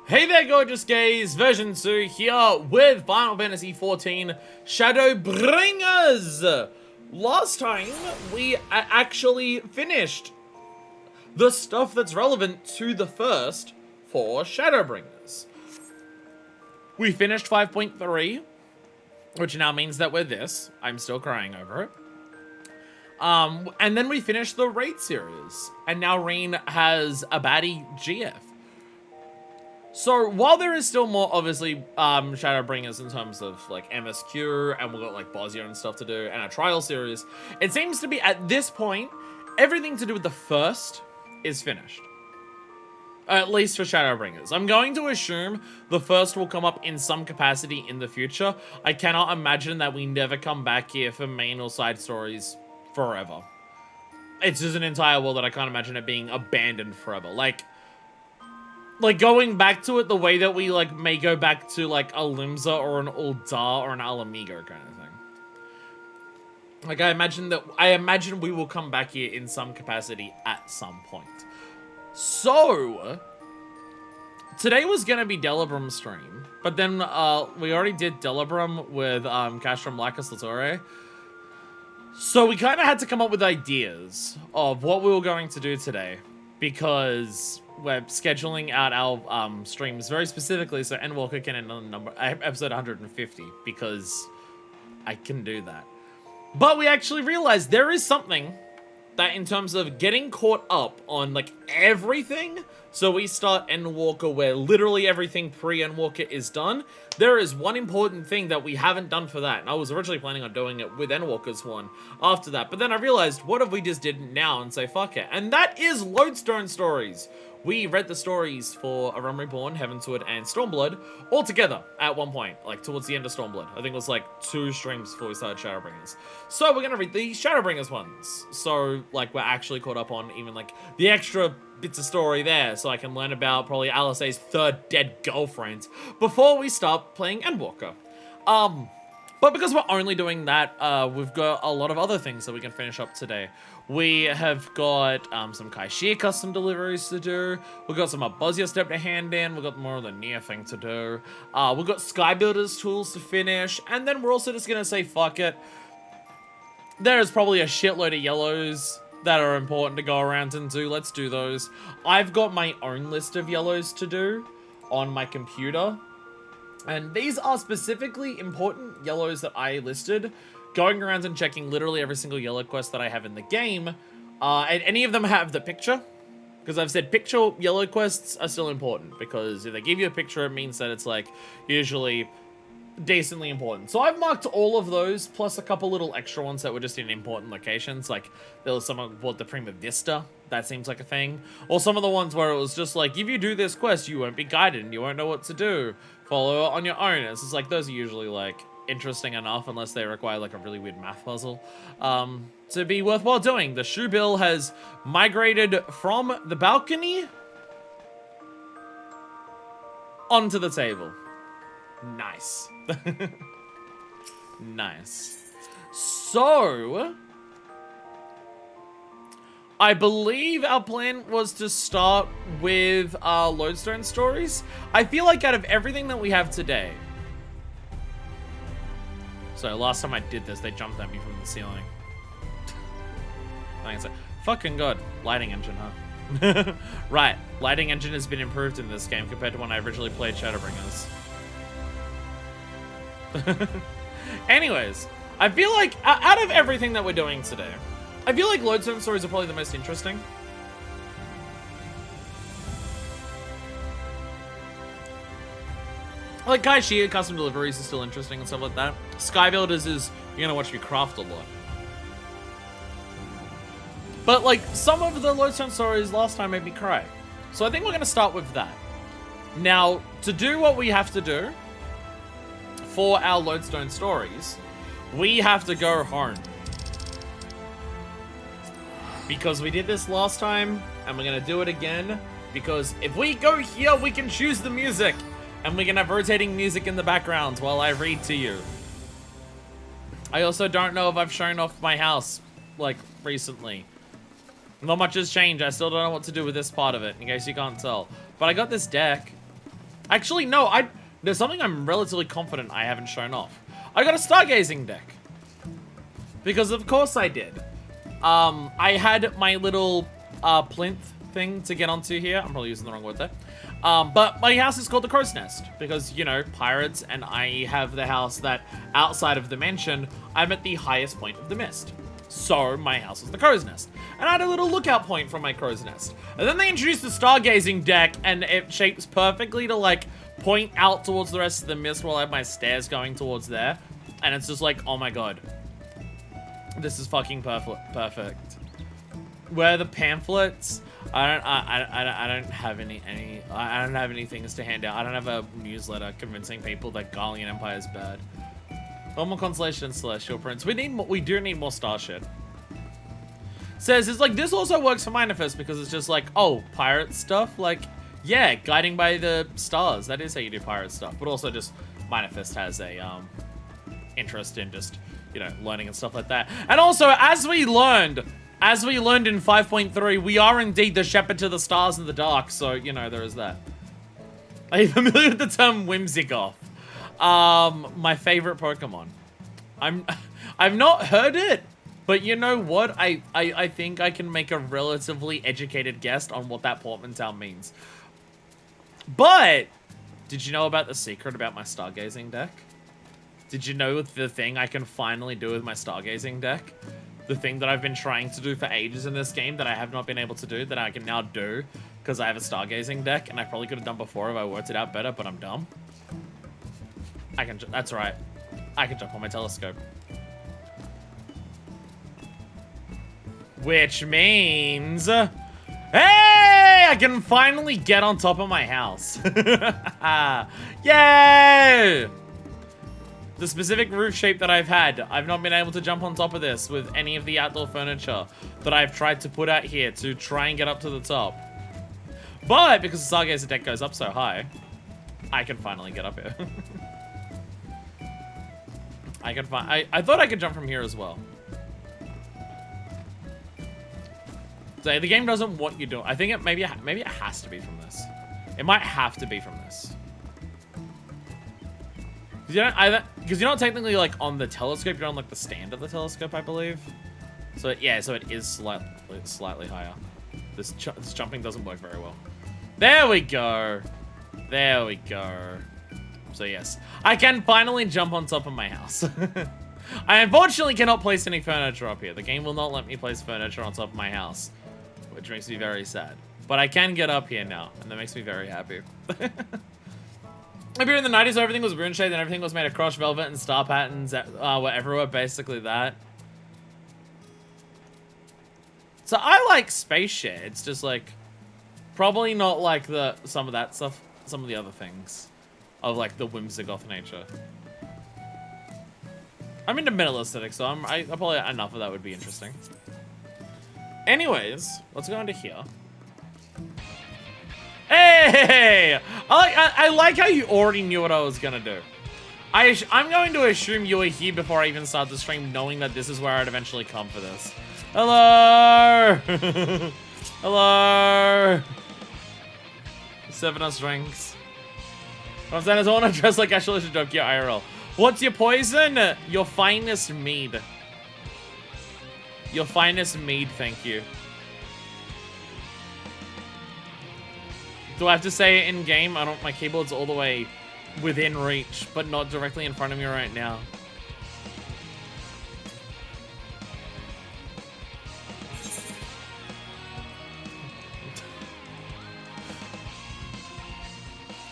Hey there, gorgeous gays! Version 2 here with Final Fantasy XIV Shadowbringers! Last time, we actually finished the stuff that's relevant to the first for Shadowbringers. We finished 5.3, which now means that we're this. I'm still crying over it. And then we finished the raid series, and now Reen has a baddie GF. So while there is still more, obviously, Shadowbringers in terms of like MSQ, and we've got like Bosnia and stuff to do, and a trial series, it seems to be at this point, everything to do with the first is finished. At least for Shadowbringers. I'm going to assume the first will come up in some capacity in the future. I cannot imagine that we never come back here for main or side stories forever. It's just an entire world that I can't imagine it being abandoned forever. Like going back to it the way that we like may go back to like a Limsa or an Uldar or an Alamigo kind of thing. Like I imagine we will come back here in some capacity at some point. So today was gonna be Delabrum's stream, but then we already did Delabrum with Castrum Lacus Latore. So we kind of had to come up with ideas of what we were going to do today, because we're scheduling out our streams very specifically so Endwalker can end on episode 150, because I can do that. But we actually realized there is something that in terms of getting caught up on like everything, so we start Endwalker where literally everything pre-Endwalker is done, there is one important thing that we haven't done for that, and I was originally planning on doing it with Endwalker's one after that, but then I realized, what if we just did it now and say fuck it, and that is Lodestone stories. We read the stories for A Realm Reborn, Heavensward, and Stormblood all together at one point, like towards the end of Stormblood. I think it was like 2 streams before we started Shadowbringers. So we're gonna read the Shadowbringers ones. So like we're actually caught up on even like the extra bits of story there, so I can learn about probably Alisaie's 3rd dead girlfriend before we start playing Endwalker. But because we're only doing that, we've got a lot of other things that we can finish up today. We have got some Kaishir custom deliveries to do. We've got some Bosnia step to hand in. We've got more of the Nia thing to do. We've got Skybuilders tools to finish. And then we're also just going to say, fuck it. There is probably a shitload of yellows that are important to go around and do. Let's do those. I've got my own list of yellows to do on my computer. And these are specifically important yellows that I listed, going around and checking literally every single yellow quest that I have in the game. And any of them have the picture, because I've said picture yellow quests are still important, because if they give you a picture, it means that it's like usually decently important. So I've marked all of those, plus a couple little extra ones that were just in important locations. Like there was someone bought the Prima Vista. That seems like a thing. Or some of the ones where it was just like, if you do this quest, you won't be guided and you won't know what to do. Follow it on your own. It's just like, those are usually like interesting enough, unless they require like a really weird math puzzle to be worthwhile doing. The shoe bill has migrated from the balcony onto the table. Nice. Nice. So I believe our plan was to start with Lodestone stories. I feel like out of everything that we have today, so last time I did this, they jumped at me from the ceiling. I think it's like, fucking god, lighting engine, huh? Right, lighting engine has been improved in this game compared to when I originally played Shadowbringers. Anyways, I feel like out of everything that we're doing today, I feel like Lodestone stories are probably the most interesting. Like Kaishir custom deliveries is still interesting and stuff like that. Skybuilders is, you're gonna watch me craft a lot. But like, some of the Lodestone stories last time made me cry. So I think we're gonna start with that. Now, to do what we have to do for our Lodestone stories, we have to go home. Because we did this last time, and we're gonna do it again, because if we go here, we can choose the music, and we can have rotating music in the background while I read to you. I also don't know if I've shown off my house, like, recently. Not much has changed. I still don't know what to do with this part of it, in case you can't tell. But I got this deck. Actually, no, there's something I'm relatively confident I haven't shown off. I got a stargazing deck. Because of course I did. I had my little plinth thing to get onto here. I'm probably using the wrong word there. But my house is called the Crow's Nest because, you know, pirates, and I have the house that outside of the mansion, I'm at the highest point of the mist. So my house is the Crow's Nest. And I had a little lookout point from my Crow's Nest. And then they introduced the stargazing deck, and it shapes perfectly to, like, point out towards the rest of the mist while I have my stairs going towards there. And it's just like, oh my god. This is fucking perfect. Where are the pamphlets? I don't have any I don't have any things to hand out. I don't have a newsletter convincing people that Garlean Empire is bad. Normal Constellation and Celestial Prince. We do need more star shit. Says it's like this also works for Manifest because it's just like, oh, pirate stuff. Like, yeah, guiding by the stars. That is how you do pirate stuff. But also just Manifest has a interest in just, you know, learning and stuff like that. And also, as we learned in 5.3, we are indeed the shepherd to the stars in the dark. So, you know, there is that. Are you familiar with the term Whimsicott? My favorite Pokemon. I've not heard it, but you know what? I think I can make a relatively educated guess on what that portmanteau means. But did you know about the secret about my stargazing deck? Did you know the thing I can finally do with my stargazing deck? The thing that I've been trying to do for ages in this game that I have not been able to do, that I can now do because I have a stargazing deck, and I probably could have done before if I worked it out better, but I'm dumb. That's right. I can jump on my telescope. Which means, hey, I can finally get on top of my house. Yay! The specific roof shape that I've had, I've not been able to jump on top of this with any of the outdoor furniture that I've tried to put out here to try and get up to the top. But because the Stargazer deck goes up so high, I can finally get up here. I thought I could jump from here as well. So the game doesn't want you to. I think maybe it has to be from this. It might have to be from this. Because you're not technically like on the telescope, you're on like the stand of the telescope, I believe. So yeah, so it is slightly higher. This jumping doesn't work very well. There we go. There we go. So yes, I can finally jump on top of my house. I unfortunately cannot place any furniture up here. The game will not let me place furniture on top of my house, which makes me very sad. But I can get up here now, and that makes me very happy. Maybe in the 90s, everything was rune shade and everything was made of crushed velvet and star patterns that were everywhere, basically that. So I like space shades, just like, probably not like some of that stuff, some of the other things of like the whimsigoth nature. I'm into metal aesthetic, so I probably enough of that would be interesting. Anyways, let's go into here. Hey! I like how you already knew what I was gonna do. I'm going to assume you were here before I even started the stream, knowing that this is where I'd eventually come for this. Hello! Hello! Serving us drinks. What I'm saying is I want to dress like Ashley Joke your IRL. What's your poison? Your finest mead. Your finest mead, thank you. Do I have to say it in game? My keyboard's all the way within reach, but not directly in front of me right now.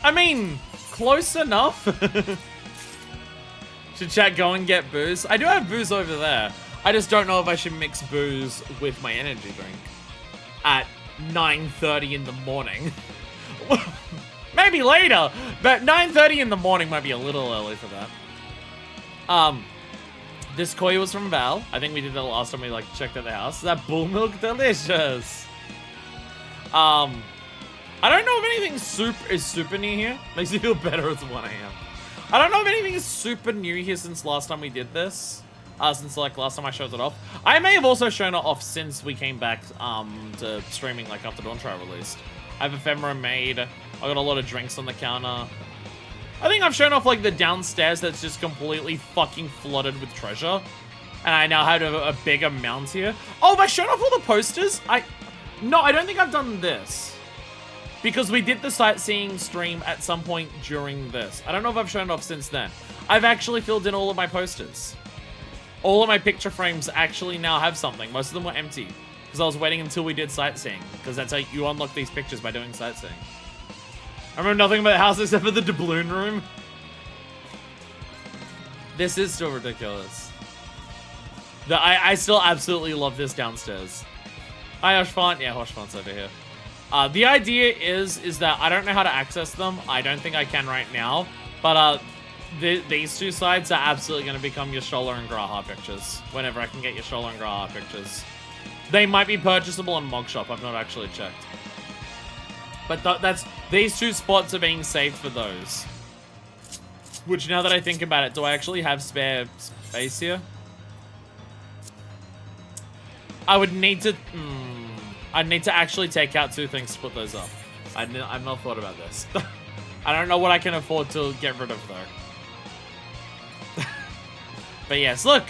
I mean, close enough. Should chat go and get booze? I do have booze over there. I just don't know if I should mix booze with my energy drink at 9:30 in the morning. Maybe later, but 9:30 in the morning might be a little early for that. This koi was from Val. I think we did that last time we like checked out the house. That bull milk delicious. I don't know if anything is super new here. Makes me feel better as 1 AM. I don't know if anything is super new here since last time we did this. Since like last time I showed it off. I may have also shown it off since we came back to streaming like after Dawn Trial released. I have Ephemera made. I got a lot of drinks on the counter. I think I've shown off like the downstairs that's just completely fucking flooded with treasure. And I now have a big amount here. Oh, have I shown off all the posters? No, I don't think I've done this. Because we did the sightseeing stream at some point during this. I don't know if I've shown it off since then. I've actually filled in all of my posters. All of my picture frames actually now have something. Most of them were empty. Because I was waiting until we did sightseeing. Because that's how you unlock these pictures, by doing sightseeing. I remember nothing about the house except for the doubloon room. This is still ridiculous. I still absolutely love this downstairs. Hi, Hoshfont. Yeah, Hoshfont's over here. The idea is that I don't know how to access them. I don't think I can right now. But these two sides are absolutely going to become your Shola and Graha pictures. Whenever I can get your Shola and Graha pictures. They might be purchasable on Mogshop. I've not actually checked. But these two spots are being saved for those. Which, now that I think about it, do I actually have spare space here? I would need to... I'd need to actually take out 2 things to put those up. I've not thought about this. I don't know what I can afford to get rid of, though. But yes, look!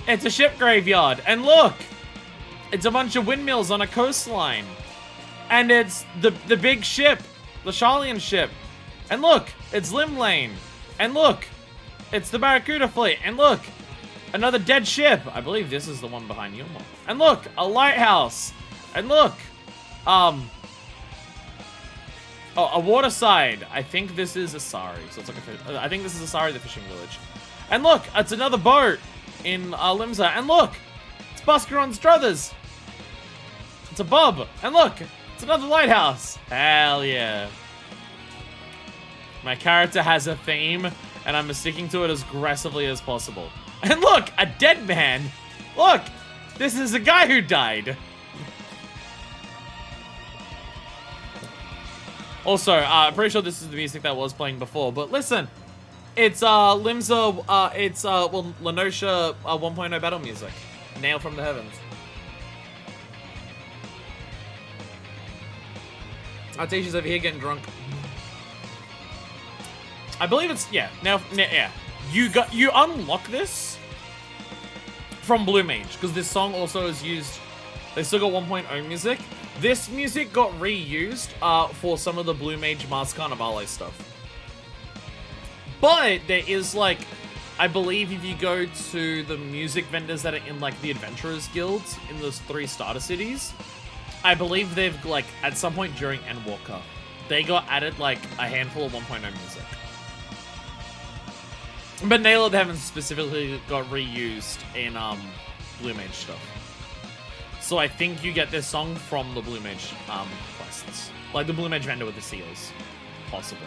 It's a ship graveyard. And look! It's a bunch of windmills on a coastline. And it's the big ship. The Sharlayan ship. And look! It's Lim Lane. And look! It's the Barracuda fleet. And look! Another dead ship. I believe this is the one behind Yulma. And look! A lighthouse. And look! Oh, a waterside. I think this is Asari. So it's like I think this is Asari, the fishing village. And look! It's another boat in Limsa. And look! It's Buscaron's Druthers. It's a Bob. And look! It's another lighthouse. Hell yeah. My character has a theme, and I'm sticking to it as aggressively as possible. And look! A dead man! Look! This is a guy who died. Also, I'm pretty sure this is the music that was playing before, but listen. It's, Limsa, well, Lenosha 1.0 battle music. Nail from the heavens. Artesia's over here getting drunk. I believe it's, yeah, yeah. You unlock this from Blue Mage, because this song also is used, they still got 1.0 music. This music got reused for some of the Blue Mage Mars Carnivale stuff. But there is, like, I believe if you go to the music vendors that are in, like, the Adventurers Guilds in those 3 starter cities, I believe they've, like, at some point during Endwalker, they got added, like, a handful of 1.0 music. But Nail of the Heavens specifically got reused in, Blue Mage stuff. So I think you get this song from the Blue Mage, quests. Like, the Blue Mage vendor with the seals. Possibly.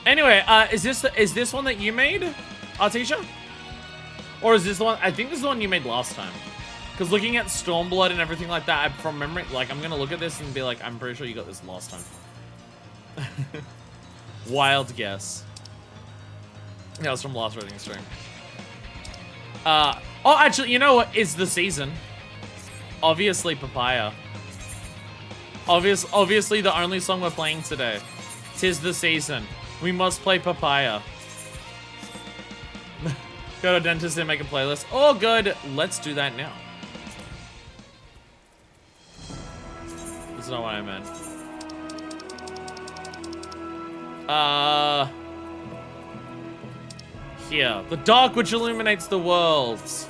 Anyway, is this one that you made, Artesia? Or is this the one, I think this is the one you made last time. Because looking at Stormblood and everything like that, from memory, like, I'm gonna look at this and be like, I'm pretty sure you got this last time. Wild guess. Yeah, it was from last reading stream. Oh, actually, you know what is the season? Obviously, Papaya. Obviously, the only song we're playing today. 'Tis the season. We must play Papaya. Go to a dentist and make a playlist. Oh, good. Let's do that now. That's not what I meant. Here. The dark which illuminates the worlds.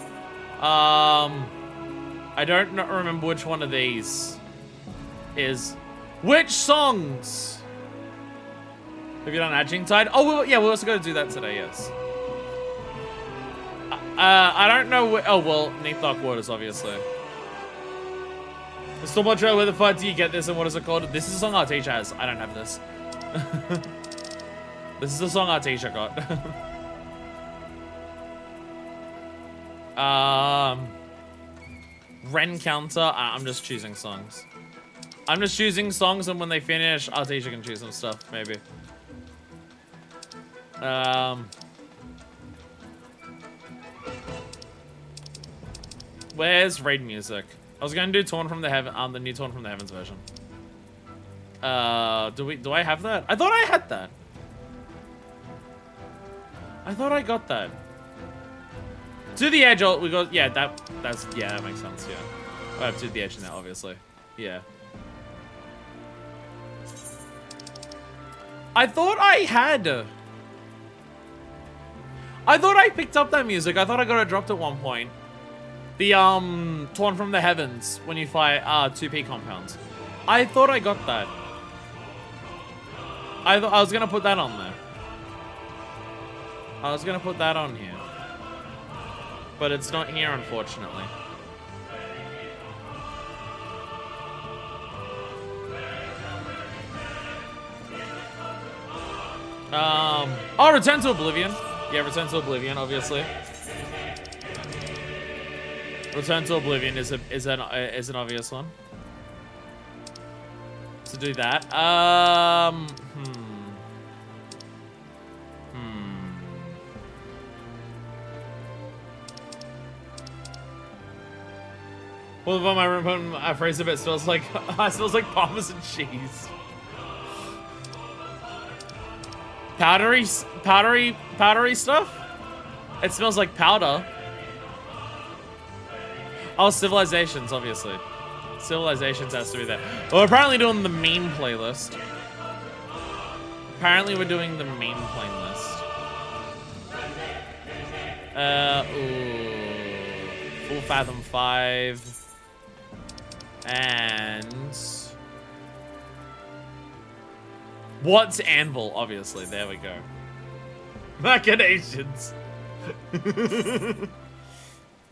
I don't remember which one of these is. Which songs? Have you done Edging Tide? Oh, yeah, we also got to do that today, yes. I don't know. Oh, well, Neath Dark Waters, obviously. There's so much. Where the fuck do you get this and what is it called? This is a song Artesia has. I don't have this. This is the song Artesia got. Ren counter. I'm just choosing songs. I'm just choosing songs, and when they finish, Artesia can choose some stuff, maybe. Where's raid music? I was gonna do Torn from the Heaven, the new Torn from the Heavens version. Do I have that? I thought I had that. I thought I got that. To the edge, we go. Yeah, that makes sense. Yeah, I have to the edge now, obviously. Yeah. I thought I had. I thought I picked up that music. I thought I got it dropped at one point. The torn from the heavens when you fight 2P compounds. I thought I got that. I was gonna put that on there. I was gonna put that on here. But it's not here, unfortunately. Oh, Return to Oblivion. Yeah, Return to Oblivion, obviously. Return to Oblivion is an obvious one. To do that. Well, if my room, I phrase it smells like Parmesan cheese. Powdery stuff? It smells like powder. Oh, Civilizations, obviously. Civilizations has to be there. Well, we're apparently doing the meme playlist. Apparently we're doing the meme playlist. Full Fathom 5. And... What's Anvil? Obviously, there we go. Machinations.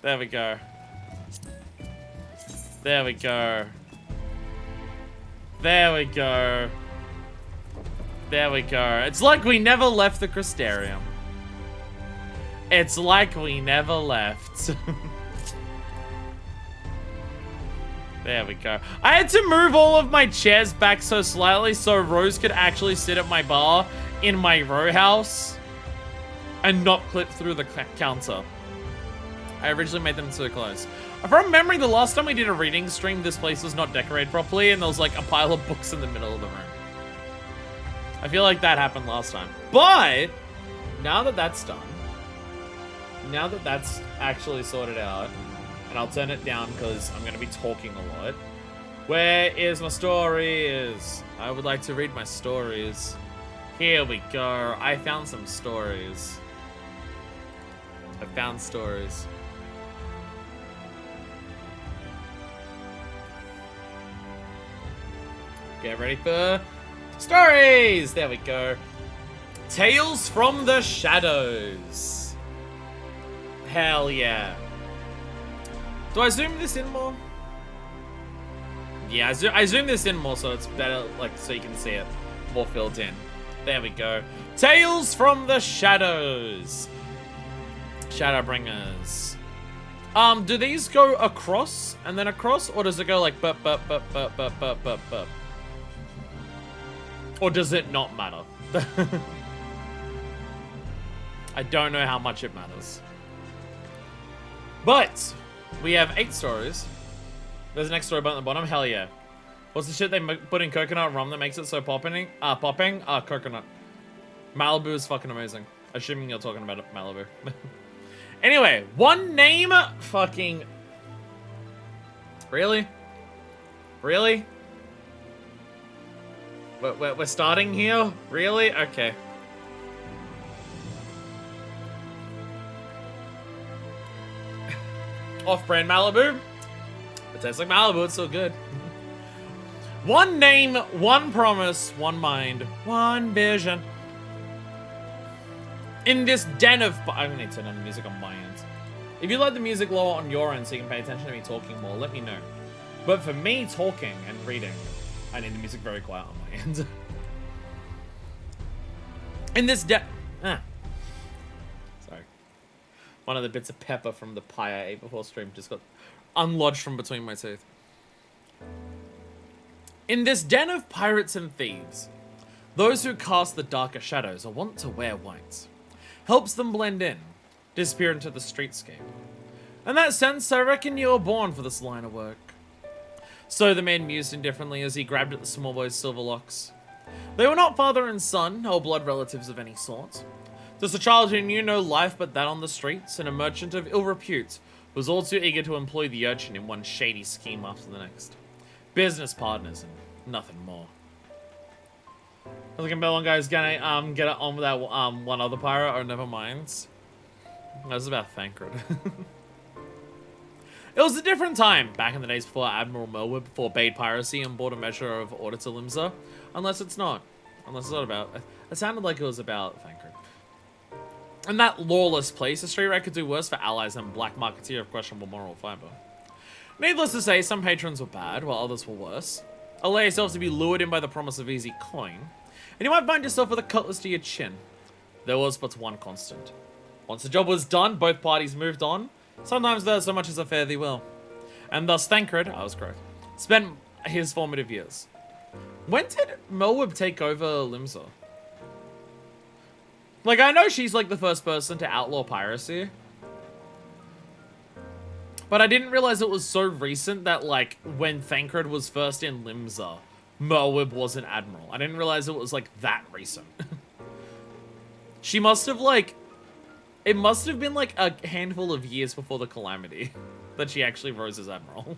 There we go. There we go. There we go. There we go. It's like we never left the Crystarium. It's like we never left. There we go. I had to move all of my chairs back so slightly so Rose could actually sit at my bar in my row house and not clip through the counter. I originally made them too close. From memory, the last time we did a reading stream, this place was not decorated properly and there was like a pile of books in the middle of the room. I feel like that happened last time. But, now that that's done, now that that's actually sorted out, and I'll turn it down because I'm going to be talking a lot. Where is my stories? I would like to read my stories. Here we go. I found some stories. I found stories. Get ready for stories! There we go. Tales from the Shadows. Hell yeah. Do I zoom this in more? Yeah, I zoom this in more so it's better, like, so you can see it more filled in. There we go. Tales from the Shadows. Shadowbringers. Do these go across and then across, or does it go like bup, bup, bup, bup, bup, bup, bup, bup? Or does it not matter? I don't know how much it matters. But we have 8 stories. There's an next story button at the bottom. Hell yeah. What's the shit they put in coconut rum that makes it so popping? Coconut. Malibu is fucking amazing. Assuming you're talking about Malibu. Anyway, one name fucking... Really? Really? We're starting here? Really? Okay. Off-brand Malibu. It tastes like Malibu, it's so good. One name, one promise, one mind, one vision. In this den of... I'm gonna need to turn on the music on my end. If you like the music lower on your end so you can pay attention to me talking more, let me know. But for me talking and reading, I need the music very quiet on my end. In this Sorry. One of the bits of pepper from the pie I ate before stream just got unlodged from between my teeth. In this den of pirates and thieves, those who cast the darker shadows are wont to wear white. Helps them blend in, disappear into the streetscape. In that sense, I reckon you were born for this line of work. So the man mused indifferently as he grabbed at the small boy's silver locks. They were not father and son, or blood relatives of any sort. Just a child who knew no life but that on the streets, and a merchant of ill repute, was all too eager to employ the urchin in one shady scheme after the next. Business partners and nothing more. I think Bellon guy's gonna get on with that one other pirate, or never mind. That was about Thancred. It was a different time, back in the days before Admiral Melwood forbade piracy and brought a measure of order to Limsa. Unless it's not. Unless it's not about... It sounded like it was about Thancred. In that lawless place, a stray rat could do worse for allies than black marketeer of questionable moral fiber. Needless to say, some patrons were bad, while others were worse. Allow yourself to be lured in by the promise of easy coin, and you might find yourself with a cutlass to your chin. There was but one constant. Once the job was done, both parties moved on. Sometimes there's so much as a fare thee will. And thus Thancred, I was correct, spent his formative years. When did Melwood take over Limsa? Like, I know she's like the first person to outlaw piracy. But I didn't realize it was so recent that, like, when Thancred was first in Limsa, Melwood was an admiral. I didn't realize it was, like, that recent. She must have, like... It must have been, like, a handful of years before the Calamity that she actually rose as admiral.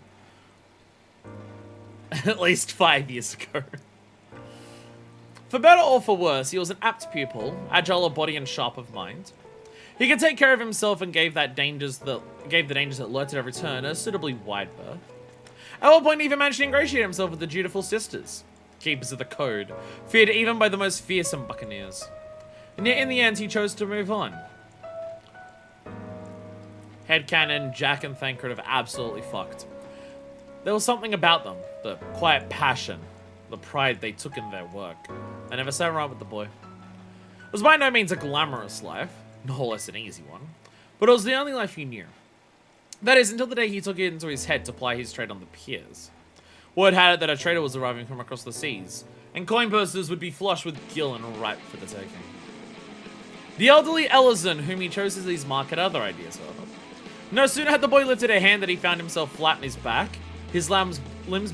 At least 5 years ago. For better or for worse, he was an apt pupil, agile of body and sharp of mind. He could take care of himself and gave the dangers that lurked at every turn a suitably wide berth. At one point, he even managed to ingratiate himself with the dutiful sisters, keepers of the code, feared even by the most fearsome buccaneers. And yet, in the end, he chose to move on. Headcanon, Jack and Thancred have absolutely fucked. There was something about them, the quiet passion, the pride they took in their work. I never sat right with the boy. It was by no means a glamorous life, no less an easy one, but it was the only life he knew. That is, until the day he took it into his head to ply his trade on the piers. Word had it that a trader was arriving from across the seas, and coin purses would be flush with gil and ripe for the taking. The elderly Elizon, whom he chose as his mark, had other ideas, however. No sooner had the boy lifted a hand that he found himself flat on his back, his limbs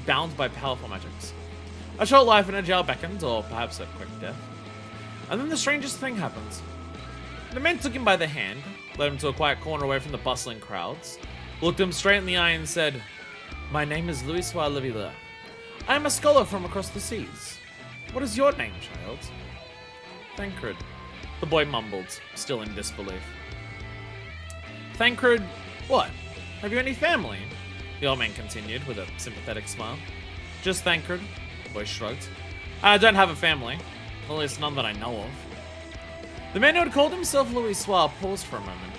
bound by powerful magics. A short life in a jail beckoned, or perhaps a quick death. And then the strangest thing happens. The man took him by the hand, led him to a quiet corner away from the bustling crowds, looked him straight in the eye and said, "My name is Louis Lavilla. I am a scholar from across the seas. What is your name, child?" "Thancred," the boy mumbled, still in disbelief. "Thancred, what? Have you any family?" the old man continued with a sympathetic smile. "Just Thancred," the boy shrugged. "I don't have a family, at least none that I know of." The man who had called himself Louis Soir paused for a moment,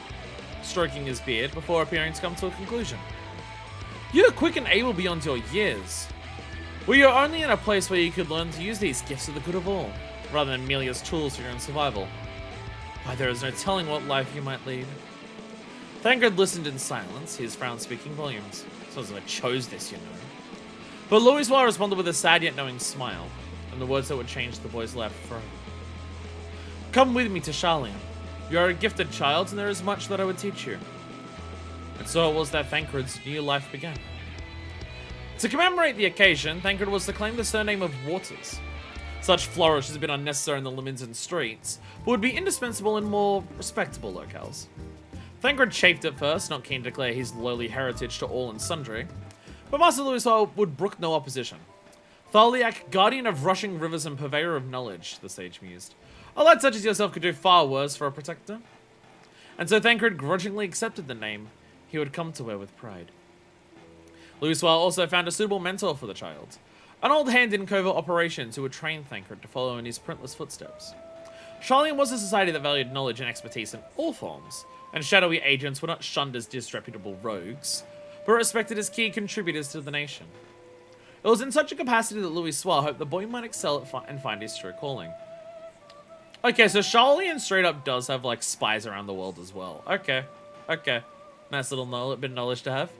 stroking his beard before appearing to come to a conclusion. "You are quick and able beyond your years. Well, you're only in a place where you could learn to use these gifts for the good of all, rather than merely as tools for your own survival. Why, there is no telling what life you might lead." Thancred listened in silence, his frown speaking volumes. So as I chose this, you know. But Louis Soir responded with a sad yet knowing smile, and the words that would change the boy's life forever. "Come with me to Charlian. You are a gifted child, and there is much that I would teach you." And so it was that Thancred's new life began. To commemorate the occasion, Thancred was to claim the surname of Waters. Such flourish has been unnecessary in the Limousin streets, but would be indispensable in more respectable locales. Thancred chafed at first, not keen to declare his lowly heritage to all and sundry, but Master Louis Soir would brook no opposition. "Tharliak, guardian of rushing rivers and purveyor of knowledge," the sage mused. "A lad such as yourself could do far worse for a protector." And so Thancred grudgingly accepted the name he would come to wear with pride. Louis Soir also found a suitable mentor for the child, an old hand in covert operations who would train Thancred to follow in his printless footsteps. Charlian was a society that valued knowledge and expertise in all forms, and shadowy agents were not shunned as disreputable rogues, but respected as key contributors to the nation. It was in such a capacity that Louis Soir hoped the boy might excel at and find his true calling. Okay, so Charlian straight up does have, like, spies around the world as well. Okay. Nice little bit of knowledge to have.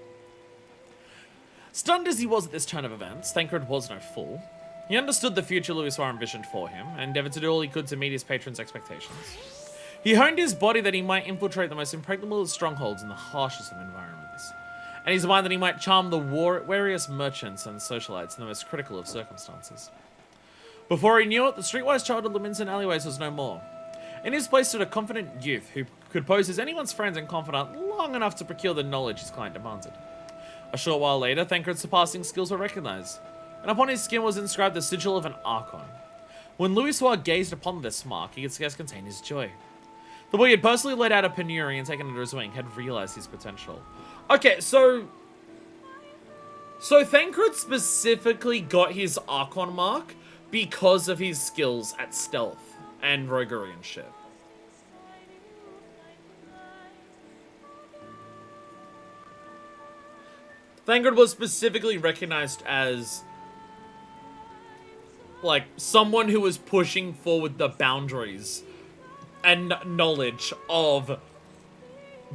Stunned as he was at this turn of events, Thancred was no fool. He understood the future Louis Soir envisioned for him, and endeavored to do all he could to meet his patron's expectations. He honed his body that he might infiltrate the most impregnable of strongholds in the harshest of environments. and he's aware that he might charm the wariest merchants and socialites in the most critical of circumstances. Before he knew it, the streetwise child of Leminson alleyways was no more. In his place stood a confident youth who could pose as anyone's friend and confidant long enough to procure the knowledge his client demanded. A short while later, Thancred's surpassing skills were recognized, and upon his skin was inscribed the sigil of an Archon. When Louisoix gazed upon this mark, he could scarce contain his joy. The boy he had personally led out of penury and taken under his wing had realized his potential. Okay, so Thancred specifically got his Archon mark because of his skills at stealth and roguery and shit. Thancred was specifically recognized as, like, someone who was pushing forward the boundaries and knowledge of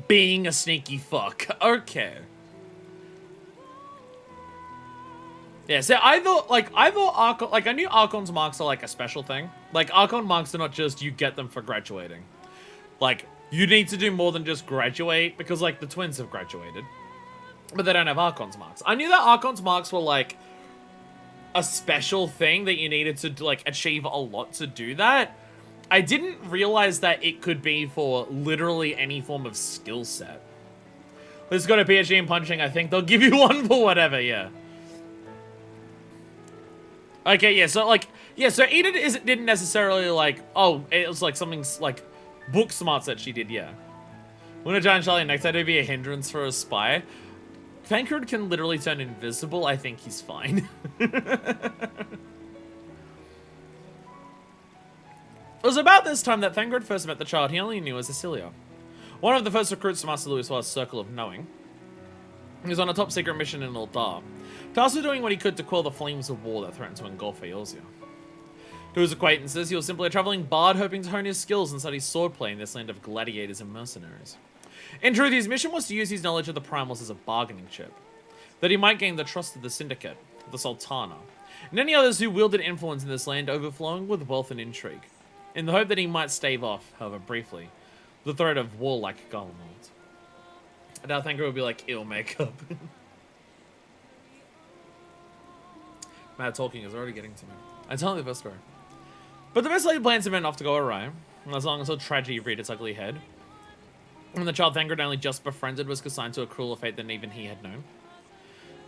being a sneaky fuck. Okay. Yeah, so I thought Archon, like, I knew Archon's marks are, like, a special thing. Like, Archon marks are not just you get them for graduating. Like, you need to do more than just graduate, because, like, the twins have graduated. But they don't have Archon's marks. I knew that Archon's marks were, like, a special thing that you needed to, like, achieve a lot to do that. I didn't realize that it could be for literally any form of skill set. Who's got a PhD in punching, I think they'll give you one for whatever, yeah. Okay, yeah, so, like, yeah, so Eda didn't necessarily, like, oh, it was, like, something, like, book smarts that she did, yeah. When a giant Charlie next time to be a hindrance for a spy, Thancred can literally turn invisible. I think he's fine. It was about this time that Thancred first met the child he only knew as Cecilia, one of the first recruits to Master Louisoix's circle of knowing. He was on a top secret mission in Aldar, tasked with doing what he could to quell the flames of war that threatened to engulf Eorzea. To his acquaintances, he was simply a traveling bard hoping to hone his skills and study swordplay in this land of gladiators and mercenaries. In truth, his mission was to use his knowledge of the primals as a bargaining chip, that he might gain the trust of the Syndicate, the Sultana, and any others who wielded influence in this land overflowing with wealth and intrigue, in the hope that he might stave off, however briefly, the threat of warlike Garlemald. I doubt Thancred would be like, ill makeup. Mad talking is already getting to me. I'm telling the first story. But the best laid plans have been off to go awry, as long as a tragedy reared its ugly head. And the child Thancred only just befriended was consigned to a crueler fate than even he had known.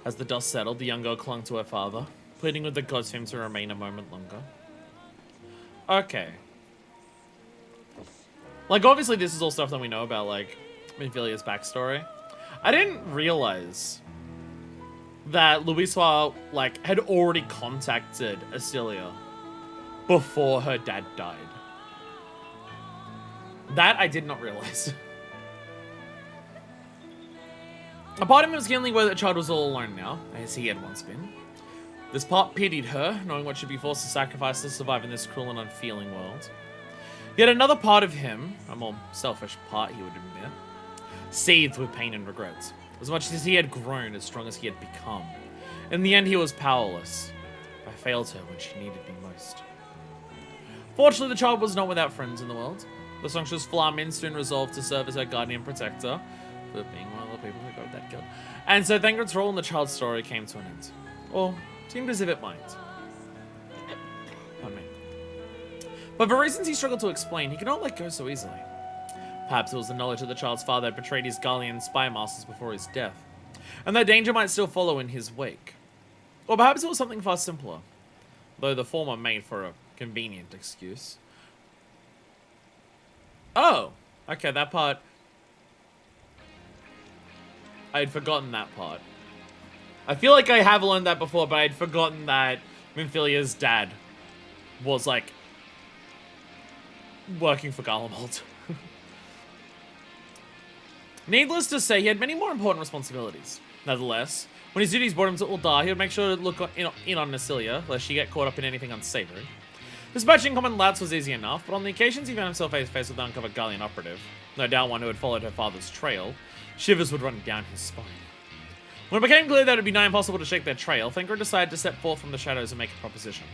As the dust settled, the young girl clung to her father, pleading with the gods for him to remain a moment longer. Okay. Like, obviously this is all stuff that we know about, like, Minfilia's backstory. I didn't realize that Louisoix, like, had already contacted Asilia before her dad died. That I did not realize. A part of him was keenly aware that the child was all alone now, as he had once been. This part pitied her, knowing what she'd be forced to sacrifice to survive in this cruel and unfeeling world. Yet another part of him, a more selfish part he would admit, seethed with pain and regret. As much as he had grown, as strong as he had become. In the end, he was powerless. I failed her when she needed me most. Fortunately, the child was not without friends in the world. The songstress Flamin soon resolved to serve as her guardian and protector, for being one of the people who got that killed. And so Thancred's role in the child's story came to an end. Or seemed as if it might. Pardon me. But for reasons he struggled to explain, he could not let go so easily. Perhaps it was the knowledge that the child's father had betrayed his Garlean spy masters before his death, and that danger might still follow in his wake. Or perhaps it was something far simpler, though the former made for a convenient excuse. Oh, okay, that part. I had forgotten that part. I feel like I have learned that before, but I'd forgotten that Minfilia's dad was, like, working for Garlemald. Needless to say, he had many more important responsibilities. Nevertheless, when his duties brought him to Aldar, he would make sure to look in on Nasilia, lest she get caught up in anything unsavory. Dispatching common lads was easy enough, but on the occasions he found himself face to face with an uncovered Garlean operative, no doubt one who had followed her father's trail, shivers would run down his spine. When it became clear that it would be nigh impossible to shake their trail, Thancred decided to step forth from the shadows and make a proposition.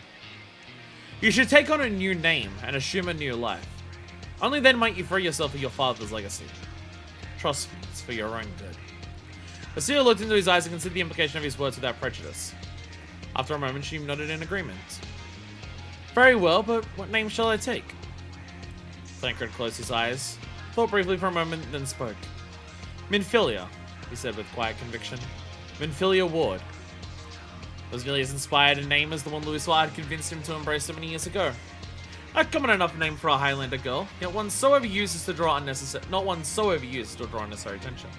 You should take on a new name and assume a new life. Only then might you free yourself of your father's legacy. Trust me, it's for your own good. Asira looked into his eyes and considered the implication of his words without prejudice. After a moment, she nodded in agreement. Very well, but what name shall I take? Thancred closed his eyes, thought briefly for a moment, then spoke. Minfilia, he said with quiet conviction. Minfilia Ward. It was nearly as inspired a name as the one Louisoire had convinced him to embrace so many years ago. A common enough name for a Highlander girl, yet one so overused as to draw unnecessary attention.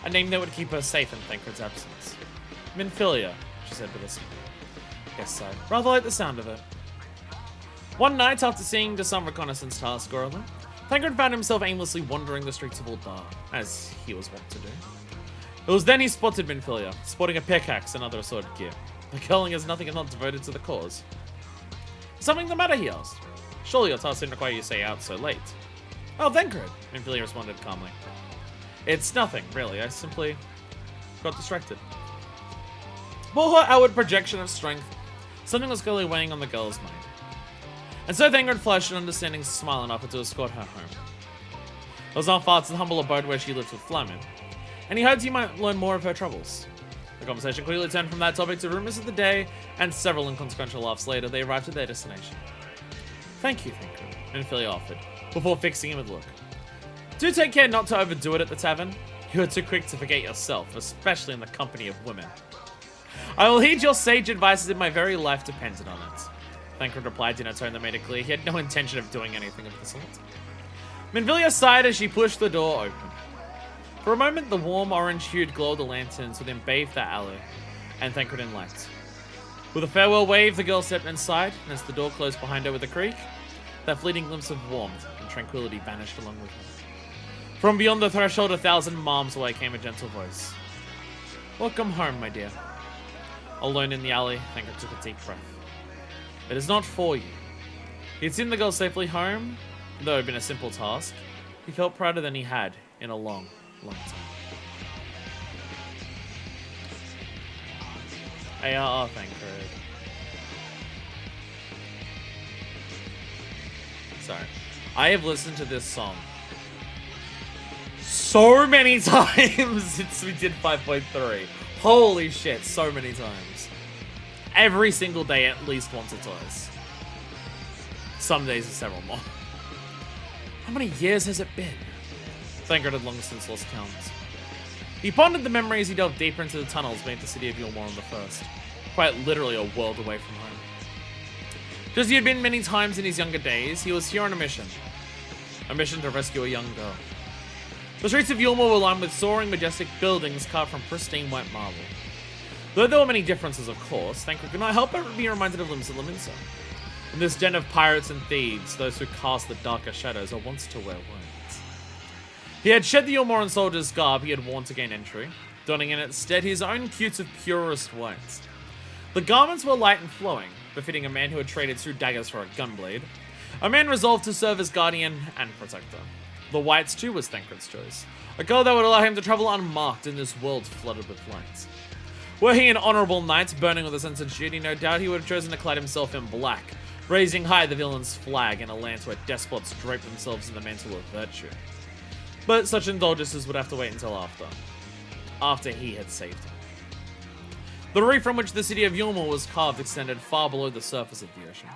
A name that would keep her safe in Thancred's absence. Minfilia, she said with a smile. Yes, sir. Rather like the sound of it. One night, after seeing to some reconnaissance task or other, Thancred found himself aimlessly wandering the streets of Uldar, as he was wont to do. It was then he spotted Minfilia, sporting a pickaxe and other assorted gear. The girling as nothing if not devoted to the cause. Something the matter, he asked. Surely your task didn't require you to stay out so late. Oh, Thancred, Minfilia responded calmly. It's nothing, really. I simply got distracted. For her outward projection of strength, something was clearly weighing on the girl's mind. And so Thancred flashed an understanding smile and offered to escort her home. It was not far to the humble abode where she lived with Flamin, and he hoped he might learn more of her troubles. The conversation quickly turned from that topic to rumors of the day, and several inconsequential laughs later, they arrived at their destination. Thank you, Thancred, Minfilia offered, before fixing him with a look. Do take care not to overdo it at the tavern. You are too quick to forget yourself, especially in the company of women. I will heed your sage advice as if my very life depended on it. Thancred replied in a tone that made it clear he had no intention of doing anything of the sort. Minfilia sighed as she pushed the door open. For a moment, the warm orange-hued glow of the lanterns within bathed that alley, and Thancred in light. With a farewell wave, the girl stepped inside, and as the door closed behind her with a creak, that fleeting glimpse of warmth and tranquility vanished along with her. From beyond the threshold 1,000 miles away came a gentle voice. Welcome home, my dear. Alone in the alley, Thancred took a deep breath. It is not for you. He had seen the girl safely home, though it had been a simple task. He felt prouder than he had in a long, long time. ARR, Thancred. Sorry. I have listened to this song so many times since we did 5.3. Holy shit, so many times. Every single day, at least once or twice. Some days are several more. How many years has it been? Thancred had long since lost count. He pondered the memory as he delved deeper into the tunnels beneath the city of Yulmore on the first. Quite literally a world away from home. Just as he had been many times in his younger days, he was here on a mission. A mission to rescue a young girl. The streets of Yulmore were lined with soaring, majestic buildings carved from pristine white marble. Though there were many differences, of course, Thancred could not help but be reminded of Limsa Lominsa. In this den of pirates and thieves, those who cast the darker shadows are once to wear wounds. He had shed the Yulmoran soldier's garb he had worn to gain entry, donning in its stead his own cute of purest white. The garments were light and flowing, befitting a man who had traded 2 daggers for a gunblade, a man resolved to serve as guardian and protector. The whites too was Thancred's choice, a color that would allow him to travel unmarked in this world flooded with light. Were he an honourable knight burning with a sense of duty, no doubt he would have chosen to clad himself in black, raising high the villain's flag in a land where despots drape themselves in the mantle of virtue. But such indulgences would have to wait until after he had saved him. The reef from which the city of Yulmore was carved extended far below the surface of the ocean.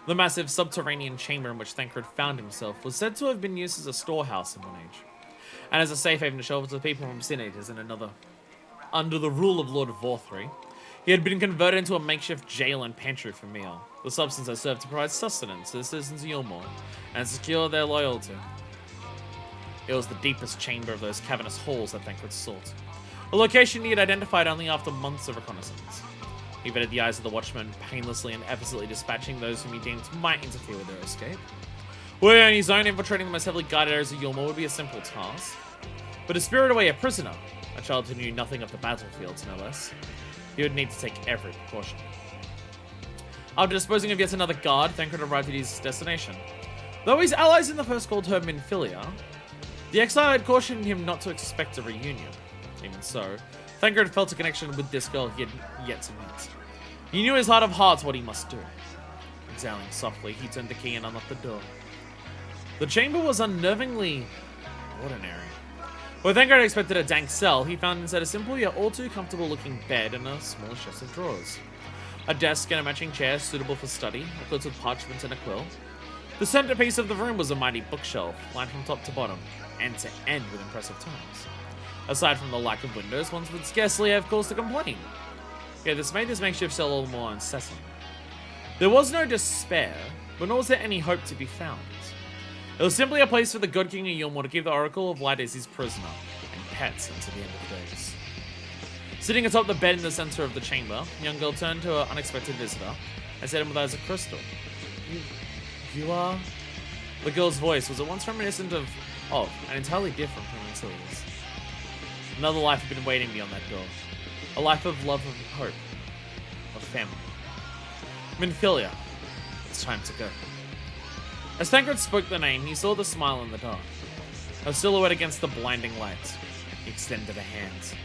The massive subterranean chamber in which Thancred found himself was said to have been used as a storehouse in one age, and as a safe haven to shelter the people from Sin Eaters in another. Under the rule of Lord Vorthry, he had been converted into a makeshift jail and pantry for meal, the substance that served to provide sustenance to the citizens of Yulmore and secure their loyalty. It was the deepest chamber of those cavernous halls that Thancred sought, a location he had identified only after months of reconnaissance. He vetted the eyes of the watchmen, painlessly and effortlessly dispatching those whom he deemed might interfere with their escape. Were on his own, infiltrating the most heavily guarded areas of Yulmore would be a simple task. But to spirit away a prisoner, a child who knew nothing of the battlefields, no less, he would need to take every precaution. After disposing of yet another guard, Thancred arrived at his destination. Though his allies in the first called her Minfilia, the exile had cautioned him not to expect a reunion. Even so, Thancred felt a connection with this girl he had yet to meet. He knew in his heart of hearts what he must do. Exhaling softly, he turned the key and unlocked the door. The chamber was unnervingly ordinary. Where Thancred expected a dank cell, he found instead a simple yet all too comfortable looking bed and a small chest of drawers. A desk and a matching chair suitable for study, equipped with parchment and a quill. The centerpiece of the room was a mighty bookshelf, lined from top to bottom, end to end with impressive tomes. Aside from the lack of windows, one would scarcely have cause to complain. Yeah, this made this makeshift cell all the more unsettling. There was no despair, but nor was there any hope to be found. It was simply a place for the God King of Yulmore to keep the Oracle of Light as his prisoner, and pets until the end of days. Sitting atop the bed in the center of the chamber, the young girl turned to her unexpected visitor and said with eyes of crystal, You are? The girl's voice was at once reminiscent of, and entirely different from Antilles. Another life had been waiting beyond that door. A life of love, of hope, of family. Minfilia, it's time to go. As Thancred spoke the name, he saw the smile in the dark. Her silhouette against the blinding light. He extended a hand.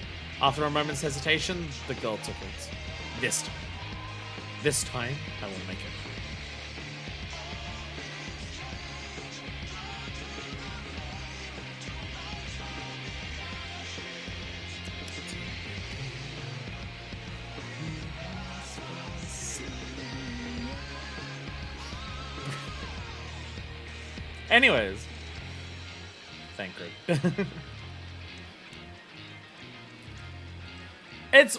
After a moment's hesitation, the girl took it. This time, I will make it. Anyways, Thancred. It's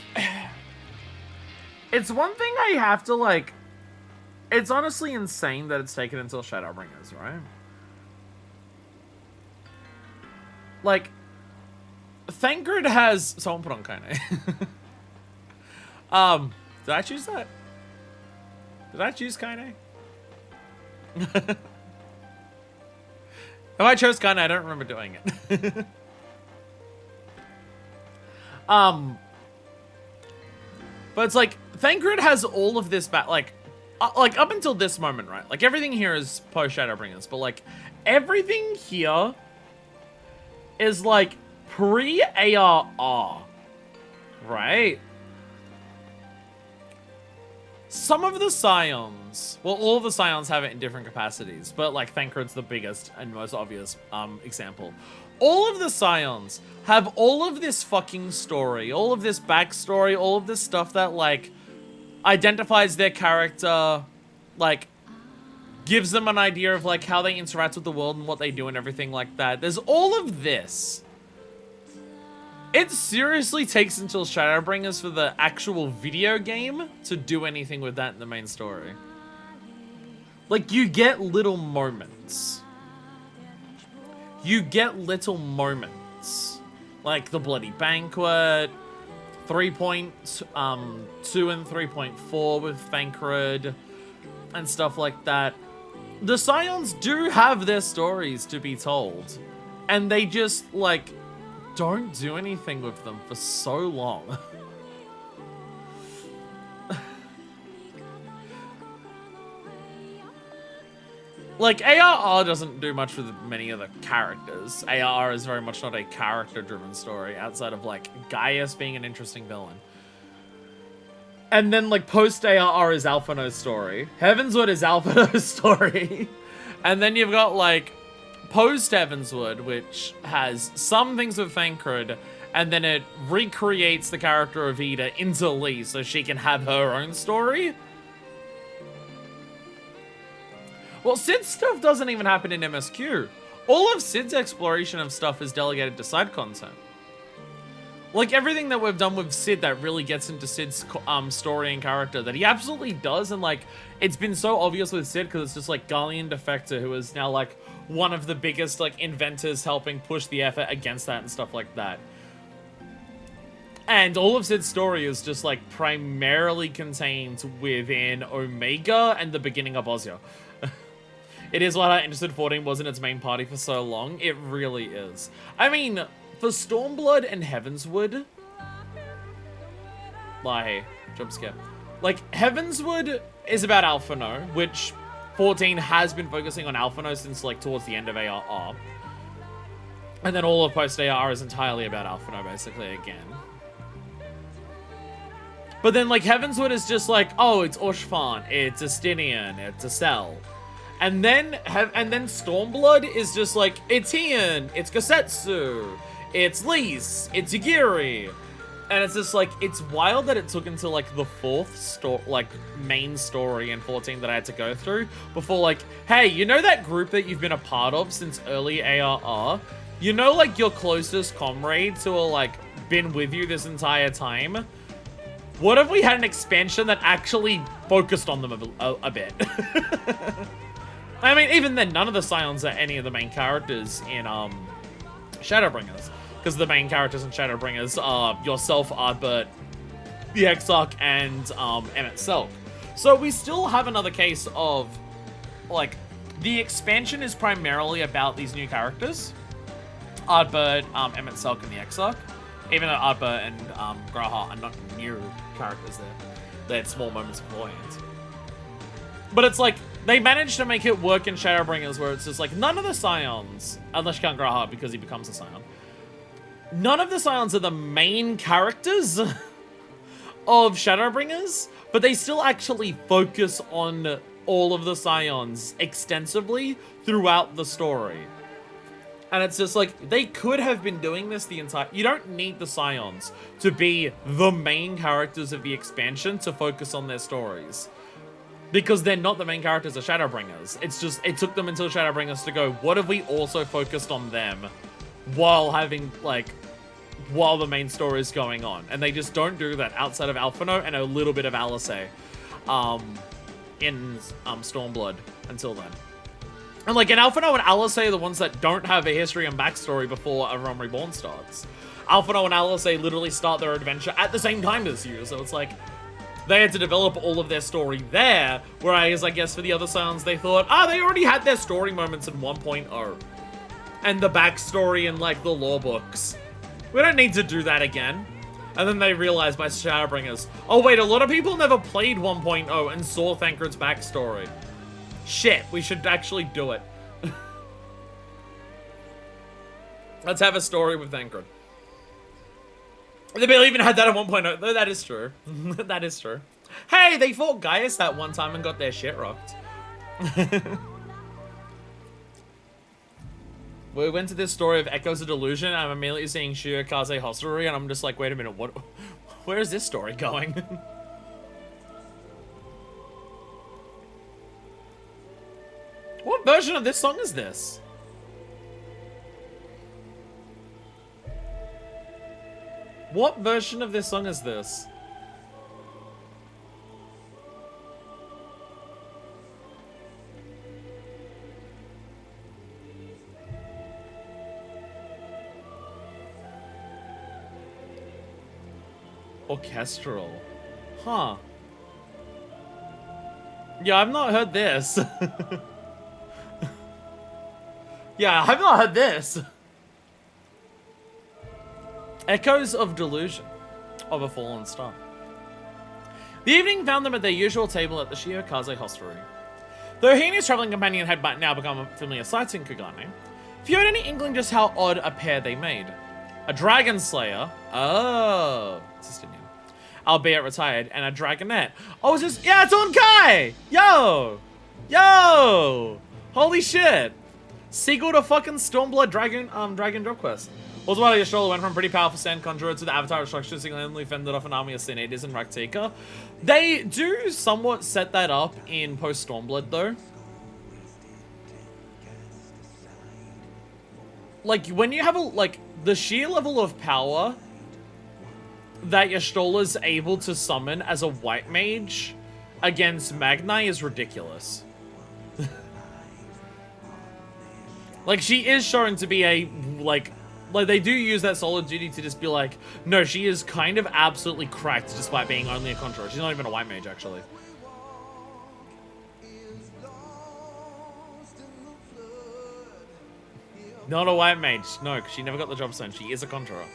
one thing I have to, like... It's honestly insane that it's taken until Shadowbringers, right? Like, Thancred has... Someone put on Kaine. Did I choose that? Did I choose Kaine? If I chose Kaine, I don't remember doing it. But it's like, Thancred has all of this back, like up until this moment, right? Like, everything here is post Shadowbringers, but like, everything here is like pre-ARR, right? Some of the Scions, well, all of the Scions have it in different capacities, but like Thancred's the biggest and most obvious example. All of the Scions have all of this fucking story, all of this backstory, all of this stuff that like identifies their character, like gives them an idea of like how they interact with the world and what they do and everything like that. There's all of this. It seriously takes until Shadowbringers for the actual video game to do anything with that in the main story. Like, you get little moments. You get little moments. Like the Bloody Banquet, 3.2 and 3.4 with Thancred, and stuff like that. The Scions do have their stories to be told. And they just, like... don't do anything with them for so long. Like, ARR doesn't do much with many of the characters. ARR is very much not a character-driven story, outside of, like, Gaius being an interesting villain. And then, like, post-ARR is Alphino's story. Heavenswood is Alphino's story. And then you've got, like... post Heavenswood, which has some things with Thancred, and then it recreates the character of Ida into Lee so she can have her own story. Well, Cid's stuff doesn't even happen in MSQ. All of Cid's exploration of stuff is delegated to side content. Like, everything that we've done with Cid that really gets into Cid's story and character that he absolutely does, and like, it's been so obvious with Cid because it's just like Garlean Defector, who is now like one of the biggest like inventors helping push the effort against that and stuff like that. And all of Cid's story is just like primarily contained within Omega and the beginning of Ozio. It is what Interested 14 was in its main party for so long. It really is. I mean, for Stormblood and Heavenswood, like, jump scare. Like, Heavenswood is about Alphino, which 14 has been focusing on Alphino since, like, towards the end of ARR. And then all of post-ARR is entirely about Alphino, basically, again. But then, like, Heavenswood is just like, oh, it's Ushfan, it's Astinian, it's Acel. And then Stormblood is just like, it's Ian, it's Gosetsu, it's Lise, it's Yagiri. And it's just like, it's wild that it took until like the fourth main story in 14 that I had to go through before like, hey, you know that group that you've been a part of since early ARR? You know like your closest comrades who are like been with you this entire time? What if we had an expansion that actually focused on them a bit? I mean, even then, none of the Scions are any of the main characters in Shadowbringers. Because the main characters in Shadowbringers are yourself, Ardbert, the Exarch, and Emmett Selk. So we still have another case of, like, the expansion is primarily about these new characters. Ardbert, Emmett Selk, and the Exarch. Even though Ardbert and Graha are not new characters there. They had small moments beforehand. But it's like, they managed to make it work in Shadowbringers where it's just like, none of the Scions, unless you count Graha because he becomes a Scion, none of the Scions are the main characters of Shadowbringers, but they still actually focus on all of the Scions extensively throughout the story. And it's just like, they could have been doing this the entire... You don't need the Scions to be the main characters of the expansion to focus on their stories. Because they're not the main characters of Shadowbringers. It's just, it took them until Shadowbringers to go, what if we also focused on them while having, like, while the main story is going on? And they just don't do that outside of Alphinaud and a little bit of Alice in Stormblood until then. And like in Alphinaud and Alice are the ones that don't have a history and backstory before A Realm Reborn starts. Alphinaud and Alice literally start their adventure at the same time as you, so it's like they had to develop all of their story there, whereas I guess for the other Scions they thought, they already had their story moments in 1.0. And the backstory and like the lore books. We don't need to do that again. And then they realized by Shadowbringers, oh wait, a lot of people never played 1.0 and saw Thancred's backstory. Shit, we should actually do it. Let's have a story with Thancred. They barely even had that at 1.0. Though that is true. That is true. Hey, they fought Gaius that one time and got their shit rocked. We went to this story of Echoes of Delusion. I'm immediately seeing Shirakaze Hostelry, and I'm just like, wait a minute, what? Where is this story going? What version of this song is this? What version of this song is this? Orchestral. Huh. Yeah, I've not heard this. Yeah, I've not heard this. Echoes of Delusion of a Fallen Star. The evening found them at their usual table at the Shirakaze Hostelry. Though he and his traveling companion had now become a familiar sight in Kugane, few had any inkling just how odd a pair they made. A dragon slayer, Sistinian, albeit retired, and a dragonette. Oh, it's just, yeah, it's Onkai! Yo! Yo! Holy shit! Sequel to fucking Stormblood Dragon Drop Quest. Also, while Y'shtola went from pretty powerful sand conjurer to the avatar destruction, single-handedly fended off an army of Sin Eaters in Raktika. They do somewhat set that up in post-Stormblood, though. Like, when you have the sheer level of power that Y'shtola's able to summon as a white mage against Magni is ridiculous. Like, she is shown to be a, like, they do use that solid duty to just be like, no, she is kind of absolutely cracked despite being only a conjurer. She's not even a white mage, actually. Not a white mage. No, because she never got the job done. She is a conjurer.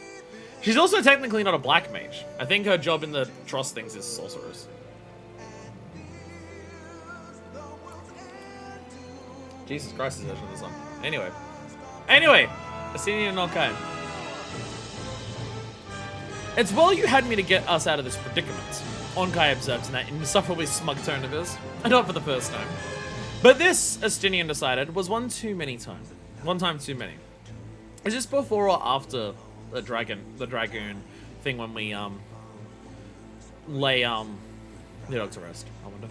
She's also technically not a black mage. I think her job in the Tross things is sorceress. Jesus Christ, is actually this song. Anyway, Asinian and Onkai. It's well you had me to get us out of this predicament, Onkai observed in that insufferably smug tone of his, and not for the first time. But this, Astinian decided, was one time too many. Is this before or after the dragoon thing when we lay the dog to rest. I wonder.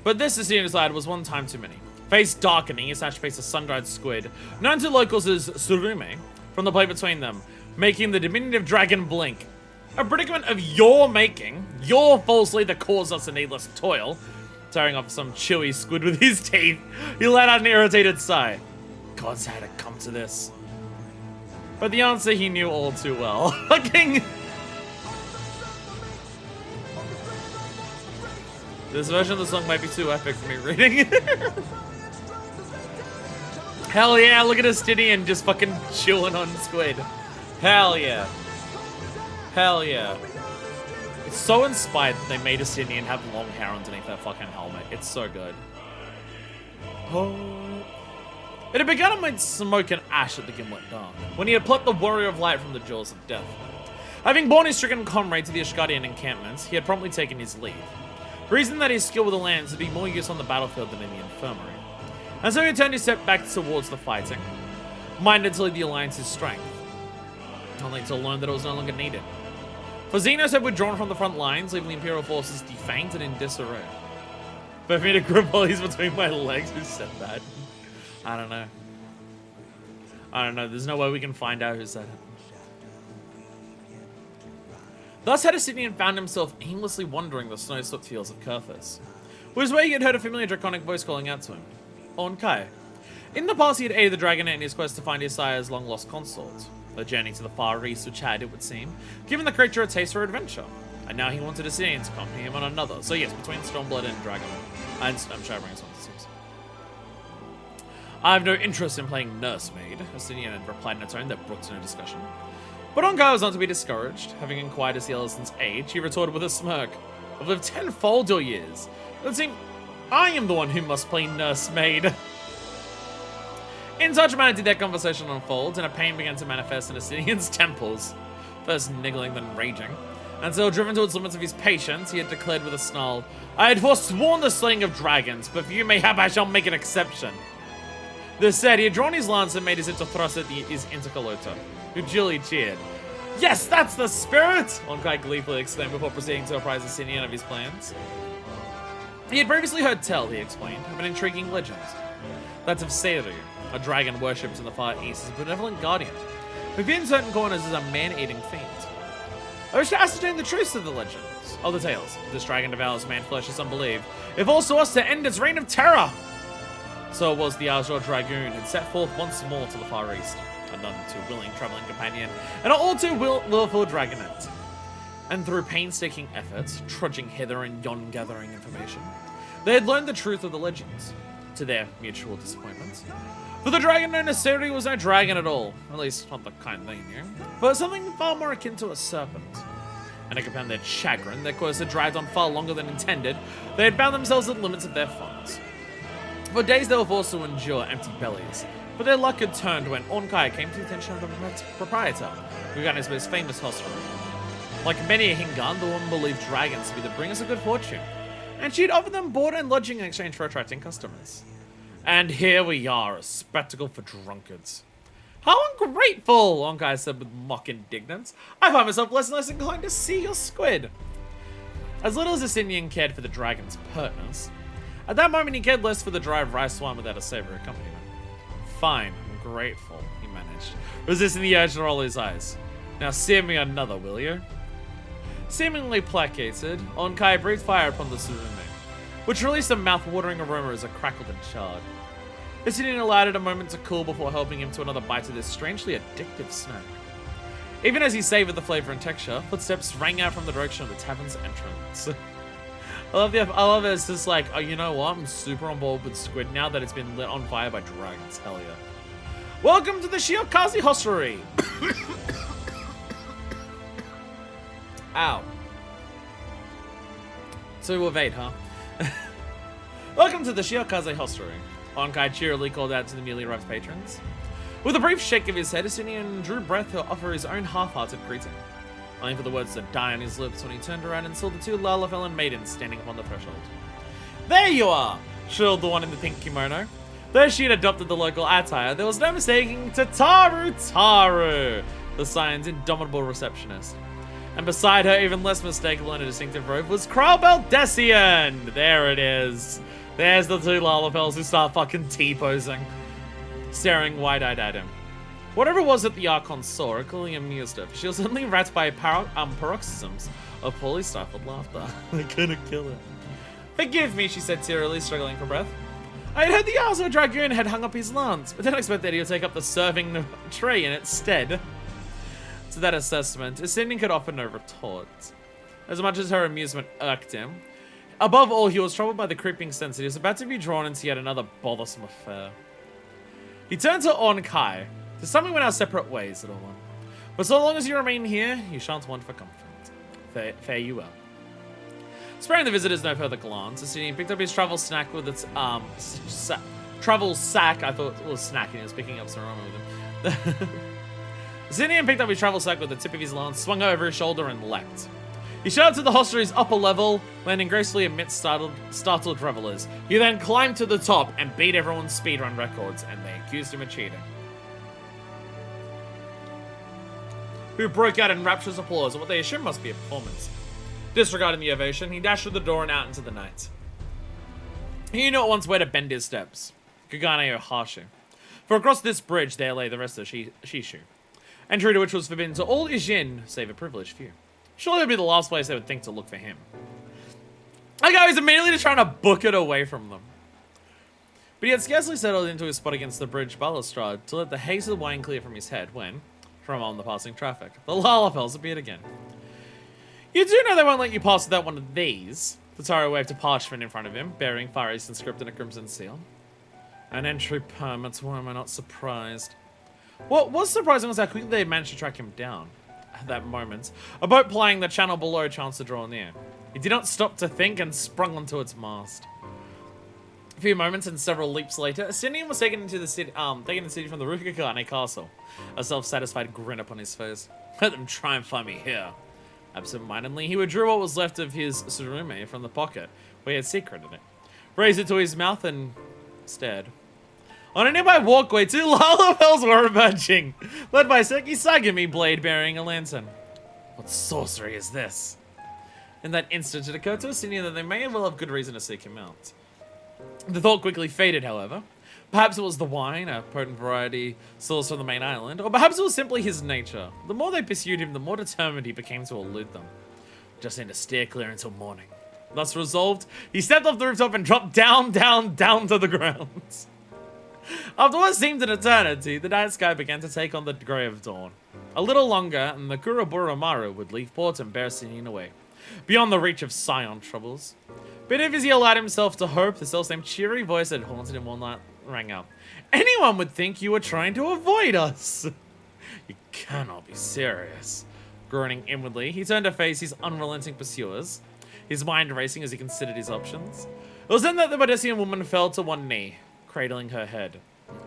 But this, Asinian decided, was one time too many. Face darkening, he snatched face a sun-dried squid, known to locals as surume, from the plate between them, making the diminutive dragon blink. A predicament of your making, your falsely that caused us a needless toil. Tearing off some chewy squid with his teeth, he let out an irritated sigh. Gods had to come to this. But the answer he knew all too well. Fucking... This version of the song might be too epic for me reading. Hell yeah, look at Astinian just fucking chewing on squid. Hell yeah. Hell yeah. It's so inspired that they made Astinian have long hair underneath that fucking helmet. It's so good. Oh. It had begun amid smoke and ash at the Gimlet Dark, when he had plucked the Warrior of Light from the jaws of death. Having borne his stricken comrade to the Ashgardian encampments, he had promptly taken his leave, reasoning that his skill with the lance would be more use on the battlefield than in the infirmary. And so he turned his step back towards the fighting, minded to lead the Alliance's strength, only to learn that it was no longer needed. For Xenos had withdrawn from the front lines, leaving the Imperial forces defanged and in disarray. But for me to grip volleys between my legs, who said that? I don't know. I don't know, there's no way we can find out who said it. Thus had Asinian found himself aimlessly wandering the snow-swept fields of Kurthus, which is where he had heard a familiar draconic voice calling out to him. Onkai. In the past, he had aided the Dragonet in his quest to find his sire's long-lost consort. A journey to the far east which had, it would seem, given the creature a taste for adventure. And now he wanted Asinian to accompany him on another. So yes, between Stormblood and Dragon. And Shadowbringers, it seems. I have no interest in playing nursemaid, Asinian had replied in a tone that brooked no discussion. But Onkai was not to be discouraged. Having inquired as the Ellison's age, he retorted with a smirk. I've lived tenfold your years. It would seem I am the one who must play nursemaid. In such a manner did their conversation unfold, and a pain began to manifest in Asinian's temples, first niggling, then raging. Until, driven to its limits of his patience, he had declared with a snarl, I had forsworn the slaying of dragons, but for you mayhap I shall make an exception. This said, he had drawn his lance and made his to thrust at his interlocutor, who duly cheered. Yes, that's the spirit! Onkai gleefully exclaimed before proceeding to apprise Asinian of his plans. He had previously heard tell, he explained, of an intriguing legend. That's of Seiru, a dragon worshipped in the Far East as a benevolent guardian, who in certain corners is a man-eating fiend. I wish to ascertain the truth of the legends, of the tales. This dragon devours man flesh as some believe, if also us to end its reign of terror. So it was the Azure Dragoon had set forth once more to the Far East, a none too willing travelling companion, and an all too willful dragonette. And through painstaking efforts, trudging hither and yon gathering information, they had learned the truth of the legends, to their mutual disappointment. For the dragon known as Seiru was no dragon at all, at least not the kind they knew, but something far more akin to a serpent. And upon their chagrin, their course had dragged on far longer than intended, they had found themselves at the limits of their funds. For days they were forced to endure empty bellies, but their luck had turned when Onkai came to the attention of the proprietor, who got his most famous hostelry. Like many a Hingan, the woman believed dragons to be the bringers of good fortune, and she'd offer them board and lodging in exchange for attracting customers. And here we are, a spectacle for drunkards. How ungrateful, Onkai said with mock indignance. I find myself less and less inclined to see your squid. As little as Asinian cared for the dragon's pertness, at that moment he cared less for the dry rice wine without a savory accompaniment. Fine, I'm grateful, he managed, resisting the urge to roll his eyes. Now sear me another, will you? Seemingly placated, Onkai breathed fire upon the surume, which released a mouth-watering aroma as it crackled and charred. Asinian allowed it a moment to cool before helping him to another bite of this strangely addictive snack. Even as he savored the flavor and texture, footsteps rang out from the direction of the tavern's entrance. I love it. It's just like, oh, you know what? I'm super on board with squid now that it's been lit on fire by dragons. Hell yeah. Welcome to the Shiokaze Hostelry! Ow. 2 of 8, huh? Welcome to the Shiokaze Hostelry. Onkai cheerily called out to the newly arrived patrons. With a brief shake of his head, Asinian drew breath to offer his own half-hearted greeting, only for the words to die on his lips when he turned around and saw the 2 Lalafell maidens standing upon the threshold. There you are! Shrilled the one in the pink kimono. Though she had adopted the local attire, there was no mistaking Tataru Taru, the Scion's indomitable receptionist. And beside her, even less mistakable in a distinctive robe, was Kralbel Decian! There it is. There's the two Lalafels who start fucking T-posing, staring wide-eyed at him. Whatever it was that the Archon saw, it clearly amused her, for she was suddenly racked by paroxysms of poorly stifled laughter. They're gonna kill her. Forgive me, she said tearily, struggling for breath. I had heard the Arzo Dragoon had hung up his lance, but didn't expect that he would take up the serving tray in its stead. To that assessment, Ascending could offer no retort. As much as her amusement irked him, above all, he was troubled by the creeping sense that he was about to be drawn into yet another bothersome affair. He turned to On Kai. To some we went our separate ways, little one. But so long as you remain here, you shan't want for comfort. Fare you well. Sparing the visitors no further glance, Ascending picked up his travel snack with its travel sack. I thought it was snacking. He was picking up some ramen with him. Ascending picked up his travel sack with the tip of his lance, swung over his shoulder, and leapt. He shot to the hostelry's upper level, landing gracefully amidst startled revelers. He then climbed to the top and beat everyone's speedrun records, and they accused him of cheating. Who broke out in rapturous applause at what they assumed must be a performance. Disregarding the ovation, he dashed through the door and out into the night. He knew at once where to bend his steps. Kagane Ohashu. For across this bridge there lay the rest of Shishu. Entry to which was forbidden to all Ijin, save a privileged few. Surely it would be the last place they would think to look for him. Like I was immediately just trying to book it away from them. But he had scarcely settled into his spot against the bridge balustrade to let the haze of wine clear from his head when, from on the passing traffic, the Lalafels appeared again. You do know they won't let you pass without one of these. Tataru waved a parchment in front of him, bearing Far Eastern script and a crimson seal. An entry permit, why am I not surprised? What was surprising was how quickly they managed to track him down. At that moment, a boat plying the channel below chanced to draw near. He did not stop to think and sprung onto its mast. A few moments and several leaps later, Ascenium was taken into the city, from the Rukakane castle, a self-satisfied grin upon his face. Let them try and find me here. Absent-mindedly, he withdrew what was left of his surume from the pocket, where he had secreted it, raised it to his mouth, and stared. On a nearby walkway, two Lalafels were emerging, led by Seki Sagami, blade bearing a lantern. What sorcery is this? In that instant, it occurred to Ascenium that they may well have good reason to seek him out. The thought quickly faded, however. Perhaps it was the wine, a potent variety sourced from the main island, or perhaps it was simply his nature. The more they pursued him, the more determined he became to elude them. Just need to steer clear until morning. Thus resolved, he stepped off the rooftop and dropped down to the ground. After what seemed an eternity, the night sky began to take on the grey of dawn. A little longer, and the Kurobura Maru would leave port and bear Sinin away, beyond the reach of Scion troubles. But if he allowed himself to hope, the self-same cheery voice that haunted him one night rang out. Anyone would think you were trying to avoid us. You cannot be serious. Groaning inwardly, he turned to face his unrelenting pursuers, his mind racing as he considered his options. It was then that the Bodessian woman fell to one knee, cradling her head.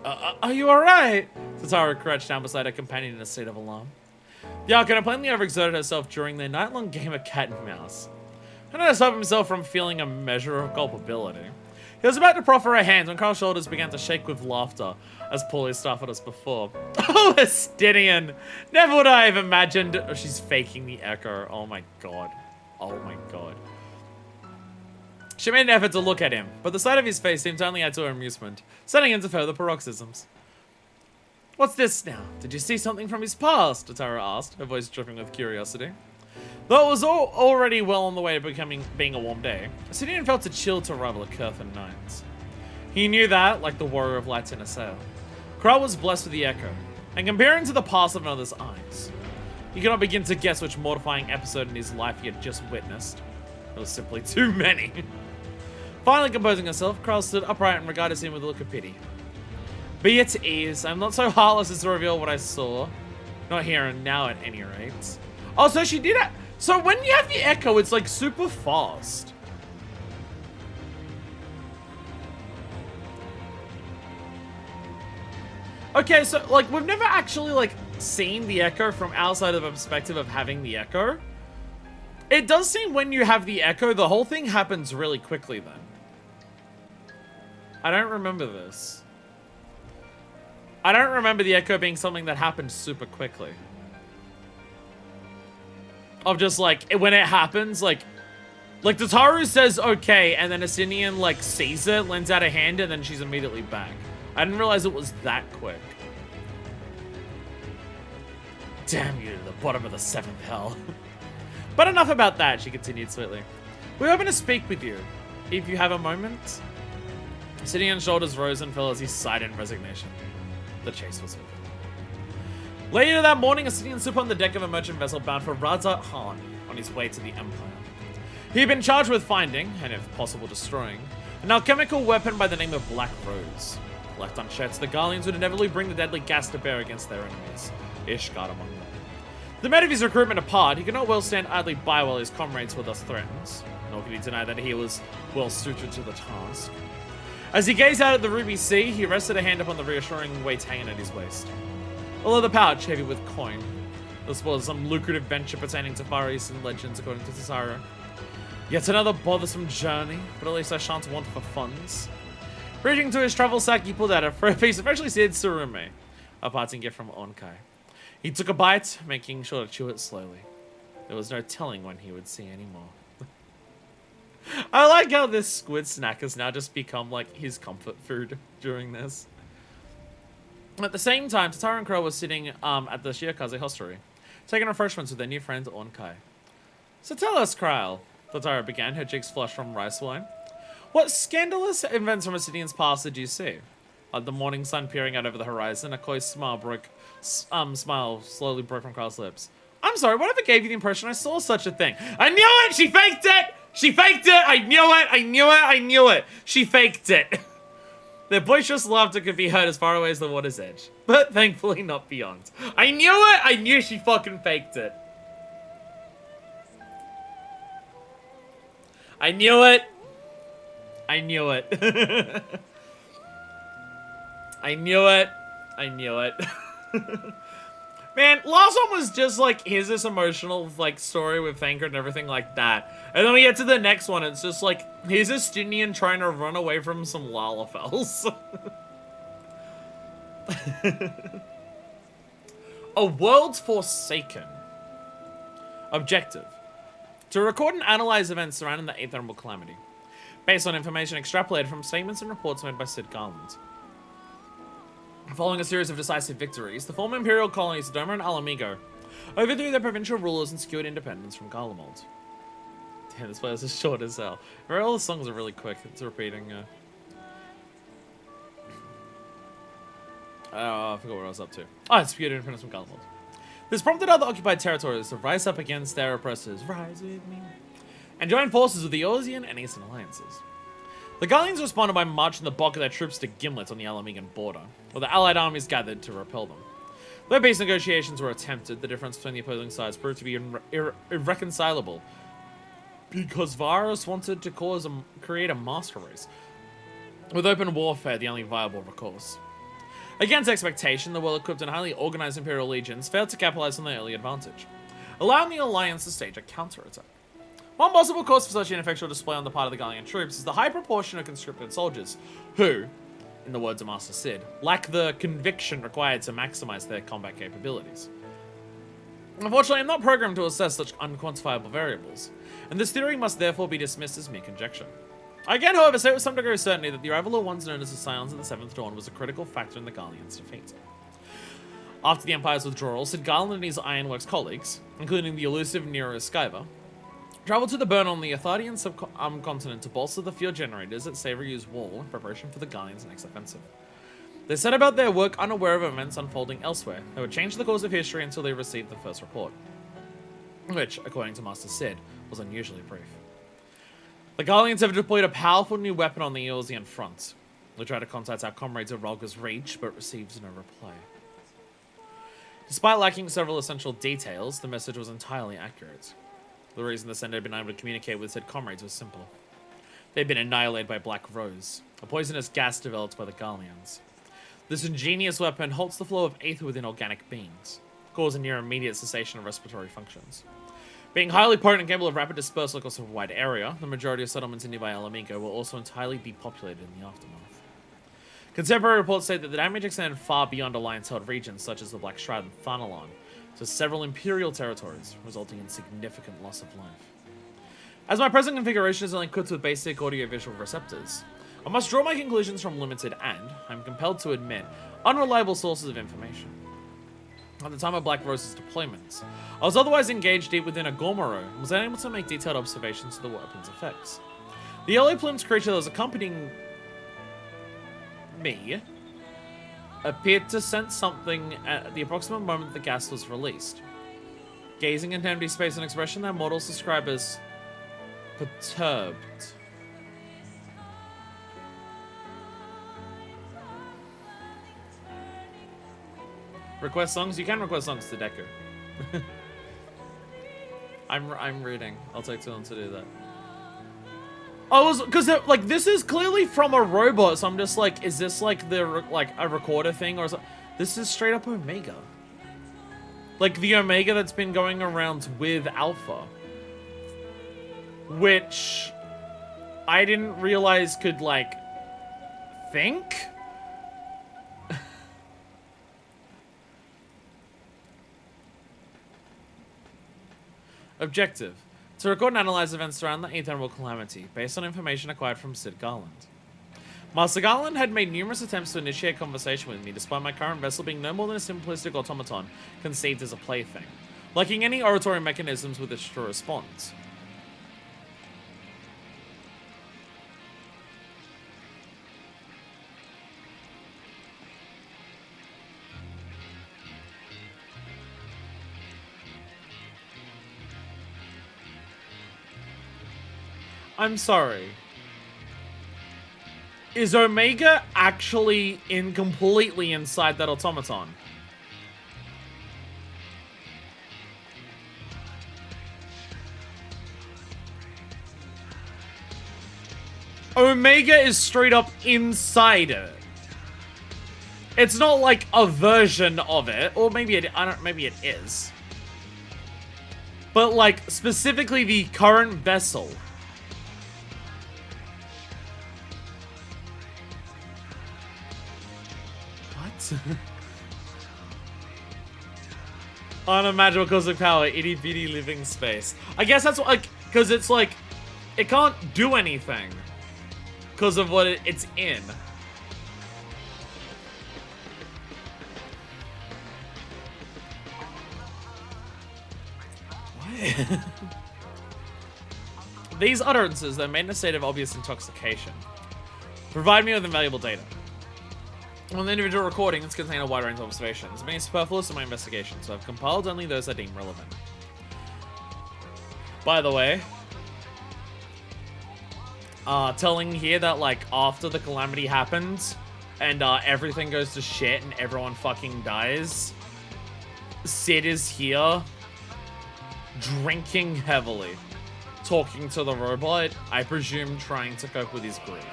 Are you alright? Tataru crouched down beside her companion in a state of alarm. The Archon plainly overexerted herself during their night-long game of cat and mouse. He had to stop himself from feeling a measure of culpability. He was about to proffer her hands when Carl's shoulders began to shake with laughter, as Paulie startled us before. Oh, Estinian! Never would I have imagined... Oh, she's faking the echo. Oh my god. Oh my god. She made an effort to look at him, but the sight of his face seemed to only add to her amusement, setting into further paroxysms. What's this now? Did you see something from his past? Tataru asked, her voice dripping with curiosity. Though it was already well on the way to being a warm day, Sidian felt a chill to rival a Curthan night. He knew that, like the warrior of lights in a sail, Kral was blessed with the echo, and comparing to the past of another's eyes, he could not begin to guess which mortifying episode in his life he had just witnessed. There was simply too many. Finally composing herself, Kral stood upright and regarded him with a look of pity. Be at ease, I'm not so heartless as to reveal what I saw. Not here and now at any rate. Oh, so she did it. So when you have the echo, it's like super fast. Okay, so like we've never actually like seen the echo from outside of a perspective of having the echo. It does seem when you have the echo, the whole thing happens really quickly then. I don't remember this. I don't remember the echo being something that happened super quickly. Of just like, when it happens, like Tataru says okay, and then Asinian like sees it, lends out a hand, and then she's immediately back. I didn't realize it was that quick. Damn you to the bottom of the 7th hell. But enough about that, she continued sweetly. We're hoping to speak with you, if you have a moment. Asinian's shoulders rose and fell as he sighed in resignation. The chase was over. Later that morning, Asinian stood on the deck of a merchant vessel bound for Raza Han on his way to the Empire. He had been charged with finding, and if possible destroying, an alchemical weapon by the name of Black Rose. Left unchecked, the Garleans would inevitably bring the deadly gas to bear against their enemies, Ishgard among them. The matter of his recruitment apart, he could not well stand idly by while his comrades were thus threatened, nor could he deny that he was well suited to the task. As he gazed out at the ruby sea, he rested a hand upon the reassuring weight hanging at his waist. Although the pouch heavy with coin, this was some lucrative venture pertaining to Far Eastern legends according to Cesaro. Yet another bothersome journey, but at least I shan't want for funds. Reaching to his travel sack, he pulled out a piece of freshly seared surume, a parting gift from Onkai. He took a bite, making sure to chew it slowly. There was no telling when he would see any more. I like how this squid snack has now just become like his comfort food during this. At the same time, Tataru and Crow was sitting at the Shiakaze hostelry, taking refreshments with their new friend Onkai. So tell us, Kryle, Tataru began, her cheeks flushed from rice wine. What scandalous events from Asinian's past did you see? The morning sun peering out over the horizon, a coy smile slowly broke from Kryle's lips. I'm sorry, whatever gave you the impression I saw such a thing? I knew it! She faked it! She faked it! I knew it! I knew it! I knew it! She faked it! Their boisterous laughter could be heard as far away as the water's edge, but thankfully not beyond. I knew it! I knew she fucking faked it. I knew it! I knew it. I knew it. I knew it. Man, last one was just like, here's this emotional like story with Thancred and everything like that. And then we get to the next one, it's just like, here's a Stinian trying to run away from some Lalafels. A World Forsaken. Objective: to record and analyze events surrounding the 8th Honorable Calamity, based on information extrapolated from statements and reports made by Sid Garland. Following a series of decisive victories, the former Imperial colonies Doma and Alamigo overthrew their provincial rulers and secured independence from Garlemald. Damn, this place is short as hell. All the songs are really quick. It's repeating. I forgot what I was up to. Oh, it's secured independence from Garlemald. This prompted other occupied territories to rise up against their oppressors, rise with me, and join forces with the Orsian and Eastern alliances. The Garleans responded by marching the bulk of their troops to Gimlet on the Alamigan border, where the allied armies gathered to repel them. Though peace negotiations were attempted, the difference between the opposing sides proved to be irreconcilable, because Varus wanted to create a master race, with open warfare the only viable recourse. Against expectation, the well-equipped and highly organized Imperial legions failed to capitalize on their early advantage, allowing the alliance to stage a counterattack. One possible cause for such ineffectual display on the part of the Garlean troops is the high proportion of conscripted soldiers who, in the words of Master Sid, lack the conviction required to maximize their combat capabilities. Unfortunately, I'm not programmed to assess such unquantifiable variables, and this theory must therefore be dismissed as mere conjecture. I can, however, say with some degree of certainty that the arrival of ones known as the Scions of the Seventh Dawn was a critical factor in the Garleans' defeat. After the Empire's withdrawal, Sid Garland and his Ironworks colleagues, including the elusive Nero Skyver, traveled to the burn on the Athardian subcontinent to bolster the field generators at Savoryu's Wall in preparation for the Garleans' next offensive. They set about their work unaware of events unfolding elsewhere that would change the course of history until they received the first report, which, according to Master Sid, was unusually brief. The Garleans have deployed a powerful new weapon on the Eorzean front. They tried to contact our comrades at Ralga's Reach, but received no reply. Despite lacking several essential details, the message was entirely accurate. The reason the sender had been able to communicate with said comrades was simple. They had been annihilated by Black Rose, a poisonous gas developed by the Garleans. This ingenious weapon halts the flow of aether within organic beings, causing near immediate cessation of respiratory functions. Being highly potent and capable of rapid dispersal across a wide area, the majority of settlements in nearby Alamigo were also entirely depopulated in the aftermath. Contemporary reports say that the damage extended far beyond Alliance-held regions such as the Black Shroud and Thanalan to several Imperial territories, resulting in significant loss of life. As my present configuration is only equipped with basic audio-visual receptors, I must draw my conclusions from limited and, I'm compelled to admit, unreliable sources of information. At the time of Black Rose's deployments, I was otherwise engaged deep within a Gormaro and was unable to make detailed observations of the weapon's effects. The yellow plumed creature that was accompanying me appeared to sense something at the approximate moment the gas was released. Gazing into empty space, an expression that mortals describe as perturbed. Request songs? You can request songs to Deku. I'm reading. I'll take too long to do that. Because like this is clearly from a robot, so I'm just like, is this like a recorder thing or something? This is straight up Omega. Like the Omega that's been going around with Alpha, which I didn't realize could like think. Objective: to record and analyze events around the 8th Emerald Calamity, based on information acquired from Sid Garland. Master Garland had made numerous attempts to initiate conversation with me, despite my current vessel being no more than a simplistic automaton conceived as a plaything, lacking any oratory mechanisms with which to respond. I'm sorry. Is Omega actually completely inside that automaton? Omega is straight up inside it. It's not like a version of it, or maybe maybe it is. But like specifically the current vessel. Unimaginable cosmic power, itty bitty living space. I guess that's what, like, because it's like, it can't do anything because of what it's in. What? These utterances, though made in a state of obvious intoxication, provide me with invaluable data. On the individual recordings contain a wide range of observations, many superfluous in my investigation, so I've compiled only those I deem relevant. By the way, telling here that like after the calamity happens and everything goes to shit and everyone fucking dies, Sid is here drinking heavily, talking to the robot, I presume trying to cope with his grief.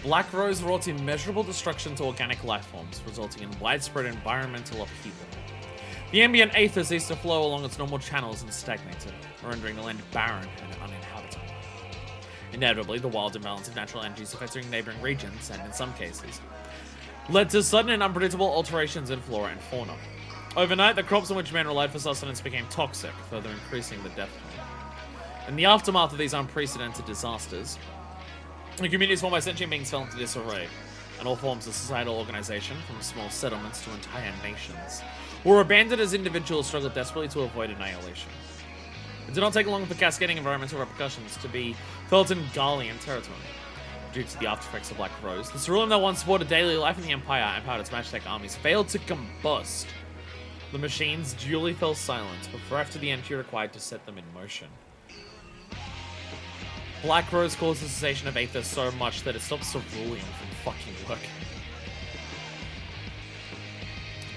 Black Rose wrought immeasurable destruction to organic life forms, resulting in widespread environmental upheaval. The ambient aether ceased to flow along its normal channels and stagnated, rendering the land barren and uninhabitable. Inevitably, the wild imbalance of natural energies affecting neighboring regions, and in some cases, led to sudden and unpredictable alterations in flora and fauna. Overnight, the crops on which men relied for sustenance became toxic, further increasing the death toll. In the aftermath of these unprecedented disasters, the communities formed by sentient beings fell into disarray, and all forms of societal organization, from small settlements to entire nations, were abandoned as individuals struggled desperately to avoid annihilation. It did not take long for cascading environmental repercussions to be felt in Garlean territory. Due to the aftereffects of Black Rose, the ceruleum that once supported daily life in the Empire and powered its Magitech armies failed to combust. The machines duly fell silent before after the energy required to set them in motion. Black Rose caused the cessation of aether so much that it stopped ceruleum from fucking working.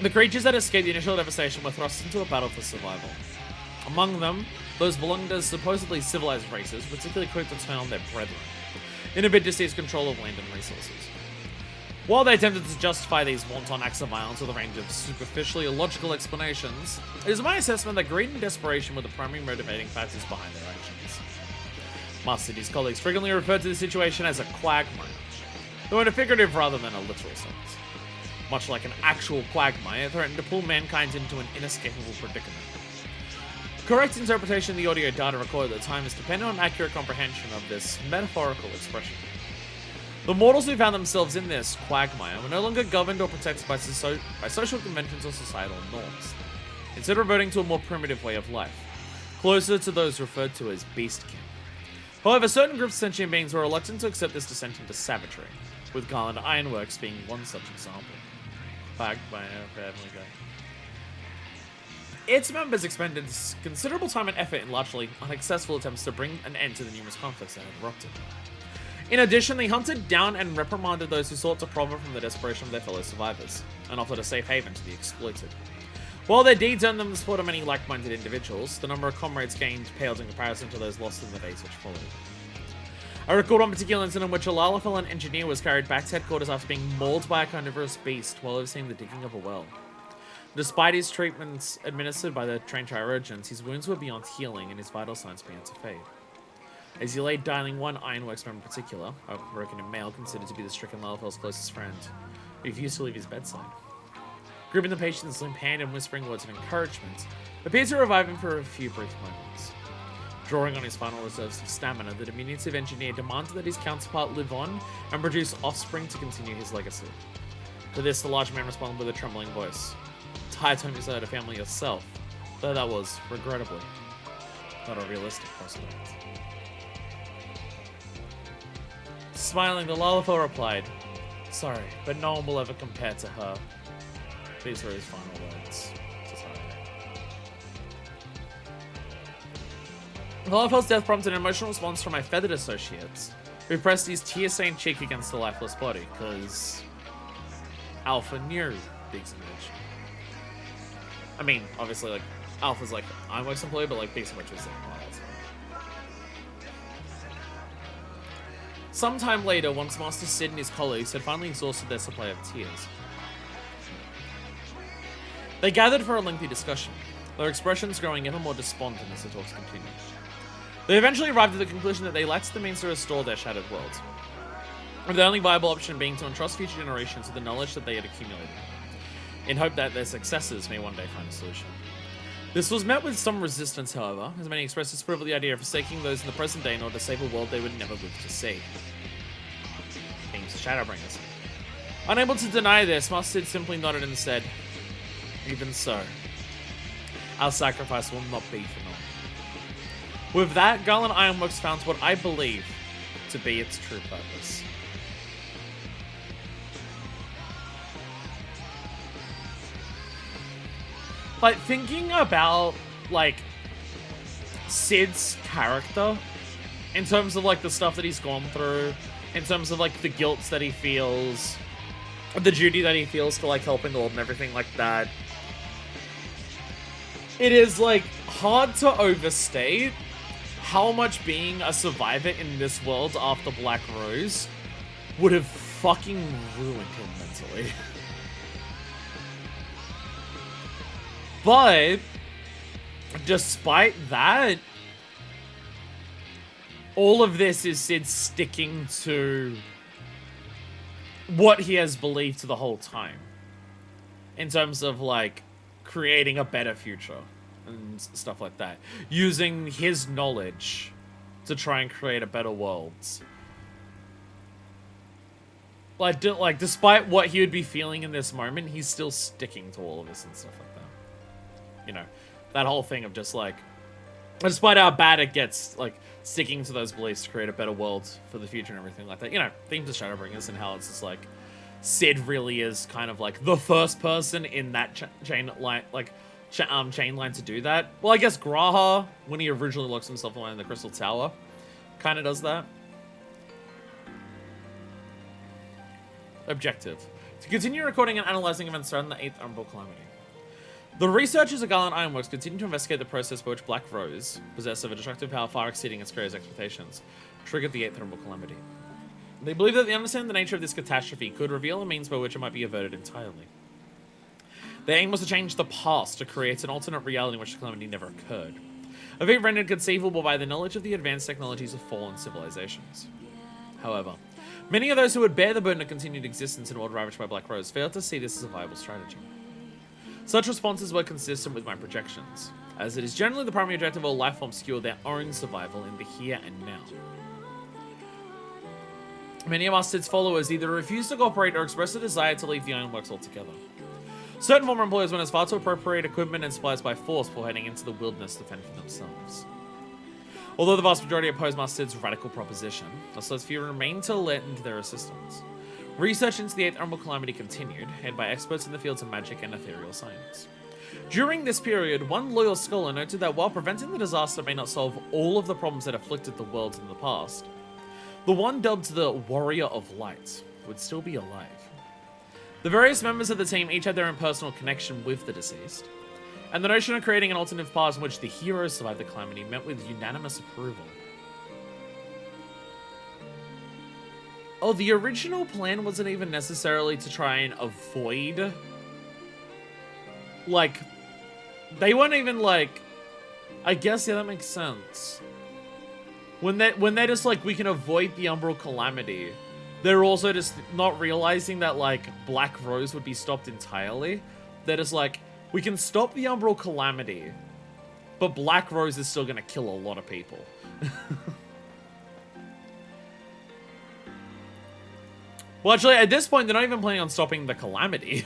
The creatures that escaped the initial devastation were thrust into a battle for survival. Among them, those belonging to supposedly civilized races, particularly quick to turn on their brethren, in a bid to seize control of land and resources. While they attempted to justify these wanton acts of violence with a range of superficially illogical explanations, it is my assessment that greed and desperation were the primary motivating factors behind their actions. Mustard, his colleagues frequently referred to the situation as a quagmire, though in a figurative rather than a literal sense. Much like an actual quagmire, it threatened to pull mankind into an inescapable predicament. Correct interpretation of the audio data recorded at the time is dependent on accurate comprehension of this metaphorical expression. The mortals who found themselves in this quagmire were no longer governed or protected by social conventions or societal norms, instead reverting to a more primitive way of life, closer to those referred to as beastkin. However, certain groups of sentient beings were reluctant to accept this descent into savagery, with Garland Ironworks being one such example. Quagmire, Family Guy. Its members expended considerable time and effort in largely unsuccessful attempts to bring an end to the numerous conflicts that had erupted. In addition, they hunted down and reprimanded those who sought to profit from the desperation of their fellow survivors, and offered a safe haven to the exploited. While their deeds earned them the support of many like-minded individuals, the number of comrades gained paled in comparison to those lost in the days which followed. I recall one particular incident in which a Lalafell engineer was carried back to headquarters after being mauled by a carnivorous beast while overseeing the digging of a well. Despite his treatments administered by the trained chirurgeons, his wounds were beyond healing and his vital signs began to fade. As he lay dying, one Ironworks member in particular, a broken male considered to be the stricken Lalafell's closest friend, refused to leave his bedside. Gripping the patient's limp hand and whispering words of encouragement, appeared to revive him for a few brief moments. Drawing on his final reserves of stamina, the diminutive engineer demanded that his counterpart live on and produce offspring to continue his legacy. To this, the large man responded with a trembling voice. "Tired home to a family yourself, though that was, regrettably, not a realistic prospect." Smiling, the Lalafell replied, "Sorry, but no one will ever compare to her." These were his final words. Lalafell's death prompted an emotional response from my feathered associates, who pressed his tear-stained cheek against the lifeless body, because Alpha knew the examination. I mean, obviously, like, Alpha's like Ironworks employee, but like Big Sandwich was like, Sometime later, once Master Sid and his colleagues had finally exhausted their supply of tears, they gathered for a lengthy discussion, their expressions growing ever more despondent as the talks continued. They eventually arrived at the conclusion that they lacked the means to restore their shattered world, with the only viable option being to entrust future generations with the knowledge that they had accumulated, in hope that their successors may one day find a solution. This was met with some resistance, however, as many expressed disapproval of the idea of forsaking those in the present day in order to save a world they would never live to see. Teams of Shadowbringers. Unable to deny this, Master Sid simply nodded and said, "Even so, our sacrifice will not be for naught." With that, Garland Ironworks found what I believe to be its true purpose. Like, thinking about, like, Sid's character, in terms of, like, the stuff that he's gone through, in terms of, like, the guilt that he feels, the duty that he feels for, like, helping the world and everything like that, it is, like, hard to overstate how much being a survivor in this world after Black Rose would have fucking ruined him mentally. But, despite that, all of this is Sid sticking to what he has believed the whole time. In terms of, like, creating a better future and stuff like that. Using his knowledge to try and create a better world. Like, despite what he would be feeling in this moment, he's still sticking to all of this and stuff like that. You know, that whole thing of just, like, despite how bad it gets, like, sticking to those beliefs to create a better world for the future and everything like that. You know, themes of Shadowbringers and how it's just, like, Sid really is kind of, like, the first person in that chain line to do that. Well, I guess Graha, when he originally locks himself away in the Crystal Tower, kind of does that. Objective: to continue recording and analyzing events surrounding the 8th Umbral Calamity. The researchers at Garland Ironworks continue to investigate the process by which Black Rose, possessed of a destructive power far exceeding its creator's expectations, triggered the 8th Umbral Calamity. They believe that they understand the nature of this catastrophe could reveal a means by which it might be averted entirely. Their aim was to change the past to create an alternate reality in which the calamity never occurred. a feat rendered conceivable by the knowledge of the advanced technologies of fallen civilizations. However, many of those who would bear the burden of continued existence in a world ravaged by Black Rose failed to see this as a viable strategy. Such responses were consistent with my projections, as it is generally the primary objective of all life forms to secure their own survival in the here and now. Many of Mustard's followers either refuse to cooperate or express a desire to leave the Ironworks altogether. Certain former employers went as far to appropriate equipment and supplies by force before heading into the wilderness to fend for themselves. Although the vast majority opposed Mustard's radical proposition, a select few remained to lend their assistance. Research into the 8th Emerald Calamity continued, headed by experts in the fields of magic and ethereal science. During this period, one loyal scholar noted that while preventing the disaster may not solve all of the problems that afflicted the world in the past, the one dubbed the Warrior of Light would still be alive. The various members of the team each had their own personal connection with the deceased, and the notion of creating an alternative path in which the heroes survived the calamity met with unanimous approval. Oh, the original plan wasn't even necessarily to try and avoid... Like, they weren't even like... I guess, yeah, that makes sense. When they're just like, we can avoid the Umbral Calamity, they're also just not realizing that, like, Black Rose would be stopped entirely. They're just like, we can stop the Umbral Calamity, but Black Rose is still gonna kill a lot of people. Well, actually, at this point, they're not even planning on stopping the Calamity.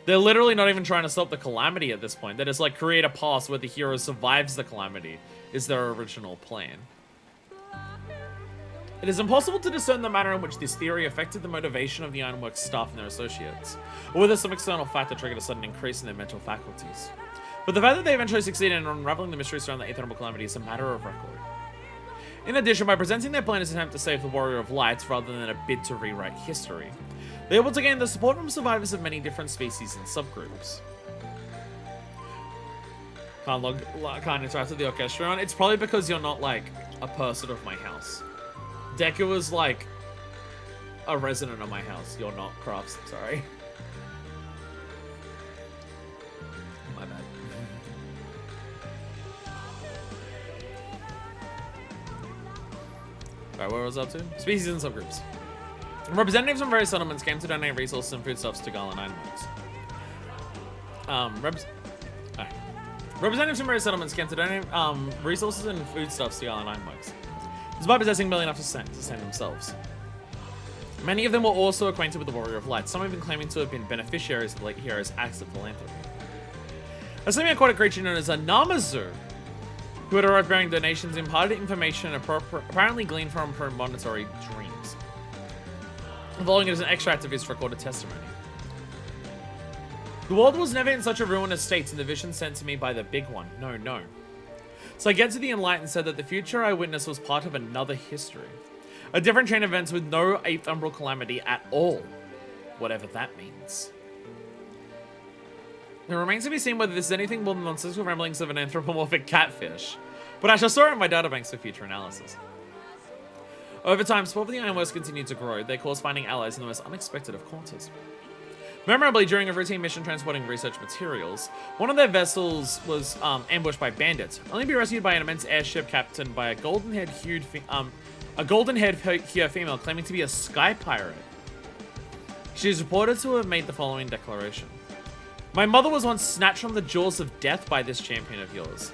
They're literally not even trying to stop the Calamity at this point. They just, like, create a path where the hero survives the Calamity, is their original plan. It is impossible to discern the manner in which this theory affected the motivation of the Ironworks staff and their associates, or whether some external factor triggered a sudden increase in their mental faculties. But the fact that they eventually succeeded in unraveling the mysteries around the 8th Emerald Calamity is a matter of record. In addition, by presenting their plan as an attempt to save the Warrior of Light rather than a bid to rewrite history, they were able to gain the support from survivors of many different species and subgroups. Can't interact with the Orchestrion. It's probably because you're not, like, a person of my house. Deku was, like, a resident of my house. You're not, Crafts. Sorry. My bad. Alright, what was I up to? Species and subgroups. Representatives from various settlements came to donate resources and foodstuffs to Gala Ironworks. Representatives from various settlements came to donate resources and foodstuffs to Gala Ironworks, despite possessing barely enough to send themselves. Many of them were also acquainted with the Warrior of Light, some even claiming to have been beneficiaries of the late hero's acts of philanthropy. A semi-aquatic creature known as a Namazu, who had arrived bearing donations, imparted information apparently gleaned from premonitory dreams. The following is an extract of his recorded testimony. The world was never in such a ruinous state in the vision sent to me by the Big One. No. So I get to the Enlightened said that the future I witnessed was part of another history. A different chain of events with no 8th Umbral Calamity at all. Whatever that means. It remains to be seen whether this is anything more than nonsensical ramblings of an anthropomorphic catfish, but I shall store it in my databanks for future analysis. Over time, support for the Ironworks continued to grow. They caused finding allies in the most unexpected of quarters. Memorably, during a routine mission transporting research materials, one of their vessels was ambushed by bandits, only to be rescued by an immense airship captained by a golden-haired female claiming to be a sky pirate. She is reported to have made the following declaration. My mother was once snatched from the jaws of death by this champion of yours.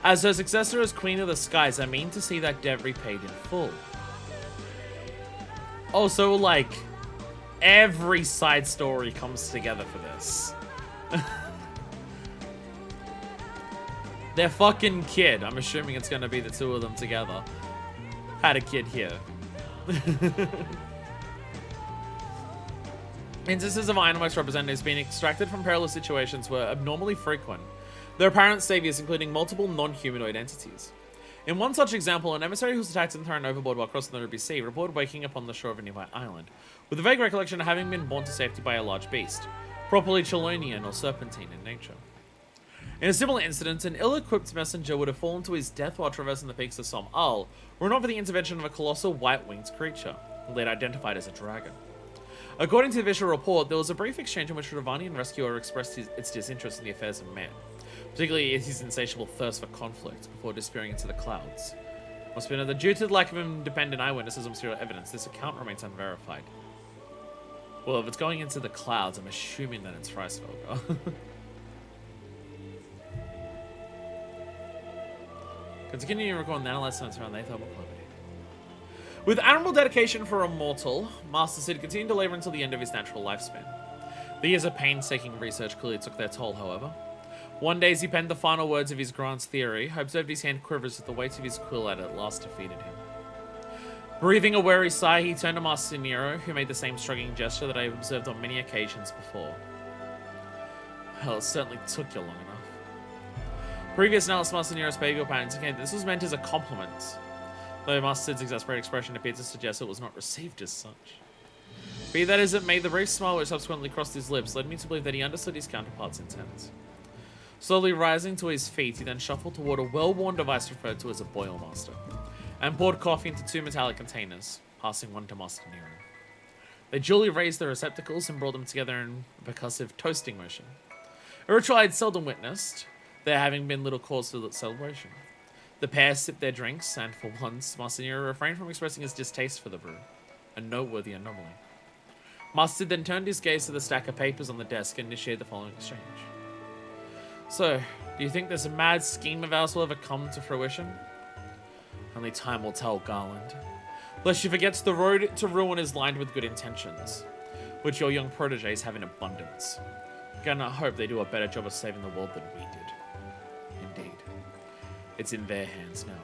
As her successor as Queen of the Skies, I mean to see that debt repaid in full. Oh, so, like, every side story comes together for this. Their fucking kid, I'm assuming it's gonna be the two of them together, had a kid here. Instances of Ironworks representatives being extracted from perilous situations were abnormally frequent, their apparent saviors including multiple non-humanoid entities. In one such example, an emissary who was attacked and thrown overboard while crossing the Ruby Sea reported waking up on the shore of a nearby island, with a vague recollection of having been borne to safety by a large beast, properly Chelonian or serpentine in nature. In a similar incident, an ill-equipped messenger would have fallen to his death while traversing the peaks of Som Al, were it not for the intervention of a colossal white-winged creature, later identified as a dragon. According to the official report, there was a brief exchange in which a Ravanian rescuer expressed its disinterest in the affairs of man, particularly his insatiable thirst for conflict before disappearing into the clouds. Must be another. Due to the lack of independent eyewitnesses or material evidence, this account remains unverified. Well, if it's going into the clouds, I'm assuming that it's Freisfelger. Continue to record and analyze science around the 8th proclivity. With admirable dedication for a mortal, Master Sid continued to labor until the end of his natural lifespan. The years of painstaking research clearly took their toll, however. One day, as he penned the final words of his Grant's theory, I observed his hand quiver as the weight of his quill had at last defeated him. Breathing a weary sigh, he turned to Master Nero, who made the same shrugging gesture that I have observed on many occasions before. Well, it certainly took you long enough. Previous analysis Master Nero's behavioral patterns indicated this was meant as a compliment, though Master Sid's exasperated expression appeared to suggest it was not received as such. Be that as it may, the brief smile which subsequently crossed his lips led me to believe that he understood his counterpart's intent. Slowly rising to his feet, he then shuffled toward a well-worn device referred to as a boil master, and poured coffee into 2 metallic containers, passing one to Master Nero. They duly raised the receptacles and brought them together in a percussive toasting motion. A ritual I had seldom witnessed, there having been little cause for the celebration. The pair sipped their drinks, and for once, Master Nero refrained from expressing his distaste for the brew, a noteworthy anomaly. Master then turned his gaze to the stack of papers on the desk and initiated the following exchange. So, do you think this mad scheme of ours will ever come to fruition? Only time will tell, Garland. Lest you forgets the road to ruin is lined with good intentions, which your young proteges have in abundance. I cannot hope they do a better job of saving the world than we did. Indeed. It's in their hands now.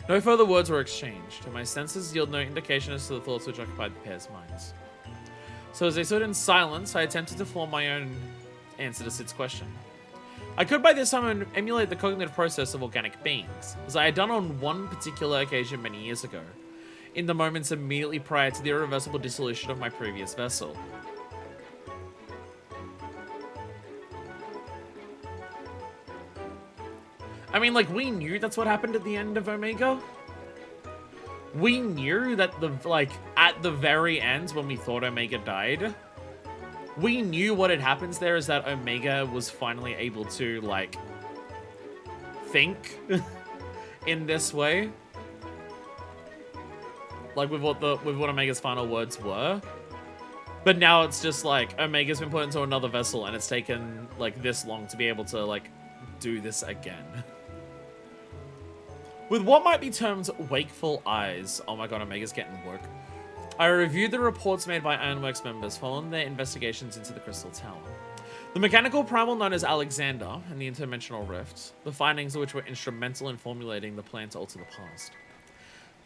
No further words were exchanged, and my senses yield no indication as to the thoughts which occupied the pair's minds. So as they stood in silence, I attempted to form my own answer to Sid's question. I could by this time emulate the cognitive process of organic beings, as I had done on one particular occasion many years ago, in the moments immediately prior to the irreversible dissolution of my previous vessel. I mean, like, we knew that's what happened at the end of Omega. We knew that at the very end, when we thought Omega died, we knew what had happened there is that Omega was finally able to, like, think in this way. Like, with what Omega's final words were. But now it's just, like, Omega's been put into another vessel, and it's taken, like, this long to be able to, like, do this again. With what might be termed wakeful eyes, oh my god, Omega's getting woke, I reviewed the reports made by Ironworks members following their investigations into the Crystal Tower. The mechanical primal known as Alexander and the interdimensional rift, the findings of which were instrumental in formulating the plan to alter the past.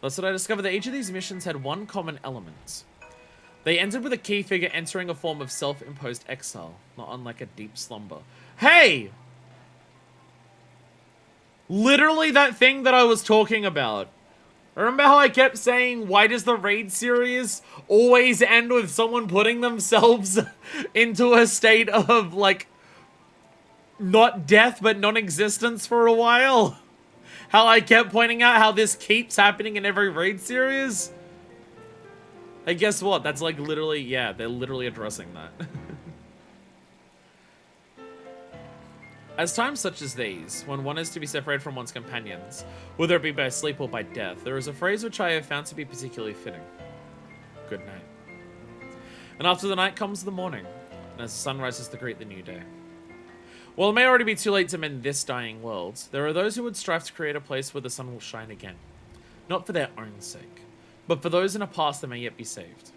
Thus did I discover that each of these missions had one common element. They ended with a key figure entering a form of self-imposed exile, not unlike a deep slumber. Hey! Literally that thing that I was talking about. Remember how I kept saying, why does the raid series always end with someone putting themselves into a state of, like, not death, but non-existence for a while? How I kept pointing out how this keeps happening in every raid series? Hey, guess what? That's, like, literally, yeah, they're literally addressing that. As times such as these, when one is to be separated from one's companions, whether it be by sleep or by death, there is a phrase which I have found to be particularly fitting. Good night. And after the night comes the morning, and as the sun rises to greet the new day. While it may already be too late to mend this dying world, there are those who would strive to create a place where the sun will shine again. Not for their own sake, but for those in a past that may yet be saved.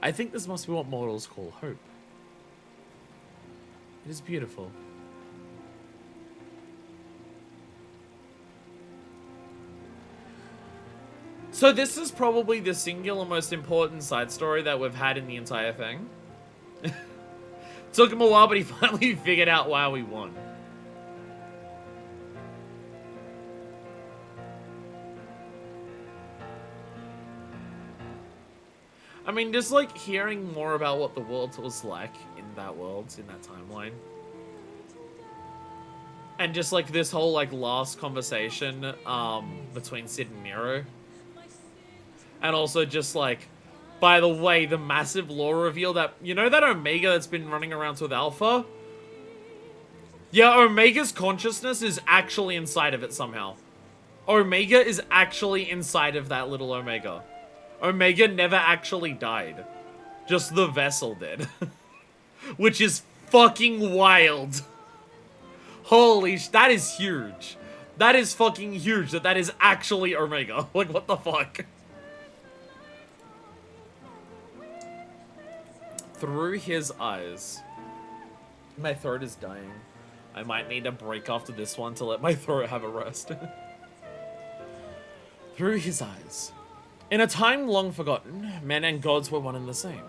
I think this must be what mortals call hope. It is beautiful. So this is probably the singular most important side story that we've had in the entire thing. Took him a while, but he finally figured out why we won. I mean, just like hearing more about what the world was like in that world, in that timeline. And just like this whole like last conversation between Sid and Nero. And also just like, by the way, the massive lore reveal that, you know that Omega that's been running around with Alpha? Yeah, Omega's consciousness is actually inside of it somehow. Omega is actually inside of that little Omega. Omega never actually died. Just the vessel did. Which is fucking wild. Holy that is huge. That is fucking huge that is actually Omega. Like, what the fuck? Through his eyes. My throat is dying. I might need a break after this one to let my throat have a rest. Through his eyes. In a time long forgotten, men and gods were one and the same.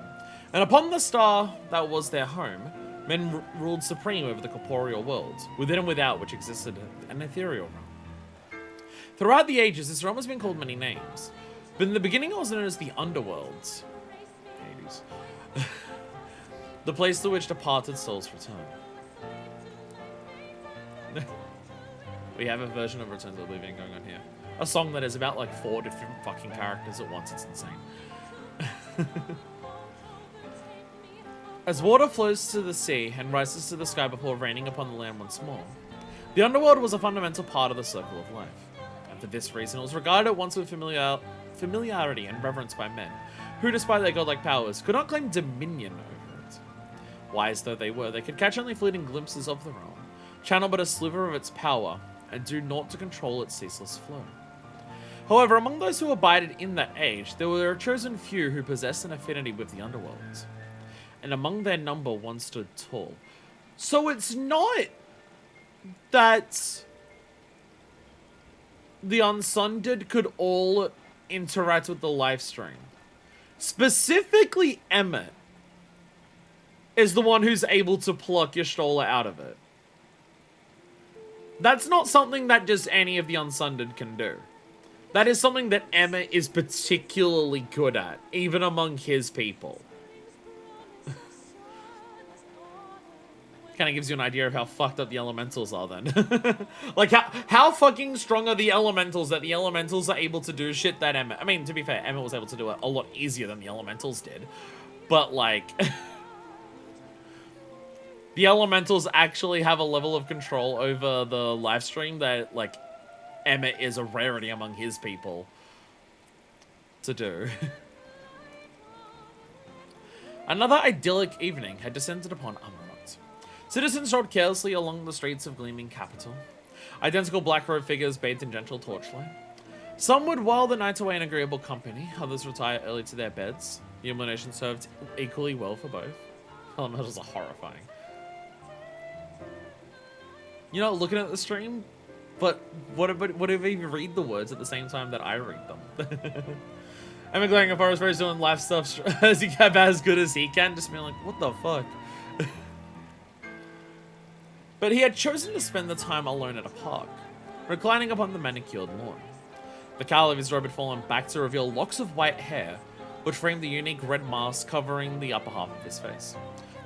And upon the star that was their home, men ruled supreme over the corporeal world, within and without which existed an ethereal realm. Throughout the ages, this realm has been called many names, but in the beginning it was known as the Underworld. Hades. The place to which departed souls return. We have a version of Return to Oblivion going on here. A song that is about like 4 different fucking characters at once. It's insane. As water flows to the sea and rises to the sky before raining upon the land once more, the underworld was a fundamental part of the circle of life. And for this reason, it was regarded at once with familiarity and reverence by men, who, despite their godlike powers, could not claim dominion over it. Wise though they were, they could catch only fleeting glimpses of the realm, channel but a sliver of its power, and do naught to control its ceaseless flow. However, among those who abided in that age, there were a chosen few who possessed an affinity with the underworld. And among their number, one stood tall. So it's not that the Unsundered could all interact with the live stream. Specifically, Emmett is the one who's able to pluck Y'shtola out of it. That's not something that just any of the Unsundered can do. That is something that Emmett is particularly good at, even among his people. Kind of gives you an idea of how fucked up the elementals are then. Like, how fucking strong are the elementals that the elementals are able to do shit that Emmett... I mean, to be fair, Emmett was able to do it a lot easier than the elementals did. But, like... the elementals actually have a level of control over the live stream that, like, Emmett is a rarity among his people to do. Another idyllic evening had descended upon Amarant. Citizens strolled carelessly along the streets of gleaming capital. Identical black-robed figures bathed in gentle torchlight. Some would while the night away in agreeable company, others retire early to their beds. The illumination served equally well for both. Elementals are horrifying. You know, looking at the stream, but what if you read the words at the same time that I read them? I'm glaring at Forrest Rose doing live stuff as he kept as good as he can, just being like, what the fuck? But he had chosen to spend the time alone at a park, reclining upon the manicured lawn. The cowl of his robe had fallen back to reveal locks of white hair, which framed the unique red mask covering the upper half of his face,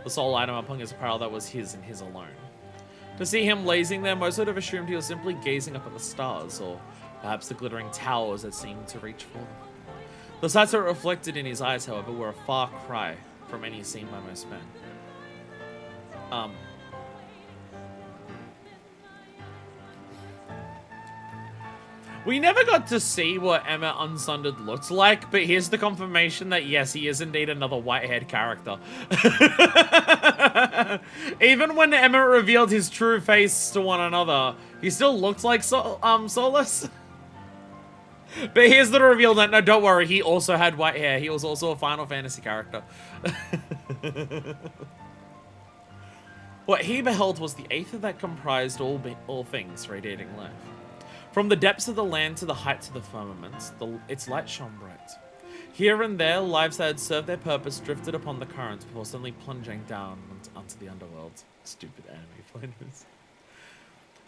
the sole item upon his apparel that was his and his alone. To see him lazing there, most would have assumed he was simply gazing up at the stars, or perhaps the glittering towers that seemed to reach for them. The sights that were reflected in his eyes, however, were a far cry from any seen by most men. We never got to see what Emmett Unsundered looked like, but here's the confirmation that yes, he is indeed another white-haired character. Even when Emmett revealed his true face to one another, he still looked like Solus. But here's the reveal that, no, don't worry, he also had white hair. He was also a Final Fantasy character. What he beheld was the aether that comprised all things radiating life. From the depths of the land to the heights of the firmament, its light shone bright. Here and there, lives that had served their purpose drifted upon the currents before suddenly plunging down onto the underworld. Stupid anime finders.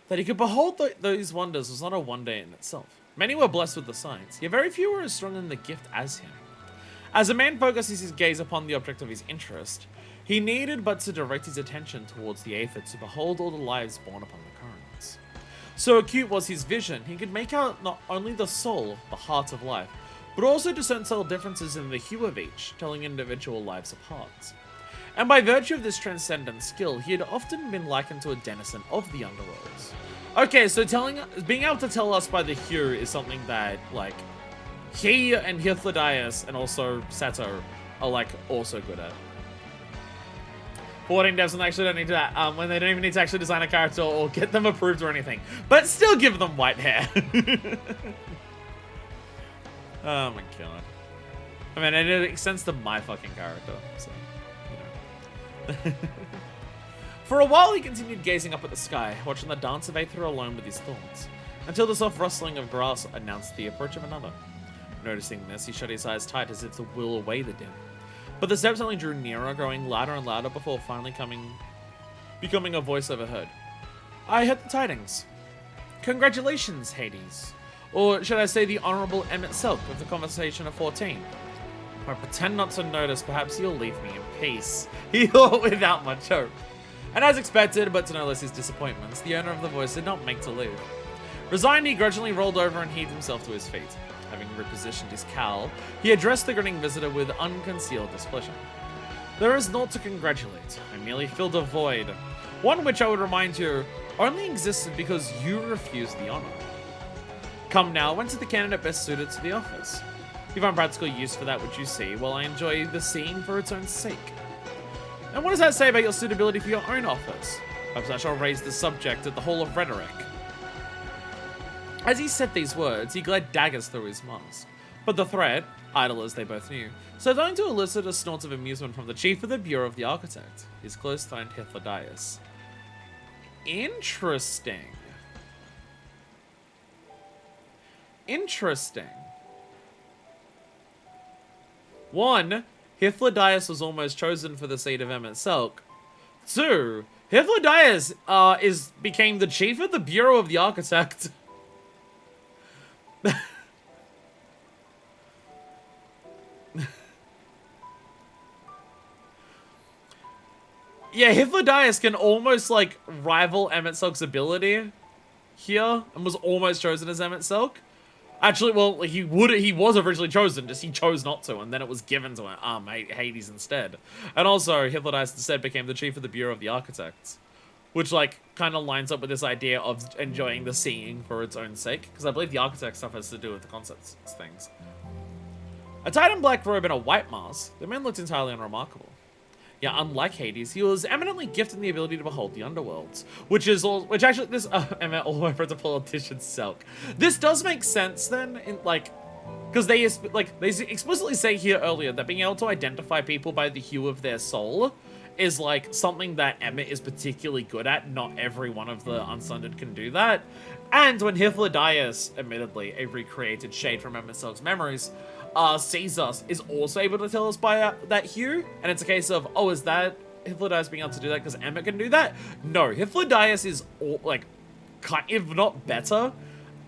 That he could behold those wonders was not a wonder in itself. Many were blessed with the sight, yet very few were as strong in the gift as him. As a man focuses his gaze upon the object of his interest, he needed but to direct his attention towards the aether to behold all the lives born upon the currents. So acute was his vision, he could make out not only the soul, the heart of life, but also discern subtle differences in the hue of each, telling individual lives apart. and by virtue of this transcendent skill, he had often been likened to a denizen of the underworlds. Okay, so being able to tell us by the hue is something that, like, he and Hythlodaeus and also Sato are, like, also good at. Forwarding devs when they actually don't need to, when they don't even need to actually design a character or get them approved or anything, but still give them white hair. Oh my god. I mean, it extends to my fucking character, so, you know. For a while, he continued gazing up at the sky, watching the dance of Aether alone with his thoughts, until the soft rustling of grass announced the approach of another. Noticing this, he shut his eyes tight as if to will away the dim. But the steps only drew nearer, growing louder and louder before finally becoming a voice overheard. I heard the tidings. Congratulations, Hades. Or should I say the Honorable Emmett Selk of the conversation of 14. If I pretend not to notice, perhaps you'll leave me in peace. He thought without much hope. And as expected, but to no less his disappointments, the owner of the voice did not make to leave. Resigned, he grudgingly rolled over and heaved himself to his feet. Having repositioned his cowl, he addressed the grinning visitor with unconcealed displeasure. There is naught to congratulate. I merely filled a void. One which I would remind you only existed because you refused the honor. Come now, went to the candidate best suited to the office. You find practical use for that which you see, while I enjoy the seeing for its own sake. And what does that say about your suitability for your own office? Perhaps I shall raise the subject at the Hall of Rhetoric. As he said these words, he glared daggers through his mask. But the threat, idle as they both knew, served only to elicit a snort of amusement from the chief of the Bureau of the Architect, his close friend Hythlodaeus. Interesting. Interesting. 1. Hythlodaeus was almost chosen for the seat of Emmett Selk. 2. Hythlodaeus became the chief of the Bureau of the Architect. Yeah, Hythlodaeus can almost, like, rival Emmett Selk's ability here, and was almost chosen as Emmett Selk. Actually, well, he was originally chosen, just he chose not to, and then it was given to Hades instead. And also, Hythlodaeus instead became the chief of the Bureau of the Architects, which, like, kind of lines up with this idea of enjoying the seeing for its own sake, because I believe the architect stuff has to do with the concepts things. Attired in black robe and a white mask, the man looked entirely unremarkable. Yeah, unlike Hades, he was eminently gifted in the ability to behold the underworlds, which actually this all my friends are politicians Selk. This does make sense then, in like, because they explicitly say here earlier that being able to identify people by the hue of their soul is like something that Emmett is particularly good at. Not every one of the Unsundered can do that. And when Hythlodaeus, admittedly a recreated shade from Emmett Selk's memories, sees us, is also able to tell us by that hue, and it's a case of, oh, is that Hythlodaeus being able to do that because Emmett can do that? No, Hythlodaeus is if not better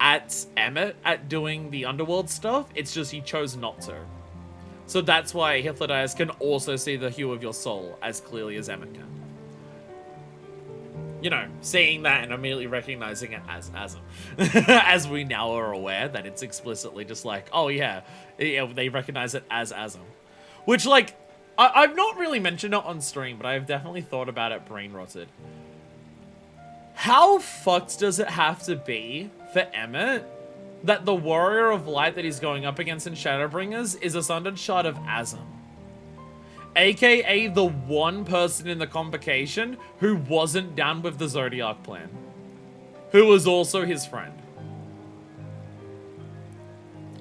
at Emmett at doing the underworld stuff. It's just he chose not to. So that's why Hythlodaeus can also see the hue of your soul as clearly as Emmett can. You know, seeing that and immediately recognizing it as Asm. As we now are aware that it's explicitly just like, oh yeah, they recognize it as Asm. Which, like, I've not really mentioned it on stream, but I've definitely thought about it brain rotted. How fucked does it have to be for Emmett that the Warrior of Light that he's going up against in Shadowbringers is a Sundered Shard of Asm? AKA the one person in the convocation who wasn't down with the Zodiac plan. Who was also his friend.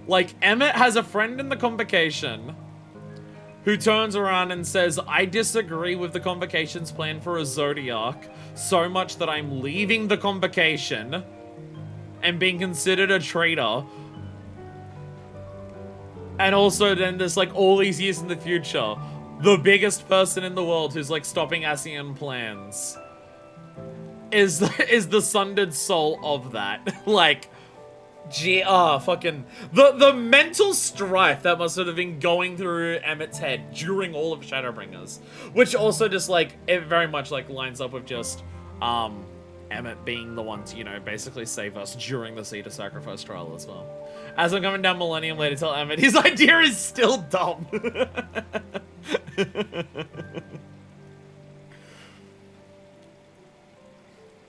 Like, Emmett has a friend in the convocation who turns around and says, I disagree with the convocation's plan for a Zodiac so much that I'm leaving the convocation and being considered a traitor. And also then there's like all these years in the future, the biggest person in the world who's like stopping ASEAN plans is the sundered soul of that. Like, fucking the mental strife that must have been going through Emmett's head during all of Shadowbringers, which also just like it very much like lines up with just Emmett being the one to, you know, basically save us during the Cedar Sacrifice trial as well. As I'm coming down Millennium later, tell Emmett his idea is still dumb.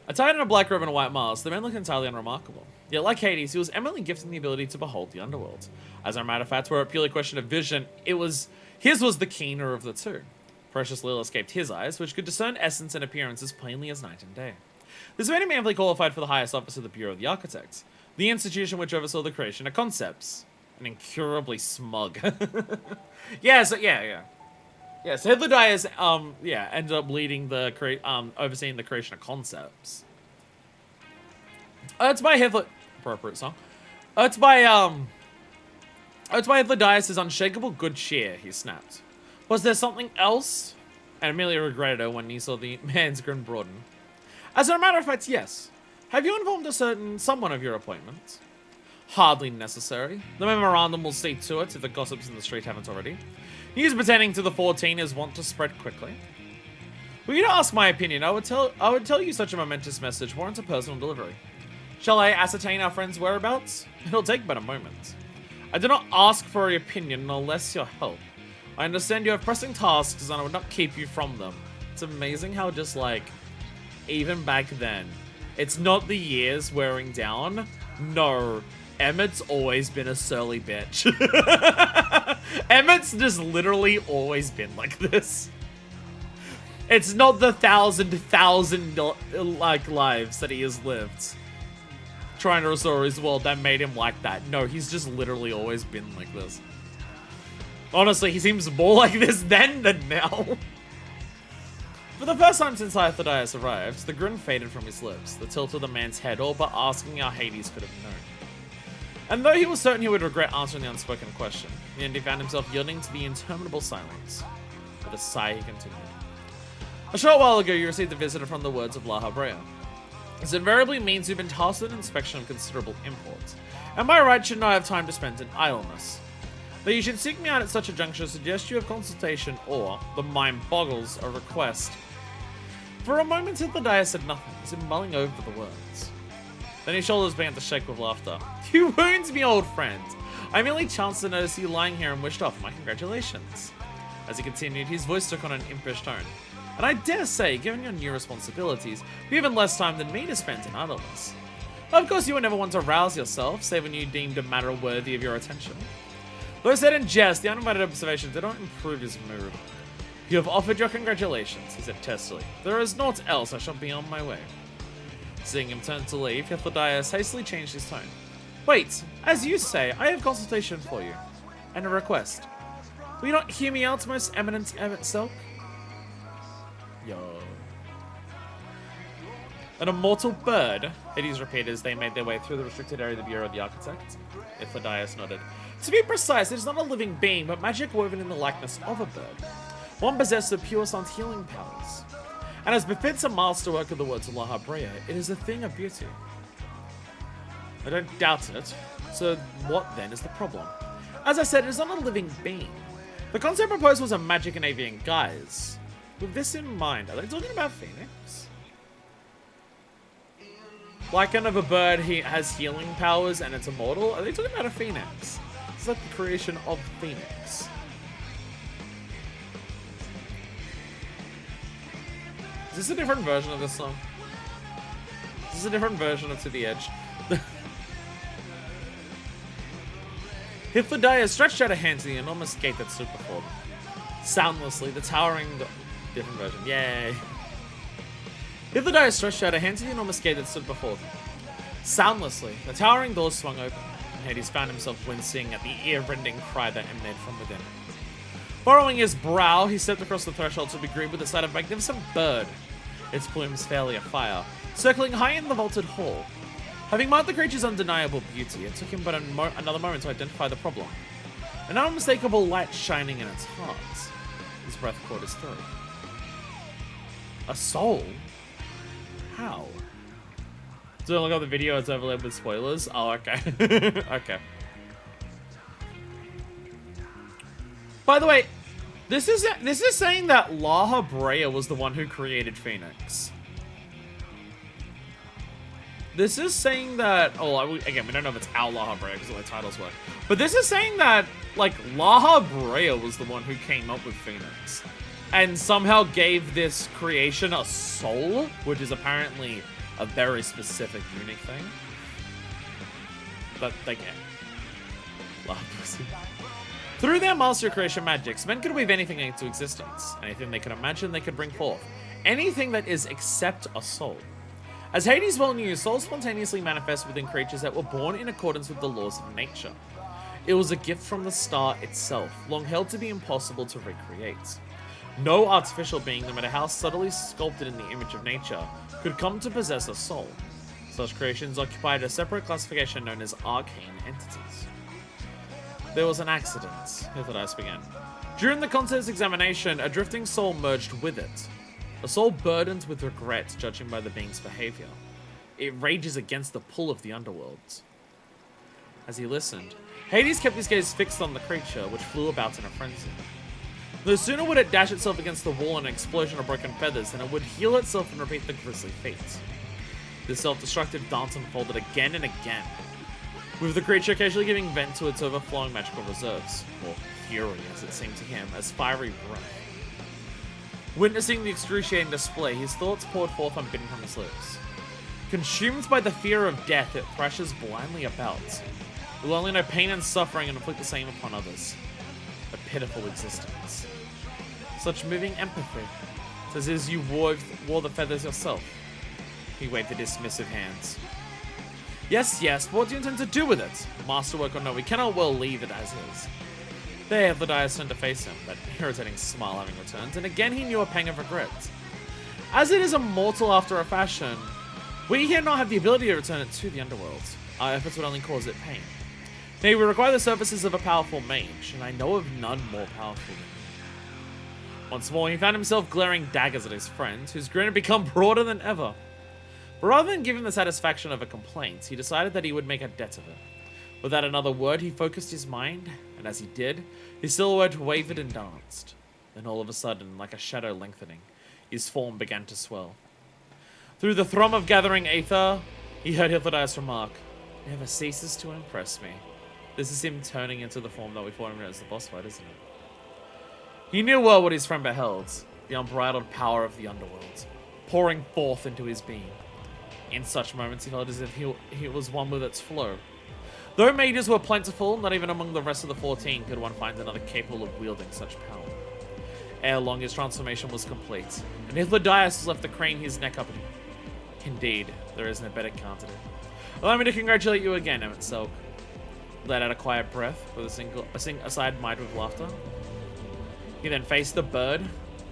Attired in a black robe and a white mask, the man looked entirely unremarkable. Yet, like Hades, he was eminently gifted in the ability to behold the underworld. As a matter of fact, were it purely a question of vision, his was the keener of the two. Precious little escaped his eyes, which could discern essence and appearance as plainly as night and day. This made him amply qualified for the highest office of the Bureau of the Architects, the institution which oversaw the creation of concepts. And incurably smug. Yeah, so Hitler Dias, ended up leading overseeing the creation of concepts. It's by Hitler, appropriate song. It's by Hitler Dias' unshakable good cheer, he snapped. Was there something else? And Amelia regretted it when he saw the man's grin broaden. As a matter of fact, yes. Have you informed someone of your appointment? Hardly necessary. The memorandum will see to it if the gossips in the street haven't already. News pertaining to the 14 is wont to spread quickly. Were you to ask my opinion, I would tell you such a momentous message warrants a personal delivery. Shall I ascertain our friend's whereabouts? It'll take but a moment. I do not ask for your opinion unless your help. I understand you have pressing tasks and I would not keep you from them. It's amazing how just like, even back then, it's not the years wearing down. No, Emmett's always been a surly bitch. Emmett's just literally always been like this. It's not the thousand like lives that he has lived trying to restore his world that made him like that. No, he's just literally always been like this. Honestly, he seems more like this then than now. For the first time since Hythodias arrived, the grin faded from his lips, the tilt of the man's head all but asking how Hades could have known. And though he was certain he would regret answering the unspoken question, in the end he found himself yielding to the interminable silence. With a sigh, he continued. A short while ago, you received a visitor from the words of La Habrea. This invariably means you've been tasked with an inspection of considerable import, and by right should not have time to spend in idleness. That you should seek me out at such a juncture suggests you have consultation or, the mind boggles, a request. For a moment, Hythodias said nothing, as if mulling over the words. Then his shoulders began to shake with laughter. You wound me, old friend. I merely chanced to notice you lying here and wished off my congratulations. As he continued, his voice took on an impish tone. And I dare say, given your new responsibilities, you have even less time than me to spend in idleness. Of course, you would never want to rouse yourself, save when you deemed a matter worthy of your attention. Though said in jest, the uninvited observation did not improve his mood. You have offered your congratulations, he said testily. There is naught else, I shall be on my way. Seeing him turn to leave, Hythodias hastily changed his tone. Wait, as you say, I have consultation for you. And a request. Will you not hear me out, most eminent Emmett Silk? Yo. An immortal bird, Hades repeated as they made their way through the restricted area of the Bureau of the Architect. Hythodias nodded. To be precise, it is not a living being, but magic woven in the likeness of a bird. One possessed of pure sound healing powers. And as befits a masterwork of the words of La Habrea, it is a thing of beauty. I don't doubt it. So what then is the problem? As I said, it is not a living being. The concept proposed was a magic and avian guise. With this in mind, are they talking about Phoenix? Like kind of a bird has healing powers and it's immortal? Are they talking about a phoenix? It's like the creation of Phoenix. Is this a different version of this song? Is this a different version of To the Edge? Hythodias stretched out a hand to the enormous gate that stood before them. Soundlessly, the towering... Different version, yay. Hythodias stretched out a hand to the enormous gate that stood before them. Soundlessly, the towering doors swung open, and Hades found himself wincing at the ear-rending cry that emanated from within. Furrowing his brow, he stepped across the threshold to be greeted with the sight of a magnificent bird, its plumes fairly afire, circling high in the vaulted hall. Having marked the creature's undeniable beauty, it took him but another moment to identify the problem. An unmistakable light shining in its heart. His breath caught his throat. A soul? How? So look at the video, it's overlaid with spoilers. Oh, okay. Okay. By the way, this is saying that La Habrea was the one who created Phoenix. This is saying that, oh, again, we don't know if it's our La Habrea because of the way titles work. But this is saying that, like, La Habrea was the one who came up with Phoenix. And somehow gave this creation a soul, which is apparently a very specific, unique thing. But they get. Love pussy. Through their master creation magics, men could weave anything into existence. Anything they could imagine, they could bring forth. Anything that is except a soul. As Hades well knew, souls spontaneously manifest within creatures that were born in accordance with the laws of nature. It was a gift from the star itself, long held to be impossible to recreate. No artificial being, no matter how subtly sculpted in the image of nature, could come to possess a soul. Such creations occupied a separate classification known as arcane entities. There was an accident, Hypnotize began. During the contest examination, a drifting soul merged with it. A soul burdened with regret, judging by the being's behavior. It rages against the pull of the underworld. As he listened, Hades kept his gaze fixed on the creature, which flew about in a frenzy. No sooner would it dash itself against the wall in an explosion of broken feathers than it would heal itself and repeat the grisly feat. This self-destructive dance unfolded again and again, with the creature occasionally giving vent to its overflowing magical reserves, or fury as it seemed to him, as fiery breath. Witnessing the excruciating display, his thoughts poured forth unbidden from his lips. Consumed by the fear of death, it thrashes blindly about. It will only know pain and suffering and inflict the same upon others. A pitiful existence. Such moving empathy. It's as if you wore the feathers yourself. He waved the dismissive hands. Yes, yes, but what do you intend to do with it? Masterwork or no, we cannot well leave it as is. There, the Dias turned to face him, that irritating smile having returned, and again he knew a pang of regret. As it is immortal after a fashion, we here not have the ability to return it to the underworld. Our efforts would only cause it pain. Nay, we require the services of a powerful mage, and I know of none more powerful than you. Once more, he found himself glaring daggers at his friend, whose grin had become broader than ever. But rather than give him the satisfaction of a complaint, he decided that he would make a debt of it. Without another word, he focused his mind, and as he did, his silhouette wavered and danced. Then all of a sudden, like a shadow lengthening, his form began to swell. Through the thrum of gathering aether, he heard Hypnotize remark, "Never ceases to impress me." This is him turning into the form that we fought him as the boss fight, isn't it? He knew well what his friend beheld, the unbridled power of the underworld, pouring forth into his being. In such moments, he felt as if he was one with its flow. Though mages were plentiful, not even among the rest of the 14 could one find another capable of wielding such power. Ere long, his transformation was complete, and Hypnotize was left to crane his neck up. Indeed, there is no better candidate. Allow me to congratulate you again, Emmett Selk. Let out a quiet breath with a side mired with laughter. He then faced the bird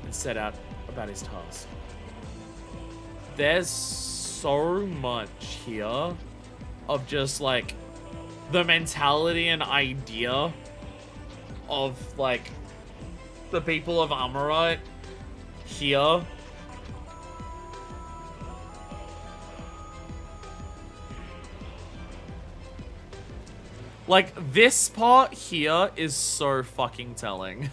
and set out about his task. There's so much here of just like the mentality and idea of like the people of Amorite here. Like, this part here is so fucking telling.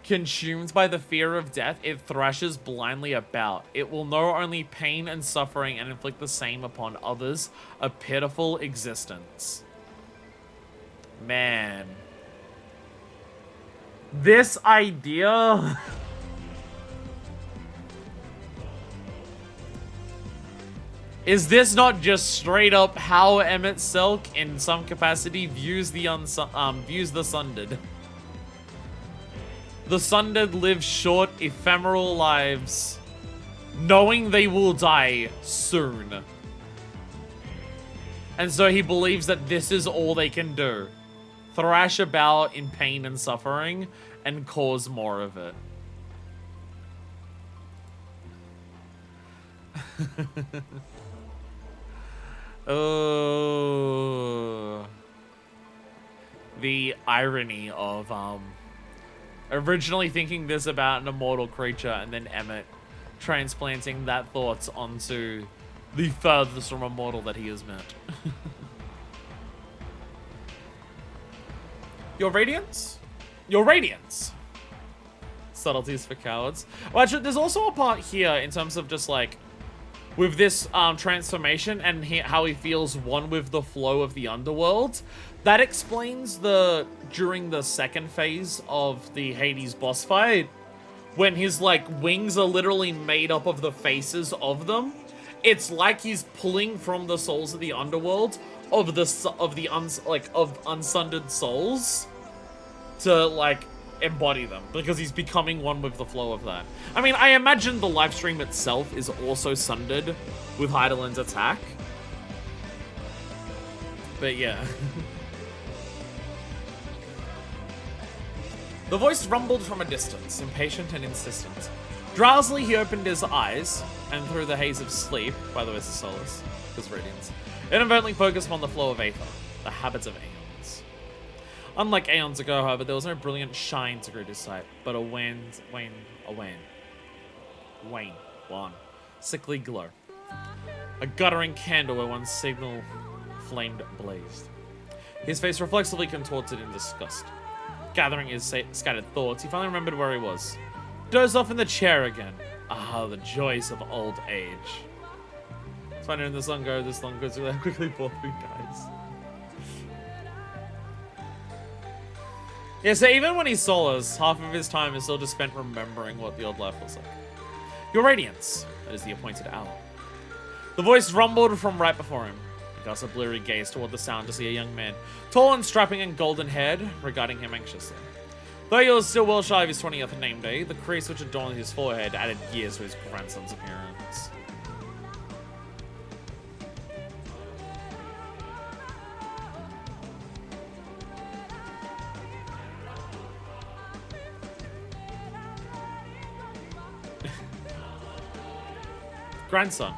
Consumed by the fear of death, it thrashes blindly about. It will know only pain and suffering and inflict the same upon others. A pitiful existence. Man. This idea... Is this not just straight up how Emmett Selk, in some capacity, views the Sundered? The Sundered live short, ephemeral lives, knowing they will die soon. And so he believes that this is all they can do. Thrash about in pain and suffering, and cause more of it. Oh, the irony of originally thinking this about an immortal creature and then Emmett transplanting that thoughts onto the furthest from immortal that he has met. Your radiance? Your radiance. Subtleties for cowards. Well, actually, there's also a part here in terms of just like with this transformation and how he feels one with the flow of the underworld. That explains during the second phase of the Hades boss fight, when his like wings are literally made up of the faces of them, It's like he's pulling from the souls of the underworld of unsundered souls to like embody them, because he's becoming one with the flow of that. I mean, I imagine the live stream itself is also sundered with Heidelin's attack. But yeah. The voice rumbled from a distance, impatient and insistent. Drowsily, he opened his eyes, and through the haze of sleep, by the way, it's the solace, his radiance, inadvertently focused on the flow of aether, the habits of aeons. Unlike aeons ago, however, there was no brilliant shine to greet his sight, but a wan, sickly glow. A guttering candle where one signal flamed blazed. His face reflexively contorted in disgust. Gathering his scattered thoughts, he finally remembered where he was. Dozed off in the chair again. Ah, the joys of old age. It's funny when this long goes really quickly before we dies. Yeah, so even when he's soulless, half of his time is still just spent remembering what the old life was like. Your radiance, that is the appointed hour. The voice rumbled from right before him. He cast a bleary gaze toward the sound to see a young man, tall and strapping and golden-haired, regarding him anxiously. Though he was still well shy of his 20th name day, the crease which adorned his forehead added years to his grandson's appearance. Grandson.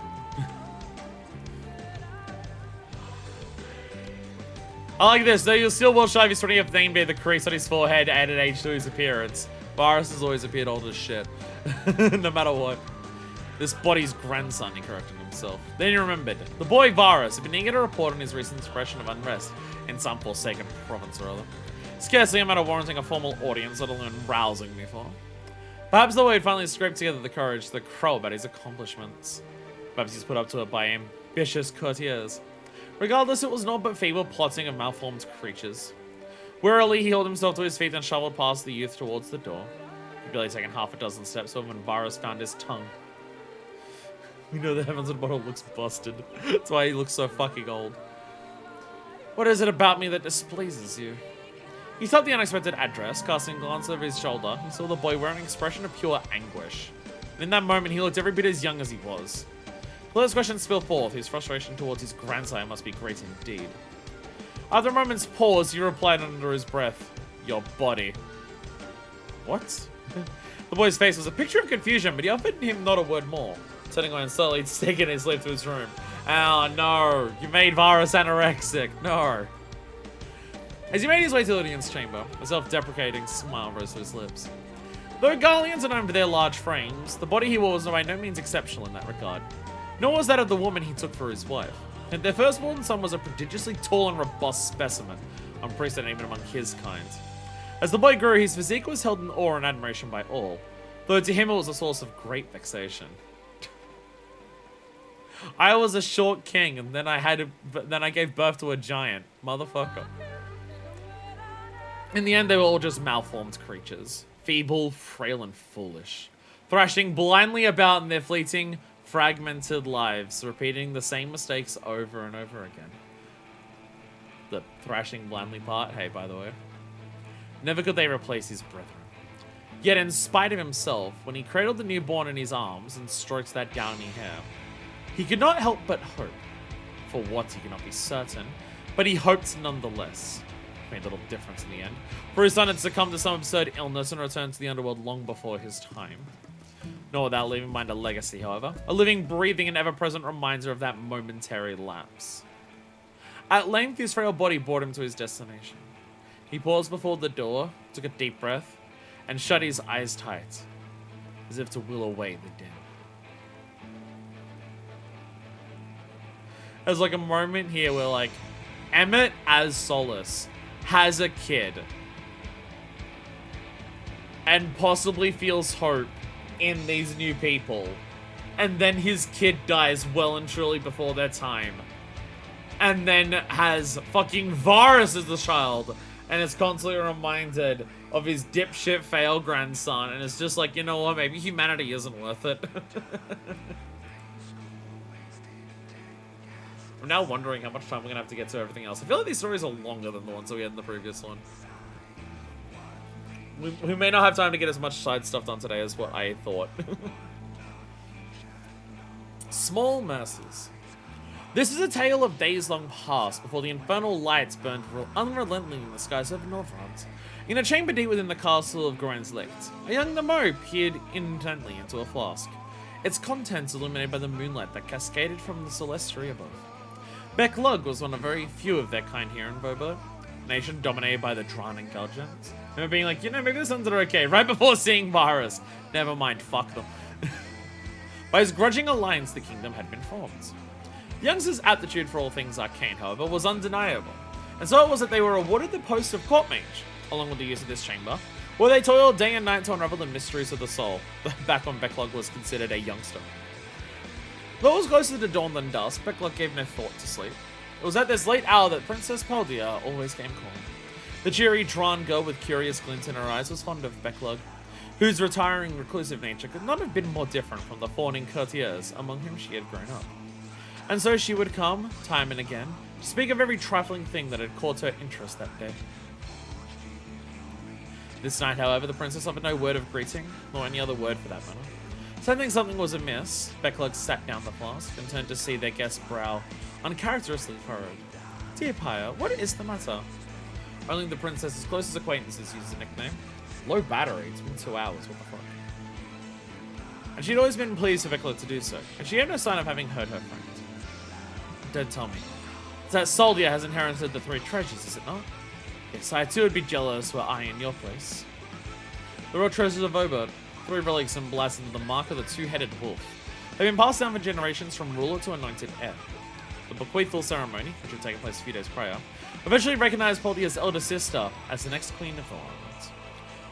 I like this. Though you're still well shy of his 20th name day, the crease on his forehead added age to his appearance. Varus has always appeared old as shit. No matter what. This body's grandson, he corrected himself. Then he remembered. The boy Varus had been eager to report on his recent expression of unrest in some forsaken province or other. Scarcely a matter warranting a formal audience, let alone rousing me for. Perhaps the way he'd finally scraped together the courage to crow about his accomplishments. Perhaps he's put up to it by ambitious courtiers. Regardless, it was naught but feeble plotting of malformed creatures. Wearily, he held himself to his feet and shoveled past the youth towards the door. He'd barely taken half a dozen steps when Varus found his tongue. We know the heavens and bottle looks busted. That's why he looks so fucking old. What is it about me that displeases you? He stopped the unexpected address, casting a glance over his shoulder. He saw the boy wearing an expression of pure anguish. And in that moment, he looked every bit as young as he was. Let his question spill forth. His frustration towards his grandsire must be great indeed. After a moment's pause, he replied under his breath, "Your body." What? The boy's face was a picture of confusion, but he offered him not a word more. Turning on slowly, taking his leap to his room. Oh no, you made Varus anorexic. No. As he made his way to Lydian's chamber, a self-deprecating smile rose to his lips. Though Garleans are known for their large frames, the body he wore was by no means exceptional in that regard. Nor was that of the woman he took for his wife. And their firstborn son was a prodigiously tall and robust specimen, unprecedented even among his kind. As the boy grew, his physique was held in awe and admiration by all, though to him it was a source of great vexation. I was a short king, and then I gave birth to a giant. Motherfucker. In the end, they were all just malformed creatures. Feeble, frail, and foolish. Thrashing blindly about in their fleeting, fragmented lives, repeating the same mistakes over and over again. The thrashing blindly part, hey, by the way. Never could they replace his brethren. Yet, in spite of himself, when he cradled the newborn in his arms and stroked that downy hair, he could not help but hope. For what, he could not be certain, but he hoped nonetheless. Made little difference in the end, for his son had succumbed to some absurd illness and returned to the underworld long before his time. Nor without leaving behind a legacy, however. A living, breathing, and ever-present reminder of that momentary lapse. At length, his frail body brought him to his destination. He paused before the door, took a deep breath, and shut his eyes tight, as if to will away the din. There's like a moment here where, like, Emmett as Solus has a kid and possibly feels hope in these new people, and then his kid dies well and truly before their time, and then has fucking Varus as the child, and is constantly reminded of his dipshit fail grandson, and it's just like, you know what, maybe humanity isn't worth it. I'm now wondering how much time we're gonna have to get to everything else. I feel like these stories are longer than the ones that we had in the previous one. We may not have time to get as much side stuff done today as what I thought. Small mercies. This is a tale of days long past, before the infernal lights burned unrelentingly in the skies over Northront. In a chamber deep within the castle of Goran's Licht, a young Nemo peered intently into a flask, its contents illuminated by the moonlight that cascaded from the celestiary above. Beck Lug was one of very few of their kind here in Bobo, a nation dominated by the Dran and Guardians. Remember being like, you know, maybe the Suns are okay, right before seeing Virus. Never mind, fuck them. By his grudging alliance, the kingdom had been formed. The youngsters' aptitude for all things arcane, however, was undeniable, and so it was that they were awarded the post of court mage, along with the use of this chamber, where they toiled day and night to unravel the mysteries of the soul, back when Becklog was considered a youngster. Though it was closer to dawn than dusk, Becklog gave no thought to sleep. It was at this late hour that Princess Paldia always came calling. The cheery, drawn girl with curious glint in her eyes was fond of Becklog, whose retiring, reclusive nature could not have been more different from the fawning courtiers among whom she had grown up. And so she would come, time and again, to speak of every trifling thing that had caught her interest that day. This night, however, the princess offered no word of greeting, nor any other word for that matter. Sensing something was amiss, Becklug sat down the flask and turned to see their guest's brow uncharacteristically furrowed. Dear Pyre, what is the matter? Only the princess's closest acquaintances used the nickname. Low battery, it's been 2 hours, what the fuck? And she'd always been pleased for Becklug to do so, and she had no sign of having hurt her friend. Don't tell me. It's that Soldier has inherited the 3 treasures, is it not? Yes, I too would be jealous were I in your place. The raw treasures of Obert, 3 relics emblazoned the mark of the 2-headed wolf. They've been passed down for generations from ruler to anointed heir. The bequeathal ceremony, which had taken place a few days prior, eventually recognized Paldia's elder sister as the next queen of the land.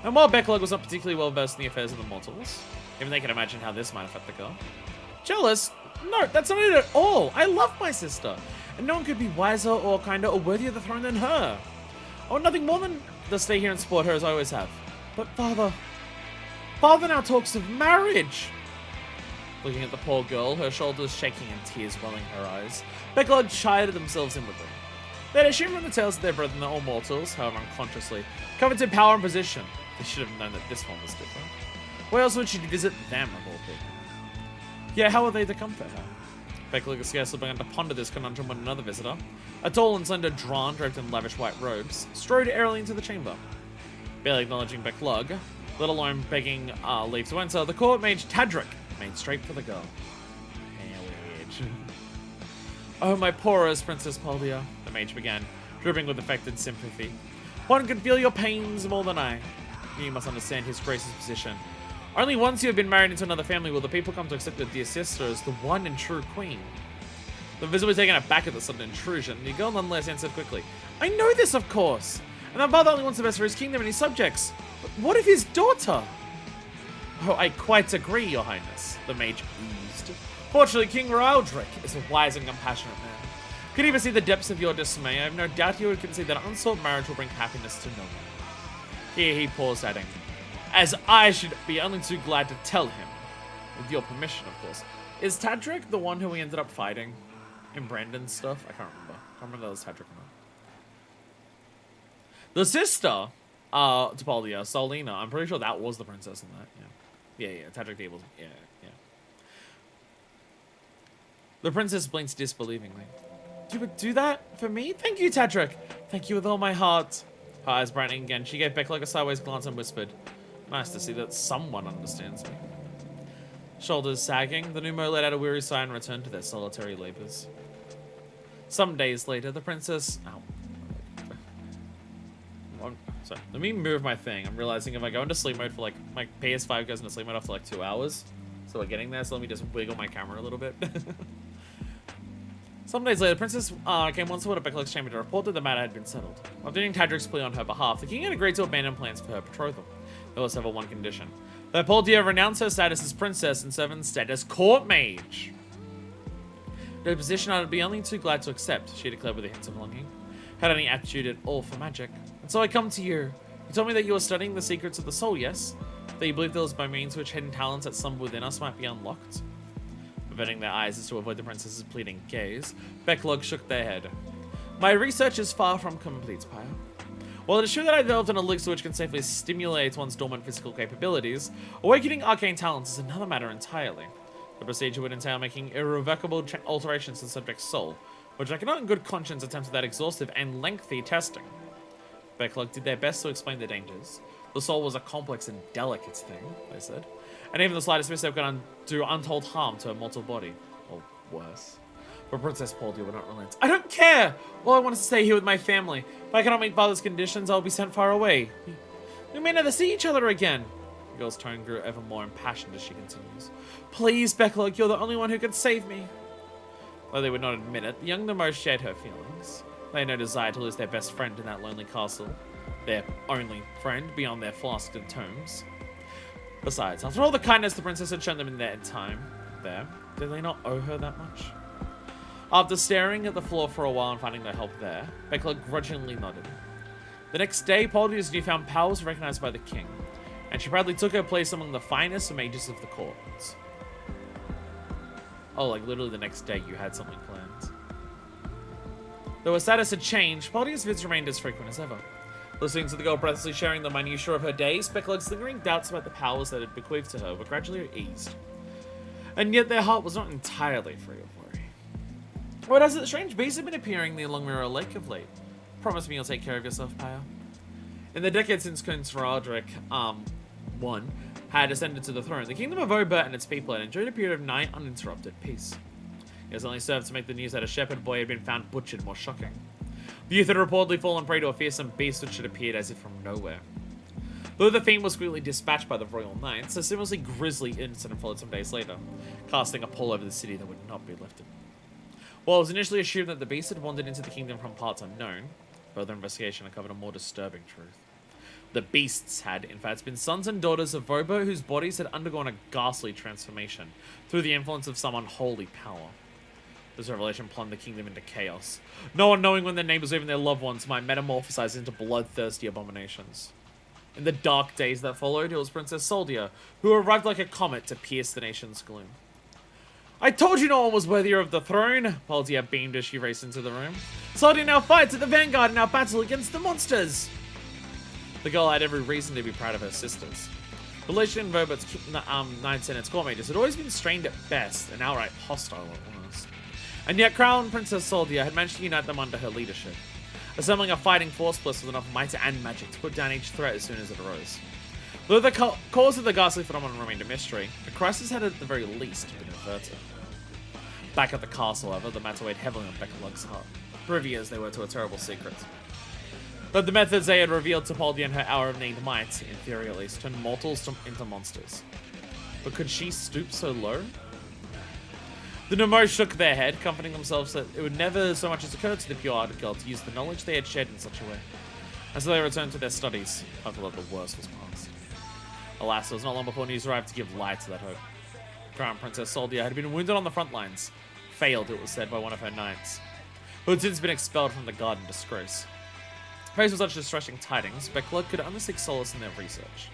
And while Becklug was not particularly well versed in the affairs of the mortals, even they can imagine how this might affect the girl. Jealous? No, that's not it at all. I love my sister, and no one could be wiser or kinder or worthier of the throne than her. I want nothing more than to stay here and support her as I always have. But Father now talks of marriage. Looking at the poor girl, her shoulders shaking and tears welling her eyes, Becklug chided themselves inwardly. They had assumed from the tales of their brethren that all mortals, however unconsciously, coveted power and position. They should have known that this one was different. Why else would she visit them of all people? Yeah, how are they to comfort her? Becklug scarcely began to ponder this conundrum when another visitor, a tall and slender Dran draped in lavish white robes, strode airily into the chamber. Barely acknowledging Becklug, let alone begging leave to enter, the court mage Tadric made straight for the girl. Oh, my poorest Princess Paldia, the mage began, dripping with affected sympathy. One can feel your pains more than I. You must understand His Grace's position. Only once you have been married into another family will the people come to accept your dear sister as the one and true queen. The visitor was taken aback at the sudden intrusion, and the girl nonetheless answered quickly. I know this, of course, and my father only wants the best for his kingdom and his subjects. But what of his daughter? Oh, I quite agree, your highness, the mage oozed. Fortunately, King Raaldric is a wise and compassionate man. Could he ever see the depths of your dismay, I have no doubt he would concede that unsought marriage will bring happiness to no one. Here he paused, adding, as I should be only too glad to tell him. With your permission, of course. Is Tadric the one who we ended up fighting in Brandon's stuff? I can't remember. I can't remember if that was Tadric or not. The sister to Paldia, Solina, I'm pretty sure that was the princess in that. Yeah, Tadric the Evil. Yeah. The princess blinked disbelievingly. You would do that for me? Thank you, Tadric. Thank you with all my heart. Her eyes brightening again, she gave Becklug a sideways glance and whispered, nice to see that someone understands me. Shoulders sagging, the Numo let out a weary sigh and returned to their solitary labors. Some days later, the princess... Sorry, let me move my thing. I'm realizing if I go into sleep mode for like... My PS5 goes into sleep mode after like 2 hours. So we're getting there, so let me just wiggle my camera a little bit. Some days later, the princess came once more to Becklug's chamber to report that the matter had been settled. After doing Tadric's plea on her behalf, the king had agreed to abandon plans for her betrothal. There was, however, one condition. That Paldia renounce her status as princess and serve instead as court mage. The position I'd be only too glad to accept, she declared with a hint of longing. Had any aptitude at all for magic. And so I come to you. You told me that you were studying the secrets of the soul, yes? That you believed there was by means which hidden talents that slumber within us might be unlocked? Averting their eyes as to avoid the princess's pleading gaze, Backlog shook their head. My research is far from complete, Pyre. While it is true that I developed an elixir which can safely stimulate one's dormant physical capabilities, awakening arcane talents is another matter entirely. The procedure would entail making irrevocable alterations to the subject's soul, which I cannot in good conscience attempt without exhaustive and lengthy testing. Backlog did their best to explain the dangers. The soul was a complex and delicate thing, they said, and even the slightest mishap could do untold harm to a mortal body, or worse. But Princess Poldia would not relent. I don't care! All I want is to stay here with my family. If I cannot meet father's conditions, I'll be sent far away. We may never see each other again. The girl's tone grew ever more impassioned as she continues. Please, Backlog, you're the only one who can save me. Though they would not admit it, the young Nemo shared her feelings. They had no desire to lose their best friend in that lonely castle. Their only friend beyond their flasks and tomes. Besides, after all the kindness the princess had shown them in their time there, did they not owe her that much? After staring at the floor for a while and finding no help there, Backlog grudgingly nodded. The next day, Poldia's newfound powers were recognized by the king, and she proudly took her place among the finest mages of the court. Oh, like literally the next day you had something planned. Though her status had changed, Poldia's visits remained as frequent as ever. Listening to the girl breathlessly sharing the minutiae of her days, Backlog's lingering doubts about the powers that had bequeathed to her were gradually eased. And yet their heart was not entirely free of worry. What has it? Strange beasts have been appearing near Long Mirror Lake of late. Promise me you'll take care of yourself, Pyre. In the decades since Prince Roderick, I had ascended to the throne, the kingdom of Ober and its people had enjoyed a period of nigh uninterrupted peace. It has only served to make the news that a shepherd boy had been found butchered more shocking. The youth had reportedly fallen prey to a fearsome beast which had appeared as if from nowhere. Though the fiend was quickly dispatched by the royal knights, a similarly grisly incident followed some days later, casting a pall over the city that would not be lifted. While it was initially assumed that the beast had wandered into the kingdom from parts unknown, further investigation uncovered a more disturbing truth. The beasts had, in fact, been sons and daughters of Vobo whose bodies had undergone a ghastly transformation through the influence of some unholy power. This revelation plunged the kingdom into chaos. No one knowing when their neighbors or even their loved ones might metamorphosize into bloodthirsty abominations. In the dark days that followed, it was Princess Soldia who arrived like a comet to pierce the nation's gloom. I told you no one was worthier of the throne, Poldia beamed as she raced into the room. Soldia now fights at the vanguard in our battle against the monsters! The girl had every reason to be proud of her sisters. The relation in Robert's knights and its court mages had always been strained at best and outright hostile at worst. And yet Crown Princess Soldia had managed to unite them under her leadership, assembling a fighting force blessed with enough might and magic to put down each threat as soon as it arose. Though the cause of the ghastly phenomenon remained a mystery, the crisis had at the very least been averted. Back at the castle, however, the matter weighed heavily on Backlog's heart, privy as they were to a terrible secret. But the methods they had revealed to Poldia in her hour of need might, in theory at least, turn mortals into monsters. But could she stoop so low? The Nomos shook their head, comforting themselves that it would never so much as occur to the pure-hearted girl to use the knowledge they had shared in such a way. And so they returned to their studies, hopeful that the worst was past. Alas, it was not long before news arrived to give light to that hope. Crown Princess Soldia had been wounded on the front lines, failed, it was said, by one of her knights, who had since been expelled from the guard in disgrace. Faced with such distressing tidings, Backlog could only seek solace in their research,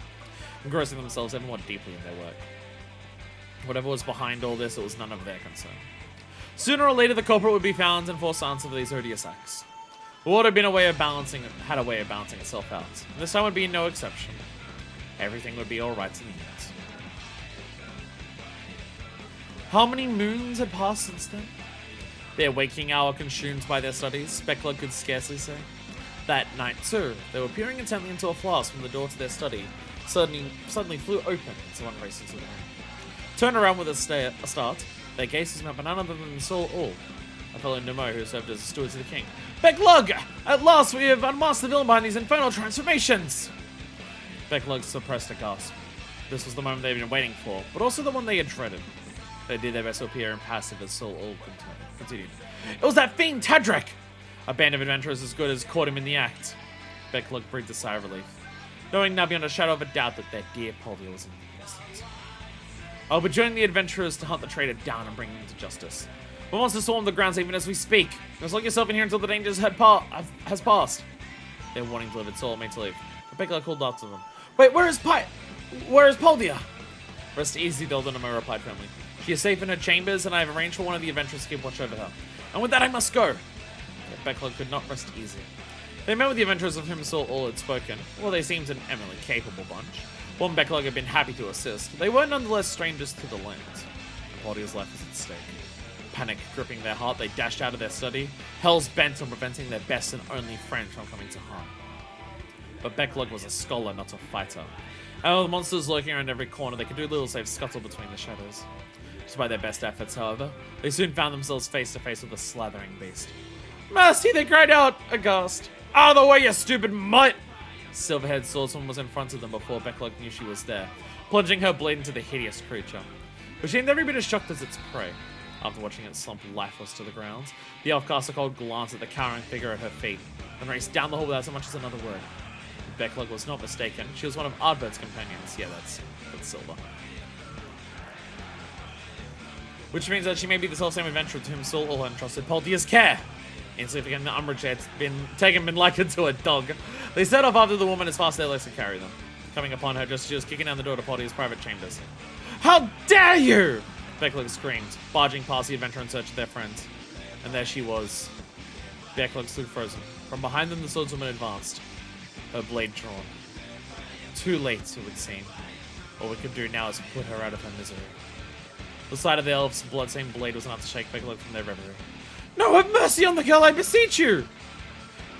engrossing themselves ever more deeply in their work. Whatever was behind all this, it was none of their concern. Sooner or later, the culprit would be found and forced to answer for these odious acts. The world had a way of balancing itself out, and this time would be no exception. Everything would be alright in the end. How many moons had passed since then? Their waking hour consumed by their studies, Backlog could scarcely say. That night, too, they were peering intently into a flask from the door to their study, suddenly flew open and someone raced into the room. Turned around with a start, their gazes met none other than Sol Ul, a fellow Nemo who served as a steward to the king. Backlog! At last we have unmasked the villain behind these infernal transformations! Backlog suppressed a gasp. This was the moment they had been waiting for, but also the one they had dreaded. They did their best to appear impassive as Sol Ul continued. It was that fiend Tadric! A band of adventurers as good as caught him in the act. Backlog breathed a sigh of relief, knowing now beyond a shadow of a doubt that their dear Poldia was innocent. I'll be joining the adventurers to hunt the traitor down and bring him to justice. The monsters swarm the grounds even as we speak. Just lock yourself in here until the danger has passed. Their warning delivered, Sol made to leave. But Backlog called after them. Wait, where is Poldia? Rest easy, the elder Nemo replied firmly. She is safe in her chambers, and I have arranged for one of the adventurers to keep watch over her. And with that, I must go. Yet Backlog could not rest easy. They met with the adventurers of whom Saul all had spoken. Well, they seemed an eminently capable bunch. One Backlog had been happy to assist. They were nonetheless strangers to the land. And Claudia's life was at stake. Panic gripping their heart, they dashed out of their study, hell's bent on preventing their best and only friend from coming to harm. But Backlog was a scholar, not a fighter. And with the monsters lurking around every corner, they could do little save scuttle between the shadows. Despite their best efforts, however, they soon found themselves face to face with a slathering beast. "Mercy!" they cried out, aghast. "Out of the way, you stupid mutt!" Silverhaired swordswoman was in front of them before Backlog knew she was there, plunging her blade into the hideous creature. But she seemed every bit as shocked as its prey. After watching it slump lifeless to the ground, the elf cast a cold glance at the cowering figure at her feet, and raced down the hall without so much as another word. If Backlog was not mistaken, she was one of Ardbert's companions. Yeah, that's Silver. Which means that she may be the self-same adventurer to whom Saul all entrusted Poltia's care. Insignificant umbrage had been likened to a dog. They set off after the woman as fast as their legs could carry them. Coming upon her just as she was kicking down the door to Poltia's private chambers. "How dare you!" Backlog screamed, barging past the adventurer in search of their friends. And there she was. Backlog stood frozen. From behind them the swordswoman advanced, her blade drawn. Too late, it would seem. All we could do now is put her out of her misery. The sight of the elf's blood-stained blade was enough to shake Backlog from their reverie. "No, have mercy on the girl, I beseech you!"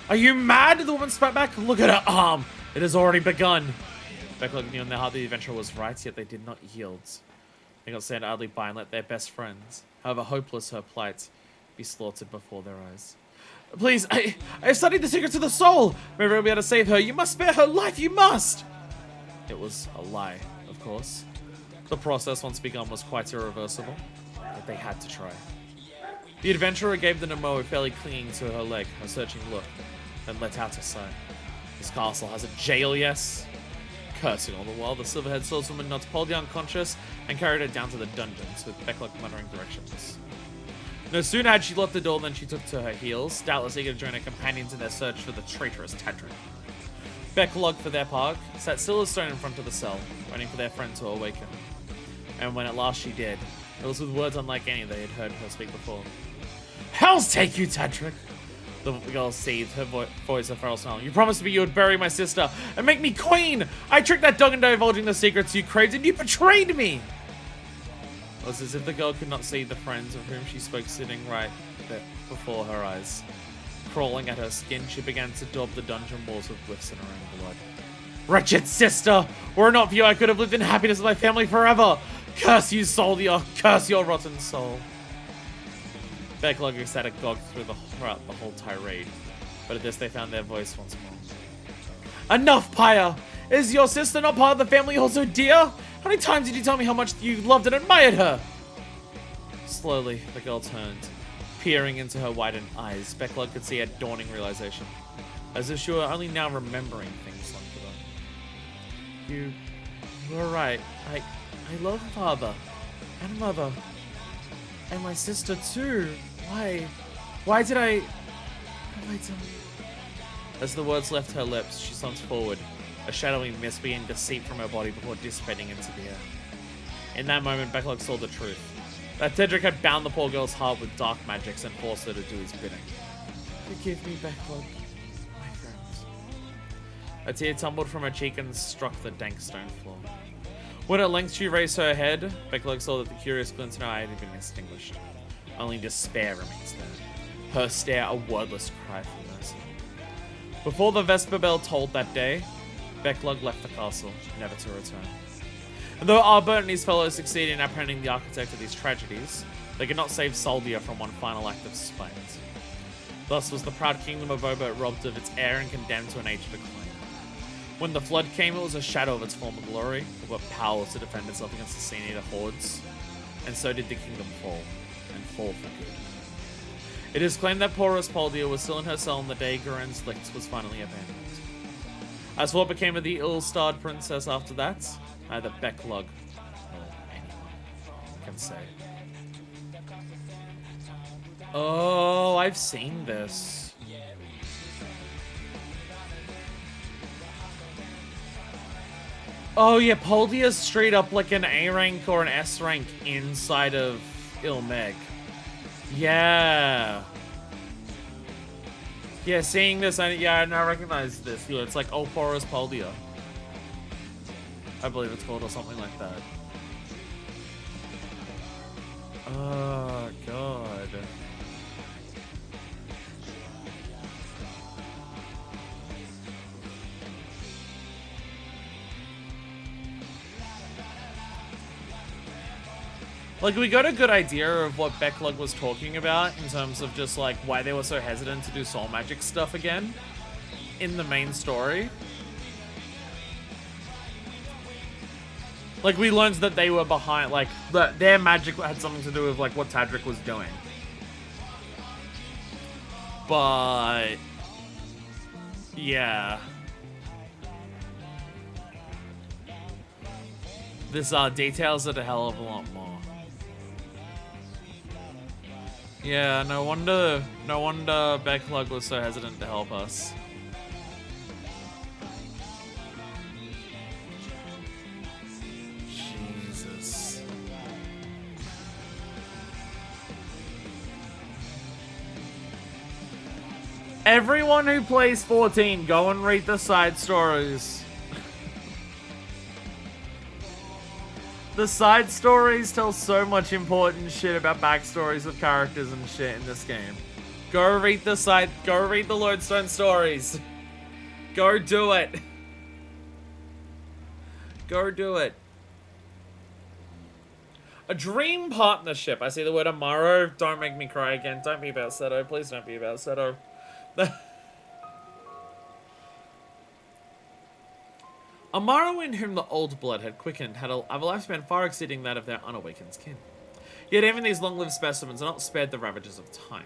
"Are you mad?" the woman spat back. "Look at her arm! It has already begun!" Backlog knew in their heart the adventurer was right, yet they did not yield. They got stand idly by and let their best friends, however hopeless her plight, be slaughtered before their eyes. "Please, I have studied the secrets of the soul! Maybe I'll be able to save her. You must spare her life, you must!" It was a lie, of course. The process, once begun, was quite irreversible, but they had to try. The adventurer gave the Nemo fairly clinging to her leg, a searching look, then let out a sigh. "This castle has a jail, yes?" Cursing all the while, the silver-haired swordswoman knocked Poldi unconscious and carried her down to the dungeons, with Backlog muttering directions. No sooner had she locked the door than she took to her heels, doubtless eager to join her companions in their search for the traitorous Tadric. Backlog, for their part, sat still as stone in front of the cell, waiting for their friend to awaken. And when at last she did, it was with words unlike any they had heard her speak before. "Hell's take you, Tadric!" The girl seethed, her voice a feral snarl. "You promised me you would bury my sister and make me queen! I tricked that dog into divulging the secrets you craved, and you betrayed me!" It was as if the girl could not see the friends of whom she spoke sitting right there before her eyes. Crawling at her skin, she began to daub the dungeon walls with glyphs in her own blood. "Wretched sister! Were it not for you, I could have lived in happiness with my family forever! Curse you, Soldier! Curse your rotten soul!" Backlog sat agog throughout the whole tirade, but at this they found their voice once more. "Enough, Pyre! Is your sister not part of the family also dear? How many times did you tell me how much you loved and admired her?" Slowly, the girl turned. Peering into her widened eyes, Backlog could see a dawning realization, as if she were only now remembering things long ago. You were right. I love father and mother and my sister too. Why did I tell you? As the words left her lips, she slumped forward, a shadowy mist beginning to seep from her body before dissipating into the air. In that moment, Backlog saw the truth. That Tadric had bound the poor girl's heart with dark magics and forced her to do his bidding. "Forgive me, Backlog, my friend." A tear tumbled from her cheek and struck the dank stone floor. When at length she raised her head, Backlog saw that the curious glint in her eye had been extinguished. Only despair remains there. Her stare a wordless cry for mercy. Before the Vesper bell tolled that day, Backlog left the castle, never to return. And though Ardbert and his fellows succeeded in apprehending the architect of these tragedies, they could not save Soldia from one final act of spite. Thus was the proud kingdom of Obert robbed of its heir and condemned to an age of decline. When the flood came, it was a shadow of its former glory, but powerless to defend itself against the Sea-Eater hordes. And so did the kingdom fall, and fall for good. It is claimed that poor Poldia was still in her cell on the day Garen's Licht was finally abandoned. As for what became of the ill-starred princess after that, neither Backlog nor anyone can say. Oh, I've seen this. Oh yeah, Poldia's straight up like an A rank or an S rank inside of Ilmeg. Yeah. Yeah, seeing this, I now recognize this. Yeah, it's like Oporos Poldia. I believe it's called, or something like that. Oh, God. Like, we got a good idea of what Becklug was talking about in terms of just, like, why they were so hesitant to do soul magic stuff again in the main story. Like, we learned that they were behind, like, their magic had something to do with, like, what Tadric was doing. But... yeah. This, details it a hell of a lot more. Yeah, no wonder Becklug was so hesitant to help us. Jesus. Everyone who plays 14, go and read the side stories. The side stories tell so much important shit about backstories of characters and shit in this game. Go read the Lodestone stories. Go do it. Go do it. A dream partnership. I see the word Amaro. Don't make me cry again. Don't be about Seto. Please don't be about Seto. Amaro, in whom the old blood had quickened, had a lifespan far exceeding that of their unawakened kin. Yet even these long-lived specimens are not spared the ravages of time.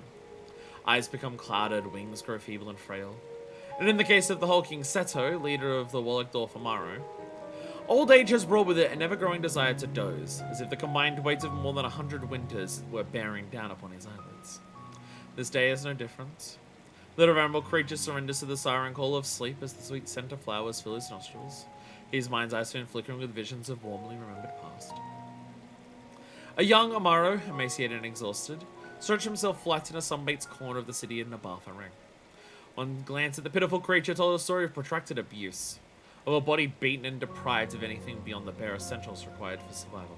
Eyes become clouded, wings grow feeble and frail. And in the case of the hulking Seto, leader of the Wallachdorf Amaro, old age has brought with it an ever-growing desire to doze, as if the combined weight of more than 100 winters were bearing down upon his eyelids. This day is no different. The venerable creature surrenders to the siren call of sleep as the sweet scent of flowers fill his nostrils, his mind's eye soon flickering with visions of warmly remembered past. A young Amaro, emaciated and exhausted, stretched himself flat in a sunbaked corner of the city in Nabatha Ring. One glance at the pitiful creature told a story of protracted abuse, of a body beaten and deprived of anything beyond the bare essentials required for survival.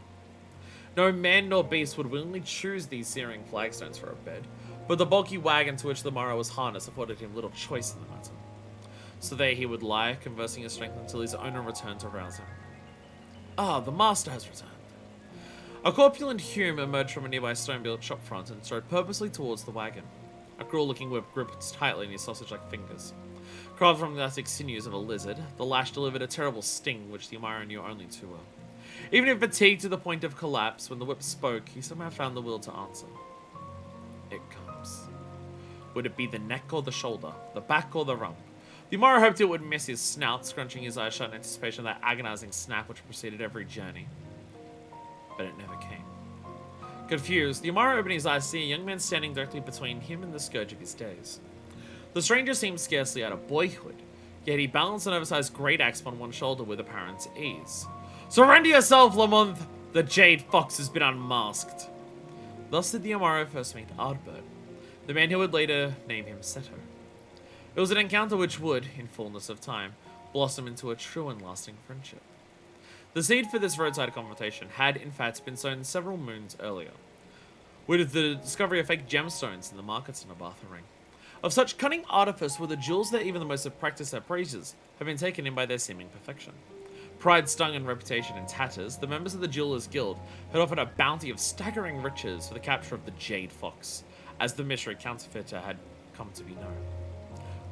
No man nor beast would willingly choose these searing flagstones for a bed, but the bulky wagon to which the Amaro was harnessed afforded him little choice in the matter. So there he would lie, conversing his strength until his owner returned to rouse him. Ah, the master has returned. A corpulent Hume emerged from a nearby stone-built shopfront and strode purposely towards the wagon. A cruel-looking whip gripped tightly in his sausage-like fingers. Carved from the elastic sinews of a lizard, the lash delivered a terrible sting which the Amaro knew only too well. Even if fatigued to the point of collapse, when the whip spoke, he somehow found the will to answer. It comes. Would it be the neck or the shoulder, the back or the rump? The Amaro hoped it would miss his snout, scrunching his eyes shut in anticipation of that agonizing snap which preceded every journey. But it never came. Confused, the Amaro opened his eyes to see a young man standing directly between him and the scourge of his days. The stranger seemed scarcely out of boyhood, yet he balanced an oversized great axe upon one shoulder with apparent ease. Surrender yourself, Lamont! The Jade Fox has been unmasked. Thus did the Amaro first meet Ardbert, the man who would later name him Seto. It was an encounter which would, in fullness of time, blossom into a true and lasting friendship. The seed for this roadside confrontation had, in fact, been sown several moons earlier, with the discovery of fake gemstones in the markets in Nabatha Ring. Of such cunning artifice were the jewels that even the most practiced appraisers have been taken in by their seeming perfection. Pride stung and reputation in tatters, the members of the Jewelers Guild had offered a bounty of staggering riches for the capture of the Jade Fox, as the mystery counterfeiter had come to be known.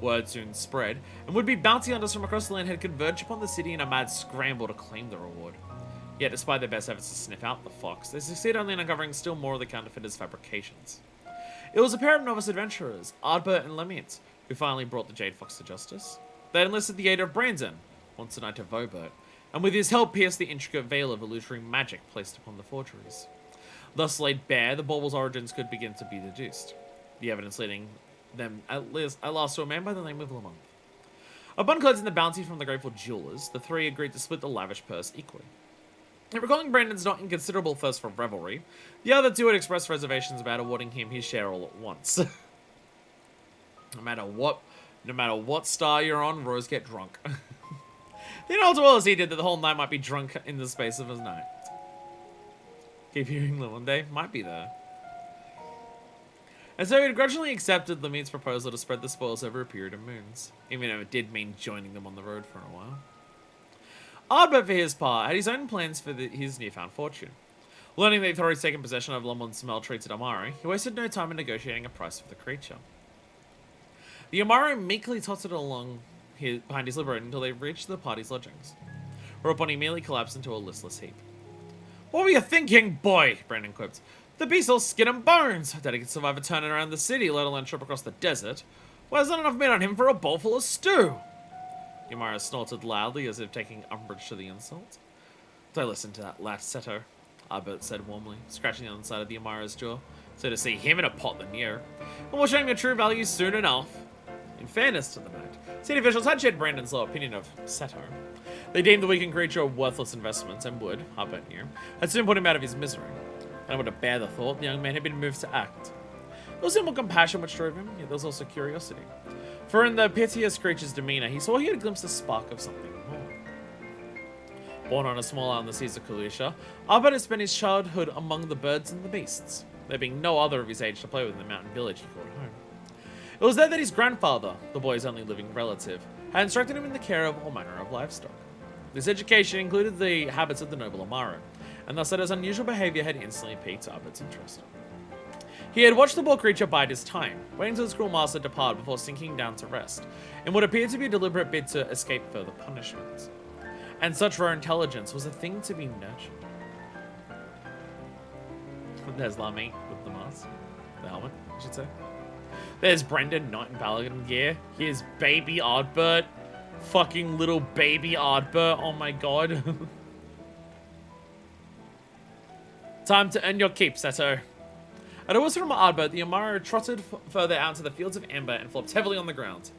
Word soon spread, and would-be bounty hunters from across the land had converged upon the city in a mad scramble to claim the reward. Yet, despite their best efforts to sniff out the fox, they succeeded only in uncovering still more of the counterfeiter's fabrications. It was a pair of novice adventurers, Ardbert and Lemient, who finally brought the Jade Fox to justice. They enlisted the aid of Brandon, once a knight of Vobert, and with his help pierced the intricate veil of illusory magic placed upon the forgeries. Thus laid bare, the bauble's origins could begin to be deduced, the evidence leading them at last to a man by the name of Lamont. Upon collecting the bounty from the grateful jewelers, the three agreed to split the lavish purse equally. And recalling Brandon's not inconsiderable thirst for revelry, the other two had expressed reservations about awarding him his share all at once. No matter what star you're on, Rose get drunk. They know as well as he did that the whole night might be drunk in the space of his night. Keep hearing that one day might be there. And so he grudgingly accepted Lamit's proposal to spread the spoils over a period of moons, even if it did mean joining them on the road for a while. Ardbert, for his part, had his own plans for his newfound fortune. Learning that Thor had taken possession of Lamon's smell treated Amaro, he wasted no time in negotiating a price for the creature. The Amaro meekly tottered along behind his liberator until they reached the party's lodgings, whereupon he merely collapsed into a listless heap. "What were you thinking, boy?" Brandon quipped. "The beast's all skin and bones. I doubt he could survive a turn around the city, let alone trip across the desert. Why, there's not enough meat on him for a bowl full of stew." Yamara snorted loudly, as if taking umbrage to the insult. "Don't listen to that lad, Seto," Ardbert said warmly, scratching the inside of the Yamara's jaw. "So to see him in a pot than you. And we'll show him your true value soon enough." In fairness to the knight, city officials had shared Brandon's low opinion of Seto. They deemed the weakened creature a worthless investment, and would, Ardbert knew, had soon put him out of his misery. And would have bear the thought the young man had been moved to act. There was simple compassion which drove him, yet there was also curiosity. For in the piteous creature's demeanour, he saw he had glimpsed a spark of something more. Born on a small island in the seas of Kalusha, Ardbert had spent his childhood among the birds and the beasts, there being no other of his age to play with in the mountain village he called home. It was there that his grandfather, the boy's only living relative, had instructed him in the care of all manner of livestock. This education included the habits of the noble Amaro, and thus Seto's unusual behaviour had instantly piqued Arbert's interest. He had watched the poor creature bide his time, waiting till his cruel master depart before sinking down to rest, in what appeared to be a deliberate bid to escape further punishment. And such rare intelligence was a thing to be nurtured. There's Lamit with the mask. The helmet, I should say. There's Brendan, not in Paladin gear. Here's baby Ardbert. Fucking little baby Ardbert. Oh my god. Time to earn your keep, Seto. At a whistle from Ardbert, the Amaro trotted further out to the fields of amber and flopped heavily on the ground.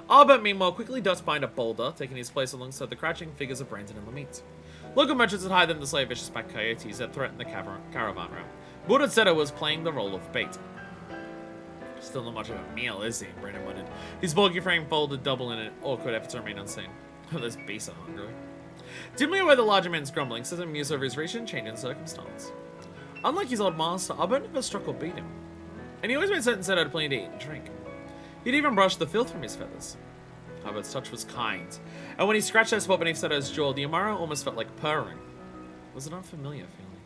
Ardbert, meanwhile, quickly ducked behind a boulder, taking his place alongside the crouching figures of Brandon and Lamit. Local merchants had hired them to slay vicious pack coyotes that threatened the caravan route. Wooded Seto was playing the role of bait. Still not much of a meal, is he? Brandon muttered. His bulky frame folded double in an awkward effort to remain unseen. Those beasts are hungry. Dimly aware the larger man's grumbling, Seto mused over his recent change in circumstance. Unlike his old master, Ardbert never struck or beat him, and he always made certain Seto had plenty to eat and drink. He'd even brushed the filth from his feathers. Arbert's touch was kind, and when he scratched that spot beneath Seto's jaw, the Amaro almost felt like purring. It was an unfamiliar feeling.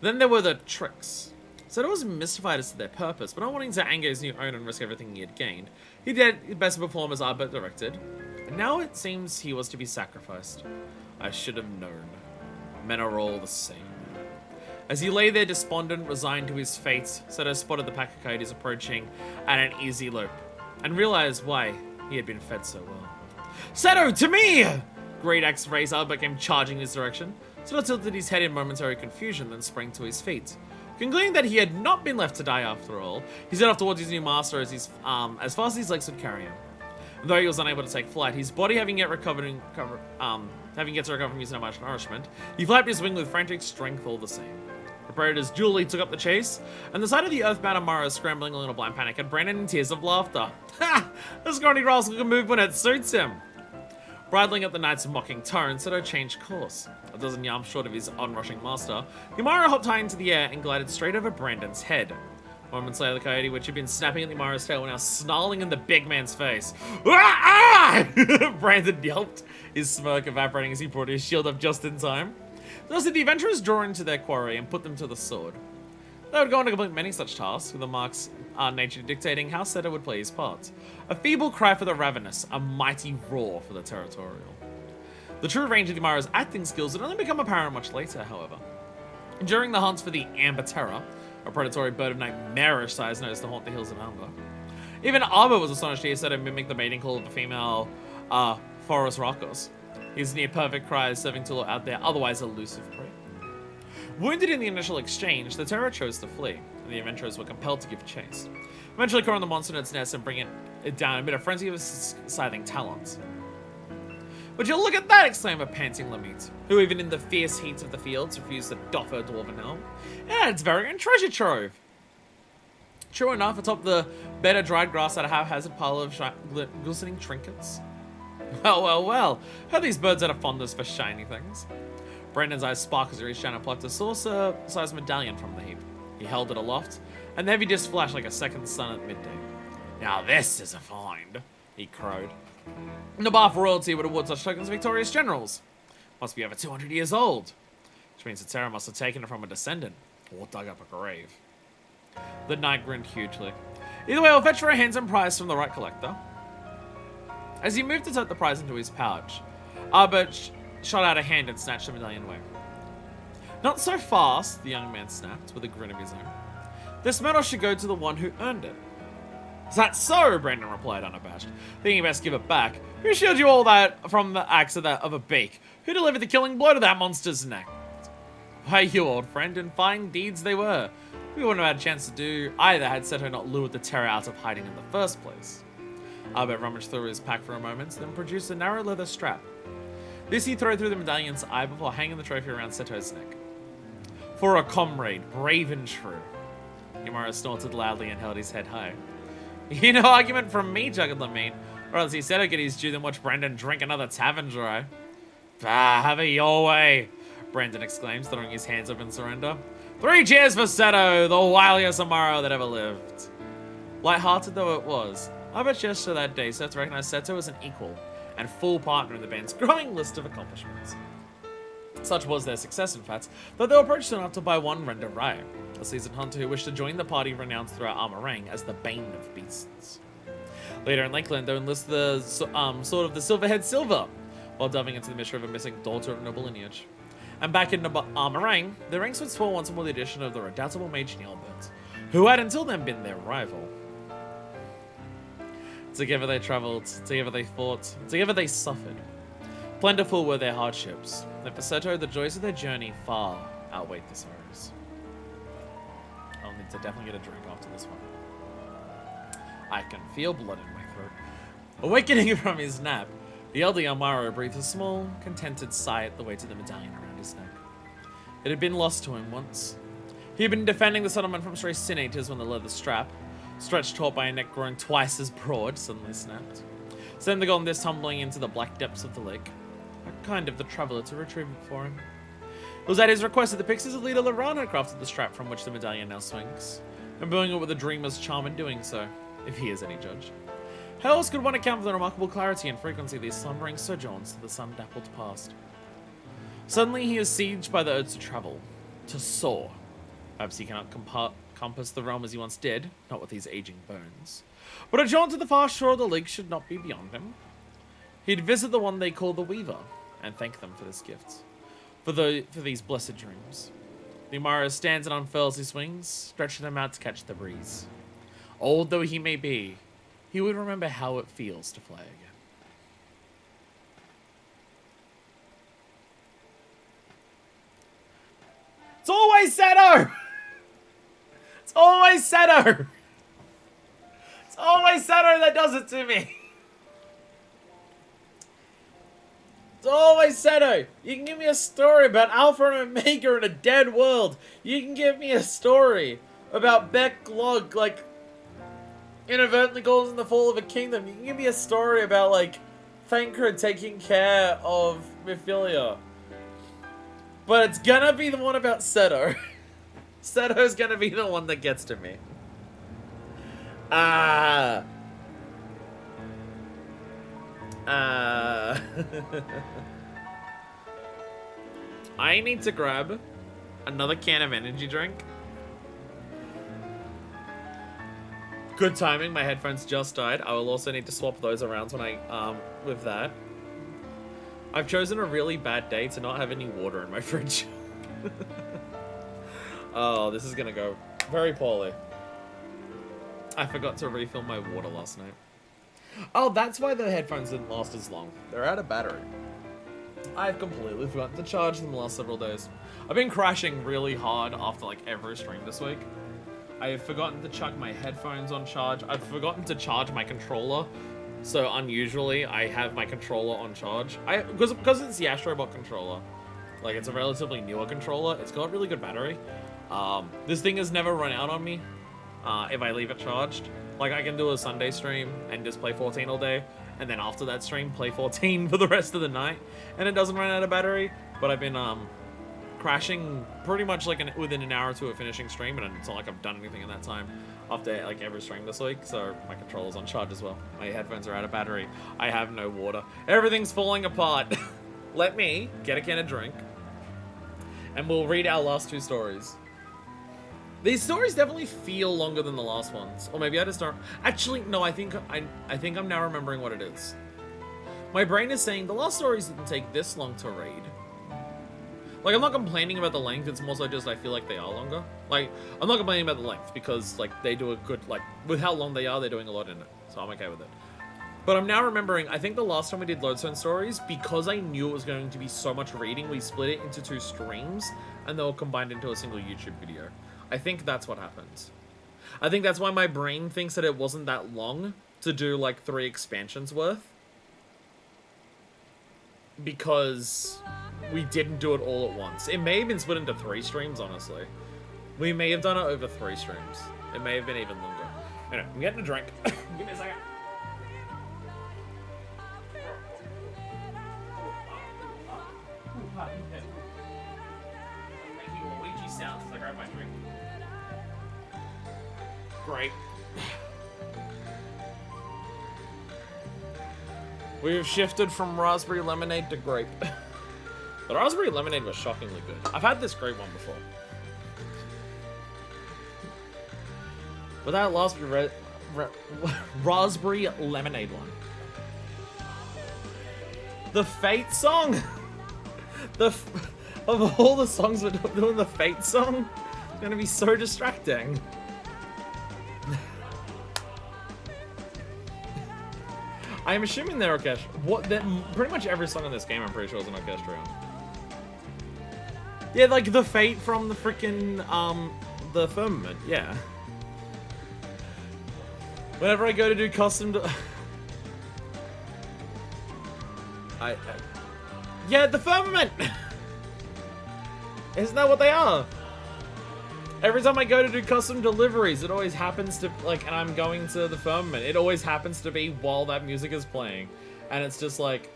Then there were the tricks. Seto was mystified as to their purpose, but not wanting to anger his new owner and risk everything he had gained, he did his best to perform as Ardbert directed, and now it seems he was to be sacrificed. I should have known. Men are all the same. As he lay there despondent, resigned to his fate, Seto spotted the pack of coyotes approaching at an easy lope, and realized why he had been fed so well. "Seto, to me!" Great axe raised, Ardbert came charging in his direction. Seto tilted his head in momentary confusion, then sprang to his feet. Concluding that he had not been left to die after all, he set off towards his new master as fast as his legs would carry him. And though he was unable to take flight, his body having yet to recover from using so much nourishment, he flapped his wing with frantic strength all the same. The predators duly took up the chase, and the sight of the earthbound Amaro scrambling along in a blind panic had Brandon in tears of laughter. Ha! The scrawny rascal can move when it suits him. Bridling at the knight's mocking tone, Seto changed course. A dozen yards short of his onrushing master, the Amaro hopped high into the air and glided straight over Brandon's head. Moments later, the coyote, which had been snapping at the Amaro's tail, were now snarling in the big man's face. Ah! Brandon yelped, his smirk evaporating as he brought his shield up just in time. Thus did the adventurers draw into their quarry and put them to the sword. They would go on to complete many such tasks, with the marks nature dictating how Seto would play his part. A feeble cry for the ravenous, a mighty roar for the territorial. The true range of the Amaro's acting skills would only become apparent much later, however. During the hunts for the Amber Terror, a predatory bird of nightmarish size known to haunt the hills of Amber, even Ardbert was astonished to hear Seto mimic the mating call of the female Forest Rakos. His near-perfect cries serving to lure out their otherwise elusive prey. Wounded in the initial exchange, the terror chose to flee, and the adventurers were compelled to give chase, eventually cornering the monster in its nest and bringing it down amid a frenzy of scything talons. "Would you look at that!" exclaimed a panting Lamite, who even in the fierce heat of the fields refused to doff her dwarven helm. "Yeah, it's Varian treasure trove!" True enough, atop the bed of dried grass at a haphazard pile of glistening trinkets. Well, well, well. Heard these birds had a fondness for shiny things. Brendan's eyes sparkled as he reached down and plucked a saucer-sized medallion from the heap. He held it aloft, and the heavy disc flashed like a second sun at midday. "Now this is a find," he crowed. The bar for royalty would award such tokens to victorious generals. Must be over 200 years old, which means that Sarah must have taken it from a descendant, or dug up a grave. The knight grinned hugely. "Either way, I'll fetch for a handsome prize from the right collector." As he moved to tuck the prize into his pouch, Albert shot out a hand and snatched the medallion away. "Not so fast," the young man snapped, with a grin of his own. "This medal should go to the one who earned it." "Is that so?" Brandon replied unabashed, thinking best give it back. "Who shielded you all that from the axe of a beak? Who delivered the killing blow to that monster's neck?" "Why, you old friend, and fine deeds they were. We wouldn't have had a chance to do either had Seto not lured the terror out of hiding in the first place." Albert rummaged through his pack for a moment, then produced a narrow leather strap. This he threw through the medallion's eye before hanging the trophy around Seto's neck. "For a comrade, brave and true." Yamara snorted loudly and held his head high. "You no argument from me," chuckled Lamine. "Or else he said I'd get his due, then watch Brandon drink another tavern dry." "Bah, have it your way," Brandon exclaimed, throwing his hands up in surrender. "3 cheers for Seto, the wiliest Amaro that ever lived." Light-hearted though it was, Albert gestured that day served to recognize Seto as an equal and full partner in the band's growing list of accomplishments. Such was their success, in fact, that they were approached enough to buy one Render Rye, a seasoned hunter who wished to join the party renowned throughout Armorang as the Bane of Beasts. Later in Lakeland, they enlisted the sword of the Silverhead Silver, while delving into the mystery of a missing daughter of noble lineage. And back in Armorang, the ranks would swell once more the addition of the redoubtable mage Neilbert, who had until then been their rival. Together they travelled, together they fought, together they suffered. Plentiful were their hardships, and for Seto, the joys of their journey far outweighed the sorrows. I'll need to definitely get a drink after this one. I can feel blood in my throat. Awakening from his nap, the elder Yamaro breathed a small, contented sigh at the weight of the medallion around his neck. It had been lost to him once. He had been defending the settlement from stray sin eaters when the leather strap, stretched taut by a neck growing twice as broad, suddenly snapped. Sending the golden disc tumbling into the black depths of the lake. A kind of the traveller to retrieve it for him. It was at his request that the pixies of leader Laran had crafted the strap from which the medallion now swings, imbuing it with a dreamer's charm in doing so, if he is any judge. How else could one account for the remarkable clarity and frequency of these slumbering sojourns to the sun-dappled past? Suddenly he is sieged by the urge to travel, to soar. Perhaps he cannot compass the realm as he once did, not with his aging bones. But a jaunt to the far shore of the lake should not be beyond him. He'd visit the one they call the Weaver, and thank them for this gift, for these blessed dreams. The Amaro stands and unfurls his wings, stretching them out to catch the breeze. Old though he may be, he would remember how it feels to fly again. It's always Seto! It's always Seto! It's always Seto that does it to me! It's always Seto! You can give me a story about Alpha and Omega in a dead world. You can give me a story about Beck Glog, like, inadvertently causing the fall of a kingdom. You can give me a story about, like, Thancred taking care of Mephilia. But it's gonna be the one about Seto. Seto's gonna be the one that gets to me. I need to grab another can of energy drink. Good timing, my headphones just died. I will also need to swap those around when with that. I've chosen a really bad day to not have any water in my fridge. Oh, this is gonna go very poorly. I forgot to refill my water last night. Oh, that's why the headphones didn't last as long. They're out of battery. I've completely forgotten to charge them the last several days. I've been crashing really hard after like every stream this week. I have forgotten to chuck my headphones on charge. I've forgotten to charge my controller. So unusually, I have my controller on charge. Because it's the Astrobot controller. Like, it's a relatively newer controller. It's got really good battery. This thing has never run out on me if I leave it charged. Like, I can do a Sunday stream and just play 14 all day. And then after that stream, play 14 for the rest of the night. And it doesn't run out of battery. But I've been crashing pretty much like within an hour or two of finishing stream. And it's not like I've done anything in that time after like every stream this week. So my controller's on charge as well. My headphones are out of battery. I have no water. Everything's falling apart. Let me get a can of drink. And we'll read our last two stories. These stories definitely feel longer than the last ones. Or maybe I just don't... Actually, no, I think I'm now remembering what it is. My brain is saying the last stories didn't take this long to read. Like, I'm not complaining about the length, it's more so just I feel like they are longer. Like, I'm not complaining about the length because, like, they do a good... Like, with how long they are, they're doing a lot in it. So I'm okay with it. But I'm now remembering, I think the last time we did Lodestone Stories, because I knew it was going to be so much reading, we split it into 2 streams, and they were combined into a single YouTube video. I think that's what happened. I think that's why my brain thinks that it wasn't that long to do, like, 3 expansions worth. Because we didn't do it all at once. It may have been split into 3 streams, honestly. We may have done it over 3 streams. It may have been even longer. Anyway, I'm getting a drink. Give me a second. Making Luigi sounds as I grab my drink. Great. We've shifted from raspberry lemonade to grape. The raspberry lemonade was shockingly good. I've had this grape one before. But that raspberry lemonade one. The Fate song! Of all the songs we're doing, the Fate song is gonna be so distracting. I'm assuming they're orchestral. Pretty much every song in this game, I'm pretty sure, is an orchestral. Yeah, like the Fate from the freaking the Firmament. Yeah. Whenever I go to do custom, yeah, the Firmament. Isn't that what they are? Every time I go to do custom deliveries, it always happens to, like, and I'm going to the Firmament, it always happens to be while that music is playing. And it's just, like,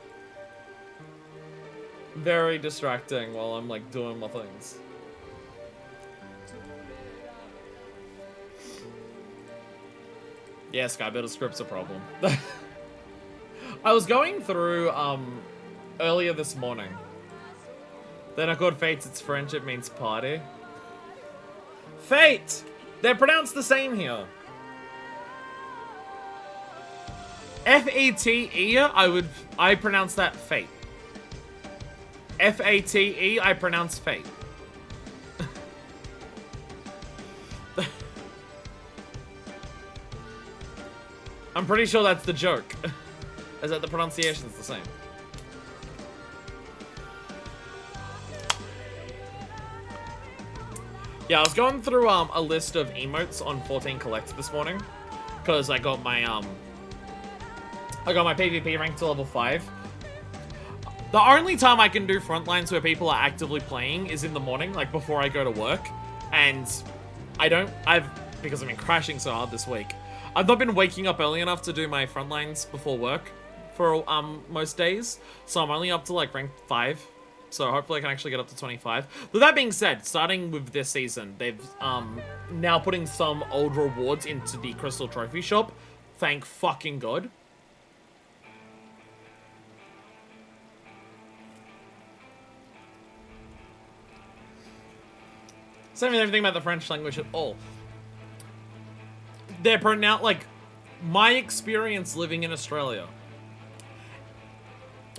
very distracting while I'm, like, doing my things. Yeah, Skybuilder script's a problem. I was going through, earlier this morning. Then I called Fate's, it's French, it means party. Fate! They're pronounced the same here. F-A-T-E, I pronounce that Fate. F-A-T-E, I pronounce Fate. I'm pretty sure that's the joke. Is that the pronunciation's the same. Yeah, I was going through a list of emotes on 14 Collect this morning, because I got my PvP rank to level 5. The only time I can do frontlines where people are actively playing is in the morning, like before I go to work, and because I've been crashing so hard this week, I've not been waking up early enough to do my frontlines before work for most days, so I'm only up to like rank 5. So hopefully I can actually get up to 25. With that being said, starting with this season, they've now putting some old rewards into the Crystal Trophy Shop. Thank fucking God. Same with everything about the French language at all. They're pronounced, like, my experience living in Australia.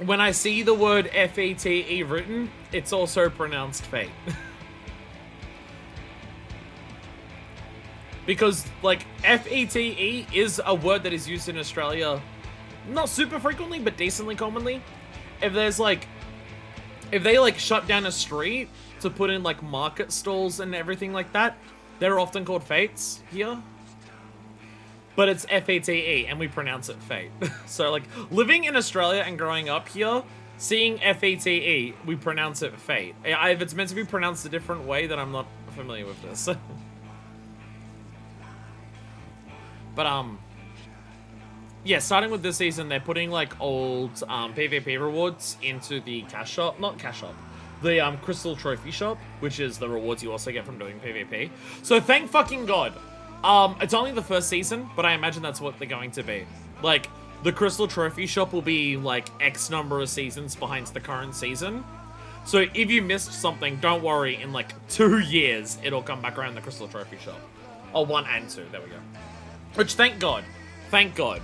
When I see the word F-E-T-E written, it's also pronounced Fate. Because, like, F-E-T-E is a word that is used in Australia, not super frequently, but decently commonly. If there's, like, if they like shut down a street to put in like market stalls and everything like that, they're often called fates here. But it's F-A-T-E, and we pronounce it fate. So, like, living in Australia and growing up here, seeing F-A-T-E, we pronounce it fate. If it's meant to be pronounced a different way, then I'm not familiar with this. But, yeah, starting with this season, they're putting, like, old PvP rewards into the cash shop. Not cash shop. The Crystal Trophy shop, which is the rewards you also get from doing PvP. So, thank fucking God. It's only the first season, but I imagine that's what they're going to be. Like, the Crystal Trophy shop will be, like, X number of seasons behind the current season. So if you missed something, don't worry. In, like, 2 years, it'll come back around the Crystal Trophy shop. Oh, 1 and 2. There we go. Which, thank God. Thank God.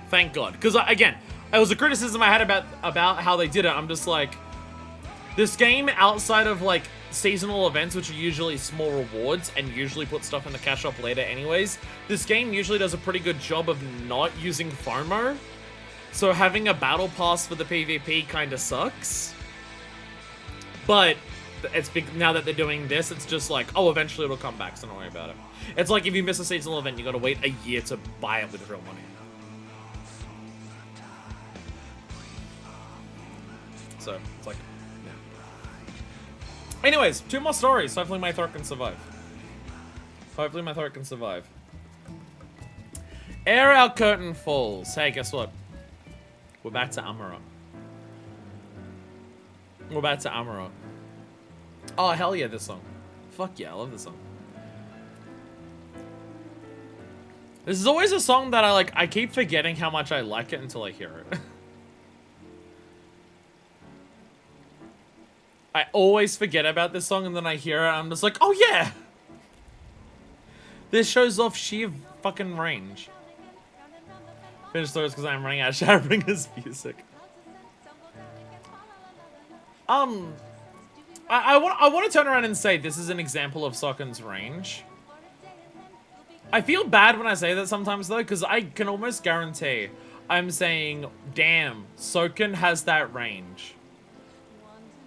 Thank God. Because, again, it was a criticism I had about how they did it. I'm just like, this game, outside of, like, seasonal events, which are usually small rewards and usually put stuff in the cash shop later anyways, this game usually does a pretty good job of not using FOMO. So having a battle pass for the PvP kind of sucks. But it's big now that they're doing this, it's just like, oh, eventually it'll come back, so don't worry about it. It's like if you miss a seasonal event, you gotta wait a year to buy it with real money. So, it's like, anyways, 2 more stories. Hopefully my throat can survive. Hopefully my throat can survive. Ere our curtain falls. Hey, guess what? We're back to Amarok. We're back to Amarok. Oh, hell yeah, this song. Fuck yeah, I love this song. This is always a song that I keep forgetting how much I like it until I hear it. I always forget about this song, and then I hear it, and I'm just like, oh yeah! This shows off sheer fucking range. Finish stories because I'm running out of Shadowbringers music. I want to turn around and say this is an example of Sokken's range. I feel bad when I say that sometimes, though, because I can almost guarantee I'm saying, damn, Soken has that range.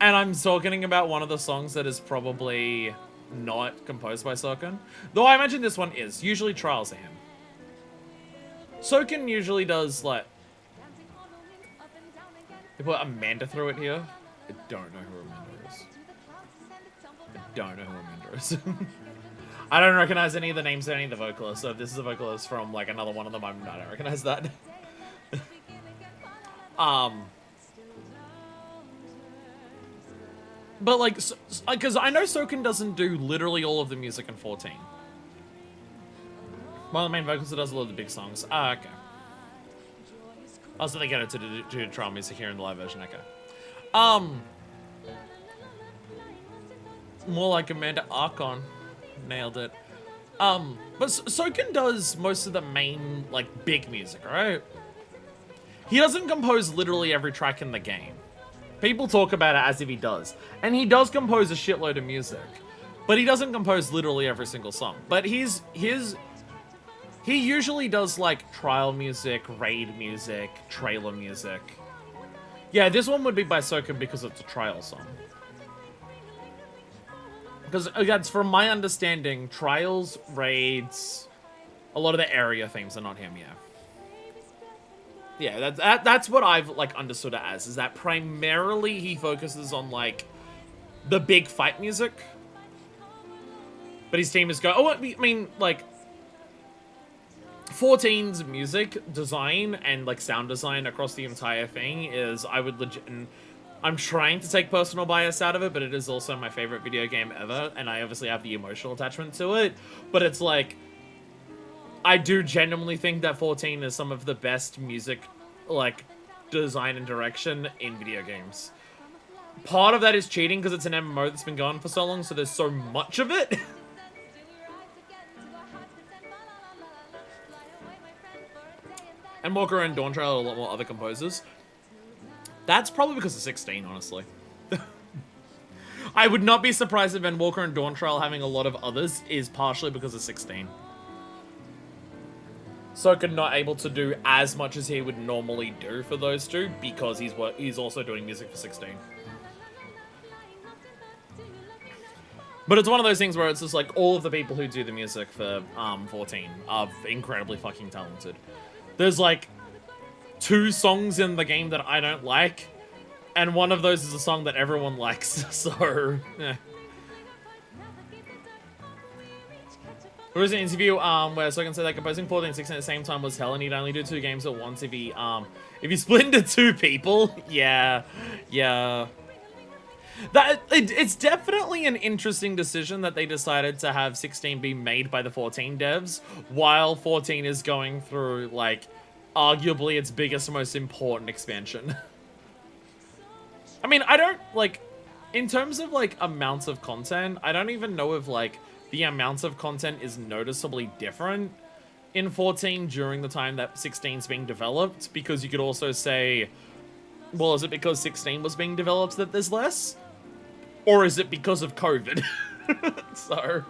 And I'm talking about one of the songs that is probably not composed by Soken. Though I imagine this one is. Usually Trials are him. Soken usually does, like... They put Amanda through it here. I don't know who Amanda is. I don't know who Amanda is. I don't recognize any of the names of any of the vocalists, so if this is a vocalist from, like, another one of them, I don't recognize that. But, like, because I know Soken doesn't do literally all of the music in 14. One of the main vocalists that does a lot of the big songs. Ah, okay. Also, they get it to do trial music here in the live version, okay. More like Amanda Archon. Nailed it. But Soken does most of the main, like, big music, right? He doesn't compose literally every track in the game. People talk about it as if he does. And he does compose a shitload of music. But he doesn't compose literally every single song. But he usually does, like, trial music, raid music, trailer music. Yeah, this one would be by Soken because it's a trial song. Because, again, from my understanding, trials, raids, a lot of the area themes are not him, yeah. Yeah, that's what I've, like, understood it as, is that primarily he focuses on, like, the big fight music. But his team is I mean, like, 14's music design and, like, sound design across the entire thing is, I would legit... I'm trying to take personal bias out of it, but it is also my favorite video game ever, and I obviously have the emotional attachment to it. But it's like, I do genuinely think that 14 is some of the best music, like, design and direction in video games. Part of that is cheating, because it's an MMO that's been going for so long, so there's so much of it. And Walker and Dawn Trail are a lot more other composers. That's probably because of 16, honestly. I would not be surprised if Endwalker and Dawn Trail having a lot of others is partially because of 16. Soken not able to do as much as he would normally do for those two because he's also doing music for 16. But it's one of those things where it's just like all of the people who do the music for 14 are incredibly fucking talented. There's like 2 songs in the game that I don't like, and one of those is a song that everyone likes, so yeah. There was an interview where Sogan said that composing 14 and 16 at the same time was hell, and he'd only do 2 games at once if he split into 2 people. Yeah. It's definitely an interesting decision that they decided to have 16 be made by the 14 devs, while 14 is going through, like, arguably its biggest, most important expansion. I mean, I don't, like, in terms of, like, amounts of content, I don't even know if, like, the amounts of content is noticeably different in 14 during the time that 16 is being developed, because you could also say, well, is it because 16 was being developed that there's less? Or is it because of COVID? So...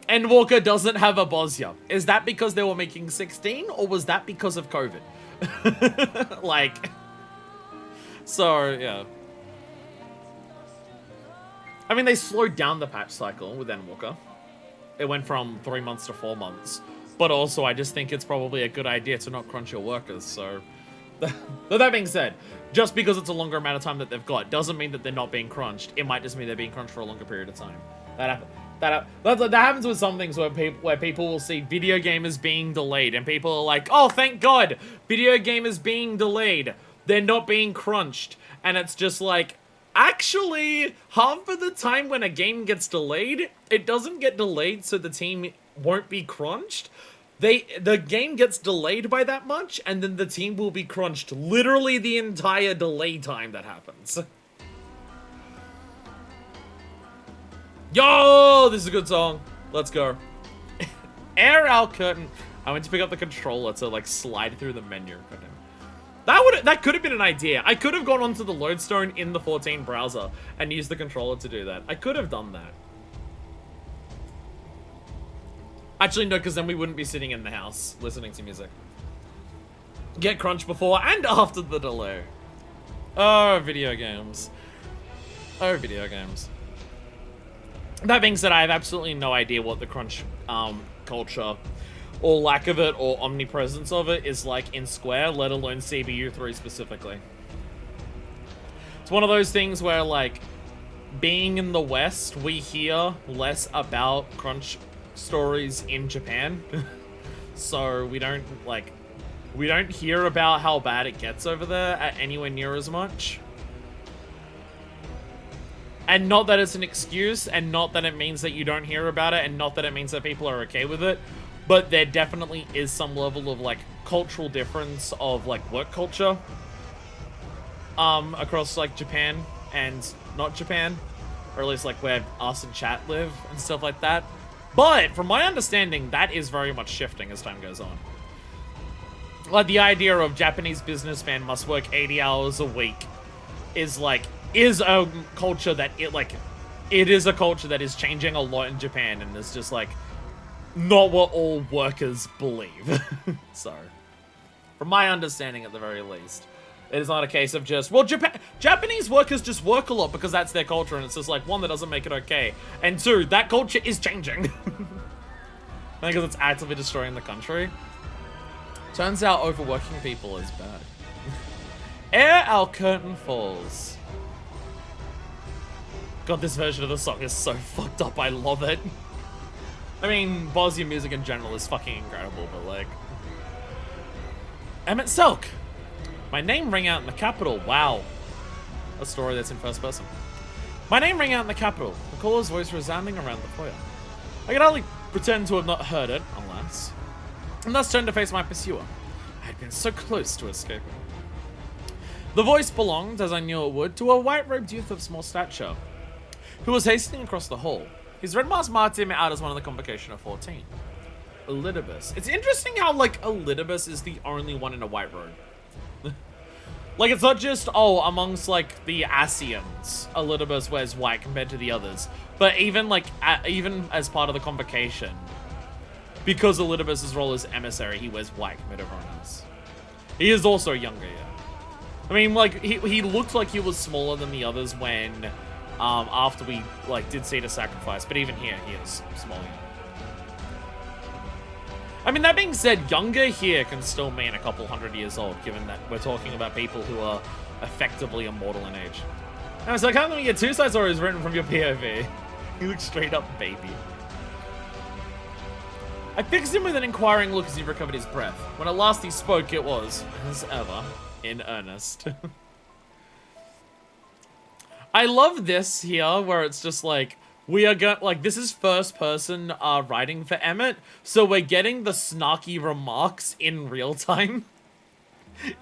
Endwalker doesn't have a Bosnia. Is that because they were making 16, or was that because of COVID? Like... So, yeah. I mean, they slowed down the patch cycle with Endwalker. It went from 3 months to 4 months. But also, I just think it's probably a good idea to not crunch your workers, so... But that being said, just because it's a longer amount of time that they've got doesn't mean that they're not being crunched. It might just mean they're being crunched for a longer period of time. That happens with some things where people will see video gamers being delayed, and people are like, oh, thank God, video gamers being delayed. They're not being crunched. And it's just like, actually, half of the time when a game gets delayed, it doesn't get delayed so the team won't be crunched. The game gets delayed by that much, and then the team will be crunched literally the entire delay time that happens. Yo, this is a good song. Let's go. Air out curtain. I went to pick up the controller to like slide through the menu. That could have been an idea. I could have gone onto the lodestone in the 14 browser and used the controller to do that. I could have done that. Actually, no, because then we wouldn't be sitting in the house listening to music. Get crunch before and after the delay. Oh, video games. Oh, video games. That being said, I have absolutely no idea what the crunch culture, or lack of it, or omnipresence of it is like in Square, let alone CBU3 specifically. It's one of those things where, like, being in the West, we hear less about crunch stories in Japan. So we don't hear about how bad it gets over there at anywhere near as much. And not that it's an excuse, and not that it means that you don't hear about it, and not that it means that people are okay with it, but there definitely is some level of, like, cultural difference of, like, work culture across, like, Japan and not Japan, or at least, like, where us and chat live and stuff like that. But, from my understanding, that is very much shifting as time goes on. Like, the idea of Japanese businessman must work 80 hours a week is a culture that it is a culture that is changing a lot in Japan, and is just, like, not what all workers believe. So, from my understanding at the very least, it is not a case of just, well, Japanese workers just work a lot because that's their culture, and it's just like, one, that doesn't make it okay, and two, that culture is changing. Because it's actively destroying the country. Turns out overworking people is bad. Ere our curtain falls. God, this version of the song is so fucked up, I love it. I mean, Bosnian music in general is fucking incredible, but like... Emmett Selk! My name rang out in the capital. Wow. A story that's in first person. My name rang out in the capital, the caller's voice resounding around the foyer. I could hardly pretend to have not heard it, alas, and thus turned to face my pursuer. I had been so close to escaping. The voice belonged, as I knew it would, to a white-robed youth of small stature, who was hastening across the hall. His red mask marked him out as one of the convocation of 14. Elidibus. It's interesting how, like, Elidibus is the only one in a white robe. Like, it's not just, oh, amongst, like, the Asians, Elidibus wears white compared to the others. But even, like, even as part of the convocation, because Elidibus' role as emissary, he wears white compared to everyone else. He is also younger, yeah. I mean, like, he looked like he was smaller than the others when after we, like, did see the sacrifice. But even here, he is smaller. I mean, that being said, younger here can still mean a couple 100 years old, given that we're talking about people who are effectively immortal in age. And I was like, how come your two side story is written from your POV? He looks straight up baby. I fixed him with an inquiring look as he recovered his breath. When at last he spoke, it was, as ever, in earnest. I love this here, where it's just like, we are going, like, this is first person writing for Emmett, so we're getting the snarky remarks in real time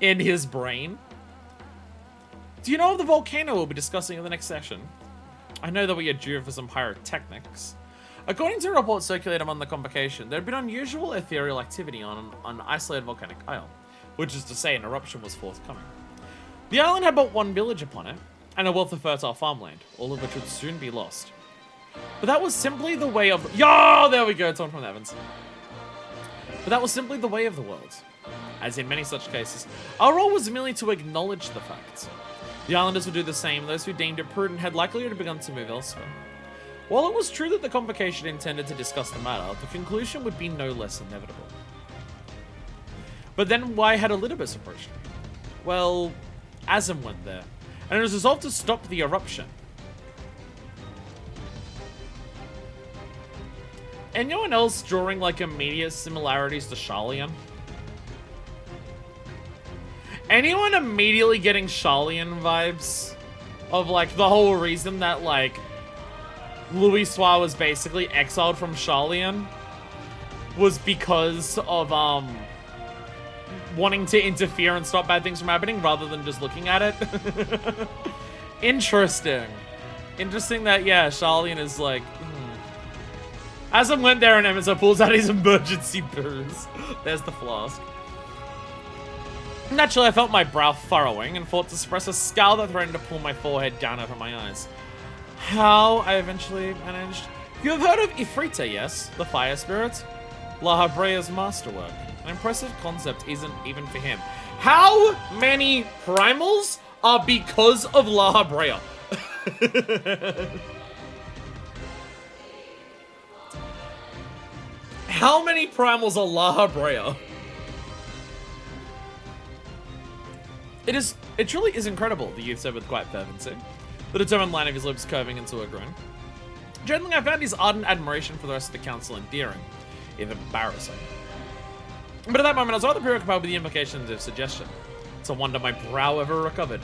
in his brain. Do you know of the volcano we'll be discussing in the next session? I know that we are due for some pyrotechnics. According to a report circulated among the convocation, there had been unusual ethereal activity on an isolated volcanic isle, which is to say an eruption was forthcoming. The island had but one village upon it, and a wealth of fertile farmland, all of which would soon be lost. But that was simply the way of... Yo! There we go, Tom from Evans. But that was simply the way of the world. As in many such cases, our role was merely to acknowledge the facts. The islanders would do the same. Those who deemed it prudent had likely begun to move elsewhere. While it was true that the convocation intended to discuss the matter, the conclusion would be no less inevitable. But then why had Elidibus approached me? Well, Azim went there, and it was resolved to stop the eruption. Anyone else drawing, like, immediate similarities to Sharlayan? Anyone immediately getting Sharlayan vibes? Of, like, the whole reason that, like, Louis Soir was basically exiled from Sharlayan was because of, wanting to interfere and stop bad things from happening rather than just looking at it. Interesting. Interesting that, yeah, Sharlayan is like... Azim went there and Emerson pulls out his emergency booze. There's the flask. Naturally, I felt my brow furrowing and fought to suppress a scowl that threatened to pull my forehead down over my eyes. How I eventually managed... You have heard of Ifrita, yes? The fire spirit? La Habrea's masterwork. An impressive concept isn't even for him. How many primals are because of La Habrea? How many primals are La Habrea? It truly is incredible, the youth said with quiet fervency, the determined line of his lips curving into a grin. Generally, I found his ardent admiration for the rest of the council endearing, if embarrassing. But at that moment, I was rather preoccupied with the implications of suggestion. It's a wonder my brow ever recovered.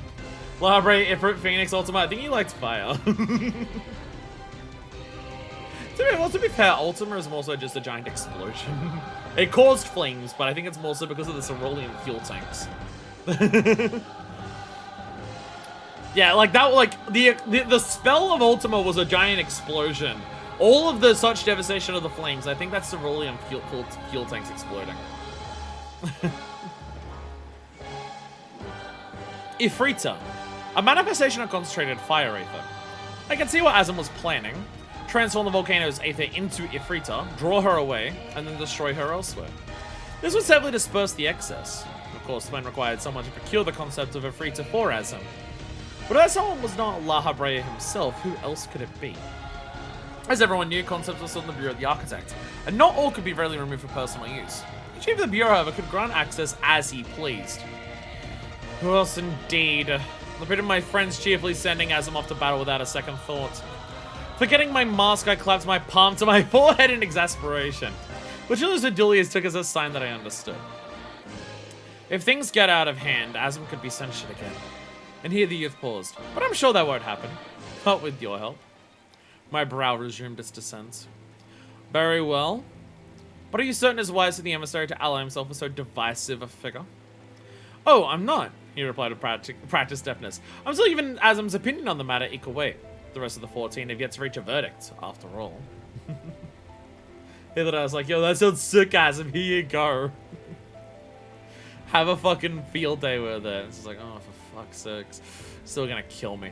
La Habrea, Ifrit, Phoenix, Ultima, I think he likes fire. To be fair, Ultima is more so just a giant explosion. It caused flames, but I think it's more so because of the cerulean fuel tanks. Yeah, like that, like the spell of Ultima was a giant explosion. All of the such devastation of the flames, I think that's cerulean fuel tanks exploding. Ifrita, a manifestation of concentrated fire ether. I can see what Azim was planning. Transform the volcano's aether into Ifrita, draw her away, and then destroy her elsewhere. This would sadly disperse the excess. Of course, the plan required someone to procure the concept of Ifrita for Azim. But as someone was not La Habrea himself, who else could it be? As everyone knew, concepts were still in the Bureau of the Architect, and not all could be readily removed for personal use. The Chief of the Bureau, however, could grant access as he pleased. Who else indeed? The bit of my friends cheerfully sending Azim off to battle without a second thought. Forgetting my mask, I clapped my palm to my forehead in exasperation, which Julius took as a sign that I understood. If things get out of hand, Azim could be censured again. And here the youth paused. But I'm sure that won't happen. Not with your help. My brow resumed its descent. Very well. But are you certain it's wise for the emissary to ally himself with so divisive a figure? Oh, I'm not, he replied with practiced deafness. I'm still giving Azim's opinion on the matter equal weight. The rest of the 14 have yet to reach a verdict, after all. I was like, yo, that sounds sick, Azim. Here you go. Have a fucking field day with it. It's just like, oh, for fuck's sakes. Still gonna kill me.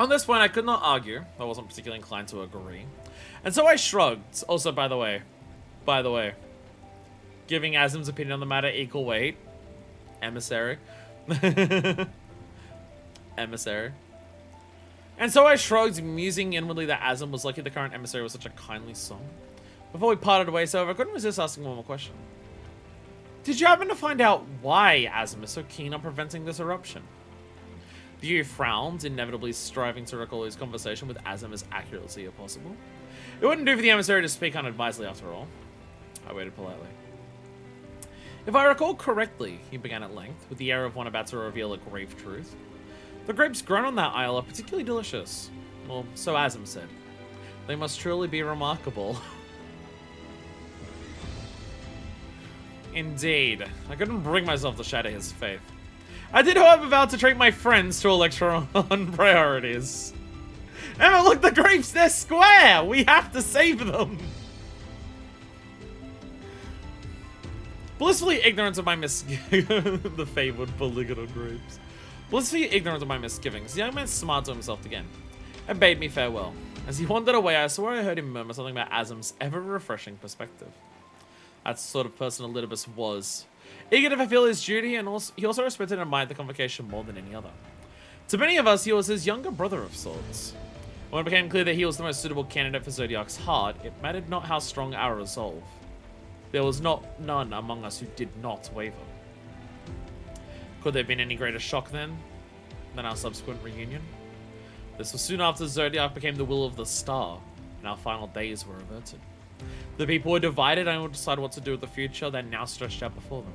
On this point, I could not argue. I wasn't particularly inclined to agree. And so I shrugged. Also, by the way, giving Azim's opinion on the matter equal weight. Emissary. Emissary. And so I shrugged, musing inwardly that Azim was lucky the current emissary was such a kindly soul. Before we parted ways, however, I couldn't resist asking one more question. Did you happen to find out why Azim is so keen on preventing this eruption? View frowned, inevitably striving to recall his conversation with Azim as accurately as possible. It wouldn't do for the emissary to speak unadvisedly after all. I waited politely. If I recall correctly, he began at length, with the air of one about to reveal a grave truth. The grapes grown on that isle are particularly delicious. Well, so Azim said. They must truly be remarkable. Indeed. I couldn't bring myself to shatter his faith. I did, however, vow to treat my friends to a lecture on priorities. Emma, look, the grapes, they're square! We have to save them! Blissfully ignorant of my the favored polygonal grapes. Blissfully ignorant of my misgivings, the young man smiled to himself again and bade me farewell. As he wandered away, I swore I heard him murmur something about Azim's ever-refreshing perspective. That's the sort of person Elidibus was. Eager to fulfill his duty, and he also respected and admired the convocation more than any other. To many of us, he was his younger brother of sorts. When it became clear that he was the most suitable candidate for Zodiac's heart, it mattered not how strong our resolve. There was none among us who did not waver. Could there have been any greater shock then than our subsequent reunion? This was soon after Zodiac became the will of the star, and our final days were averted. The people were divided and would decide what to do with the future that now stretched out before them.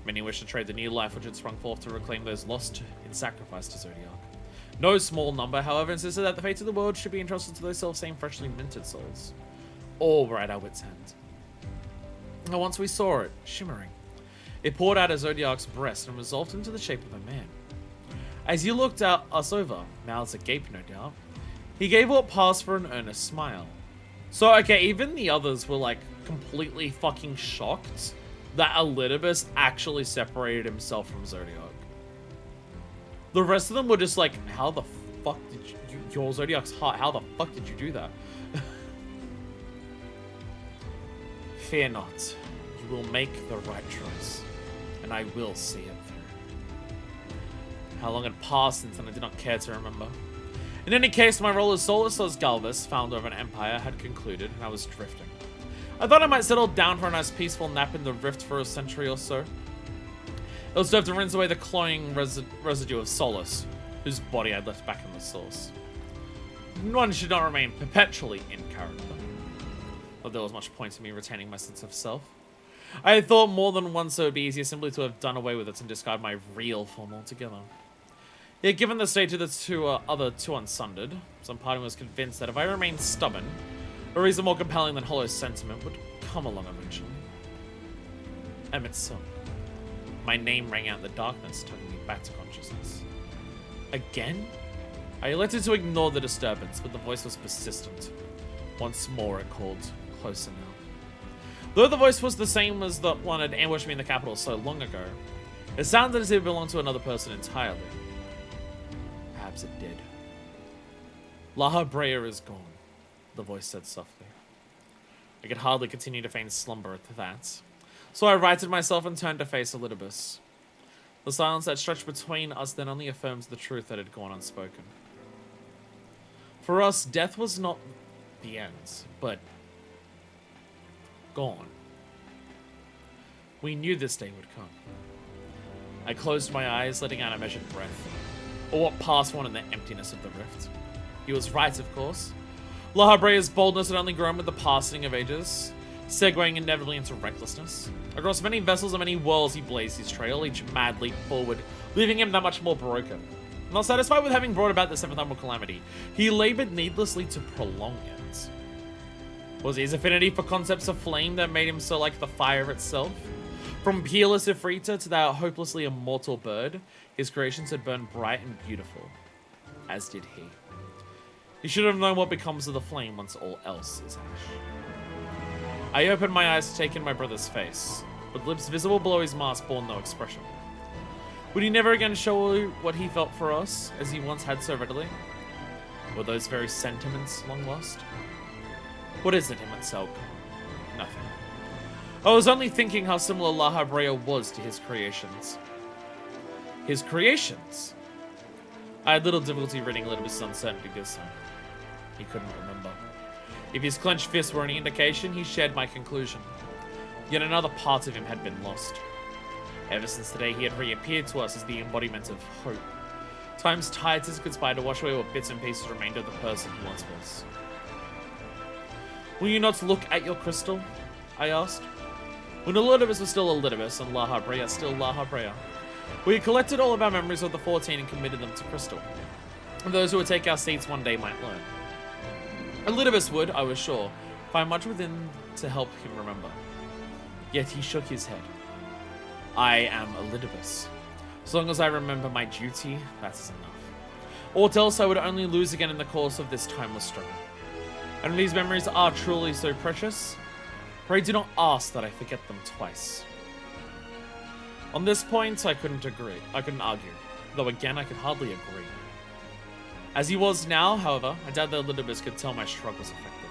Many wished to trade the new life which had sprung forth to reclaim those lost in sacrifice to Zodiac. No small number, however, insisted that the fate of the world should be entrusted to those self-same freshly minted souls. All were at our wits' end. And once we saw it, shimmering, it poured out of Zodiac's breast and resolved into the shape of a man. As he looked at us over, mouths agape no doubt, he gave what passed for an earnest smile. So, okay, even the others were, like, completely fucking shocked that Elidibus actually separated himself from Zodiac. The rest of them were just like, how the fuck did your Zodiac's heart, how the fuck did you do that? Fear not, you will make the right choice, and I will see it through. How long had passed since then I did not care to remember. In any case, my role as Solus Galvus, founder of an empire, had concluded, and I was drifting. I thought I might settle down for a nice peaceful nap in the rift for a century or so. It would serve to rinse away the cloying residue of Solus, whose body I'd left back in the source. One should not remain perpetually in character. But there was much point in me retaining my sense of self. I had thought more than once it would be easier simply to have done away with it and discard my real form altogether. Yet given the state of the other two unsundered, some part of me was convinced that if I remained stubborn, a reason more compelling than hollow sentiment would come along eventually. Emmett Silk. My name rang out in the darkness, tugging me back to consciousness. Again? I elected to ignore the disturbance, but the voice was persistent. Once more it called, closer now. Though the voice was the same as the one that ambushed me in the capital so long ago, it sounded as if it belonged to another person entirely. Perhaps it did. La Habrea is gone, the voice said softly. I could hardly continue to feign slumber at that, so I righted myself and turned to face Elidibus. The silence that stretched between us then only affirms the truth that had gone unspoken. For us, death was not the end, but gone. We knew this day would come. I closed my eyes, letting out a measured breath, or what passed one in the emptiness of the rift. He was right, of course. La Habrea's boldness had only grown with the passing of ages, segueing inevitably into recklessness. Across many vessels and many worlds he blazed his trail, each mad leap forward, leaving him that much more broken. Not satisfied with having brought about the seventh emerald calamity, he labored needlessly to prolong it. Was it his affinity for concepts of flame that made him so like the fire itself? From peerless Ifrita to that hopelessly immortal bird, his creations had burned bright and beautiful, as did he. He should have known what becomes of the flame once all else is ash. I opened my eyes to take in my brother's face, with lips visible below his mask bore no expression. Would he never again show what he felt for us, as he once had so readily? Were those very sentiments long lost? What is it, Emmett Silk? Nothing. I was only thinking how similar La Habrea was to his creations. His creations? I had little difficulty reading Elidibus' uncertainty this time. He couldn't remember. If his clenched fists were any indication, he shared my conclusion. Yet another part of him had been lost. Ever since the day he had reappeared to us as the embodiment of hope. Time's tides has conspired to wash away what bits and pieces remained of the person he once was. Will you not look at your crystal? I asked. When Elidibus was still Elidibus and La Habrea still La Habrea, we had collected all of our memories of the 14 and committed them to crystal. And those who would take our seats one day might learn. Elidibus would, I was sure, find much within to help him remember. Yet he shook his head. I am Elidibus. As long as I remember my duty, that is enough. Aught else I would only lose again in the course of this timeless struggle. And if these memories are truly so precious, pray do not ask that I forget them twice. On this point, I couldn't argue, though again I could hardly agree. As he was now, however, I doubt that Elidibus could tell my struggles affected.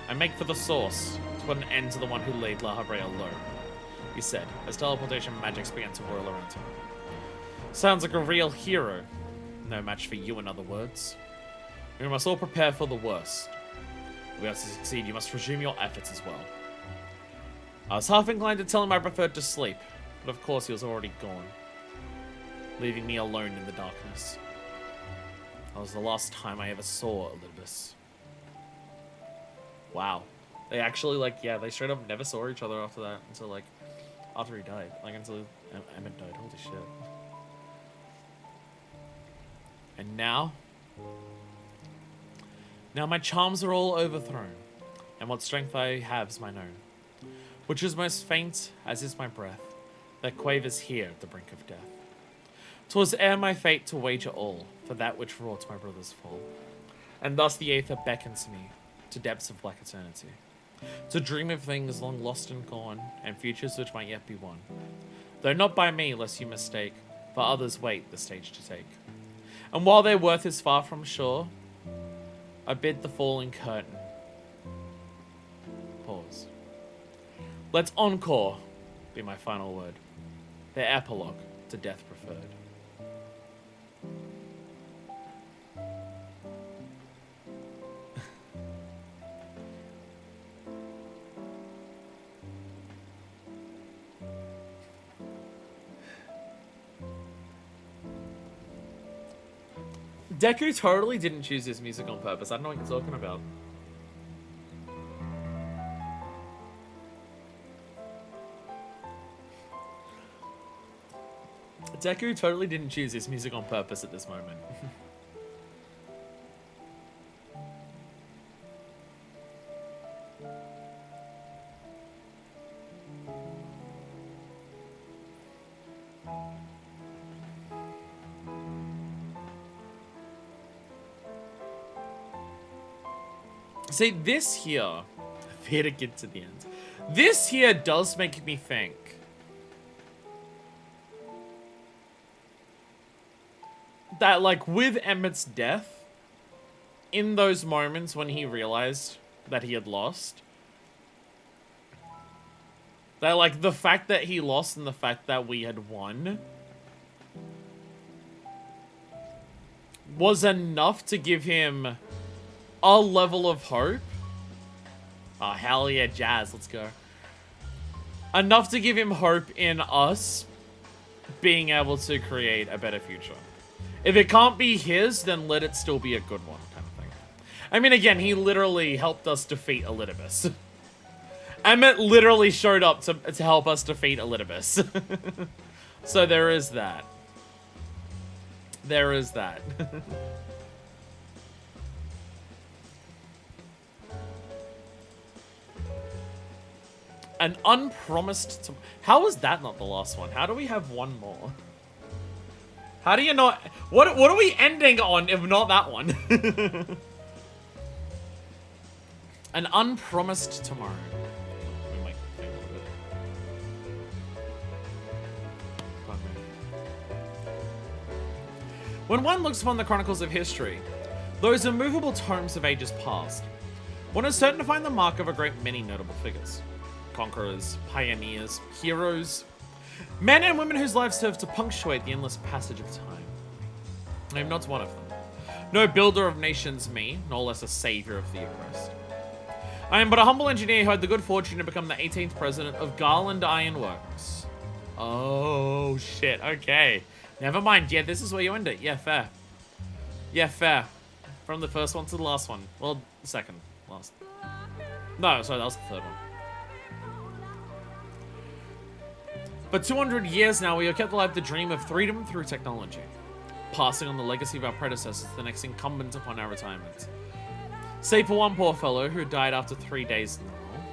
I make for the source, to put an end to the one who laid La Habrea low, he said, as teleportation magics began to whirl around him. Sounds like a real hero. No match for you, in other words. We must all prepare for the worst. If we are to succeed, you must resume your efforts as well. I was half inclined to tell him I preferred to sleep, but of course he was already gone, leaving me alone in the darkness. That was the last time I ever saw Elidibus. Wow. They actually, like, yeah, they straight up never saw each other after that, until, like, after he died. Like, until Emmett died. Holy shit. And now my charms are all overthrown, and what strength I have is mine own, which is most faint, as is my breath, that quavers here at the brink of death. 'Twas ere my fate to wager all, for that which wrought my brother's fall, and thus the aether beckons me, to depths of black eternity, to dream of things long lost and gone, and futures which might yet be won, though not by me, lest you mistake, for others wait the stage to take. And while their worth is far from sure, I bid the falling curtain pause. Let's encore be my final word, their epilogue to death preferred. Deku totally didn't choose this music on purpose. I don't know what you're talking about. Deku totally didn't choose this music on purpose at this moment. See, this here, here to get to the end, this here does make me think that, like, with Emmett's death, in those moments when he realized that he had lost, that, like, the fact that he lost and the fact that we had won was enough to give him a level of hope. Oh, hell yeah, Jazz, let's go. Enough to give him hope in us being able to create a better future. If it can't be his, then let it still be a good one, kind of thing. I mean, again, he literally helped us defeat Elidibus. Emmett literally showed up to help us defeat Elidibus. So there is that. There is that. An unpromised... How is that not the last one? How do we have one more? How do you not... What are we ending on if not that one? An unpromised tomorrow. Let me make the thing a little bit. Pardon me. When one looks upon the chronicles of history, those immovable tomes of ages past, one is certain to find the mark of a great many notable figures. Conquerors, pioneers, heroes, men and women whose lives serve to punctuate the endless passage of time. I am not one of them. No builder of nations me, no less a savior of the oppressed. I am but a humble engineer who had the good fortune to become the 18th president of Garland Iron Works. Oh, shit. Okay. Never mind. Yeah, this is where you end it. Yeah, fair. Yeah, fair. From the first one to the last one. Well, the second last. No, sorry, that was the third one. For 200 years now, we have kept alive the dream of freedom through technology, passing on the legacy of our predecessors to the next incumbent upon our retirement. Save for one poor fellow who died after 3 days in the role.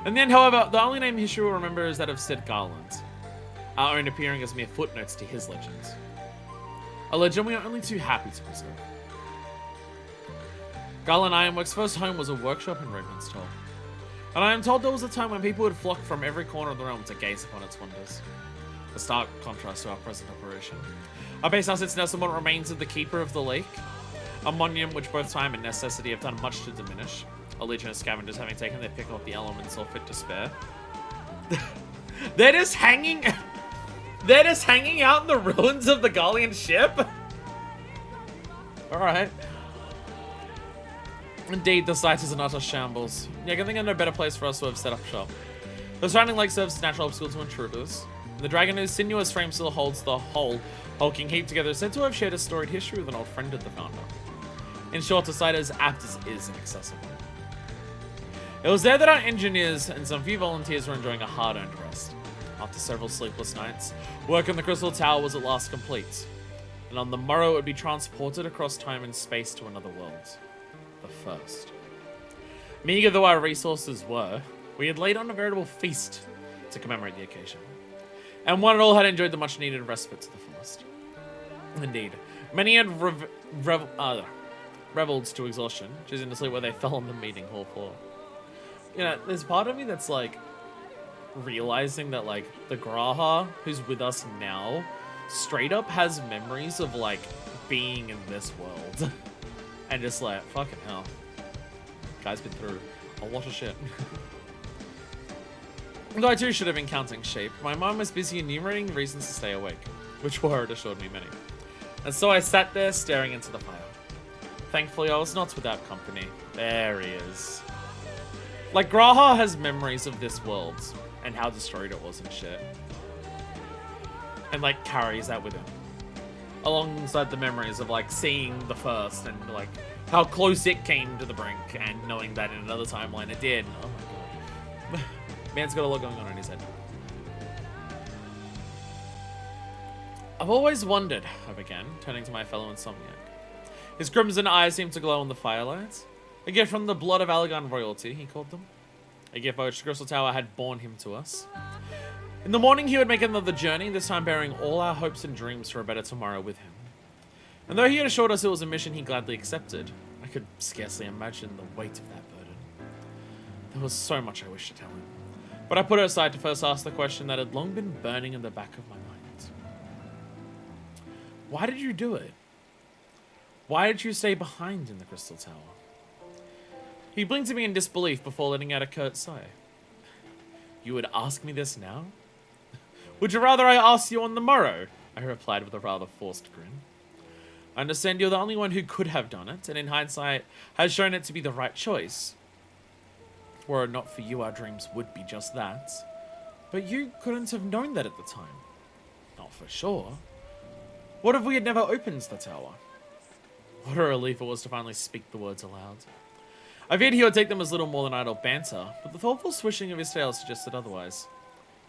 In the end, however, the only name history will remember is that of Sid Garland, our own appearing as mere footnotes to his legends. A legend we are only too happy to preserve. Garland Ironworks' first home was a workshop in Ravenstorp, and I am told there was a time when people would flock from every corner of the realm to gaze upon its wonders. A stark contrast to our present operation. Our base now sits nestled on what remains of the Keeper of the Lake, a monument which both time and necessity have done much to diminish, a legion of scavengers having taken their pick of the elements or fit to spare. They're just hanging out in the ruins of the Gallian ship? Alright. Indeed, the site is an utter shambles. Yeah, I can think of no better place for us to have set up shop. The surrounding lake serves as natural obstacle to intruders. The dragon, whose sinuous frame still holds the whole hulking heap together, is said to have shared a storied history with an old friend of the founder. In short, a site as apt as is inaccessible. It was there that our engineers and some few volunteers were enjoying a hard-earned rest. After several sleepless nights, work on the Crystal Tower was at last complete, and on the morrow it would be transported across time and space to another world. The first. Meager though our resources were, we had laid on a veritable feast to commemorate the occasion, and one and all had enjoyed the much-needed respite to the fullest. Indeed, many had reveled to exhaustion, choosing to sleep where they fell on the meeting hall floor. You know, there's part of me that's like realizing that like the Graha who's with us now straight up has memories of like being in this world. And just like, fucking hell. Guy's been through a lot of shit. Though I too should have been counting sheep, my mind was busy enumerating reasons to stay awake, which were, it assured me, many. And so I sat there staring into the fire. Thankfully, I was not without company. There he is. Like, Graha has memories of this world and how destroyed it was and shit. And, like, carries that with him. Alongside the memories of, like, seeing the first and, like, how close it came to the brink and knowing that in another timeline it did. Oh my god. Man's got a lot going on in his head. I've always wondered, I began, turning to my fellow insomniac. His crimson eyes seemed to glow in the firelight. A gift from the blood of Allegan royalty, he called them. A gift by which the Crystal Tower had borne him to us. In the morning he would make another journey, this time bearing all our hopes and dreams for a better tomorrow with him. And though he had assured us it was a mission he gladly accepted, I could scarcely imagine the weight of that burden. There was so much I wished to tell him, but I put it aside to first ask the question that had long been burning in the back of my mind. Why did you do it? Why did you stay behind in the Crystal Tower? He blinked at me in disbelief before letting out a curt sigh. You would ask me this now? Would you rather I ask you on the morrow? I replied with a rather forced grin. I understand you're the only one who could have done it, and in hindsight has shown it to be the right choice. Were it not for you, our dreams would be just that. But you couldn't have known that at the time. Not for sure. What if we had never opened the tower? What a relief it was to finally speak the words aloud. I feared he would take them as little more than idle banter, but the thoughtful swishing of his tail suggested otherwise,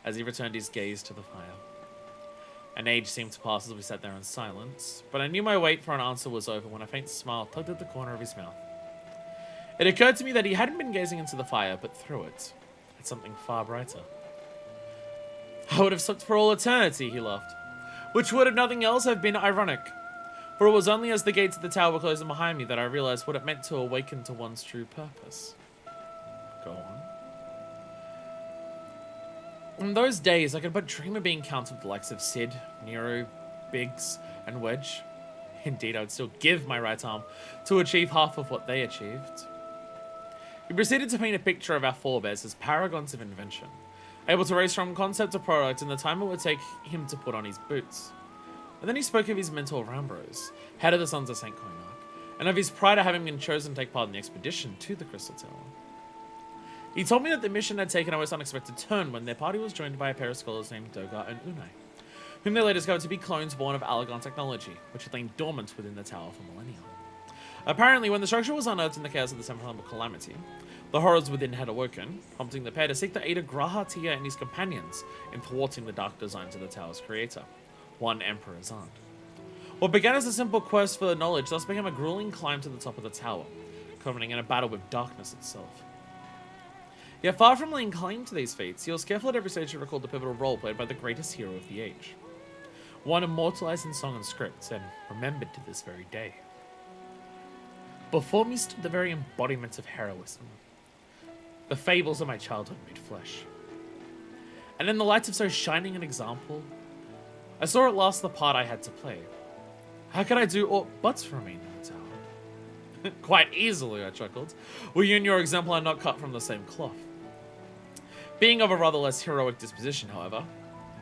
as he returned his gaze to the fire. An age seemed to pass as we sat there in silence, but I knew my wait for an answer was over when a faint smile tugged at the corner of his mouth. It occurred to me that he hadn't been gazing into the fire, but through it, at something far brighter. I would have slept for all eternity, he laughed, which would, if nothing else, have been ironic. For it was only as the gates of the tower were closing behind me that I realized what it meant to awaken to one's true purpose. Go on. In those days, I could but dream of being counted with the likes of Sid, Nero, Biggs, and Wedge. Indeed, I would still give my right arm to achieve half of what they achieved. He proceeded to paint a picture of our forebears as paragons of invention, able to race from concept to product in the time it would take him to put on his boots. But then he spoke of his mentor Rambros, head of the Sons of St. Koinarch, and of his pride at having been chosen to take part in the expedition to the Crystal Tower. He told me that the mission had taken a most unexpected turn when their party was joined by a pair of scholars named Dogar and Unai, whom they later discovered to be clones born of Alagon technology, which had lain dormant within the tower for millennia. Apparently, when the structure was unearthed in the chaos of the Seventh Calamity, the horrors within had awoken, prompting the pair to seek the aid of Grahatia and his companions in thwarting the dark designs of the tower's creator, one Emperor Zand. What began as a simple quest for knowledge thus became a grueling climb to the top of the tower, culminating in a battle with darkness itself. Yet far from laying claim to these feats, he was careful at every stage to record the pivotal role played by the greatest hero of the age. One immortalized in song and script, and remembered to this very day. Before me stood the very embodiment of heroism. The fables of my childhood made flesh. And in the light of so shining an example, I saw at last the part I had to play. How could I do aught but remain in the tower? Quite easily, I chuckled. Well, you and your example are not cut from the same cloth. Being of a rather less heroic disposition, however,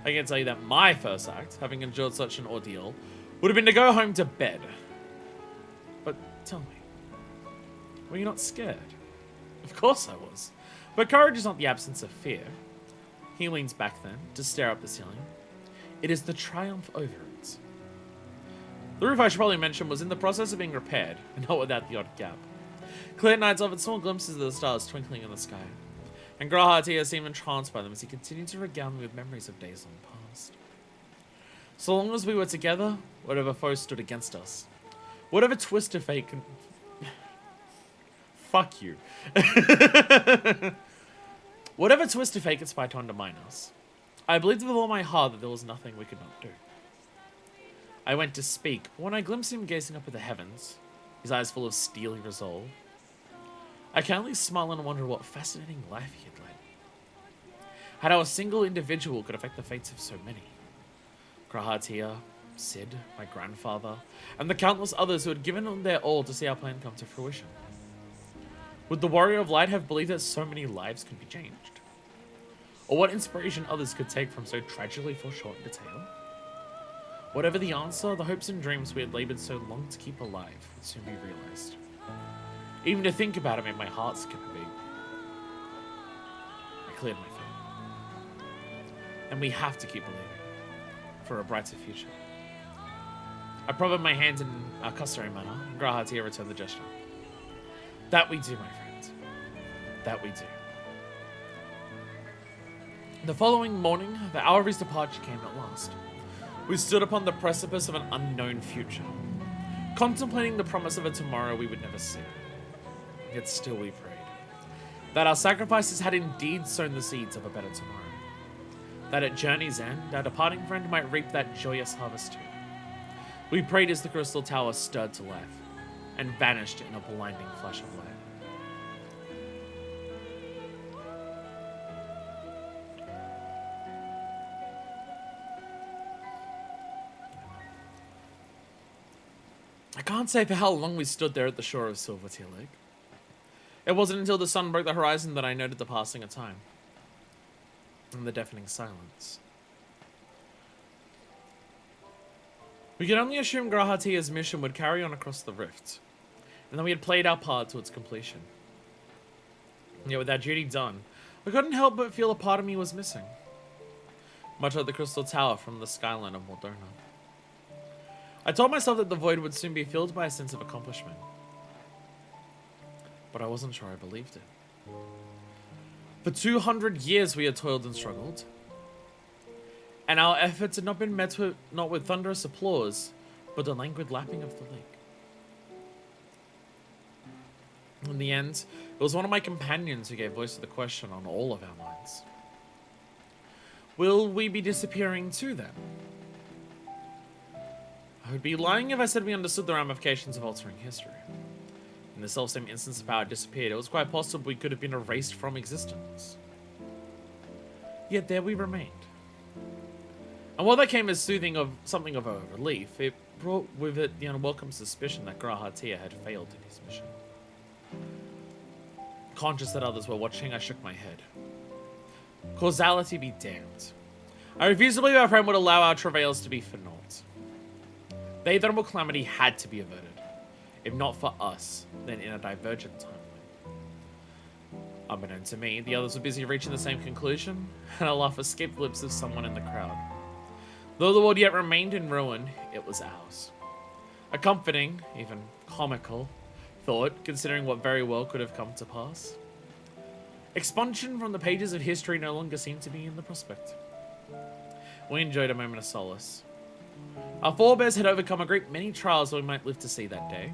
I can tell you that my first act, having endured such an ordeal, would have been to go home to bed. But tell me, were you not scared? Of course I was. But courage is not the absence of fear. He leans back then, to stare up the ceiling. It is the triumph over it. The roof, I should probably mention, was in the process of being repaired, and not without the odd gap. Clear nights offered small glimpses of the stars twinkling in the sky, and Grahatia seemed entranced by them as he continued to regale me with memories of days long past. So long as we were together, whatever foe stood against us, whatever twist of fate can... Fuck you. Whatever twist of fate could spy to undermine us, I believed with all my heart that there was nothing we could not do. I went to speak, but when I glimpsed him gazing up at the heavens, his eyes full of steely resolve, I can only smile and wonder what fascinating life he had led. How a single individual could affect the fates of so many. Grahatia, Sid, my grandfather, and the countless others who had given their all to see our plan come to fruition. Would the Warrior of Light have believed that so many lives could be changed? Or what inspiration others could take from so tragically foreshortened a tale? Whatever the answer, the hopes and dreams we had labored so long to keep alive would soon be realized. Even to think about it made my heart skip a beat. I cleared my throat. And we have to keep believing, for a brighter future. I prodded my hands in our customary manner, and Grahatia returned the gesture. That we do, my friend. That we do. The following morning, the hour of his departure came at last. We stood upon the precipice of an unknown future, contemplating the promise of a tomorrow we would never see. Yet still we prayed that our sacrifices had indeed sown the seeds of a better tomorrow. That at journey's end, our departing friend might reap that joyous harvest too. We prayed as the Crystal Tower stirred to life and vanished in a blinding flash of light. I can't say for how long we stood there at the shore of Silvertear Lake. It wasn't until the sun broke the horizon that I noted the passing of time and the deafening silence. We could only assume Grahatia's mission would carry on across the rift, and that we had played our part to its completion. Yet with that duty done, I couldn't help but feel a part of me was missing. Much like the Crystal Tower from the skyline of Mordona. I told myself that the void would soon be filled by a sense of accomplishment. But I wasn't sure I believed it. For 200 years we had toiled and struggled, and our efforts had not been met with, not with thunderous applause, but the languid lapping of the lake. In the end, it was one of my companions who gave voice to the question on all of our minds. Will we be disappearing too, then? I would be lying if I said we understood the ramifications of altering history. In the selfsame instance of how it disappeared, it was quite possible we could have been erased from existence. Yet there we remained. And while that came as something of a relief, it brought with it the unwelcome suspicion that Grahatia had failed in his mission. Conscious that others were watching, I shook my head. Causality be damned. I refused to believe our friend would allow our travails to be for naught. The inevitable calamity had to be averted. If not for us, then in a divergent timeline. Unbeknown to me, the others were busy reaching the same conclusion, and a laugh escaped the lips of someone in the crowd. Though the world yet remained in ruin, it was ours. A comforting, even comical, thought, considering what very well could have come to pass. Expunction from the pages of history no longer seemed to be in the prospect. We enjoyed a moment of solace. Our forebears had overcome a great many trials that we might live to see that day.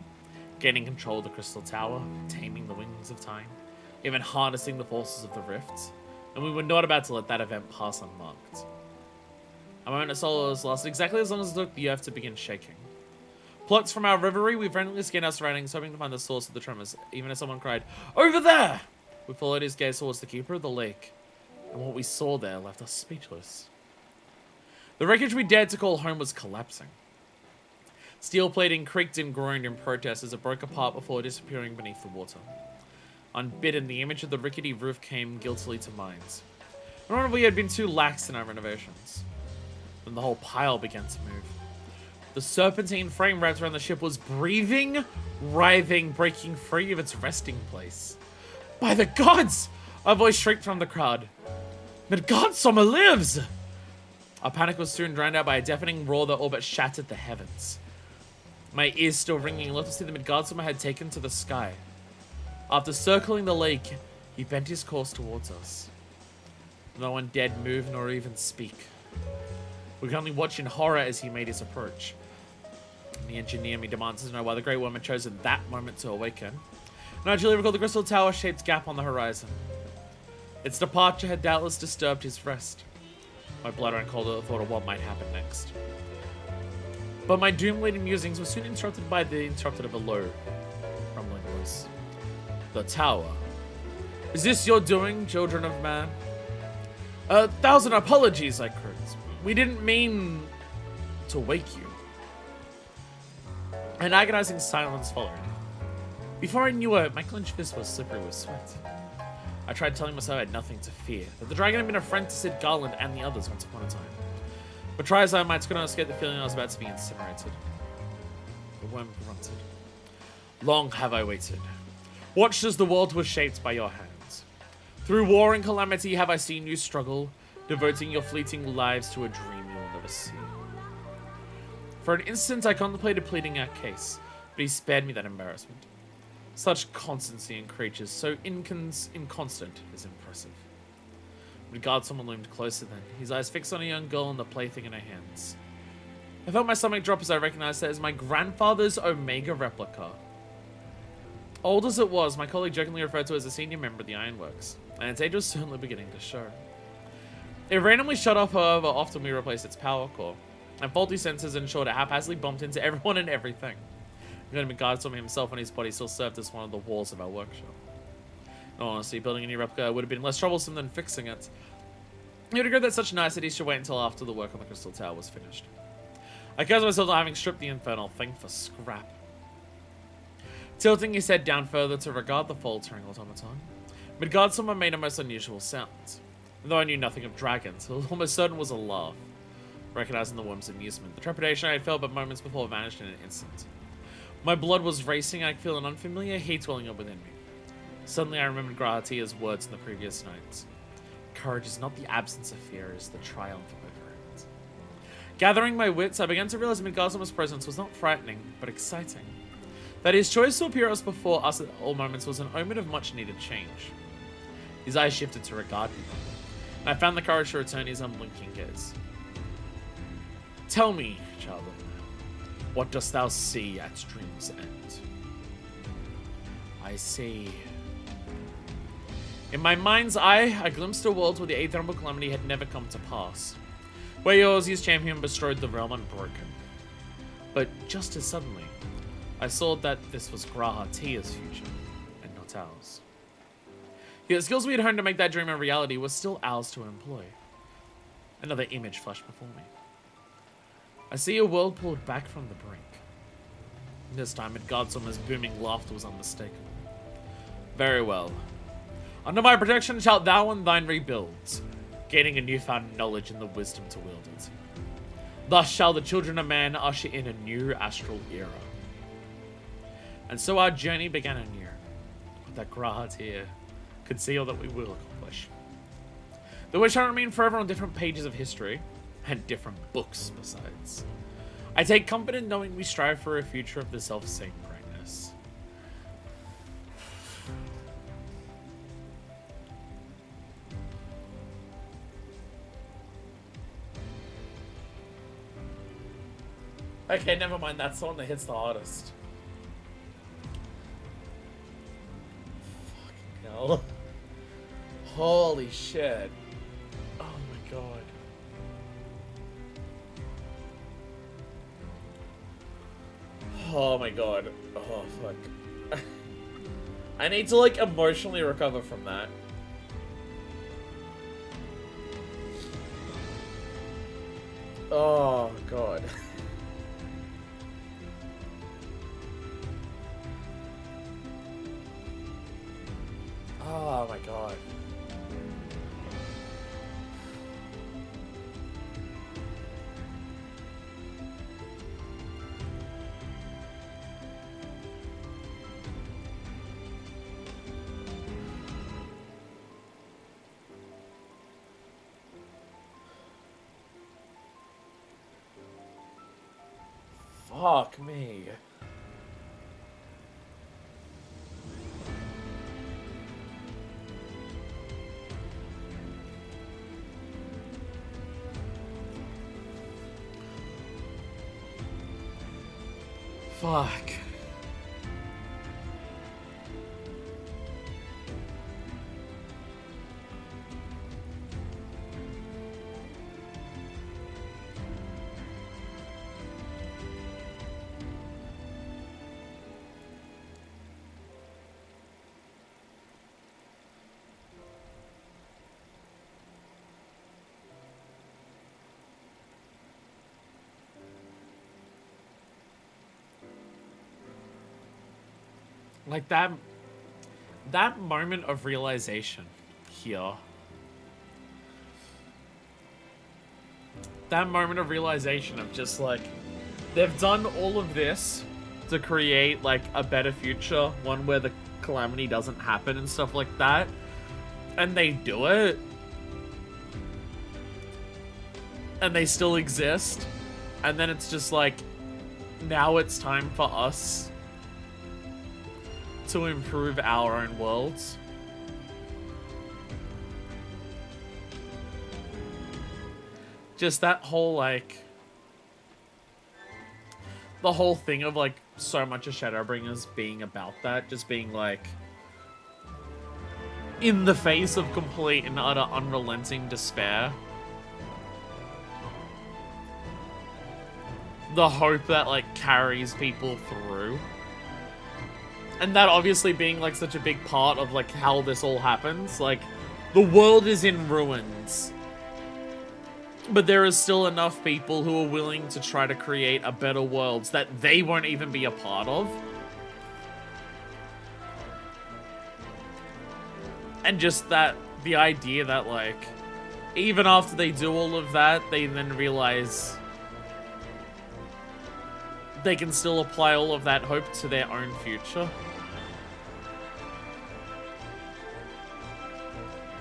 Gaining control of the Crystal Tower, taming the wings of time, even harnessing the forces of the rifts, and we were not about to let that event pass unmarked. A moment of solace lasted exactly as long as it took the earth to begin shaking. Plucked from our reverie, we frantically scanned our surroundings, hoping to find the source of the tremors, even as someone cried, "Over there!" We followed his gaze towards the keeper of the lake, and what we saw there left us speechless. The wreckage we dared to call home was collapsing. Steel plating creaked and groaned in protest as it broke apart before disappearing beneath the water. Unbidden, the image of the rickety roof came guiltily to mind. None of we had been too lax in our renovations. Then the whole pile began to move. The serpentine frame wrapped around the ship was breathing, writhing, breaking free of its resting place. "By the gods!" A voice shrieked from the crowd. "Midgardsormr lives!" Our panic was soon drowned out by a deafening roar that all but shattered the heavens. My ears still ringing, let us see the Midgardsormr had taken to the sky. After circling the lake, he bent his course towards us. No one dared move nor even speak. We could only watch in horror as he made his approach. The engineer me demands to know why the Great Worm had chosen that moment to awaken. And I actually recalled the Crystal Tower-shaped gap on the horizon. Its departure had doubtless disturbed his rest. My blood ran cold at the thought of what might happen next. But my doom-laden musings were soon interrupted by the interrupted of a low, rumbling voice. "The tower. Is this your doing, children of man?" "A thousand apologies," I cried. "We didn't mean to wake you." An agonizing silence followed. Before I knew it, my clenched fist was slippery with sweat. I tried telling myself I had nothing to fear, that the dragon had been a friend to Sid Garland and the others once upon a time. But try as I might, I could not escape the feeling I was about to be incinerated. The worm grunted. "Long have I waited. Watched as the world was shaped by your hands. Through war and calamity have I seen you struggle, devoting your fleeting lives to a dream you will never see." For an instant I contemplated pleading our case, but he spared me that embarrassment. Such constancy in creatures so inconstant is impressive. Midgardsormr loomed closer then, his eyes fixed on a young girl and the plaything in her hands. I felt my stomach drop as I recognized her as my grandfather's Omega replica. Old as it was, my colleague jokingly referred to it as a senior member of the Ironworks, and its age was certainly beginning to show. It randomly shut off, however often we replaced its power core, and faulty sensors ensured it haphazardly bumped into everyone and everything. Midgardsormr himself and his body still served as one of the walls of our workshop. In all honesty, building a new replica would have been less troublesome than fixing it. You'd agree that such niceties should wait until after the work on the Crystal Tower was finished. I cursed myself on having stripped the infernal thing for scrap. Tilting his head down further to regard the faltering automaton, Midgardsormr made a most unusual sound. Though I knew nothing of dragons, it was almost certain it was a laugh. Recognizing the worm's amusement, the trepidation I had felt but moments before vanished in an instant. My blood was racing, and I could feel an unfamiliar heat welling up within me. Suddenly I remembered Grahatia's words in the previous nights. Courage is not the absence of fear, it is the triumph over it. Gathering my wits, I began to realize Midgardsormr's presence was not frightening, but exciting. That his choice to appear us before us at all moments was an omen of much-needed change. His eyes shifted to regard me, and I found the courage to return his unblinking gaze. "Tell me, child of man, what dost thou see at dream's end?" "I see..." In my mind's eye, I glimpsed a world where the eighth terrible calamity had never come to pass, where Yorzi's champion bestrode the realm unbroken. But just as suddenly, I saw that this was Grahatia's future, and not ours. Yet the skills we had honed to make that dream a reality were still ours to employ. Another image flashed before me. I see a world pulled back from the brink. This time, Midgardsormr's booming laughter was unmistakable. "Very well. Under my protection shalt thou and thine rebuild, gaining a newfound knowledge and the wisdom to wield it. Thus shall the children of man usher in a new astral era. And so our journey began anew. That Graha's here could see all that we will accomplish. Though we shall remain forever on different pages of history, and different books besides. I take comfort in knowing we strive for a future of the self-same brightness. Okay, never mind, that's the one that hits the hardest. Fucking hell. Holy shit. Oh my god. Oh my god. Oh fuck. I need to like emotionally recover from that. Oh god. Oh my god. Fuck me. Fuck. Like that moment of realization here. That moment of realization of just like, they've done all of this to create like a better future, one where the calamity doesn't happen and stuff like that. And they do it. And they still exist. And then it's just like, now it's time for us to improve our own worlds. Just that whole, like, the whole thing of, like, so much of Shadowbringers being about that, just being, like, in the face of complete and utter unrelenting despair. The hope that, like, carries people through. And that obviously being, like, such a big part of, like, how this all happens. Like, the world is in ruins. But there is still enough people who are willing to try to create a better world that they won't even be a part of. And just that, the idea that, like, even after they do all of that, they then realize they can still apply all of that hope to their own future.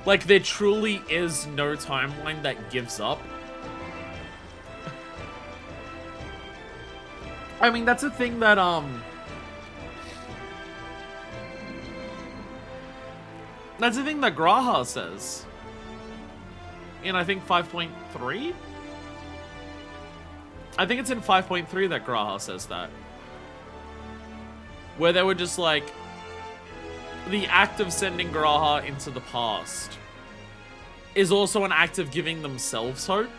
Like, there truly is no timeline that gives up. I mean, that's a thing that, that's the thing that Graha says. In, I think, 5.3? I think it's in 5.3 that Graha says that. Where they were just like, the act of sending Graha into the past is also an act of giving themselves hope.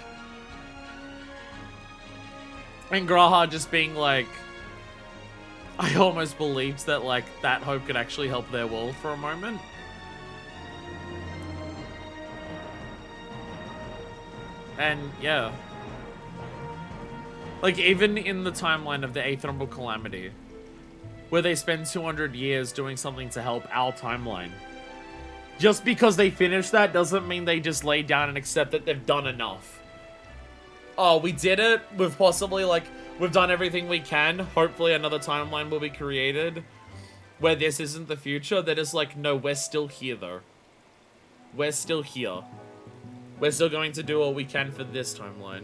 And Graha just being like, I almost believed that, like, that hope could actually help their world for a moment. And, yeah. Like, even in the timeline of the 8th Rumble Calamity, where they spend 200 years doing something to help our timeline, just because they finish that doesn't mean they just lay down and accept that they've done enough. oh, we did it with possibly, like, we've done everything we can. Hopefully another timeline will be created where this isn't the future. That is like, no, we're still here, though. We're still here. We're still going to do all we can for this timeline.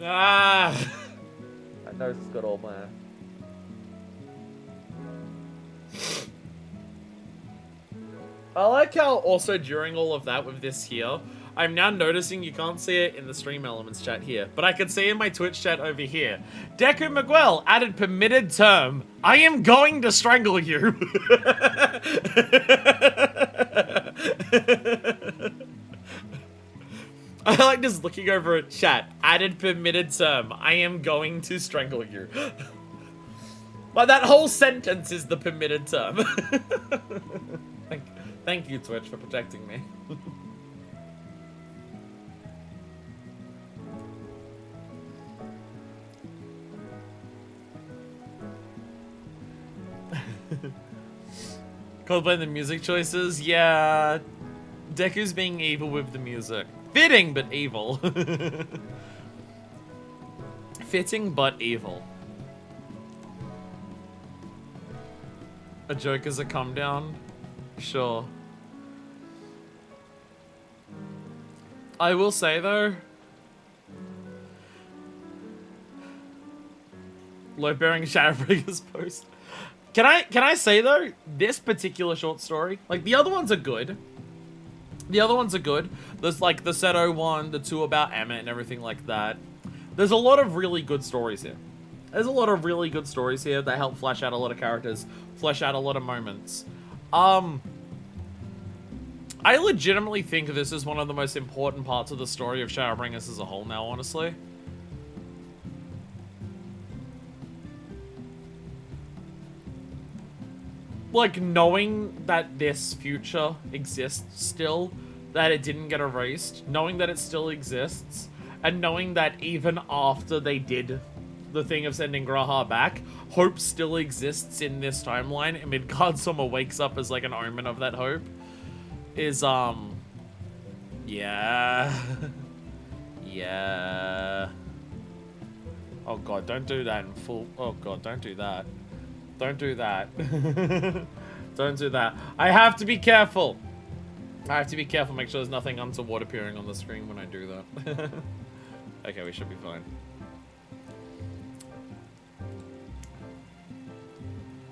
Ah! My nose has got all my... I like how also during all of that with this here, I'm now noticing you can't see it in the stream elements chat here, but I can see in my Twitch chat over here. Deku Miguel added permitted term. I am going to strangle you. I like just looking over at chat. Added permitted term. I am going to strangle you. But that whole sentence is the permitted term. Thank you, Twitch, for protecting me. Coldplay the music choices? Yeah. Deku's being evil with the music. Fitting, but evil. Fitting, but evil. A joke is a come down? Sure. I will say though, load-bearing Shadowbringers post. Can I say though, this particular short story, like the other ones are good. The other ones are good. There's like the Seto one, the two about Emmett and everything like that. There's a lot of really good stories here. There's a lot of really good stories here that help flesh out a lot of characters, flesh out a lot of moments. I legitimately think this is one of the most important parts of the story of Shadowbringers as a whole now, honestly. Like, knowing that this future exists still, that it didn't get erased, knowing that it still exists, and knowing that even after they did the thing of sending Graha back, hope still exists in this timeline, and Midgard-sama wakes up as like an omen of that hope, is, yeah. Yeah. Oh god, don't do that in full, oh god, don't do that. Don't do that. Don't do that. I have to be careful. I have to be careful, make sure there's nothing untoward appearing on the screen when I do that. Okay, we should be fine.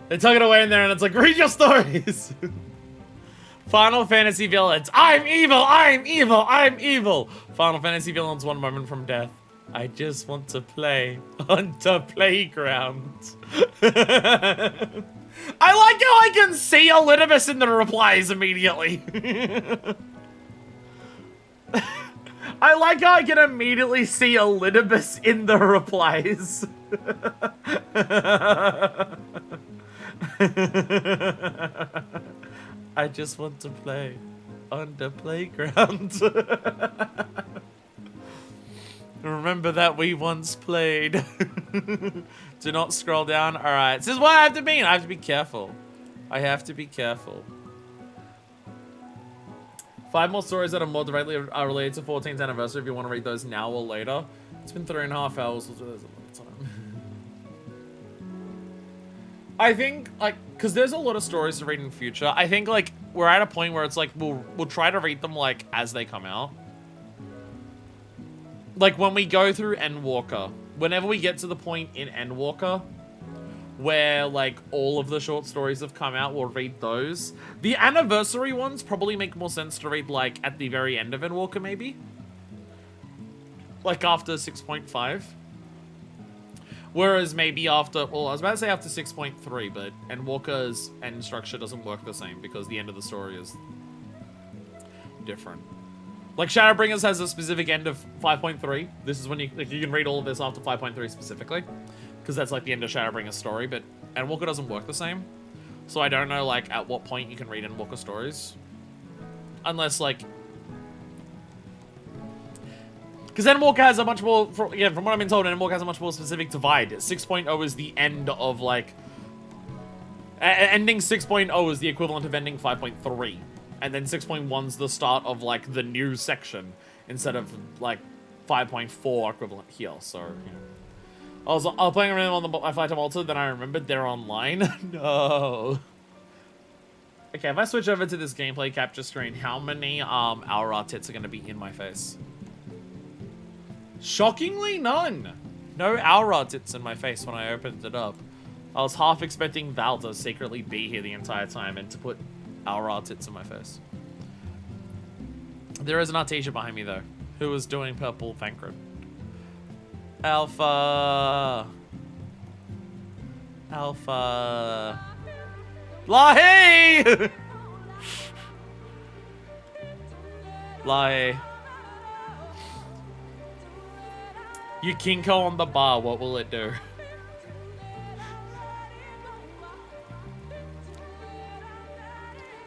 They tuck it away in there and it's like, read your stories! Final Fantasy villains. I'm evil! I'm evil! I'm evil! Final Fantasy villains, one moment from death. I just want to play on the playground. I like how I can see Elidibus in the replies immediately. I like how I can immediately see Elidibus in the replies. I just want to play on the playground. Remember that we once played. Do not scroll down. Alright, this is what I have to be. I have to be careful. I have to be careful. 5 more stories that are more directly related to 14th anniversary if you want to read those now or later. It's been 3.5 hours. So there's a lot of time. I think, like, because there's a lot of stories to read in the future. I think, like, we're at a point where it's like, we'll try to read them, like, as they come out. Like, when we go through Endwalker, whenever we get to the point in Endwalker where, like, all of the short stories have come out, we'll read those. The anniversary ones probably make more sense to read, like, at the very end of Endwalker, maybe? Like, after 6.5. Whereas maybe after, well, I was about to say after 6.3, but Endwalker's end structure doesn't work the same because the end of the story is different. Like, Shadowbringers has a specific end of 5.3. This is when you, like, you can read all of this after 5.3 specifically. Because that's, like, the end of Shadowbringers' story, but Endwalker doesn't work the same. So I don't know, like, at what point you can read Endwalker stories. Unless, like... Because Endwalker has a much more, again, from what I've been told, Endwalker has a much more specific divide. 6.0 is the end of, like... Ending 6.0 is the equivalent of ending 5.3. And then 6.1's the start of, like, the new section instead of like 5.4 equivalent here. So, you know. I was playing around on my flight to Malta, then I remembered they're online. No. Okay, if I switch over to this gameplay capture screen, how many Aura tits are going to be in my face? Shockingly, none. No Aura tits in my face when I opened it up. I was half expecting Val to secretly be here the entire time and to put Aura tits in my face. There is an Artesia behind me, though, who is doing purple Thancred. Alpha. Alpha. Lahi! Lahi. You Kinko on the bar, what will it do?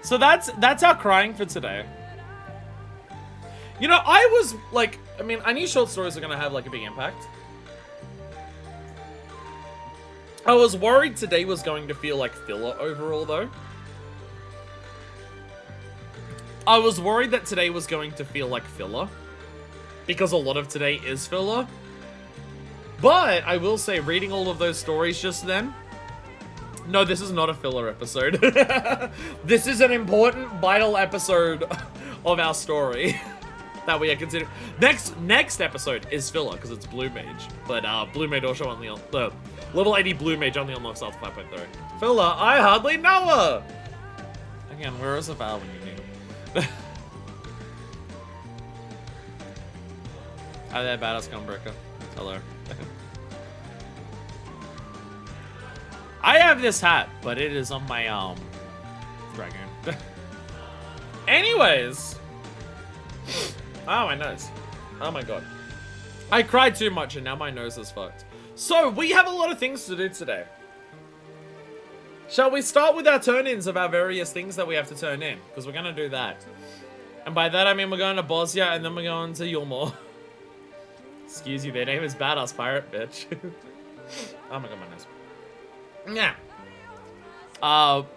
So that's our crying for today. You know, I was like, I mean, I knew short stories are gonna have like a big impact. I was worried today was going to feel like filler overall, though. I was worried that today was going to feel like filler, because a lot of today is filler. But I will say, reading all of those stories just then, no, this is not a filler episode. This is an important, vital episode of our story that we are considering. Next episode is filler, because it's Blue Mage. But Blue Mage also only on level 80 Blue Mage only unlocks after 5.3. Filler, I hardly know her! Again, where is the Val when you need him? Hi there, Badass Gunbreaker. Hello. I have this hat, but it is on my, dragon. Anyways. Oh, my nose. Oh my god. I cried too much and now my nose is fucked. So, we have a lot of things to do today. Shall we start with our turn-ins of our various things that we have to turn in? Because we're going to do that. And by that, I mean we're going to Bosnia and then we're going to Yulmore. Excuse you, their name is Badass Pirate, bitch. Oh my god, my nose. Yeah.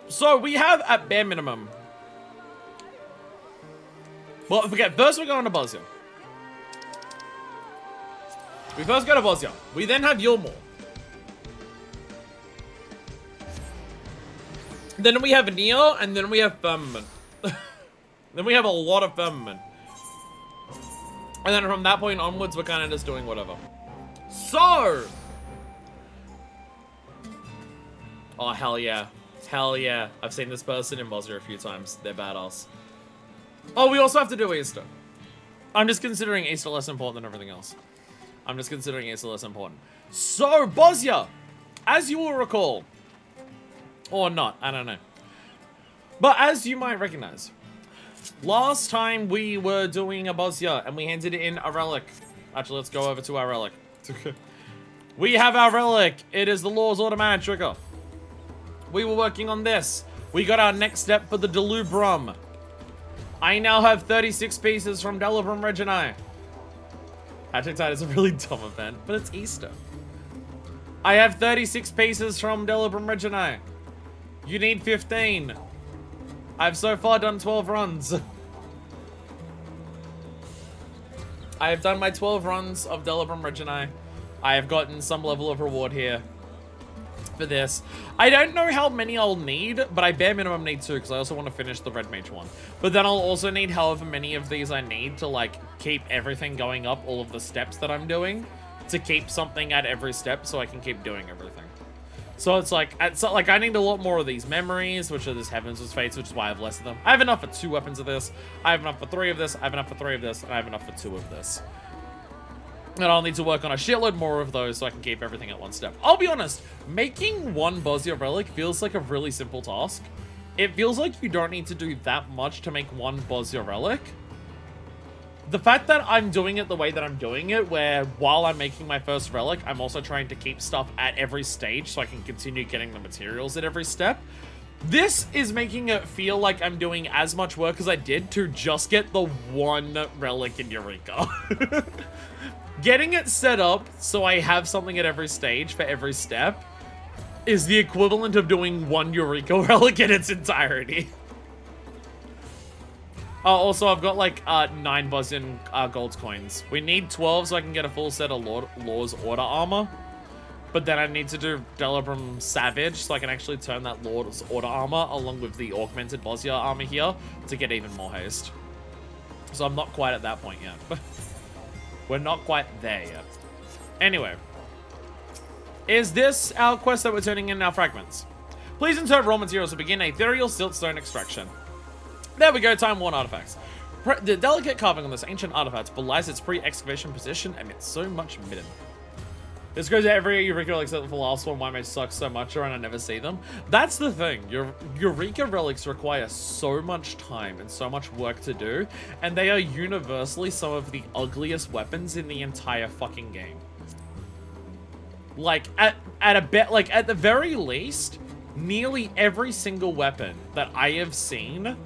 So, we have, at bare minimum... Well, forget, first we're going to Bosnia. We first go to Bosnia. We then have Yulmore. Then we have Neo, and then we have Firmament. Then we have a lot of Firmament. And then from that point onwards, we're kind of just doing whatever. So! Oh, hell yeah. Hell yeah. I've seen this person in Bosnia a few times. They're badass. Oh, we also have to do Easter. I'm just considering Easter less important than everything else. I'm just considering Easter less important. So, Bosnia, as you will recall, or not, I don't know. But as you might recognize, last time we were doing a Bosnia and we handed in a relic. Actually, let's go over to our relic. We have our relic. It is the Law's Automatic Trigger. We were working on this. We got our next step for the Delubrum. I now have 36 pieces from Delubrum Reginae. Hashtag Tide is a really dumb event, but it's Easter. I have 36 pieces from Delubrum Reginae. You need 15. I've so far done 12 runs. I have done my 12 runs of Delubrum Reginae. I have gotten some level of reward here for this. I don't know how many I'll need, but I bare minimum need 2 because I also want to finish the Red Mage one. But then I'll also need however many of these I need to like keep everything going up, all of the steps that I'm doing, to keep something at every step so I can keep doing everything. So it's like, I need a lot more of these memories, which are this Heavens' Fates, which is why I have less of them. I have enough for 2 weapons of this, I have enough for 3 of this, I have enough for 3 of this, and I have enough for 2 of this. And I'll need to work on a shitload more of those so I can keep everything at one step. I'll be honest, making one Bosnia relic feels like a really simple task. It feels like you don't need to do that much to make one Bosnia relic. The fact that I'm doing it the way that I'm doing it, where while I'm making my first relic, I'm also trying to keep stuff at every stage so I can continue getting the materials at every step. This is making it feel like I'm doing as much work as I did to just get the one relic in Eureka. Getting it set up so I have something at every stage for every step is the equivalent of doing one Eureka relic in its entirety. Oh, also, I've got like 9 Bosnian gold coins. We need 12 so I can get a full set of Law's Order armor. But then I need to do Delibram Savage so I can actually turn that Lord's Order armor along with the augmented Bosnia armor here to get even more haste. So I'm not quite at that point yet. We're not quite there yet. Anyway. Is this our quest that we're turning in our fragments? Please insert raw materials to begin ethereal siltstone extraction. There we go, time-worn artifacts. The delicate carving on this ancient artifact belies its pre-excavation position amidst so much midden. This goes to every Eureka relic except for the last one. Why may suck so much and I never see them? That's the thing. Your Eureka relics require so much time and so much work to do, and they are universally some of the ugliest weapons in the entire fucking game. Like at the very least, nearly every single weapon that I have seen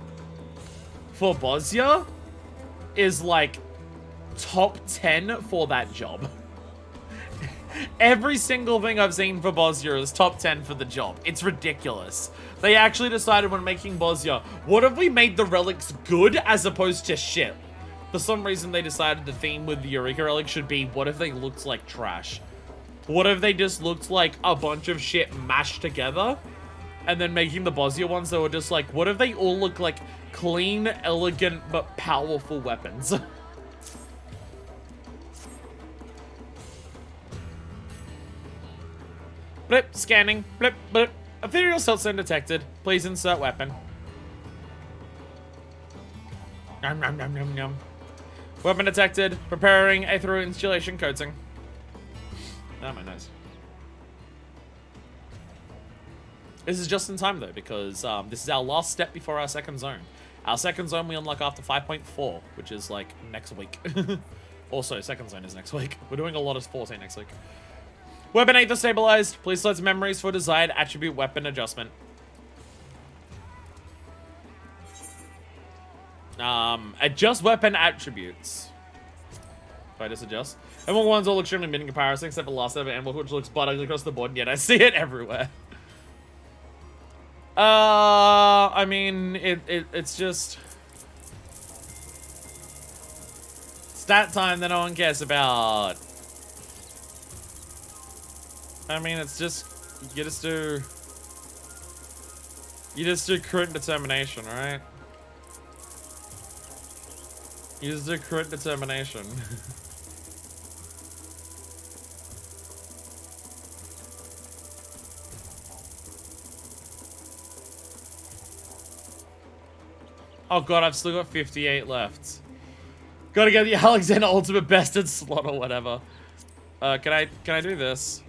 for Bosnia is like top 10 for that job. Every single thing I've seen for Bosnia is top 10 for the job. It's ridiculous. They actually decided when making Bosnia, what if we made the relics good as opposed to shit? For some reason they decided the theme with the Eureka relic should be, what if they looked like trash? What if they just looked like a bunch of shit mashed together? And then making the Bosnia ones that were just like, what if they all look like clean, elegant, but powerful weapons? Blip, scanning, blip, blip. Ethereal siltstone detected. Please insert weapon. Nom nom nom nom nom. Weapon detected. Preparing ethereal installation coating. Oh, my nose. This is just in time though, because this is our last step before our second zone. Our second zone we unlock after 5.4, which is like next week. Also, second zone is next week. We're doing a lot of 14 next week. Weapon Aether stabilized. Please select memories for desired attribute weapon adjustment. Adjust weapon attributes. If I just adjust. Emerald ones all look extremely mid in comparison, except for the last ever Emerald, which looks butt ugly across the board, and yet I see it everywhere. I mean, it's just stat time that no one cares about. I mean, it's just, you just do crit determination, right? You just do crit determination. Oh god, I've still got 58 left. Gotta get the Alexander Ultimate Bested slot or whatever. Can I do this?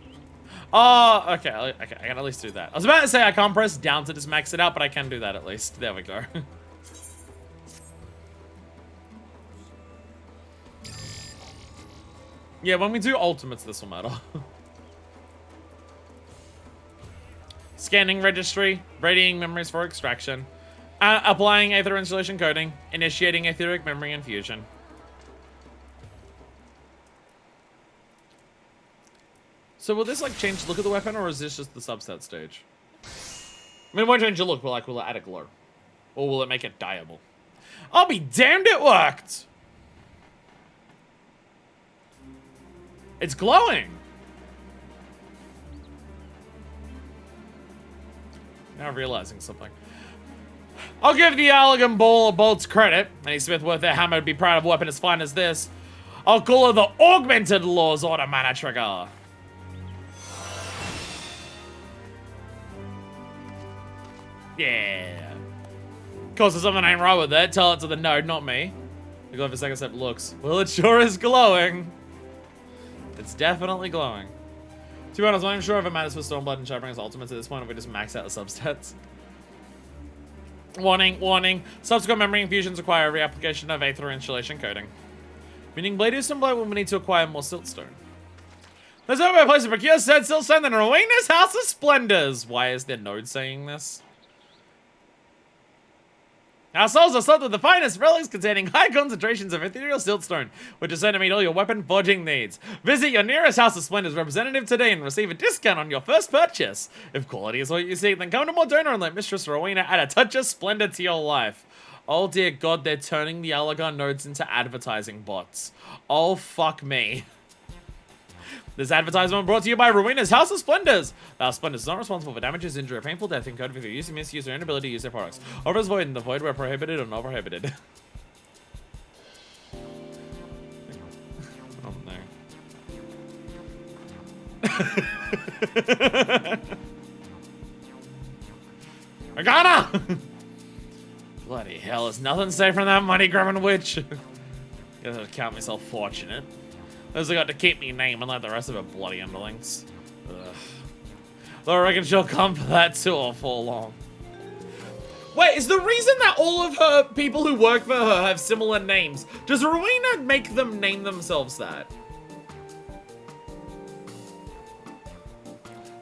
Oh, okay, I can at least do that. I was about to say I can't press down to just max it out, but I can do that at least. There we go. Yeah, when we do ultimates, this will matter. Scanning registry, radiating memories for extraction. Applying Aether installation coding, initiating etheric memory infusion. So will this like change the look of the weapon, or is this just the subset stage? I mean, it won't change the look, but like, will it add a glow? Or will it make it dyeable? I'll be damned, it worked! It's glowing! Now realizing something. I'll give the elegant ball of bolts credit. Any smith worth their hammer would be proud of a weapon as fine as this. I'll call her the Augmented Law's Order Mana Trigger. Yeah. Of course, if something ain't right with it, tell it to the node, not me. The glow for second step looks. Well, it sure is glowing. It's definitely glowing. To be honest, I'm not even sure if it matters for Stormblood and Shadowbringers ultimates at this point if we just max out the substats. Warning, warning. Subsequent memory infusions require reapplication of Aether installation coding. Meaning Blade and Blow will need to acquire more siltstone. There's no better place to procure said siltstone than Rowena's House of Splendors. Why is their node saying this? Our souls are sold with the finest relics containing high concentrations of ethereal siltstone, which is said to meet all your weapon forging needs. Visit your nearest House of Splendors representative today and receive a discount on your first purchase. If quality is what you seek, then come to Mordona and let Mistress Rowena add a touch of splendor to your life. Oh dear god, they're turning the Allergon nodes into advertising bots. Oh fuck me. This advertisement brought to you by Rowena's House of Splendors. The House of Splendors is not responsible for damages, injury, or painful death incurred with your use, misuse, or inability to use their products. Offers void in the void where prohibited or not prohibited. Oh no. I got her! Bloody hell, there's nothing safe from that money-grabbing witch. Gotta count myself fortunate. Those I got to keep me name, unlike the rest of her bloody underlings. Ugh. Though I reckon she'll come for that too or fall long. Wait, is the reason that all of her people who work for her have similar names, does Rowena make them name themselves that?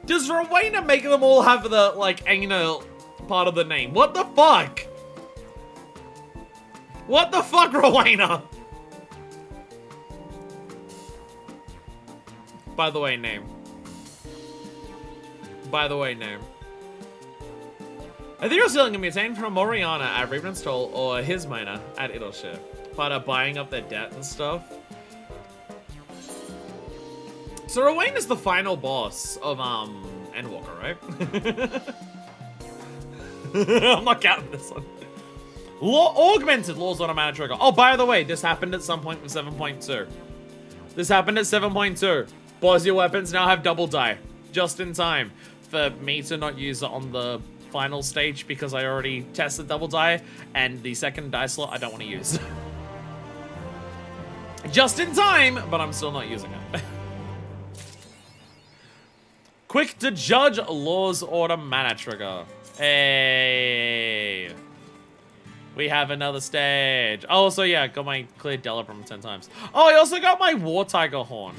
Does Rowena make them all have the, like, anal part of the name? What the fuck? What the fuck, Rowena? By the way, name. By the way, name. I think you're selling a mutane from Moriana at Raven's Toll or his miner at Idleshire. Part of buying up their debt and stuff. So Rowan is the final boss of Endwalker, right? I'm not counting this one. Augmented Laws on a mana trigger. Oh, by the way, this happened at some point with 7.2. This happened at 7.2. Boss, weapons now have double die. Just in time for me to not use it on the final stage because I already tested double die, and the second die slot I don't want to use. Just in time, but I'm still not using it. Quick to judge Laws Order mana trigger. Hey. We have another stage. Oh, so yeah, got my cleared Delibrum 10 times. Oh, I also got my War Tiger Horn.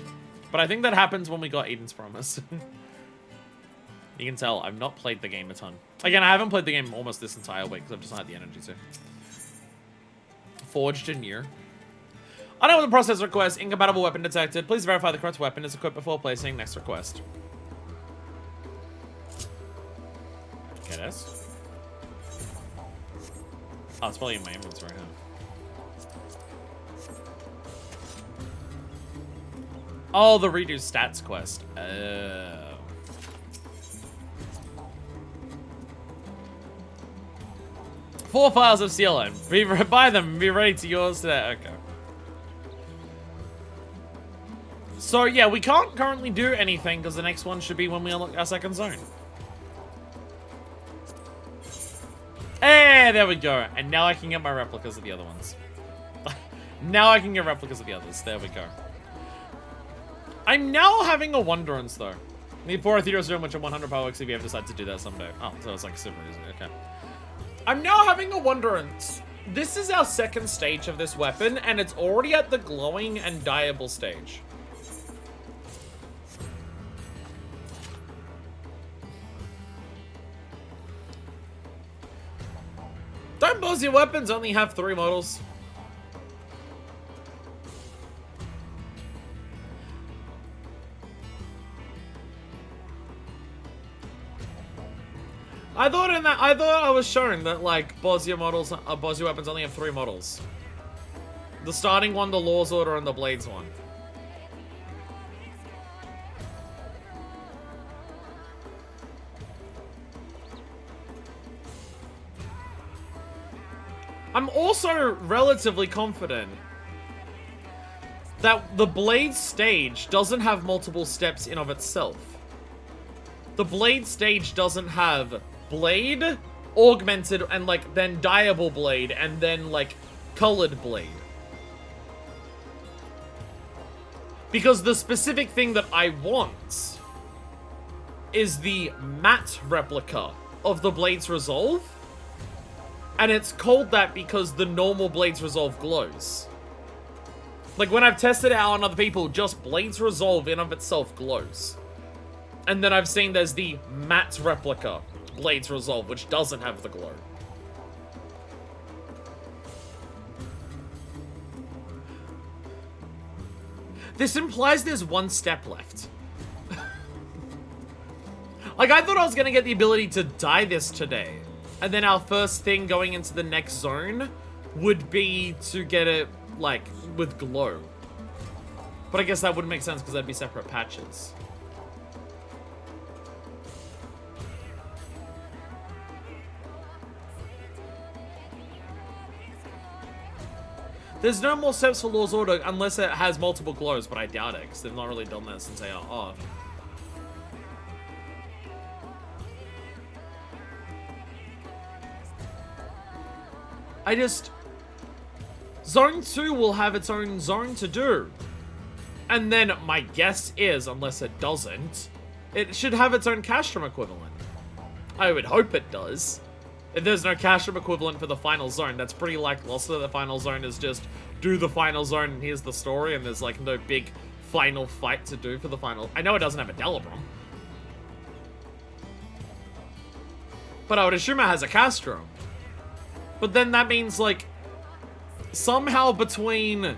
But I think that happens when we got Eden's Promise. You can tell, I've not played the game a ton. Again, I haven't played the game almost this entire week because I've just not had the energy to. Forged a Near. I know the process request. Incompatible weapon detected. Please verify the correct weapon is equipped before placing next request. Okay, this. Oh, it's probably in my inventory, huh? Oh, the redo stats quest. 4 files of CLN. Buy them. Be ready to yours today. Okay. So yeah, we can't currently do anything because the next one should be when we unlock our second zone. Hey, there we go. And now I can get my replicas of the other ones. Now I can get replicas of the others. There we go. I'm now having a wonderance, though. Need 4 Ethereal Serum, which are 100 power if you ever decide to do that someday. Oh, so it's like super easy. Okay. I'm now having a wonderance. This is our second stage of this weapon, and it's already at the glowing and dyeable stage. Don't boss your weapons only have 3 models. I thought I was shown that like Bosnia models, Bosnia weapons only have 3 models. The starting one, the Law's Order, and the Blades one. I'm also relatively confident that the Blade stage doesn't have multiple steps in of itself. The Blade stage doesn't have Blade, Augmented, and like then Dyeable Blade, and then like Colored Blade. Because the specific thing that I want is the matte replica of the Blade's Resolve. And it's called that because the normal Blade's Resolve glows. Like when I've tested it out on other people, just Blade's Resolve in of itself glows. And then I've seen there's the matte replica Blade's Resolve, which doesn't have the glow. This implies there's 1 step left. Like, I thought I was gonna get the ability to dye this today. And then our first thing going into the next zone would be to get it, like, with glow. But I guess that wouldn't make sense because that'd be separate patches. There's no more steps for Law's Order unless it has multiple glows, but I doubt it, because they've not really done that since they are off. Zone 2 will have its own zone to do. And then my guess is, unless it doesn't, it should have its own Castrum equivalent. I would hope it does. If there's no Castrum equivalent for the final zone, that's pretty lackluster. The final zone is just do the final zone and here's the story, and there's like no big final fight to do for the final. I know it doesn't have a Delabrum, but I would assume it has a Castrum. But then that means like somehow between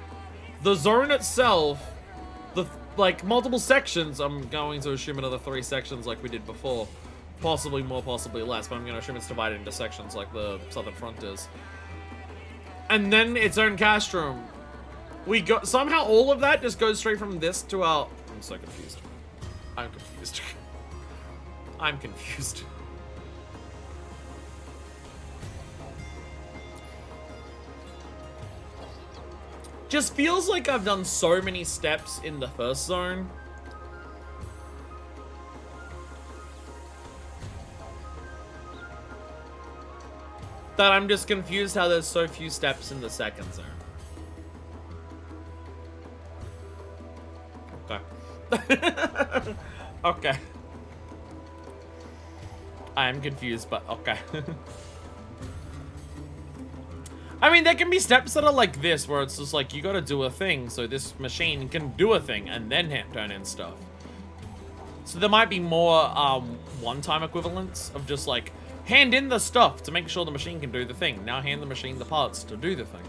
the zone itself, the like multiple sections, I'm going to assume another 3 sections like we did before. Possibly more, possibly less, but I'm going to assume it's divided into sections like the Southern Front is. And then its own Castrum. We got somehow all of that just goes straight from this to our... I'm so confused. I'm confused. I'm confused. Just feels like I've done so many steps in the first zone. That I'm just confused how there's so few steps in the second zone. Okay. Okay. I am confused, but okay. I mean, there can be steps that are like this, where it's just like, you gotta do a thing, so this machine can do a thing, and then turn in stuff. So there might be more one-time equivalents of just like, hand in the stuff to make sure the machine can do the thing. Now hand the machine the parts to do the thing.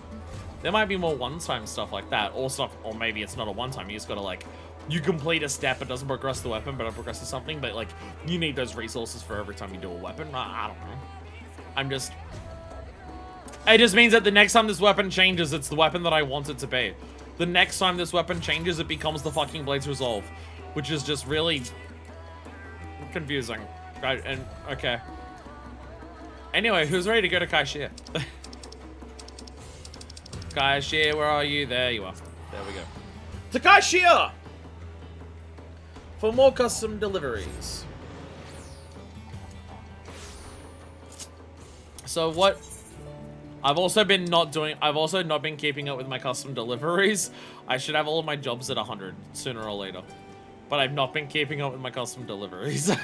There might be more one-time stuff like that, or stuff, or maybe it's not a one-time. You just gotta like, you complete a step, it doesn't progress the weapon, but it progresses something. But like, you need those resources for every time you do a weapon. I don't know. It just means that the next time this weapon changes, it's the weapon that I want it to be. The next time this weapon changes, it becomes the fucking Blade's Resolve, which is just really confusing. Right? And okay. Anyway, who's ready to go to Kaishir? Kaishir, where are you? There you are. There we go. To Kaishir! For more custom deliveries. So what... I've also not been keeping up with my custom deliveries. I should have all of my jobs at 100 sooner or later. But I've not been keeping up with my custom deliveries.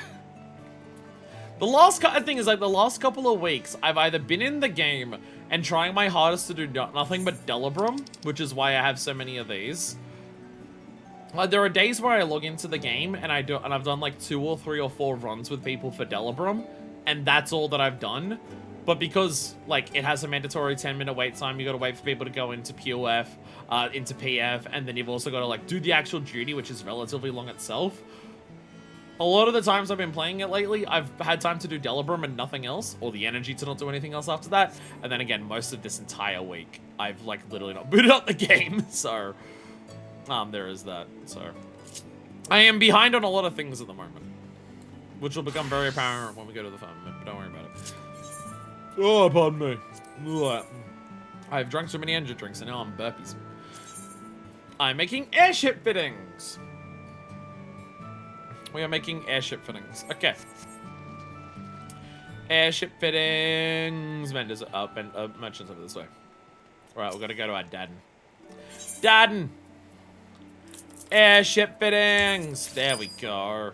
The last thing is, like, the last couple of weeks, I've either been in the game and trying my hardest to do nothing but Delabrum, which is why I have so many of these. Like, there are days where I log into the game and I've done like 2 or 3 or 4 runs with people for Delabrum, and that's all that I've done. But because, like, it has a mandatory 10-minute wait time, you gotta wait for people to go into POF, into PF, and then you've also gotta, like, do the actual duty, which is relatively long itself. A lot of the times I've been playing it lately, I've had time to do Delabrum and nothing else, or the energy to not do anything else after that. And then again, most of this entire week, I've, like, literally not booted up the game, so... there is that, so... I am behind on a lot of things at the moment, which will become very apparent when we go to the farm, but don't worry about it. Oh, pardon me. Ugh. I've drunk so many energy drinks and now I'm burpees. I'm making airship fittings. We are making airship fittings. Okay. Airship fittings. Vendors up and merchants over this way. Alright, we're gonna go to our Dadden. Dadden! Airship fittings! There we go.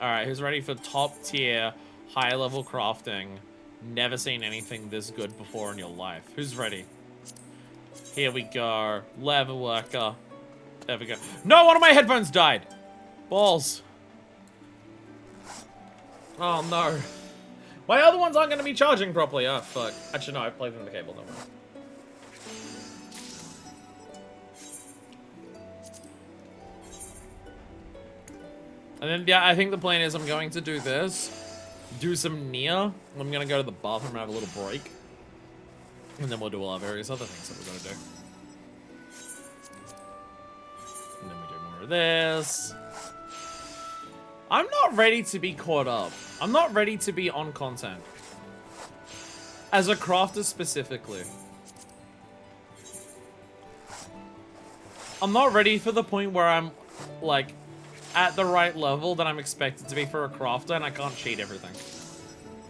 Alright, who's ready for top tier, high level crafting? Never seen anything this good before in your life. Who's ready? Here we go. Leather worker. There we go. No, one of my headphones died! Balls. Oh no. My other ones aren't going to be charging properly. Oh fuck. Actually no, I plugged in the cable, don't worry. And then, yeah, I think the plan is I'm going to do this. do some near. I'm gonna go to the bathroom and have a little break. And then we'll do all our various other things that we're gonna do. And then we do more of this. I'm not ready to be caught up. I'm not ready to be on content. As a crafter specifically. I'm not ready for the point where I'm, like, at the right level that I'm expected to be for a crafter and I can't cheat everything.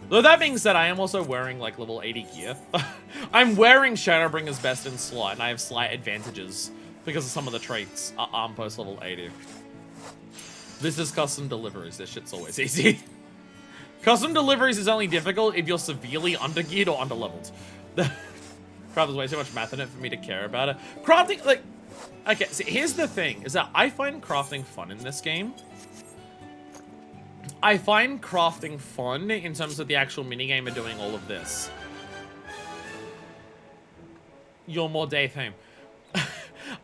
Though that being said, I am also wearing, like, level 80 gear. I'm wearing Shadowbringers best in slot and I have slight advantages because of some of the traits post level 80. This is custom deliveries. This shit's always easy. Custom deliveries is only difficult if you're severely undergeared or underleveled. Crap, there's way too much math in it for me to care about it. Crafting, like... Okay, so here's the thing, is that I find crafting fun in this game. I find crafting fun in terms of the actual minigame of doing all of this. You're more day theme.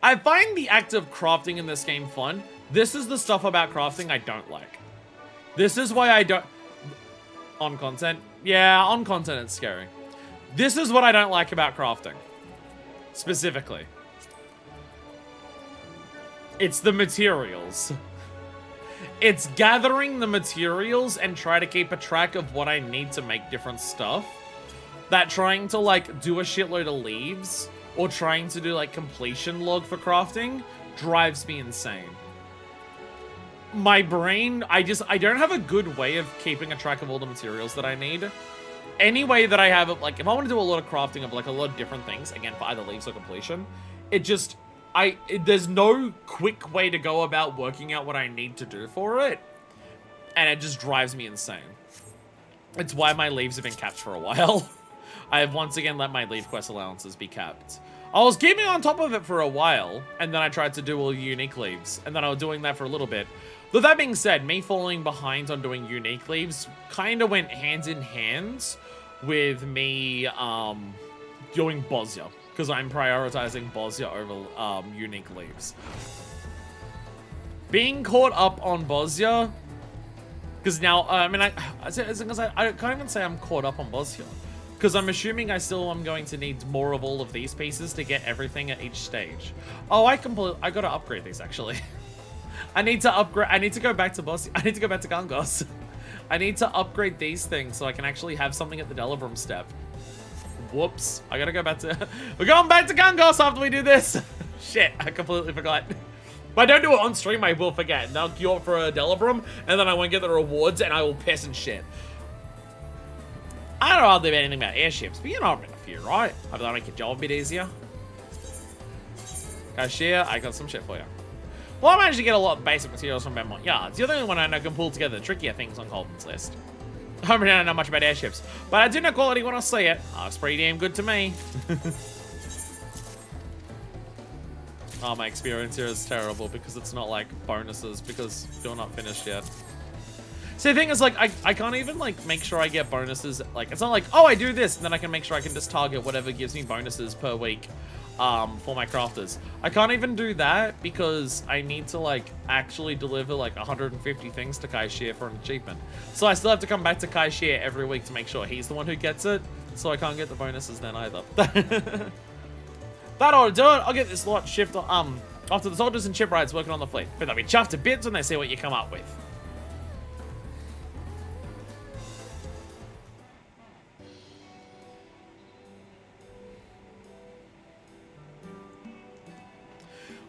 I find the act of crafting in this game fun. This is the stuff about crafting I don't like. This is why I don't... On content? Yeah, on content it's scary. This is what I don't like about crafting. Specifically. It's the materials. It's gathering the materials and try to keep a track of what I need to make different stuff. That trying to, like, do a shitload of leaves or trying to do, like, completion log for crafting drives me insane. My brain, I don't have a good way of keeping a track of all the materials that I need. Any way that I have, like, if I want to do a lot of crafting of, like, a lot of different things, again, for either leaves or completion, it just... there's no quick way to go about working out what I need to do for it. And it just drives me insane. It's why my leaves have been capped for a while. I have once again let my leaf quest allowances be capped. I was keeping on top of it for a while, and then I tried to do all unique leaves, and then I was doing that for a little bit. Though that being said, me falling behind on doing unique leaves kind of went hand in hand with me doing Bosya. Because I'm prioritizing Bosya over unique leaves. Being caught up on Bosya, because now, I mean, I can't even say I'm caught up on Bosya. Because I'm assuming I still am going to need more of all of these pieces to get everything at each stage. Oh, I gotta upgrade these, actually. I need to upgrade, I need to go back to Bosya, I need to go back to Gungos. I need to upgrade these things so I can actually have something at the Delibrum step. Whoops. I gotta go back to... We're going back to Gungos after we do this! Shit, I completely forgot. If I don't do it on stream, I will forget. And I'll queue up for a Delibrum, and then I won't get the rewards, and I will piss and shit. I don't know hardly about anything about airships, but you know I'm in a few, right? Hope that'll make your job a bit easier. Cashier, I got some shit for you. Well, I managed to get a lot of basic materials from Benmont Yards. You're the only one I know can pull together the trickier things on Colton's list. I don't know much about airships, but I do know quality when I see it. Looks pretty damn good to me. Oh, my experience here is terrible because it's not like bonuses because you're not finished yet. See, the thing is, like, I can't even, like, make sure I get bonuses. Like, it's not like, oh, I do this, and then I can make sure I can just target whatever gives me bonuses per week for my crafters. I can't even do that because I need to, like, actually deliver, like, 150 things to Kaishir for an achievement. So I still have to come back to Kaishir every week to make sure he's the one who gets it, so I can't get the bonuses then either. That ought to do it. I'll get this lot shift after the soldiers and shipwrights working on the fleet. But they'll be chuffed to bits when they see what you come up with.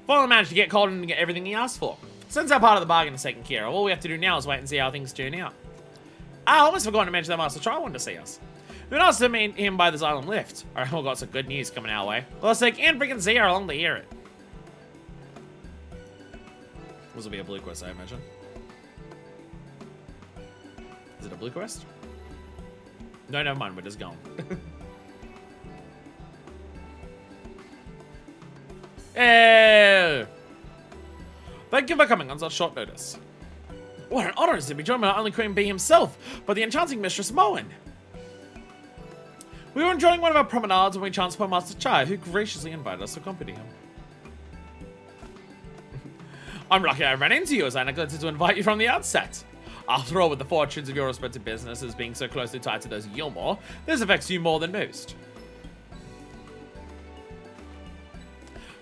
Finally managed to get Colton to get everything he asked for. Since that part of the bargain is taken care of, all we have to do now is wait and see how things turn out. I almost forgot to mention that Master Chai wanted to see us. Who knows to meet him by this island lift? Alright, we've got some good news coming our way. Let's take and freaking see her along to hear it. This will be a blue quest, I imagine. Is it a blue quest? No, never mind, we're just going. Hey! Thank you for coming on such short notice. What an honor it is to be joined by not only Queen Bee himself, but the enchanting Mistress Moen. We were enjoying one of our promenades when we chanced upon Master Chai, who graciously invited us to accompany him. I'm lucky I ran into you as I neglected to invite you from the outset. After all, with the fortunes of your respective businesses being so closely tied to those of Yulmore, this affects you more than most.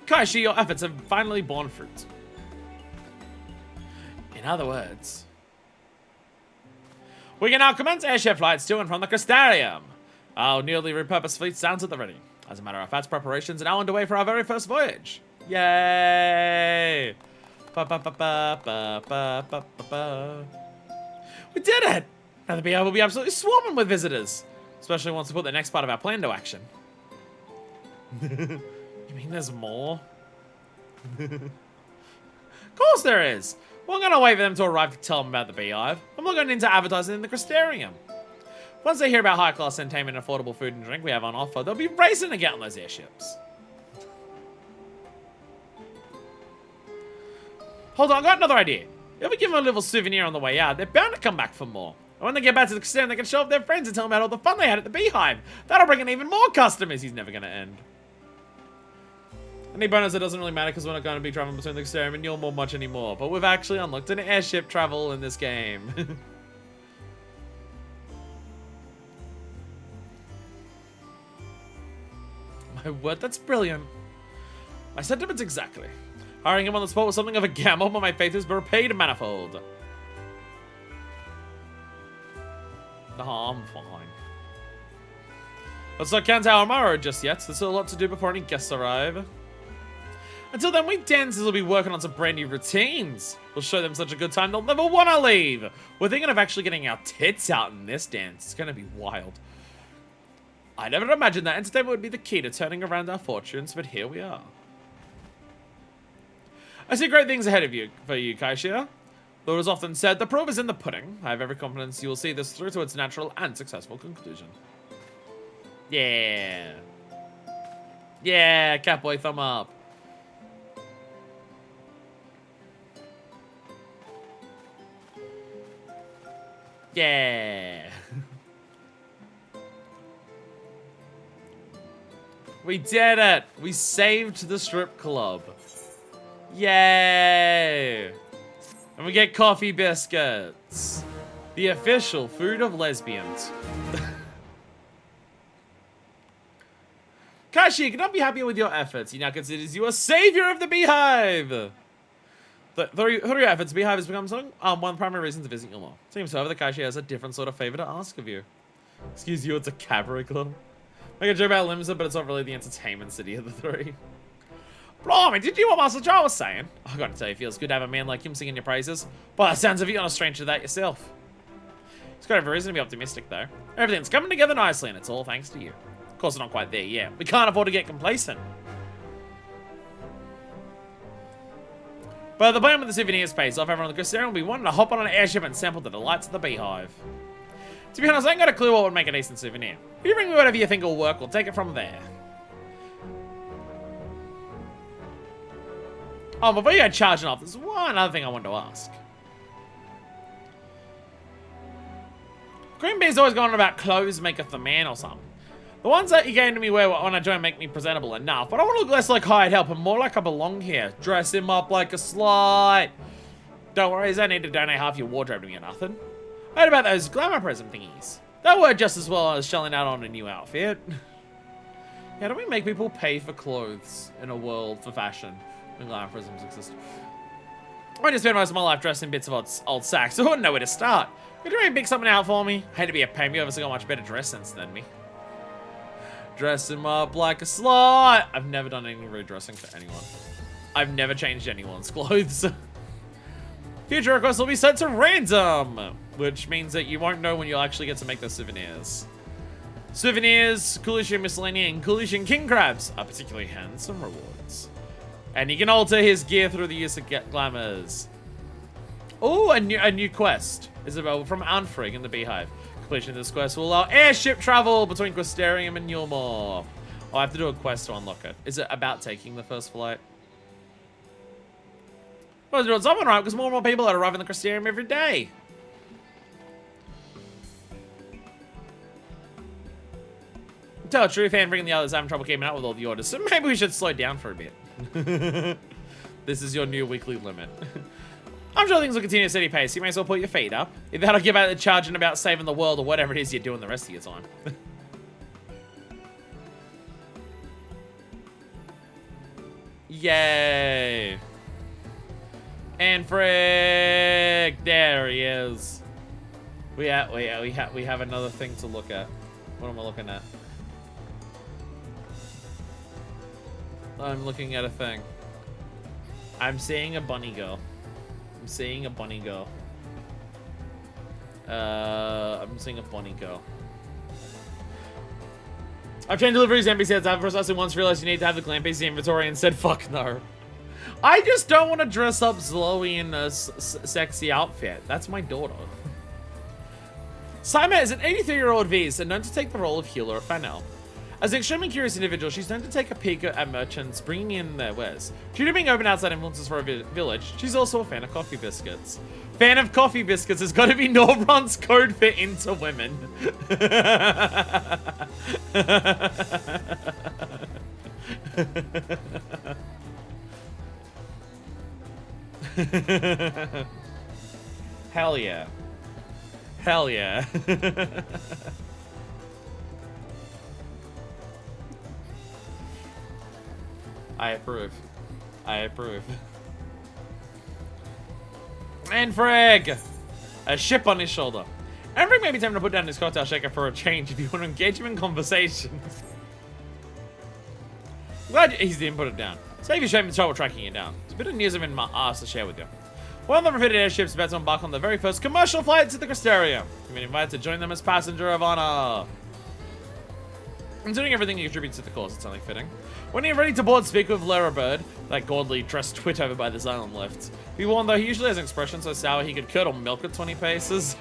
Kaishi, your efforts have finally borne fruit. In other words, we can now commence airship flights to and from the Crystarium. Our newly repurposed fleet stands at the ready. As a matter of fact, preparations are now underway for our very first voyage. Yay! Ba, ba, ba, ba, ba, ba, ba, ba, ba. We did it! Now the BR will be absolutely swarming with visitors. Especially once we put the next part of our plan to action. You mean there's more? Of course there is! We're gonna wait for them to arrive to tell them about the beehive. I'm looking into advertising in the Crystarium. Once they hear about high-class entertainment and affordable food and drink we have on offer, they'll be racing to get on those airships. Hold on, I got another idea. If we give them a little souvenir on the way out, they're bound to come back for more. And when they get back to the Crystarium, they can show off their friends and tell them about all the fun they had at the beehive. That'll bring in even more customers. He's never gonna end. Any bonus, it doesn't really matter because we're not going to be traveling between the Crystarium and Yulmore much anymore. But we've actually unlocked an airship travel in this game. My word, that's brilliant. My sentiments exactly. Hiring him on the spot was something of a gamble, but my faith has been repaid manifold. I'm fine. Let's not count our tomorrow just yet. There's still a lot to do before any guests arrive. Until then, we dancers will be working on some brand new routines. We'll show them such a good time they'll never want to leave. We're thinking of actually getting our tits out in this dance. It's going to be wild. I never imagined that entertainment would be the key to turning around our fortunes, but here we are. I see great things ahead of you for you, Kaishia. Though it is often said, the proof is in the pudding. I have every confidence you will see this through to its natural and successful conclusion. Yeah. Yeah, Catboy, thumb up. Yeah. We did it. We saved the strip club. Yay. And we get coffee biscuits. The official food of lesbians. Kashi, you cannot be happier with your efforts. He now considers you a savior of the beehive. Through your efforts, Beehive has become one of the primary reasons to visit Yulmore. Seems, however, that Kashi has a different sort of favor to ask of you. Excuse you, it's a cabaret club. Make a joke about Limsa, but it's not really the entertainment city of the three. Blimey, did you hear what Master Charles was saying? I gotta tell you, it feels good to have a man like him singing your praises. By the sounds of it, you're not a stranger to that yourself. He's got every reason to be optimistic, though. Everything's coming together nicely, and it's all thanks to you. Of course, we're not quite there yet. We can't afford to get complacent. But the plan with the souvenirs pays off. Everyone on the Crystarium will be wanting to hop on an airship and sample the delights of the beehive. To be honest, I ain't got a clue what would make a decent souvenir. If you bring me whatever you think will work, we'll take it from there. Oh, before you go charging off, there's one other thing I wanted to ask. Green Bee's always going on about clothes maketh the man or something. The ones that you gave to me wear when I don't make me presentable enough, but I want to look less like hired help and more like I belong here. Dress him up like a slut. Don't worry, you don't need to donate half your wardrobe to me or nothing. I heard about those glamour present thingies. That work just as well as shelling out on a new outfit. How do we make people pay for clothes in a world for fashion when glamour prisms exist? I just spent most of my life dressed in bits of old sacks, so I wouldn't know where to start. Could you really pick something out for me? I hate to be a pain, but you obviously got much better dress sense than me. Dress him up like a slut. I've never done any redressing for anyone. I've never changed anyone's clothes. Future requests will be set to random, which means that you won't know when you'll actually get to make those souvenirs. Souvenirs, Coolish Miscellany, and Coolish King Crabs are particularly handsome rewards. And you can alter his gear through the use of glamours. Oh, a new quest is available from Anfrig in the Beehive. Completion of this quest will allow airship travel between Crystarium and Yulmore. Oh, I have to do a quest to unlock it. Is it about taking the first flight? Well, doing something right, because more and more people are arriving in the Crystarium every day. To tell the truth, Handbring and the others having trouble keeping up with all the orders, so maybe we should slow down for a bit. This is your new weekly limit. I'm sure things will continue at a steady pace. You may as well put your feet up. If that'll give out the charge and about saving the world or whatever it is you're doing the rest of your time. Yay. And frick, there he is. We have another thing to look at. What am I looking at? I'm looking at a thing. I'm seeing a bunny girl. I'm seeing a bunny girl. I'm seeing a bunny girl. I've changed deliveries NPC heads out precisely once realized you need to have the clan PC inventory and said fuck no. I just don't want to dress up Zoe in a sexy outfit. That's my daughter. Saima is an 83-year-old V's and known to take the role of healer at Fanel. As an extremely curious individual, she's known to take a peek at merchants, bringing in their wares. Due to being open outside influences for a village, she's also a fan of coffee biscuits. Fan of coffee biscuits has got to be Norbron's code for into women. Hell yeah. Hell yeah. I approve. I approve. And Frag! A ship on his shoulder. And Frag may be tempted to put down his cocktail shaker for a change if you want to engage him in conversation. Glad he didn't put it down. Save your shame and trouble tracking it down. There's a bit of news I'm in my ass to share with you. One of the refitted airships is about to embark on the very first commercial flight to the Crystarium. You've been invited to join them as passenger of honor. Considering everything he contributes to the cause, it's only fitting. When you're ready to board, speak with Lara Bird, that godly dressed twit over by this island lift. Be warned though, he usually has an expression so sour he could curdle milk at 20 paces.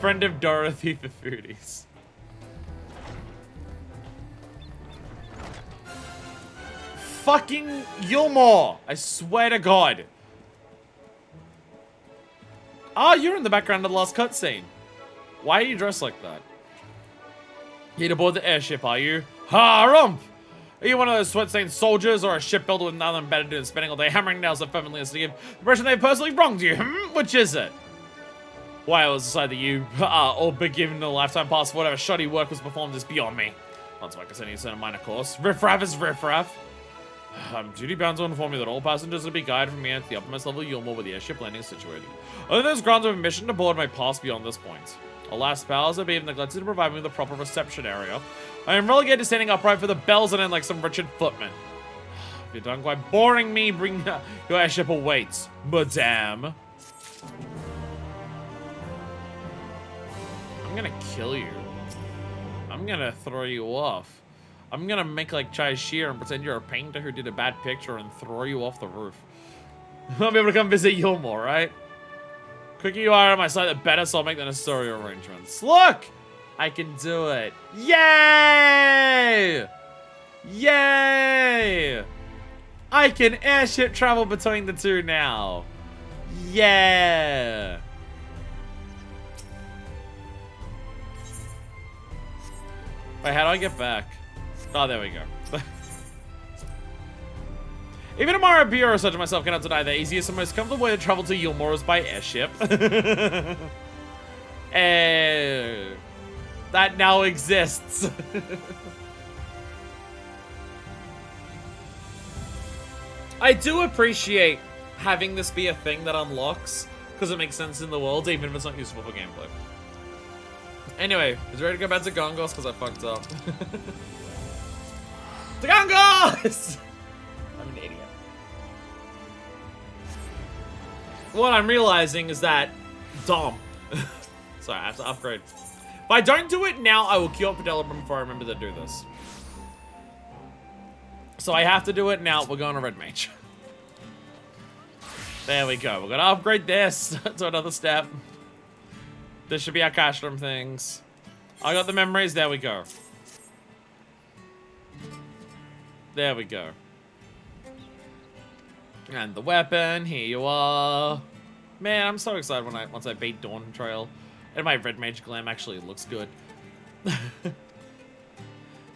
Friend of Dorothy for foodies. Fucking Yulmore! I swear to God. Ah, you're in the background of the last cutscene. Why are you dressed like that? Here to board the airship, are you? Ha-rump! Are you one of those sweat-stained soldiers or a shipbuilder with nothing better to do than spending all day hammering nails at fervently as to give the impression they've personally wronged you? Which is it? Why it was decided that you or be given a lifetime pass for whatever shoddy work was performed is beyond me. Not so I can send you to a minor course. Riffraff is riffraff. I'm duty bound to inform you that all passengers will be guided from here to the uppermost level of Yulmore where the airship landing is situated. Only those grounds of admission to board may pass beyond this point. Alas, powers that be have neglected to provide me with a proper reception area. I am relegated to standing upright for the bells and in like some Richard Footman. If you're done quite boring me, bring your airship awaits, madame. I'm gonna kill you. I'm gonna throw you off. I'm gonna make like Chai Shear and pretend you're a painter who did a bad picture and throw you off the roof. I'll be able to come visit Yulmore, right? Quicker you are on my side, the better, so I'll make the necessary arrangements. Look! I can do it. Yay! Yay! I can airship travel between the two now. Yeah! Wait, how do I get back? Oh, there we go. Even a Mario Bureau such as myself cannot deny the easiest and most comfortable way to travel to Yulmore is by airship. That now exists. I do appreciate having this be a thing that unlocks, because it makes sense in the world, even if it's not useful for gameplay. Anyway, is ready to go back to Gongos because I fucked up. To Gongos! I'm an idiot. What I'm realizing is that Dom. Sorry, I have to upgrade. If I don't do it now, I will queue up for Delibrum before I remember to do this. So I have to do it now. We're going to Red Mage. There we go. We're going to upgrade this to another step. This should be our cash room things. I got the memories. There we go. There we go. And the weapon. Here you are. Man, I'm so excited when once I beat Dawn Trail. And my Red Mage Glam actually looks good.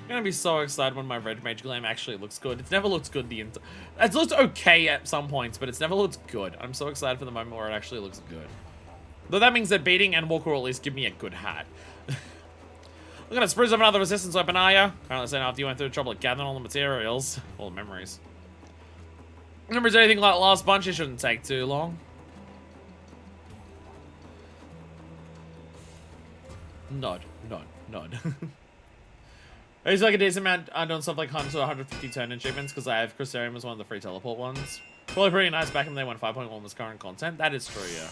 I'm gonna be so excited when my red mage glam actually looks good. It's never looked good it's looked okay at some points, but it's never looked good. I'm so excited for the moment where it actually looks good. Though that means that beating Endwalker will at least give me a good hat. I'm gonna spruce up another resistance weapon, are ya? Apparently saying after you went through the trouble of gathering all the materials. All the memories. Memories anything like last bunch, it shouldn't take too long. Nod. I used to like a decent amount doing stuff like 100 to 150 turn achievements because I have Crystarium as one of the free teleport ones. Probably pretty nice back in the day when 5.1 was current content. That is true, yeah.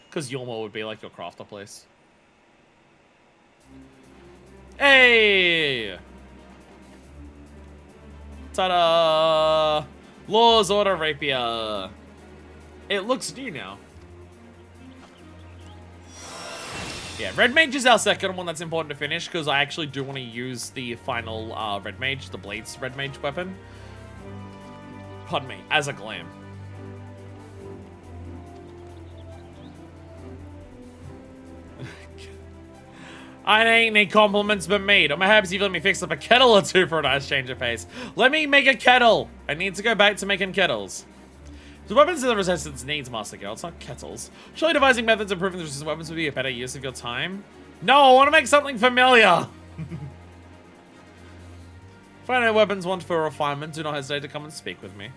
Because Yulma would be like your crafter place. Hey! Ta-da! Law's Order Rapier. It looks new now. Yeah, Red Mage is our second one that's important to finish because I actually do want to use the final Red Mage, the Blades Red Mage weapon. Pardon me, as a glam. I ain't any compliments but made. I'm happy you let me fix up a kettle or two for a nice change of pace. Let me make a kettle. I need to go back to making kettles. The weapons of the resistance needs Master Girl, it's not kettles. Surely devising methods of improving the resistance weapons would be a better use of your time. No, I want to make something familiar. Find out weapons want for refinement, do not hesitate to come and speak with me.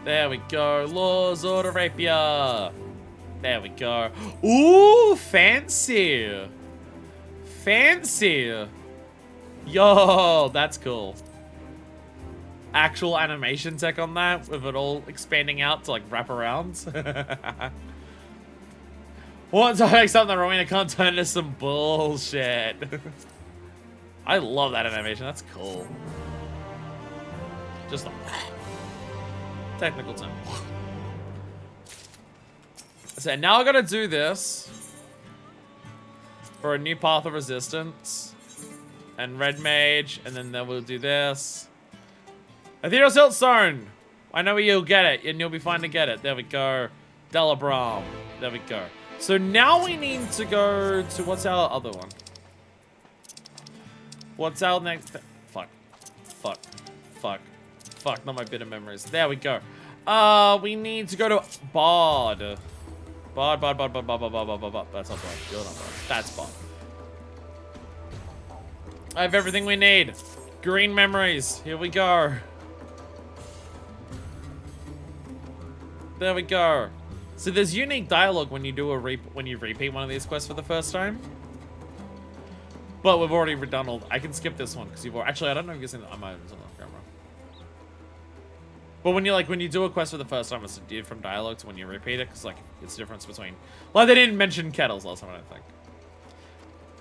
There we go, Law's Order Rapier. There we go. Ooh, fancy. Fancy. Yo, that's cool. Actual animation tech on that, with it all expanding out to like wrap around. Once I make something wrong, I can't turn into some bullshit. I love that animation, that's cool. Just like technical term. So now I gotta do this for a new path of resistance and red mage, and then we'll do this. Ethereal Siltstone! I know where you'll get it, and you'll be fine to get it. There we go. Delabram. There we go. So now we need to go to, what's our other one? What's our next? Fuck. Not my bit of memories. There we go. We need to go to Bard. Bard. That's not Bard. You're not Bard. That's Bard. I have everything we need. Green memories. Here we go. There we go. So there's unique dialogue when you do when you repeat one of these quests for the first time. But we've already redone all. I can skip this one because you've actually. I don't know if you've seen. I might have seen it on camera. But when you do a quest for the first time, it's different from dialogue to when you repeat it, because like it's the difference between. Like they didn't mention kettles last time, I don't think.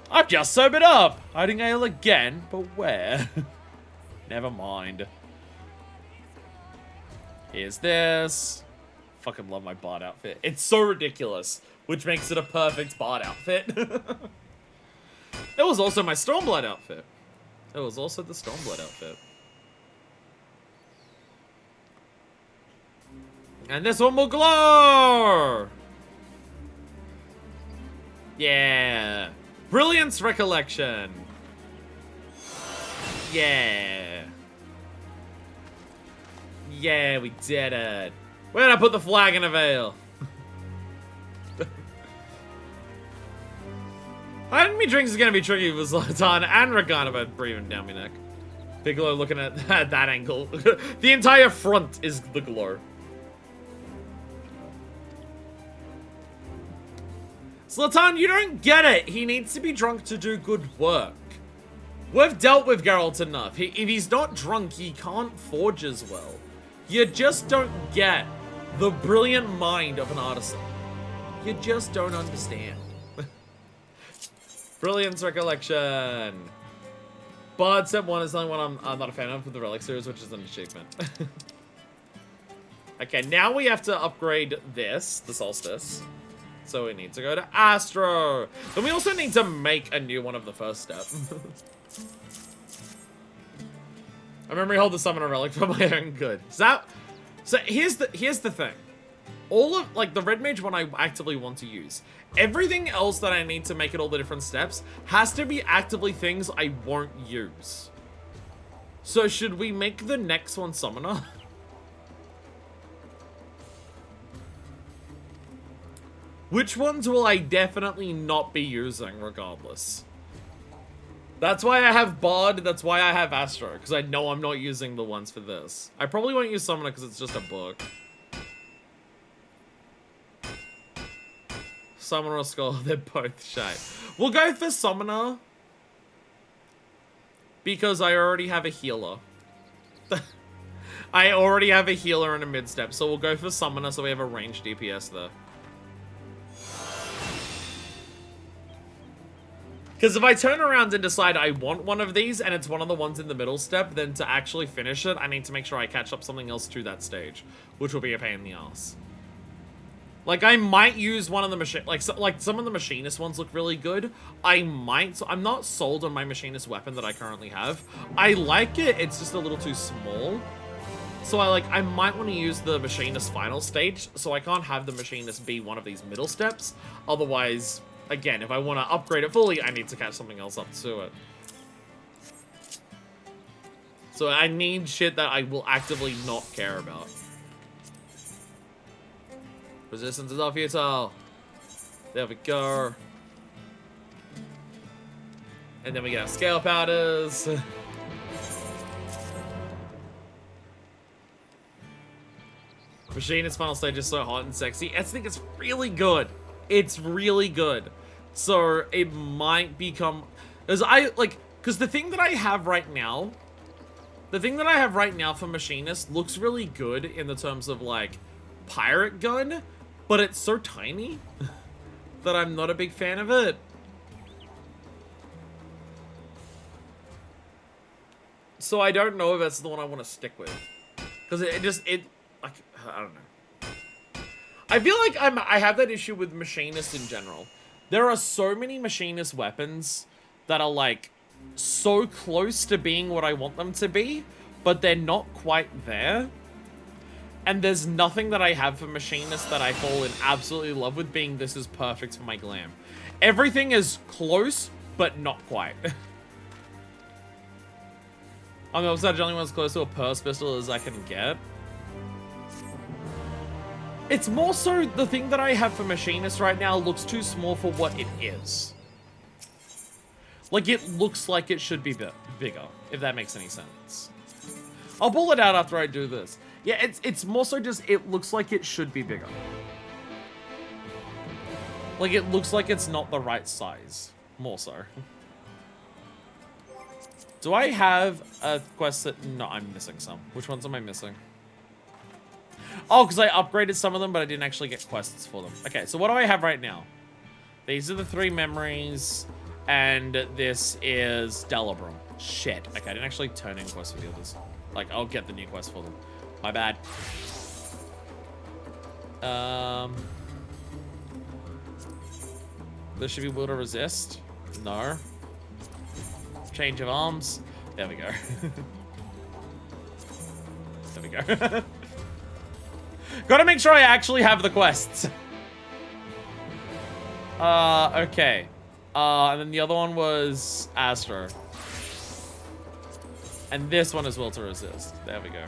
I've just sobered up. Hiding ale again, but where? Never mind. Here's this. Fucking love my Bard outfit. It's so ridiculous, which makes it a perfect Bard outfit. It was also my Stormblood outfit. It was also the Stormblood outfit. And this one will glow! Yeah. Brilliance Recollection. Yeah. Yeah, we did it. Where did I put the flag in a veil? Hiding me drinks is gonna be tricky with Zlatan and Regana both breathing down my neck. Piccolo looking at that angle. The entire front is the glow. Zlatan, you don't get it. He needs to be drunk to do good work. We've dealt with Geralt enough. If he's not drunk, he can't forge as well. You just don't get the brilliant mind of an artisan. You just don't understand. Brilliance Recollection. Bard Step 1 is the only one I'm not a fan of for the Relic series, which is an achievement. Okay, now we have to upgrade this, the Solstice. So we need to go to Astro. Then we also need to make a new one of the first step. I remember hold the summon a relic for my own good. So here's the thing. all of, like, the red mage one I actively want to use. Everything else that I need to make it all the different steps has to be actively things I won't use. So should we make the next one summoner? Which ones will I definitely not be using regardless? That's why I have Bard, that's why I have Astro, because I know I'm not using the ones for this. I probably won't use Summoner because it's just a book. Summoner or Scholar, they're both shite. We'll go for Summoner, because I already have a healer. I already have a healer and a mid-step, so we'll go for Summoner so we have a ranged DPS there. Because if I turn around and decide I want one of these, and it's one of the ones in the middle step, then to actually finish it, I need to make sure I catch up something else to that stage, which will be a pain in the ass. Like, I might use one of the machine, like some of the machinist ones look really good. I might, so I'm not sold on my machinist weapon that I currently have. I like it, it's just a little too small. So I might want to use the machinist final stage, so I can't have the machinist be one of these middle steps. Otherwise, again, if I want to upgrade it fully, I need to catch something else up to it. So I need shit that I will actively not care about. Resistance is all futile. There we go. And then we get our scale powders. Machinist final stage is so hot and sexy. I think it's really good. It's really good. So it might become, because the thing that I have right now, for machinist looks really good in the terms of like pirate gun, but it's so tiny that I'm not a big fan of it. So I don't know if that's the one I want to stick with, because like, I don't know. I feel like I have that issue with machinist in general. There are so many machinist weapons that are like so close to being what I want them to be, but they're not quite there. And there's nothing that I have for machinist that I fall in absolutely love with being this is perfect for my glam. Everything is close, but not quite. I mean, was that the only one as close to a purse pistol as I can get? It's more so the thing that I have for machinist right now looks too small for what it is. Like, it looks like it should be bigger, if that makes any sense. I'll pull it out after I do this. Yeah, it's more so just, it looks like it should be bigger. Like, it looks like it's not the right size. More so. Do I have a quest that... No, I'm missing some. Which ones am I missing? Oh, because I upgraded some of them, but I didn't actually get quests for them. Okay, so what do I have right now? These are the 3 memories, and this is Delabrum. Shit. Okay, I didn't actually turn in quests for the others. Like, I'll get the new quest for them. My bad. This should be Will to Resist. No. Change of arms. There we go. There we go. Gotta make sure I actually have the quests. Okay. And then the other one was Astro. And this one is Will to Resist. There we go.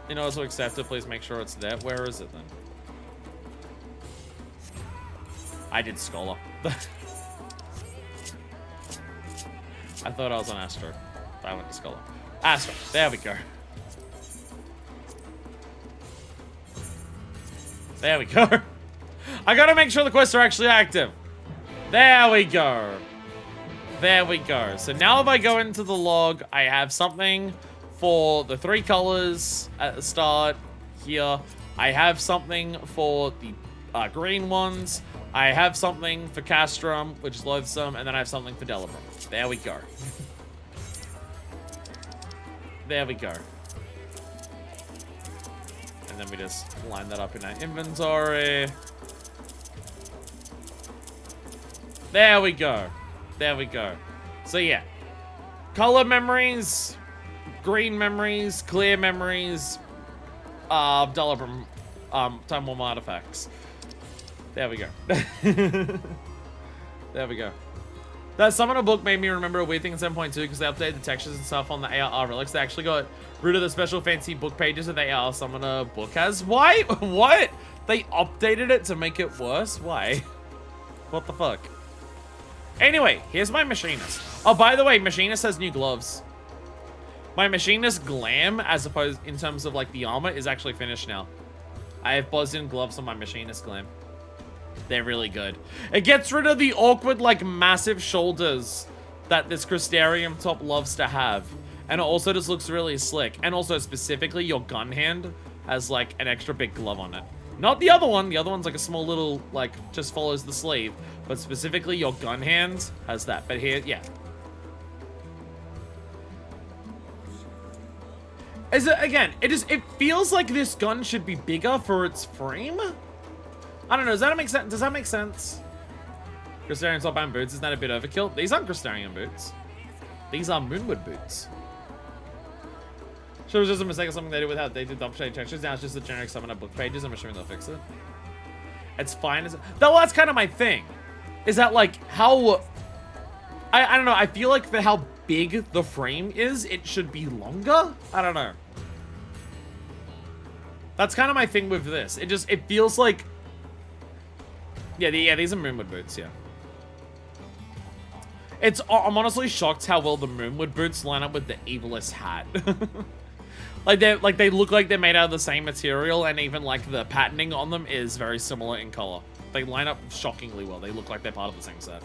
You know, also accept it. Please make sure it's there. Where is it then? I did Scholar. I thought I was on Astro. I went to Scholar. Astro. There we go. There we go. I gotta make sure the quests are actually active. There we go. There we go. So now if I go into the log, I have something for the 3 colors at the start here. I have something for the green ones. I have something for Castrum, which is Loathsome, and then I have something for Delabrum. There we go. There we go. And then we just line that up in our inventory. There we go. There we go. So yeah. Color memories. green memories, clear memories, duller time warm artifacts. There we go. There we go. That Summoner book made me remember a weird thing in 7.2 because they updated the textures and stuff on the ARR relics. They actually got rid of the special fancy book pages that the AR Summoner book has. Why? What? They updated it to make it worse? Why? What the fuck? Anyway, here's my Machinist. Oh, by the way, Machinist has new gloves. My Machinist Glam, as opposed in terms of like the armor, is actually finished now. I have buzzed-in gloves on my Machinist Glam. They're really good. It gets rid of the awkward, like, massive shoulders that this Crystarium top loves to have. And it also just looks really slick. And also, specifically, your gun hand has, like, an extra big glove on it. Not the other one. The other one's, like, a small little, like, just follows the sleeve. But specifically, your gun hand has that. But here, yeah. Is it, again, it feels like this gun should be bigger for its frame. I don't know, does that make sense? Does that make sense? Crystarium top band boots, isn't that a bit overkill? These aren't Crystarium boots. These are Moonwood boots. Sure, it was just a mistake of something they did with how they did the upshade textures. Now it's just the generic Summoner book pages. I'm assuming they'll fix it. It's fine. Well, that's kind of my thing. Is that like how... I don't know, I feel like for how big the frame is, it should be longer? I don't know. That's kind of my thing with this. It feels like... Yeah, these are Moonwood boots, yeah. I'm honestly shocked how well the Moonwood boots line up with the Evilist hat. they look like they're made out of the same material, and even like the patterning on them is very similar in color. They line up shockingly well. They look like they're part of the same set.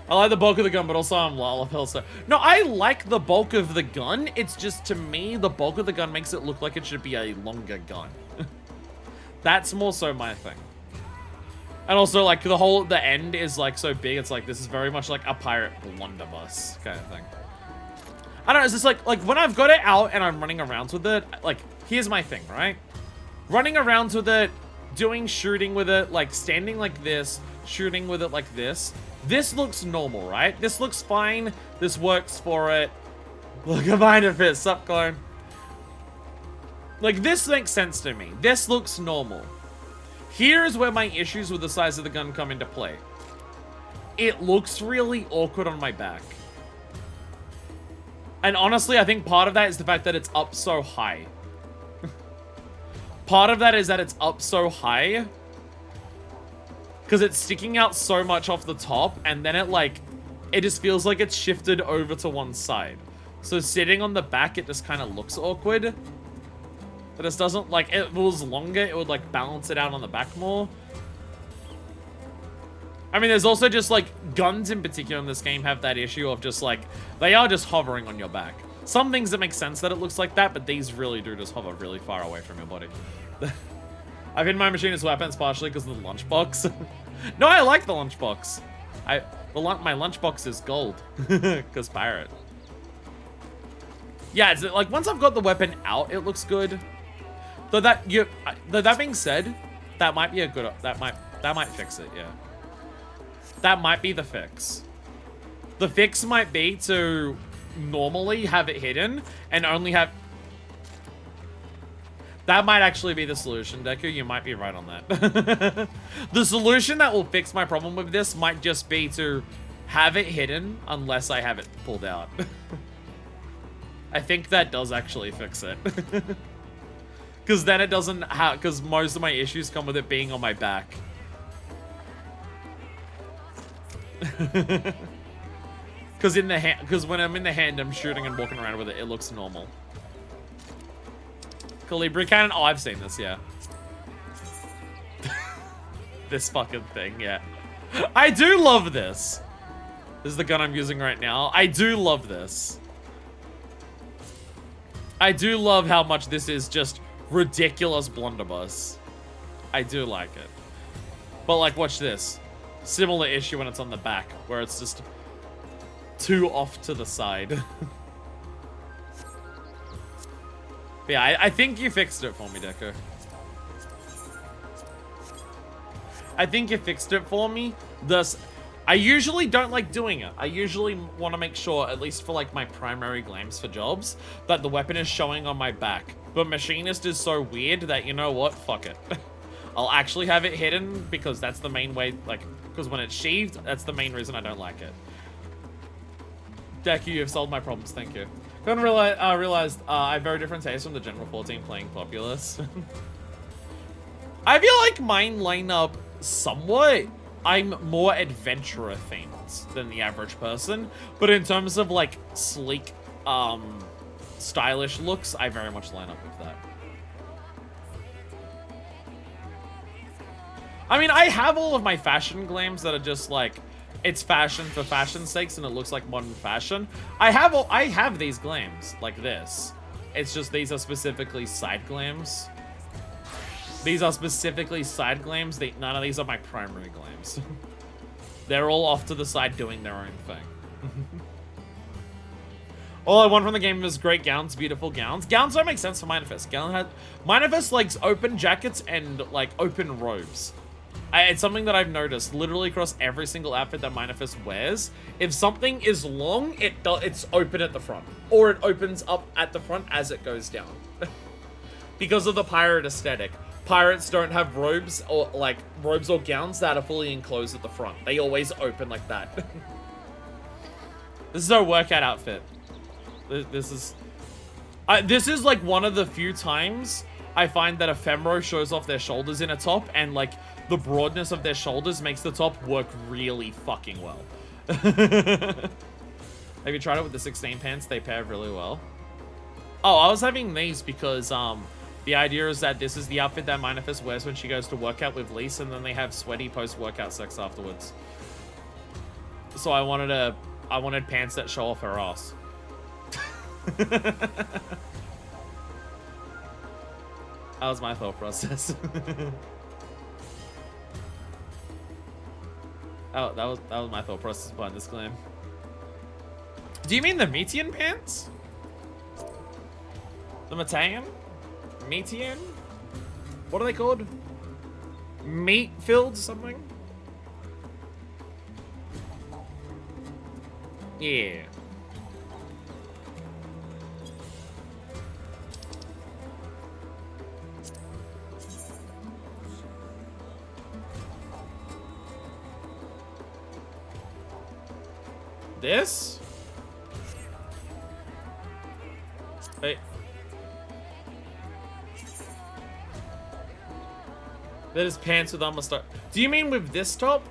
I like the bulk of the gun, but also I'm Lalapel, so... No, I like the bulk of the gun. It's just, to me, the bulk of the gun makes it look like it should be a longer gun. That's more so my thing. And also, like, the end is, like, so big, it's like, this is very much like a pirate blunderbuss kind of thing. I don't know, it's just like, when I've got it out and I'm running around with it, like, here's my thing, right? Running around with it, shooting with it, like, standing like this, shooting with it like this. This looks normal, right? This looks fine. This works for it. Look at mine if it's up, clone. Like, this makes sense to me. This looks normal. Here's where my issues with the size of the gun come into play. It looks really awkward on my back. And honestly, I think part of that is the fact that it's up so high. Part of that is that it's up so high. Because it's sticking out so much off the top, and then it just feels like it's shifted over to one side. So sitting on the back, it just kind of looks awkward. But it doesn't, like, if it was longer, it would, like, balance it out on the back more. I mean, there's also just, like, guns in particular in this game have that issue of just, like, they are just hovering on your back. Some things that make sense that it looks like that, but these really do just hover really far away from your body. I've hidden my Machinist weapons partially because of the lunchbox. No, I like the lunchbox. My lunchbox is gold. Because pirate. Yeah, it's like, once I've got the weapon out, it looks good. Though that being said, that might be a good, that might fix it, yeah. That might be the fix. The fix might be to normally have it hidden and only have... That might actually be the solution, Deku. You might be right on that. The solution that will fix my problem with this might just be to have it hidden unless I have it pulled out. I think that does actually fix it. Because then it doesn't have... Because most of my issues come with it being on my back. Because when I'm in the hand, I'm shooting and walking around with it, it looks normal. Calibri cannon? Oh, I've seen this, yeah. This fucking thing, yeah. I do love this. This is the gun I'm using right now. I do love this. I do love how much this is just ridiculous blunderbuss. I do like it. But, like, watch this. Similar issue when it's on the back, where it's just too off to the side. But yeah, I think you fixed it for me, Deku. I think you fixed it for me. Thus, I usually don't like doing it. I usually want to make sure, at least for like my primary gleams for jobs, that the weapon is showing on my back. But Machinist is so weird that, you know what, fuck it. I'll actually have it hidden because that's the main way, like, because when it's sheathed, that's the main reason I don't like it. Deku, you've solved my problems, thank you. Couldn't realized I have very different tastes from the General 14 playing Populous. I feel like mine line up somewhat. I'm more adventurer themed than the average person, but in terms of like sleek, stylish looks, I very much line up with that. I mean, I have all of my fashion gleams that are just like, it's fashion for fashion's sakes and it looks like modern fashion. I have these gleams like this. It's just these are specifically side gleams. These are specifically side gleams. None of these are my primary gleams. They're all off to the side doing their own thing. All I want from the game is great gowns, beautiful gowns. Gowns don't make sense for Manifest. Manifest likes open jackets and like open robes. It's something that I've noticed literally across every single outfit that Manifest wears. If something is long, it's open at the front. Or it opens up at the front as it goes down. Because of the pirate aesthetic. Pirates don't have robes or gowns that are fully enclosed at the front. They always open like that. This is our workout outfit. This is like one of the few times I find that Ephemeral shows off their shoulders in a top, and like the broadness of their shoulders makes the top work really fucking well. Have you tried it with the 16 pants? They pair really well. Oh, I was having these because the idea is that this is the outfit that Manifest wears when she goes to work out with Lise, and then they have sweaty post-workout sex afterwards. So I wanted pants that show off her ass. That was my thought process. Oh, that was my thought process behind this claim. Do you mean the Metian pants? The Metian? Metian? What are they called? Meat-filled something? Yeah. This? Hey. That is pants with armor star. Do you mean with this top?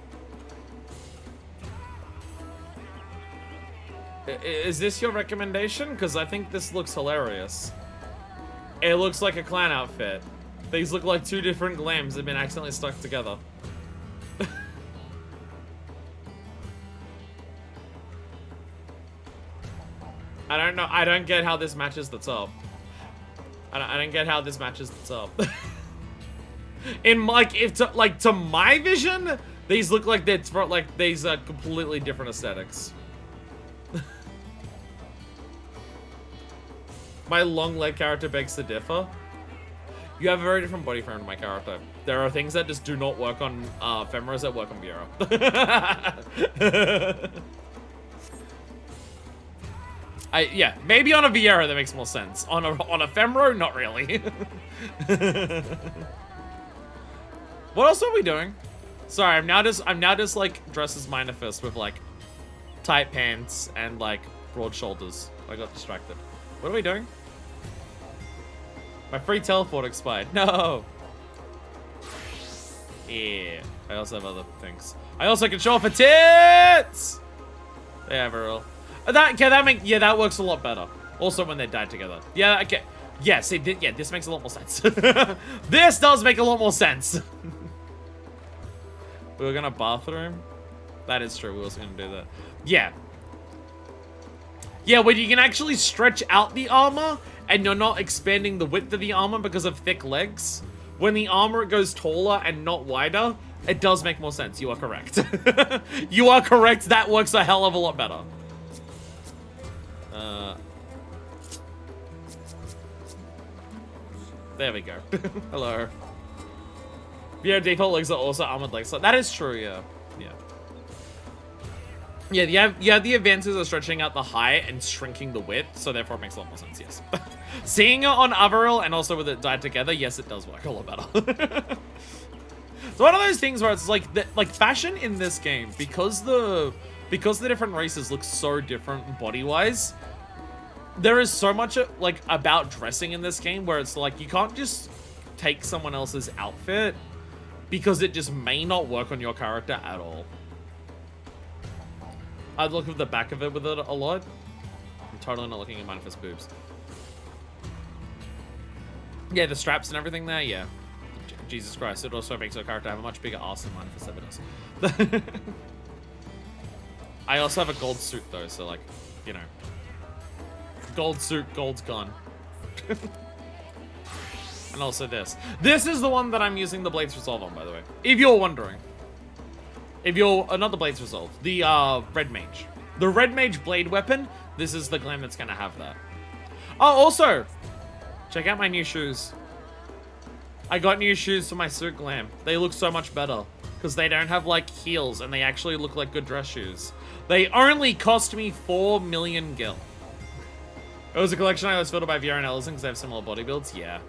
Is this your recommendation? Because I think this looks hilarious. It looks like a clan outfit. These look like two different glams that have been accidentally stuck together. I don't know. I don't get how this matches the top. I don't get how this matches the top. In like, to my vision, these look like these are completely different aesthetics. My long leg character begs to differ. You have a very different body frame to my character. There are things that just do not work on Ephemeras that work on Bureau. Yeah, maybe on a Viera that makes more sense. On a Feम्रो, not really. What else are we doing? Sorry, I'm now just like dressed as Manifest with like tight pants and like broad shoulders. I got distracted. What are we doing? My free teleport expired. No. Yeah. I also have other things. I also can show off for tits. Yeah, very well. That works a lot better. Also when they died together. Yeah, okay. Yeah, see, this makes a lot more sense. This does make a lot more sense. We were gonna bathroom. That is true. We were also gonna do that. Yeah. Yeah, when you can actually stretch out the armor and you're not expanding the width of the armor because of thick legs. When the armor goes taller and not wider, it does make more sense. You are correct. You are correct. That works a hell of a lot better. There we go. Hello. Yeah, default legs are also armored legs. So that is true, yeah. Yeah. Yeah, you have the advances of stretching out the height and shrinking the width, so therefore it makes a lot more sense, yes. Seeing it on Averill and also with it dyed together, yes, it does work a lot better. It's one of those things where it's like fashion in this game, because the different races look so different body-wise, there is so much like about dressing in this game where it's like you can't just take someone else's outfit because it just may not work on your character at all. I'd look at the back of it with it a lot. I'm totally not looking at Manifest boobs. Yeah, the straps and everything there, yeah. Jesus Christ, it also makes your character have a much bigger arse than Manifest ever does. I also have a gold suit though, so like, you know. Gold suit, gold's gone. And also this. This is the one that I'm using the Blades Resolve on, by the way. If you're wondering. If you're, not the Blades Resolve, the Red Mage. The Red Mage blade weapon, this is the glam that's gonna have that. Oh, also, check out my new shoes. I got new shoes for my suit glam. They look so much better. Because they don't have, like, heels, and they actually look like good dress shoes. They only cost me 4 million gil. It was a collection I was filled by Viera and Ellison because they have similar body builds. Yeah.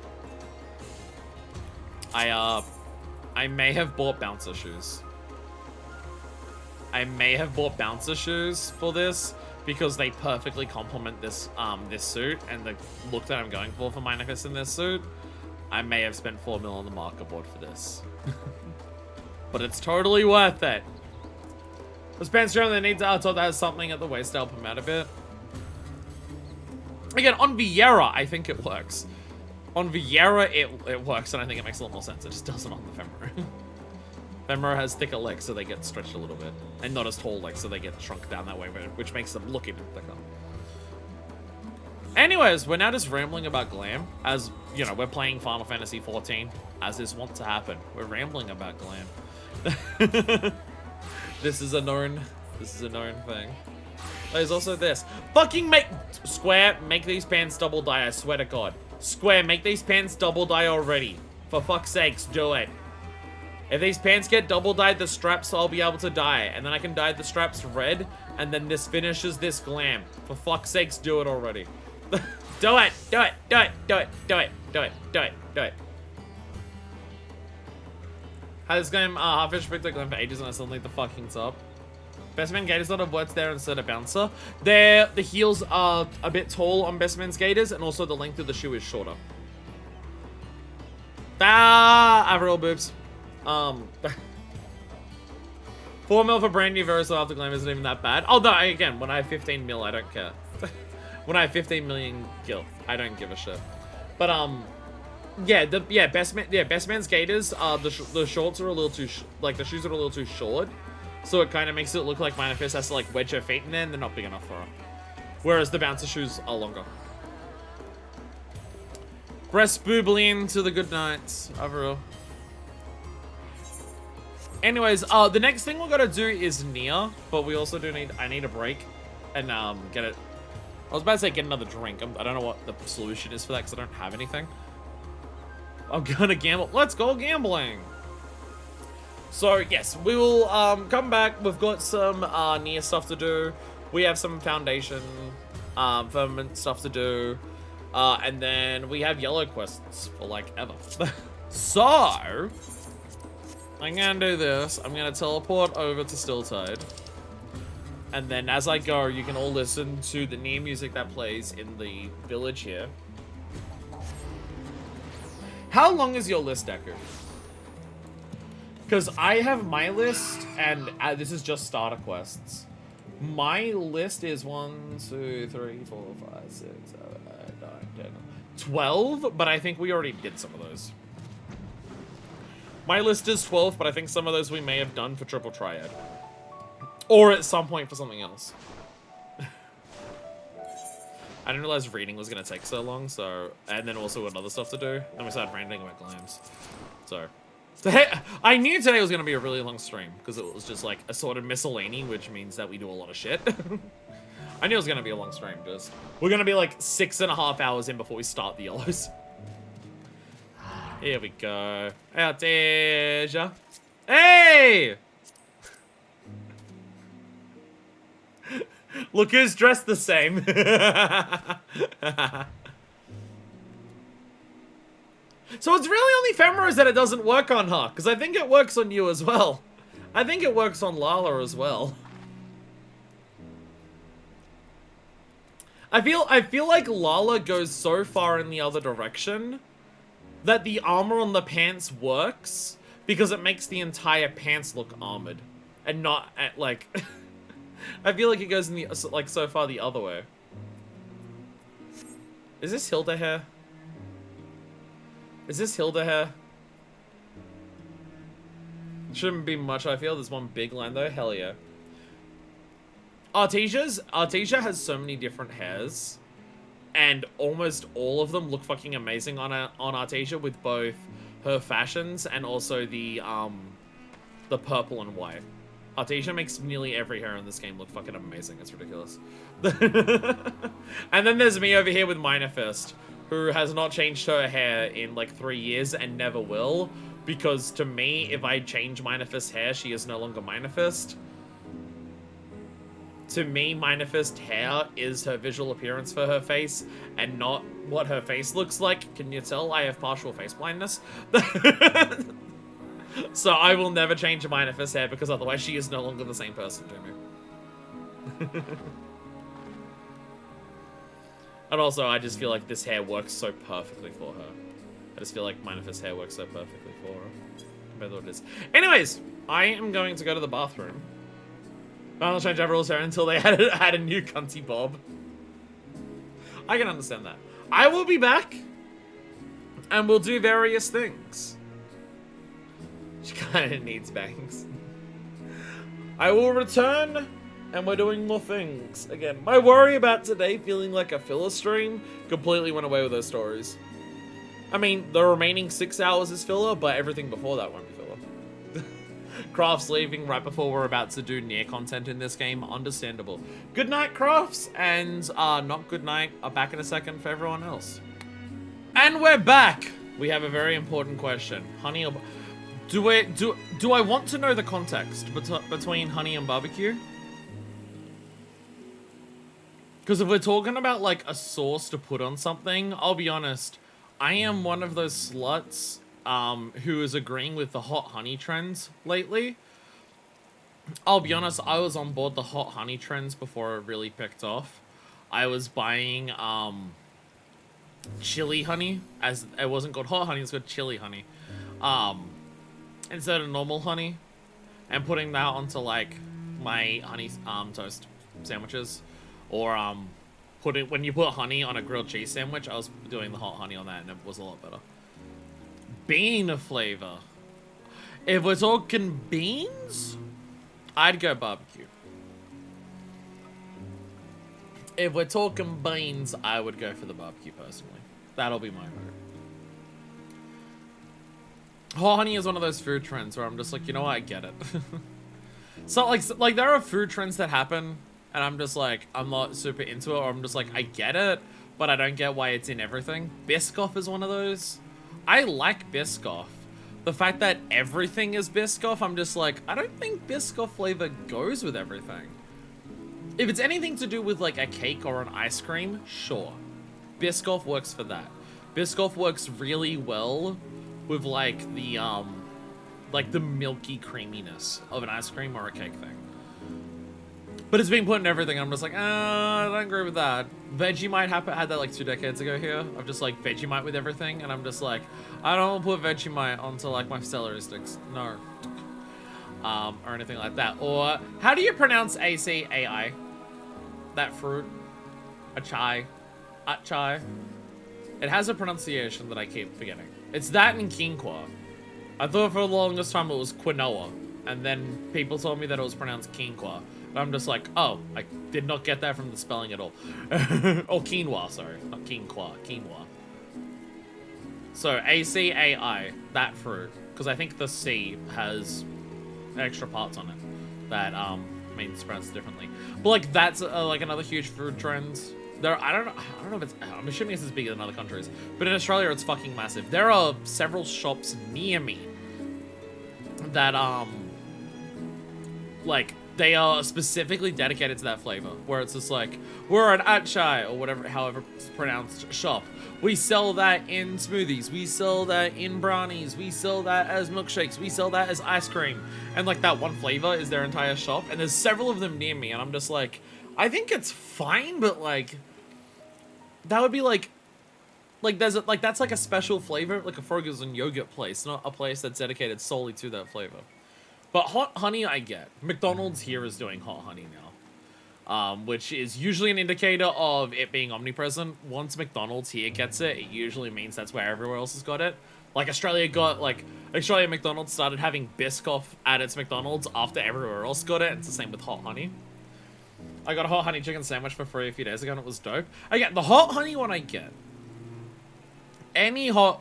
I may have bought bouncer shoes. I may have bought bouncer shoes for this because they perfectly complement this this suit and the look that I'm going for Manifest in this suit. I may have spent 4 mil on the marker board for this. But it's totally worth it. This pants around the needs I thought that has something at the waist to help him out a bit. Again, on Viera, I think it works. On Viera, it works, and I think it makes a lot more sense. It just doesn't on the Femora. Femora has thicker legs, so they get stretched a little bit. And not as tall legs, so they get shrunk down that way, which makes them look even thicker. Anyways, we're now just rambling about glam, as, you know, we're playing Final Fantasy XIV, as is wont to happen. We're rambling about glam. This is a known thing. There's also this. Fucking Square, make these pants double dye, I swear to God. Square, make these pants double dye already. For fuck's sakes, do it. If these pants get double dyed, the straps I'll be able to dye. And then I can dye the straps red, and then this finishes this glam. For fuck's sakes, do it already. Do it, do it, do it, do it, do it, do it, do it, do it. Had this game half-ish picked up glam for ages and I still need the fucking top. Best Man Gators not have words there instead of bouncer. The heels are a bit tall on Best Man's Gators, and also the length of the shoe is shorter. Averill boobs. 4 mil for brand new Verisal after glam isn't even that bad. Although, again, when I have 15 mil, I don't care. When I have 15 million gil, I don't give a shit. But, Best Man's Gators, the shorts are a little too, the shoes are a little too short. So it kind of makes it look like Manifest has to, like, wedge her feet in there, and they're not big enough for her. Whereas the bouncer shoes are longer. Breast boobling to the good nights, Averill. Anyways, the next thing we're gonna do is Nia, but we also I need a break and, get it. I was about to say get another drink. I don't know what the solution is for that because I don't have anything. I'm gonna gamble. Let's go gambling. So, yes, we will come back. We've got some Nia stuff to do. We have some Foundation Firmament stuff to do. And then we have yellow quests for, like, ever. So, I'm going to do this. I'm going to teleport over to Stilltide. And then as I go, you can all listen to the Nia music that plays in the village here. How long is your list, Deku? Because I have my list, and this is just starter quests. My list is 1, 2, 3, 4, 5, 6, 7, 8, 9, 10, 12, but I think we already did some of those. My list is 12, but I think some of those we may have done for Triple Triad. Or at some point for something else. I didn't realize reading was going to take so long, so... And then also got other stuff to do. Then we started ranting about glams. So I knew today was going to be a really long stream, because it was just like a sort of miscellany, which means that we do a lot of shit. I knew it was going to be a long stream, just... We're going to be like 6.5 hours in before we start the yellows. Here we go. Outeja. Hey! Look who's dressed the same. So it's really only Fenrir's that it doesn't work on, huh? Because I think it works on you as well. I think it works on Lala as well. I feel like Lala goes so far in the other direction that the armor on the pants works because it makes the entire pants look armored and not at like I feel like it goes in the like so far the other way. Is this Hilda hair? Is this Hilda hair? Shouldn't be much, I feel. There's one big line though. Hell yeah. Artesia has so many different hairs, and almost all of them look fucking amazing on Artesia with both her fashions and also the purple and white. Artesia makes nearly every hair in this game look fucking amazing. It's ridiculous. And then there's me over here with Minor Fist, who has not changed her hair in like 3 years and never will, because to me, if I change Minor Fist's hair, she is no longer Minor Fist. To me, Minor Fist hair is her visual appearance for her face, and not what her face looks like. Can you tell I have partial face blindness? So I will never change Minor Fist's hair, because otherwise she is no longer the same person to me. And also, I just feel like this hair works so perfectly for her. I just feel like Minor Fist's hair works so perfectly for her. Compared to what it is. Anyways, I am going to go to the bathroom. I'll change everyone's hair until they had a new cunty bob. I can understand that. I will be back, and we'll do various things. She kind of needs bangs. I will return, and we're doing more things. Again, my worry about today feeling like a filler stream completely went away with those stories. I mean, the remaining 6 hours is filler, but everything before that won't be filler. Crafts leaving right before we're about to do near content in this game. Understandable. Good night, Crafts, and not good night. I'll back in a second for everyone else. And we're back. We have a very important question. Honey or... Do I want to know the context between honey and barbecue? Because if we're talking about, like, a sauce to put on something, I'll be honest, I am one of those sluts who is agreeing with the hot honey trends lately. I'll be honest, I was on board the hot honey trends before it really picked off. I was buying chili honey, as it wasn't called hot honey, it's called chili honey, instead of normal honey, and putting that onto like my honey toast sandwiches, or when you put honey on a grilled cheese sandwich, I was doing the hot honey on that, and it was a lot better. Bean flavor. If we're talking beans, I'd go barbecue. If we're talking beans, I would go for the barbecue personally. That'll be my vote. Hot honey is one of those food trends where I'm just like, you know what, I get it. So like there are food trends that happen, and I'm just like, I'm not super into it, or I'm just like, I get it, but I don't get why it's in everything. Biscoff is one of those. I like Biscoff. The fact that everything is Biscoff, I'm just like, I don't think Biscoff flavor goes with everything. If it's anything to do with like a cake or an ice cream, sure. Biscoff works for that. Biscoff works really well with like the milky creaminess of an ice cream or a cake thing. But it's being put in everything. I'm just like, I don't agree with that. Vegemite had that like 2 decades ago here. Of just like Vegemite with everything. And I'm just like, I don't want to put Vegemite onto like my celery sticks. No. Or anything like that. Or, how do you pronounce ACAI? That fruit? Achai? Achai? It has a pronunciation that I keep forgetting. It's that and quinoa. I thought for the longest time it was quinoa. And then people told me that it was pronounced quinoa. I'm just like, oh, I did not get that from the spelling at all. Or quinoa, sorry. Not quinoa, quinoa. So, ACAI, that fruit. Because I think the C has extra parts on it that means pronounced differently. But like, that's like another huge food trend. I don't know if it's, I'm assuming it's as big in other countries. But in Australia, it's fucking massive. There are several shops near me that, like, They are specifically dedicated to that flavor, where it's just like, we're an Atchai, or whatever, however it's pronounced, shop. We sell that in smoothies, we sell that in brownies, we sell that as milkshakes, we sell that as ice cream. And like that one flavor is their entire shop, and there's several of them near me, and I'm just like, I think it's fine, but like, that would be like there's that's like a special flavor, like a frozen yogurt place, not a place that's dedicated solely to that flavor. But hot honey, I get. McDonald's here is doing hot honey now, which is usually an indicator of it being omnipresent. Once McDonald's here gets it, it usually means that's where everywhere else has got it. Like Australia McDonald's started having Biscoff at its McDonald's after everywhere else got it. It's the same with hot honey. I got a hot honey chicken sandwich for free a few days ago, and it was dope. I get the hot honey one. I get any hot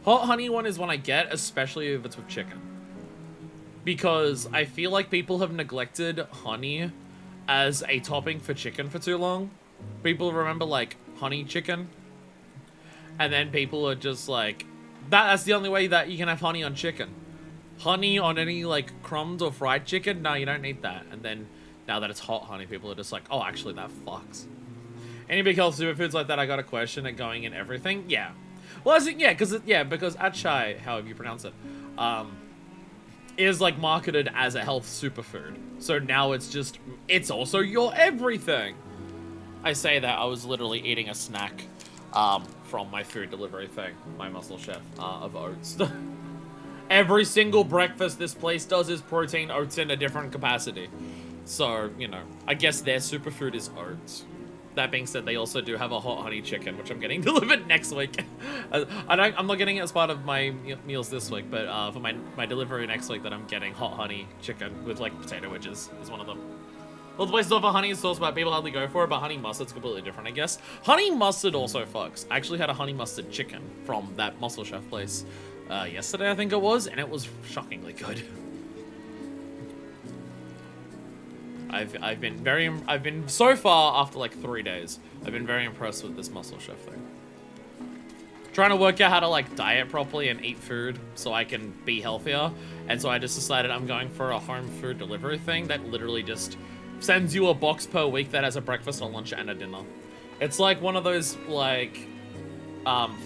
honey one is one I get, especially if it's with chicken. Because I feel like people have neglected honey as a topping for chicken for too long. People remember, like, honey chicken. And then people are just like, that's the only way that you can have honey on chicken. Honey on any, like, crumbed or fried chicken? No, you don't need that. And then, now that it's hot honey, people are just like, oh, actually, that fucks. Any big health superfoods like that, I got a question at going in everything? Yeah. Well, because Atchai, however you pronounce it, is like marketed as a health superfood. So now it's also your everything. I say that I was literally eating a snack from my food delivery thing, my muscle chef, of oats. Every single breakfast this place does is protein oats in a different capacity. So, you know, I guess their superfood is oats. That being said, they also do have a hot honey chicken, which I'm getting delivered next week. I'm not getting it as part of my meals this week, but for my delivery next week, that I'm getting hot honey chicken with like potato wedges is one of them. Well, the place offer honey sauce, but people hardly go for it. But honey mustard's completely different, I guess. Honey mustard also fucks. I actually had a honey mustard chicken from that Muscle Chef place yesterday, I think it was, and it was shockingly good. I've been so far after like 3 days, I've been very impressed with this Muscle Chef thing. Trying to work out how to like diet properly and eat food so I can be healthier, and so I just decided I'm going for a home food delivery thing that literally just sends you a box per week that has a breakfast, a lunch, and a dinner. It's like one of those like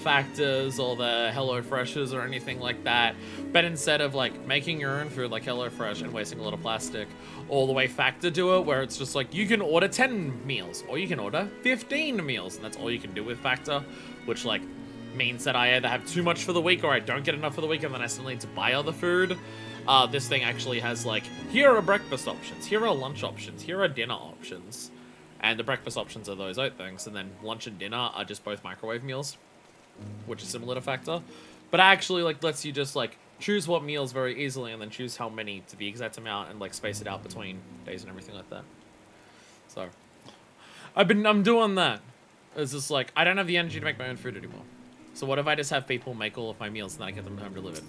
Factors or the HelloFreshes or anything like that, but instead of like making your own food like HelloFresh and wasting a lot of plastic, all the way Factor do it, where it's just like you can order 10 meals or you can order 15 meals, and that's all you can do with Factor, which like means that I either have too much for the week or I don't get enough for the week, and then I still need to buy other food. This thing actually has like, here are breakfast options, here are lunch options, here are dinner options, and the breakfast options are those oat things, and then lunch and dinner are just both microwave meals, which is similar to Factor, but actually like lets you just like choose what meals very easily, and then choose how many to the exact amount, and like space it out between days and everything like that. So I'm doing that. It's just like I don't have the energy to make my own food anymore. So what if I just have people make all of my meals and then I get them home delivered?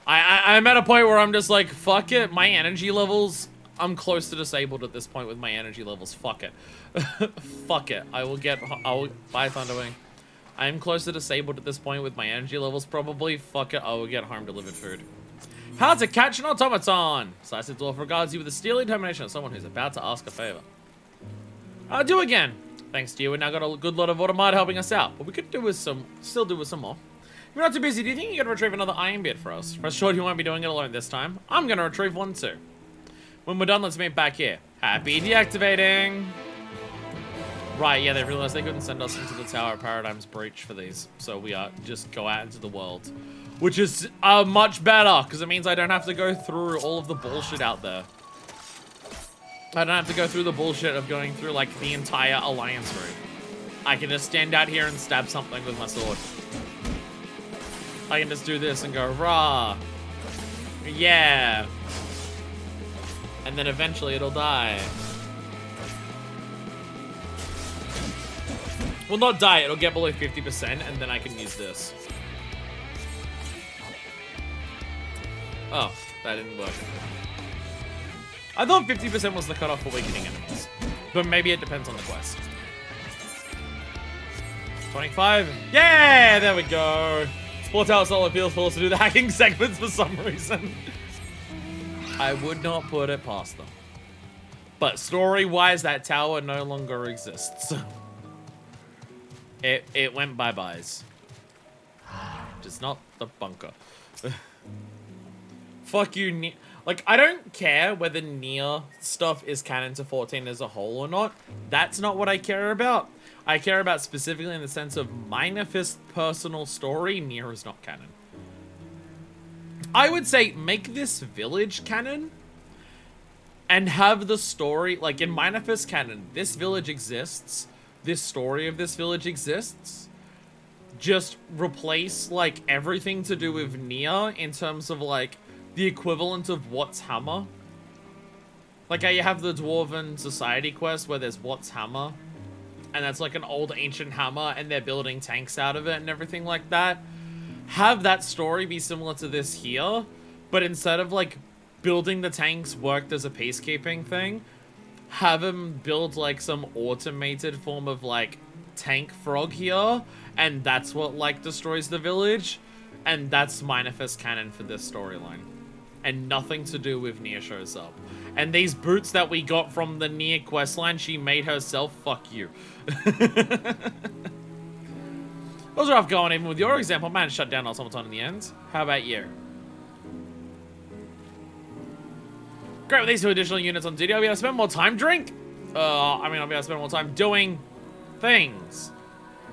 I'm at a point where I'm just like, fuck it, my energy levels, I'm close to disabled at this point with my energy levels. Fuck it. Fuck it. I will buy Thunderwing. I am close to disabled at this point with my energy levels probably. Fuck it, I will get home delivered food. How to catch an automaton. Decisive Dwarf regards you with the steely determination of someone who's about to ask a favor. I'll do again. Thanks to you, we now got a good lot of Automata helping us out, but we could still do with some more. If you're not too busy, do you think you can retrieve another iron bit for us? Rest assured you won't be doing it alone this time. I'm gonna retrieve one too. When we're done, let's meet back here. Happy deactivating. Right, yeah, they realized they couldn't send us into the Tower of Paradigm's breach for these, so we just go out into the world, which is much better because it means I don't have to go through all of the bullshit out there. I don't have to go through the bullshit of going through like the entire Alliance route. I can just stand out here and stab something with my sword. I can just do this and go rah, yeah, and then eventually it'll die. Well, not die, it'll get below 50%, and then I can use this. Oh, that didn't work. I thought 50% was the cutoff for weakening enemies, but maybe it depends on the quest. 25. Yeah, there we go. Sports Tower Solar appeals for us to do the hacking segments for some reason. I would not put it past them. But story-wise, that tower no longer exists. It went bye-byes. Just not the bunker. Fuck you, like, I don't care whether Nier stuff is canon to 14 as a whole or not. That's not what I care about. I care about specifically in the sense of Minefist's personal story. Nier is not canon. I would say make this village canon and have the story, like in Minefist canon, this village exists. This story of this village exists. Just replace, like, everything to do with Nier in terms of, like, the equivalent of What's Hammer. Like how you have the Dwarven Society quest where there's What's Hammer. And that's like an old ancient hammer and they're building tanks out of it and everything like that. Have that story be similar to this here. But instead of, like, building the tanks worked as a peacekeeping thing, have him build, like, some automated form of, like, tank frog here. And that's what, like, destroys the village. And that's Minefist canon for this storyline. And nothing to do with Nier shows up. And these boots that we got from the Nier questline, she made herself. Fuck you. Those are off going. Even with your example, man, shut down automaton in the end. How about you? Great, with these 2 additional units on duty, I'll be able to spend more time I'll be able to spend more time doing things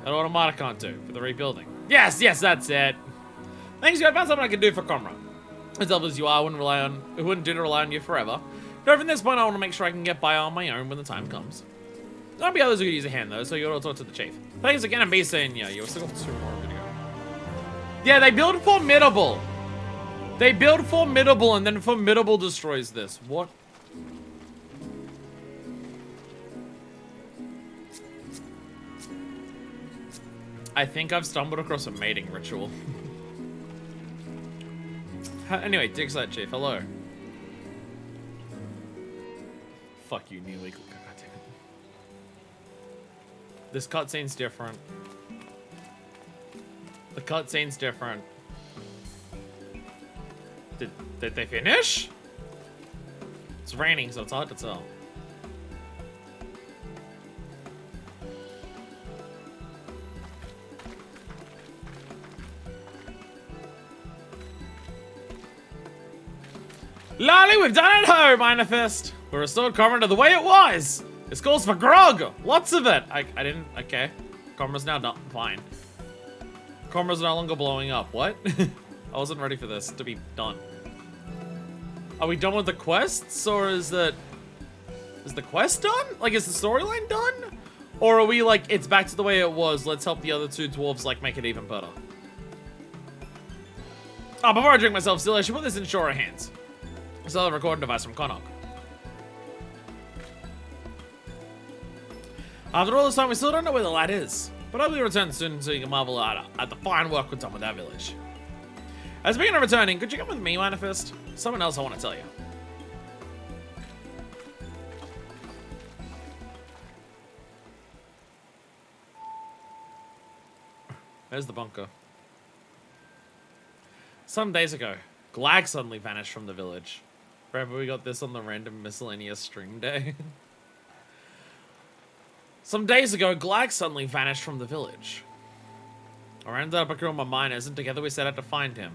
that Automata can't do for the rebuilding. Yes, that's it. Thanks, you. I found something I can do for Comra. As helpful as you are, it wouldn't do to rely on you forever. But from this point, I want to make sure I can get by on my own when the time comes. There'll be others who could use a hand, though, so you ought to talk to the chief. Thanks again, and be saying, yeah, you've still got 2 more video. Yeah, they build Formidable. They build Formidable, and then Formidable destroys this. What? I think I've stumbled across a mating ritual. Anyway, Digside Chief, hello. Fuck you, Neely. Goddamn it. This cutscene's different. The cutscene's different. Did they finish? It's raining, so it's hard to tell. Lolly, we've done it, ho, Minefist. We restored Comra to the way it was. This calls for grog. Lots of it. I didn't, okay. Comra's now not fine. Comra's no longer blowing up. What? I wasn't ready for this to be done. Are we done with the quests, or is the quest done? Like, is the storyline done? Or are we like, it's back to the way it was, let's help the other 2 dwarves, like, make it even better? Oh, before I drink myself still, I should put this in Shora hands. It's another recording device from Connaught. After all this time, we still don't know where the lad is. But I'll be returned soon so you can marvel at the fine work we've done with our village. As being returning, could you come with me, Minefist? Someone else I want to tell you. There's the bunker. Some days ago, Glag suddenly vanished from the village. Remember we got this on the random miscellaneous stream day? Some days ago, Glag suddenly vanished from the village. I ended up becoming my miners, and together we set out to find him.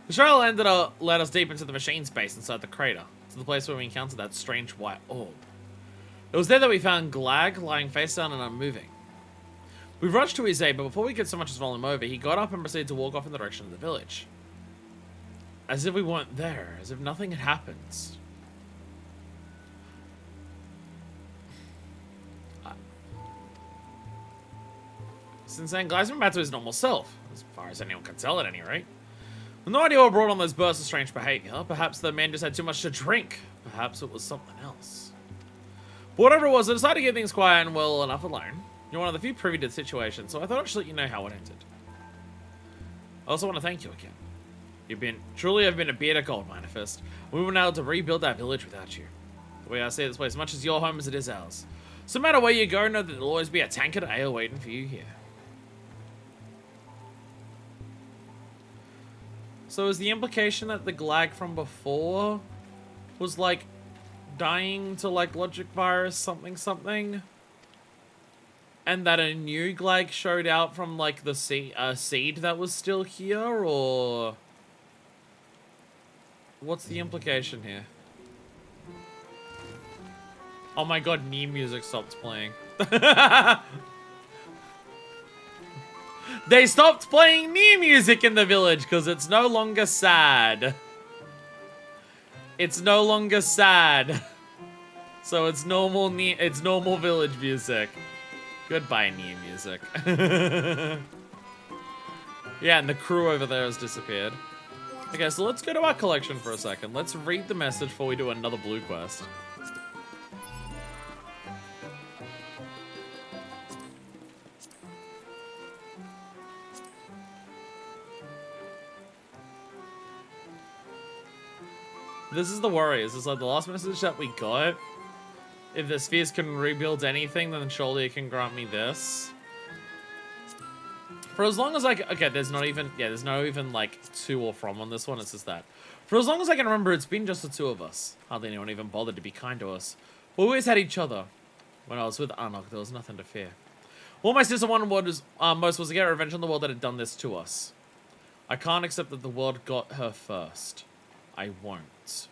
The trail led us deep into the machine space inside the crater, to the place where we encountered that strange white orb. It was there that we found Glag lying face down and unmoving. We rushed to his aid, but before we could so much as roll him over, he got up and proceeded to walk off in the direction of the village. As if we weren't there, as if nothing had happened. Since then, Glag's been back to his normal self, as far as anyone can tell at any rate. With no idea what brought on those bursts of strange behavior, perhaps the man just had too much to drink. Perhaps it was something else. But whatever it was, I decided to get things quiet and well enough alone. You're one of the few privy to the situation, so I thought I'd just let you know how it ended. I also want to thank you again. Truly have been a beard of gold, Minefist. We were able to rebuild our village without you. The way I see it this way, as much as your home as it is ours. So no matter where you go, know that there'll always be a tankard of ale waiting for you here. So is the implication that the Glag from before was like dying to like logic virus something something? And that a new Glag showed out from like the seed that was still here, or what's the implication here? Oh my god, new music stopped playing. They stopped playing new music in the village because it's no longer sad. It's no longer sad. So it's normal village music. Goodbye, new music. Yeah, and the crew over there has disappeared. Okay, so let's go to our collection for a second. Let's read the message before we do another blue quest. This is the worry. Is this like the last message that we got? If the spheres can rebuild anything, then surely it can grant me this. For as long as I can, okay, there's no even like to or from on this one, it's just that. For as long as I can remember, it's been just the two of us. Hardly anyone even bothered to be kind to us. We always had each other. When I was with Anok, there was nothing to fear. All my sister wanted most was to get revenge on the world that had done this to us. I can't accept that the world got her first. I won't.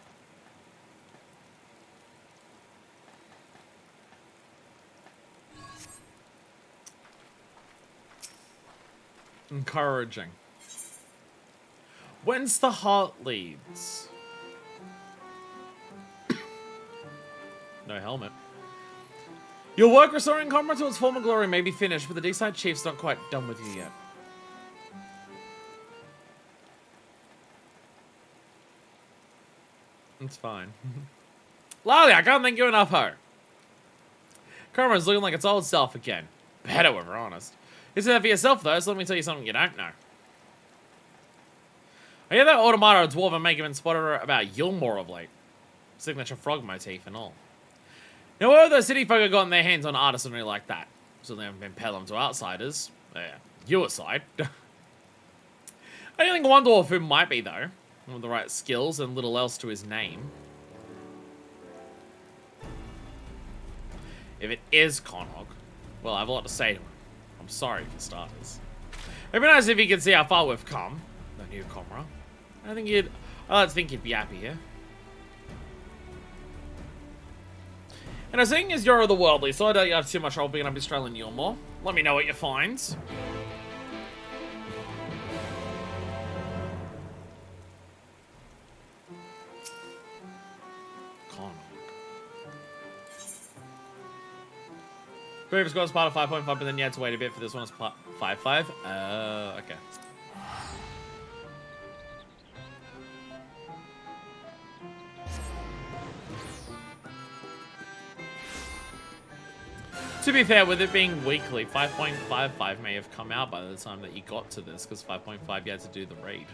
Encouraging. Whence the heart leads. No helmet. Your work restoring Comrade to its former glory may be finished, but the D-side chief's not quite done with you yet. It's fine. Lolly, I can't thank you enough, ho. Karma's looking like its old self again. Better if we're honest. You say that for yourself, though, so let me tell you something you don't know. I hear that Automata Dwarven make him been spotted about Yulmore of late. Signature frog motif and all. Now, where the city folk have gotten their hands on artisanry like that? So they haven't been peddling to outsiders. You aside. I don't think one dwarf who might be, though. With the right skills and little else to his name. If it is Conhog, well, I have a lot to say to him. I'm sorry, for starters. It'd be nice if he could see how far we've come. The new Comra. I like to think he'd be happy here. And seeing as you're the worldly, so I don't have too much trouble picking up Australian Yulmore. Let me know what you find. Previous score was part of 5.5, but then you had to wait a bit for this one. It's 5.5. Okay. To be fair, with it being weekly, 5.55 may have come out by the time that you got to this, because 5.5 you had to do the raid.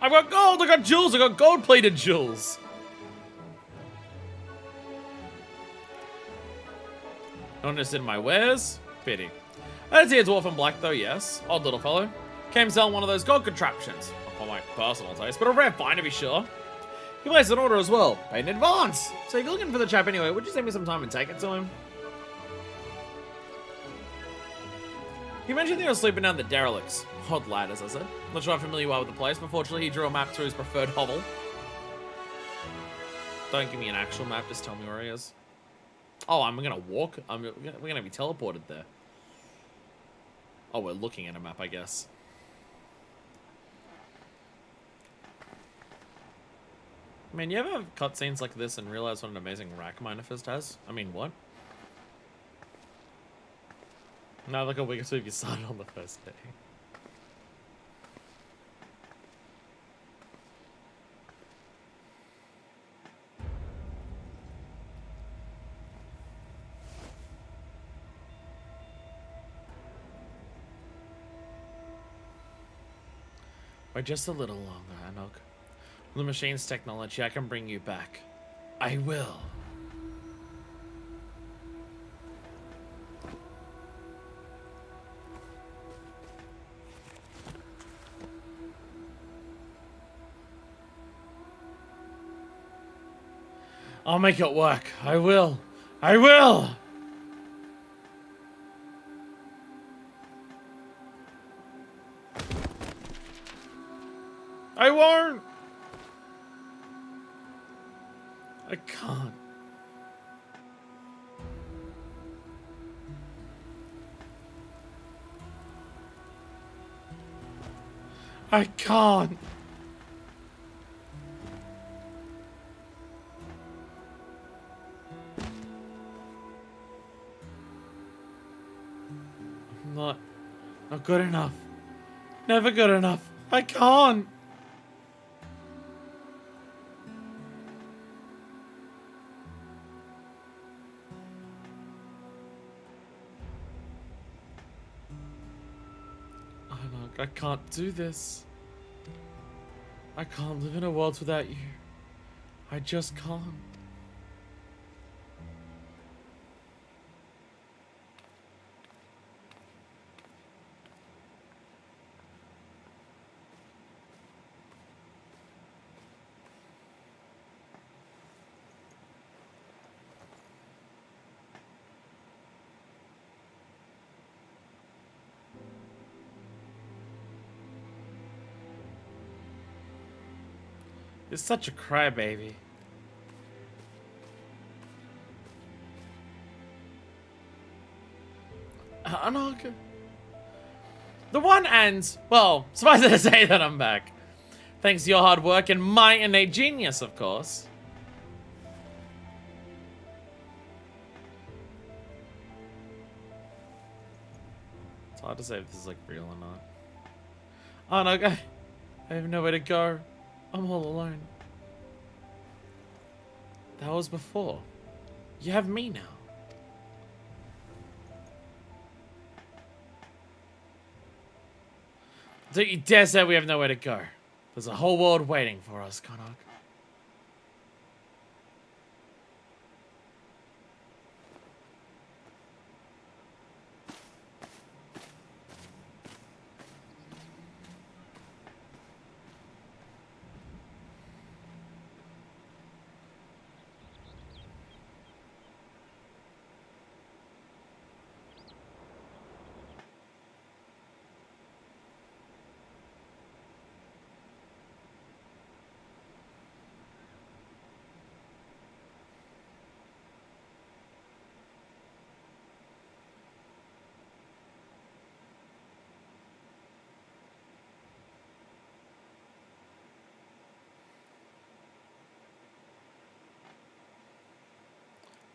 I've got gold! I got jewels! I got gold-plated jewels! Not interested in my wares? Pity. I did see a dwarf in black though, yes. Odd little fellow. Came selling one of those gold contraptions. Not for my personal taste, but a rare find to be sure. He placed an order as well. Paid in advance. So if you're looking for the chap anyway, would you send me some time and take it to him? He mentioned that he was sleeping down the derelicts. Odd lad, as I said. Not sure how familiar you are with the place, but fortunately he drew a map to his preferred hovel. Don't give me an actual map, just tell me where he is. Oh, I'm gonna walk? We're gonna be teleported there. Oh, we're looking at a map, I guess. Man, you ever have cutscenes like this and realize what an amazing rack Minifist has? I mean, what? Now like a week or two if you started on the first day. Wait just a little longer, Anok. With the machine's technology, I can bring you back. I will. I'll make it work. I will. I will! I won't! I can't. I can't. I'm not good enough. Never good enough. I can't. I can't do this. I can't live in a world without you. I just can't. You're such a crybaby. Okay. The one ends. Well, suffice it to say that I'm back. Thanks to your hard work and my innate genius, of course. It's hard to say if this is like real or not. Oh no, I have nowhere to go. I'm all alone. That was before. You have me now. Don't you dare say we have nowhere to go. There's a whole world waiting for us, Konok.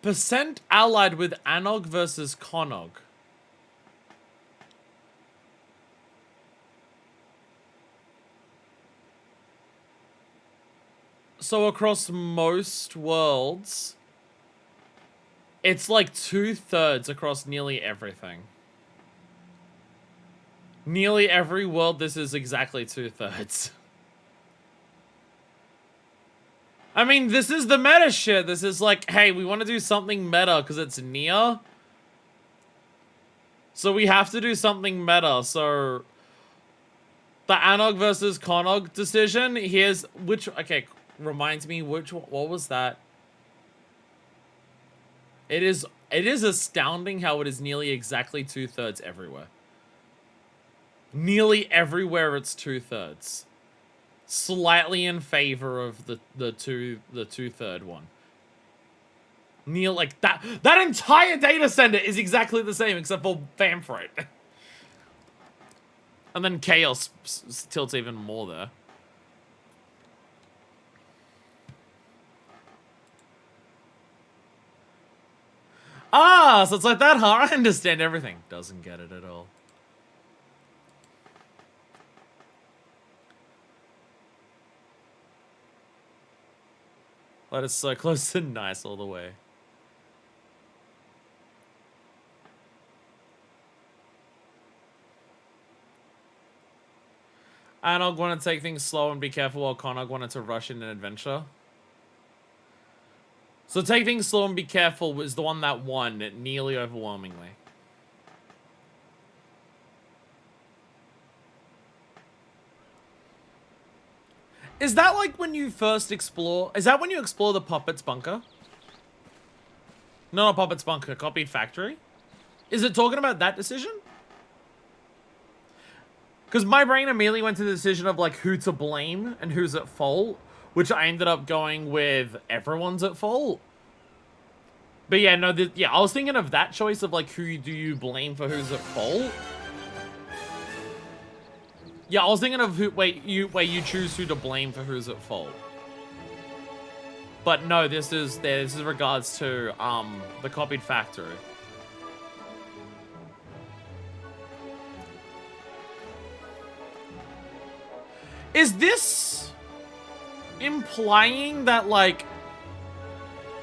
Percent allied with Anog versus Konog. So across most worlds, it's like 2/3 across nearly everything. Nearly every world, this is exactly 2/3. I mean, this is the meta shit. This is like, hey, we want to do something meta because it's near. So we have to do something meta. So the Anog versus Konog decision, here's which, okay, reminds me which, what was that? It is astounding how it is nearly exactly 2/3 everywhere. Nearly everywhere it's 2/3. Slightly in favor of the 2/3 one. Near like that entire data center is exactly the same except for Vamfrite. And then Chaos tilts even more there. Ah, so it's like that, huh? I understand everything. Doesn't get it at all. That is so close to nice all the way. Anog wanted to take things slow and be careful while Konog wanted to rush in an adventure. So take things slow and be careful was the one that won nearly overwhelmingly. Is that like when you first explore? Is that when you explore the puppet's bunker? No, not Puppet Spunk, a copied factory. Is it talking about that decision? Because my brain immediately went to the decision of like who to blame and who's at fault, which I ended up going with everyone's at fault. But yeah, no, yeah, I was thinking of that choice of like who do you blame for who's at fault. Yeah, I was thinking of who, where you choose who to blame for who's at fault. But no, this is regards to the copied factory. Is this implying that, like,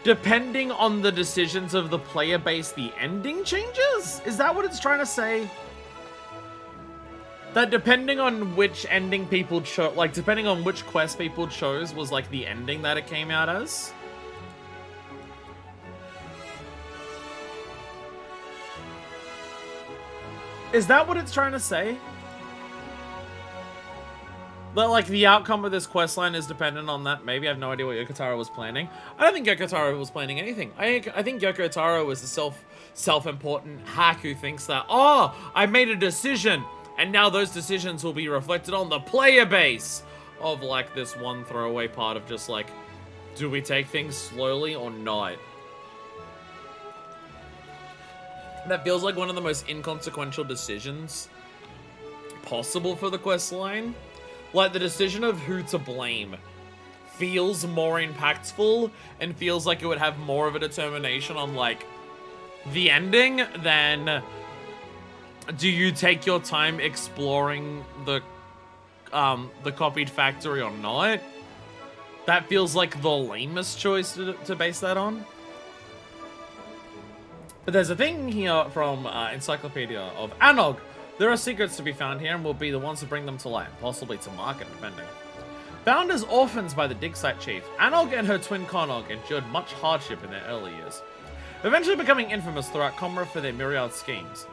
depending on the decisions of the player base, the ending changes? Is that what it's trying to say? That depending on which ending people chose, like, depending on which quest people chose was, like, the ending that it came out as? Is that what it's trying to say? That, like, the outcome of this questline is dependent on that. Maybe I have no idea what Yoko Taro was planning. I don't think Yoko Taro was planning anything. I think Yoko Taro is a self-important hack who thinks that, oh, I made a decision, and now those decisions will be reflected on the player base of, like, this one throwaway part of just, like, do we take things slowly or not? That feels like one of the most inconsequential decisions possible for the questline. Like, the decision of who to blame feels more impactful and feels like it would have more of a determination on, like, the ending than do you take your time exploring the copied factory or not? That feels like the lamest choice to base that on. But there's a thing here from Encyclopedia of Anog. There are secrets to be found here, and we'll be the ones to bring them to light, possibly to market, depending. Found as orphans by the dig site chief, Anog and her twin Konog endured much hardship in their early years, eventually becoming infamous throughout Comra for their myriad schemes.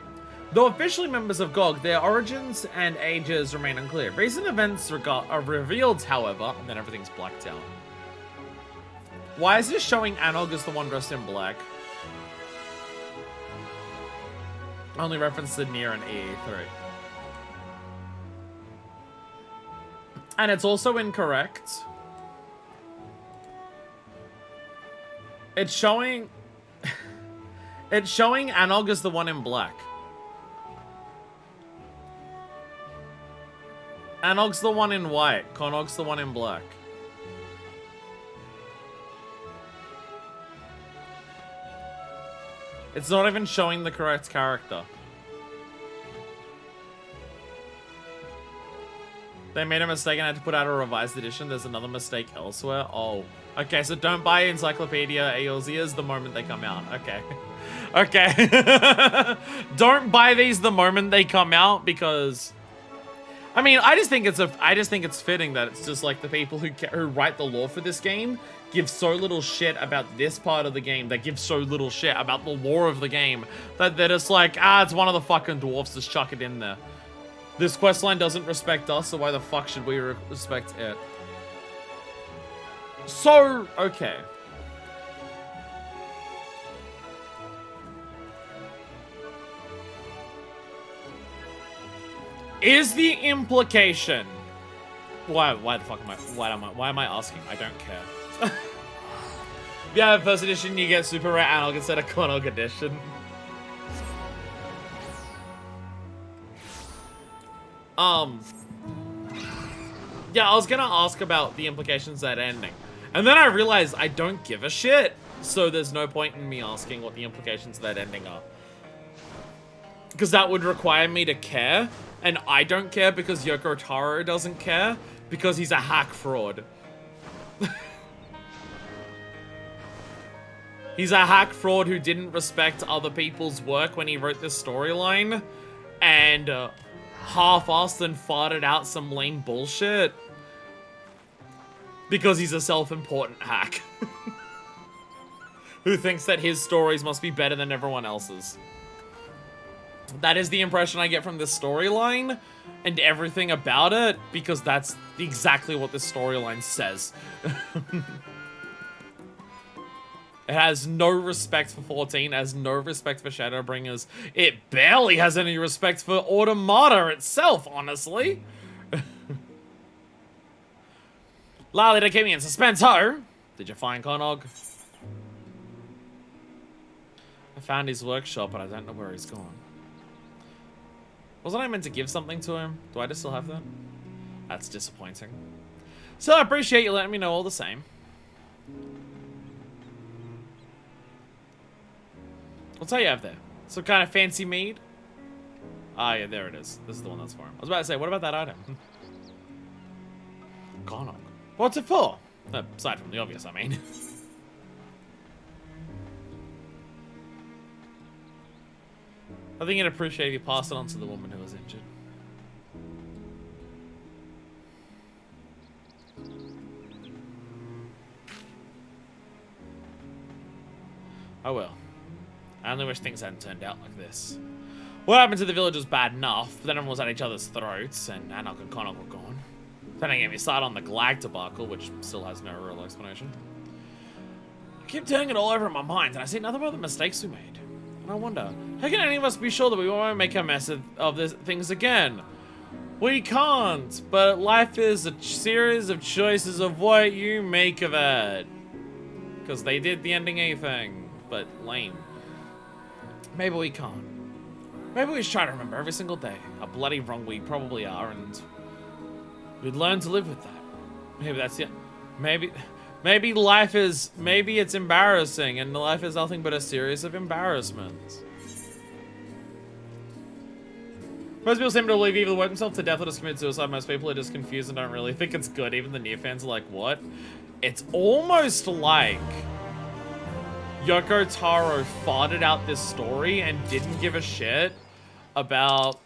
Though officially members of GOG, their origins and ages remain unclear. Recent events are revealed, however, and then everything's blacked out. Why is this showing Anog as the one dressed in black? Only reference to Nier and EE3. And it's also incorrect. It's showing... it's showing Anog as the one in black. Anog's the one in white. Konog's the one in black. It's not even showing the correct character. They made a mistake and had to put out a revised edition. There's another mistake elsewhere. Oh. Okay, so don't buy Encyclopedia Eorzea the moment they come out. Okay. Okay. Don't buy these the moment they come out because... I mean, I just think it's fitting that it's just like the people who write the lore for this game give so little shit about this part of the game. They give so little shit about the lore of the game that they're just like, it's one of the fucking dwarfs, just chuck it in there. This questline doesn't respect us, so why the fuck should we respect it? So, okay. Is the implication... Why the fuck am I... Why am I asking? I don't care. Yeah, first edition you get super rare Anog instead of Konog edition. Yeah, I was gonna ask about the implications of that ending. And then I realized I don't give a shit. So there's no point in me asking what the implications of that ending are. Because that would require me to care. And I don't care because Yoko Taro doesn't care. Because he's a hack fraud. He's a hack fraud who didn't respect other people's work when he wrote this storyline. And half-assed and farted out some lame bullshit. Because he's a self-important hack. Who thinks that his stories must be better than everyone else's. That is the impression I get from this storyline and everything about it, because that's exactly what this storyline says. It has no respect for 14, has no respect for Shadowbringers. It barely has any respect for Automata itself, honestly. Lally, they keep me in suspense, ho! Did you find Konog? I found his workshop, but I don't know where he's gone. Wasn't I meant to give something to him? Do I just still have that? That's disappointing. So I appreciate you letting me know all the same. What's all you have there? Some kind of fancy mead? Ah, yeah, there it is. This is the one that's for him. I was about to say, what about that item? Konog. What's it for? Aside from the obvious, I mean. I think he'd appreciate if you passed it on to the woman who was injured. Oh well. I only wish things hadn't turned out like this. What happened to the village was bad enough, but then everyone was at each other's throats, and Anok and Konog were gone. Then I gave me a start on the Glag debacle, which still has no real explanation. I keep turning it all over in my mind, and I see nothing but the mistakes we made. And I wonder, how can any of us be sure that we won't make a mess of this things again? We can't, but life is a series of choices of what you make of it. Because they did the ending A thing, but lame. Maybe we can't. Maybe we should try to remember every single day how bloody wrong we probably are, and we'd learn to live with that. Maybe that's it. Maybe life is, maybe it's embarrassing, and life is nothing but a series of embarrassments. Most people seem to believe either work themselves to death or just commit suicide. Most people are just confused and don't really think it's good. Even the near fans are like, what? It's almost like Yoko Taro farted out this story and didn't give a shit about,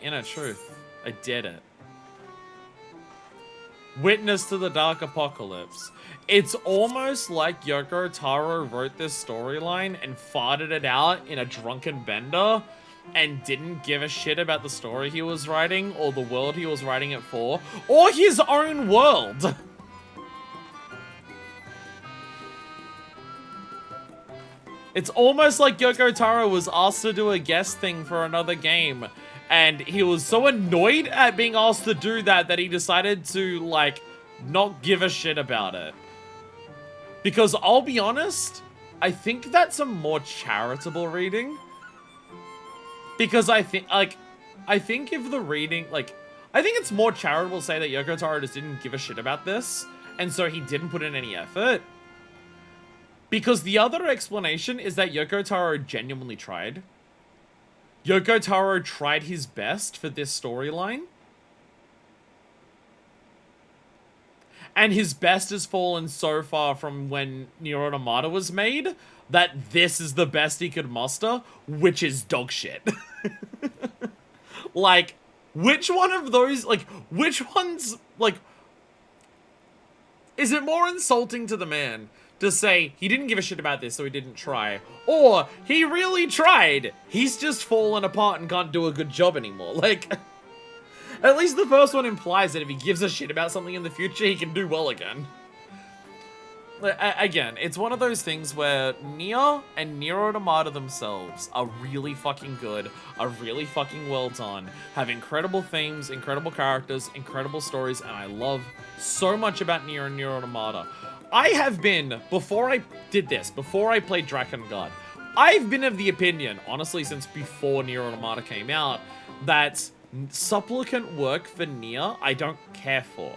inner truth. I did it. Witness to the Dark Apocalypse. It's almost like Yoko Taro wrote this storyline and farted it out in a drunken bender and didn't give a shit about the story he was writing or the world he was writing it for or his own world. It's almost like Yoko Taro was asked to do a guest thing for another game, and he was so annoyed at being asked to do that that he decided to, like, not give a shit about it. Because I'll be honest, I think that's a more charitable reading. Because I think if the reading, like, I think it's more charitable to say that Yoko Taro just didn't give a shit about this, and so he didn't put in any effort. Because the other explanation is that Yoko Taro genuinely tried. Yoko Taro tried his best for this storyline. And his best has fallen so far from when Nier Automata was made that this is the best he could muster, which is dog shit. Like, which one of those, like, which one's, like, is it more insulting to the man to say he didn't give a shit about this, so he didn't try, or he really tried, he's just fallen apart and can't do a good job anymore? Like, at least the first one implies that if he gives a shit about something in the future, he can do well again. Again, it's one of those things where Nier and Nier Automata themselves are really fucking good, are really fucking well done, have incredible themes, incredible characters, incredible stories, and I love so much about Nier and Nier Automata. I have been, before I did this, before I played Drakengard, I've been of the opinion, honestly since before Nier Automata came out, that supplicant work for Nier I don't care for.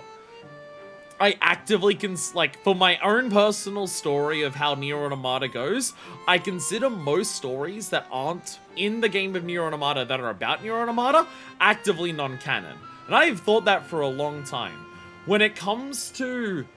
I actively like, for my own personal story of how Nier Automata goes, I consider most stories that aren't in the game of Nier Automata that are about Nier Automata actively non-canon. And I've thought that for a long time. When it comes to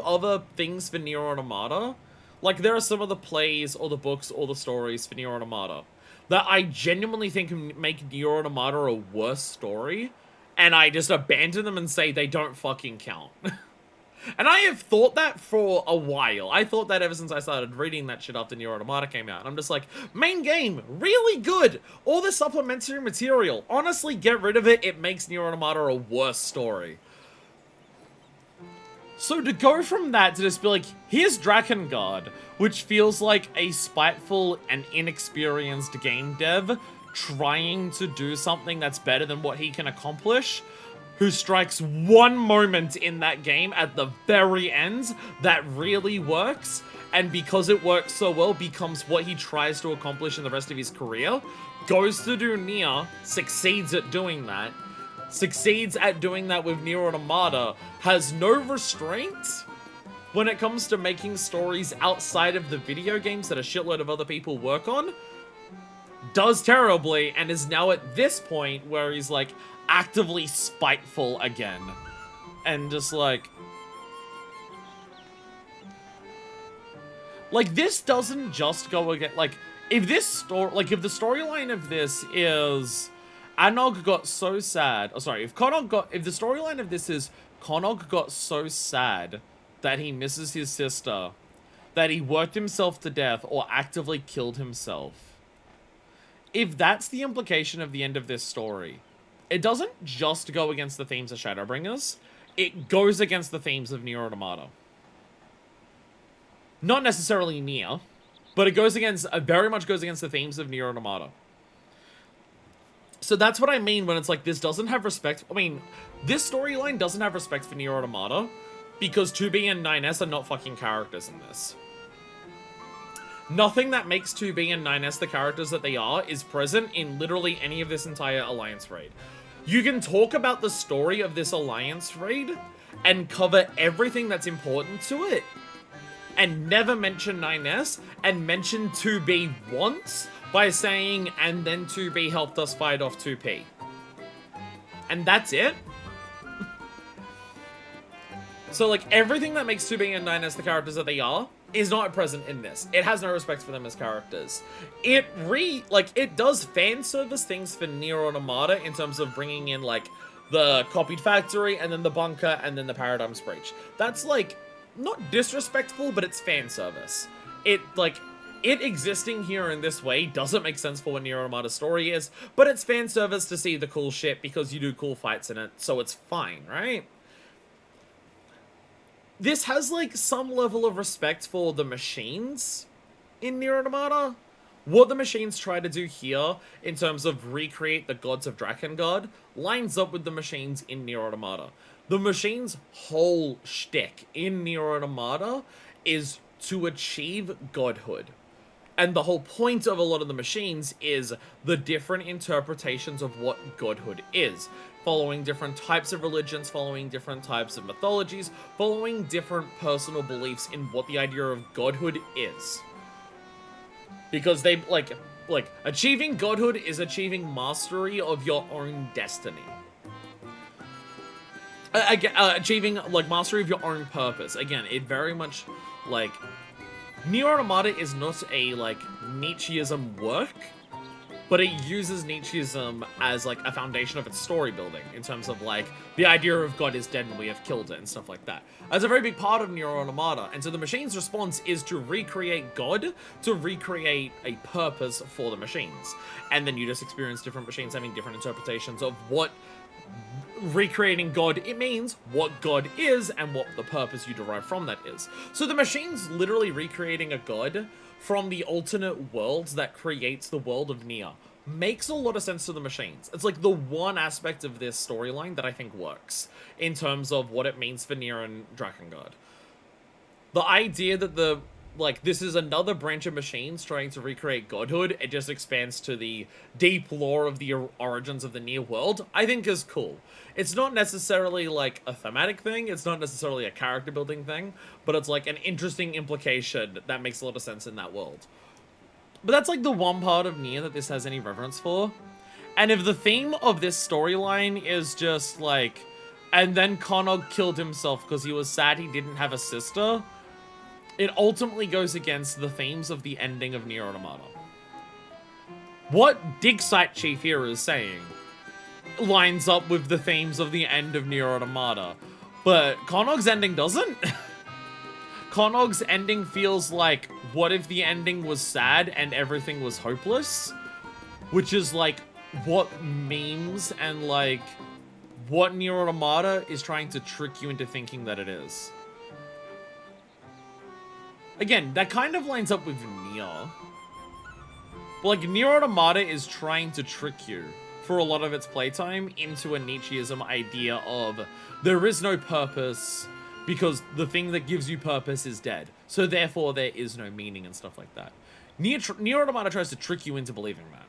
other things for Nier Automata, like there are some of the plays or the books or the stories for Nier Automata that I genuinely think can make Nier Automata a worse story, and I just abandon them and say they don't fucking count. And I have thought that for a while. I thought that ever since I started reading that shit after Nier Automata came out. And I'm just like, main game, really good. All the supplementary material, honestly, get rid of it. It makes Nier Automata a worse story. So to go from that to just be like, here's Drakengard, which feels like a spiteful and inexperienced game dev trying to do something that's better than what he can accomplish, who strikes one moment in that game at the very end that really works, and because it works so well, becomes what he tries to accomplish in the rest of his career, goes to do Nier, succeeds at doing that with Nier Automata, has no restraint when it comes to making stories outside of the video games that a shitload of other people work on, does terribly, and is now at this point where he's like actively spiteful again. And just like this doesn't just go again, like, if the storyline of this is Anog got so sad, if the storyline of this is Konog got so sad that he misses his sister, that he worked himself to death or actively killed himself. If that's the implication of the end of this story, it doesn't just go against the themes of Shadowbringers, it goes against the themes of Nier Automata. Not necessarily Nier, but it very much goes against the themes of Nier Automata. So that's what I mean when it's like, this doesn't have respect. I mean, this storyline doesn't have respect for Nier Automata because 2B and 9S are not fucking characters in this. Nothing that makes 2B and 9S the characters that they are is present in literally any of this entire Alliance raid. You can talk about the story of this Alliance raid and cover everything that's important to it, and never mention 9S, and mention 2B once by saying, and then 2B helped us fight off 2P. And that's it. So, like, everything that makes 2B and 9S the characters that they are is not present in this. It has no respect for them as characters. It does fan service things for Nier Automata in terms of bringing in, like, the copied factory, and then the bunker, and then the Paradigm's Breach. That's, like, not disrespectful, but it's fan service. It existing here in this way doesn't make sense for what Nier Automata's story is, but it's fan service to see the cool shit because you do cool fights in it, so it's fine, right? This has, like, some level of respect for the machines in Nier Automata. What the machines try to do here, in terms of recreate the gods of Drakengard, lines up with the machines in Nier Automata. The machine's whole shtick in Nier Automata is to achieve godhood. And the whole point of a lot of the machines is the different interpretations of what godhood is. Following different types of religions, following different types of mythologies, following different personal beliefs in what the idea of godhood is. Because they, like, achieving godhood is achieving mastery of your own destiny. Achieving, like, mastery of your own purpose. Again, it very much, like, Nier Automata is not a, like, Nietzscheism work, but it uses Nietzscheism as, like, a foundation of its story building, in terms of, like, the idea of God is dead and we have killed it, and stuff like that. That's a very big part of Nier Automata, and so the machine's response is to recreate God, to recreate a purpose for the machines. And then you just experience different machines having different interpretations of what recreating God, it means what God is and what the purpose you derive from that is. So the machine's literally recreating a God from the alternate worlds that creates the world of Nier. Makes a lot of sense to the machines. It's like the one aspect of this storyline that I think works in terms of what it means for Nier and Drakengard. The idea that this is another branch of machines trying to recreate godhood, it just expands to the deep lore of the origins of the Nier world, I think is cool. It's not necessarily, like, a thematic thing, it's not necessarily a character building thing, but it's, like, an interesting implication that makes a lot of sense in that world. But that's, like, the one part of Nier that this has any reverence for. And if the theme of this storyline is just, like, and then Konog killed himself because he was sad he didn't have a sister, it ultimately goes against the themes of the ending of Nier Automata. What Dig Site Chief here is saying lines up with the themes of the end of Nier Automata, but Konog's ending doesn't. Konog's ending feels like, what if the ending was sad and everything was hopeless? Which is, like, what memes and, like, what Nier Automata is trying to trick you into thinking that it is. again, that kind of lines up with Nier. But like, Nier Automata is trying to trick you for a lot of its playtime into a Nietzscheism idea of there is no purpose because the thing that gives you purpose is dead. So therefore there is no meaning and stuff like that. Nier Automata tries to trick you into believing that.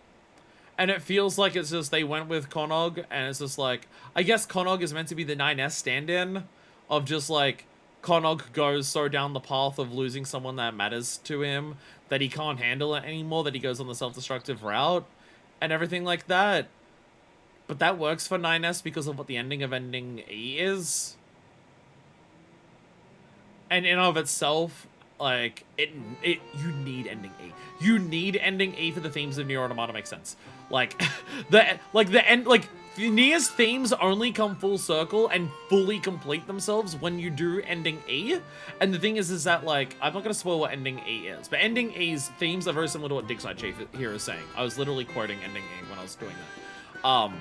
And it feels like it's just, they went with Konog, and it's just like, I guess Konog is meant to be the 9S stand-in of just like, Konog goes so down the path of losing someone that matters to him that he can't handle it anymore, that he goes on the self-destructive route and everything like that. But that works for 9S because of what the ending of Ending E is. And in and of itself, like, you need Ending E. You need Ending E for the themes of Nier Automata make sense. Like, Nier's themes only come full circle and fully complete themselves when you do Ending E. And the thing is that, like, I'm not going to spoil what Ending E is, but Ending E's themes are very similar to what Digside Chief here is saying. I was literally quoting Ending E when I was doing that.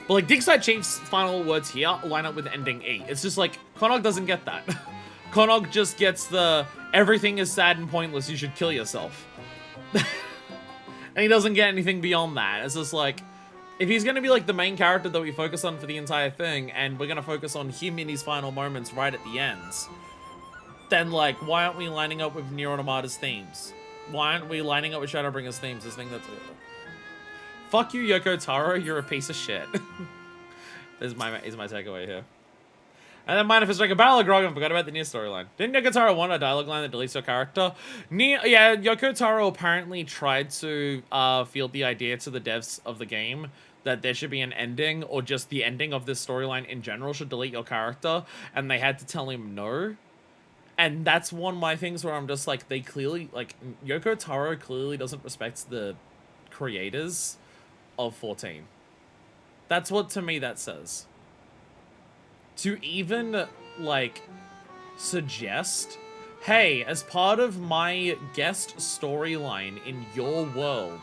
But, like, Digside Chief's final words here line up with Ending E. It's just, like, Konog doesn't get that. Konog just gets the, everything is sad and pointless, you should kill yourself. And he doesn't get anything beyond that. It's just like, if he's going to be like the main character that we focus on for the entire thing, and we're going to focus on him in his final moments right at the ends, then like, why aren't we lining up with Nier Automata's themes? Why aren't we lining up with Shadowbringers' themes? This thing that's... Fuck you, Yoko Taro, you're a piece of shit. is my takeaway here. And then Manifest like a battle of Grog and forgot about the Nier storyline. Didn't Yoko Taro want a dialogue line that deletes your character? Yeah, Yoko Taro apparently tried to field the idea to the devs of the game that there should be an ending, or just the ending of this storyline in general should delete your character, and they had to tell him no. And that's one of my things where I'm just like, they clearly, like, Yoko Taro clearly doesn't respect the creators of 14. That's what, to me, that says. To even, like, suggest, hey, as part of my guest storyline in your world,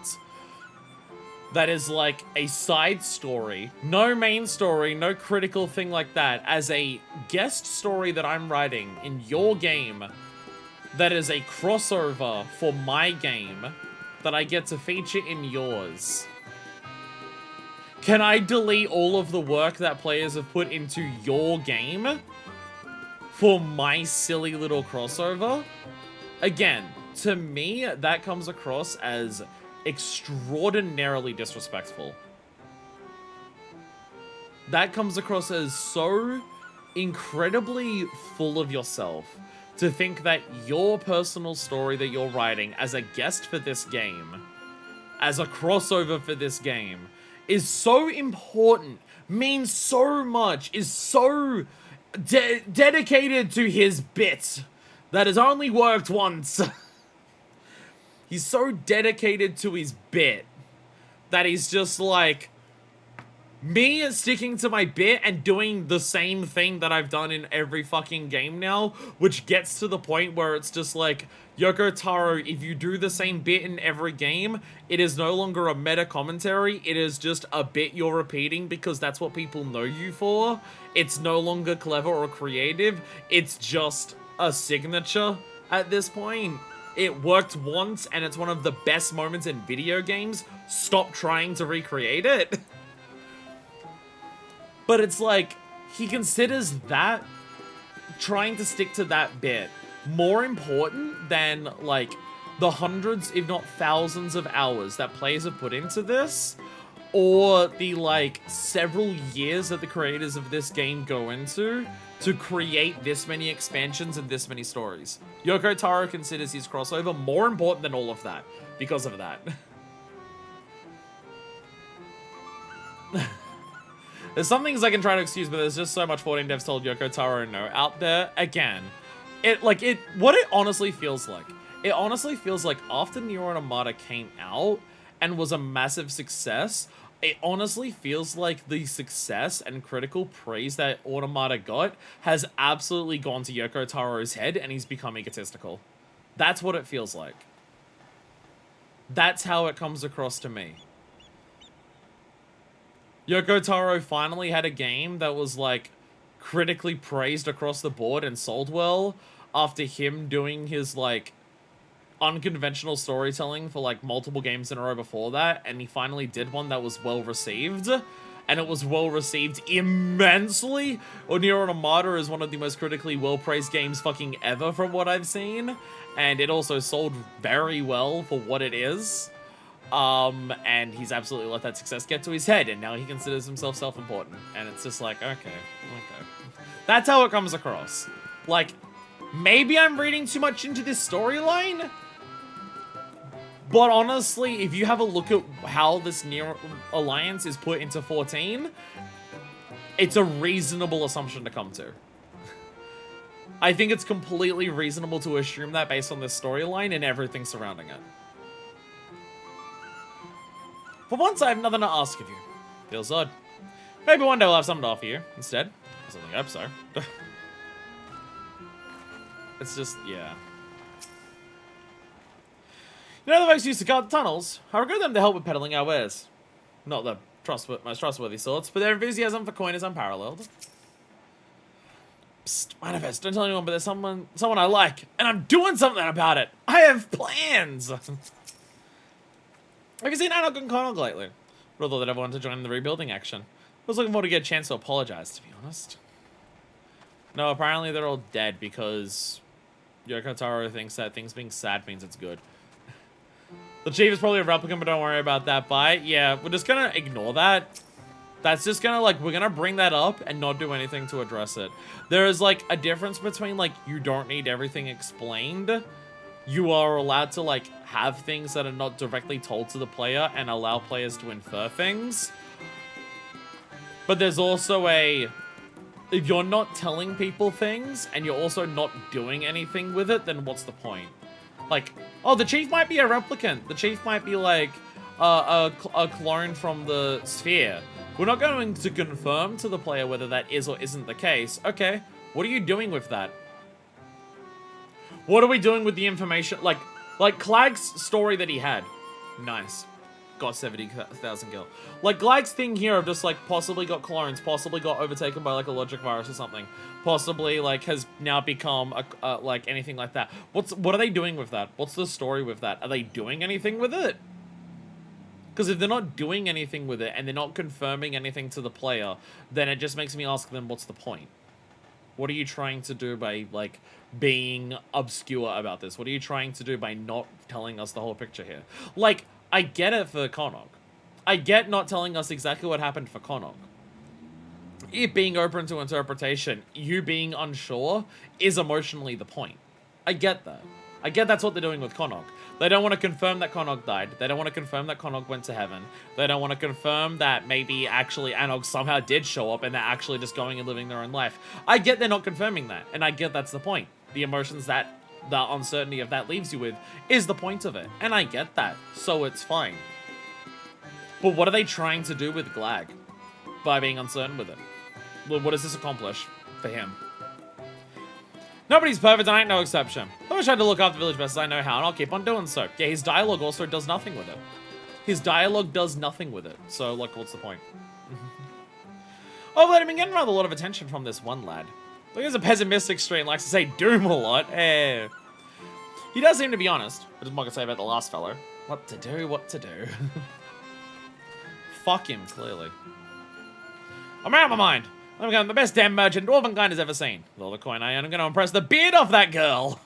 that is, like, a side story, no main story, no critical thing like that, as a guest story that I'm writing in your game, that is a crossover for my game, that I get to feature in yours. Can I delete all of the work that players have put into your game for my silly little crossover? Again, to me, that comes across as extraordinarily disrespectful. That comes across as so incredibly full of yourself to think that your personal story that you're writing as a guest for this game, as a crossover for this game, is so important, means so much, is so dedicated to his bit that has only worked once. He's so dedicated to his bit that he's just like, me sticking to my bit and doing the same thing that I've done in every fucking game now, which gets to the point where it's just like, Yoko Taro, if you do the same bit in every game, it is no longer a meta commentary, it is just a bit you're repeating because that's what people know you for. It's no longer clever or creative, it's just a signature at this point. It worked once and it's one of the best moments in video games. Stop trying to recreate it. But it's like, he considers that, trying to stick to that bit, more important than, like, the hundreds, if not thousands of hours that players have put into this, or the, like, several years that the creators of this game go into to create this many expansions and this many stories. Yoko Taro considers his crossover more important than all of that, because of that. There's some things I can try to excuse, but there's just so much 14 devs told Yoko Taro no out there. Again, what it honestly feels like. It honestly feels like after Nier Automata came out and was a massive success, it honestly feels like the success and critical praise that Automata got has absolutely gone to Yoko Taro's head and he's become egotistical. That's what it feels like. That's how it comes across to me. Yoko Taro finally had a game that was, like, critically praised across the board and sold well, after him doing his, like, unconventional storytelling for, like, multiple games in a row before that, and he finally did one that was well-received, and it was well-received immensely. Nier Automata is one of the most critically well-praised games fucking ever from what I've seen, and it also sold very well for what it is. And he's absolutely let that success get to his head, and now he considers himself self-important. And it's just like, okay. That's how it comes across. Like, maybe I'm reading too much into this storyline, but honestly, if you have a look at how this Nier Alliance is put into 14, it's a reasonable assumption to come to. I think it's completely reasonable to assume that based on this storyline and everything surrounding it. For once, I have nothing to ask of you. Feels odd. Maybe one day we'll have something to offer you instead. I certainly hope so. It's just, yeah. You know the folks who used to guard the tunnels? I regret them to help with peddling our wares. Not the most trustworthy sorts, but their enthusiasm for coin is unparalleled. Psst, Manifest, don't tell anyone, but there's someone I like, and I'm doing something about it. I have plans. Have you seen Anog and Conog lately? Would have thought that everyone to join the rebuilding action. I was looking forward to get a chance to apologize, to be honest. No, apparently they're all dead because Yoko Taro thinks that things being sad means it's good. The chief is probably a replicant, but don't worry about that. Bye. Yeah, we're just gonna ignore that. That's just gonna, like, we're gonna bring that up and not do anything to address it. There is, like, a difference between, like, you don't need everything explained. You are allowed to, like, have things that are not directly told to the player and allow players to infer things. But there's also if you're not telling people things and you're also not doing anything with it, then what's the point? Like, oh, the chief might be a replicant. The chief might be, like, a clone from the sphere. We're not going to confirm to the player whether that is or isn't the case. Okay, what are you doing with that? What are we doing with the information? Like Clag's story that he had. Nice. Got 70,000 gil. Like, Glag's thing here of just, like, possibly got clones, possibly got overtaken by, like, a logic virus or something. Possibly, like, has now become, like, anything like that. What are they doing with that? What's the story with that? Are they doing anything with it? Because if they're not doing anything with it, and they're not confirming anything to the player, then it just makes me ask them, what's the point? What are you trying to do by, like, being obscure about this? What are you trying to do by not telling us the whole picture here? Like, I get it for Conog. I get not telling us exactly what happened for Conog. It being open to interpretation, you being unsure, is emotionally the point. I get that. I get that's what they're doing with Conog. They don't want to confirm that Conog died. They don't want to confirm that Conog went to heaven. They don't want to confirm that maybe actually Anog somehow did show up and they're actually just going and living their own life. I get they're not confirming that, and I get that's the point. The emotions that the uncertainty of that leaves you with is the point of it, and I get that, so it's fine. But what are they trying to do with Glag by being uncertain with it? What does this accomplish for him? Nobody's perfect, and I ain't no exception. I wish I had to look after the village best as I know how, and I'll keep on doing so. Yeah, his dialogue also does nothing with it. His dialogue does nothing with it, so, like, what's the point? Oh, but I've been getting rather a lot of attention from this one lad. Look, he's a pessimistic stream, likes to say doom a lot. Eh. He does seem to be honest. What did Mogga say about the last fellow? What to do, what to do. Fuck him, clearly. I'm out of my mind. I'm becoming the best damn merchant Dwarvenkind has ever seen. With all the coin I earn, I'm going to impress the beard off that girl.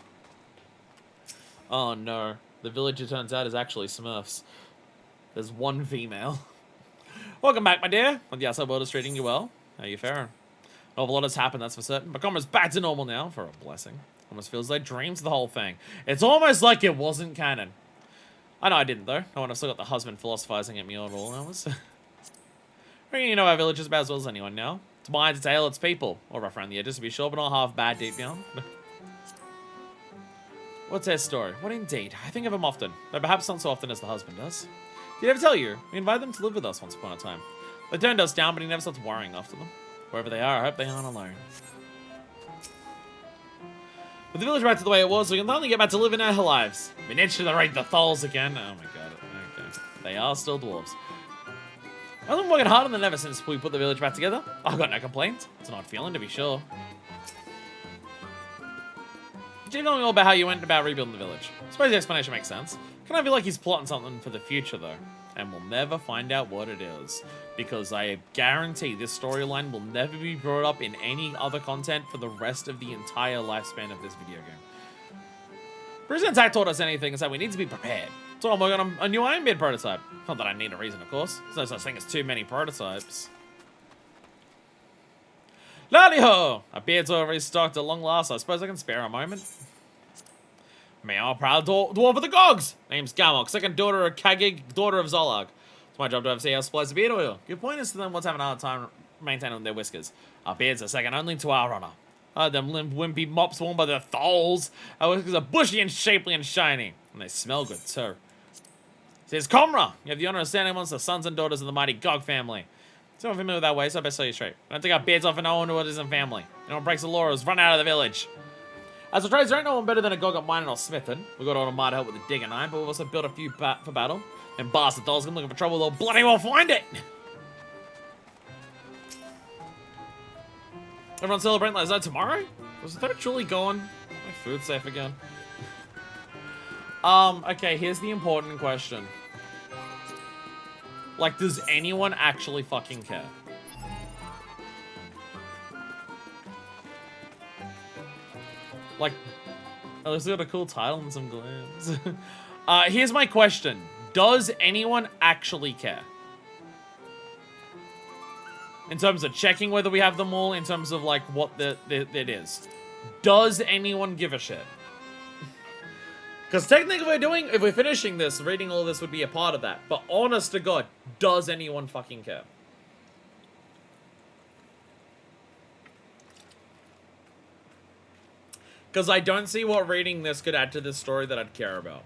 Oh no. The village, it turns out, is actually Smurfs. There's one female. Welcome back, my dear. Well, the outside world is treating you well. How are you faring? An awful lot has happened, that's for certain. But Comrade's back to normal now, for a blessing. Almost feels like dreams, the whole thing. It's almost like it wasn't canon. I know I didn't, though. No one I've still got the husband philosophizing at me at all hours. I reckon you know our village is about as well as anyone now. It's mine to tale its people. Or rough around the edges to be sure, but not half bad deep down. What's their story? What indeed? I think of him often, though perhaps not so often as the husband does. Did he ever tell you? We invited them to live with us once upon a time. They turned us down, but he never stops worrying after them. Wherever they are, I hope they aren't alone. With the village back to the way it was, we can finally get back to living our lives. Been itching to raid the Thalls again. Oh my god. Okay. They are still dwarves. I've been working harder than ever since we put the village back together. I've got no complaints. It's an odd feeling, to be sure. Steve told me all about how you went about rebuilding the village. I suppose the explanation makes sense. Kind of feel like he's plotting something for the future, though. And we'll never find out what it is. Because I guarantee this storyline will never be brought up in any other content for the rest of the entire lifespan of this video game. The reason Attack taught us anything is that we need to be prepared. So I'm working on a new Iron Beard prototype. Not that I need a reason, of course. There's no such thing as too many prototypes. Lally-ho! Our beards are already stocked at long last. I suppose I can spare a moment. Me, I'm a proud dwarf of the Gogs. Name's Gamok, second daughter of Kagig, daughter of Zolag. It's my job to oversee how supplies of beard oil. Give pointers to them what's having a hard time maintaining their whiskers. Our beards are second only to our honor. Them limp, wimpy mops worn by their tholes. Our whiskers are bushy and shapely and shiny. And they smell good, too. Says Comra, you have the honor of standing amongst the sons and daughters of the mighty Gog family. So I'm familiar with that way, so I best tell you straight. I don't take our beards off and no one who isn't family. Anyone breaks the law is run out of the village. As for trades, there ain't no one better than a Gog at mining or smithing. We've got all the might to help with the digging iron, but we've also built a few for battle. And bastard dolls come looking for trouble, they'll bloody well find it! Everyone celebrating like that tomorrow? Was the third truly gone? My food's safe again. Okay, here's the important question. Like, does anyone actually fucking care? Like, at least we got a cool title and some glams. Here's my question. Does anyone actually care? In terms of checking whether we have them all, in terms of, like, what it is. Does anyone give a shit? Because technically if we're finishing this, reading all this would be a part of that. But honest to God, does anyone fucking care? Because I don't see what reading this could add to this story that I'd care about.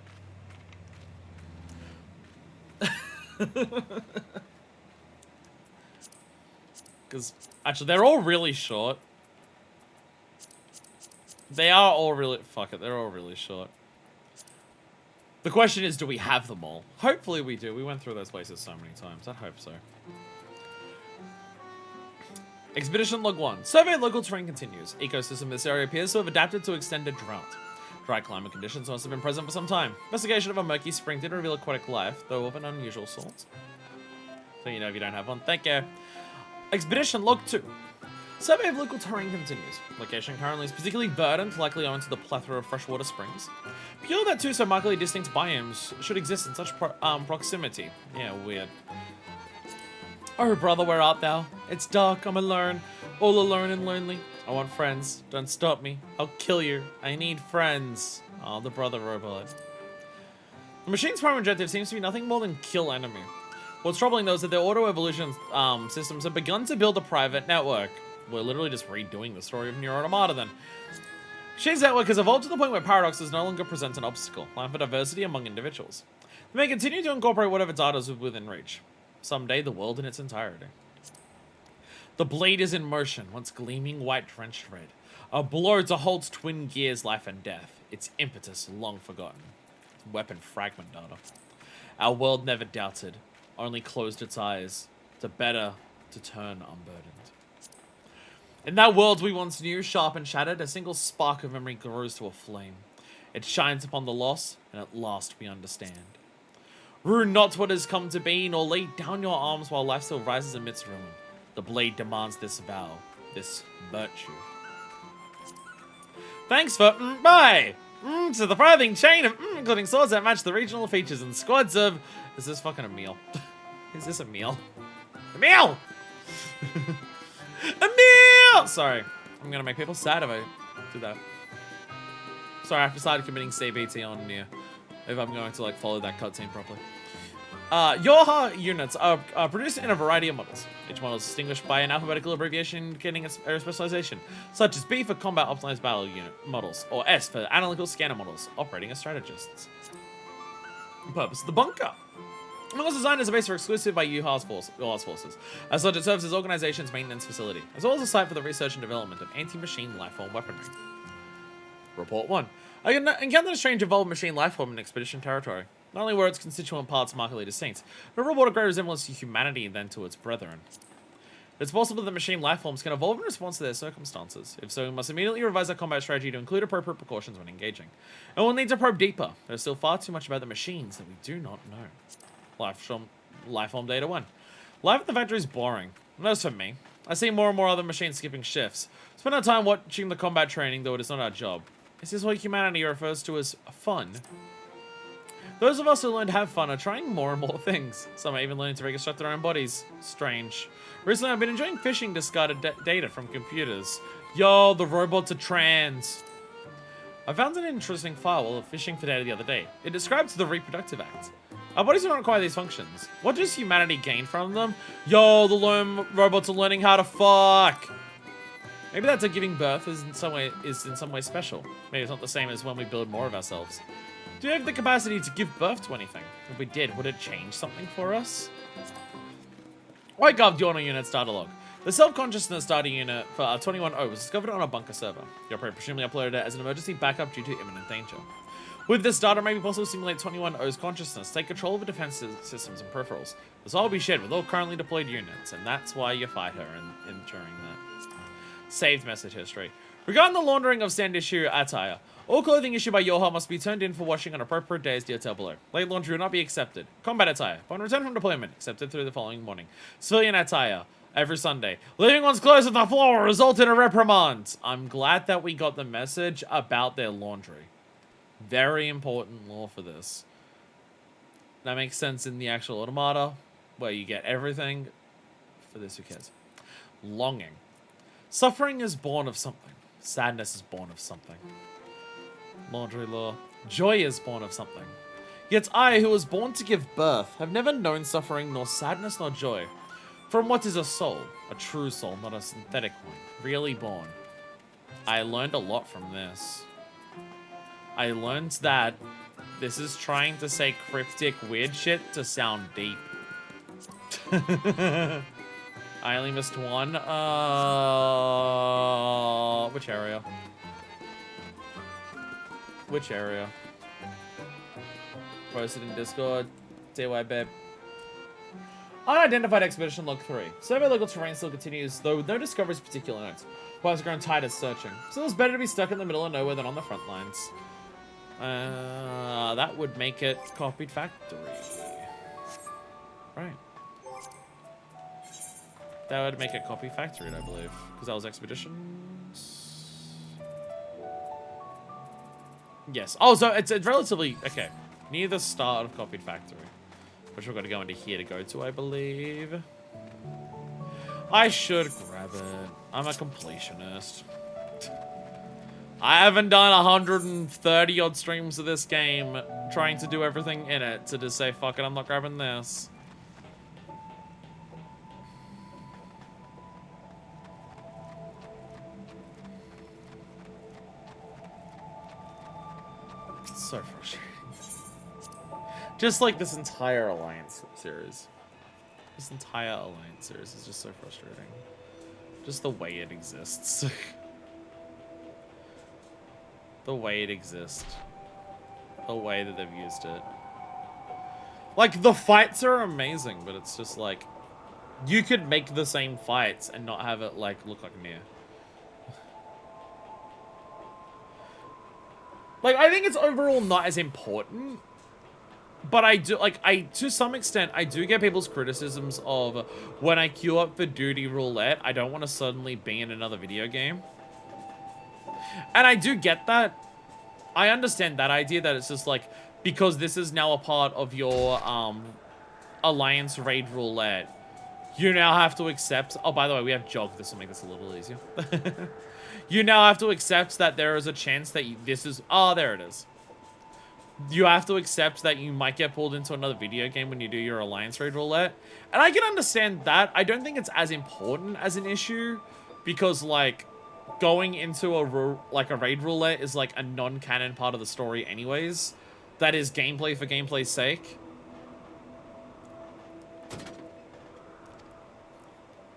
Because, actually, they're all really short. They are all really... Fuck it, they're all really short. The question is, do we have them all? Hopefully we do. We went through those places so many times. I hope so. Expedition Log 1. Survey of local terrain continues. Ecosystem in this area appears to have adapted to extended drought. Dry climate conditions must have been present for some time. Investigation of a murky spring did reveal aquatic life, though of an unusual sort. So you know if you don't have one. Thank you. Expedition Log 2. Survey of local terrain continues. Location currently is particularly verdant, likely owing to the plethora of freshwater springs. Pure that two so markedly distinct biomes should exist in such proximity. Yeah, weird. Oh, brother, where art thou? It's dark, I'm alone, all alone and lonely. I want friends. Don't stop me. I'll kill you. I need friends. Oh, the brother robot. The machine's primary objective seems to be nothing more than kill enemy. What's troubling though is that their auto-evolution systems have begun to build a private network. We're literally just redoing the story of Nier Automata then. Machine's network has evolved to the point where paradoxes no longer present an obstacle, allowing for diversity among individuals. They may continue to incorporate whatever data is within reach. Someday, the world in its entirety. The blade is in motion, once gleaming white drenched red. A blow to Holt's twin gears, life and death. Its impetus long forgotten. Weapon fragment data. Our world never doubted, only closed its eyes, to turn unburdened. In that world we once knew, sharp and shattered, a single spark of memory grows to a flame. It shines upon the loss, and at last we understand. Ruin not what has come to be, nor lay down your arms while life still rises amidst ruin. The blade demands this vow, this virtue. Thanks for bye! To the thriving chain of including swords that match the regional features and squads of... Is this fucking a meal? Is this a meal? A meal! A meal! Sorry. I'm gonna make people sad if I do that. Sorry, I've decided committing CBT on Nier. If I'm going to like follow that cutscene properly. Yoha units are produced in a variety of models. Each model is distinguished by an alphabetical abbreviation indicating its area of specialization, such as B for combat optimized battle unit models, or S for analytical scanner models, operating as strategists. The purpose of the bunker. It was designed as a base for exclusive by Yuha's forces. As such, it serves as organization's maintenance facility, as well as a site for the research and development of anti-machine lifeform weaponry. Report 1. I encountered a strange evolved machine lifeform in Expedition territory. Not only were its constituent parts markedly distinct, but it reported greater resemblance to humanity than to its brethren. It's possible that machine lifeforms can evolve in response to their circumstances. If so, we must immediately revise our combat strategy to include appropriate precautions when engaging. And we'll need to probe deeper. There's still far too much about the machines that we do not know. Lifeform data 1. Life at the factory is boring. That's for me. I see more and more other machines skipping shifts. Spend our time watching the combat training, though it is not our job. This is what humanity refers to as fun. Those of us who learn to have fun are trying more and more things. Some are even learning to reconstruct their own bodies. Strange. Recently, I've been enjoying phishing discarded data from computers. Yo, the robots are trans. I found an interesting file while fishing for data the other day. It describes the reproductive act. Our bodies don't require these functions. What does humanity gain from them? Yo, the robots are learning how to fuck. Maybe that's a giving birth is in some way special. Maybe it's not the same as when we build more of ourselves. Do we have the capacity to give birth to anything? If we did, would it change something for us? Wake up, Diorno Unit's data log. The self-consciousness data unit for 21.0 was discovered on a bunker server. The operator presumably uploaded it as an emergency backup due to imminent danger. With this data, it may be possible to simulate 21.0's consciousness, take control of the defense systems and peripherals. This all will be shared with all currently deployed units, and that's why you fight her during that. Saved message history. Regarding the laundering of stand issue attire, all clothing issued by Yoha must be turned in for washing on appropriate days detailed below. Late laundry will not be accepted. Combat attire. Upon return from deployment, accepted through the following morning. Civilian attire. Every Sunday. Leaving one's clothes on the floor will result in a reprimand. I'm glad that we got the message about their laundry. Very important law for this. That makes sense in the actual automata, where you get everything. For this, who cares? Longing. Suffering is born of something. Sadness is born of something. Laundry law. Joy is born of something. Yet I, who was born to give birth, have never known suffering, nor sadness, nor joy. From what is a soul? A true soul, not a synthetic one. Really born. I learned a lot from this. I learned that this is trying to say cryptic weird shit to sound deep. I only missed one. Which area? Which area? Posted in Discord. DY babe. Unidentified expedition log 3. Survey local terrain still continues, though no discoveries particular notes. Players are growing tired of searching. Still, it's better to be stuck in the middle of nowhere than on the front lines. That would make it copied factory. Right. That would make it copy factory, I believe. Because that was expeditions. Yes. Oh, so it's relatively... Okay. Near the start of copied factory. Which we've got to go into here to go to, I believe. I should grab it. I'm a completionist. I haven't done 130 odd streams of this game trying to do everything in it to just say, fuck it, I'm not grabbing this. It's so frustrating. Just like this entire Alliance series. This entire Alliance series is just so frustrating. Just the way it exists. The way it exists. The way that they've used it. Like, the fights are amazing, but it's just like... You could make the same fights and not have it, like, look like Nier. Like, I think it's overall not as important. But I do, like, to some extent, I do get people's criticisms of when I queue up for Duty Roulette, I don't want to suddenly be in another video game. And I do get that. I understand that idea that it's just like, because this is now a part of your Alliance Raid Roulette, you now have to accept... Oh, by the way, we have Jog. This will make this a little easier. You now have to accept that there is a chance that this is... Oh, there it is. You have to accept that you might get pulled into another video game when you do your Alliance Raid Roulette. And I can understand that. I don't think it's as important as an issue. Because, like, going into a Raid Roulette is, like, a non-canon part of the story anyways. That is gameplay for gameplay's sake.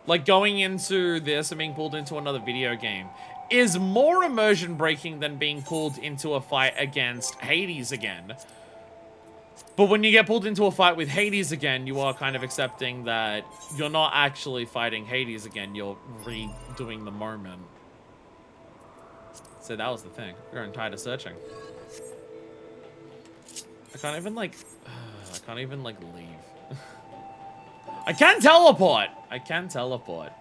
Like, going into this and being pulled into another video game is more immersion breaking than being pulled into a fight against Hades again. But when you get pulled into a fight with Hades again, you are kind of accepting that you're not actually fighting Hades again, you're redoing the moment. So that was the thing. We're tired of searching. I can't even like leave. I can teleport! I can teleport.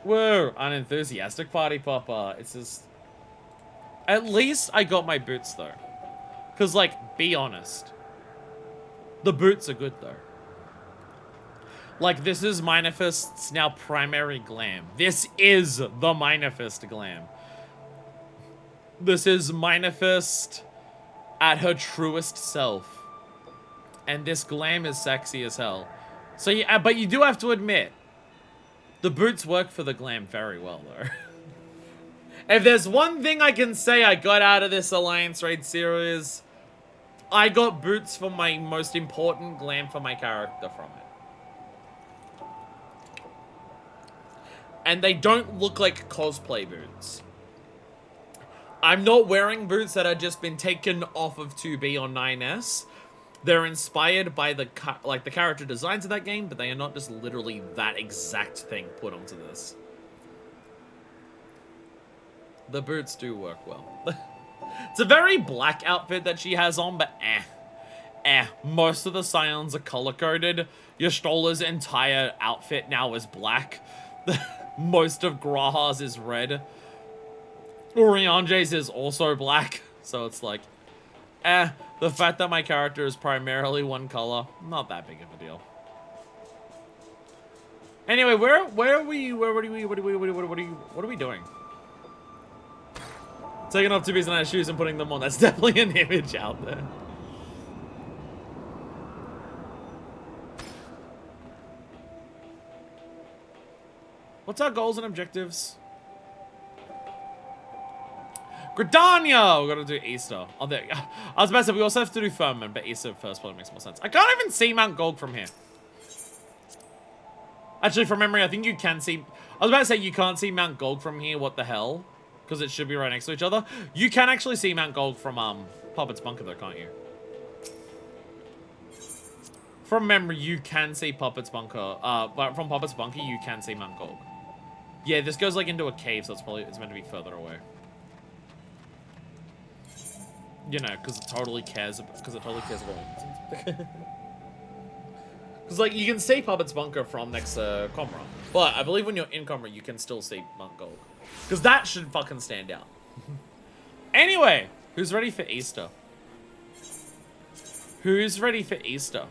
Whoa, unenthusiastic party popper. It's just... At least I got my boots though. Cause like, be honest. The boots are good though. Like, this is Minifist's now primary glam. This is the Minifist glam. This is Minifist at her truest self. And this glam is sexy as hell. So yeah, but you do have to admit, the boots work for the glam very well though. If there's one thing I can say I got out of this Alliance Raid series, I got boots for my most important glam for my character from it. And they don't look like cosplay boots. I'm not wearing boots that have just been taken off of 2B or 9S. They're inspired by the character designs of that game, but they are not just literally that exact thing put onto this. The boots do work well. It's a very black outfit that she has on, but most of the Scions are color-coded. Ystola's entire outfit now is black. Most of Graha's is red. Uriange's is also black. So it's like, the fact that my character is primarily one color, not that big of a deal. Anyway, what are we doing? Taking off 2B's nice shoes and putting them on. That's definitely an image out there. What's our goals and objectives? Gridania! We're gonna do Easter. Oh, there. I was about to say, we also have to do Firmament, but Easter first probably makes more sense. I can't even see Mount Gold from here. Actually, from memory, I think you can see... I was about to say, you can't see Mount Gold from here. What the hell? Because it should be right next to each other. You can actually see Mount Gold from Puppet's Bunker, though, can't you? From memory, you can see Puppet's Bunker. But from Puppet's Bunker, you can see Mount Gold. Yeah, this goes like into a cave, so it's meant to be further away. You know, because it totally cares about Because, like, you can see Puppet's Bunker from next to Comra. But I believe when you're in Comra, you can still see Mount Gold. Because that should fucking stand out. Anyway, who's ready for Easter? Who's ready for Easter?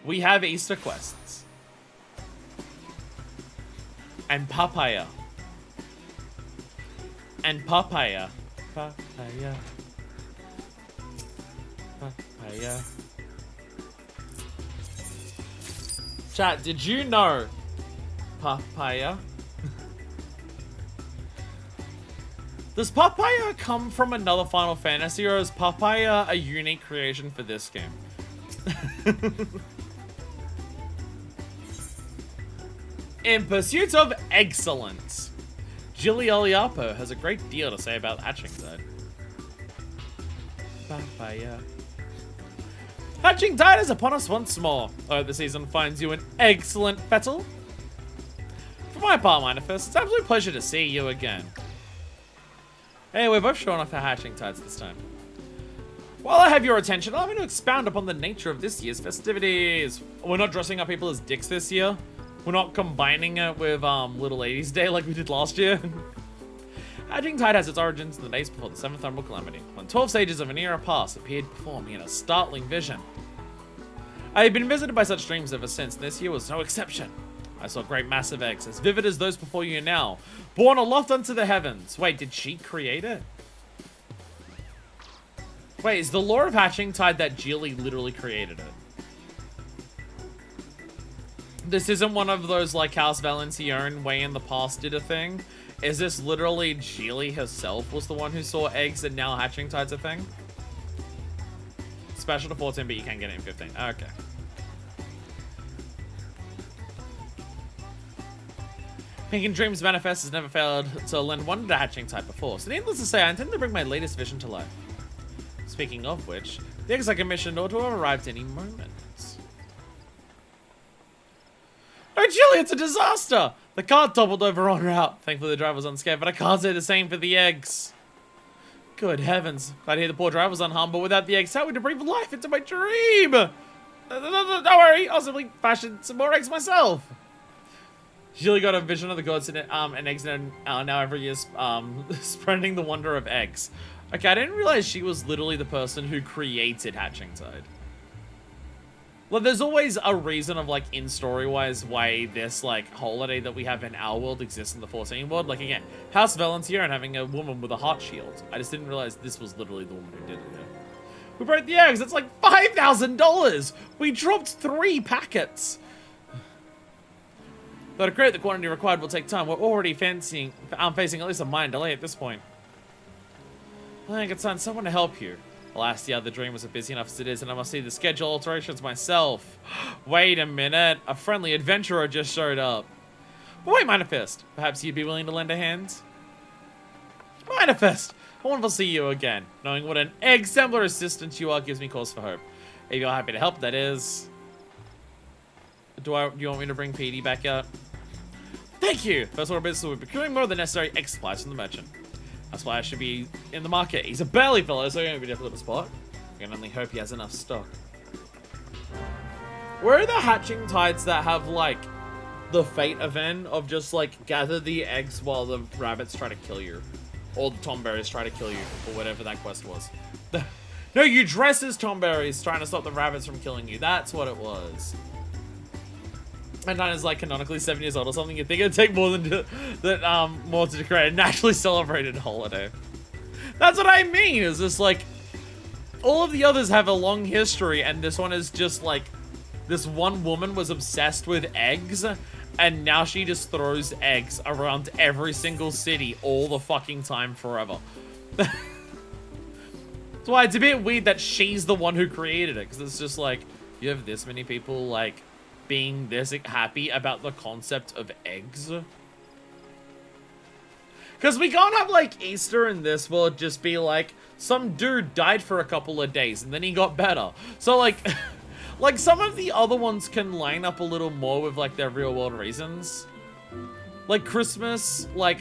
We have Easter quests. And Papaya. And Papaya. Papaya. Papaya. Chat, did you know Papaya? Does Papaya come from another Final Fantasy, or is Papaya a unique creation for this game? In pursuit of excellence, Jilly Oliapo has a great deal to say about Hatching Tide. Papaya. Hatching Tide is upon us once more. I hope the season finds you an excellent fettle. For my part, Minifist, it's an absolute pleasure to see you again. Hey, we're both showing off our Hatching Tides this time. While I have your attention, allow me to expound upon the nature of this year's festivities. We're not dressing up people as dicks this year. We're not combining it with Little Ladies Day like we did last year. Hatching Tide has its origins in the days before the 7th Emerald Calamity, when 12 sages of an era past appeared before me in a startling vision. I have been visited by such dreams ever since, and this year was no exception. I saw great massive eggs, as vivid as those before you now, borne aloft unto the heavens. Wait, did she create it? Wait, is the lore of Hatching Tide that Geely literally created it? This isn't one of those, like, House Valencione way in the past did a thing? Is this literally Geely herself was the one who saw eggs and now Hatching Tide's a thing? Special to 14, but you can get it in 15. Okay. Pink and Dreams Manifest has never failed to lend wonder to Hatching Tide before, so needless to say, I intend to bring my latest vision to life. speaking of which, the eggs I commissioned ought to have arrived any moment. Oh, Jilly, it's a disaster! The cart toppled over en route. Thankfully, the driver was unscathed, but I can't say the same for the eggs. Good heavens. Glad to hear the poor driver was unharmed, but without the eggs, how would I breathe life into my dream? Don't worry, I'll simply fashion some more eggs myself. Jilly got a vision of the gods and eggs now every year spreading the wonder of eggs. Okay, I didn't realize she was literally the person who created Hatching Tide. Well, there's always a reason of, like, in story-wise, why this, like, holiday that we have in our world exists in the 14 world. Like, again, House Volunteer and having a woman with a heart shield. I just didn't realize this was literally the woman who did it. We broke the eggs. It's like $5,000. We dropped 3 packets. Though to create the quantity required will take time. We're already facing at least a minor delay at this point. I could find someone to help you. Alas, the other dream was busy enough as it is, and I must see the schedule alterations myself. Wait a minute. A friendly adventurer just showed up. But wait, Manifest. Perhaps you'd be willing to lend a hand? Manifest! I wonderful to see you again. Knowing what an exemplar assistant you are gives me cause for hope. If you're happy to help, that is. Do you want me to bring Petey back out? Thank you! First order of business will be procuring more of the necessary egg supplies from the merchant. That's why I should be in the market. He's a burly fellow, so he's going to be difficult to spot. I can only hope he has enough stock. Where are the hatching tides that have, like, the fate event of just, like, gather the eggs while the rabbits try to kill you? Or the tomberries try to kill you, or whatever that quest was. No, you dress as tomberries trying to stop the rabbits from killing you. That's what it was. And Nana's like canonically 7 years old or something. You think it'd take more than more to create a naturally celebrated holiday. That's what I mean. Is this like all of the others have a long history, and this one is just like this one woman was obsessed with eggs, and now she just throws eggs around every single city all the fucking time forever. That's why it's a bit weird that she's the one who created it, because it's just like you have this many people like being this happy about the concept of eggs. Because we can't have, like, Easter in this world just be like, some dude died for a couple of days and then he got better. So, like, like, some of the other ones can line up a little more with, like, their real-world reasons. Like, Christmas, like,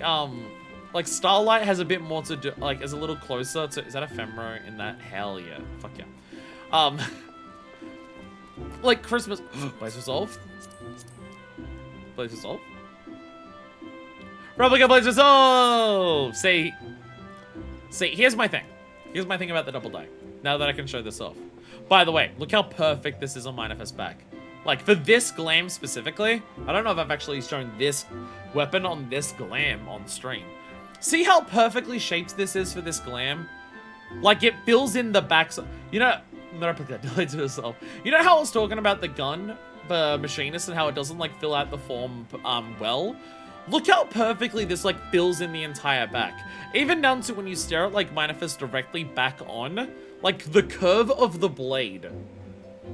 Starlight has a bit more to do, like, is a little closer to, is that ephemera in that? Hell yeah. Fuck yeah. Like Christmas. Blaze Resolve? Blaze Resolve? Replica Blaze Resolve! See, here's my thing. Here's my thing about the double die. Now that I can show this off. By the way, look how perfect this is on Manifest back. Like, for this glam specifically, I don't know if I've actually shown this weapon on this glam on stream. See how perfectly shaped this is for this glam? Like, it fills in the back. You know, replica deletes itself. You know how I was talking about the gun, the machinist, and how it doesn't, like, fill out the form, well? Look how perfectly this, like, fills in the entire back. Even down to when you stare at, like, Manifest directly back on, like, the curve of the blade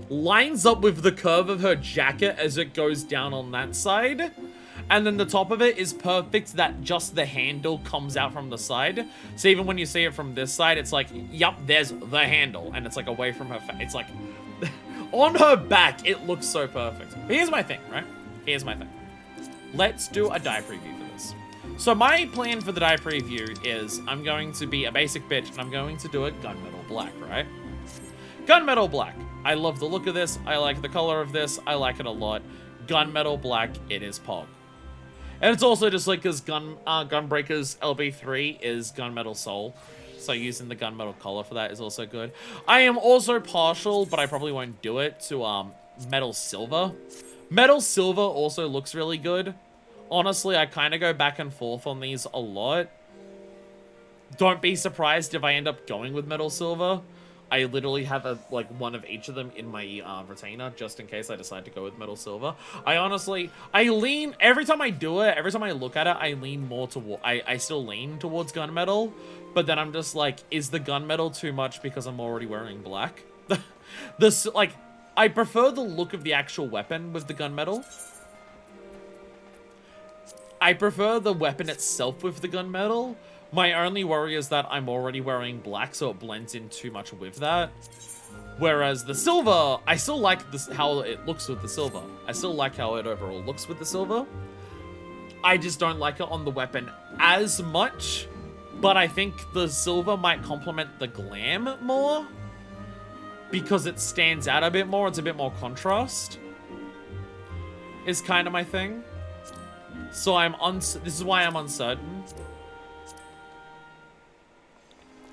lines up with the curve of her jacket as it goes down on that side. And then the top of it is perfect that just the handle comes out from the side. So even when you see it from this side, it's like, yup, there's the handle. And it's like away from her face. It's like, on her back, it looks so perfect. But here's my thing, right? Here's my thing. Let's do a die preview for this. So my plan for the die preview is I'm going to be a basic bitch and I'm going to do it gunmetal black, right? Gunmetal black. I love the look of this. I like the color of this. I like it a lot. Gunmetal black, it is Pog. And it's also just like because Gunbreaker's LB3 is Gunmetal Soul. So using the gunmetal color for that is also good. I am also partial, but I probably won't do it, to Metal Silver. Metal Silver also looks really good. Honestly, I kind of go back and forth on these a lot. Don't be surprised if I end up going with Metal Silver. I literally have one of each of them in my retainer just in case I decide to go with Metal Silver. I lean, every time I do it, every time I look at it, I lean more toward, I still lean towards gunmetal, but then I'm just like, is the gunmetal too much because I'm already wearing black? I prefer the look of the actual weapon with the gunmetal. I prefer the weapon itself with the gunmetal My only worry is that I'm already wearing black, so it blends in too much with that. Whereas the silver, I still like this, how it looks with the silver. I still like how it overall looks with the silver. I just don't like it on the weapon as much. But I think the silver might complement the glam more. Because it stands out a bit more. It's a bit more contrast. Is kind of my thing. So this is why I'm uncertain.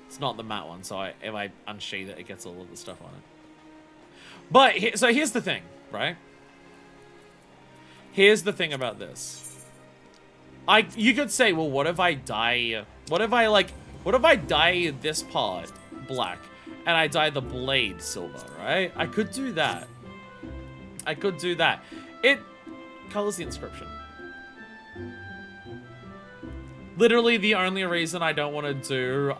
It's not the matte one, so if I unsheath it, it gets all of the stuff on it. But, so here's the thing, right? Here's the thing about this. You could say, well, what if I dye this part black, and I dye the blade silver, right? I could do that. I could do that. It colors the inscription. Literally the only reason I don't want to do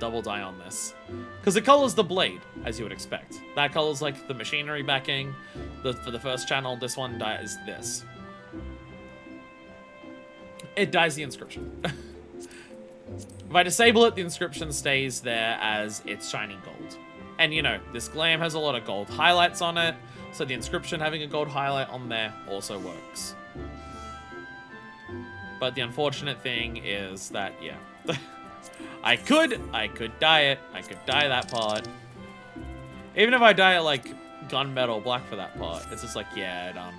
double dye on this. Because it colors the blade, as you would expect. That colors like the machinery backing. For the first channel, this one dyes this. It dyes the inscription. If I disable it, the inscription stays there as it's shining gold. And you know, this glam has a lot of gold highlights on it. So the inscription having a gold highlight on there also works. But the unfortunate thing is that, yeah. I could dye it. I could dye that part. Even if I dye it like gunmetal black for that part, it's just like, yeah,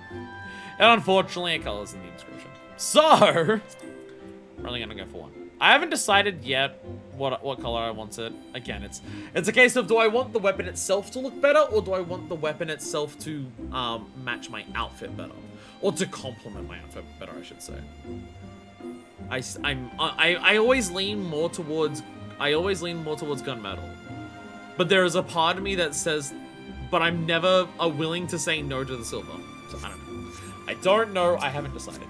and unfortunately it colors in the inscription. So, we're only gonna go for one. I haven't decided yet what color I want it. Again, it's a case of, do I want the weapon itself to look better, or do I want the weapon itself to match my outfit better? Or to complement my outfit better, I should say. I always lean more towards gunmetal. But there is a part of me that says, but I'm never willing to say no to the silver. So I don't know. I don't know. I haven't decided.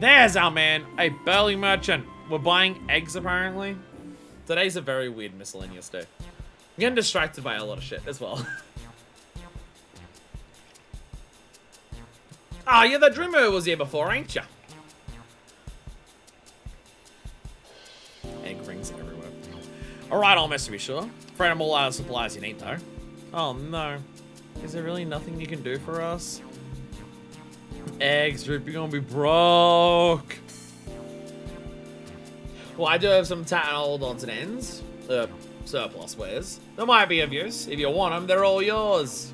There's our man, a burly merchant. We're buying eggs apparently. Today's a very weird miscellaneous day. I'm getting distracted by a lot of shit as well. Ah, yeah, the Dreamer was here before, ain't ya? Egg rings everywhere. Alright, almost to be sure. Afraid I'm all out of supplies you need, though. Oh, no. Is there really nothing you can do for us? Eggs, you're gonna be broke. Well, I do have some tattered old odds and ends. Surplus wares. They might be of use. If you want them, they're all yours.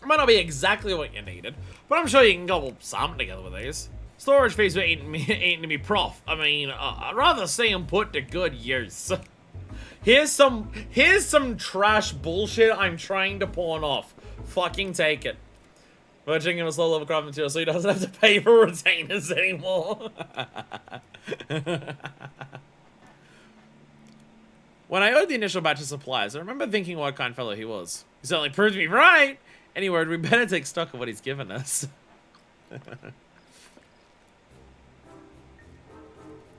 Might not be exactly what you needed, but I'm sure you can gobble something together with these. Storage fees were eating to me prof. I mean, I'd rather see them put to good use. Here's some trash bullshit I'm trying to pawn off. Fucking take it. Merging him a slow level craft material so he doesn't have to pay for retainers anymore. When I owed the initial batch of supplies, I remember thinking what kind of fellow he was. He certainly proved me right. Anyway, we better take stock of what he's given us.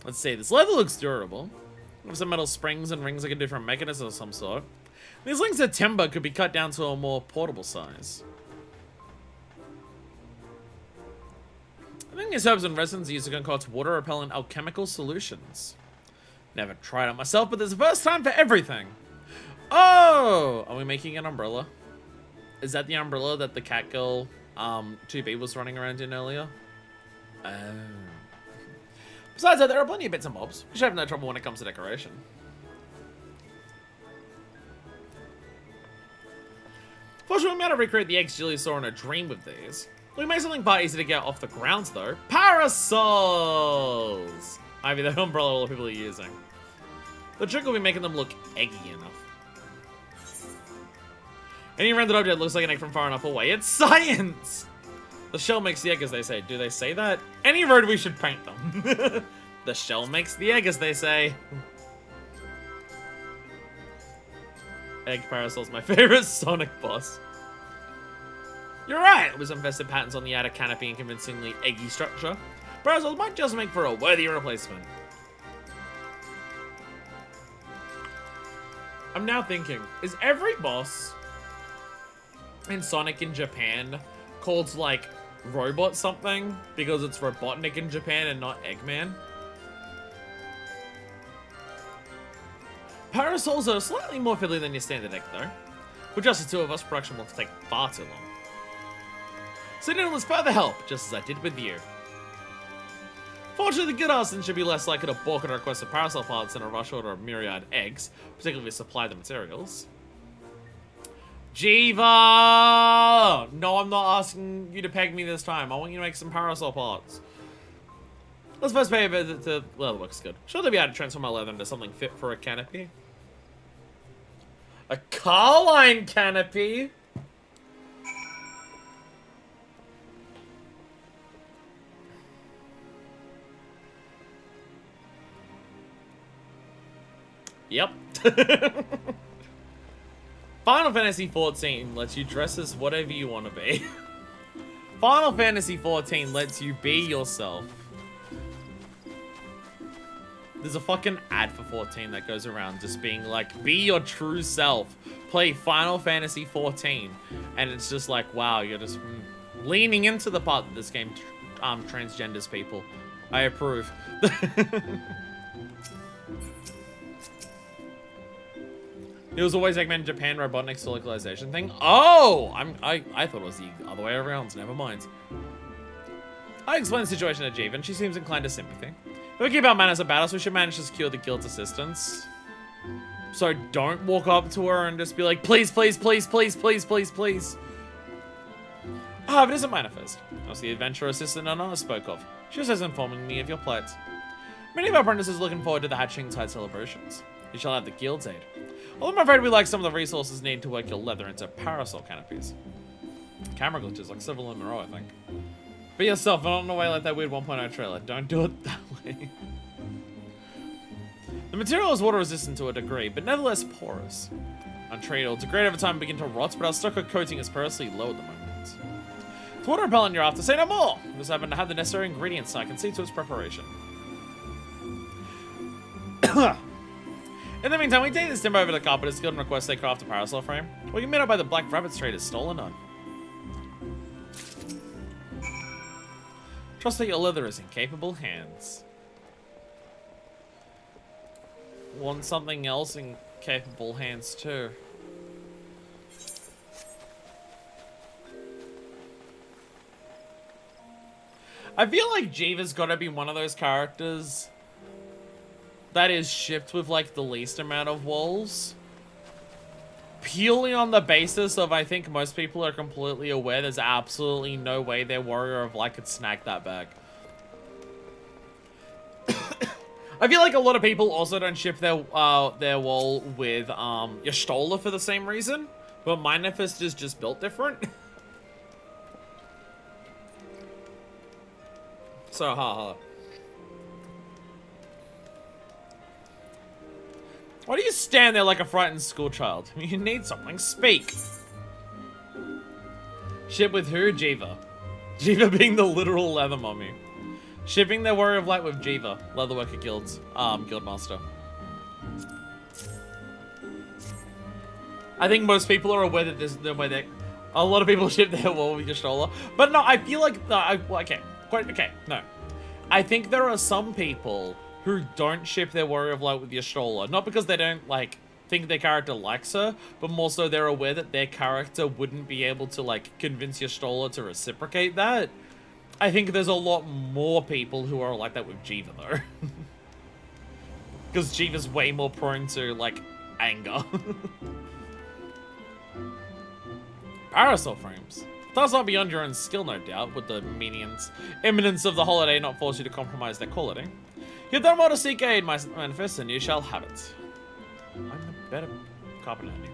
Let's see, this leather looks durable. With some metal springs and rings like a different mechanism of some sort. These links of timber could be cut down to a more portable size. I think these herbs and resins are used to concoct water-repellent alchemical solutions. Never tried it myself, but there's a first time for everything. Oh! Are we making an umbrella? Is that the umbrella that the cat girl 2B was running around in earlier? Besides that, there are plenty of bits and bobs. We should have no trouble when it comes to decoration. Fortunately, we might have recreated the eggs Julie saw in a dream with these. We made something quite easy to get off the ground, though. Parasols! Maybe the umbrella all the people are using. The trick will be making them look eggy enough. Any rendered object looks like an egg from far enough away. It's science! The shell makes the egg, as they say. Do they say that? Any road, we should paint them. The shell makes the egg, as they say. Egg Parasol's my favorite Sonic boss. You're right! With some festive patterns on the outer canopy and convincingly eggy structure, Parasol might just make for a worthy replacement. I'm now thinking, is every boss in Sonic in Japan called, like, Robot something? Because it's Robotnik in Japan and not Eggman? Parasols are slightly more fiddly than your standard egg, though. With just the two of us, production will take far too long. So need us further help, just as I did with you. Fortunately, the good artisan should be less likely to balk at a request of parasol parts than a rush order of myriad eggs, particularly if we supply the materials. Jiva! No, I'm not asking you to peg me this time. I want you to make some parasol parts. Let's first pay a visit to leatherwork's good. Sure, they'll be able to transform my leather into something fit for a canopy. A Carline canopy? Yep. Final Fantasy XIV lets you dress as whatever you want to be. Final Fantasy XIV lets you be yourself. There's a fucking ad for 14 that goes around just being like, be your true self. Play Final Fantasy XIV. And it's just like, wow, you're just leaning into the part that this game transgenders people. I approve. It was always Eggman Japan Robotnik's localization thing. Oh! I thought it was the other way around. Never mind. I explained the situation to Jeeva, and she seems inclined to sympathy. If we keep our manners about us, we should manage to secure the guild's assistance. So don't walk up to her and just be like, please, please, please, please, please, please, please. Ah, but it isn't manifest. I was the adventurer assistant Anna spoke of. She was just informing me of your plight. Many of our apprentices are looking forward to the Hatching Tide celebrations. You shall have the guild's aid. Although I'm afraid we lack some of the resources needed to work your leather into parasol canopies. Camera glitches, like several in a row, I think. Be yourself, and not in a way like that weird 1.0 trailer. Don't do it that way. The material is water resistant to a degree, but nevertheless porous. Untreated, it'll degrade over time and begin to rot, but our stock of coating is perilously low at the moment. It's water repellent you're after, say no more! We just happen to have the necessary ingredients so I can see to its preparation. In the meantime, we take this timber over to the Carpenter's Guild and request they craft a parasol frame. We can meet up by the Black Rabbit Trade is stolen on. Trust that your leather is in capable hands. Want something else in capable hands too. I feel like Jeeva's gotta be one of those characters that is shipped with like the least amount of walls. Purely on the basis of, I think most people are completely aware there's absolutely no way their Warrior of Light could snag that bag. I feel like a lot of people also don't ship their wall with Y'shtola for the same reason, but Manifest is just built different. So haha. Why do you stand there like a frightened schoolchild? You need something. Speak. Ship with who? Jeeva. Jeeva being the literal leather mummy. Shipping their Warrior of Light with Jeeva, Leatherworker Guild's guildmaster. I think most people are aware that there's no way that a lot of people ship their wall with Y'shtola. But no, I feel like no. I think there are some people who don't ship their Warrior of Light with Y'shtola. Not because they don't, like, think their character likes her, but more so they're aware that their character wouldn't be able to, like, convince Y'shtola to reciprocate that. I think there's a lot more people who are like that with Jeeva, though. Because Jeeva's way more prone to, like, anger. Parasol frames. That's not beyond your own skill, no doubt, with the imminence of the holiday not force you to compromise their quality. You've done well to seek aid, my Manifest, and you shall have it. I'm a better carpenter than you.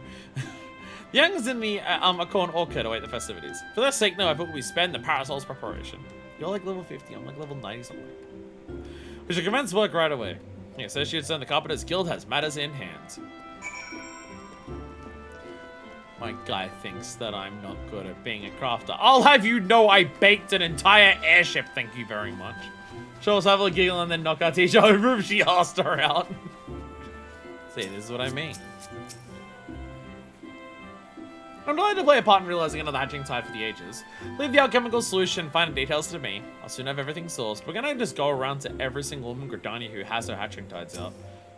The young's in the Acorn Orchard await the festivities. For their sake, no, I thought we spend the Parasol's preparation. You're like level 50, I'm like level 90 something. We should commence work right away. The Associates and the Carpenter's Guild has matters in hand. My guy thinks that I'm not good at being a crafter. I'll have you know I baked an entire airship, thank you very much. She'll have a giggle and then knock our teacher over if she asked her out. See, this is what I mean. I'm delighted to play a part in realizing another hatching tide for the ages. Leave the alchemical solution, find the details to me. I'll soon have everything sourced. We're gonna just go around to every single woman Gridania who has her hatching tides out.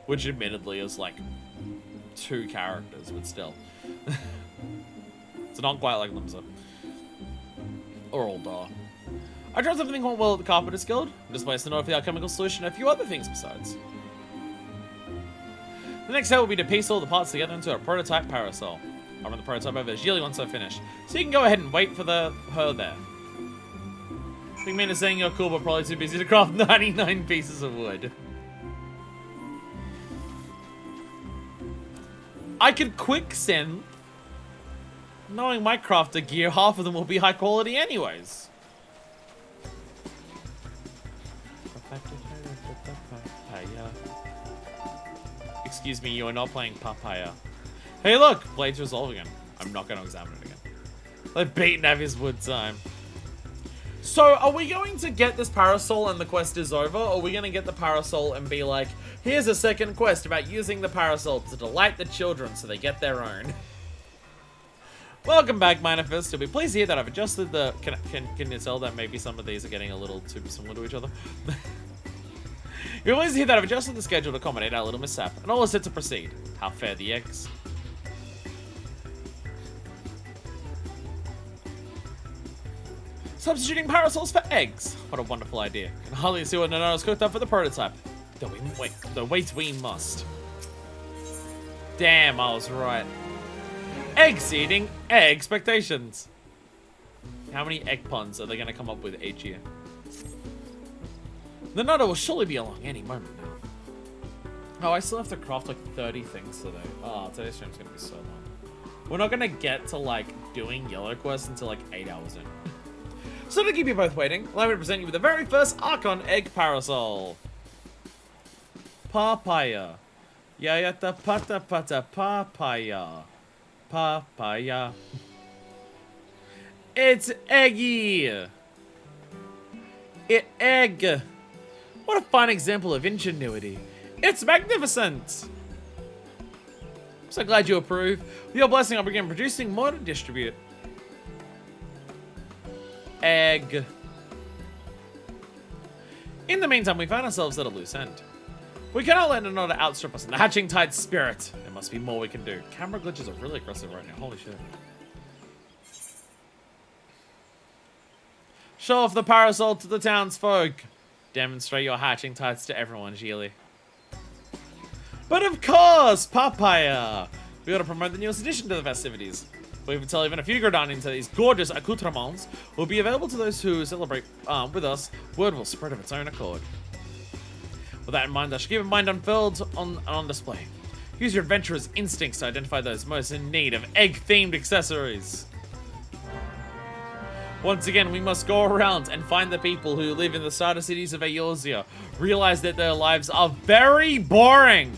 Which admittedly is like 2 characters, but still. It's not quite like Limsa. Or Oldar. I trust everything went well at the Carpenter's Guild. I'm just placed to know for the alchemical solution and a few other things besides. The next step will be to piece all the parts together into a prototype parasol. I'll run the prototype over to Gilly once I finish, so you can go ahead and wait for her there. I think Mina's saying you're cool, but probably too busy to craft 99 pieces of wood. I could quick send. Knowing my crafter gear, half of them will be high quality anyways. Excuse me, you are not playing Papaya. Hey look, Blade's resolve again. I'm not going to examine it again. Let Beaten have his wood time. So, are we going to get this parasol and the quest is over? Or are we going to get the parasol and be like, here's a second quest about using the parasol to delight the children so they get their own? Welcome back, Manifest. You'll be pleased to hear that I've adjusted the... Can you tell that maybe some of these are getting a little too similar to each other? You'll be pleased to hear that I've adjusted the schedule to accommodate our little mishap, and all is set to proceed. How fare the eggs? Substituting parasols for eggs. What a wonderful idea. Can hardly see what Nano's cooked up for the prototype. Though wait we must. Damn, I was right. Egg seeding, expectations. How many egg puns are they going to come up with each year? The Nutter will surely be along any moment now. Oh, I still have to craft like 30 things today. Oh, today's stream's going to be so long. We're not going to get to like doing yellow quests until like 8 hours in. So to keep you both waiting, allow me to present you with the very first Archon Egg Parasol. Papaya. Yayata pata pata papaya. Papaya. It's eggy. Egg. What a fine example of ingenuity. It's magnificent. I'm so glad you approve. With your blessing, I'll begin producing more to distribute. Egg. In the meantime, we find ourselves at a loose end. We cannot let another outstrip us in the hatching tide spirit. There must be more we can do. Camera glitches are really aggressive right now. Holy shit. Show off the parasol to the townsfolk. Demonstrate your hatching tides to everyone, Geely. But of course, Papaya. We gotta promote the newest addition to the festivities. We can tell even a few Gridanians that these gorgeous accoutrements will be available to those who celebrate with us. Word will spread of its own accord. With that in mind, I should keep a mind unfurled on display. Use your adventurer's instincts to identify those most in need of egg-themed accessories. Once again, we must go around and find the people who live in the starter cities of Eorzea. Realize that their lives are very boring.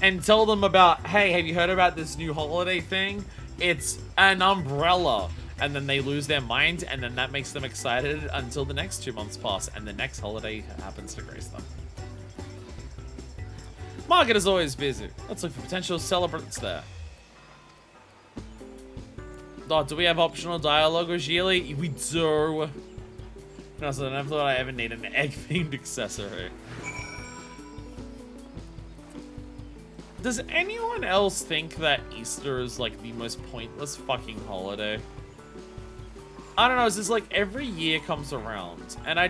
And tell them about, hey, have you heard about this new holiday thing? It's an umbrella. And then they lose their mind, and then that makes them excited until the next 2 months pass, and the next holiday happens to grace them. Market is always busy. Let's look for potential celebrants there. Oh, do we have optional dialogue with Geely? We do. No, so I never thought I ever need an egg-themed accessory. Does anyone else think that Easter is like the most pointless fucking holiday? I don't know, it's just like every year comes around and I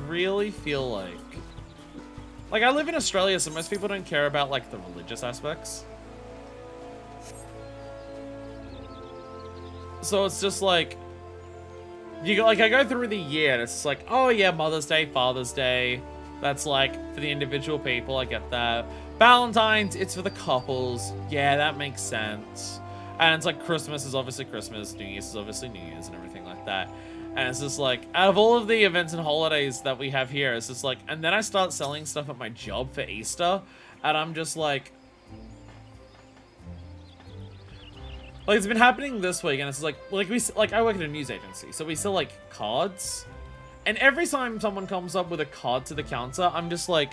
really feel like I live in Australia, so most people don't care about like the religious aspects. So it's just like, I go through the year and it's just like, oh yeah, Mother's Day, Father's Day. That's like for the individual people, I get that. Valentine's, it's for the couples. Yeah, that makes sense. And it's like Christmas is obviously Christmas, New Year's is obviously New Year's and everything like that. And it's just like, out of all of the events and holidays that we have here, it's just like, and then I start selling stuff at my job for Easter, and I'm just like it's been happening this week, and it's like I work at a news agency, so we sell like cards, and every time someone comes up with a card to the counter, I'm just like,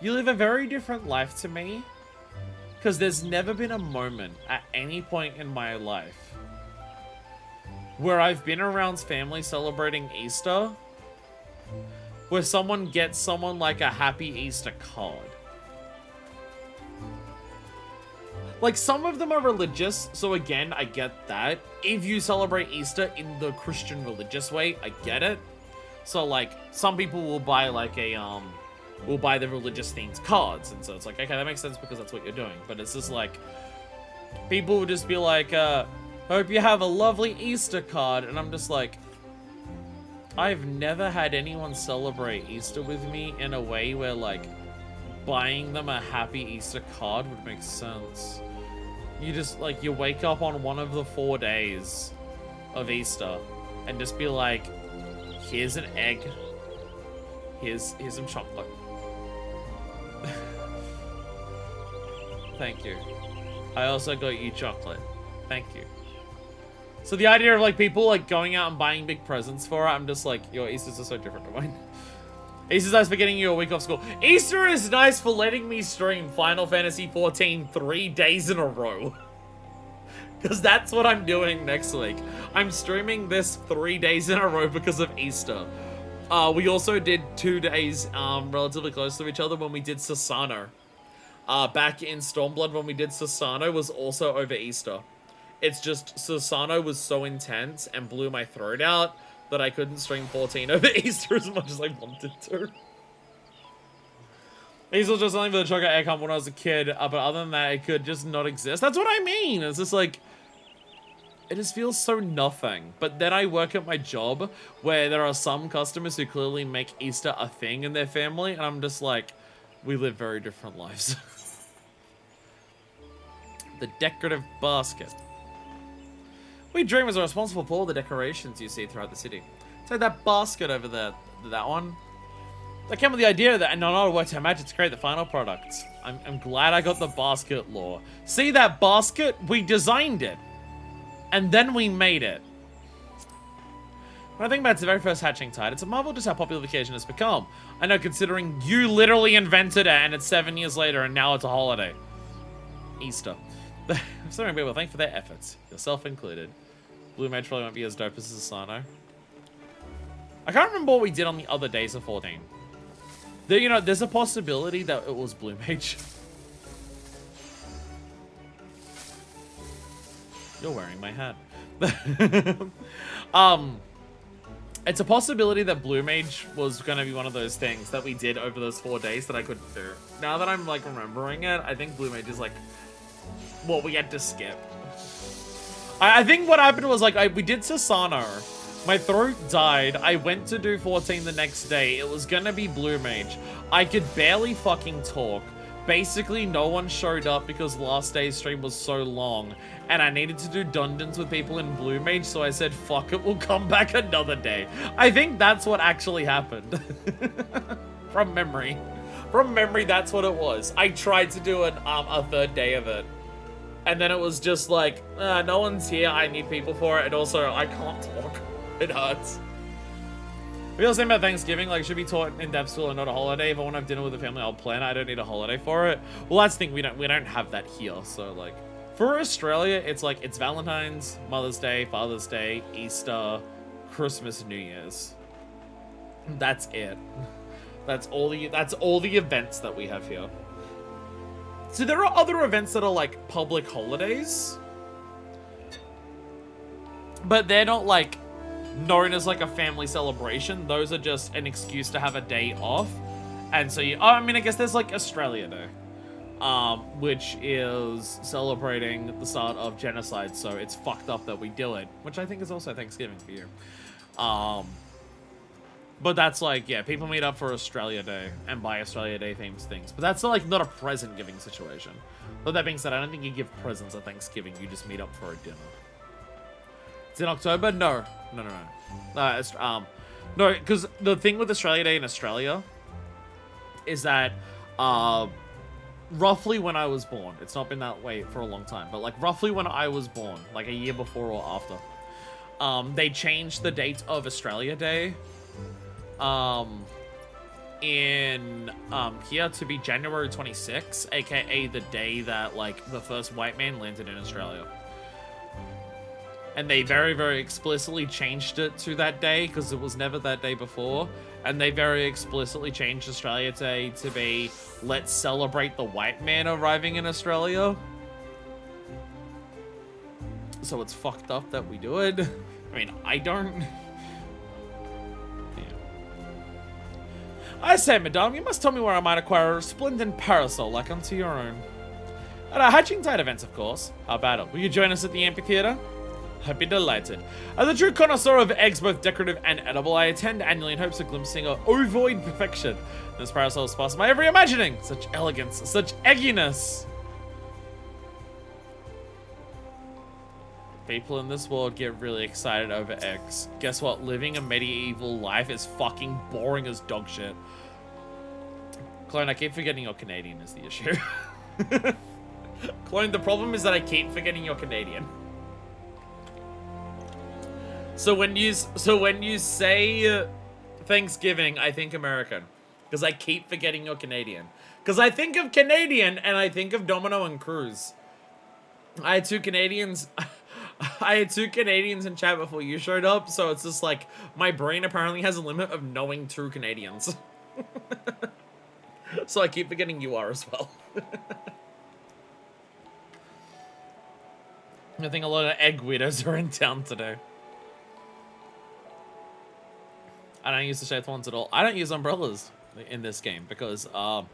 you live a very different life to me. Because there's never been a moment at any point in my life where I've been around family celebrating Easter where someone gets someone like a Happy Easter card. Like, some of them are religious, so again, I get that. If you celebrate Easter in the Christian religious way, I get it. So, like, some people will buy, like, will buy the religious themed cards, and so it's like, okay, that makes sense because that's what you're doing. But it's just like, people will just be like, hope you have a lovely Easter card, and I'm just like, I've never had anyone celebrate Easter with me in a way where, like, buying them a Happy Easter card would make sense. You just, like, you wake up on one of the 4 days of Easter and just be like, here's an egg. Here's some chocolate. Thank you. I also got you chocolate. Thank you. So the idea of, like, people, like, going out and buying big presents for it, I'm just like, your Easters are so different to mine. Easter's nice for getting you a week off school. Easter is nice for letting me stream Final Fantasy XIV 3 days in a row. Because that's what I'm doing next week. I'm streaming this 3 days in a row because of Easter. We also did 2 days relatively close to each other when we did Susano. Back in Stormblood when we did Susano was also over Easter. It's just Susano was so intense and blew my throat out that I couldn't stream 14 over Easter as much as I wanted to. Easter was just something for the chocolate egg hunt when I was a kid, but other than that, it could just not exist. That's what I mean. It's just like, it just feels so nothing. But then I work at my job where there are some customers who clearly make Easter a thing in their family, and I'm just like, we live very different lives. The decorative basket. We dreamers are responsible for all the decorations you see throughout the city. So that basket over there, that one. I came with the idea that no matter what I imagine to create the final product. I'm glad I got the basket lore. See that basket? We designed it. And then we made it. When I think about its very first hatching tide, it's a marvel just how popular the occasion has become. I know, considering you literally invented it and it's 7 years later and now it's a holiday. Easter. So many people, thank you for their efforts, yourself included. Blue Mage probably won't be as dope as Asano. I can't remember what we did on the other days of 14. There, you know, there's a possibility that it was Blue Mage. You're wearing my hat. It's a possibility that Blue Mage was going to be one of those things that we did over those 4 days that I couldn't do. Now that I'm, like, remembering it, I think Blue Mage is, like, what we had to skip. I think what happened was, like, we did Susano. My throat died. I went to do 14 the next day. It was gonna be Blue Mage. I could barely fucking talk. Basically, no one showed up because last day's stream was so long. And I needed to do dungeons with people in Blue Mage, so I said, fuck it, we'll come back another day. I think that's what actually happened. From memory. From memory, that's what it was. I tried to do a third day of it. And then it was just like, no one's here, I need people for it, and also, I can't talk. It hurts. We also think about Thanksgiving, like, it should be taught in dev school and not a holiday. If I want to have dinner with the family, I'll plan. I don't need a holiday for it. Well, that's the thing, we don't have that here, so, like, for Australia, it's like, it's Valentine's, Mother's Day, Father's Day, Easter, Christmas, New Year's. That's it. That's all the events that we have here. So there are other events that are like public holidays, but they're not like known as like a family celebration. Those are just an excuse to have a day off. And so I mean, I guess there's like Australia Day, which is celebrating the start of genocide. So it's fucked up that we do it, which I think is also Thanksgiving for you. But that's like, yeah, people meet up for Australia Day and buy Australia Day themed things. But that's like not a present giving situation. But that being said, I don't think you give presents at Thanksgiving. You just meet up for a dinner. It's in October? No. No, because the thing with Australia Day in Australia is that roughly when I was born, it's not been that way for a long time, but like roughly when I was born, like a year before or after, they changed the date of Australia Day in here to be January 26th, aka the day that like the first white man landed in Australia. And they very, very explicitly changed it to that day because it was never that day before. And they very explicitly changed Australia Day to be, let's celebrate the white man arriving in Australia. So it's fucked up that we do it. I mean, I don't... I say, madame, you must tell me where I might acquire a resplendent parasol like unto your own. At our Hatching Tide events, of course. Our battle. Will you join us at the amphitheater? I'd be delighted. As a true connoisseur of eggs, both decorative and edible, I attend annually in hopes of glimpsing a ovoid perfection. This parasol surpasses my every imagining. Such elegance, such egginess. People in this world get really excited over eggs. Guess what? Living a medieval life is fucking boring as dog shit. Clone, I keep forgetting you're Canadian is the issue. Clone, the problem is that I keep forgetting you're Canadian. So when you say Thanksgiving, I think American. Because I keep forgetting you're Canadian. Because I think of Canadian and I think of Domino and Cruz. I had two Canadians in chat before you showed up, so it's just like, my brain apparently has a limit of knowing true Canadians. So I keep forgetting you are as well. I think a lot of egg widows are in town today. I don't use the shaped ones at all. I don't use umbrellas in this game because I'm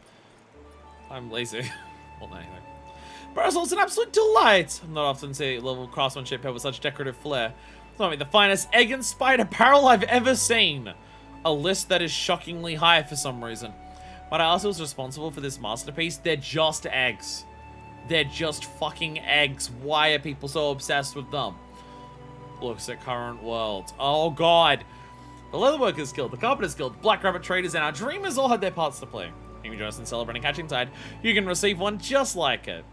lazy. Well, no, anyway. Parasol's an absolute delight. I'm not often see level craftsmanship with such decorative flair. It's not the finest egg-inspired apparel I've ever seen. A list that is shockingly high for some reason. But I also was responsible for this masterpiece. They're just eggs. They're just fucking eggs. Why are people so obsessed with them? Looks at current world. Oh god. The Leatherworkers Guild, the Carpenters Guild, Black Rabbit Traders, and our Dreamers all had their parts to play. If you join us in celebrating Hatching Tide, you can receive one just like it.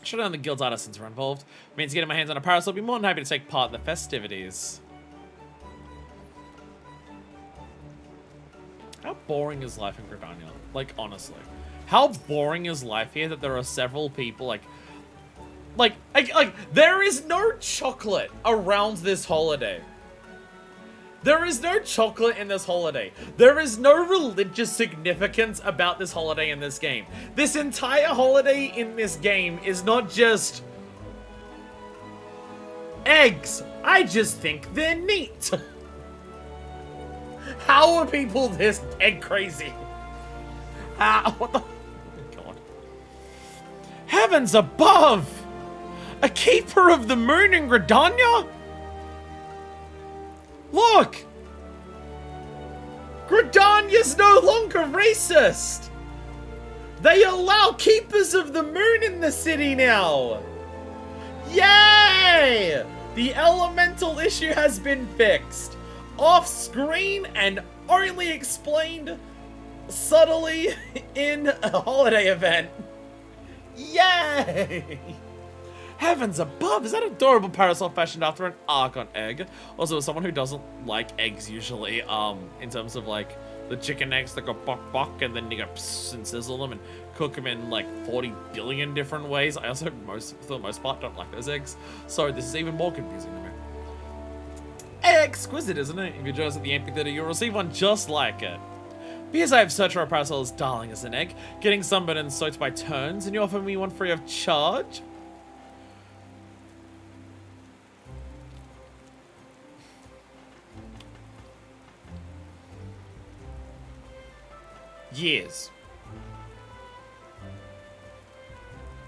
Should have known the guild's artisans are involved. Means getting my hands on a parasol, I'll be more than happy to take part in the festivities. How boring is life in Gridania? Like, honestly. How boring is life here that there are several people, like, there is no chocolate around this holiday. There is no chocolate in this holiday. There is no religious significance about this holiday in this game. This entire holiday in this game is not just eggs. I just think they're neat. How are people this egg crazy? What the? God. Heavens above! A keeper of the moon in Gridania? Look! Gridania's no longer racist! They allow keepers of the moon in the city now! Yay! The elemental issue has been fixed. Off screen and only explained subtly in a holiday event. Yay! Heavens above, is that adorable parasol fashioned after an Archon egg? Also, as someone who doesn't like eggs usually, in terms of like the chicken eggs that go bok bok and then you go psst and sizzle them and cook them in like 40 billion different ways. I also, for the most part, don't like those eggs. So this is even more confusing to me. Exquisite, isn't it? If you join us at the amphitheater, you'll receive one just like it. Because I have searched for a parasol as darling as an egg, getting sunburned and soaked by turns, and you offer me one free of charge? Years.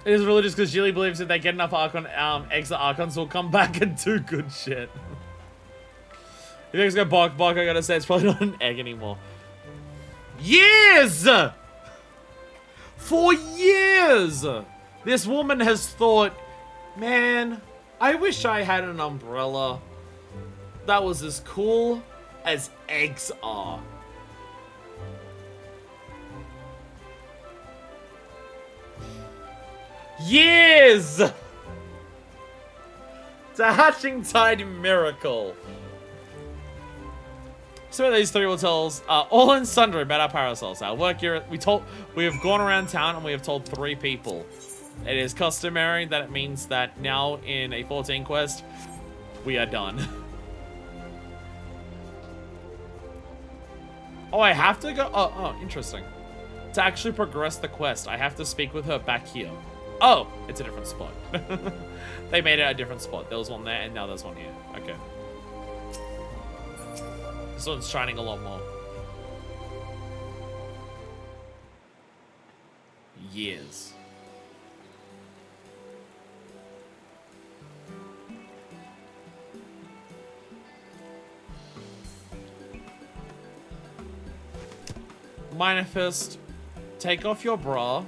It is religious because Jilly believes if they get enough Archon eggs, the Archons will come back and do good shit. If eggs go bark, I gotta say it's probably not an egg anymore. Years! For years! This woman has thought, man, I wish I had an umbrella that was as cool as eggs are. Years! It's a Hatching Tide miracle. So these three will tell us all in sundry about our parasols. Our work here, we have gone around town and we have told 3 people. It is customary that it means that now in a 14 quest, we are done. Oh, I have to go. Oh, interesting. To actually progress the quest, I have to speak with her back here. Oh, it's a different spot. They made it a different spot. There was one there, and now there's one here. Okay. This one's shining a lot more. Years. Manifest, take off your bra,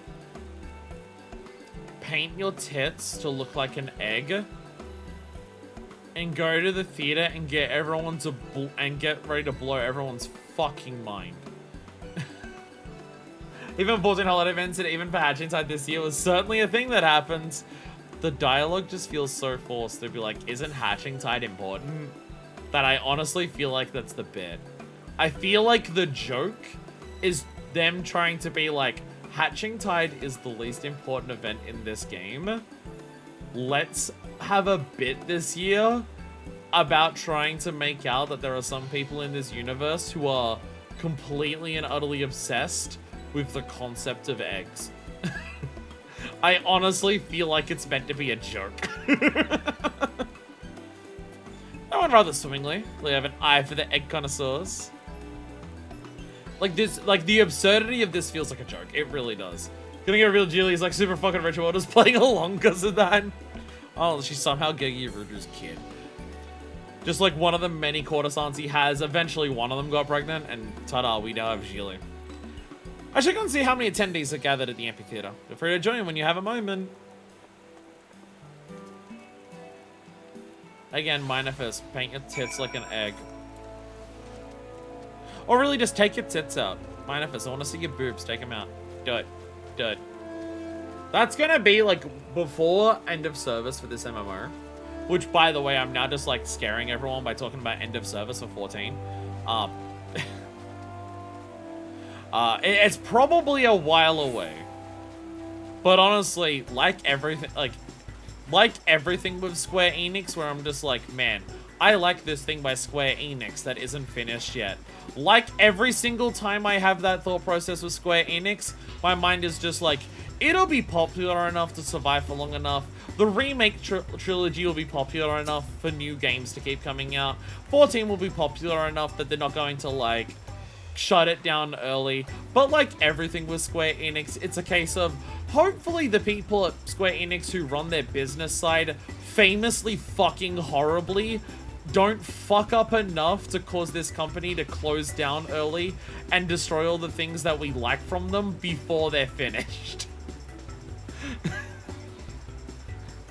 paint your tits to look like an egg, and go to the theater and get everyone to get ready to blow everyone's fucking mind. Even 14 holiday events and even for Hatching Tide this year was certainly a thing that happened. The dialogue just feels so forced. They'd be like, isn't Hatching Tide important? That I honestly feel like that's the bit. I feel like the joke is them trying to be like, Hatching Tide is the least important event in this game. Let's have a bit this year about trying to make out that there are some people in this universe who are completely and utterly obsessed with the concept of eggs. I honestly feel like it's meant to be a joke. That went rather swimmingly. We have an eye for the egg connoisseurs. Like this, like the absurdity of this feels like a joke. It really does. Gonna get real Julie's like super fucking rich world is playing along because of that. Oh, she's somehow Gigi Ruju's kid. Just like one of the many courtesans he has, eventually one of them got pregnant, and ta-da, we now have Julie. I should go and see how many attendees are gathered at the amphitheater. Feel free to join when you have a moment. Again, manifest, paint your tits like an egg. Or really just take your tits out. Manifest, I want to see your boobs, take them out. Do it. Do it. That's gonna be like before end of service for this MMO. Which, by the way, I'm now just like scaring everyone by talking about end of service for 14. It's probably a while away. But honestly, like everything with Square Enix, where I'm just like, man, I like this thing by Square Enix that isn't finished yet. Like every single time I have that thought process with Square Enix, my mind is just like, it'll be popular enough to survive for long enough. The remake trilogy will be popular enough for new games to keep coming out. 14 will be popular enough that they're not going to, like, shut it down early. But like everything with Square Enix, it's a case of, hopefully the people at Square Enix who run their business side famously fucking horribly don't fuck up enough to cause this company to close down early and destroy all the things that we like from them before they're finished.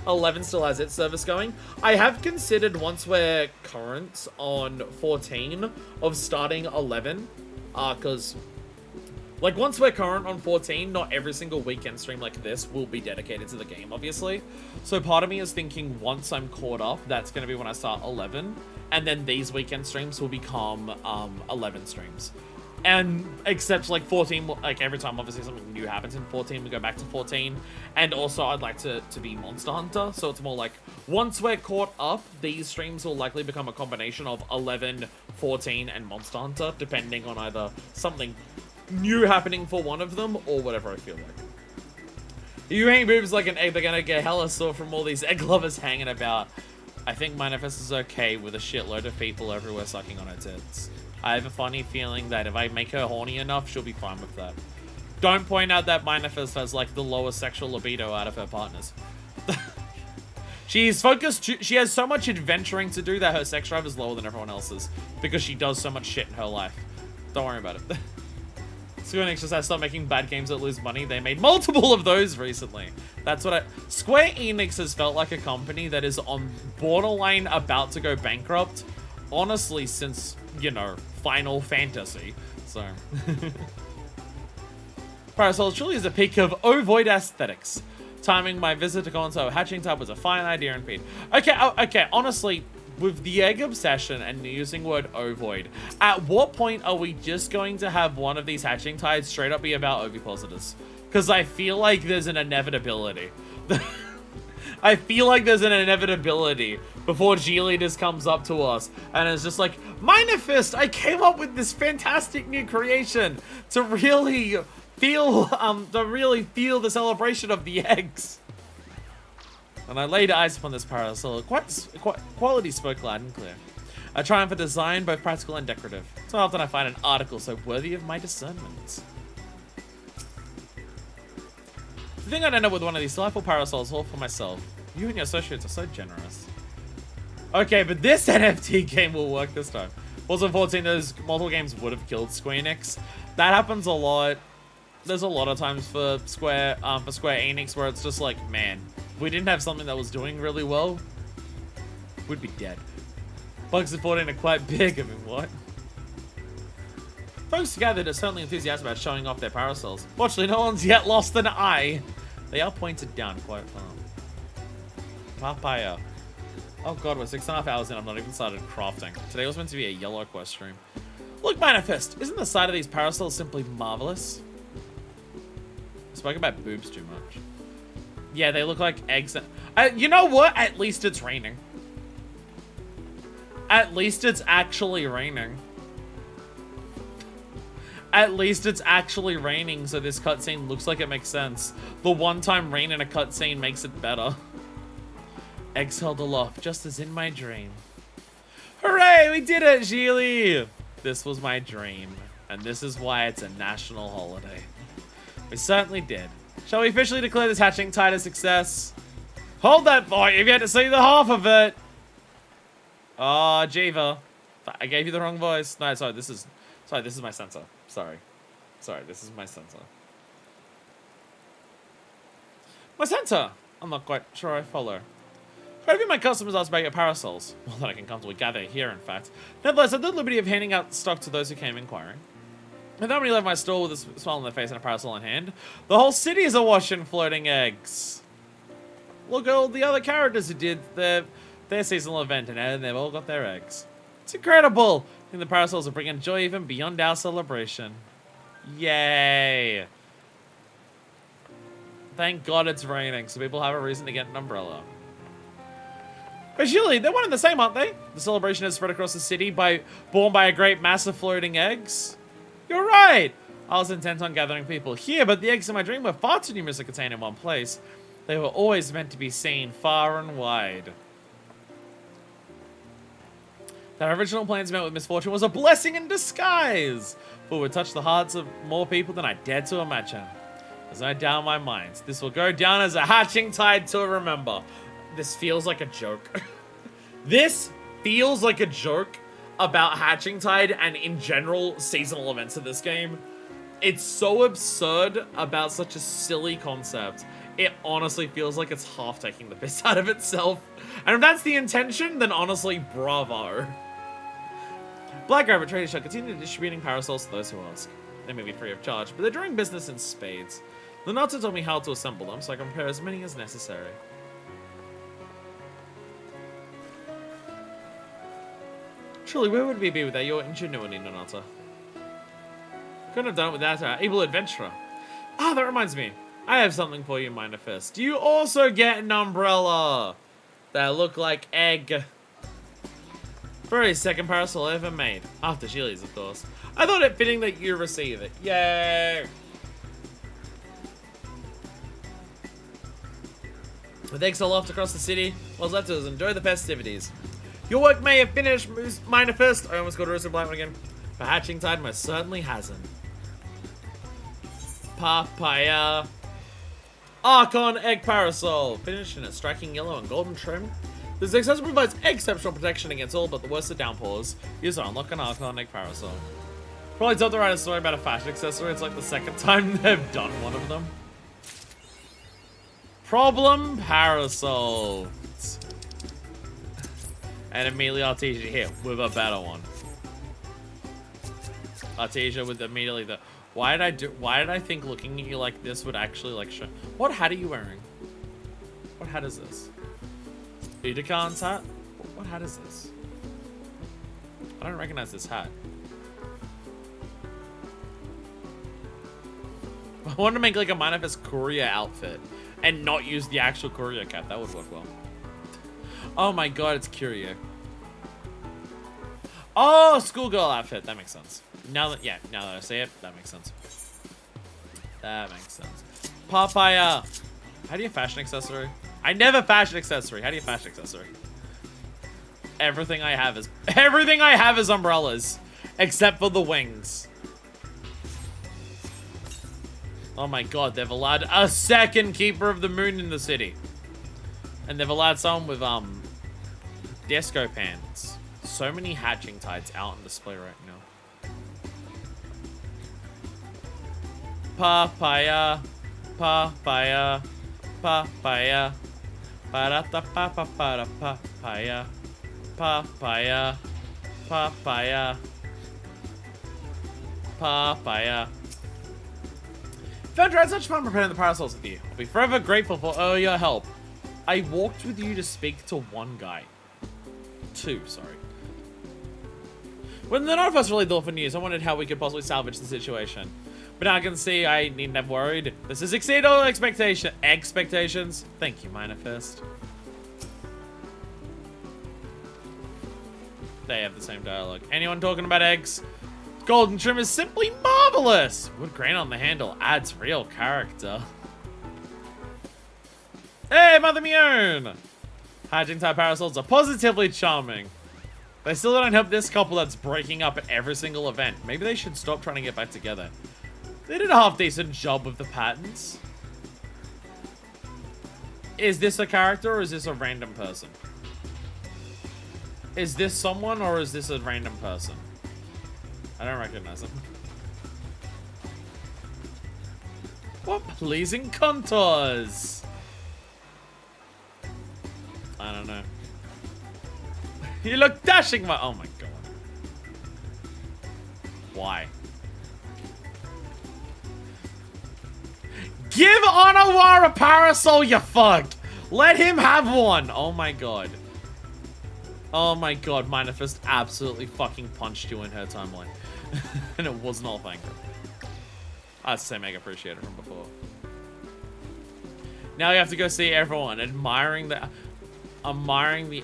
11 still has its service going. I have considered, once we're current on 14, of starting 11. Because, like, once we're current on 14, not every single weekend stream like this will be dedicated to the game, obviously. So part of me is thinking, once I'm caught up, that's going to be when I start 11. And then these weekend streams will become 11 streams. And except like 14, like every time obviously something new happens in 14, we go back to 14. And also I'd like to be Monster Hunter. So it's more like, once we're caught up, these streams will likely become a combination of 11, 14, and Monster Hunter, depending on either something new happening for one of them or whatever I feel like. You ain't boobs like an egg, they're gonna get hella sore from all these egg lovers hanging about. I think Manifest is okay with a shitload of people everywhere sucking on her tits. I have a funny feeling that if I make her horny enough, she'll be fine with that. Don't point out that Manifest has like the lowest sexual libido out of her partners. She's focused, she has so much adventuring to do that her sex drive is lower than everyone else's. Because she does so much shit in her life. Don't worry about it. Square Enix just has to stop making bad games that lose money. They made multiple of those recently. That's what Square Enix has felt like a company that is on borderline about to go bankrupt. Honestly, since, you know, Final Fantasy. So. Parasol truly is a peak of ovoid aesthetics. Timing my visit to Gonzo Hatching Tub was a fine idea indeed. Okay, honestly, with the egg obsession and using word ovoid, at what point are we just going to have one of these hatching tides straight up be about ovipositors? Because I feel like there's an inevitability. I feel like there's an inevitability before G Leaders comes up to us and is just like, Minifist, I came up with this fantastic new creation to really feel the celebration of the eggs. And I laid eyes upon this parasol. Quality spoke loud and clear. A triumph for design, both practical and decorative. So often I find an article so worthy of my discernment. The thing I'd end up with one of these delightful parasols all for myself. You and your associates are so generous. Okay, but this NFT game will work this time. Also, 14, those multiple games would have killed Square Enix. That happens a lot. There's a lot of times for Square Enix where it's just like, man, if we didn't have something that was doing really well, we'd be dead. Bugs at 14 are quite big. I mean, what? Folks gathered are certainly enthusiastic about showing off their parasols. Fortunately, no one's yet lost an eye. They are pointed down quite far. Papaya. Oh god, we're 6.5 hours in. I've not even started crafting. Today was meant to be a yellow quest stream. Look, Manifest! Isn't the sight of these parasols simply marvelous? I spoke about boobs too much. Yeah, they look like eggs. You know what? At least it's raining. At least it's actually raining. At least it's actually raining, so this cutscene looks like it makes sense. The one-time rain in a cutscene makes it better. Eggs held aloft, just as in my dream. Hooray! We did it, Geely! This was my dream, and this is why it's a national holiday. We certainly did. Shall we officially declare this hatching tide a success? Hold that thought, you've yet to see the half of it! Oh, Jiva. I gave you the wrong voice. No, sorry, this is my sensor. Sorry, this is my sensor. My sensor! I'm not quite sure I follow. Quite a few of my customers asked about your parasols. Well, that I can comfortably gather here, in fact. Nevertheless, I took the liberty of handing out stock to those who came inquiring. With nobody left my store with a smile on their face and a parasol in hand, the whole city is awash in floating eggs. Look at all the other characters who did their seasonal event, and they've all got their eggs. It's incredible! I think the parasols are bringing joy even beyond our celebration. Yay! Thank God it's raining, so people have a reason to get an umbrella. But surely, they're one and the same, aren't they? The celebration has spread across the city born by a great mass of floating eggs. You're right! I was intent on gathering people here, but the eggs in my dream were far too numerous to contain in one place. They were always meant to be seen far and wide. That original plans met with misfortune was a blessing in disguise, for it would touch the hearts of more people than I dared to imagine. There's no doubt in my mind. This will go down as a hatching tide to remember. This feels like a joke. This feels like a joke about hatching tide and in general seasonal events of this game. It's so absurd about such a silly concept. It honestly feels like it's half taking the piss out of itself. And if that's the intention, then honestly, bravo. Black Rabbit Traders shall continue distributing parasols to those who ask. They may be free of charge, but they're doing business in spades. The Nata told me how to assemble them, so I can prepare as many as necessary. Truly, where would we be without your ingenuity, Nonata? Couldn't have done it without our able adventurer. Ah, that reminds me. I have something for you, Minifest. You also get an umbrella that look like egg. Very second parasol I ever made. After Chili's, of course. I thought it fitting that you receive it. Yay! With eggs aloft across the city, what's left to us enjoy the festivities. Your work may have finished, Minifest. I almost got a roasted black one again. But hatching tide most certainly hasn't. Papaya. Archon egg parasol. Finished in a striking yellow and golden trim. This accessory provides exceptional protection against all but the worst of downpours. Use to unlock an Archon egg parasol. Probably told to write a story about a fashion accessory. It's like the second time they've done one of them. Problem parasol. And immediately Artesia here with a better one. Artesia with immediately the... Why did I think looking at you like this would actually like show... What hat are you wearing? What hat is this? Udakan's hat? What hat is this? I don't recognize this hat. I want to make like a Manifest courier outfit and not use the actual courier cap. That would work well. Oh my god, it's Curio. Oh, schoolgirl outfit. That makes sense. Now that I see it, that makes sense. That makes sense. Papaya. How do you fashion accessory? I never fashion accessory. How do you fashion accessory? Everything I have is umbrellas, except for the wings. Oh my god, they've allowed a second Keeper of the Moon in the city. And they've allowed someone with, disco pants. So many hatching tides out on display right now. Papaya. Papaya. Papaya. Papaya. Papaya. Papaya. Papaya. Fendra, had such fun preparing the parasols with you. I'll be forever grateful for all your help. I walked with you to speak to one guy. Two, sorry. When the none of us really thought for news, I wondered how we could possibly salvage the situation. But now I can see I needn't have worried. This has exceeded all expectations. Thank you, Manifest. They have the same dialogue. Anyone talking about eggs? Golden trim is simply marvelous! Wood grain on the handle adds real character. Hey, Mother Mione! Hatching type parasols are positively charming. They still don't help this couple that's breaking up at every single event. Maybe they should stop trying to get back together. They did a half-decent job with the patterns. Is this a character or is this a random person? Is this someone or is this a random person? I don't recognize him. What pleasing contours! I don't know. You look dashing, oh my god. Why? Give Onawar a parasol, you fuck! Let him have one! Oh my god. Oh my god, Manifest absolutely fucking punched you in her timeline. And it wasn't all thank her. I'd say mega appreciated from before. Now you have to go see everyone admiring the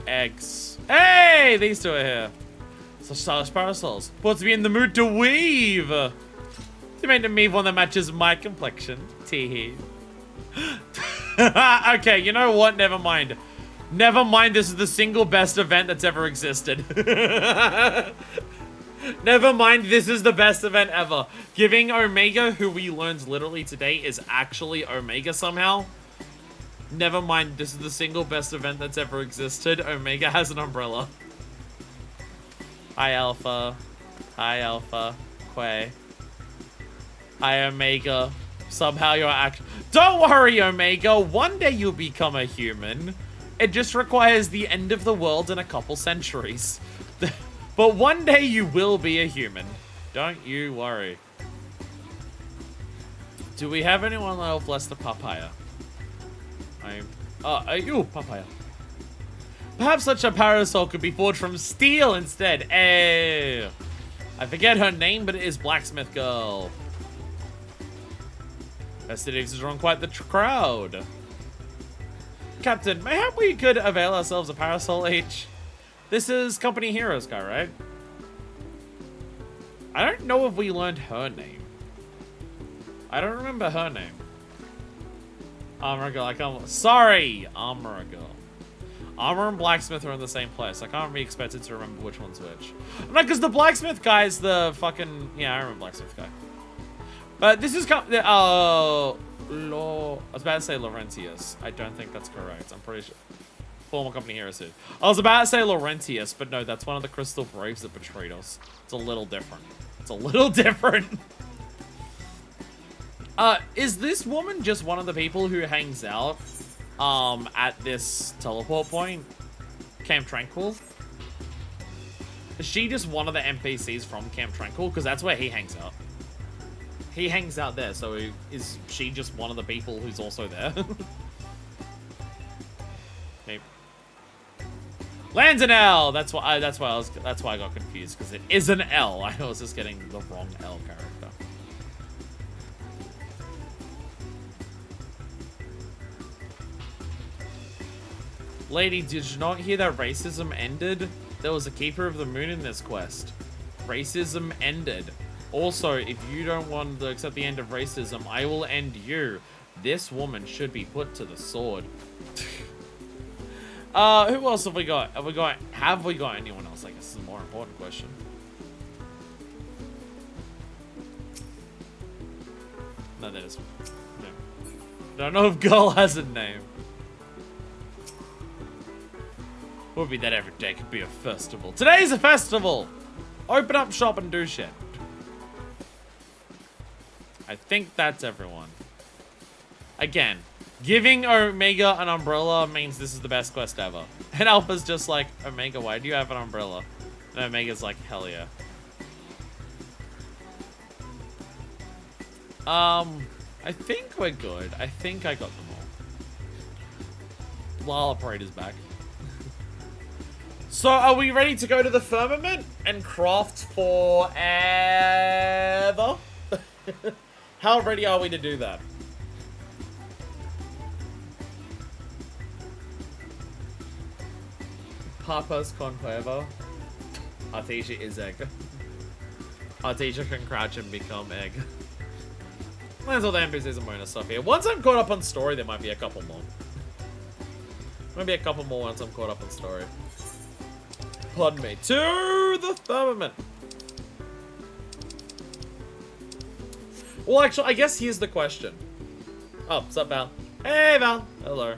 eggs. Hey! These two are here. Such stylish parasols. Supposed to be in the mood to weave. To make them weave one that matches my complexion. Teehee. Okay, you know what? Never mind. Never mind, this is the single best event that's ever existed. Never mind, this is the best event ever. Giving Omega, who we learned literally today is actually Omega somehow. Never mind, this is the single best event that's ever existed. Omega has an umbrella. Hi, Alpha. Hi, Alpha. Quay. Hi, Omega. Somehow you're Don't worry, Omega. One day you'll become a human. It just requires the end of the world in a couple centuries. But one day you will be a human. Don't you worry. Do we have anyone else less than Papaya? Papaya. Perhaps such a parasol could be forged from steel instead. I forget her name, but it is Blacksmith Girl. Festivities is drawing quite the crowd. Captain, mayhap we could avail ourselves a parasol each? This is Company Heroes guy, right? I don't know if we learned her name. I don't remember her name. Armor Girl, I can't... Sorry! Armor Girl. Armor and Blacksmith are in the same place. I can't be expected to remember which one's which. No, because the Blacksmith guy is the fucking... Yeah, I remember Blacksmith guy. But this is... I was about to say Laurentius. I don't think that's correct. I'm pretty sure. Former Company Heroes here. I was about to say Laurentius, but no, that's one of the Crystal Braves that betrayed us. It's a little different. It's a little different. Is this woman just one of the people who hangs out at this teleport point? Camp Tranquil? Is she just one of the NPCs from Camp Tranquil? Because that's where he hangs out. He hangs out there, so is she just one of the people who's also there? Maybe. Lands an L. That's why I got confused, because it is an L. I was just getting the wrong L character. Lady, did you not hear that racism ended? There was a Keeper of the Moon in this quest. Racism ended. Also, if you don't want to accept the end of racism, I will end you. This woman should be put to the sword. Who else have we got? Have we got anyone else? I guess is a more important question. No, that is no. Don't know if girl has a name. Would be that every day could be a festival. Today's a festival! Open up shop and do shit. I think that's everyone. Again, giving Omega an umbrella means this is the best quest ever. And Alpha's just like, Omega, why do you have an umbrella? And Omega's like, hell yeah. I think we're good. I think I got them all. Lala Parade is back. So, are we ready to go to the firmament and craft forever? How ready are we to do that? Papa's con forever. Artesia is egg. Artesia can crouch and become egg. That's all the NPCs and bonus stuff here. Once I'm caught up on story, there might be a couple more. Maybe a couple more once I'm caught up on story. Pardon me. To the firmament. Well, actually, I guess here's the question. Oh, what's up, Val? Hey, Val. Hello.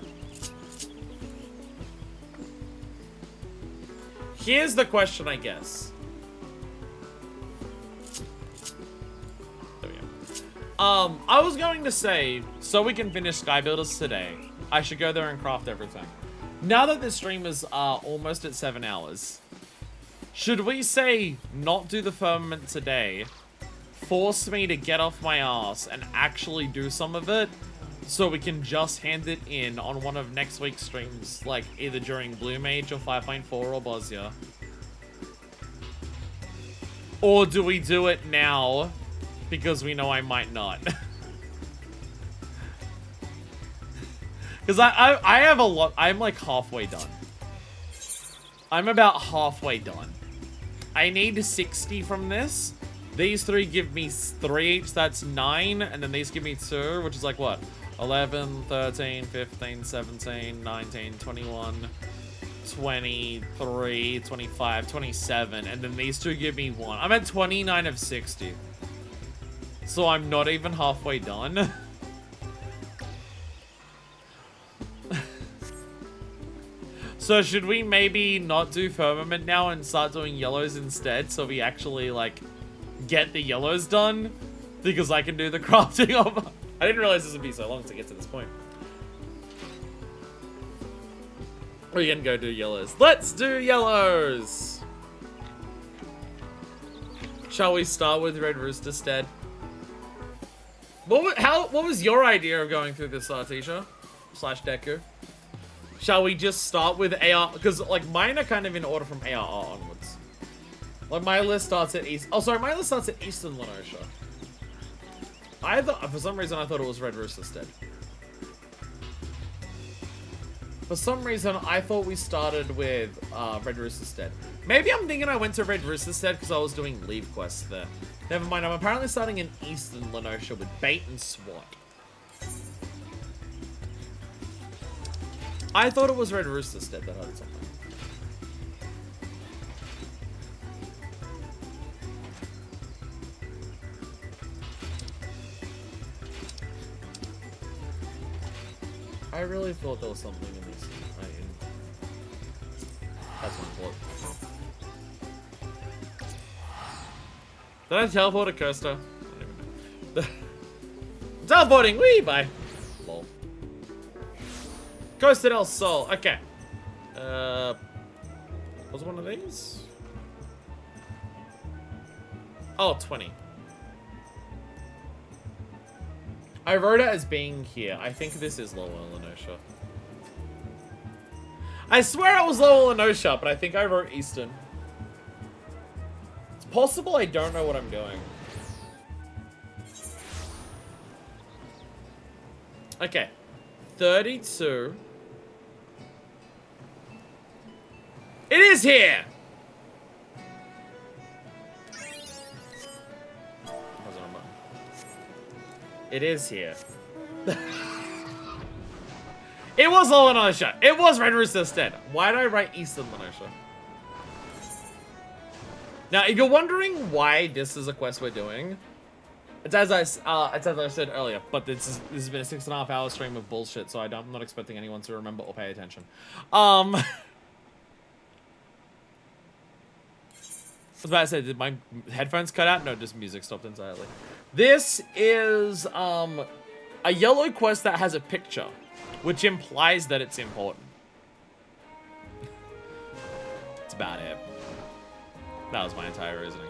Here's the question, I guess. There we go. I was going to say, so we can finish Skybuilders today, I should go there and craft everything. Now that this stream is almost at 7 hours, should we say not do the firmament today, force me to get off my ass and actually do some of it, so we can just hand it in on one of next week's streams, like either during Blue Mage or 5.4 or Bosnia? Or do we do it now, because we know I might not? Because I have a lot. I'm like halfway done. I'm about halfway done. I need 60 from this. These three give me 3 each. That's 9. And then these give me 2, which is like what? 11, 13, 15, 17, 19, 21, 23, 25, 27. And then these two give me 1. I'm at 29 of 60. So I'm not even halfway done. So should we maybe not do firmament now and start doing yellows instead, so we actually like get the yellows done? Because I can do the crafting of... I didn't realize this would be so long to get to this point. We can go do yellows. Let's do yellows! Shall we start with Red Rooster stead? What was your idea of going through this, Artesia? / Deku? Shall we just start with AR? Because, like, mine are kind of in order from ARR onwards. Like, my list starts at East... Oh, sorry, my list starts at Eastern Lenosha. For some reason, I thought it was Red Rooster stead. For some reason, I thought we started with Red Rooster stead. Maybe I'm thinking I went to Red Rooster stead because I was doing leave quests there. Never mind, I'm apparently starting in Eastern Lenosha with Bait and Swat. I thought it was Red Rooster stead that had something. I really thought there was something in this. That's what I thought. Did I teleport a coaster? I don't even know. Teleporting! Wee! Bye! Lol. Coaster del Sol. Okay. Was it one of these? Oh, 20. I wrote it as being here. I think this is Lower Lenosha. I swear it was Lower Lenosha, but I think I wrote Eastern. It's possible I don't know what I'm doing. Okay. 32. It is here! It is here. It was Lower Lenosha. It was Red Rooster instead. Why did I write Eastern Lenosha? Now, if you're wondering why this is a quest we're doing, it's as I said earlier, but this has been a 6.5 hour stream of bullshit, so I'm not expecting anyone to remember or pay attention. I was about to say, did my headphones cut out? No, just music stopped entirely. This is a yellow quest that has a picture, which implies that it's important. That's about it. That was my entire reasoning.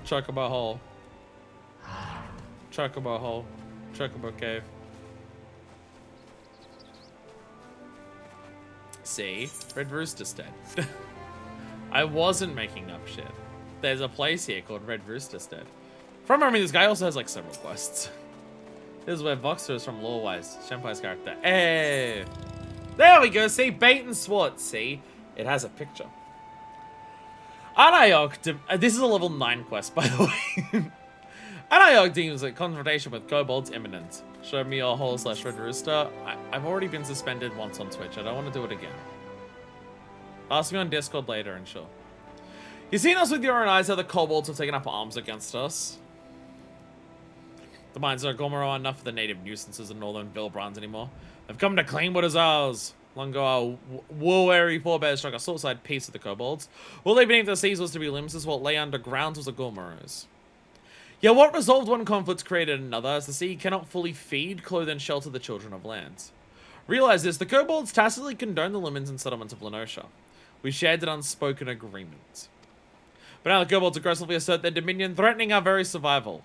Chocobo hole. Chocobo hole. Chocobo cave. See? Red Rooster's dead. I wasn't making up shit. There's a place here called Red Rooster's dead. From memory, this guy also has like several quests. This is where Voxer is from Lorewise, Shenpai's character. Hey! There we go, see? Bait and swat, see? It has a picture. Anayok, this is a level 9 quest, by the way. Anayok deems that confrontation with kobolds imminent. Show me your hole / Red Rooster. I've already been suspended once on Twitch. I don't want to do it again. Ask me on Discord later and sure. You've seen us with your own eyes how the kobolds have taken up arms against us. The mines of Gormaro are enough for the native nuisances of northern Vilbrands anymore. They've come to claim what is ours. Long ago, our war-weary forebears struck a sword-side peace with the kobolds. What lay beneath the seas was to be Limses, what lay underground was the Gormaros. Yet what resolved one conflict created another, as the sea cannot fully feed, clothe, and shelter the children of lands. Realize this, the kobolds tacitly condone the limits and settlements of Lenosha. We shared an unspoken agreement. But now the kobolds aggressively assert their dominion, threatening our very survival.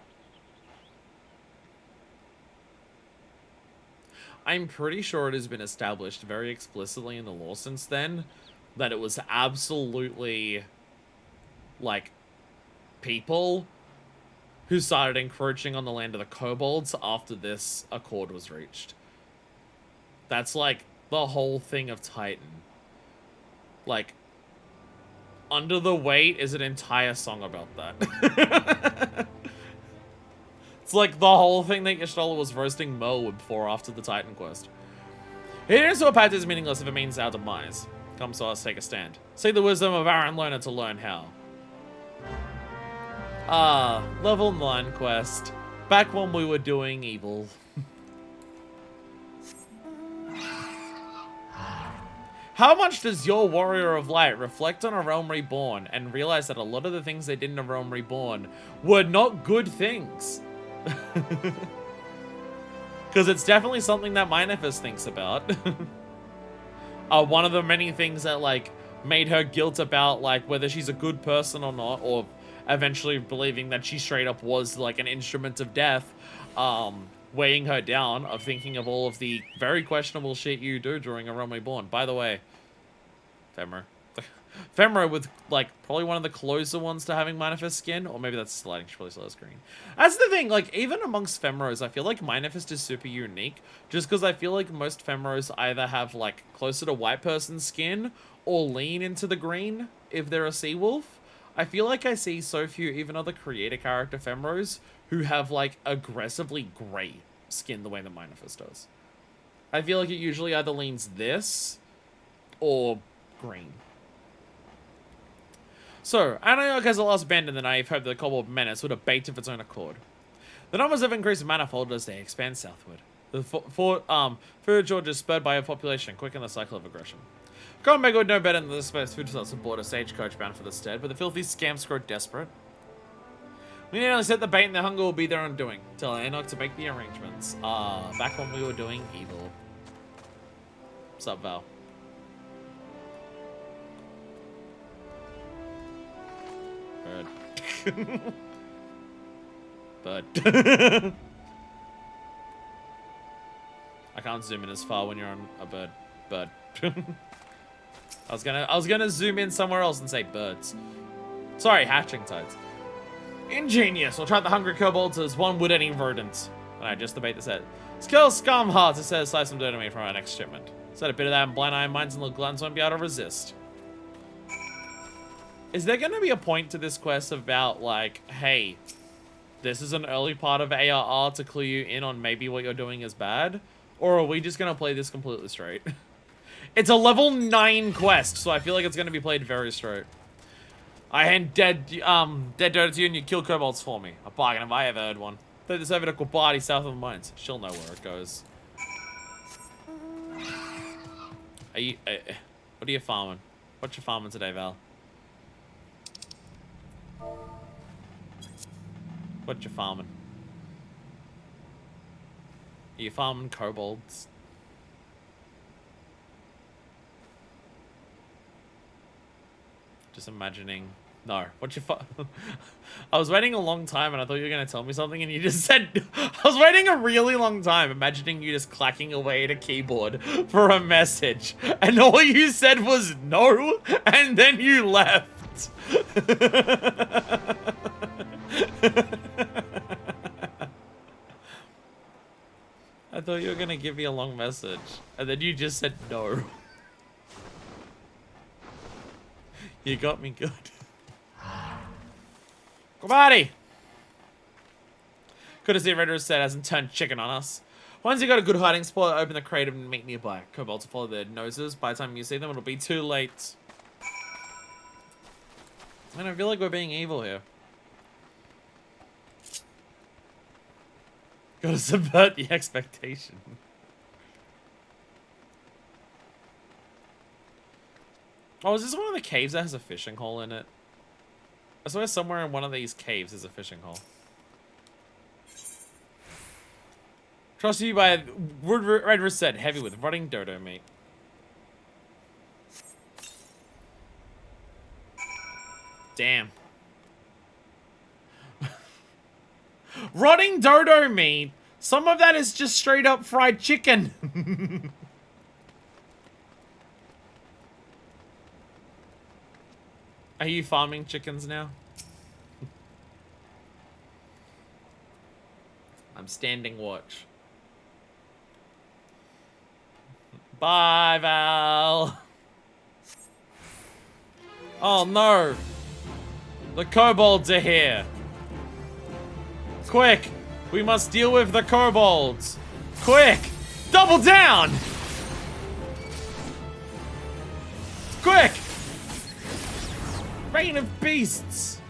I'm pretty sure it has been established very explicitly in the lore since then that it was absolutely, like, people who started encroaching on the land of the kobolds after this accord was reached. That's, like, the whole thing of Titan. Like, Under the Weight is an entire song about that. It's like the whole thing that Y'shtola was roasting Mo before after the Titan quest. Adherence to a pact is meaningless if it means our demise. Come to us, take a stand. Seek the wisdom of Aaron Learner to learn how. Level 9 quest. Back when we were doing evil. How much does your Warrior of Light reflect on A Realm Reborn and realize that a lot of the things they did in A Realm Reborn were not good things? Because it's definitely something that Minefist thinks about. One of the many things that, like, made her guilt about, like, whether she's a good person or not, or eventually believing that she straight up was, like, an instrument of death, weighing her down, of thinking of all of the very questionable shit you do during A Realm Reborn. By the way, Femra with, like, probably one of the closer ones to having Manifest skin, or maybe that's sliding, she probably still has green. That's the thing, like, even amongst Femros, I feel like Manifest is super unique, just because I feel like most Femros either have, like, closer to white person skin, or lean into the green, if they're a sea wolf. I feel like I see so few, even other creator character Femros, who have, like, aggressively grey skin the way that Manifest does. I feel like it usually either leans this, or green. So, Anayok has a last abandoned the naive hope that the kobold menace would abate of its own accord. The numbers have increased manifold as they expand southward. The food shortage is spurred by a population, quicken the cycle of aggression. Common would know better than the space food slots aboard a stagecoach bound for the stead, but the filthy scamps grow desperate. We need only set the bait and the hunger will be their undoing. Tell Anayok to make the arrangements. Back when we were doing evil. Sup, Val? Bird. Bird. I can't zoom in as far when you're on a bird. Bird. I was gonna zoom in somewhere else and say birds. Sorry, hatching tides. Ingenious. We'll try the hungry kobolds as one would any rodent. And I just debate this head. Skill scum hearts. It says slice some dirt to me from our next shipment. Said a bit of that in blind iron minds and little gluttons won't be able to resist. Is there gonna be a point to this quest about like, hey, this is an early part of ARR to clue you in on maybe what you're doing is bad? Or are we just gonna play this completely straight? It's a level 9 quest, so I feel like it's gonna be played very straight. I hand dead dirt to you and you kill kobolds for me. A bargain if I ever heard one. Take this over to Quabati south of the mines. She'll know where it goes. Are you, what are you farming? What you farming today, Val? What you farming? Are you farming kobolds? Just imagining. No. What you I was waiting a long time and I thought you were going to tell me something and you just said... I was waiting a really long time imagining you just clacking away at a keyboard for a message. And all you said was no, and then you left. I thought you were going to give me a long message. And then you just said no. You got me good. Quabati! Could have seen Red Rose said hasn't turned chicken on us. Once you got a good hiding spot, open the crate and meet nearby. Kobolds will follow their noses. By the time you see them, it'll be too late. Man, I feel like we're being evil here. Gotta subvert the expectation. Oh, is this one of the caves that has a fishing hole in it? I swear somewhere in one of these caves is a fishing hole. Trust you by Red Wrist said, heavy with rotting dodo meat. Damn. Rotting dodo meat? Some of that is just straight up fried chicken. Are you farming chickens now? I'm standing watch. Bye, Val. Oh no. The kobolds are here. Quick. We must deal with the kobolds. Quick. Double down. Quick. Rain of beasts.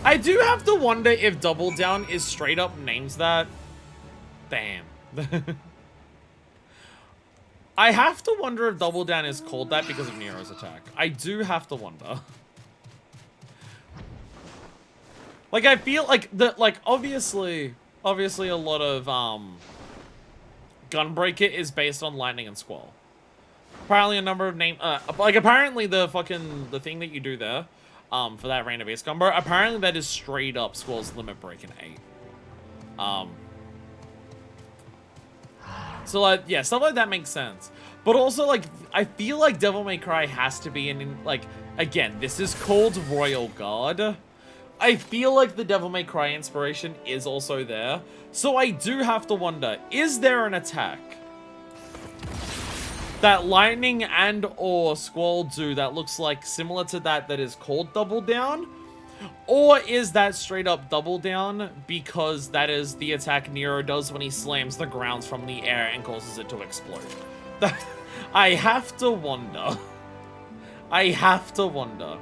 I do have to wonder if Double Down is straight up names that. Damn. I have to wonder if Double Down is called that because of Nero's attack. I do have to wonder. Like, I feel like obviously a lot of Gunbreaker is based on Lightning and Squall. Apparently a number of apparently the thing that you do there, for that Rain of Beast combo, apparently that is straight up Squall's limit break in 8. So like, yeah, stuff like that makes sense. But also like, I feel like Devil May Cry has to be in like, again, this is called Royal Guard. I feel like the Devil May Cry inspiration is also there. So I do have to wonder, is there an attack that Lightning and or Squall do that looks like similar to that is called Double Down? Or is that straight up Double Down because that is the attack Nero does when he slams the grounds from the air and causes it to explode? I have to wonder. I have to wonder.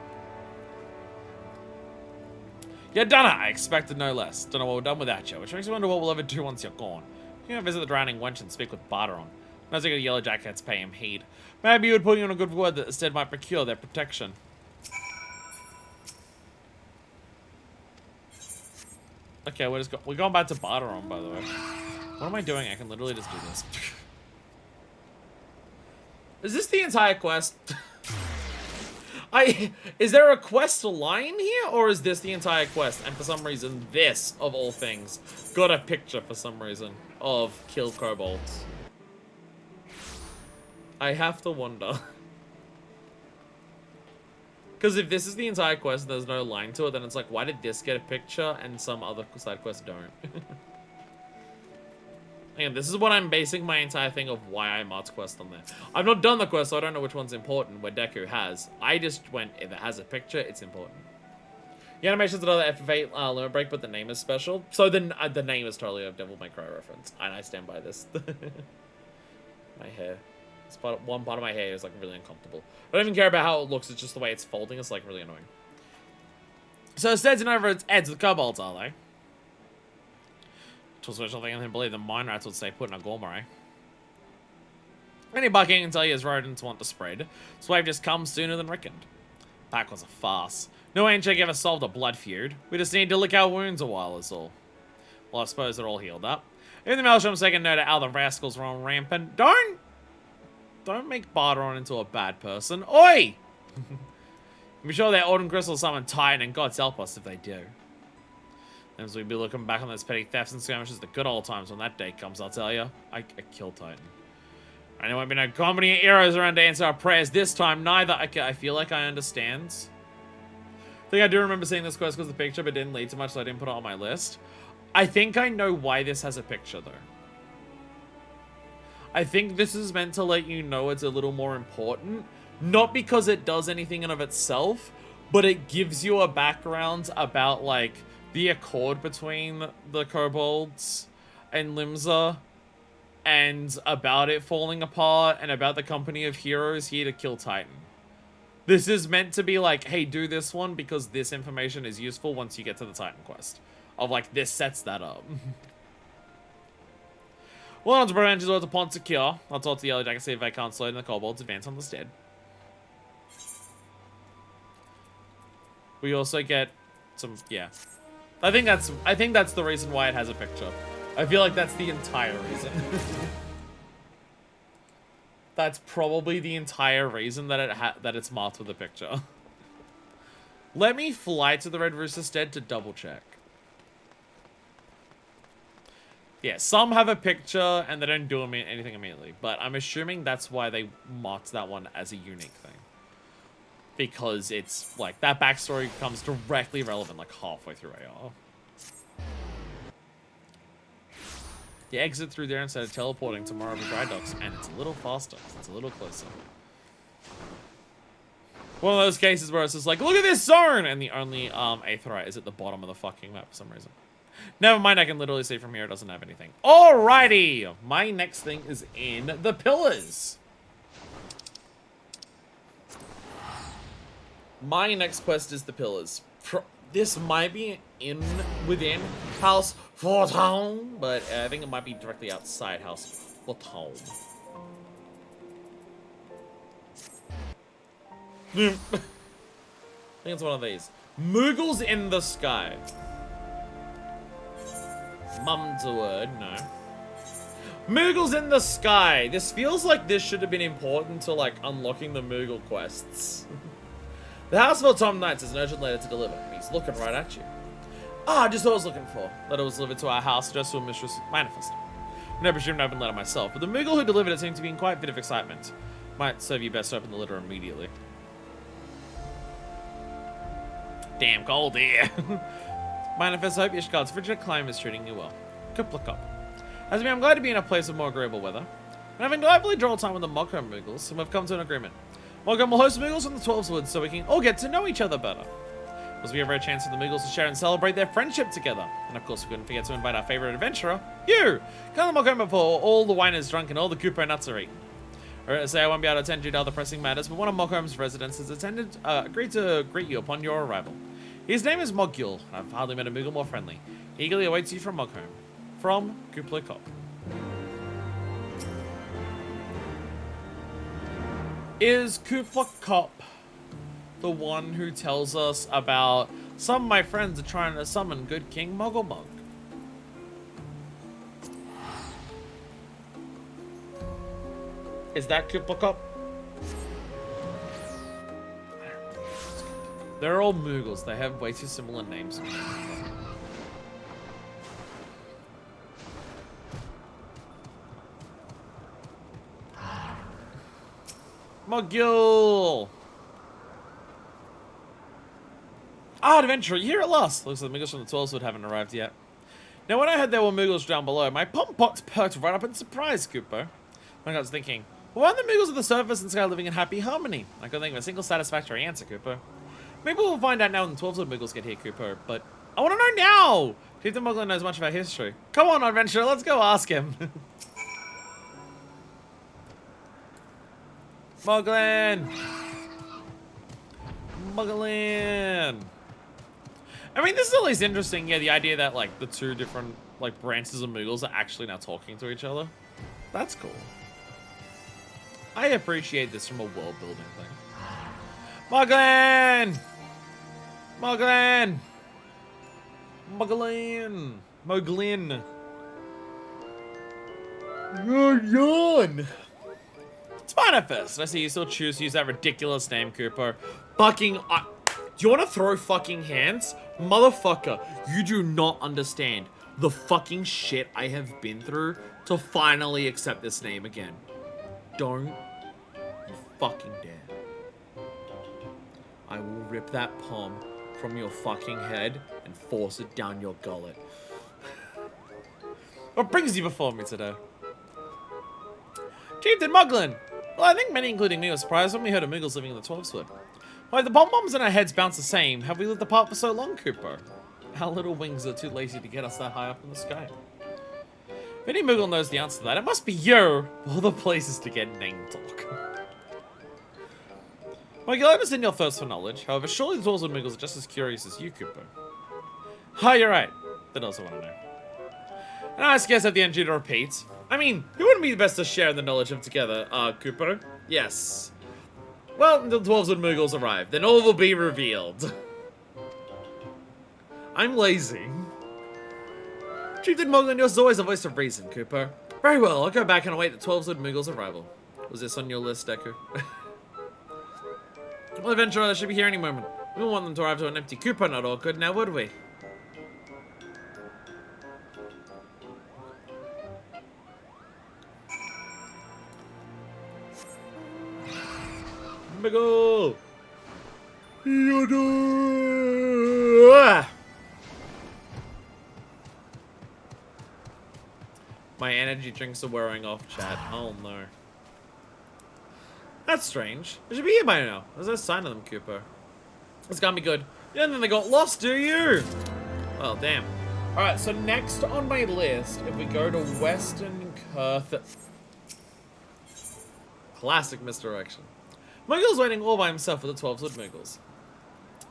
Yeah, done it. I expected no less. Don't know what we're done without you, which makes me wonder what we'll ever do once you're gone. You can visit the drowning wench and speak with Barteron. Knows the Yellow Jackets pay him heed. Maybe you would put you on a good word that instead might procure their protection. Okay, we're going back to Barteron, by the way. What am I doing? I can literally just do this. Is this the entire quest? Is there a quest line here, or is this the entire quest? And for some reason, this, of all things, got a picture for some reason of kill kobolds. I have to wonder. Because if this is the entire quest and there's no line to it, then it's like, why did this get a picture and some other side quests don't? Again, this is what I'm basing my entire thing of why I marked quest on there. I've not done the quest, so I don't know which one's important, where Deku has. I just went, if it has a picture, it's important. The animation's another FF8 limit break, but the name is special. So the name is totally a Devil May Cry reference, and I stand by this. My hair. One part of my hair is like really uncomfortable. I don't even care about how it looks, it's just the way it's folding, it's like really annoying. So instead, and over its heads, the kobolds, are they? To a special thing, I didn't believe the mine rats would stay put in a gourmet. Any bucking until his rodents want to spread. This wave just comes sooner than reckoned. That was a farce. No handshake ever solved a blood feud. We just need to lick our wounds a while is all. Well, I suppose they're all healed up. In the Maelstrome's second note how the rascals were on rampant. Don't make Barteron into a bad person. Oi! I'm sure that Autumn Crystal summoned Titan, and God's help us if they do. As we'd be looking back on those petty thefts and skirmishes, the good old times when that day comes, I'll tell you. I killed Titan. And there won't be no comedy heroes around to answer our prayers this time, neither. I feel like I understand. I think I do remember seeing this quest because of the picture, but didn't lead to much, so I didn't put it on my list. I think I know why this has a picture, though. I think this is meant to let you know it's a little more important. Not because it does anything in of itself, but it gives you a background about, like, the accord between the kobolds and Limsa, and about it falling apart, and about the company of heroes here to kill Titan. This is meant to be like, hey, do this one because this information is useful once you get to the Titan quest. Of like, this sets that up. Well, on to branches or to Pont Secure. I'll talk to the Yellow Jacket, see if I can't slow down the kobolds, advance on the stead. We also get some, yeah. I think that's the reason why it has a picture. I feel like that's the entire reason. That's probably the entire reason that it's marked with a picture. Let me fly to the Red Rooster Stead to double check. Yeah, some have a picture and they don't do anything immediately, but I'm assuming that's why they marked that one as a unique thing. Because it's, like, that backstory becomes directly relevant, like, halfway through AR. You exit through there instead of teleporting to Morrowind Dry Docks, and it's a little faster. It's a little closer. One of those cases where it's just like, look at this zone! And the only aetheryte is at the bottom of the fucking map for some reason. Never mind, I can literally see from here it doesn't have anything. Alrighty! My next thing is in the Pillars. My next quest is the Pillars. This might be within House Fortown, but I think it might be directly outside House Fortown. I think it's one of these. Moogles in the Sky. Mum's a word, no. Moogles in the Sky. This feels like this should have been important to, like, unlocking the Moogle quests. The House of Tom Knights has an urgent letter to deliver. He's looking right at you. Ah, just what I was looking for. Letter was delivered to our house, just to a mistress manifest. I never presumed I opened the letter myself, but the Moogle who delivered it seemed to be in quite a bit of excitement. Might serve you best to open the letter immediately. Damn cold here. Manifest hope your God's frigid climate is treating you well. Kuplakop. As me, I'm glad to be in a place of more agreeable weather. And having delightfully droll time with the Mokom Moogles, and we've come to an agreement. Mokom will host Moogles from the 12's Woods so we can all get to know each other better. As we have a chance for the Moogles to share and celebrate their friendship together. And of course, we couldn't forget to invite our favorite adventurer, you! Come to Mokom before all the wine is drunk and all the Koopo nuts are eaten. Or say I won't be able to attend you to other pressing matters, but one of Mokom's residents has agreed to greet you upon your arrival. His name is Mogul. I've hardly met a Moogle more friendly. He eagerly awaits you from Mokom. From Kuplakop. Is Kuplakop the one who tells us about some of my friends are trying to summon good King Mogulmog? Is that Kuplakop? They're all Moogles. They have way too similar names. Mogul! Ah, adventure, you're here at last. Looks like the Moogles from the 12s haven't arrived yet. Now, when I heard there were Moogles down below, my pom-pots perked right up in surprise, Cooper. I was thinking, why aren't the Moogles at the surface and sky living in happy harmony? I couldn't think of a single satisfactory answer, Cooper. Maybe we'll find out now when the 12s Moogles get here, Cooper, but I want to know now! Chief the Mugler knows much about history. Come on, adventurer, let's go ask him. Muglin! Muglin! I mean, this is at least interesting, yeah, the idea that, like, the two different, like, branches of Moogles are actually now talking to each other. That's cool. I appreciate this from a world-building thing. Muglin! Muglin! Muglin! Muglin! Yawn! It's manifest. I see you still choose to use that ridiculous name, Cooper. Fucking... do you want to throw fucking hands? Motherfucker, you do not understand the fucking shit I have been through to finally accept this name again. Don't you fucking dare. I will rip that palm from your fucking head and force it down your gullet. What brings you before me today? Chieftain Muglin! Well, I think many, including me, were surprised when we heard of Moogles living in the 12th Wood. Why, the bomb-bombs in our heads bounce the same. Have we lived apart for so long, Cooper? Our little wings are too lazy to get us that high up in the sky. If any Moogle knows the answer to that, it must be you! All the places to get name talk. Well, you'll understand your thirst for knowledge. However, surely the 12th Moogles are just as curious as you, Cooper. Hi, you're right. They'd also want to know. And I scarce have the energy to repeat. I mean, who wouldn't be the best to share the knowledge of together, Cooper? Yes. Well, until the 12 Moogles arrive, then all will be revealed. I'm lazy. Chieftain Muglin, yours is always a voice of reason, Cooper. Very well, I'll go back and await the 12 Moogles' arrival. Was this on your list, Deku? Well, adventurer, they should be here any moment. We wouldn't want them to arrive to an empty Cooper, not awkward, now would we? Go. My energy drinks are wearing off, chat. Oh no. That's strange. They should be here by now. There's no sign of them, Cooper. It's gonna be good. You don't think they got lost, do you? Well, damn. Alright, so next on my list, if we go to Western Kurth... Classic misdirection. Moogle's waiting all by himself for the 12 Wood Moogles.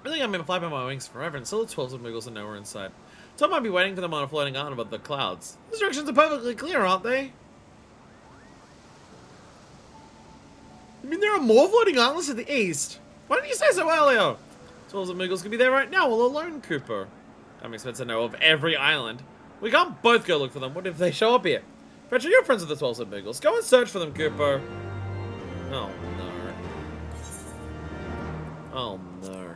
I think I've been flapping my wings forever and still the 12 Wood Moogles are nowhere in sight. So I might be waiting for them on a floating island above the clouds. These directions are perfectly clear, aren't they? I mean, there are more floating islands to the east. Why didn't you say so earlier? 12 Wood Moogles could be there right now all alone, Cooper. I'm expected to know of every island. We can't both go look for them. What if they show up here? Fetcher, you're friends with the 12 Wood Moogles. Go and search for them, Cooper. Oh, no. Oh no.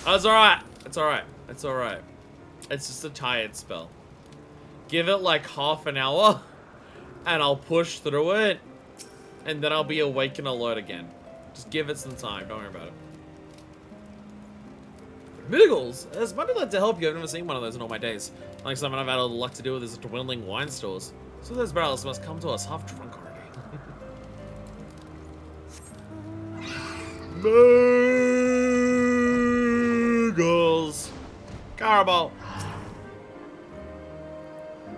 Oh, it's alright. It's alright. It's alright. It's just a tired spell. Give it like half an hour, and I'll push through it, and then I'll be awake and alert again. Just give it some time. Don't worry about it. Moogles? As much as I'd like to help you, I've never seen one of those in all my days. Like something I've had all the luck to do with is dwindling wine stores. So those barrels must come to us half drunk already. Moogles! Carabao!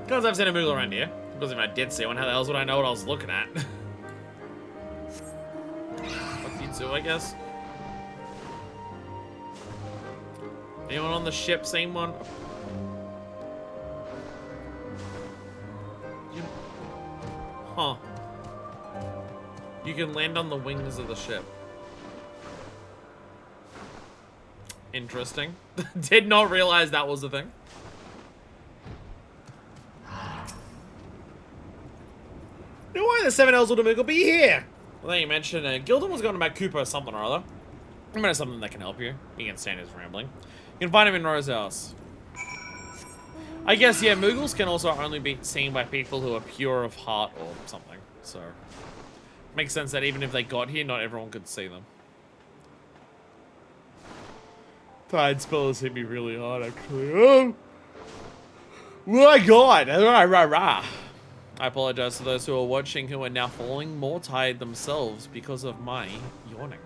Because I've seen a Moogle around here. Because if I did see one, how the hell would I know what I was looking at? Fuck you too, I guess. Anyone on the ship seen one? Huh. You can land on the wings of the ship. Interesting. Did not realize that was a thing. the 7 L's will Moogle be here? Well, then you mentioned Gildan was going about Cooper or something or other. I mean, something that can help you. You can stand his rambling. You can find him in Rose's house. I guess, yeah, Moogles can also only be seen by people who are pure of heart or something. So, makes sense that even if they got here, not everyone could see them. Tide spells hit me really hard, actually. Oh! My god! Rah, rah, rah. I apologize to those who are watching who are now falling more tired themselves because of my yawning.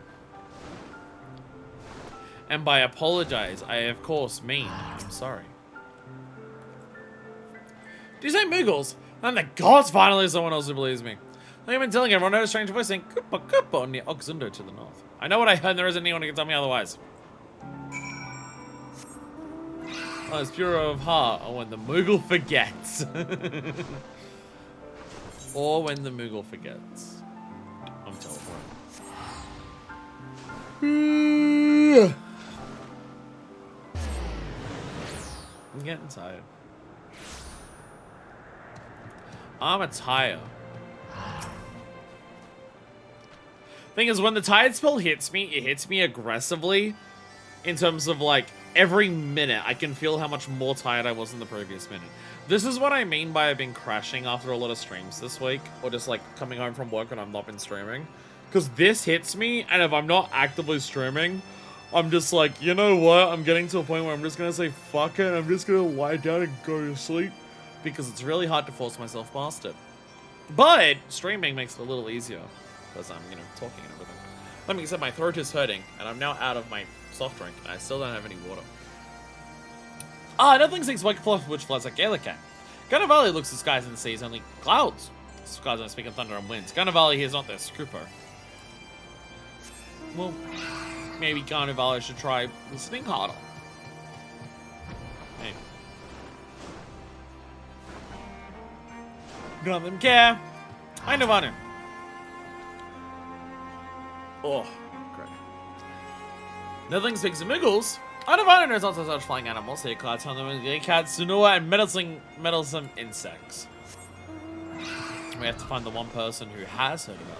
And by apologize, I of course mean I'm sorry. Do you say Moogles? And the gods finally someone else who believes me. I've been telling everyone I heard a strange voice saying Koopa Koopa near Oxundo to the north. I know what I heard and there isn't anyone who can tell me otherwise. Oh, it's pure of heart. Or when the Moogle forgets. Or when the Moogle forgets. I'm teleporting. I'm getting tired. I'm a tire. Thing is, when the tired spell hits me, it hits me aggressively. In terms of, like, every minute, I can feel how much more tired I was in the previous minute. This is what I mean by I've been crashing after a lot of streams this week. Or just, like, coming home from work when I've not been streaming. Because this hits me, and if I'm not actively streaming, I'm just like, you know what? I'm getting to a point where I'm just going to say, fuck it. I'm just going to lie down and go to sleep. Because it's really hard to force myself past it. But streaming makes it a little easier. Because I'm, you know, talking and everything. Let me except my throat is hurting, and I'm now out of my soft drink, and I still don't have any water. Ah, nothing seems like fluff which flies like Gaelic cat. Valley looks at skies and sees only clouds. Skies don't speak of thunder and winds. Valley is not their scooper. Well, maybe Valley should try listening harder. Maybe. None of them care. I know Vanu. Oh, great. Nothing speaks of Moogles. Anavana knows lots of such flying animals. They clouds, tell them cats, Sunua, and meddlesome insects. We have to find the one person who has heard about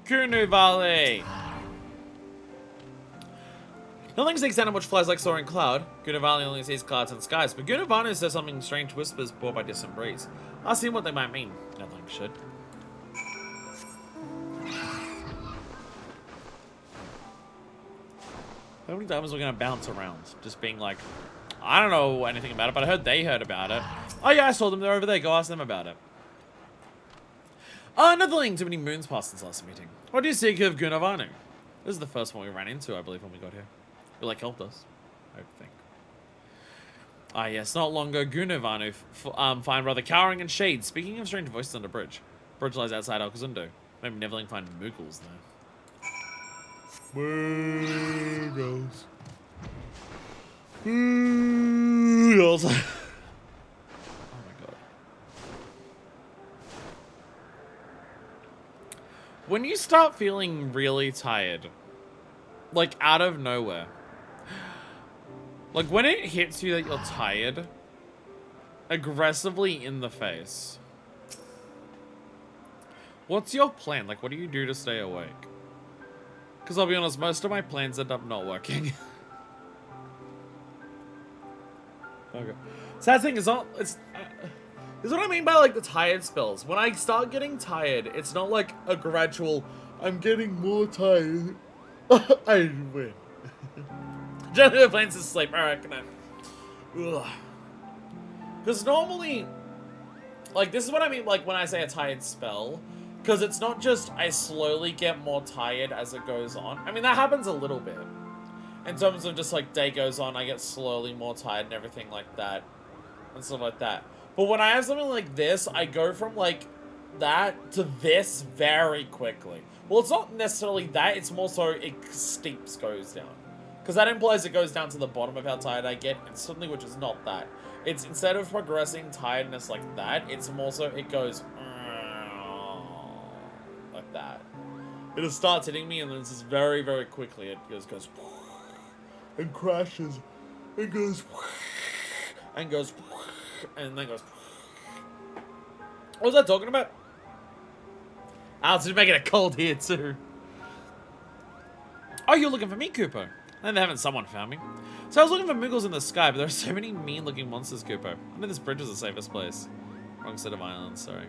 them. Kunu Valley. Nothing sees animal which flies like soaring cloud. Gunavali only sees clouds and skies, but Gunavanu says something strange whispers brought by distant breeze. I'll see what they might mean. Nothing should. How many times are we gonna bounce around? Just being like, I don't know anything about it, but I heard they heard about it. Oh yeah, I saw them, they're over there, go ask them about it. Another thing, too many moons passed since last meeting. What do you think of Gunavanu? This is the first one we ran into, I believe, when we got here. He, like, helped us, I think. Ah, yes, not long ago, Gunavanu find rather cowering and shade. Speaking of strange voices on the bridge. Bridge lies outside Alcazundo. Maybe Neverling find Moogles there. Moogles. Moogles. Oh my god. When you start feeling really tired, like out of nowhere, like when it hits you that you're tired, aggressively in the face, what's your plan? Like, what do you do to stay awake? Because I'll be honest, most of my plans end up not working. Okay. Sad thing is not, it's what I mean by like the tired spells. When I start getting tired, it's not like a gradual, I'm getting more tired. I win. Generally, the plan's to sleep. Alright, good night. Because normally, like, this is what I mean, like, when I say a tired spell. Because it's not just I slowly get more tired as it goes on. I mean, that happens a little bit. In terms of just, like, day goes on, I get slowly more tired and everything like that. And stuff like that. But when I have something like this, I go from, like, that to this very quickly. Well, it's not necessarily that, it's more so it steeps goes down. Because that implies it goes down to the bottom of how tired I get instantly, which is not that. It's, instead of progressing tiredness like that, it's more so it goes like that. It just starts hitting me and then it's just very, very quickly it goes and crashes and goes and goes and then goes. What was I talking about? Alex is making it cold here too. Oh, you're looking for me, Kupo. And they haven't someone found me. So I was looking for Moogles in the sky, but there are so many mean-looking monsters, Kupo. I know this bridge was the safest place. Wrong set of islands, sorry.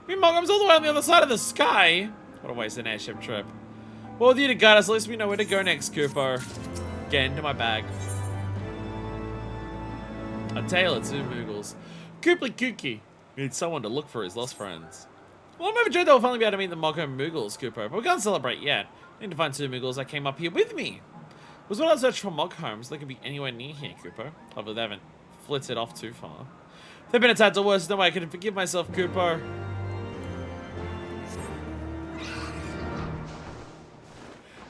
Mogum's all the way on the other side of the sky. What a waste of an airship trip. Well, with you to guide us, at least we know where to go next, Kupo. Get into my bag. A tale of two Moogles. Kooply Kooky needs someone to look for his lost friends. Well, I'm overjoyed that we'll finally be able to meet the Mogum Moogles, Kupo, but we can't celebrate yet. I need to find two Moogles that came up here with me. It was when I searched for Mog homes, they could be anywhere near here, Kupo. Hopefully they haven't flitted off too far. If they've been attacked or worse, no way I can forgive myself, Kupo.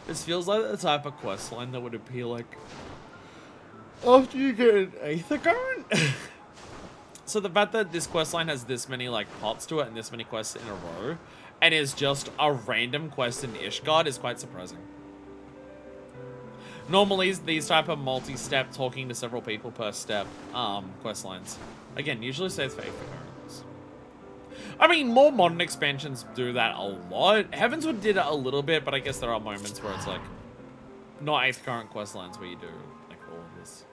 This feels like the type of questline that would appear like after you get an Aether Current. So the fact that this questline has this many like parts to it and this many quests in a row, and is just a random quest in Ishgard is quite surprising. Normally, these type of multi-step, talking to several people per step questlines, again, usually saves for Aether Currents. I mean, more modern expansions do that a lot. Heavenswood did it a little bit, but I guess there are moments where it's like not Aether Current questlines where you do like all of this.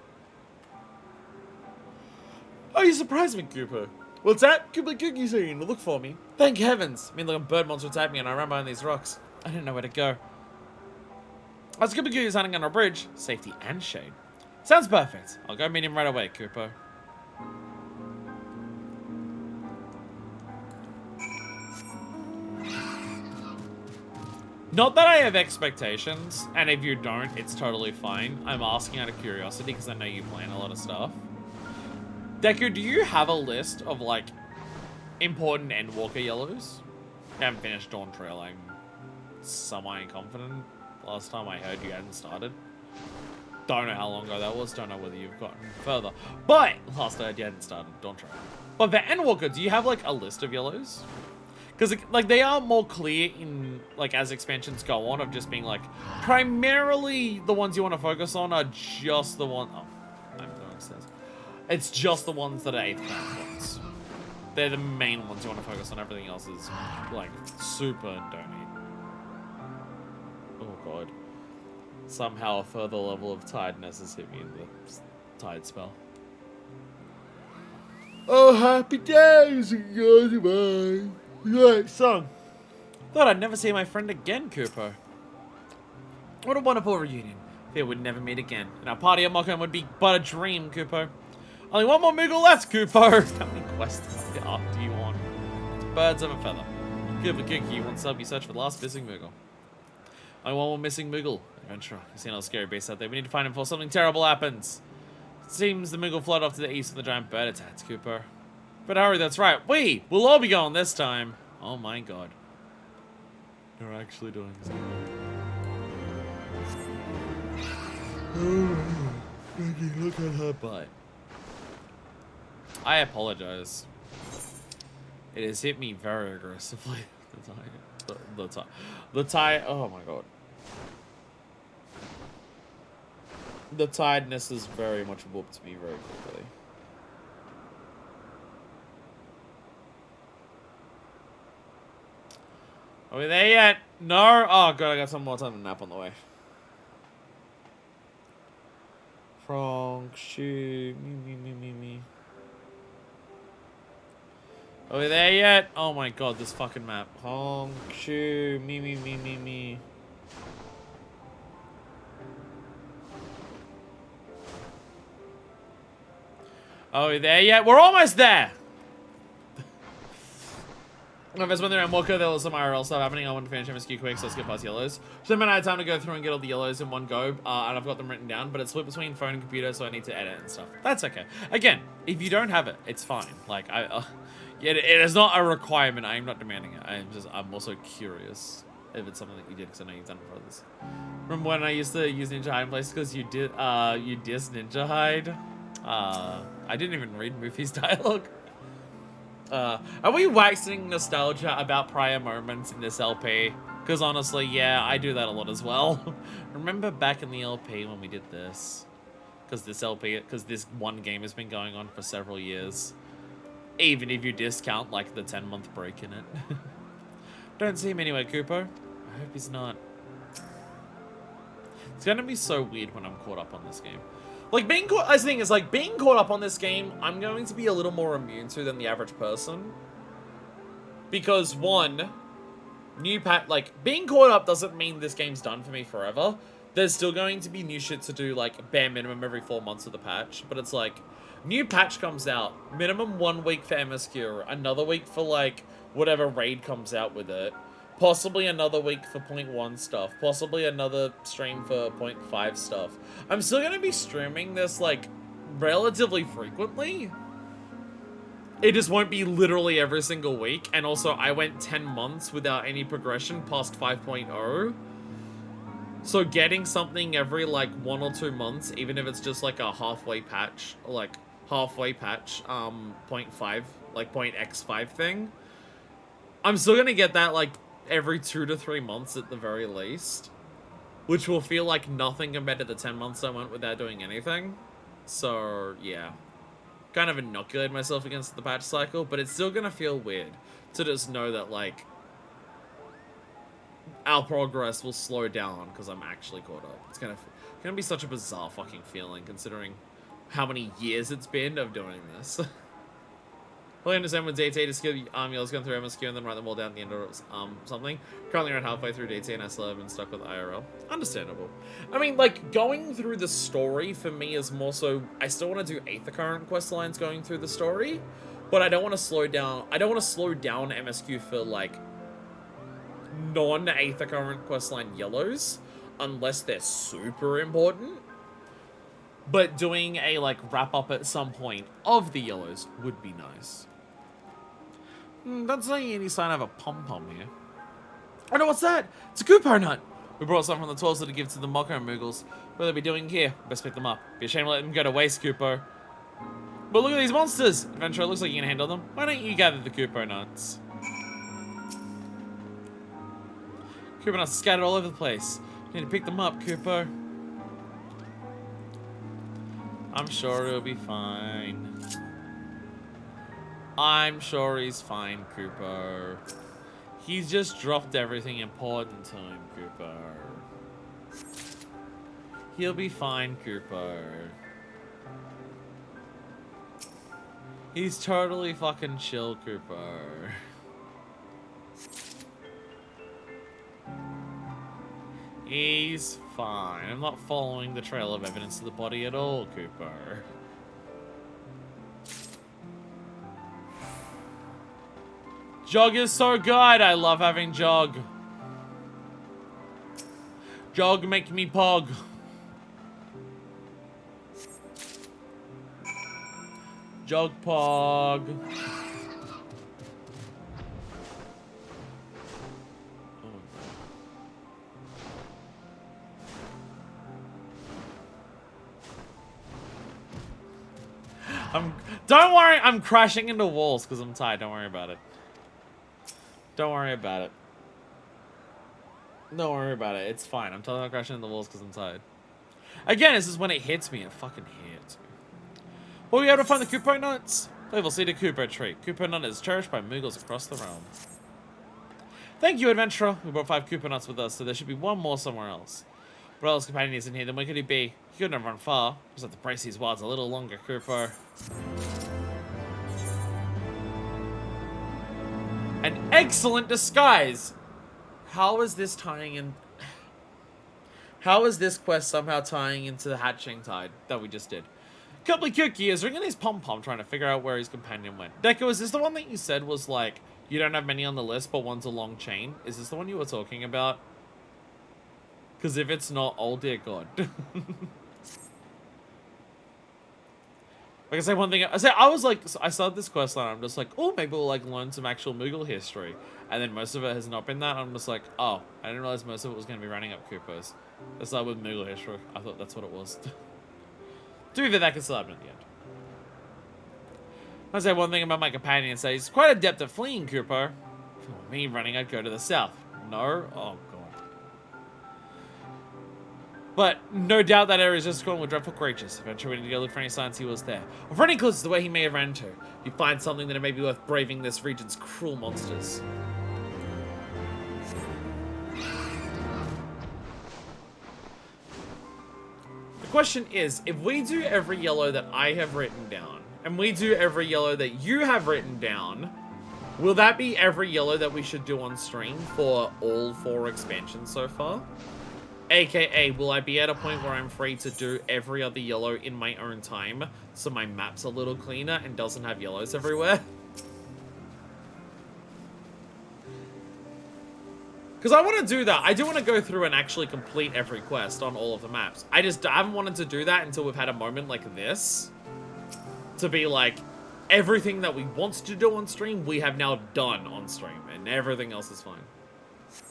Oh, you surprised me, Cooper. What's that? Kooply Kooky saying to look for me. Thank heavens. I mean, like a bird monster attacked me and I ran behind these rocks. I didn't know where to go. I was Kooply Kooky's hunting on a bridge. Safety and shade. Sounds perfect. I'll go meet him right away, Cooper. Not that I have expectations, and if you don't, it's totally fine. I'm asking out of curiosity because I know you plan a lot of stuff. Deku, do you have a list of, like, important Endwalker yellows? I haven't finished Dawn Trail. I'm semi-confident. Last time I heard you hadn't started. Don't know how long ago that was. Don't know whether you've gotten further. But last I heard you hadn't started Dawn Trail. But for Endwalker, do you have, like, a list of yellows? Because, like, they are more clear in, like, as expansions go on of just being, like, primarily the ones you want to focus on are just the one... Oh, I'm going upstairs. It's just the ones that are 8th current ones. They're the main ones you want to focus on. Everything else is, like, super don't need. Oh, God. Somehow a further level of tiredness has hit me in the tide spell. Oh, happy days! Goodbye. Right, son. Thought I'd never see my friend again, Cooper. What a wonderful reunion. Fear we'd never meet again, and our party at Mokum would be but a dream, Cooper. Only one more Moogle left, Cooper. How many quests do you want? Birds of a feather. Kooply Kooky wants to help you search for the last missing Moogle. Only one more missing Moogle. Adventurer. You've seen all the scary beasts out there. We need to find him before something terrible happens. It seems the Moogle floated off to the east with the giant bird attacks, Cooper. But hurry, that's right. We'll all be going this time. Oh my God. You're actually doing something. Look at her butt. I apologize. It has hit me very aggressively. The tide. Oh my God. The tiredness has very much whooped me very quickly. Are we there yet? No? Oh, God, I got some more time to nap on the way. Frank, shoot, me. Are we there yet? Oh my God, this fucking map. Honk, shoot, me. Are we there yet? We're almost there! If it's when they're in Walker, there was some IRL stuff happening. I want to finish MSQ quick, so let's get past yellows. So I had time to go through and get all the yellows in one go, and I've got them written down, but it's split between phone and computer, so I need to edit and stuff. That's okay. Again, if you don't have it, it's fine. Like, it is not a requirement. I am not demanding it. I'm also curious if it's something that you did, because I know you've done it for others. Remember when I used to use Ninja Hide in place because you dissed Ninja Hide? I didn't even read Mufi's dialogue. Are we waxing nostalgia about prior moments in this LP? Because honestly, yeah, I do that a lot as well. Remember back in the LP when we did this? because this one game has been going on for several years. Even if you discount, like, the 10-month break in it. Don't see him anywhere, Cooper. I hope he's not. It's gonna be so weird when I'm caught up on this game. Like, being caught up on this game, I'm going to be a little more immune to than the average person. Because, one, being caught up doesn't mean this game's done for me forever. There's still going to be new shit to do, like, bare minimum every 4 months with the patch. But it's like, new patch comes out, minimum 1 week for MSQ, another week for, like, whatever raid comes out with it. Possibly another week for 0.1 stuff. Possibly another stream for 0.5 stuff. I'm still going to be streaming this, like, relatively frequently. It just won't be literally every single week. And also, I went 10 months without any progression past 5.0. So getting something every, like, 1 or 2 months, even if it's just, like, a halfway patch, 0.5, like, 0.x5 thing, I'm still going to get that, like, every 2 to 3 months at the very least, which will feel like nothing compared to the 10 months I went without doing anything. So, yeah. Kind of inoculate myself against the patch cycle, but it's still gonna feel weird to just know that, like, our progress will slow down because I'm actually caught up. It's gonna be such a bizarre fucking feeling considering how many years it's been of doing this. Well, I understand when DT to skill yells going through MSQ and then write them all down at the end of something. Currently around halfway through DT and I still have been stuck with IRL. Understandable. I mean, like, going through the story for me is more so, I still want to do Aether Current quest lines going through the story, but I don't want to slow down, MSQ for, like, non-Aether Current questline yellows, unless they're super important. But doing a, like, wrap-up at some point of the yellows would be nice. Don't see any sign of a pom-pom here. Oh no, what's that? It's a Koopa nut! We brought some from the 12s to give to the Moko Moogles. What are they be doing here? Best pick them up. Be a shame to let them go to waste, Koopa. But look at these monsters! Adventurer, looks like you can handle them. Why don't you gather the Koopa nuts? Koopa nuts scattered all over the place. You need to pick them up, Koopa. I'm sure it'll be fine. I'm sure he's fine, Cooper. He's just dropped everything important to him, Cooper. He'll be fine, Cooper. He's totally fucking chill, Cooper. He's fine. I'm not following the trail of evidence to the body at all, Cooper. Jog is so good. I love having Jog. Jog make me pog. Jog pog. Don't worry, I'm crashing into walls because I'm tired. Don't worry about it. Don't worry about it. Don't worry about it. It's fine. I'm totally not crashing into the walls because I'm tired. Again, this is when it hits me. It fucking hits me. Will we be able to find the Koopa nuts? Level C to Koopa tree. Koopa nut is cherished by Moogles across the realm. Thank you, adventurer. We brought 5 Koopa nuts with us, so there should be one more somewhere else. What else companion isn't here? Then where could he be? He couldn't have run far. Just have to brace these wilds a little longer, Koopa. An excellent disguise! How is this tying in? How is this quest somehow tying into the hatching tide that we just did? Cuddly Cookie is ringing his pom-pom trying to figure out where his companion went. Deco, is this the one that you said was like, you don't have many on the list, but one's a long chain? Is this the one you were talking about? Because if it's not, oh dear God. Like I say one thing, I started this quest line, I'm just like, oh, maybe we'll like learn some actual Moogle history. And then most of it has not been that. I'm just like, oh, I didn't realize most of it was going to be running up Koopas. Let's start with Moogle history. I thought that's what it was. To be fair, that can still happen at the end. I say one thing about my companion, say he's quite adept at fleeing, Koopa. For me running, I'd go to the south. No? Oh, God. But no doubt that area is just going with dreadful creatures. Eventually we need to go look for any signs he was there. Or for any clues to the way he may have ran to. If you find something that it may be worth braving this region's cruel monsters. The question is, if we do every yellow that I have written down, and we do every yellow that you have written down, will that be every yellow that we should do on stream for all 4 expansions so far? AKA, will I be at a point where I'm free to do every other yellow in my own time, so my map's a little cleaner and doesn't have yellows everywhere? Because I want to do that. I do want to go through and actually complete every quest on all of the maps. I haven't wanted to do that until we've had a moment like this. To be like, everything that we want to do on stream, we have now done on stream, and everything else is fine.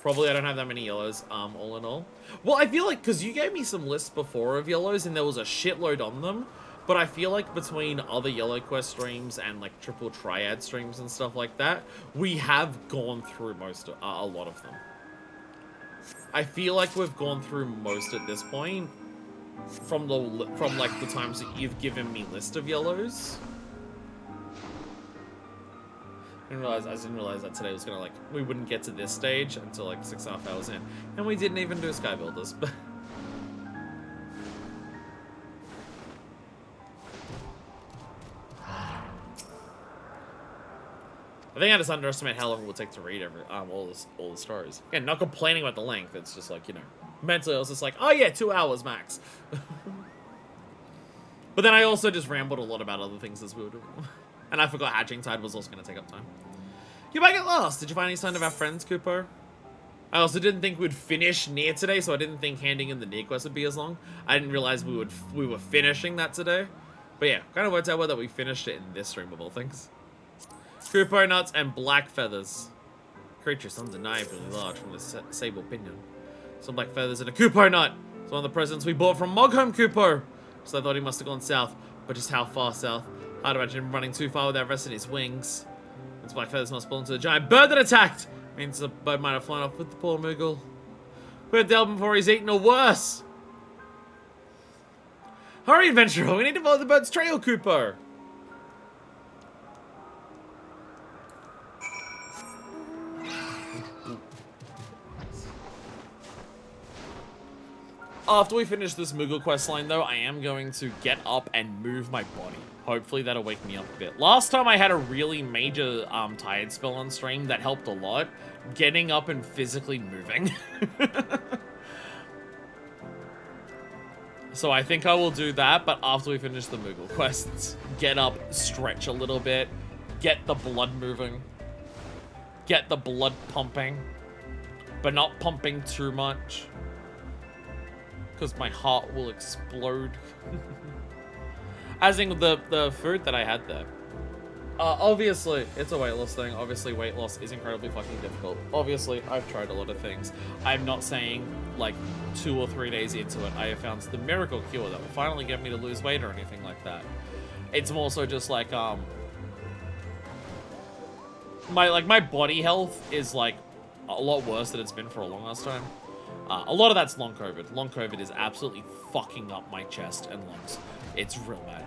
Probably I don't have that many yellows, all in all. Well, I feel like, because you gave me some lists before of yellows, and there was a shitload on them, but I feel like between other yellow quest streams and, like, triple triad streams and stuff like that, we have gone through a lot of them. I feel like we've gone through most at this point, from like, the times that you've given me list of yellows. I didn't realize that today was gonna, like, we wouldn't get to this stage until like 6.5 hours in. And we didn't even do Sky Builders, but I think I just underestimate how long it would take to read all the stories. Again, not complaining about the length, it's just like, you know, mentally I was just like, oh yeah, 2 hours max. But then I also just rambled a lot about other things as we were doing. And I forgot Hatching Tide was also going to take up time. You might get lost. Did you find any sign of our friends, Cooper? I also didn't think we'd finish near today, so I didn't think handing in the near quest would be as long. I didn't realize we were finishing that today. But yeah, kind of worked out well that we finished it in this stream of all things. Cooper nuts and black feathers. Creatures undeniably large from the sable pinion. Some black feathers and a Cooper nut. It's one of the presents we bought from Mogham Cooper. So I thought he must have gone south, but just how far south? I'd imagine him running too far without resting his wings. Those black feathers must belong to the giant bird that attacked. Means the bird might have flown off with the poor Moogle. We're dead before he's eaten or worse. Hurry, adventurer! We need to follow the bird's trail, Cooper. After we finish this Moogle questline, though, I am going to get up and move my body. Hopefully that'll wake me up a bit. Last time I had a really major tired spell on stream that helped a lot. Getting up and physically moving. So I think I will do that, but after we finish the Moogle quests. Get up, stretch a little bit, get the blood moving, get the blood pumping, but not pumping too much. Because my heart will explode. As in the food that I had there. Obviously, it's a weight loss thing. Obviously, weight loss is incredibly fucking difficult. Obviously, I've tried a lot of things. I'm not saying, like, 2 or 3 days into it, I have found the miracle cure that will finally get me to lose weight or anything like that. It's more so just, like, my body health is, like, a lot worse than it's been for a long ass time. A lot of that's long COVID. Long COVID is absolutely fucking up my chest and lungs. It's real bad.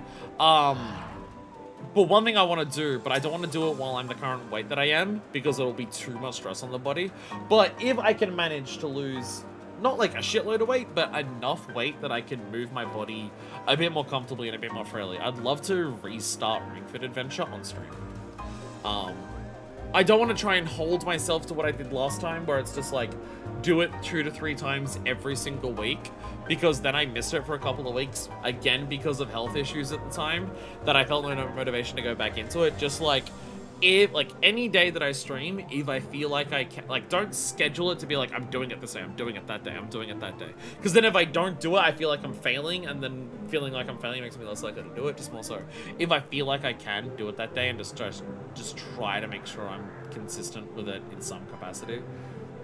But one thing I want to do, but I don't want to do it while I'm the current weight that I am, because it'll be too much stress on the body. But if I can manage to lose, not like a shitload of weight, but enough weight that I can move my body a bit more comfortably and a bit more freely, I'd love to restart Ring Fit Adventure on stream. I don't want to try and hold myself to what I did last time, where it's just like, do it 2 to 3 times every single week, because then I missed it for a couple of weeks, again, because of health issues at the time, that I felt no motivation to go back into it. Just like, if, like, any day that I stream, if I feel like I can, like, don't schedule it to be like, I'm doing it this day, I'm doing it that day, I'm doing it that day. Because then if I don't do it, I feel like I'm failing, and then feeling like I'm failing makes me less likely to do it, just more so. If I feel like I can do it that day and just try to make sure I'm consistent with it in some capacity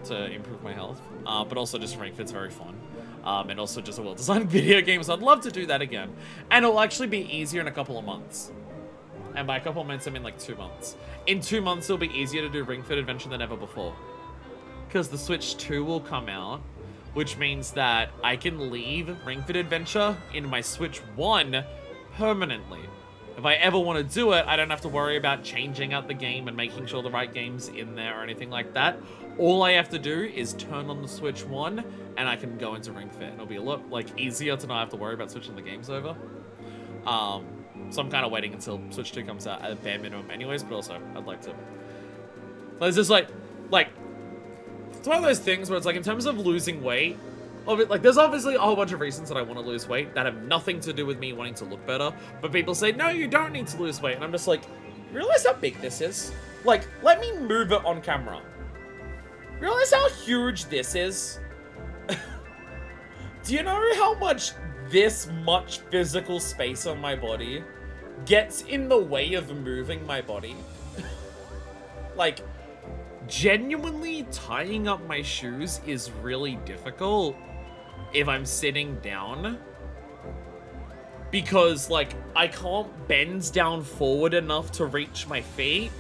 to improve my health. But also just Ring Fit's very fun. And also just a well-designed video game, so I'd love to do that again. And it'll actually be easier in a couple of months. And by a couple of months, I mean like 2 months. In 2 months, it'll be easier to do Ring Fit Adventure than ever before. Because the Switch 2 will come out, which means that I can leave Ring Fit Adventure in my Switch 1 permanently. If I ever want to do it, I don't have to worry about changing out the game and making sure the right game's in there or anything like that. All I have to do is turn on the Switch 1 and I can go into Ring Fit. It'll be a lot easier to not have to worry about switching the games over. So I'm kind of waiting until Switch 2 comes out at a bare minimum anyways, but also I'd like to. It's just like it's one of those things where it's like in terms of losing weight, there's obviously a whole bunch of reasons that I want to lose weight that have nothing to do with me wanting to look better. But people say, no, you don't need to lose weight. And I'm just like, realize how big this is? Like, let me move it on camera. Realize how huge this is? Do you know how much this much physical space on my body gets in the way of moving my body? Like, genuinely tying up my shoes is really difficult if I'm sitting down, because like I can't bend down forward enough to reach my feet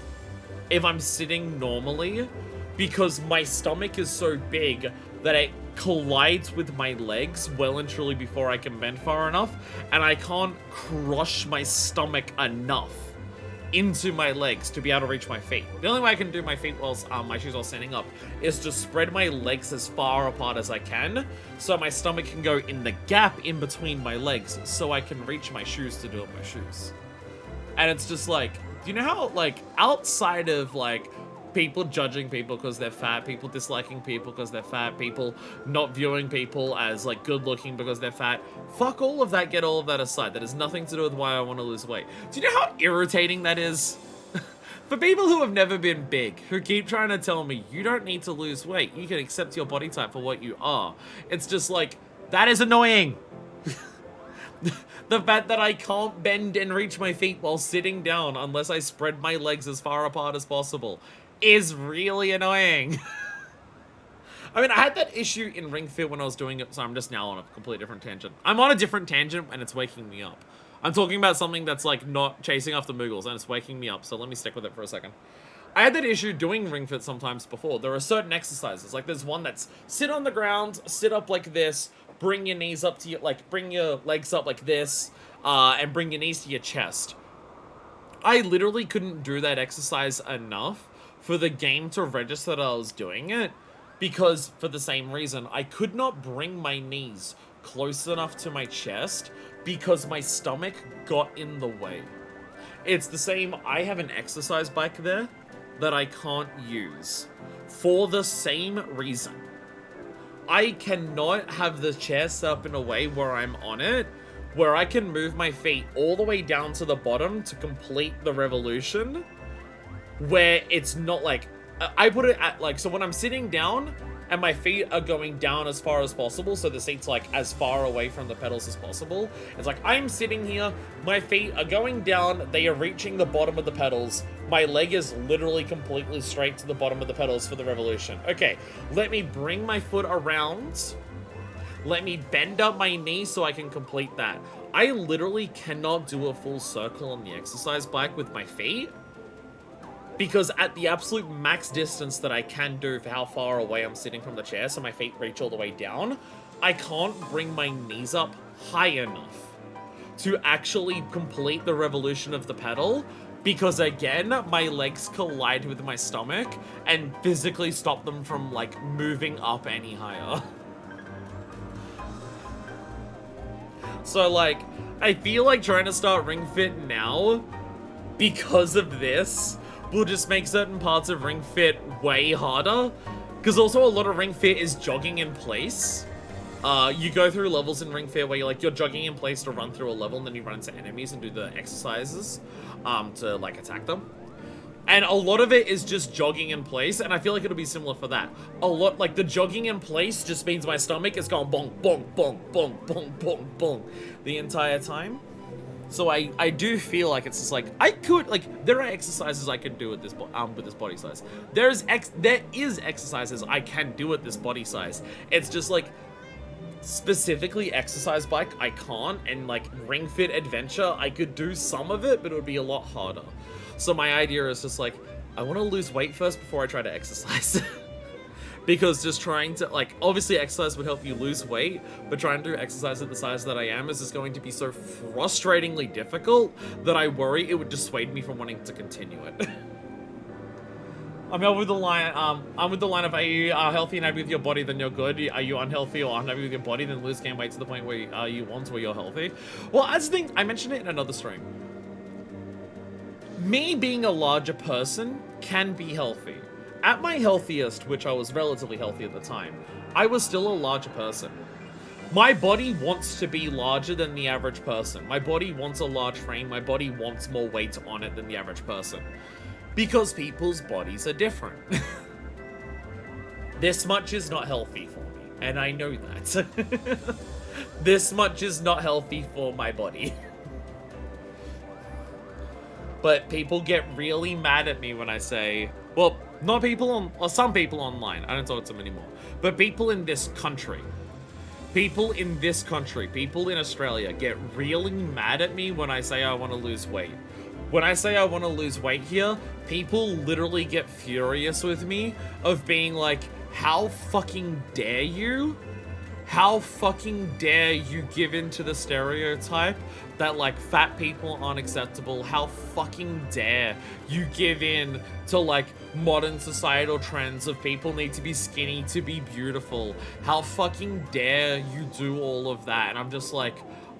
if I'm sitting normally, because my stomach is so big that it collides with my legs well and truly before I can bend far enough, and I can't crush my stomach enough into my legs to be able to reach my feet. The only way I can do my feet while my shoes while standing up is to spread my legs as far apart as I can, so my stomach can go in the gap in between my legs, so I can reach my shoes to do up my shoes. And it's just like, do you know how like outside of like people judging people because they're fat, people disliking people because they're fat, people not viewing people as like good looking because they're fat, fuck all of that, get all of that aside. That has nothing to do with why I want to lose weight. Do you know how irritating that is? For people who have never been big, who keep trying to tell me you don't need to lose weight, you can accept your body type for what you are. It's just like, that is annoying. The fact that I can't bend and reach my feet while sitting down unless I spread my legs as far apart as possible is really annoying. I mean, I had that issue in Ring Fit when I was doing it, so I'm just now on a completely different tangent. I'm on a different tangent and it's waking me up. I'm talking about something that's like not chasing after Moogles and it's waking me up, so let me stick with it for a second. I had that issue doing Ring Fit sometimes before. There are certain exercises, like there's one that's sit on the ground, sit up like this, bring your knees up to your, like bring your legs up like this, and bring your knees to your chest. I literally couldn't do that exercise enough for the game to register that I was doing it, because for the same reason, I could not bring my knees close enough to my chest because my stomach got in the way. It's the same, I have an exercise bike there that I can't use for the same reason. I cannot have the chair set up in a way where I'm on it, where I can move my feet all the way down to the bottom to complete the revolution, where it's not like, I put it at like, so when I'm sitting down and my feet are going down as far as possible, so the seat's like as far away from the pedals as possible, it's like I'm sitting here, my feet are going down, they are reaching the bottom of the pedals, my leg is literally completely straight to the bottom of the pedals for the revolution. Okay, let me bring my foot around, let me bend up my knee so I can complete that. I literally cannot do a full circle on the exercise bike with my feet, because at the absolute max distance that I can do for how far away I'm sitting from the chair, so my feet reach all the way down, I can't bring my knees up high enough to actually complete the revolution of the pedal, because again, my legs collide with my stomach and physically stop them from like moving up any higher. So like, I feel like trying to start Ring Fit now because of this will just make certain parts of Ring Fit way harder, because also a lot of Ring Fit is jogging in place. You go through levels in Ring Fit where you're jogging in place to run through a level, and then you run into enemies and do the exercises to like attack them. And a lot of it is just jogging in place, and I feel like it'll be similar for that. A lot, like the jogging in place just means my stomach is going bong, bong, bong, bong, bong, bong, bong the entire time. So I do feel like it's just like, I could, like, there are exercises I could do with this body size. There is exercises I can do at this body size. It's just like, specifically exercise bike, I can't, and like Ring Fit Adventure, I could do some of it, but it would be a lot harder. So my idea is just like, I want to lose weight first before I try to exercise. Because just trying to, like, obviously exercise would help you lose weight, but trying to exercise at the size that I am is just going to be so frustratingly difficult that I worry it would dissuade me from wanting to continue it. I'm with the line. I'm with the line of, are you healthy and happy with your body, then you're good. Are you unhealthy or unhappy with your body, then lose gain weight to the point where you want where you're healthy. Well, as the thing, I mentioned it in another stream. Me being a larger person can be healthy. At my healthiest, which I was relatively healthy at the time, I was still a larger person. My body wants to be larger than the average person. My body wants a large frame. My body wants more weight on it than the average person. Because people's bodies are different. This much is not healthy for me, and I know that. This much is not healthy for my body. But people get really mad at me when I say, well, not people or some people online, I don't talk to them anymore, but people in this country. People in this country, people in Australia get really mad at me when I say I want to lose weight. When I say I want to lose weight here, people literally get furious with me of being like, how fucking dare you? How fucking dare you give in to the stereotype that, like, fat people aren't acceptable? How fucking dare you give in to, like, modern societal trends of people need to be skinny to be beautiful? How fucking dare you do all of that? And I'm just like,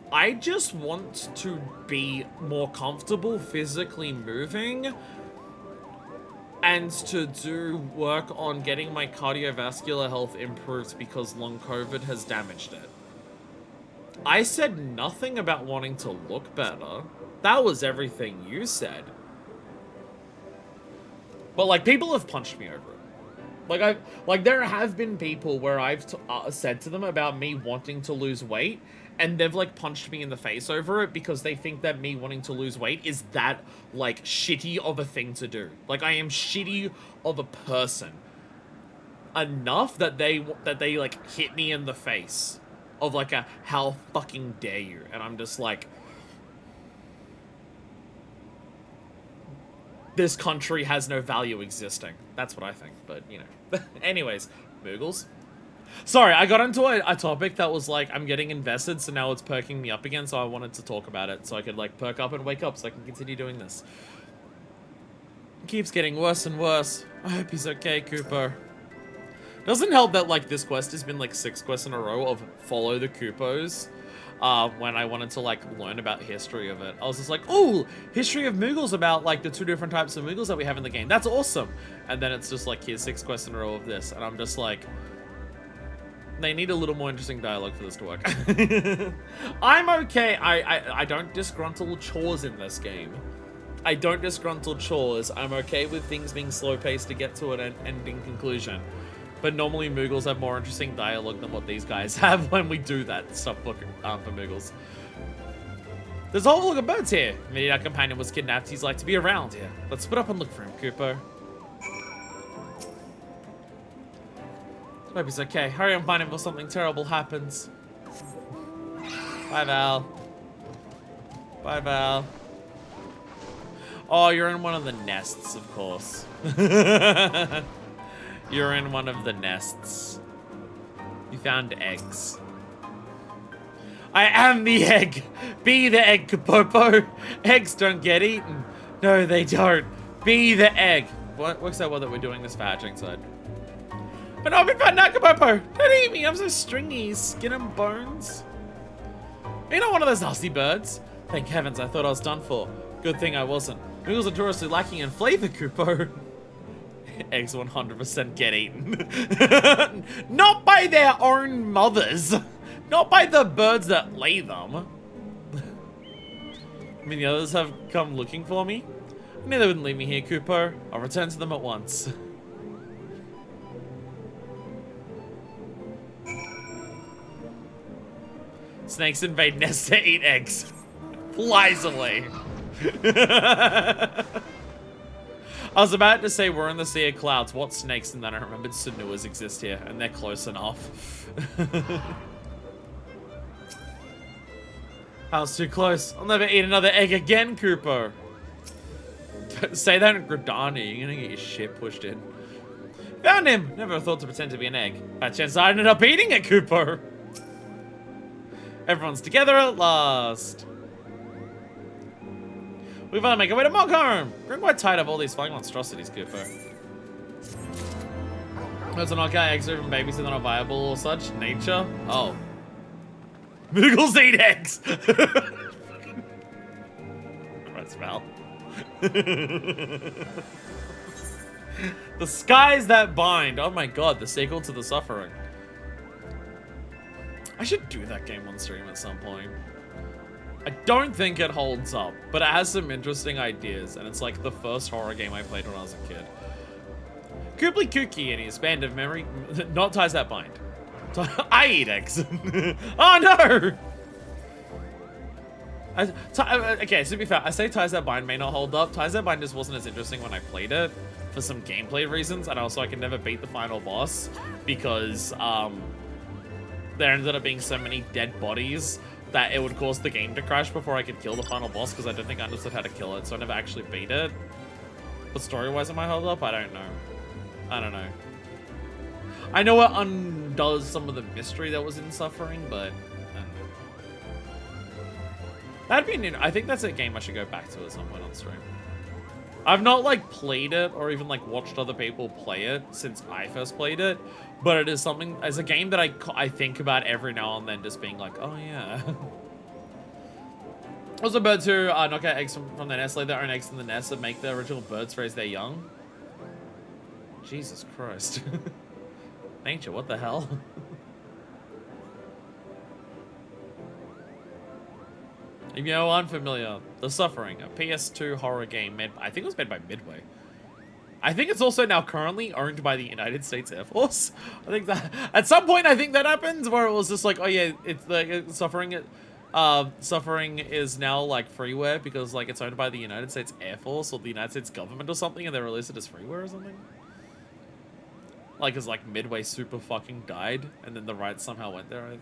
I just want to be more comfortable physically moving and to do work on getting my cardiovascular health improved because long COVID has damaged it. I said nothing about wanting to look better. That was everything you said. But, like, people have punched me over it. Like, there have been people where I've said to them about me wanting to lose weight, and they've, like, punched me in the face over it because they think that me wanting to lose weight is that, like, shitty of a thing to do. Like, I am shitty of a person enough that they like, hit me in the face of, like, a how fucking dare you. And I'm just like, this country has no value existing. That's what I think, but, you know. Anyways, Moogles. Sorry, I got into a topic that was like, I'm getting invested, so now it's perking me up again, so I wanted to talk about it, so I could, like, perk up and wake up, so I can continue doing this. It keeps getting worse and worse. I hope he's okay, Cooper. Doesn't help that, like, this quest has been, like, 6 quests in a row of follow the Coopos. When I wanted to, like, learn about history of it. I was just like, ooh, history of Moogles about, like, the 2 different types of Moogles that we have in the game. That's awesome. And then it's just like, here's 6 quests in a row of this. And I'm just like, they need a little more interesting dialogue for this to work. I'm okay. I don't disgruntle chores in this game. I don't disgruntle chores. I'm okay with things being slow-paced to get to an ending conclusion. But normally Moogles have more interesting dialogue than what these guys have when we do that stuff for Moogles. There's a whole flock of birds here. Maybe our companion was kidnapped. He's like to be around here. Let's split up and look for him, Cooper. Hope he's okay. Hurry and find him before something terrible happens. Bye, Val. Bye, Val. Oh, you're in one of the nests, of course. You're in one of the nests. You found eggs. I am the egg. Be the egg, Kapopo. Eggs don't get eaten. No, they don't. Be the egg. What works out well that we're doing this for hatching side. But I've been found now, Kapopo. Don't eat me. I'm so stringy. Skin and bones. You're not one of those nasty birds. Thank heavens, I thought I was done for. Good thing I wasn't. Noodles are notoriously lacking in flavor, Kupo. Eggs 100% get eaten. Not by their own mothers. Not by the birds that lay them. I mean, the others have come looking for me. I knew they wouldn't leave me here, Kupo. I'll return to them at once. Snakes invade nests to eat eggs. Flies away. I was about to say we're in the sea of clouds. What snakes? And then I remembered Sanuas exist here, and they're close enough. I was too close. I'll never eat another egg again, Cooper. Say that in Gradani. You're gonna get your shit pushed in. Found him! Never thought to pretend to be an egg. By chance I ended up eating it, Cooper! Everyone's together at last. We finally make our way to Mockholm! We're quite tired of all these flying monstrosities, Cooper. There's an okay eggs from babies that are not viable or such. Nature? Oh. Moogles eat eggs! Gross, Val. The Skies That Bind. Oh my god, the sequel to The Suffering. I should do that game on stream at some point. I don't think it holds up, but it has some interesting ideas, and it's like the first horror game I played when I was a kid. Kooply Kooky and his band of memory, not Ties That Bind. I eat eggs. Oh no! Okay, so to be fair, I say Ties That Bind may not hold up. Ties That Bind just wasn't as interesting when I played it for some gameplay reasons, and also I could never beat the final boss because there ended up being so many dead bodies that it would cause the game to crash before I could kill the final boss because I don't think I understood how to kill it, so I never actually beat it. But story-wise, am I held up? I don't know. I don't know. I know it undoes some of the mystery that was in Suffering, but I don't know. That'd be new. I think that's a game I should go back to at some point on stream. I've not like played it or even like watched other people play it since I first played it, but it is something as a game that I think about every now and then, just being like, oh yeah. Also, birds who knock out eggs from their nest, lay their own eggs in the nest that make the original birds raise their young. Jesus Christ. Nature, what the hell? If you're unfamiliar, The Suffering, a PS2 horror game made, I think it was made by Midway. I think it's also now currently owned by the United States Air Force. I think that, at some point I think that happens, where it was just like, oh yeah, it's the Suffering is now like freeware because like it's owned by the United States Air Force or the United States government or something, and they released it as freeware or something. Like, cause like Midway super fucking died, and then the rights somehow went there, I think.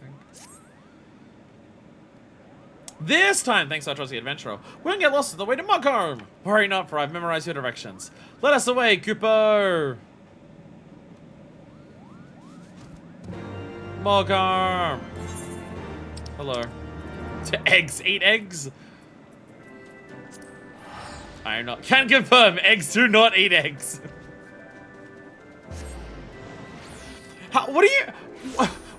This time, thanks to our trusty adventurer, we're gonna get lost on the way to Mockholm. Worry not, for I've memorized your directions. Let us away, Cooper! Mockholm! Hello. Eggs, eat eggs? I am not, can confirm, eggs do not eat eggs. What are you...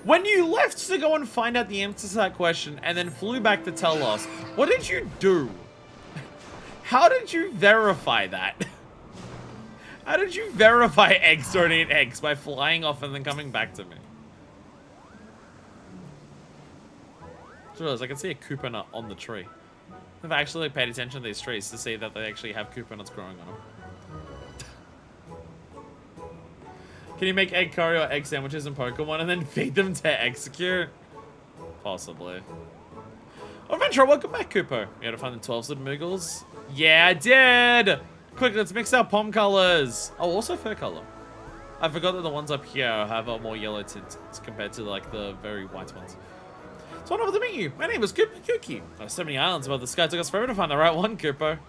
When you left to go and find out the answer to that question and then flew back to tell us, what did you do? How did you verify that? How did you verify eggs don't eat eggs by flying off and then coming back to me? I can see a Koopa nut on the tree. I've actually paid attention to these trees to see that they actually have Koopa nuts growing on them. Can you make egg curry or egg sandwiches in Pokemon and then feed them to execute? Possibly. Oh, Adventurer, welcome back, Cooper. You had to find the 12 little Moogles? Yeah, I did! Quick, let's mix our pom colors. Oh, also fur color. I forgot that the ones up here have a more yellow tint compared to like the very white ones. So wonderful to meet you. My name is Kooply Kooky. There are so many islands above the sky. It took us forever to find the right one, Cooper.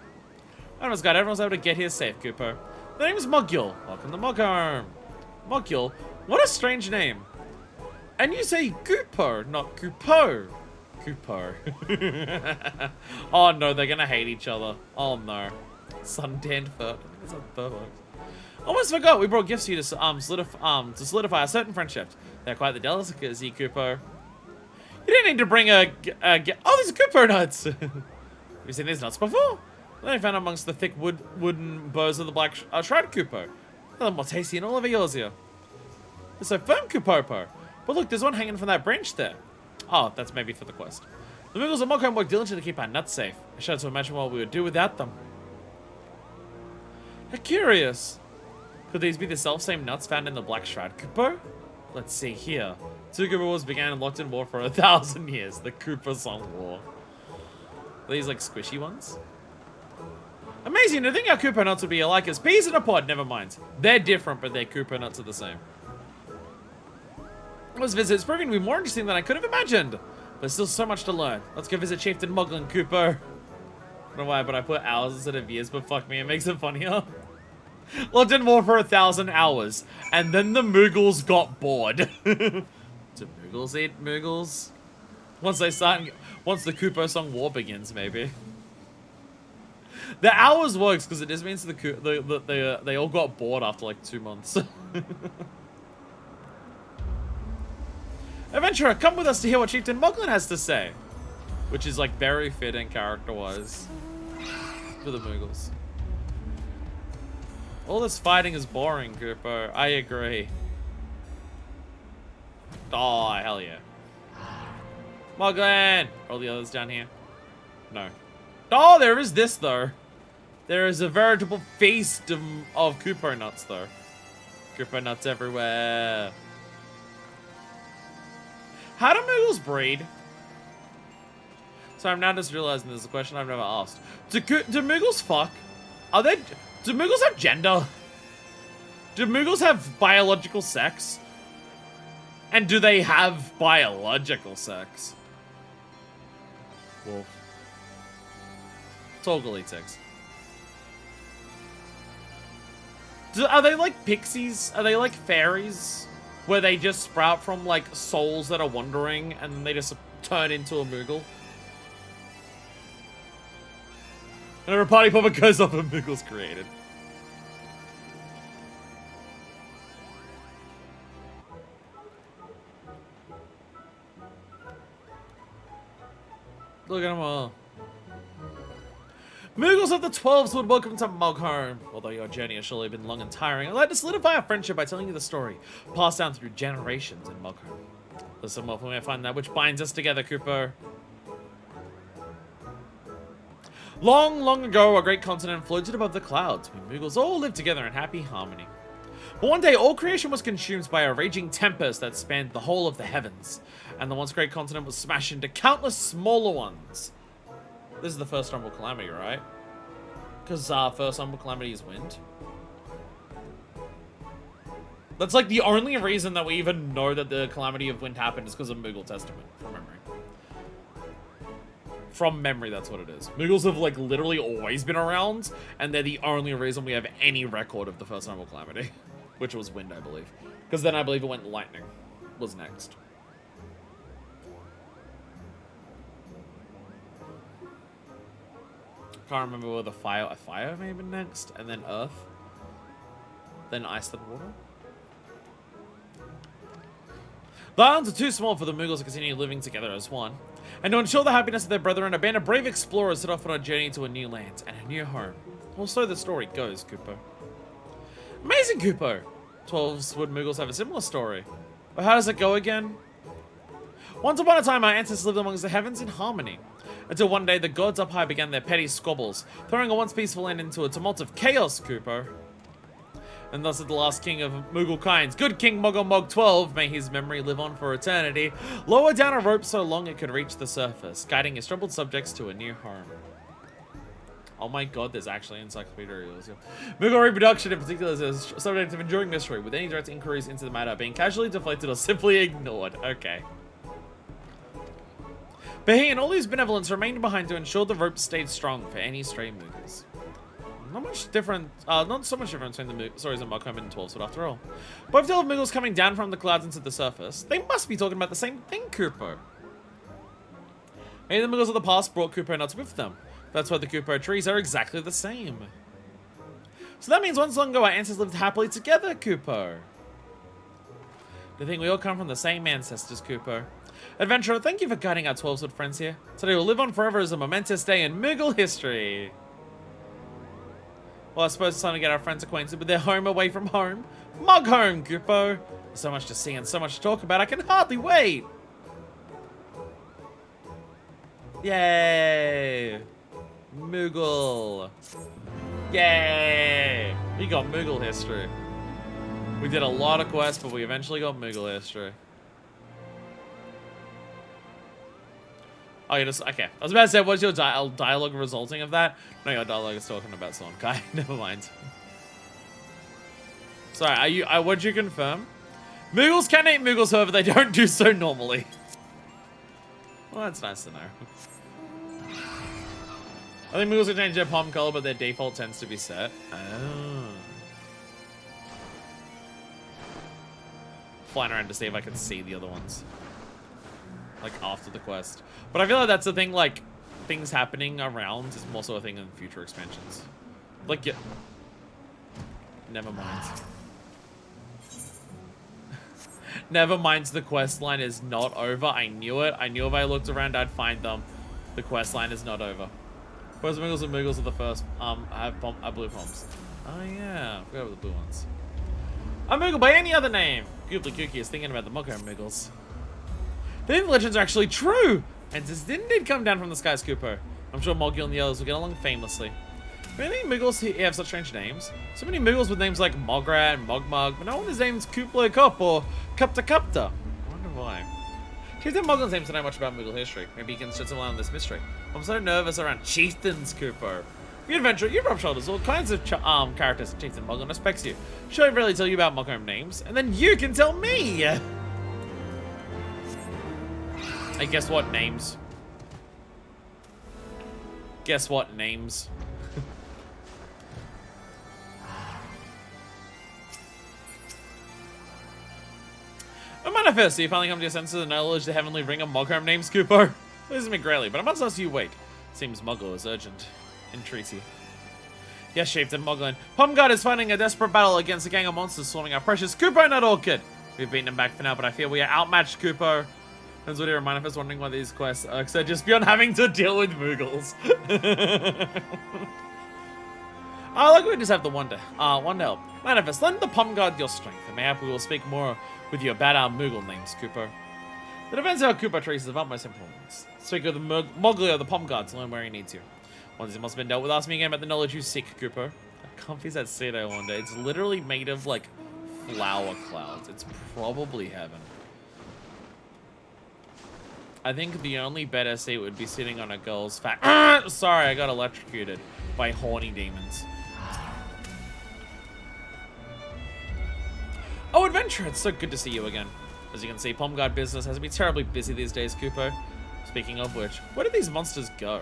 I almost got everyone's able to get here safe, Cooper. The name is Moggul. Welcome to Mockholm. Moggul? What a strange name. And you say Goopo, not Goopo. Goopo. Oh no, they're gonna hate each other. Oh no. Suntanned fur. That's a fur. Almost forgot, we brought gifts to you to solidify a certain friendship. They're quite the delicacy, Goopo. You didn't need to bring oh, these are Goopo nuts. Have you seen these nuts before? They're found amongst the thick wooden boughs of the black shroud Goopo. They're more tasty than all of yours here. They're so firm, Koopopo. But look, there's one hanging from that branch there. Oh, that's maybe for the quest. The Moogles of Mockholm work diligently to keep our nuts safe. I shudder to imagine what we would do without them. How curious. Could these be the self-same nuts found in the Black Shroud Koopo? Let's see here. Two Koopa Wars began and locked in war for 1,000 years. The Koopa Song War. Are these like squishy ones? Amazing to think our Koopa nuts would be alike as peas in a pod. Never mind. They're different, but their Koopa nuts are the same. This visit is proving to be more interesting than I could have imagined. There's still so much to learn. Let's go visit Chieftain Moglin Koopa. I don't know why, but I put hours instead of years, but fuck me, it makes it funnier. Logged in more for 1,000 hours. And then the Moogles got bored. Do Moogles eat Moogles? Once the Koopo song war begins, maybe. The hours works because it just means they all got bored after like 2 months. Adventurer, come with us to hear what Chieftain Moglin has to say. Which is like very fitting character-wise for the Moogles. All this fighting is boring, Koopo. I agree. Oh, hell yeah. Moglin! All the others down here? No. Oh, there is this, though. There is a veritable feast of Koopo nuts, though. Koopo nuts everywhere. How do Moogles breed? So I'm now just realizing there's a question I've never asked. Do Moogles fuck? Do Moogles have gender? Do Moogles have biological sex? And do they have biological sex? Wolf. Totally ticks. Are they like pixies? Are they like fairies? Where they just sprout from like souls that are wandering and then they just turn into a Moogle? And a party popper goes off and Moogle's created. Look at them all. Moogles of the 12s would welcome to Moghome. Although your journey has surely been long and tiring, I'd like to solidify our friendship by telling you the story, passed down through generations in Moghome. Listen well for me, I find that which binds us together, Koopo. Long, long ago, a great continent floated above the clouds. We Moogles all lived together in happy harmony. But one day, all creation was consumed by a raging tempest that spanned the whole of the heavens, and the once great continent was smashed into countless smaller ones. This is the first Humble Calamity, right? Because first Humble Calamity is wind. That's like the only reason that we even know that the Calamity of Wind happened is because of Moogle Testament, from memory. From memory, that's what it is. Moogles have like literally always been around, and they're the only reason we have any record of the first Humble Calamity. Which was wind, I believe. Because then I believe it went lightning. Was next. Can't remember whether fire may have been next, and then earth. Then ice, then water. The islands are too small for the Moogles to continue living together as one. And to ensure the happiness of their brethren, a band of brave explorers set off on a journey to a new land and a new home. Or so the story goes, Koopo. Amazing, Koopo! 12-wood Moogles have a similar story. But how does it go again? Once upon a time, our ancestors lived amongst the heavens in harmony. Until one day, the gods up high began their petty squabbles, throwing a once peaceful land into a tumult of chaos, Koopo. And thus at the last king of Moogle kinds, good King Mogomog 12, may his memory live on for eternity, lowered down a rope so long it could reach the surface, guiding his troubled subjects to a new home. Oh my god, there's actually encyclopedias. Moogle reproduction in particular is a subject of enduring mystery, with any direct inquiries into the matter being casually deflected or simply ignored. Okay. But he and all his benevolence remained behind to ensure the rope stayed strong for any stray Moogles. Not so much difference between the stories of Moghome and 12s, but after all. Both tale of Moogles coming down from the clouds into the surface. They must be talking about the same thing, Koopo. Maybe the Moogles of the past brought Koopo nuts with them. That's why the Koopo trees are exactly the same. So that means once long ago our ancestors lived happily together, Koopo. Do you think we all come from the same ancestors, Koopo? Adventurer, thank you for guiding our 12-wood friends here. Today will live on forever as a momentous day in Moogle history. Well, I suppose it's time to get our friends acquainted with their home away from home. Moghome, Koopo. There's so much to see and so much to talk about, I can hardly wait. Yay. Moogle. Yay. We got Moogle history. We did a lot of quests, but we eventually got Moogle history. Oh, you just, okay. I was about to say, what's your dialogue resulting of that? No, your dialogue is talking about Sonkai. Never mind. Sorry, what'd you confirm? Moogles can eat Moogles, however, they don't do so normally. Well, that's nice to know. I think Moogles can change their palm color, but their default tends to be set. Oh. flying around to see if I can see the other ones. Like, after the quest. But I feel like that's the thing, like, things happening around is more so a thing in future expansions. Like, yeah. Never mind. Never mind, the quest line is not over. I knew it. I knew if I looked around, I'd find them. The quest line is not over. Whereas Moogles and Moogles are the first, I have blue poms. Oh yeah, I forgot about the blue ones. A Moogle by any other name. Goobly Kooky is thinking about the Mugger Moogles. The legends are actually true! And this did indeed come down from the sky, Scooper. I'm sure Mogul and the others will get along famously. Many Moogles here have such strange names. So many Moogles with names like Mograt and Mogmug, but no one is named Koopla Kop or Kupta Kupta. I wonder why. Chieftain Mogul's names to know much about Moogle history. Maybe he can shed some light on this mystery. I'm so nervous around chieftains, Cooper. You adventurer, you rub shoulders all kinds of characters. Chieftain Mogul respects you. Should I really tell you about Mogul names? And then you can tell me! Hey, guess what names? Guess what names? A manifest, so you finally come to your senses and acknowledge the heavenly ring of Mogham names, Cooper. Pleases me greatly, but I must ask you wait. Seems Muggle is urgent. Entreaty. Yes, Chieftain Moglin. Pomgard is fighting a desperate battle against a gang of monsters swarming our precious Cooper, not Orchid. We've beaten him back for now, but I fear we are outmatched, Cooper. Turns out here, a manifest wondering why these quests are just beyond having to deal with Moogles. Oh, look, we just have the wonder. One help. Manifest, lend the Pomgard your strength, and mayhap we will speak more with you about our Moogle names, Cooper. The defense of our Cooper trees is of utmost importance. Speak with the Mogli or the Pomgard to learn where he needs you. Once it must have been dealt with, ask me again about the knowledge you seek, Cooper. I comfy's that Cedo wonder. It's literally made of, like, flower clouds. It's probably heaven. I think the only better seat would be sitting on a girl's fat... Sorry, I got electrocuted by horny demons. Oh, adventure! It's so good to see you again. As you can see, Pomgard business has been terribly busy these days, Cooper. Speaking of which, where did these monsters go?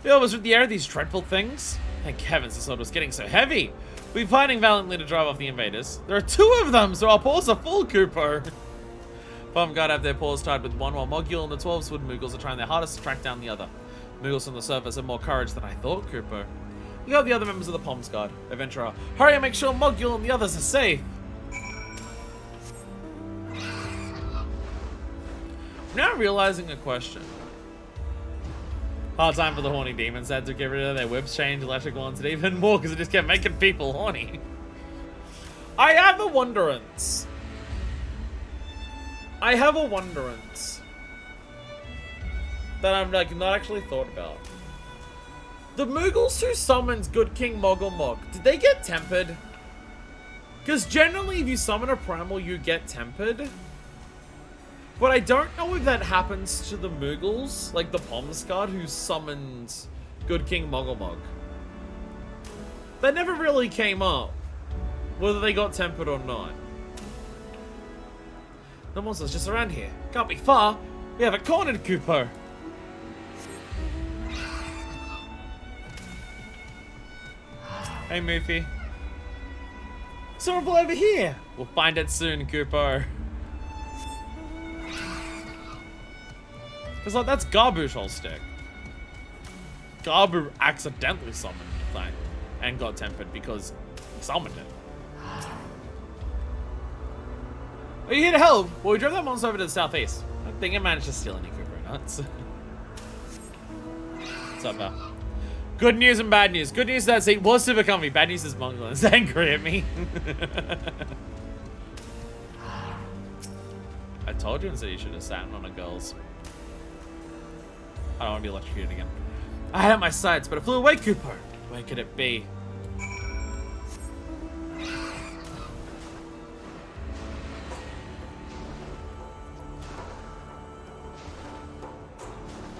Bill was with the air of these dreadful things. Thank heavens this load was getting so heavy. We're fighting valiantly to drive off the invaders. There are 2 of them, so our paws are full, Cooper. Pomgard have their paws tied with one, while Mogul and the 12-Swood Moogles are trying their hardest to track down the other. Moogles on the surface have more courage than I thought, Cooper. You got the other members of the Pomsgard. Adventurer, hurry and make sure Mogul and the others are safe. Now realizing a question. Hard time for the horny demons. They had to get rid of their whips, change electric ones, and even more because it just kept making people horny. I have a wonderance. That I'm like not actually thought about. The Moogles who summons Good King Moggle, did they get tempered? Because generally if you summon a primal, you get tempered. But I don't know if that happens to the Moogles, like the Pomsgard who summoned Good King Moggle. That never really came up, whether they got tempered or not. The monster's just around here. Can't be far. We have it cornered, Cooper. Hey, Moofy. Someone over here. We'll find it soon, Cooper. Because like, that's Garbu's whole stick. Garbu accidentally summoned the thing and got tempered because he summoned it. Are you here to help? Well, we drove that monster over to the southeast. I don't think it managed to steal any Cooper nuts. What's up, Val? Good news and bad news. Good news that seat was super comfy. Bad news is Mongol is angry at me. I told you and said you should have sat on a girl's. I don't want to be electrocuted again. I had it in my sights, but it flew away, Cooper. Where could it be?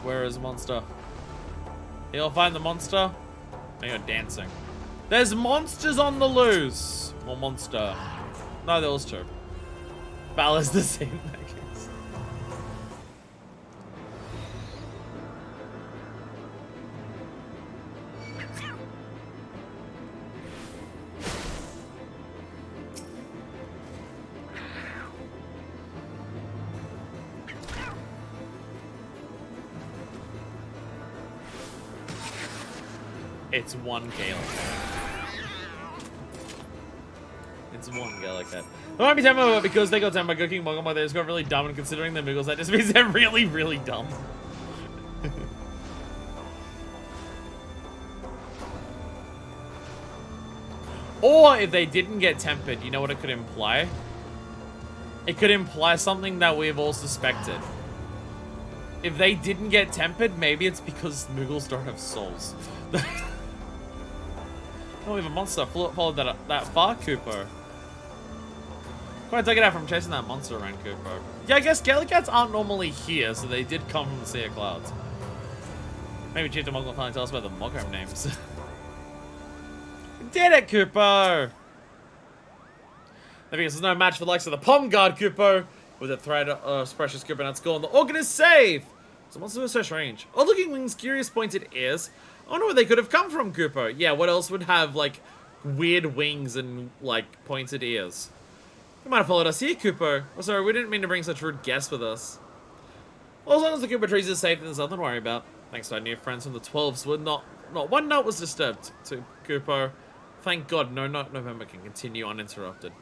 Where is the monster? You'll find the monster. Now you're dancing. There's monsters on the loose. Or monster. No, there was 2. Val is the same. It's one Gaelic. It's one Gaelic cat. They might be tempered, but because they got tempered by Good King Mogul, they just got really dumb, and considering they're Muggles, that just means they're really, really dumb. Or if they didn't get tempered, you know what it could imply? It could imply something that we've all suspected. If they didn't get tempered, maybe it's because Muggles don't have souls. Oh, we have a monster. Followed that far, Cooper. Quite take it out from chasing that monster around, Cooper. Yeah, I guess Gaelic cats aren't normally here, so they did come from the Sea of Clouds. Maybe Chief Mogul will finally tell us about the Mogul names. We did it, Cooper! I think there's no match for the likes of the Palm Guard, Cooper. With a thread of precious Cooper nuts gone. The organ is safe! So monsters are so strange. Odd looking wings, curious pointed ears. I wonder where they could have come from, Cooper. Yeah, what else would have, like, weird wings and, like, pointed ears? You might have followed us here, Cooper. Oh, sorry, we didn't mean to bring such rude guests with us. Well, as long as the Cooper trees are safe, there's nothing to worry about. Thanks to our new friends from the 12s, not one note was disturbed to Cooper. Thank God, no note November can continue uninterrupted.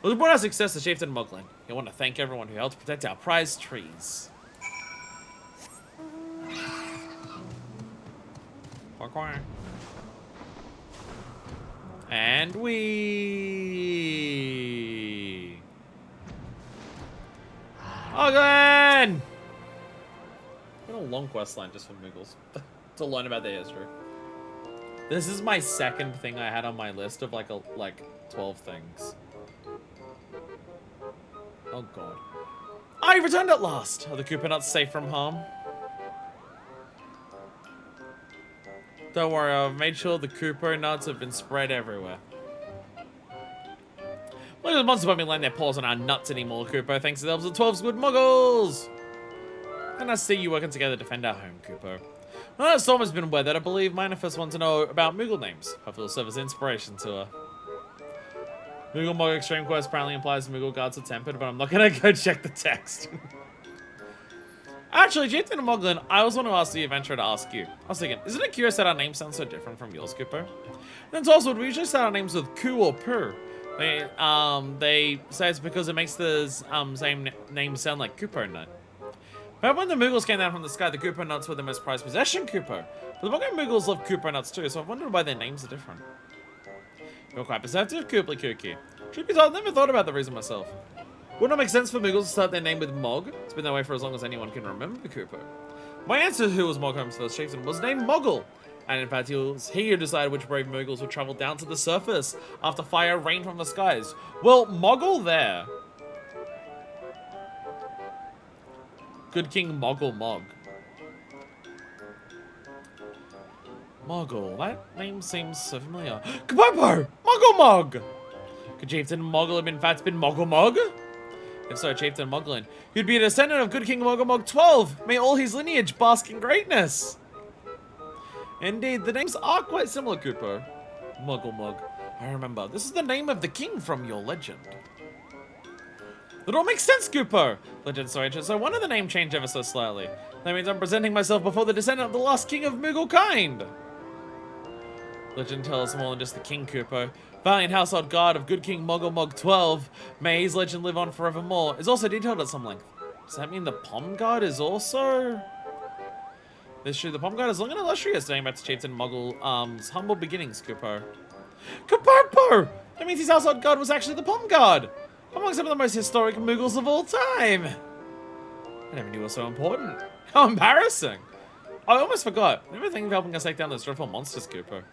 Well, to report our success to Chieftain Muglin, I want to thank everyone who helped protect our prized trees. And we... Muglin! Been a long quest line just for Muggles to learn about their history. This is my second thing I had on my list of like 12 things. Oh god. I returned at last! Are the Cooper nuts safe from harm? Don't worry, I've made sure the Cooper nuts have been spread everywhere. Look at the monsters won't be laying their paws on our nuts anymore, Cooper, thanks to the help of the 12's good Muggles! And I see you working together to defend our home, Cooper. Well, that storm has been weathered, I believe Manifest wants to know about Moogle names. Hopefully it'll serve as inspiration to her. Moogle Mog Extreme Quest apparently implies Moogle guards are tempered, but I'm not gonna go check the text. Actually, Chieftain and Moglin, I was want to ask the adventurer to ask you. I was thinking, isn't it curious that our names sound so different from yours, Cooper? And it's also, we usually start our names with Coo or Purr. They say it's because it makes the same name sound like Cooper Nut. But when the Moogles came down from the sky, the Cooper Nuts were the most prized possession, Cooper. But the Mogul Moogles love Cooper Nuts too, so I've wondered why their names are different. You're quite perceptive, Cooply Kooky. Truth be told, I've never thought about the reason myself. Wouldn't it make sense for Moogles to start their name with Mog? It's been that way for as long as anyone can remember Cooper. My answer to who was Mogholm's first chieftain was named Mogul. And in fact, it was he who decided which brave Moogles would travel down to the surface after fire rained from the skies. Well, Mogul there. Good King Mogul Mog. Mogul, that name seems so familiar. Kapopo! Mogul Mog! Could Chieftain Mogul have in fact been Mogul Mog? If so, Chieftain Moglin, he'd be a descendant of Good King Mogul Mog 12. May all his lineage bask in greatness. Indeed, the names are quite similar, Cooper. Mogul Mog. I remember, this is the name of the king from your legend. That all makes sense, Cooper. Legend so ancient, so one of the name changed ever so slightly. That means I'm presenting myself before the descendant of the last king of Moogle kind. Legend tells more than just the king, Cooper. Valiant household guard of Good King Mogul Mog 12, may his legend live on forevermore, is also detailed at some length. Does that mean the Pom Guard is also... This is true, the Pom Guard is long and illustrious, dating back to Chieftain Mogul's humble beginnings, Cooper. Kapopo! That means his household guard was actually the Pom Guard! Among some of the most historic Moogles of all time! I never knew it was so important. How embarrassing! I almost forgot. Never think of helping us take down those dreadful monsters, Cooper.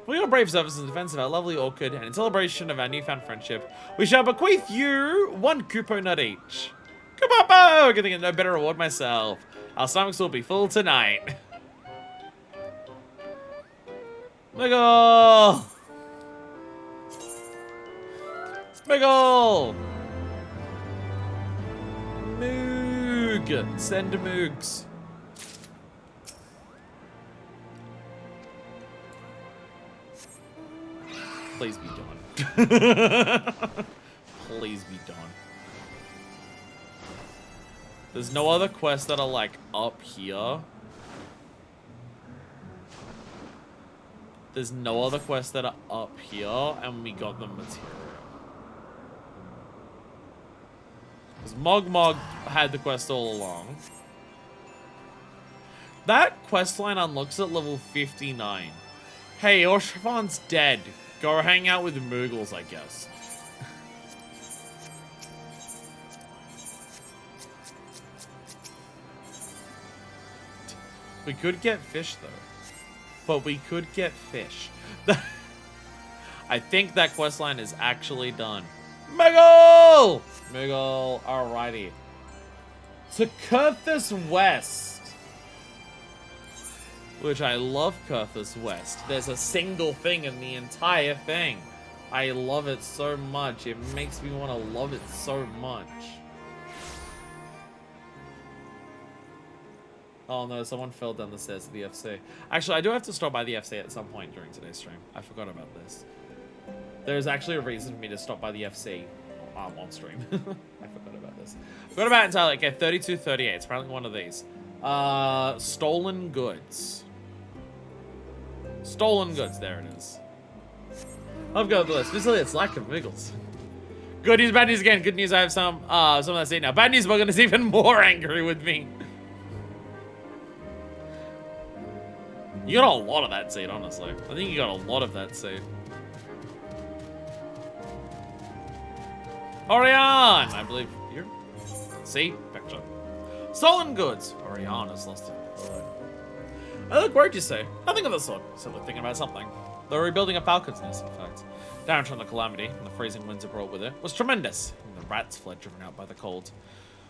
For your brave service in defense of our lovely orchid and in celebration of our newfound friendship, we shall bequeath you 1 Koopo nut each. Kapopo! I can think of no better reward myself. Our stomachs will be full tonight. Miggle! Miggle! Moog! Send Moogs. Please be done. Please be done. There's no other quests that are like up here. There's no other quests that are up here, and we got the material. Because Mog had the quest all along. That quest line unlocks at level 59. Hey, Oshvan's dead. Go hang out with the Moogles, I guess. We could get fish, though. But we could get fish. I think that quest line is actually done. Moogle! Moogle, alrighty. To Kurthus West. Which I love Kurthus West. There's a single thing in the entire thing. I love it so much. It makes me want to love it so much. Oh no, someone fell down the stairs to the FC. Actually, I do have to stop by the FC at some point during today's stream. I forgot about this. There's actually a reason for me to stop by the FC on stream. I forgot about this. Forgot about it entirely. Okay, 3238. It's apparently one of these. Stolen goods. Stolen goods. There it is. I've got the list. Basically, it's lack of Moogles. Good news, bad news again. Good news, I have some of that seed now. Bad news, Morgan is even more angry with me. You got a lot of that seed, honestly. I think you got a lot of that seed. Orion! I believe you're... See? Picture. Stolen goods. Orion has lost it. I look worried, you say. Nothing of the sort. Simply thinking about something. They're rebuilding a falcon's nest, in fact. Damage from the calamity, and the freezing winds it brought with it, was tremendous. And the rats fled, driven out by the cold.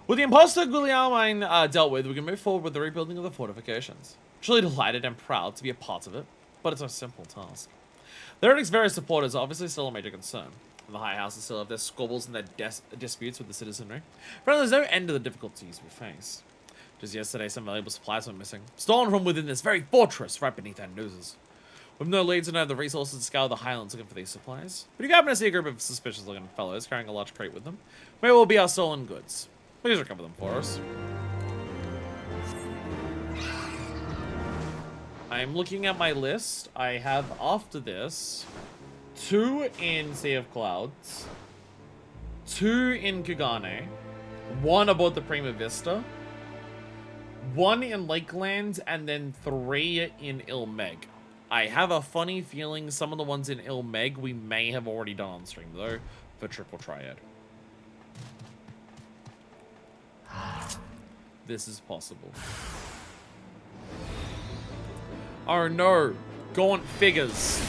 With the imposter Gulielmine dealt with, we can move forward with the rebuilding of the fortifications. Truly delighted and proud to be a part of it, but it's a simple task. The Eredict's various supporters are obviously still a major concern, and the High Houses still have their squabbles and their disputes with the citizenry. But there's no end to the difficulties we face. Just yesterday, some valuable supplies went missing, stolen from within this very fortress right beneath our noses. With no leads and no the resources to scour the Highlands looking for these supplies, but if you happen to see a group of suspicious-looking fellows carrying a large crate with them, maybe it will be our stolen goods. Please recover them for us. I'm looking at my list. I have, after this, 2 in Sea of Clouds, 2 in Kugane, 1 aboard the Prima Vista, 1 in Lakelands, and then 3 in Ilmeg. I have a funny feeling some of the ones in Ilmeg we may have already done on stream, though, for Triple Triad. This is possible. Oh no, gaunt figures.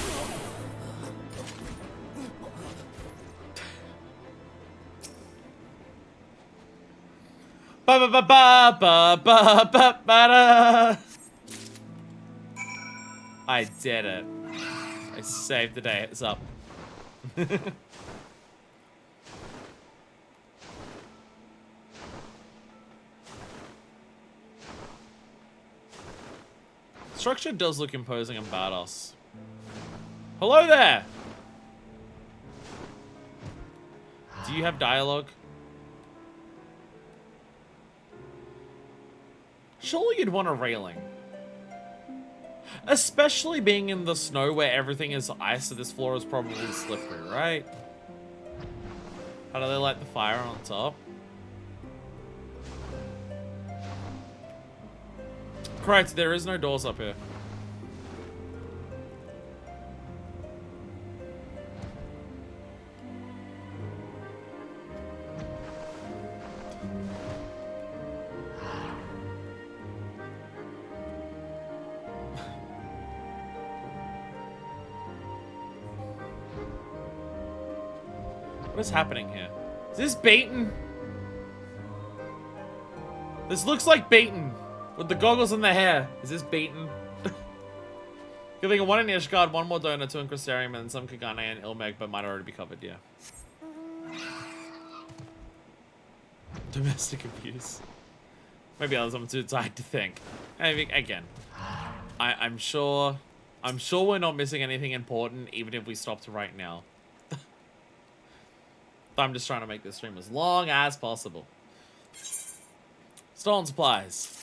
Ba ba ba ba ba ba ba ba. I did it. I saved the day. It's up. Structure does look imposing and badass. Hello there! Do you have dialogue? Surely you'd want a railing. Especially being in the snow where everything is ice, so this floor is probably slippery, right? How do they light the fire on top? Correct, there is no doors up here. What is happening here? Is this Baton? This looks like Baton. With the goggles and the hair. Is this Baton? Good thing 1 in Ishgard, 1 more donor, 2 in Crystarium, and some Kagane and Ilmeg, but might already be covered, yeah. Domestic abuse. Maybe I'm too tired to think. I mean, again, I'm sure we're not missing anything important, even if we stopped right now. I'm just trying to make this stream as long as possible. Stolen supplies.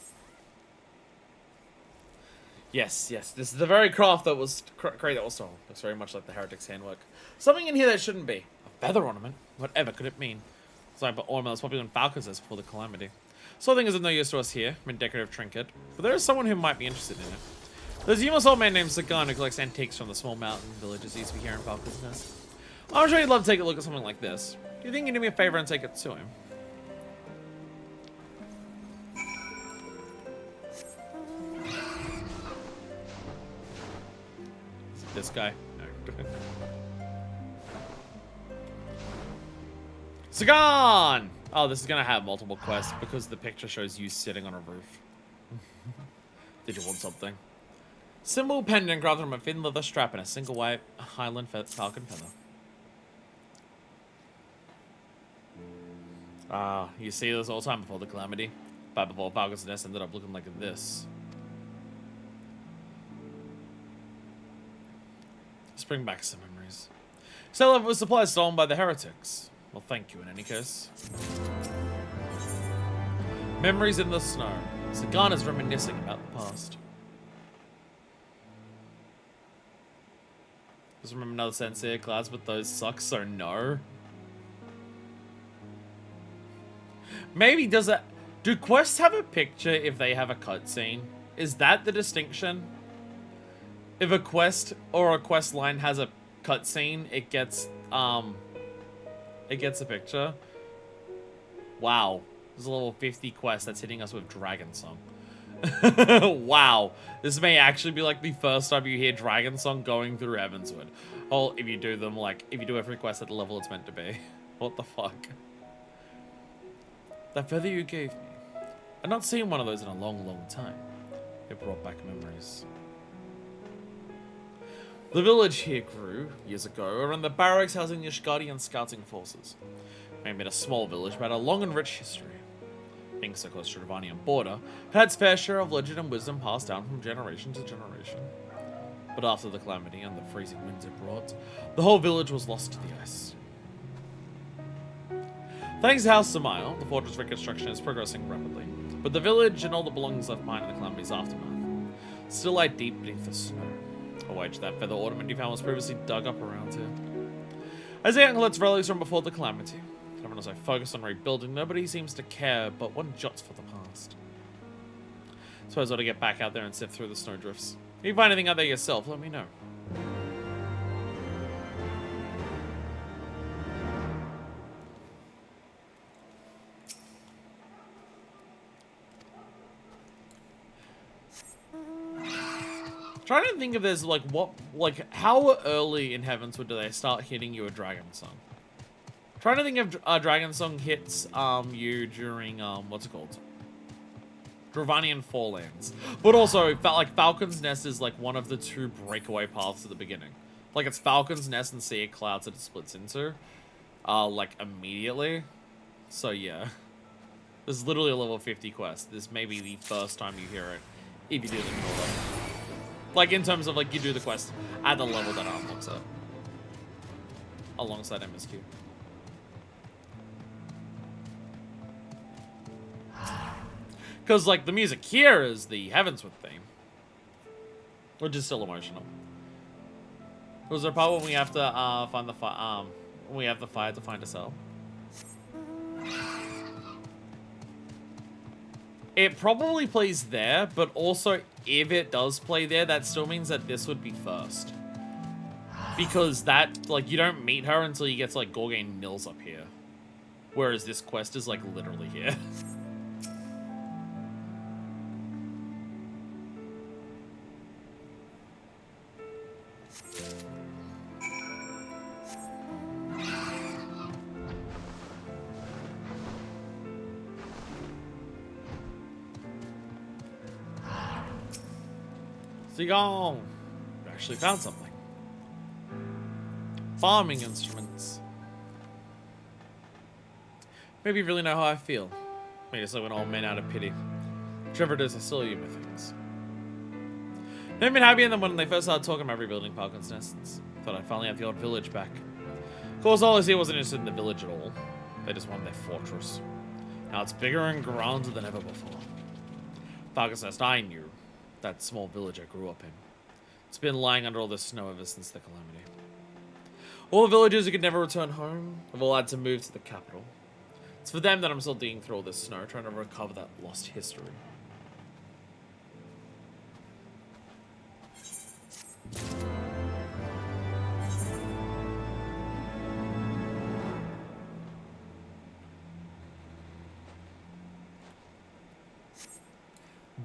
Yes, yes. This is the very craft that was created that was stolen. Looks very much like the heretic's handwork. Something in here that shouldn't be. A feather ornament? Whatever could it mean? Sorry, but ornament was popular in Falcons before the calamity. Something is of no use to us here, a decorative trinket, but there is someone who might be interested in it. There's a humorous old man named Sagan who collects antiques from the small mountain villages east of here in Falcon's Nest. I'm sure he'd love to take a look at something like this. Do you think you'd do me a favor and take it to him? Is it this guy? No. Sagan! Oh, this is gonna have multiple quests because the picture shows you sitting on a roof. Did you want something? Symbol pendant crafted from a thin leather strap and a single white Highland falcon feather. Ah, you see this all the time before the calamity. But before Falcon's Nest ended up looking like this. Let's bring back some memories. Sale of supplies stolen by the heretics. Well, thank you in any case. Memories in the snow. Sagan is reminiscing about the past. Just remember another Sensei clouds, but those suck, so no. Maybe does that... Do quests have a picture if they have a cutscene? Is that the distinction? If a quest or a quest line has a cutscene, it gets a picture. Wow. There's a level 50 quest that's hitting us with Dragon Song. Wow. This may actually be like the first time you hear Dragon Song going through Heavenswood. Oh, if you do them, like, if you do every quest at the level it's meant to be. What the fuck? That feather you gave me. I've not seen one of those in a long, long time. It brought back memories. The village here grew, years ago, around the barracks housing the Ashgardian scouting forces. Maybe a small village, but had a long and rich history. Being so close to the Ravanian border, it had its fair share of legend and wisdom passed down from generation to generation. But after the calamity and the freezing winds it brought, the whole village was lost to the ice. Thanks to House Samael, the fortress reconstruction is progressing rapidly, but the village and all the belongings left behind in the calamity's aftermath still lie deep beneath the snow. A wage that feather ornament you found was previously dug up around here. As the collects relics from before the calamity, everyone is so focused on rebuilding, nobody seems to care but one jots for the past. Suppose I ought to get back out there and sift through the snowdrifts. If you find anything out there yourself, let me know. Trying to think if there's like how early in Heavenswood do they start hitting you a Dragon Song? Trying to think if a Dragon Song hits you during what's it called? Dravanian Forelands. But also like Falcon's Nest is like one of the two breakaway paths at the beginning. Like it's Falcon's Nest and Sea of Clouds that it splits into. Like immediately. So yeah. This is literally a level 50 quest. This may be the first time you hear it. If you do them in order. Like, in terms of, like, you do the quest at the level that unlocks it. Alongside MSQ. Because, like, the music here is the Heavenswood theme. Which is still emotional. Was there a part when we have to, find the fire, when we have the fire to find a cell? It probably plays there, but also if it does play there, that still means that this would be first. Because that, like, you don't meet her until you get to, like, Gorgain Mills up here. Whereas this quest is, like, literally here. Zigong! We actually found something. Farming instruments. Maybe you really know how I feel. Made us like an old man out of pity. Whichever it is, I still owe you my things. Never been happier than when they first started talking about rebuilding Falcon's Nest. Thought I'd finally have the old village back. Of course, all I see wasn't interested in the village at all. They just wanted their fortress. Now it's bigger and grander than ever before. Falcon's Nest I knew. that small village I grew up in. It's been lying under all this snow ever since the calamity. All the villagers who could never return home have all had to move to the capital. It's for them that I'm still digging through all this snow, trying to recover that lost history.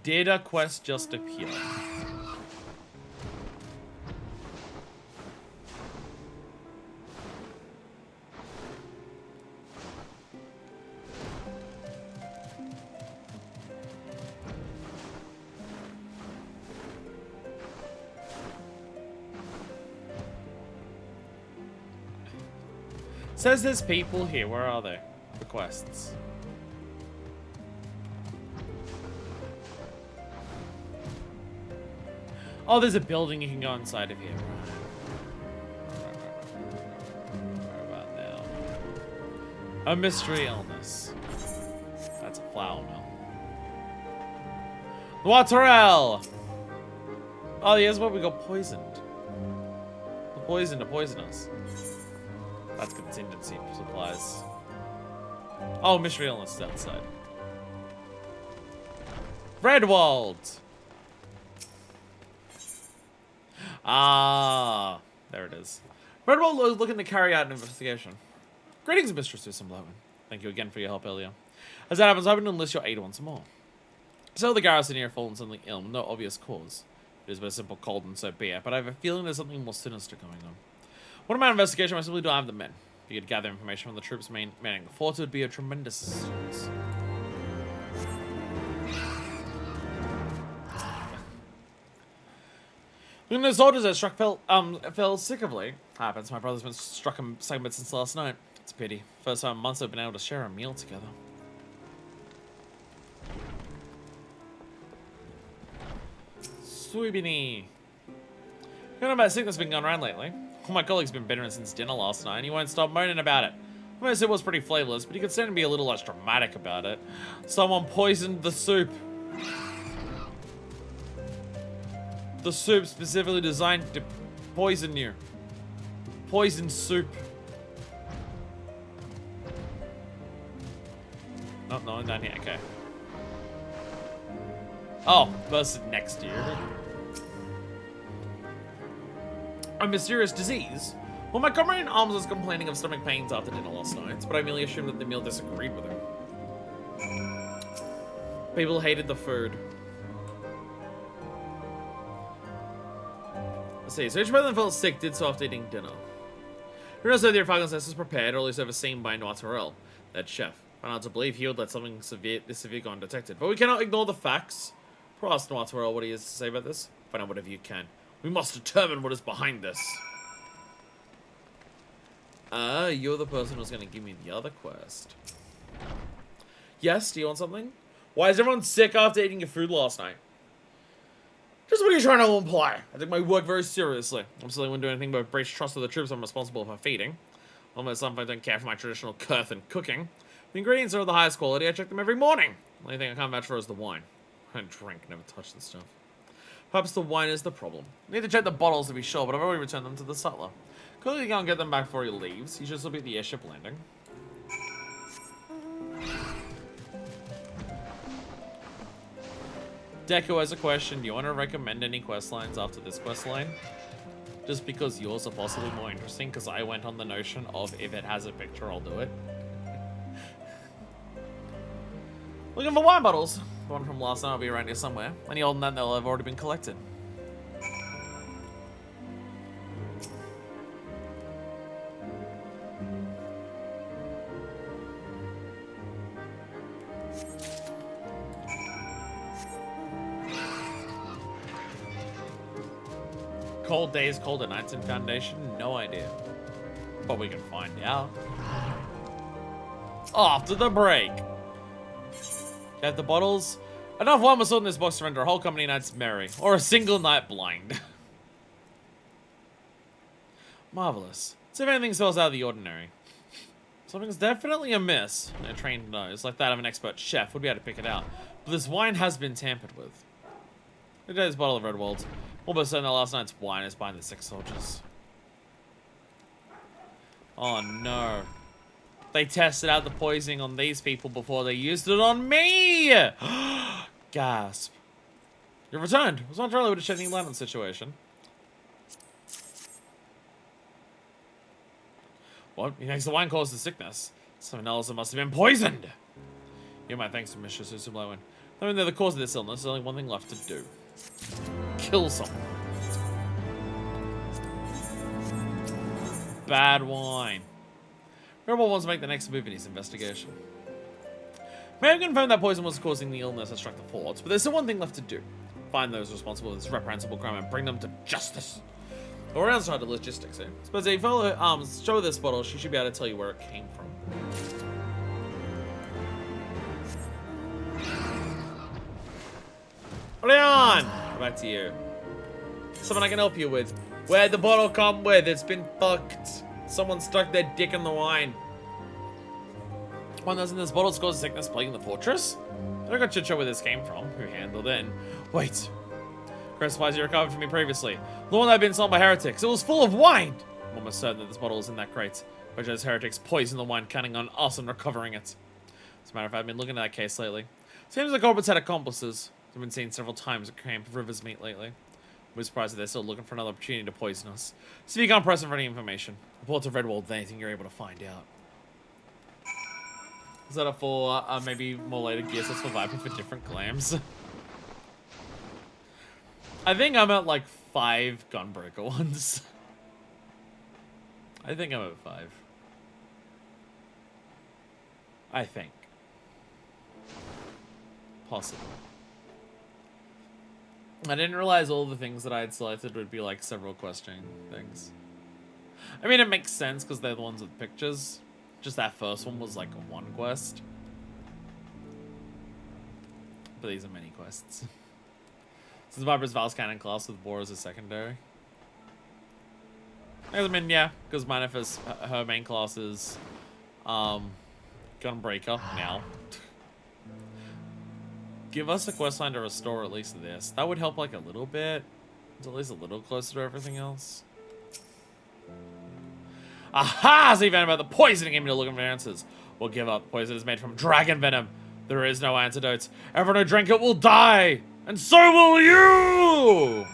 Did a quest just appear? Says there's people here. Where are they? The quests. Oh, there's a building you can go inside of here. Right about now. A mystery illness. That's a flour mill. Waterell! Oh, here's where we got poisoned. The poison to poison us. That's contingency supplies. Oh, mystery illness is outside. Redwald! Ah, there it is. Redwald is looking to carry out an investigation. Greetings, Mistress Susan Blowin. Thank you again for your help earlier. As that happens, I happen to enlist your aid once more. So the garrison here fallen suddenly ill, with no obvious cause. It is but a simple cold and so be it, but I have a feeling there's something more sinister going on. What about investigation? I simply don't have the men. If you could gather information from the troops manning the fort, it would be a tremendous assistance. When the soldiers that struck fell sick of late. Happens. My brother's been struck in segments since last night. It's a pity. First time in months I've been able to share a meal together. Sweebini. You know about sickness been going around lately? Well, my colleague's been bitter since dinner last night, and he won't stop moaning about it. Most it was pretty flavorless, but he could stand to be a little less dramatic about it. Someone poisoned the soup. The soup specifically designed to poison you. Poison soup. Not no, down here. Okay. Oh, versus next year. A mysterious disease? Well, my comrade in arms was complaining of stomach pains after dinner last night, but I merely assumed that the meal disagreed with him. People hated the food. Let's see, so each brother felt sick, did so after eating dinner. Who knows whether your Falcon's nest is prepared, or at least overseen by Noirterel, that chef. I'm not to believe he would let something this severe go undetected. But we cannot ignore the facts. Ask Noirterel what he has to say about this. Find out whatever you can. We must determine what is behind this. You're the person who's going to give me the other quest. Yes, do you want something? Why is everyone sick after eating your food last night? Just what are you trying to imply? I take my work very seriously. I'm certainly wouldn't do anything but breach trust of the troops I'm responsible for feeding. Almost some I don't care for my traditional Kurth and cooking. The ingredients are of the highest quality. I check them every morning. The only thing I can't vouch for is the wine. I don't drink, never touch this stuff. Perhaps the wine is the problem. I need to check the bottles to be sure, but I've already returned them to the sutler. Clearly, you can't get them back before he leaves. He should still be at the airship landing. Deku has a question. Do you want to recommend any quest lines after this quest line? Just because yours are possibly more interesting, because I went on the notion of if it has a picture, I'll do it. Looking for wine bottles. The one from last night will be around here somewhere. Any older than that, they'll have already been collected. Cold days, colder nights in Foundation? No idea. But we can find out. After the break. Have the bottles? Enough wine was sold in this box to render a whole company night's merry. Or a single night blind. Marvelous. See if anything spells out of the ordinary. Something's definitely amiss. A trained nose, like that of an expert chef, would be able to pick it out. But this wine has been tampered with. Today's bottle of Redwald. Almost certain that last night's wine is behind the 6 soldiers. Oh no. They tested out the poisoning on these people before they used it on me! Gasp. You've returned. I was not really with a shedding light on the situation. What? He thinks the wine caused the sickness. Someone else must have been poisoned. You're my thanks to Mr. Susublowen. Knowing they're the cause of this illness, there's only one thing left to do. Kill someone. Bad wine. Rebel wants to make the next move in his investigation. May have confirmed that poison was causing the illness that struck the forts, but there's still one thing left to do. Find those responsible for this reprehensible crime and bring them to justice. Or outside the logistics here. Suppose if you follow show this bottle, she should be able to tell you where it came from. Leon! Back to you. Something I can help you with. Where'd the bottle come with? It's been fucked. Someone stuck their dick in the wine. One doesn't this bottle's caused sickness plaguing the fortress? I got to show where this came from. Who handled it? Wait. Chris supplies you recovered from me previously. The one that had been sold by heretics. It was full of wine! I'm almost certain that this bottle is in that crate. Which those heretics poisoned the wine, counting on us and recovering it. As a matter of fact, I've been looking at that case lately. Seems like Corbett's had accomplices. I've been seen several times at Camp River's Meat lately. We're surprised that they're still looking for another opportunity to poison us. So if you can't press them for any information, report to Redwald with anything you're able to find out. Is that a for maybe more later gear sets for Viper for different glams? I think I'm at like 5 Gunbreaker ones. I think I'm at 5. I think. Possible. I didn't realize all the things that I had selected would be like several questioning things. I mean, it makes sense because they're the ones with pictures. Just that first one was like a 1 quest. But these are many quests. Since Viper's Val's Cannon class with Boar as a secondary. I mean, yeah, because Manifest, her main class is Gunbreaker now. Give us a questline to restore at least this. That would help like a little bit. It's at least a little closer to everything else. Aha! So you found about the poisoning him to looking for answers. We'll give up. Poison is made from dragon venom. There is no antidotes. Everyone who drank it will die! And so will you!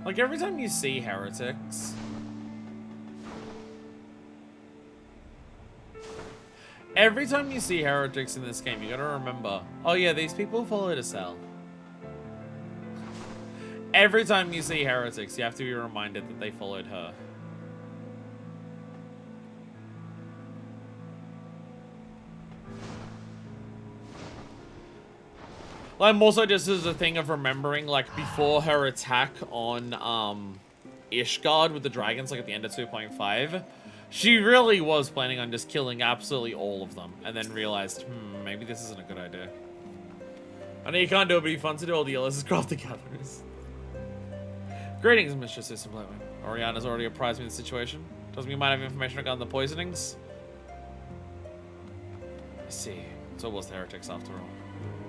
Like, every time you see heretics... Every time you see heretics in this game, you gotta remember, oh yeah, these people followed a cell. Every time you see heretics, you have to be reminded that they followed her. Like, also just as a thing of remembering, like, before her attack on, Ishgard with the dragons, like, at the end of 2.5, she really was planning on just killing absolutely all of them, and then realized, maybe this isn't a good idea. I know you can't do it, but it'd be fun to do all the Ulysses Craft Gatherers. Greetings, Mr. System Lightwing. Oriana's already apprised me of the situation. Doesn't mean you might have information regarding the poisonings. I see. So it was the heretics after all.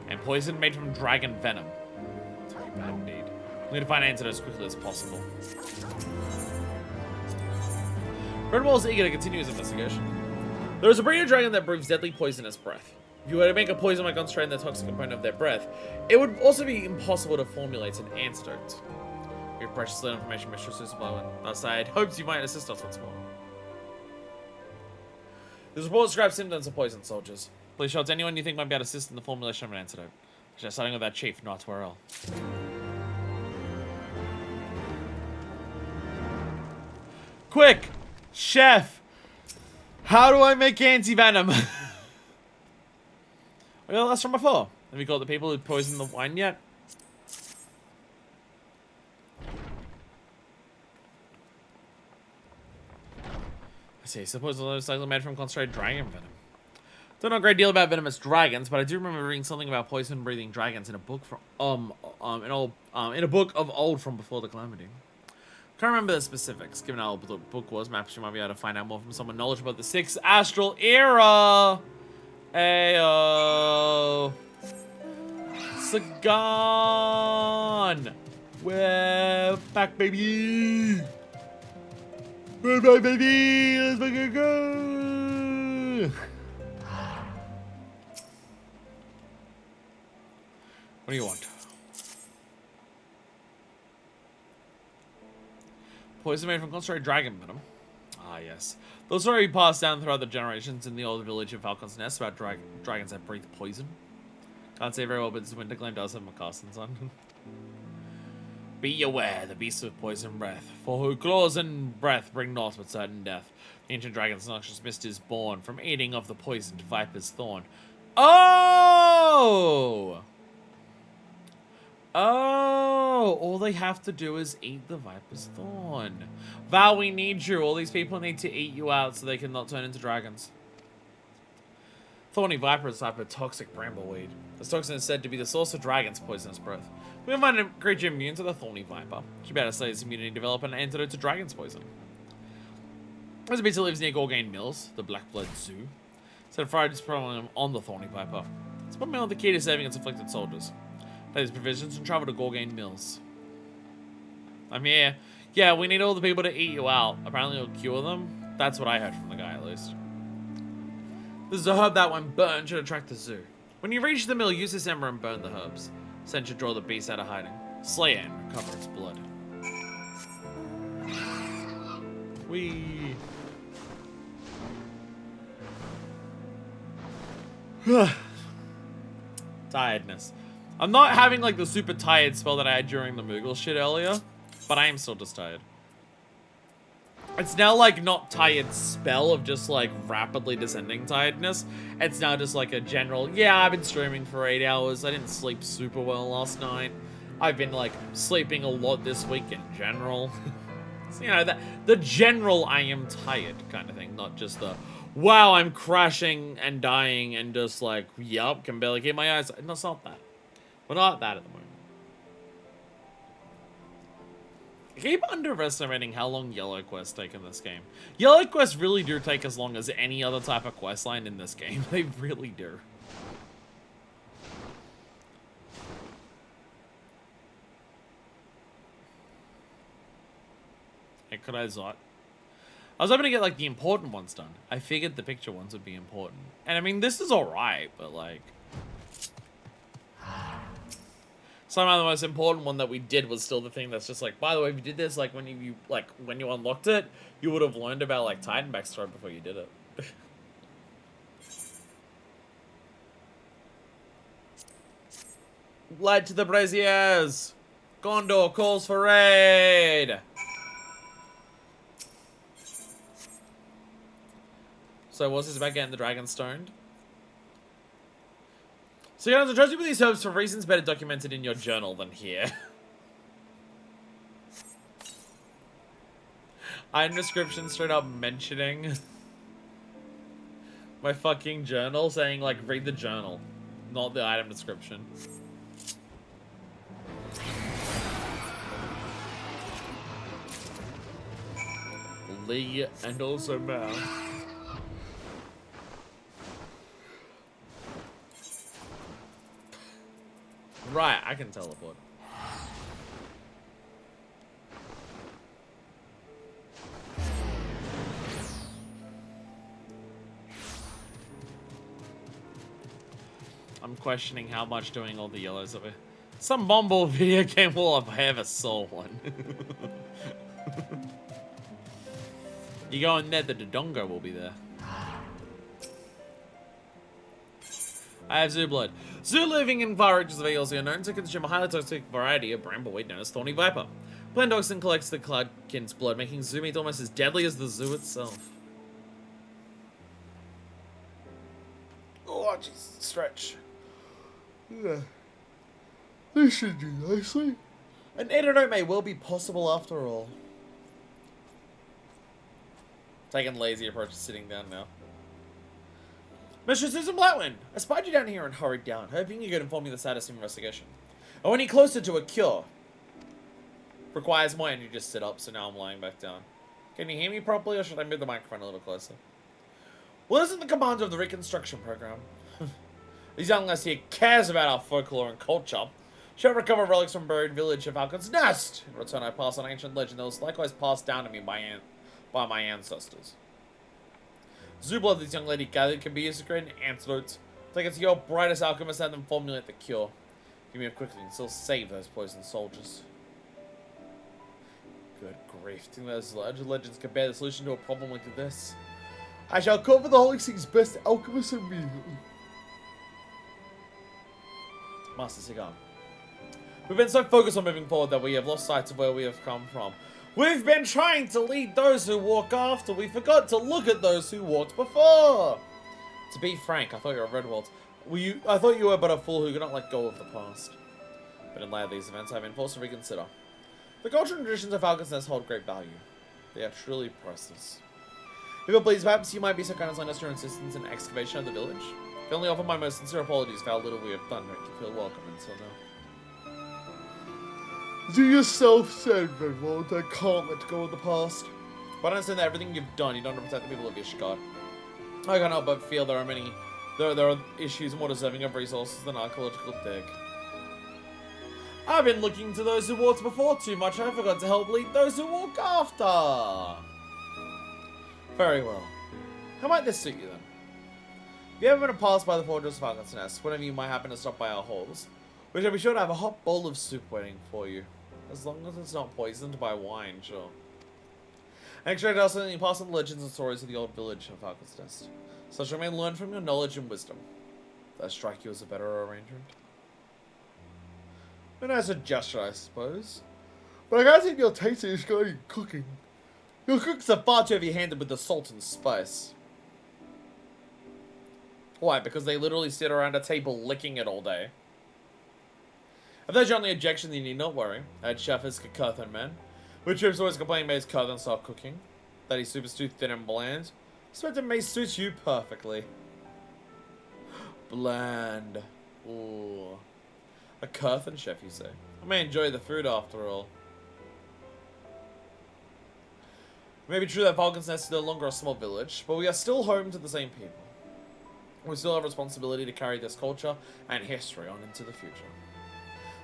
And poison made from dragon venom. It's very bad indeed. We need to find antidotes as quickly as possible. Redwall's eager to continue his investigation. There is a breed of dragon that breathes deadly poisonous breath. If you were to make a poison by concentrating the toxic component of their breath, it would also be impossible to formulate an antidote. We have precious little information, Mr. Susublowen. Thus, I had hoped you might assist us once more. This report describes symptoms of poison soldiers. Please show it to anyone you think might be able to assist in the formulation of an antidote. Just starting with that chief, not where else. Quick! Chef! How do I make anti-venom? Well, that's from before. Have you caught the people who poisoned the wine yet? I see. Suppose the cycle made from concentrated dragon venom. Don't know a great deal about venomous dragons, but I do remember reading something about poison-breathing dragons in a book from in a book of old from before the calamity. Can't remember the specifics. Given how old the book was, perhaps you might be able to find out more from someone knowledgeable about the 6th astral era. Ayo. Sagan. We're back, baby. We're back, baby. Let's fucking go. What do you want? Poison made from concentrated dragon venom. Ah, yes. Those story passed down throughout the generations in the old village of Falcon's Nest about dragons that breathe poison. Can't say very well, but this Wintergleam does have moccasins on. Be aware, the beast with poison breath, for whose claws and breath bring naught but certain death. The ancient dragon's noxious mist is born from eating of the poisoned viper's thorn. Oh! Oh, all they have to do is eat the viper's thorn. Val, we need you. All these people need to eat you out so they can not turn into dragons. Thorny viper is a type of toxic brambleweed. This toxin is said to be the source of dragon's poisonous breath. We can find a creature immune to the thorny viper. Should be able to slay its immunity, develop an antidote to dragon's poison. There's a beast that lives near Gorgane Mills, the Black Blood Zoo. Set a fire just problem on the thorny viper. It's probably the key to saving its afflicted soldiers. Take these provisions and travel to Gorgane Mills. I'm here. Yeah, we need all the people to eat you out. Apparently it'll cure them. That's what I heard from the guy, at least. This is a herb that when burned should attract the zoo. When you reach the mill, use this ember and burn the herbs. Then should draw the beast out of hiding. Slay it and recover its blood. Whee! Tiredness. I'm not having like the super tired spell that I had during the Moogle shit earlier, but I am still just tired. It's now like not tired spell of just like rapidly descending tiredness. It's now just like a general, yeah, I've been streaming for 8 hours. I didn't sleep super well last night. I've been like sleeping a lot this week in general. So, you know, the general I am tired kind of thing, not just the wow, I'm crashing and dying and just like, yup, can barely keep my eyes. No, it's not that. We're not that at the moment. I keep underestimating how long yellow quests take in this game. Yellow quests really do take as long as any other type of quest line in this game. They really do. Hey, could I zot? I was hoping to get like the important ones done. I figured the picture ones would be important. And I mean, this is alright, but like... Somehow the most important one that we did was still the thing that's just like, by the way, if you did this, like when you unlocked it, you would have learned about like Titan backstory before you did it. Light to the braziers! Gondor calls for raid! So what's this about getting the dragon stoned? So guys, I trust you with these herbs for reasons better documented in your journal than here. Item description straight up mentioning my fucking journal, saying like, read the journal, not the item description. Lee and also Mal. Right, I can teleport. I'm questioning how much doing all the yellows of it. Some Bumble video game will if I ever saw one. You go in there, the Dodongo will be there. I have zoo blood. Zoo living in far reaches of eagles are known to consume a highly toxic variety of brambleweed known as thorny viper. Plant toxin collects the cloudkin's blood, making zoo meat almost as deadly as the zoo itself. Oh, jeez, stretch. Yeah. This should do nicely. An antidote may well be possible after all. Taking lazy approach to sitting down now. Mr. Susan Blackwind, I spied you down here and hurried down, hoping you could inform me the status of investigation. Are any closer to a cure? Requires more energy to sit up, so now I'm lying back down. Can you hear me properly, or should I move the microphone a little closer? Well, isn't the commander of the reconstruction program? This young lass here cares about our folklore and culture. She'll recover relics from buried village of Falcon's Nest. In return, I pass on ancient legend that was likewise passed down to me by my ancestors. The blood this young lady gathered can be used to create an antidote. Take it to your brightest alchemist and then formulate the cure. You move quickly and still save those poisoned soldiers. Good grief, think those larger legends can bear the solution to a problem like this? I shall call for the Holy Sea's best alchemist immediately. Master Cigar. We've been so focused on moving forward that we have lost sight of where we have come from. We've been trying to lead those who walk after. We forgot to look at those who walked before. To be frank, I thought you were Redwald. I thought you were but a fool who could not let go of the past. But in light of these events, I've been forced to reconsider. The culture and traditions of Falcon's Nest hold great value. They are truly priceless. If it please, perhaps you might be so kind as to lend us your assistance in excavation of the village. I can only offer my most sincere apologies for how little we have done to make you feel welcome until now. As you yourself said, Redwald, I can't let go of the past. But I understand that everything you've done, you've done to protect the people of Ishgard. I can't help but feel there are issues more deserving of resources than archaeological dig. I've been looking to those who walked before too much, I forgot to help lead those who walk after. Very well. How might this suit you then? If you ever been passed by the fortress of Falcon's Nest, whenever you might happen to stop by our halls, we shall be sure to have a hot bowl of soup waiting for you. As long as it's not poisoned by wine, sure. And extract also that you pass on the legends and stories of the old village of Falcon's Nest. Such I may learn from your knowledge and wisdom. Does that strike you as a better arrangement? A nice suggestion, I suppose. But I can't think your taste is going in cooking. Your cooks are far too heavy-handed with the salt and spice. Why? Because they literally sit around a table licking it all day. If that's your only objection, then you need not worry. At Chef is Curthan man. Which troops always complain about his Curthan style cooking. That his soup is too thin and bland. I expect it may suit you perfectly. Bland. Ooh. A Curthan chef, you say? I may enjoy the food after all. It may be true that Falcon's Nest is no longer a small village, but we are still home to the same people. We still have a responsibility to carry this culture and history on into the future.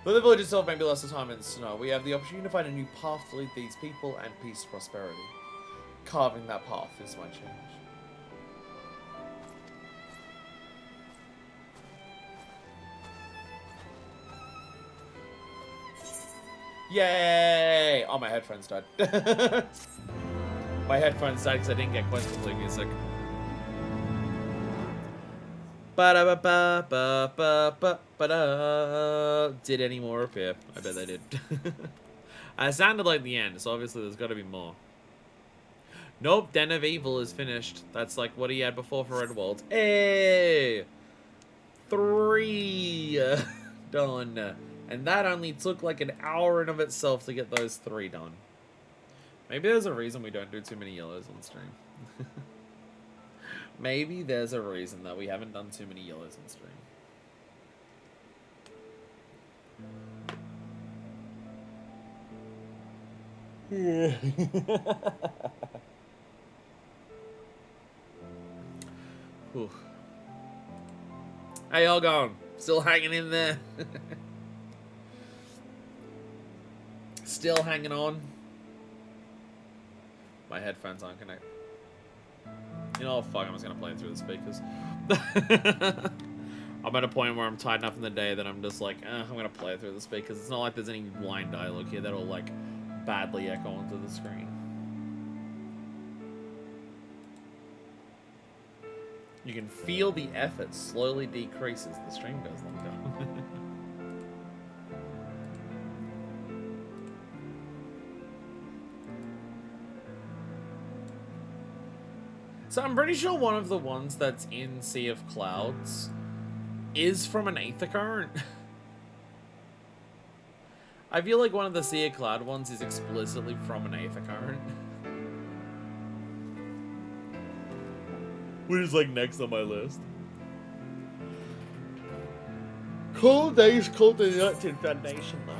Though the village itself may be less of time in snow, we have the opportunity to find a new path to lead these people and peace and prosperity. Carving that path is my change. Yay! Oh, my headphones died. My headphones died because I didn't get Quest Complete music. Ba-da-ba-ba-ba-ba-ba-da. Did any more appear? I bet they did. I sounded like the end, so obviously there's got to be more. Nope, Den of Evil is finished. That's like what he had before for Redwald. Hey! 3 done. And that only took like an hour in of itself to get those 3 done. Maybe there's a reason we don't do too many yellows on stream. Maybe there's a reason that we haven't done too many yellows on stream. How y'all going? Still hanging in there? Still hanging on? My headphones aren't connected. You know, fuck, I'm just gonna play it through the speakers. I'm at a point where I'm tired enough in the day that I'm just like, I'm gonna play it through the speakers. It's not like there's any line dialogue here that'll like badly echo onto the screen. You can feel the effort slowly decrease as the stream goes longer. So I'm pretty sure one of the ones that's in Sea of Clouds is from an Aether Current. I feel like one of the Sea of Cloud ones is explicitly from an Aether Current. Which is like next on my list. Cold days, cold nights in Foundation, though.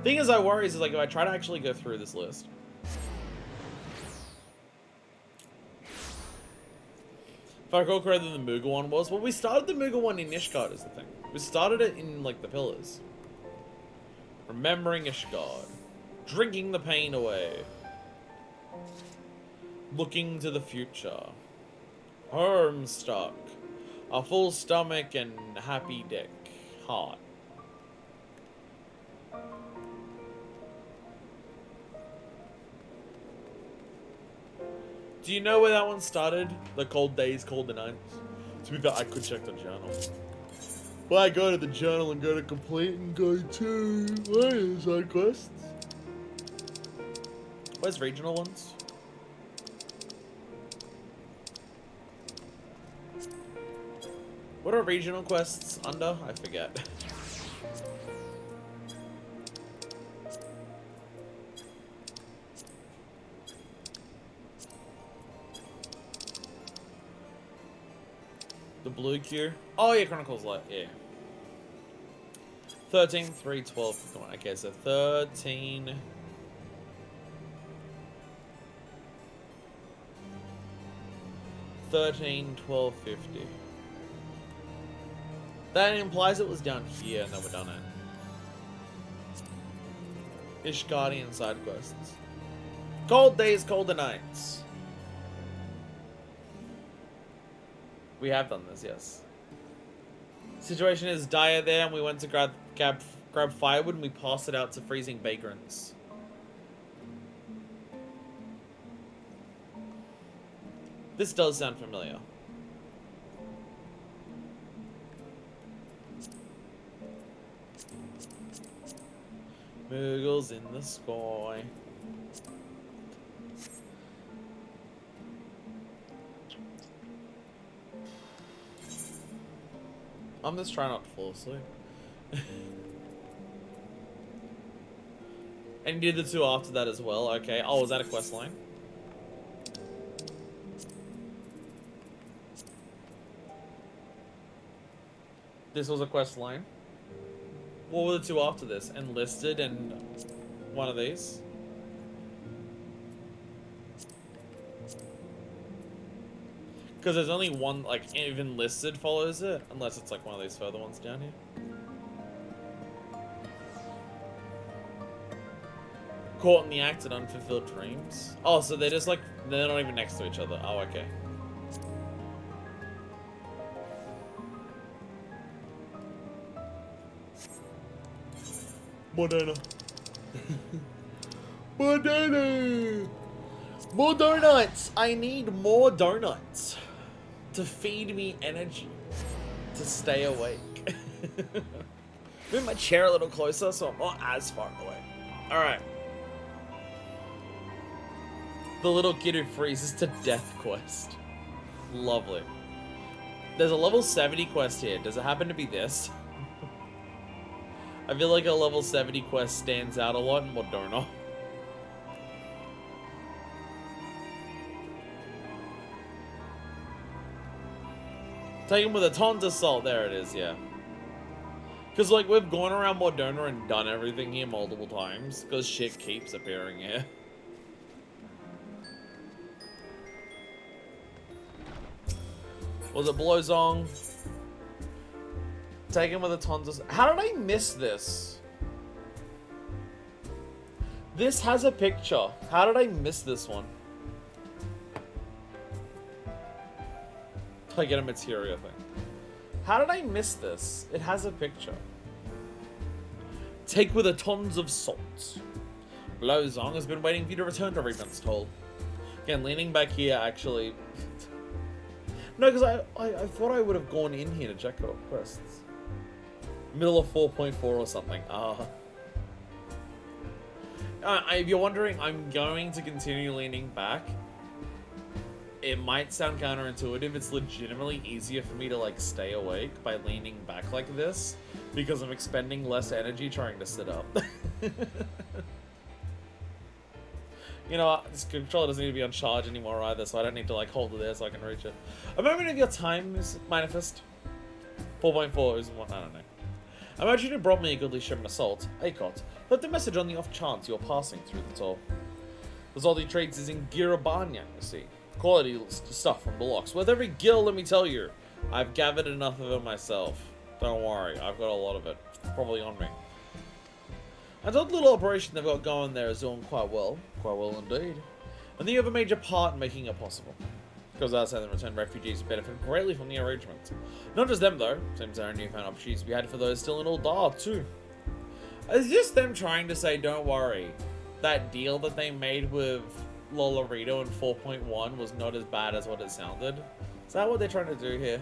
Thing is, I worry is like if I try to actually go through this list. If I recall correctly, the Mooga one was. Well, we started the Mooga one in Ishgard, is the thing. We started it in, like, the Pillars. Remembering Ishgard. Drinking the pain away. Looking to the future. Homestuck. A full stomach and happy dick. Heart. Do you know where that one started? The cold days, cold nights? To be fair, I could check the journal. Well, I go to the journal and go to complete and go to... Where is side quests? Where's regional ones? What are regional quests under? I forget. The blue queue. Oh yeah, Chronicles Light, yeah. 13, 3, 12, 51. Okay, so 13. $13, $12, $50. That implies it was down here and then we're done it. Ishgardian side quests. Cold days, colder nights. We have done this, yes. Situation is dire there, and we went to grab firewood, and we passed it out to freezing vagrants. This does sound familiar. Moogles in the sky. I'm just trying not to fall asleep. And you did the two after that as well, okay. Oh, was that a quest line? This was a quest line? What were the two after this? Enlisted and one of these? Because there's only one, like, even listed follows it, unless it's like one of these further ones down here. Caught in the act and unfulfilled dreams. Oh, so they're just like, they're not even next to each other. Oh, okay. Moderna. Moderna! More donuts! I need more donuts to feed me energy to stay awake. Move my chair a little closer so I'm not as far away. Alright. The little kid who freezes to death quest. Lovely. There's a level 70 quest here. Does it happen to be this? I feel like a level 70 quest stands out a lot in Moderna. Take him with a tons of salt. There it is, yeah. Because, like, we've gone around Moderna and done everything here multiple times. Because shit keeps appearing here. Was it Blowzong? Take him with a tons of... How did I miss this? This has a picture. How did I miss this one? I get a materia thing. How did I miss this? It has a picture. Take with a tons of salt. Blowzong has been waiting for you to return to Reapman's Toll. Again, leaning back here, actually... No, because I thought I would have gone in here to check out quests. Middle of 4.4 or something. If you're wondering, I'm going to continue leaning back. It might sound counterintuitive. It's legitimately easier for me to, like, stay awake by leaning back like this because I'm expending less energy trying to sit up. You know what? This controller doesn't need to be on charge anymore either, so I don't need to, like, hold it there so I can reach it. A moment of your time, Manifest. 4.4 is one, I don't know. Imagine you brought me a goodly shipment of salt, Acot. Left a message on the off chance you're passing through the toll. The salt he trades is in Girabanya, you see. Quality stuff from the locks. With every gill, let me tell you, I've gathered enough of it myself. Don't worry, I've got a lot of it. Probably on me. I thought the little operation they've got going there is doing quite well indeed. And you have a major part in making it possible. Because that's how the returned refugees benefit greatly from the arrangement. Not just them though, seems there are newfound opportunities to be had for those still in Uldar too. Is this them trying to say, don't worry, that deal that they made with Lolorito in 4.1 was not as bad as what it sounded? Is that what they're trying to do here?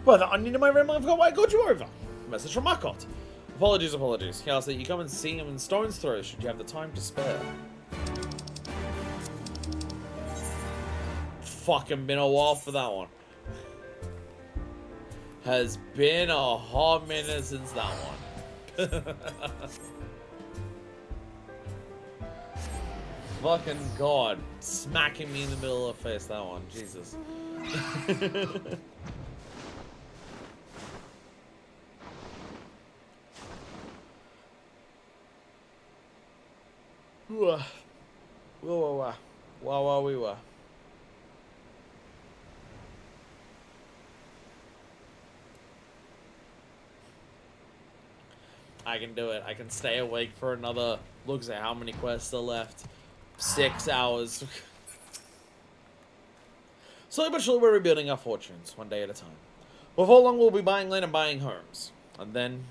Well, the onion in my room, I've got why I got you over. Message from Makot. Apologies. He asked that you come and see him in Stone's Throw should you have the time to spare. Fucking been a while for that one. Has been a hot minute since that one. Fucking God. Smacking me in the middle of the face, that one. Jesus. Wah. I can do it. I can stay awake for another, looks at how many quests are left. 6 hours. Slowly but surely we're rebuilding our fortunes, one day at a time. Before long we'll be buying land and buying homes. And then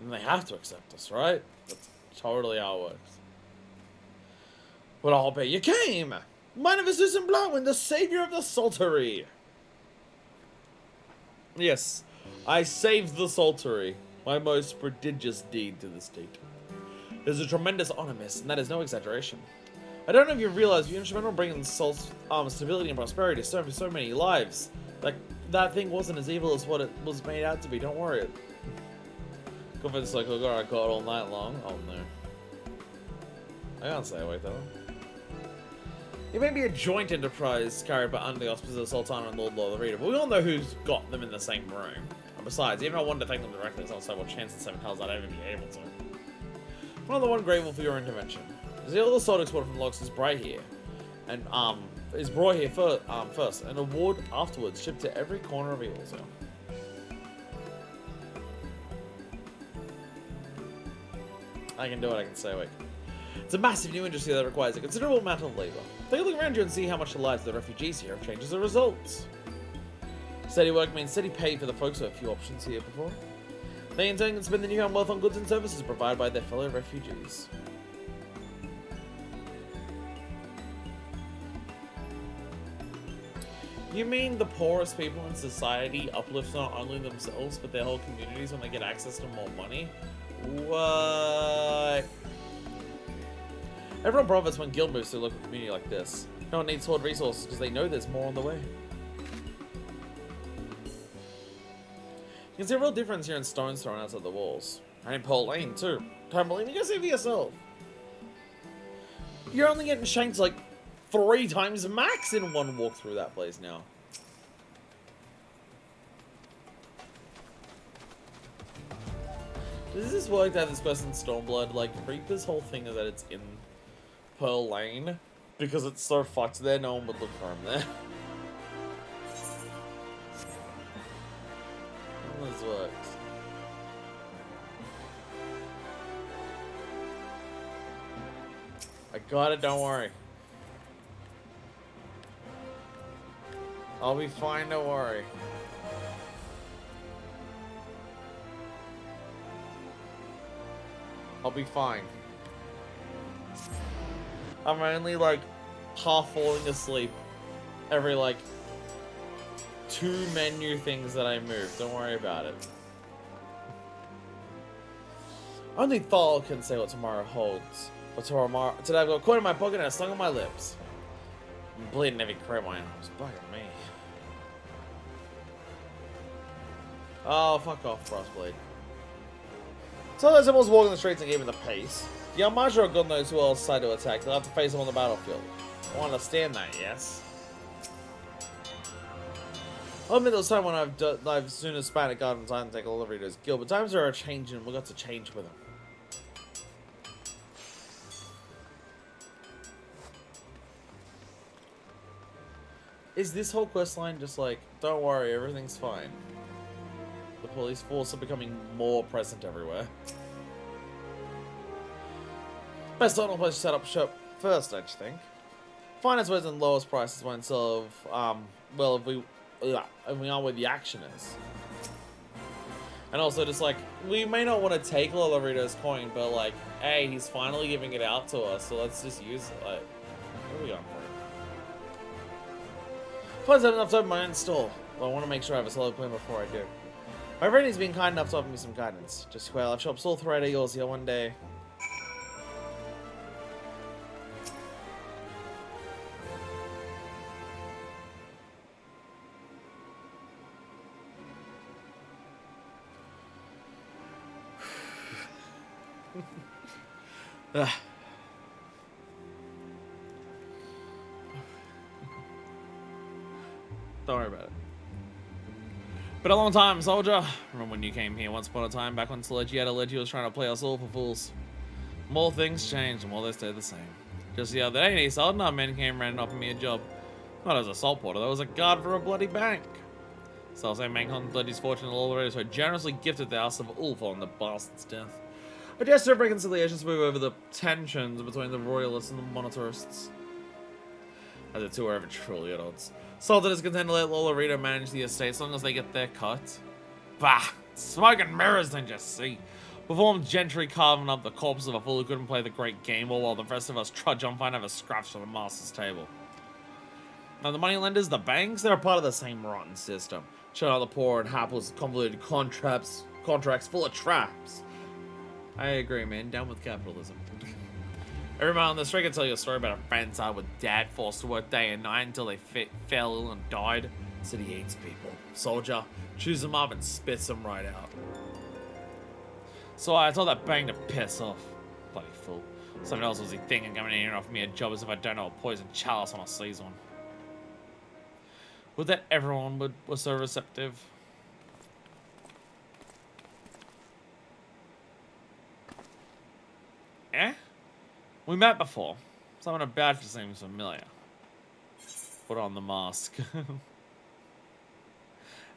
they have to accept us, right? That's totally how it works. But I'll bet you came! Mine of us isn't Blowin, the savior of the Saltery! Yes, I saved the Saltery. My most prodigious deed to the state. It is a tremendous honor, miss, and that is no exaggeration. I don't know if you realize you're instrumental in bringing stability and prosperity to so many lives. Like, that thing wasn't as evil as what it was made out to be, don't worry. Go for the cycle, I got all night long. Oh no. I can't stay awake though. It may be a joint enterprise carried by under the auspices of Sultana and Lord Lolorita, but we all know who's got them in the same room. And besides, even if I wanted to thank them directly, there's also what chance in 7 hells I'd ever be able to. I'm not the one grateful for your intervention. The other salt export from Lox is brought here, and first, an award afterwards shipped to every corner of Evilzone. I can do it, I can stay awake. It's a massive new industry that requires a considerable amount of labor. Take a look around you and see how much the lives of the refugees here have changed as a result. Steady work means steady pay for the folks who have few options here before. They in turn can spend the newfound wealth on goods and services provided by their fellow refugees. You mean the poorest people in society uplift not only themselves, but their whole communities when they get access to more money? What? Everyone profits when guild moves to a local community like this. No one needs horde resources because they know there's more on the way. You can see a real difference here in stones thrown outside the walls. And in Pearl Lane too. Don't believe me? Go see for yourself. You're only getting shanked like 3 times max in one walk through that place now. Does this work that this person's Stormblood? Like, Reaper's whole thing is that it's in Pearl Lane. Because it's so fucked there, no one would look for him there. How this works. I got it, don't worry. I'll be fine, don't worry. I'll be fine. I'm only like half falling asleep every like 2 menu things that I move. Don't worry about it. Only Thal can say what tomorrow holds. But tomorrow, today I've got a coin in my pocket and a stung on my lips. I'm bleeding every crack my arms. Bugging me. Oh, fuck off, Frostblade. So as everyone's walking the streets and giving the pace, the Almaja or God knows who else decide to attack. They'll have to face them on the battlefield. I understand that, yes? I'll admit there was time when I've seen a span at Garden Time and take a delivery to his guild, but times are changing and we've got to change with them. Is this whole questline just like, don't worry, everything's fine? The police force are becoming more present everywhere. Best on place to set up shop first, I think. Finest ways and lowest prices when sort of, well, if we are where the action is. And also just like, we may not want to take Lolorito's coin, but like, hey, he's finally giving it out to us, so let's just use it. Like, what are we going for? Plus, I have enough to open my own store. Well, I want to make sure I have a solid plan before I do. My friend has been kind enough to offer me some guidance. Just well, I've shops all throughout yours here one day. Don't worry about it. Been a long time, soldier. Remember when you came here once upon a time, back when Leggy was trying to play us all for fools. More things changed, and more they stayed the same. Just the other day, these Saldnar men came around and offered me a job. Not as a salt porter, though, as a guard for a bloody bank. So same man contemplated his fortune and all already so generously gifted the house of Ulf on the bastard's death. A gesture of reconciliation to move over the tensions between the royalists and the monetarists. As the two are ever truly at odds. Sultan is content to let Lolorito manage the estate as long as they get their cut. Bah! Smoke and mirrors, don't you see? Perform gentry carving up the corpse of a fool who couldn't play the great game while the rest of us trudge on finding over scraps from the master's table. Now the moneylenders, the banks, they're a part of the same rotten system. Shut out the poor and hapless convoluted contracts full of traps. I agree, man. Down with capitalism. Every man on the street can tell you a story about a friend's son with dad forced to work day and night until they fell ill and died. Said he hates people. Soldier, chews them up and spits them right out. So I told that bang to piss off. Bloody fool. Someone else was he thinking coming in here and offering me a job as if I don't know a poison chalice when I sees one. Would that everyone was so receptive? Eh? We met before. Someone about you seems familiar. Put on the mask.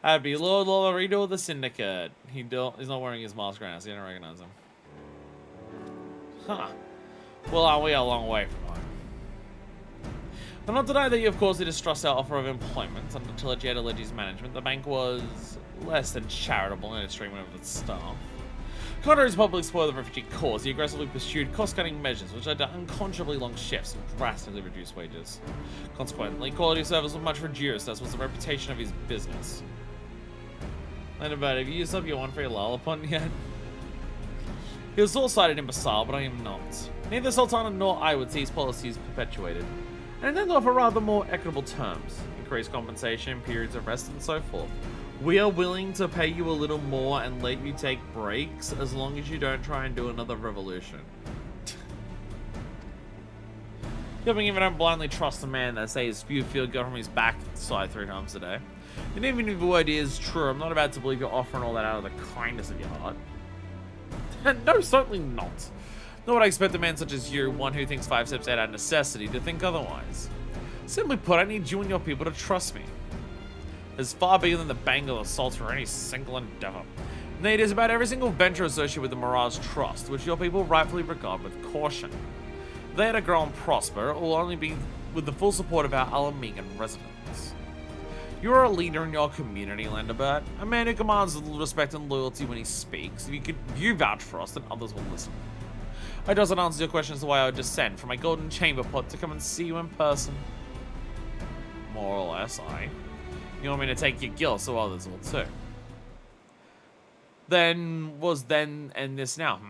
I'd be Lord Lolorito of the Syndicate. He's not wearing his mask right now, so you don't recognize him. Huh. Well, are we a long way from home? I'm not denying that you, of course, distrust our offer of employment under Leggy's management. The bank was less than charitable in its treatment of its staff. Contrary to public support of the refugee cause, he aggressively pursued cost-cutting measures which led to unconscionably long shifts and drastically reduced wages. Consequently, quality of service was much reduced, as was the reputation of his business. And about, have you used up your one free Lollipop yet? He was short-sighted imbecile, but I am not. Neither Sultana nor I would see his policies perpetuated, and then offer rather more equitable terms, increased compensation, periods of rest, and so forth. We are willing to pay you a little more and let you take breaks as long as you don't try and do another revolution. You even don't blindly trust a man that says you feel good from his backside 3 times a day. And even if the word is true, I'm not about to believe you're offering all that out of the kindness of your heart. No, certainly not. Nor would I expect a man such as you, one who thinks 5 steps out of necessity, to think otherwise. Simply put, I need you and your people to trust me. Is far bigger than the Bengal assaults or any single endeavor. Nay, it is about every single venture associated with the Mirage Trust, which your people rightfully regard with caution. They to grow and prosper, it will only be with the full support of our Alamegan residents. You are a leader in your community, Landabert, a man who commands respect and loyalty when he speaks. If you vouch for us, then others will listen. I doesn't answer your question as to why I would descend from my golden chamber pot to come and see you in person. More or less, You want me to take your guilt, so others will too. Then was then and this now,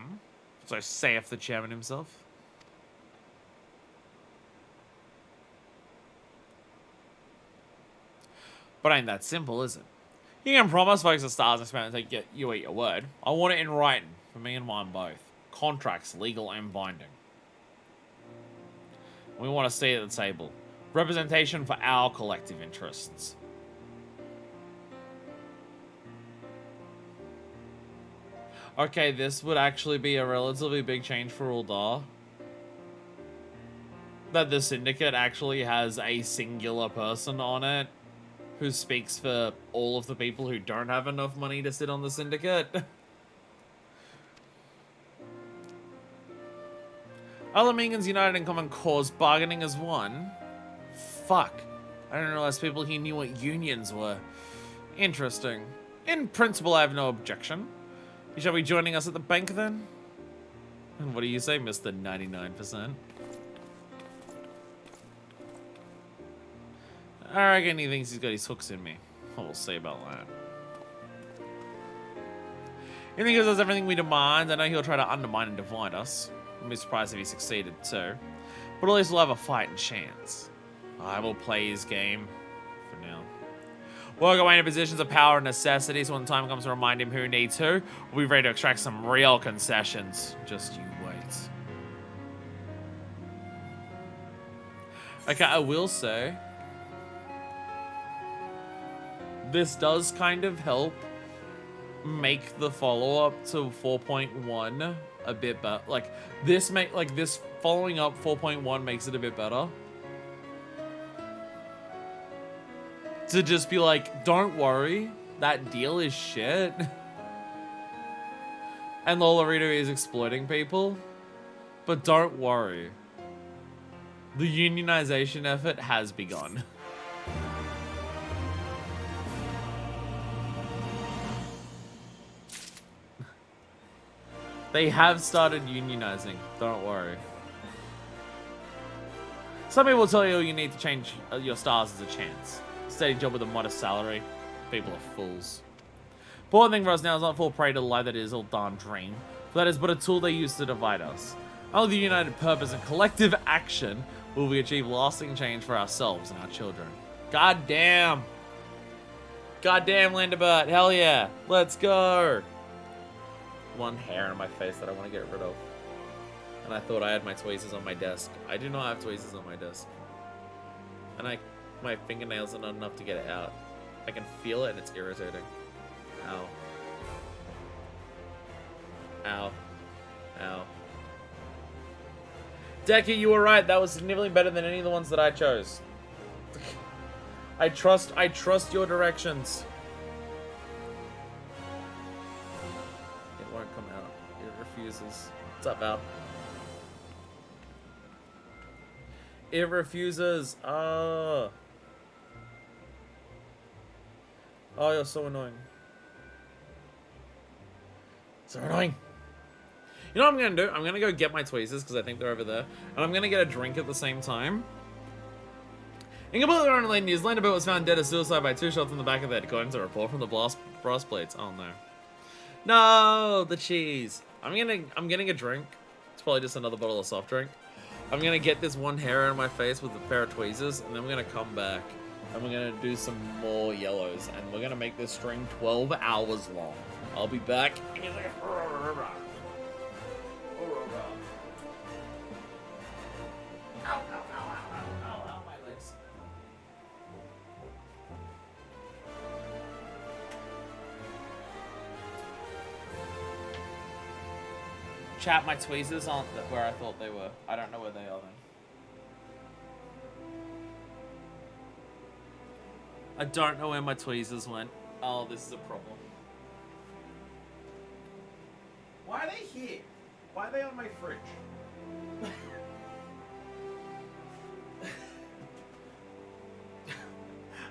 So saith the chairman himself. But ain't that simple, is it? You can promise folks the stars and take you at your word. I want it in writing, for me and mine both. Contracts, legal and binding. We want to stay at the table. Representation for our collective interests. Okay, this would actually be a relatively big change for Uldar. That the Syndicate actually has a singular person on it who speaks for all of the people who don't have enough money to sit on the Syndicate. Other Mingans united in common cause, bargaining as one. Fuck. I didn't realize people here knew what unions were. Interesting. In principle, I have no objection. You shall be joining us at the bank then? And what do you say, Mr. 99%? I reckon he thinks he's got his hooks in me. What we'll see about that. He thinks he does everything we demand. I know he'll try to undermine and divide us. I'd be surprised if he succeeded too. But at least we'll have a fighting chance. I will play his game for now. Work our way into positions of power and necessity, so when the time comes to remind him who needs who, we'll be ready to extract some real concessions. Just you wait. Okay, I will say, this does kind of help make the follow-up to 4.1 a bit better. Like this following up 4.1 makes it a bit better. To just be like, don't worry, that deal is shit. And Lolorito is exploiting people. But don't worry. The unionization effort has begun. They have started unionizing, don't worry. Some people tell you you need to change your stars as a chance. Steady job with a modest salary. People are fools. Important thing for us now is not fall prey to the lie that is all darn dream. For that is but a tool they use to divide us. Only the united purpose and collective action will we achieve lasting change for ourselves and our children. God damn. Goddamn, Landabert. Hell yeah. Let's go. One hair on my face that I want to get rid of. And I thought I had my tweezers on my desk. I do not have tweezers on my desk. And my fingernails are not enough to get it out. I can feel it and it's irritating. Ow. Ow. Ow. Decky, you were right. That was significantly better than any of the ones that I chose. I trust your directions. It won't come out. It refuses. What's up, Al? It refuses. Oh, you're so annoying. So annoying. You know what I'm going to do? I'm going to go get my tweezers because I think they're over there. And I'm going to get a drink at the same time. In completely unrelated news, Landabert was found dead of suicide by 2 shots in the back of the head, according to a report from the brass plates. Oh no. No, the cheese. I'm getting a drink. It's probably just another bottle of soft drink. I'm going to get this one hair in my face with a pair of tweezers, and then we're going to come back. And we're going to do some more yellows. And we're going to make this string 12 hours long. I'll be back. Chat, my tweezers aren't where I thought they were. I don't know where they are then. I don't know where my tweezers went. Oh, this is a problem. Why are they here? Why are they on my fridge?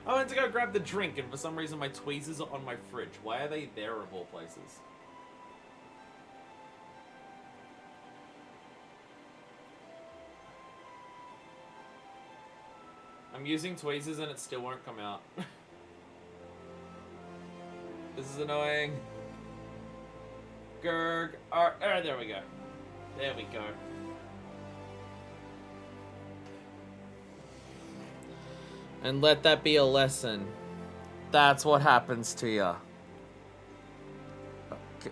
I went to go grab the drink and for some reason my tweezers are on my fridge. Why are they there of all places? I'm using tweezers and it still won't come out. This is annoying. Gurg. Oh, there we go. There we go. And let that be a lesson. That's what happens to ya. Okay.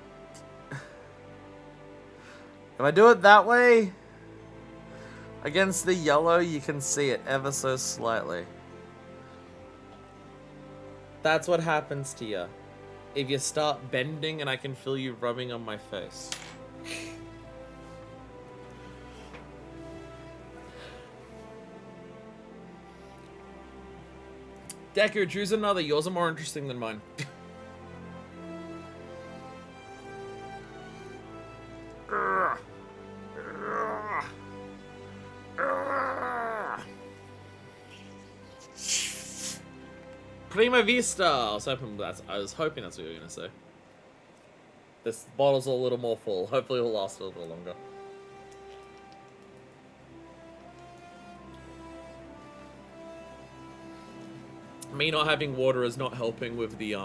If I do it that way, against the yellow, you can see it ever so slightly. That's what happens to you. if you start bending and I can feel you rubbing on my face. Deku, choose another. Yours are more interesting than mine. Prima Vista. I was hoping that's what you were gonna say. This bottle's a little more full. Hopefully it'll last a little longer. Me not having water is not helping with the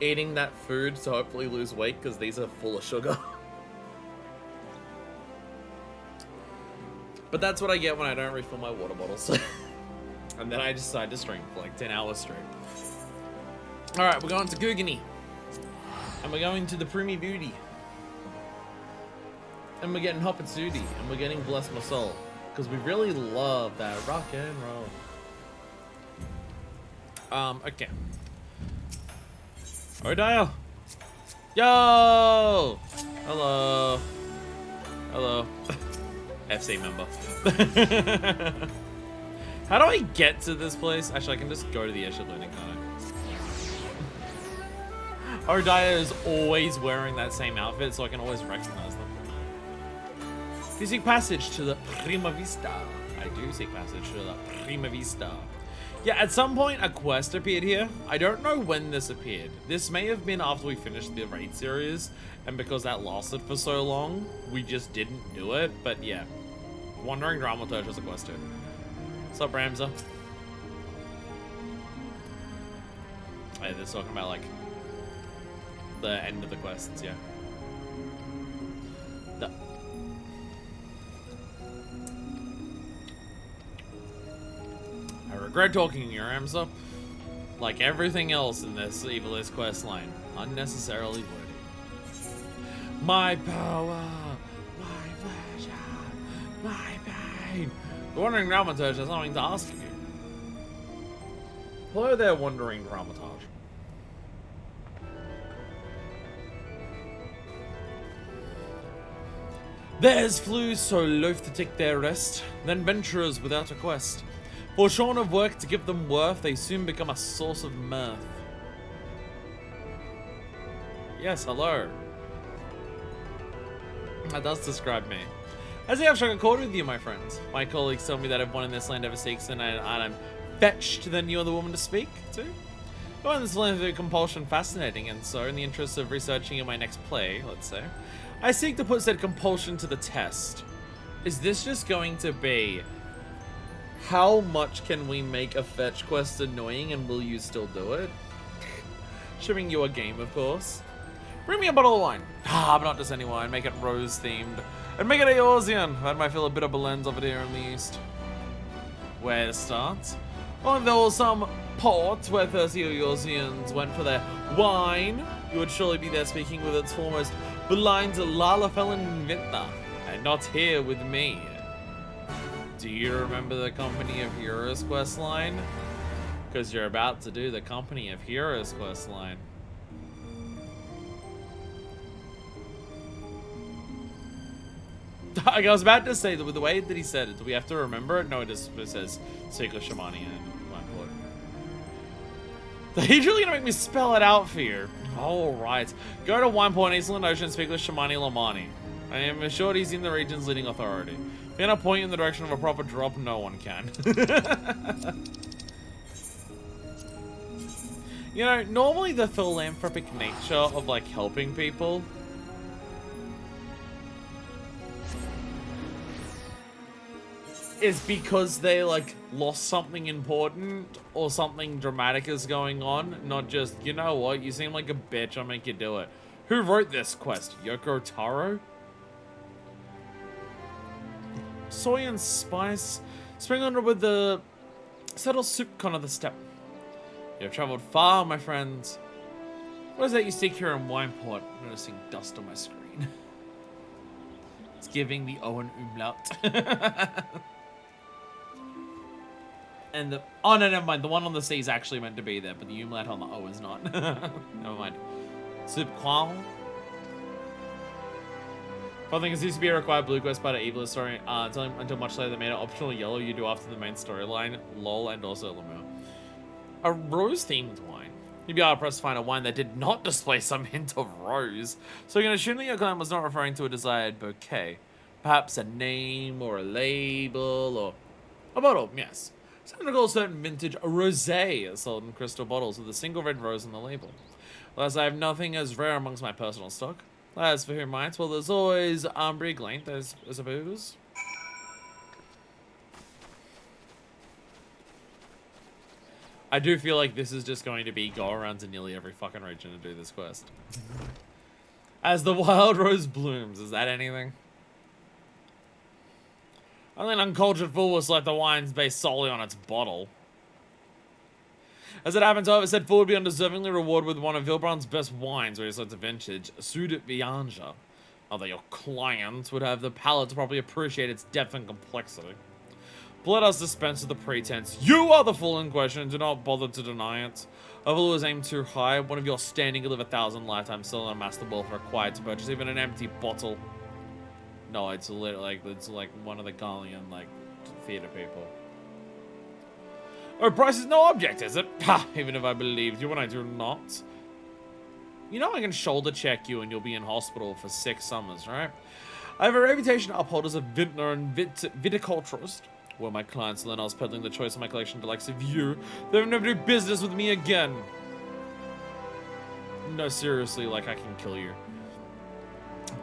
eating that food to hopefully lose weight, because these are full of sugar. But that's what I get when I don't refill my water bottles. And then I decide to stream for like 10 hours straight. Alright, we're going to Gugani. And we're going to the Primi Beauty. And we're getting Hoppatsuti. And we're getting Bless My Soul. Because we really love that rock and roll. Okay. Odile. Yo! Hello. Hello. FC member. How do I get to this place? Actually, I can just go to the airship landing, can't I? Odile is always wearing that same outfit, so I can always recognize them. Do you seek passage to the Prima Vista? I do seek passage to the Prima Vista. Yeah, at some point a quest appeared here. I don't know when this appeared. This may have been after we finished the raid series, and because that lasted for so long, we just didn't do it. But yeah, Wandering Dramaturge was a quest too. What's up, Ramza? Hey, they're talking about like the end of the quests, yeah. I regret talking to you, Ramza. Like everything else in this Evilist quest line, unnecessarily wordy. My power, my pleasure, my pain. The Wandering Dramaturge has something to ask of you. Hello there, Wandering Dramaturge. There's flews so loath to take their rest, then venturers without a quest. For shorn of work to give them worth, they soon become a source of mirth. Yes, hello. That does describe me. As I have struck a chord with you, my friends. My colleagues tell me that everyone in this land ever seeks and I'm fetched, then you are the woman to speak to. I find this land of compulsion fascinating, and so, in the interest of researching in my next play, let's say, I seek to put said compulsion to the test. Is this just going to be, how much can we make a fetch quest annoying and will you still do it? Showing you a game, of course. Bring me a bottle of wine. Ah, but not just any wine. Make it rose themed. And make it Eorzean. That might feel a bit of a lens over there in the east. Where to start? Well, if there was some port where thirsty Eorzeans went for their wine, you would surely be there speaking with its foremost blind Lalafellin Vintner. And not here with me. Do you remember the Company of Heroes questline? Because you're about to do the Company of Heroes questline. I was about to say that with the way that he said it, do we have to remember it? No, it says Speak with Shamani and Mindport. He's really gonna make me spell it out for you. Alright. Go to Wineport, Eastland Ocean, speak with Shamani Lamani. I am assured he's in the region's leading authority. If you're gonna point in the direction of a proper drop, no one can. You know, normally the philanthropic nature of, like, helping people is because they, like, lost something important or something dramatic is going on, not just, you know what, you seem like a bitch, I'll make you do it. Who wrote this quest? Yoko Taro? Soy and spice, spring under with the subtle soup con of the steppe. You have traveled far, my friends. What is that you seek here in Wineport? Noticing dust on my screen. It's giving the Owen umlaut. And the... Oh, no, never mind. The one on the C is actually meant to be there, but the umlaut on the O is not. Never mind. Subqual. I think it used to be a required blue quest by the Evilist story until much later they made it optional yellow you do after the main storyline. LOL, and also Lemo. A rose-themed wine. You'd be able to press to find a wine that did not display some hint of rose. So you can assume that your client was not referring to a desired bouquet. Perhaps a name or a label or a bottle, yes. Some recall a certain vintage rosé is sold in crystal bottles with a single red rose on the label. Alas, I have nothing as rare amongst my personal stock. As for who might, well, there's always Brig Length, I suppose. I do feel like this is just going to be go around to nearly every fucking region to do this quest. As the wild rose blooms, is that anything? Only an uncultured fool will select the wines based solely on its bottle. As it happens, however, said fool would be undeservingly rewarded with one of Vilbrand's best wines, where he selects a vintage, Sud Vianja. Although your client would have the palate to properly appreciate its depth and complexity. But let us dispense with the pretense. You are the fool in question, and do not bother to deny it. Overall is aimed too high. One of your standing could live 1,000 lifetimes still amass the wealth required to purchase even an empty bottle. No, it's literally like one of the Galleon theater people. Oh, price is no object, is it? Ha! Even if I believed you when I do not. You know I can shoulder check you and you'll be in hospital for 6 summers, right? I have a reputation to uphold as a vintner and viticulturist. Were my clients learn I was peddling the choice of my collection to likes of you, they would never do business with me again. No, seriously, like I can kill you.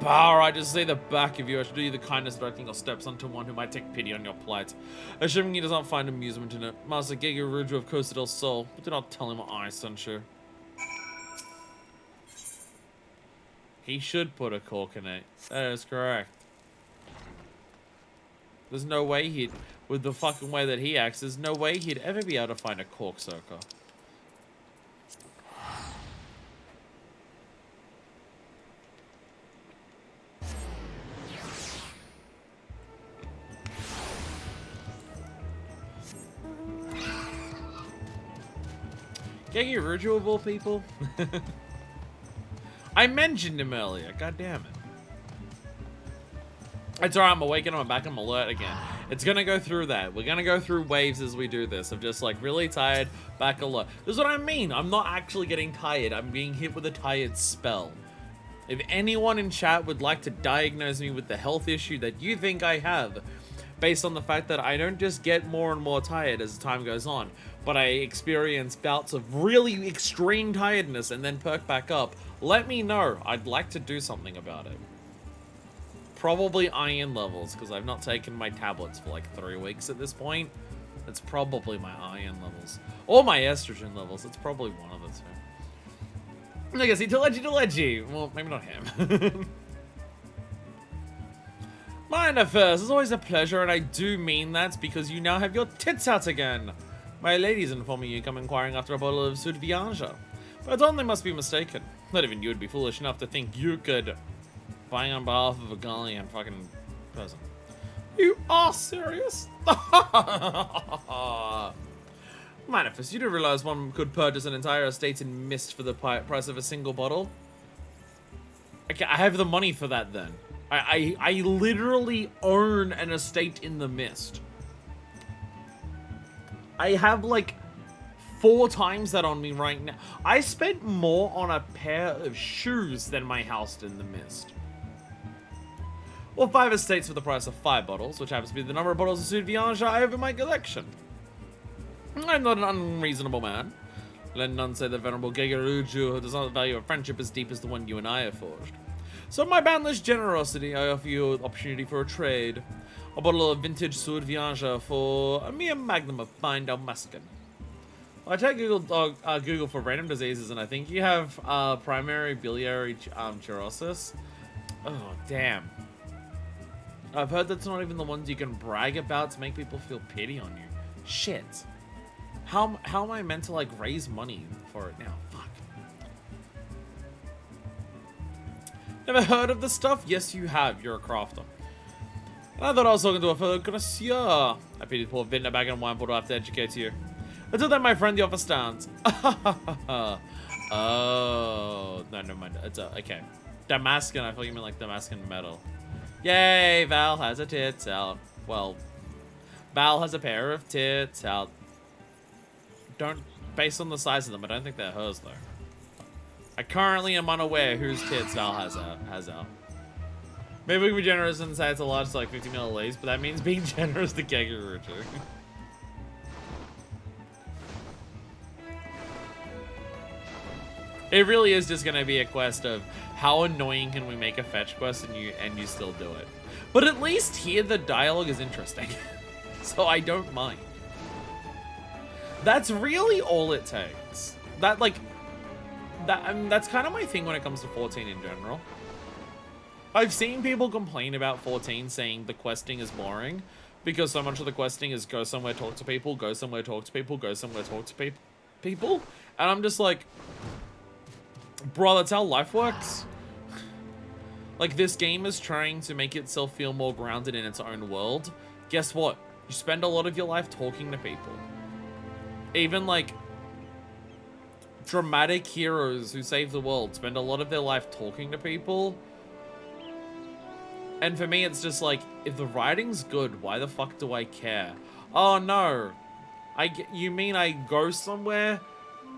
Alright, just say the back of you. I should do you the kindness of directing your steps onto one who might take pity on your plight. Assuming he does not find amusement in it. Master Gegeruju of Costa del Sol, but do not tell him I sent you. He should put a cork in it. That is correct. There's no way he'd, with the fucking way that he acts, there's no way he'd ever be able to find a cork circle. Gegeruju of all people? I mentioned him earlier, god damn it. It's alright, I'm awake and I'm back, I'm alert again. It's gonna go through that. We're gonna go through waves as we do this, of just like really tired, back alert. This is what I mean, I'm not actually getting tired, I'm being hit with a tired spell. If anyone in chat would like to diagnose me with the health issue that you think I have, based on the fact that I don't just get more and more tired as time goes on, but I experience bouts of really extreme tiredness and then perk back up, let me know. I'd like to do something about it. Probably iron levels, because I've not taken my tablets for like 3 weeks at this point. It's probably my iron levels. Or my estrogen levels. It's probably one of the two. I guess he Telegy. Well, maybe not him. Mind affairs, it's always a pleasure, and I do mean that because you now have your tits out again. My lady's informing you come inquiring after a bottle of Sud Vianja. But I don't think must be mistaken. Not even you would be foolish enough to think you could buying on behalf of a Galleon fucking person. You are serious? Manifest, you didn't realize one could purchase an entire estate in mist for the price of a single bottle? Okay, I have the money for that then. I literally own an estate in the mist. I have like 4 times that on me right now. I spent more on a pair of shoes than my house in the mist. Or 5 estates for the price of 5 bottles, which happens to be the number of bottles of Sud Vianja I have in my collection. I'm not an unreasonable man. Let none say that venerable Gegeruju does not value a friendship as deep as the one you and I have forged. So my boundless generosity, I offer you an opportunity for a trade. A bottle of vintage Sud Vianja for a mere magnum of fine Dalmascan. Well, I take Google for random diseases, and I think you have primary biliary cirrhosis. Oh, damn. I've heard that's not even the ones you can brag about to make people feel pity on you. Shit. How am I meant to, like, raise money for it now? Fuck. Never heard of this stuff? Yes, you have. You're a crafter. And I thought I was talking to a fellow connoisseur. I pity the poor vintner back in wine bottle. I have to educate you. Until then, my friend, the offer stands. Oh, no, never mind. It's okay. Damascus. I thought you meant like Damascus metal. Yay, Val has a tits out. Well, Val has a pair of tits out. Don't, based on the size of them, I don't think they're hers though. I currently am unaware whose tits Val has out. Maybe we can be generous and say it's a large, like 50 milliliters, but that means being generous to Keguru too. It really is just gonna be a quest of how annoying can we make a fetch quest and you still do it. But at least here the dialogue is interesting. So I don't mind. That's really all it takes. I mean, that's kind of my thing when it comes to 14 in general. I've seen people complain about 14 saying the questing is boring because so much of the questing is go somewhere, talk to people, go somewhere, talk to people, go somewhere, talk to people. And I'm just like, bro, that's how life works. Like, this game is trying to make itself feel more grounded in its own world. Guess what? You spend a lot of your life talking to people. Even, like, dramatic heroes who save the world spend a lot of their life talking to people. And for me, it's just like, if the writing's good, why the fuck do I care? Oh, no. You mean I go somewhere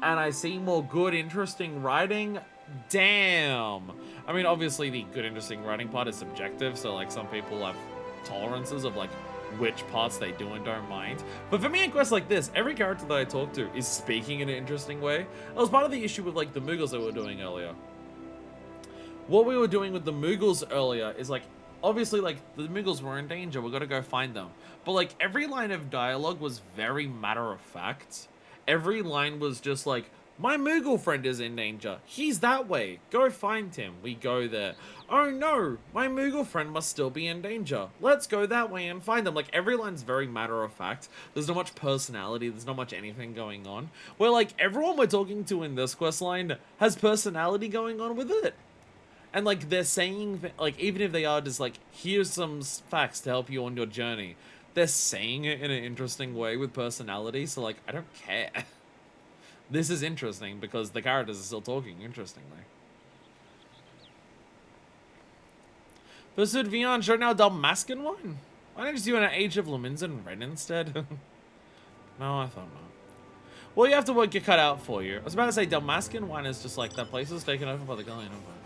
and I see more good, interesting writing? Damn. I mean, obviously the good, interesting writing part is subjective, so like some people have tolerances of like which parts they do and don't mind. But for me in quests like this, every character that I talk to is speaking in an interesting way. That was part of the issue with like the Mughals that we were doing earlier. What we were doing with the Mughals earlier is like, obviously like the Mughals were in danger, we gotta go find them. But like every line of dialogue was very matter of fact. Every line was just like, my Moogle friend is in danger. He's that way. Go find him. We go there. Oh no, my Moogle friend must still be in danger. Let's go that way and find them. Like, every line's very matter of fact. There's not much personality. There's not much anything going on. Where, like, everyone we're talking to in this quest line has personality going on with it. And, like, they're saying, like, even if they are just, like, here's some facts to help you on your journey, they're saying it in an interesting way with personality. So, like, I don't care. This is interesting because the characters are still talking interestingly. Pursued Vion, show now Dalmascan one? Why don't you do an Age of Lumens and Red instead? No, I thought not. Well, you have to work your cut out for you. I was about to say Dalmascan one is just like that place is taken over by the Gallian Empire.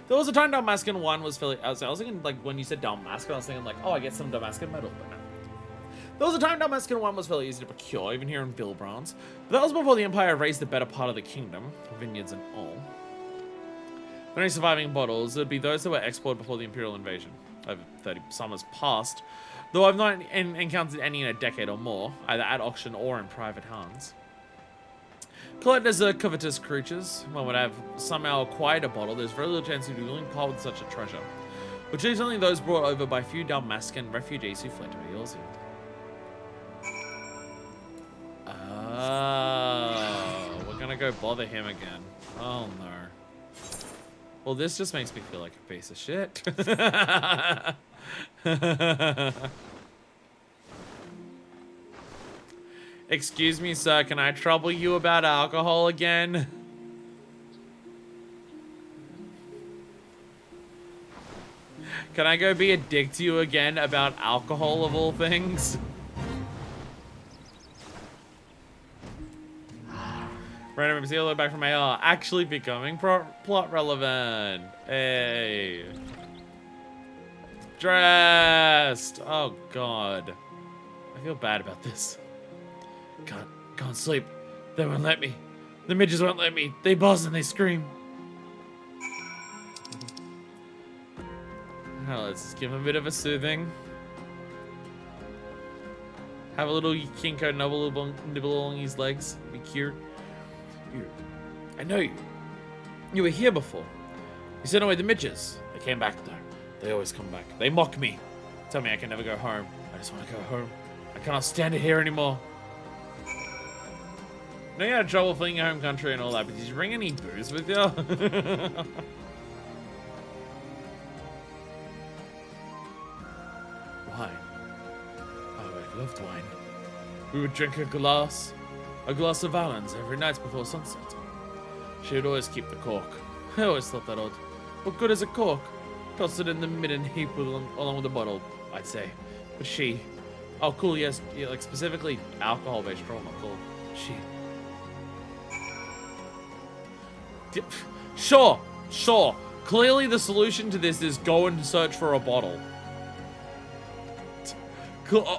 There was a time Dalmascan one was fairly. I was thinking like when you said Dalmascan, I was thinking like, oh, I get some Dalmascan metal, but no. There was a time Dalmascan one was fairly easy to procure, even here in Villebrands. But that was before the Empire raised the better part of the kingdom, vineyards and all. The only surviving bottles would be those that were exported before the Imperial invasion. Over 30 summers past, though I've not encountered any in a decade or more, either at auction or in private hands. Collectors are covetous creatures. One would have somehow acquired a bottle, there's very little chance you'd be willing to part with such a treasure, which is only those brought over by few Dalmascan refugees who fled to Eorzea. Oh, we're gonna go bother him again. Oh no. Well, this just makes me feel like a piece of shit. Excuse me, sir, can I trouble you about alcohol again? Can I go be a dick to you again about alcohol of all things? Random MC back from AR, actually becoming plot relevant. Hey. Dressed. Oh god. I feel bad about this. Can't sleep. They won't let me. The midges won't let me. They buzz and they scream. Now let's just give him a bit of a soothing. Have a little kinko nibble along his legs. Be cute. I know you. You were here before. You sent away the midges. They came back though. They always come back. They mock me. Tell me I can never go home. I just want to go home. I cannot stand it here anymore. I know you had trouble fleeing your home country and all that, but did you bring any booze with you? Wine. Oh, I loved wine. We would drink a glass of Valens every night before sunset. She would always keep the cork. I always thought that odd. What good is a cork? Toss it in the midden heap along with the bottle, I'd say. But she... Oh, cool, yes. Yeah, like, specifically alcohol-based trauma. Cool. She... Sure. Clearly the solution to this is go and search for a bottle.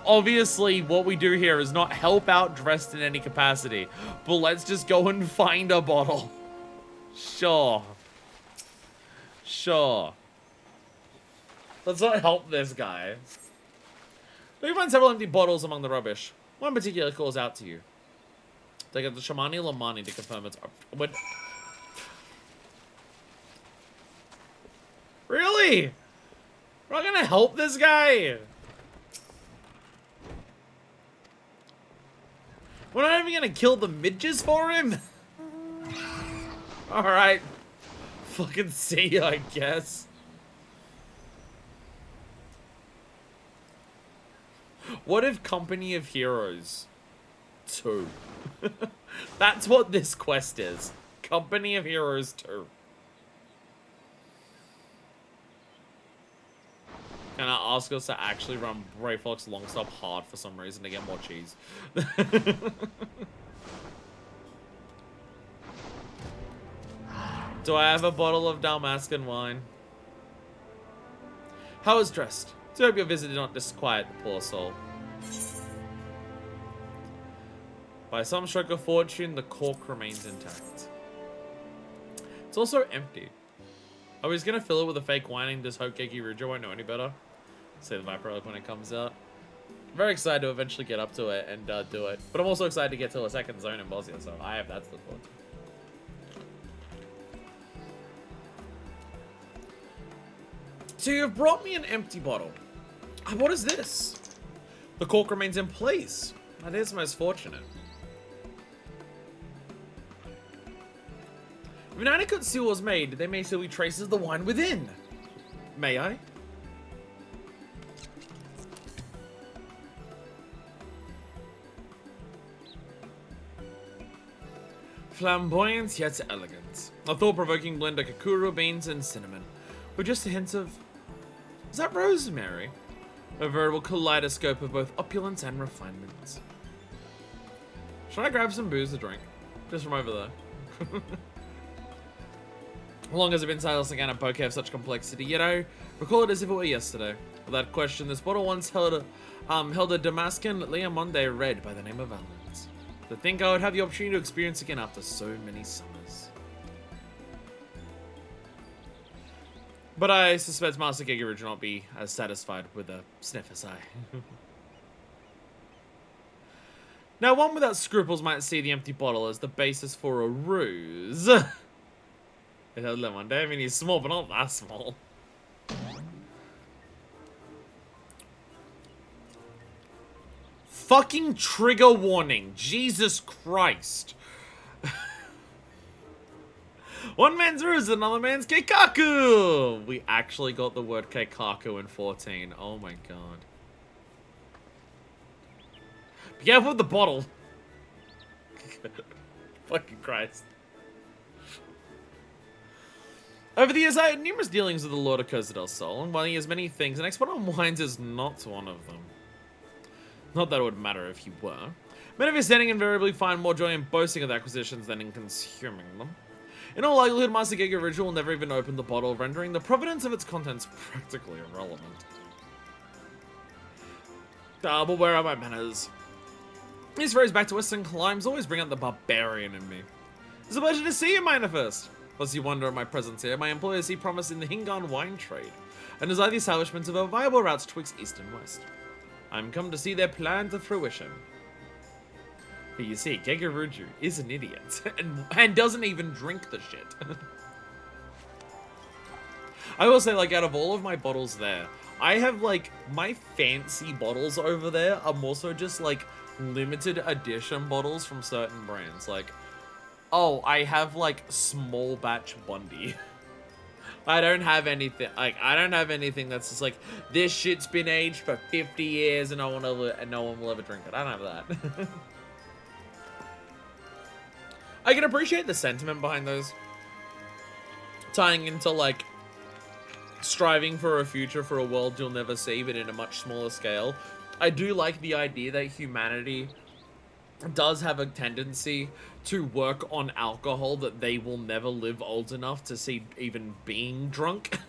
Obviously, what we do here is not help out dressed in any capacity. But let's just go and find a bottle. Sure. Let's not help this guy. You find several empty bottles among the rubbish. One in particular calls out to you. Take out the Shamani Lamani to confirm it's... What? Really? We're not gonna help this guy? We're not even gonna kill the midges for him? Alright. Fucking see you, I guess. What if Company of Heroes 2? That's what this quest is. Company of Heroes 2. Can I ask us to actually run Bray Fox Longstop hard for some reason to get more cheese? Do I have a bottle of Dalmascan wine? How is dressed? So hope your visit did not disquiet the poor soul. By some stroke of fortune, the cork remains intact. It's also empty. I was gonna fill it with a fake wine and just hope Geki Rujo won't know any better. Say the byproduct when it comes out. I'm very excited to eventually get up to it and do it. But I'm also excited to get to a second zone in Bosnia, so I have that to look forward to. So you've brought me an empty bottle. What is this? The cork remains in place. That is most fortunate. If an adequate seal was made, they may still be traces of the wine within. May I? Flamboyant yet elegant. A thought-provoking blend of kakuru beans and cinnamon, with just a hint of... Is that rosemary? A veritable kaleidoscope of both opulence and refinement. Should I grab some booze to drink? Just from over there. How long has it been silent again at bokeh of such complexity? Yet I recall it as if it were yesterday. Without question, this bottle once held a Damascus Leamonde red by the name of Valens. To think I would have the opportunity to experience again after so many summers. But I suspect Master Giga will not be as satisfied with a sniff as I. Now, one without scruples might see the empty bottle as the basis for a ruse. It had lemon. I mean, he's small, but not that small. Fucking trigger warning. Jesus Christ. One man's ruse, another man's keikaku. We actually got the word keikaku in 14. Oh my god. Be careful with the bottle. Fucking Christ. Over the years, I had numerous dealings with the Lord of Costa del Sol, and while he has many things, an expert on wines is not one of them. Not that it would matter if he were. Men of his standing invariably find more joy in boasting of the acquisitions than in consuming them. In all likelihood, Master Giga Original will never even open the bottle, rendering the provenance of its contents practically irrelevant. But where are my manners? These phrase back to Western climes always bring out the barbarian in me. It's a pleasure to see you, Manifest. Lest you wonder at my presence here, my employers see promise in the Hingan wine trade, and desire the establishment of a viable route twixt east and west. I'm come to see their plan to fruition. But you see, Gegaruju is an idiot, and doesn't even drink the shit. I will say, like, out of all of my bottles there, I have, like, my fancy bottles over there are more so just, like, limited edition bottles from certain brands. Like, oh, I have, like, small batch Bundy. I don't have anything, like, I don't have anything that's just like, this shit's been aged for 50 years and no one will ever drink it. I don't have that. I can appreciate the sentiment behind those. Tying into, like, striving for a future for a world you'll never see, but in a much smaller scale. I do like the idea that humanity does have a tendency to work on alcohol that they will never live old enough to see even being drunk.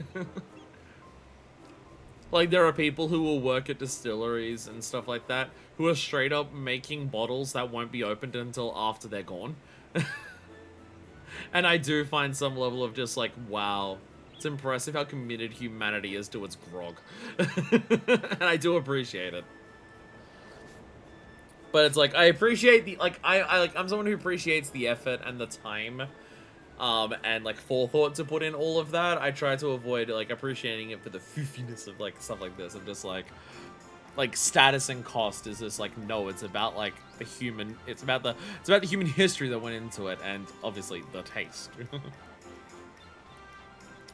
Like, there are people who will work at distilleries and stuff like that who are straight up making bottles that won't be opened until after they're gone. And I do find some level of just like, wow, it's impressive how committed humanity is to its grog. And I do appreciate it. But it's like, I appreciate the, like, I'm someone who appreciates the effort and the time, and, like, forethought to put in all of that. I try to avoid, like, appreciating it for the foofiness of, like, stuff like this. I'm just like, status and cost is just, like, no, it's about, like, the human, it's about the human history that went into it, and, obviously, the taste. But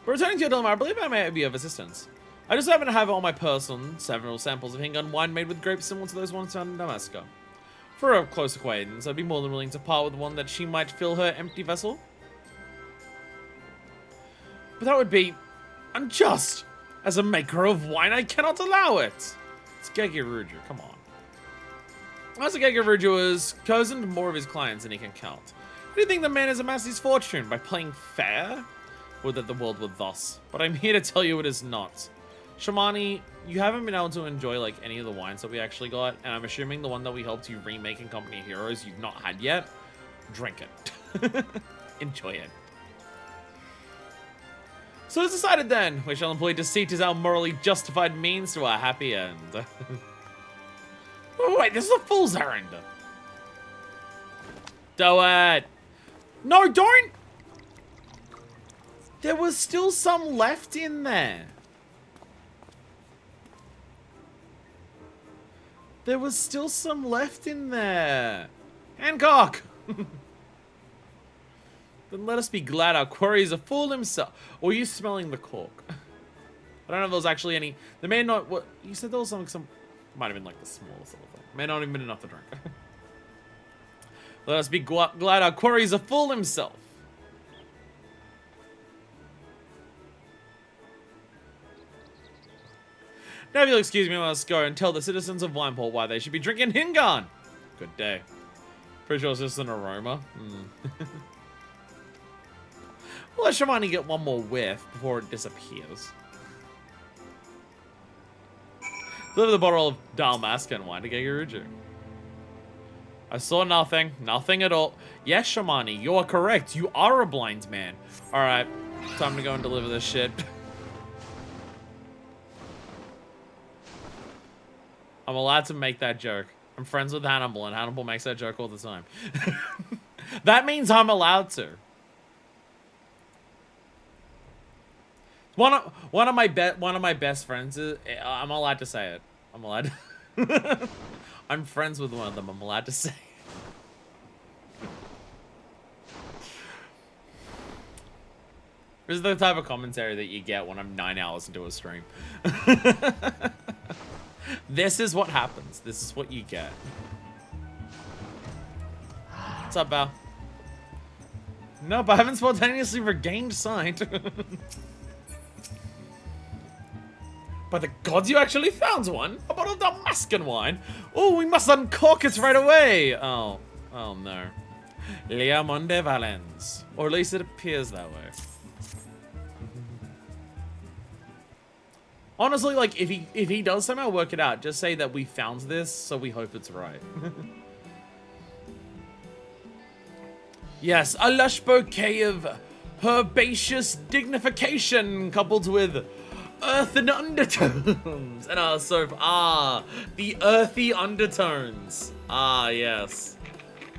returning to your dilemma, I believe I may be of assistance. I just happen to have on my person several samples of Hingun wine made with grapes similar to those ones found in Damascus. For a close acquaintance, I'd be more than willing to part with one that she might fill her empty vessel. But that would be unjust. As a maker of wine, I cannot allow it. It's Gegiruju, come on. As a Gegiruju has cozened more of his clients than he can count. Do you think the man has amassed his fortune by playing fair? Or that the world were thus? But I'm here to tell you it is not. Shamani, you haven't been able to enjoy, like, any of the wines that we actually got, and I'm assuming the one that we helped you remake in Company of Heroes you've not had yet. Drink it. Enjoy it. So it's decided then. We shall employ deceit as our morally justified means to our happy end. Oh, wait, this is a fool's errand. Do it. No, don't. There was still some left in there. There was still some left in there. Hancock! Then let us be glad our quarry is a fool himself. Or are you smelling the cork? I don't know if there was actually any. There may not. What you said there was some. Might have been like the smallest little thing. May not have been enough to drink. Let us be glad our quarry is a fool himself. Now if you'll excuse me, I must go and tell the citizens of Wineport why they should be drinking Hingun. Good day. Pretty sure it's just an aroma. We'll let Shamani get one more whiff before it disappears. Deliver the bottle of Dalmascan wine to Gegiruju. I saw nothing. Nothing at all. Yes, Shamani, you are correct. You are a blind man. Alright, time to go and deliver this shit. I'm allowed to make that joke. I'm friends with Hannibal, and Hannibal makes that joke all the time. That means I'm allowed to. One of my best friends is. I'm allowed to say it. I'm allowed. I'm friends with one of them. I'm allowed to say it. This is the type of commentary that you get when I'm 9 hours into a stream. This is what happens. This is what you get. What's up, Val? Nope, I haven't spontaneously regained sight. By the gods, you actually found one! A bottle of Damascan wine! Oh, we must uncork it right away! Oh no. Liamonde Valens. Or at least it appears that way. Honestly, like, if he does somehow work it out, just say that we found this, so we hope it's right. Yes, a lush bouquet of herbaceous dignification coupled with earthen undertones. And the earthy undertones. Ah, yes.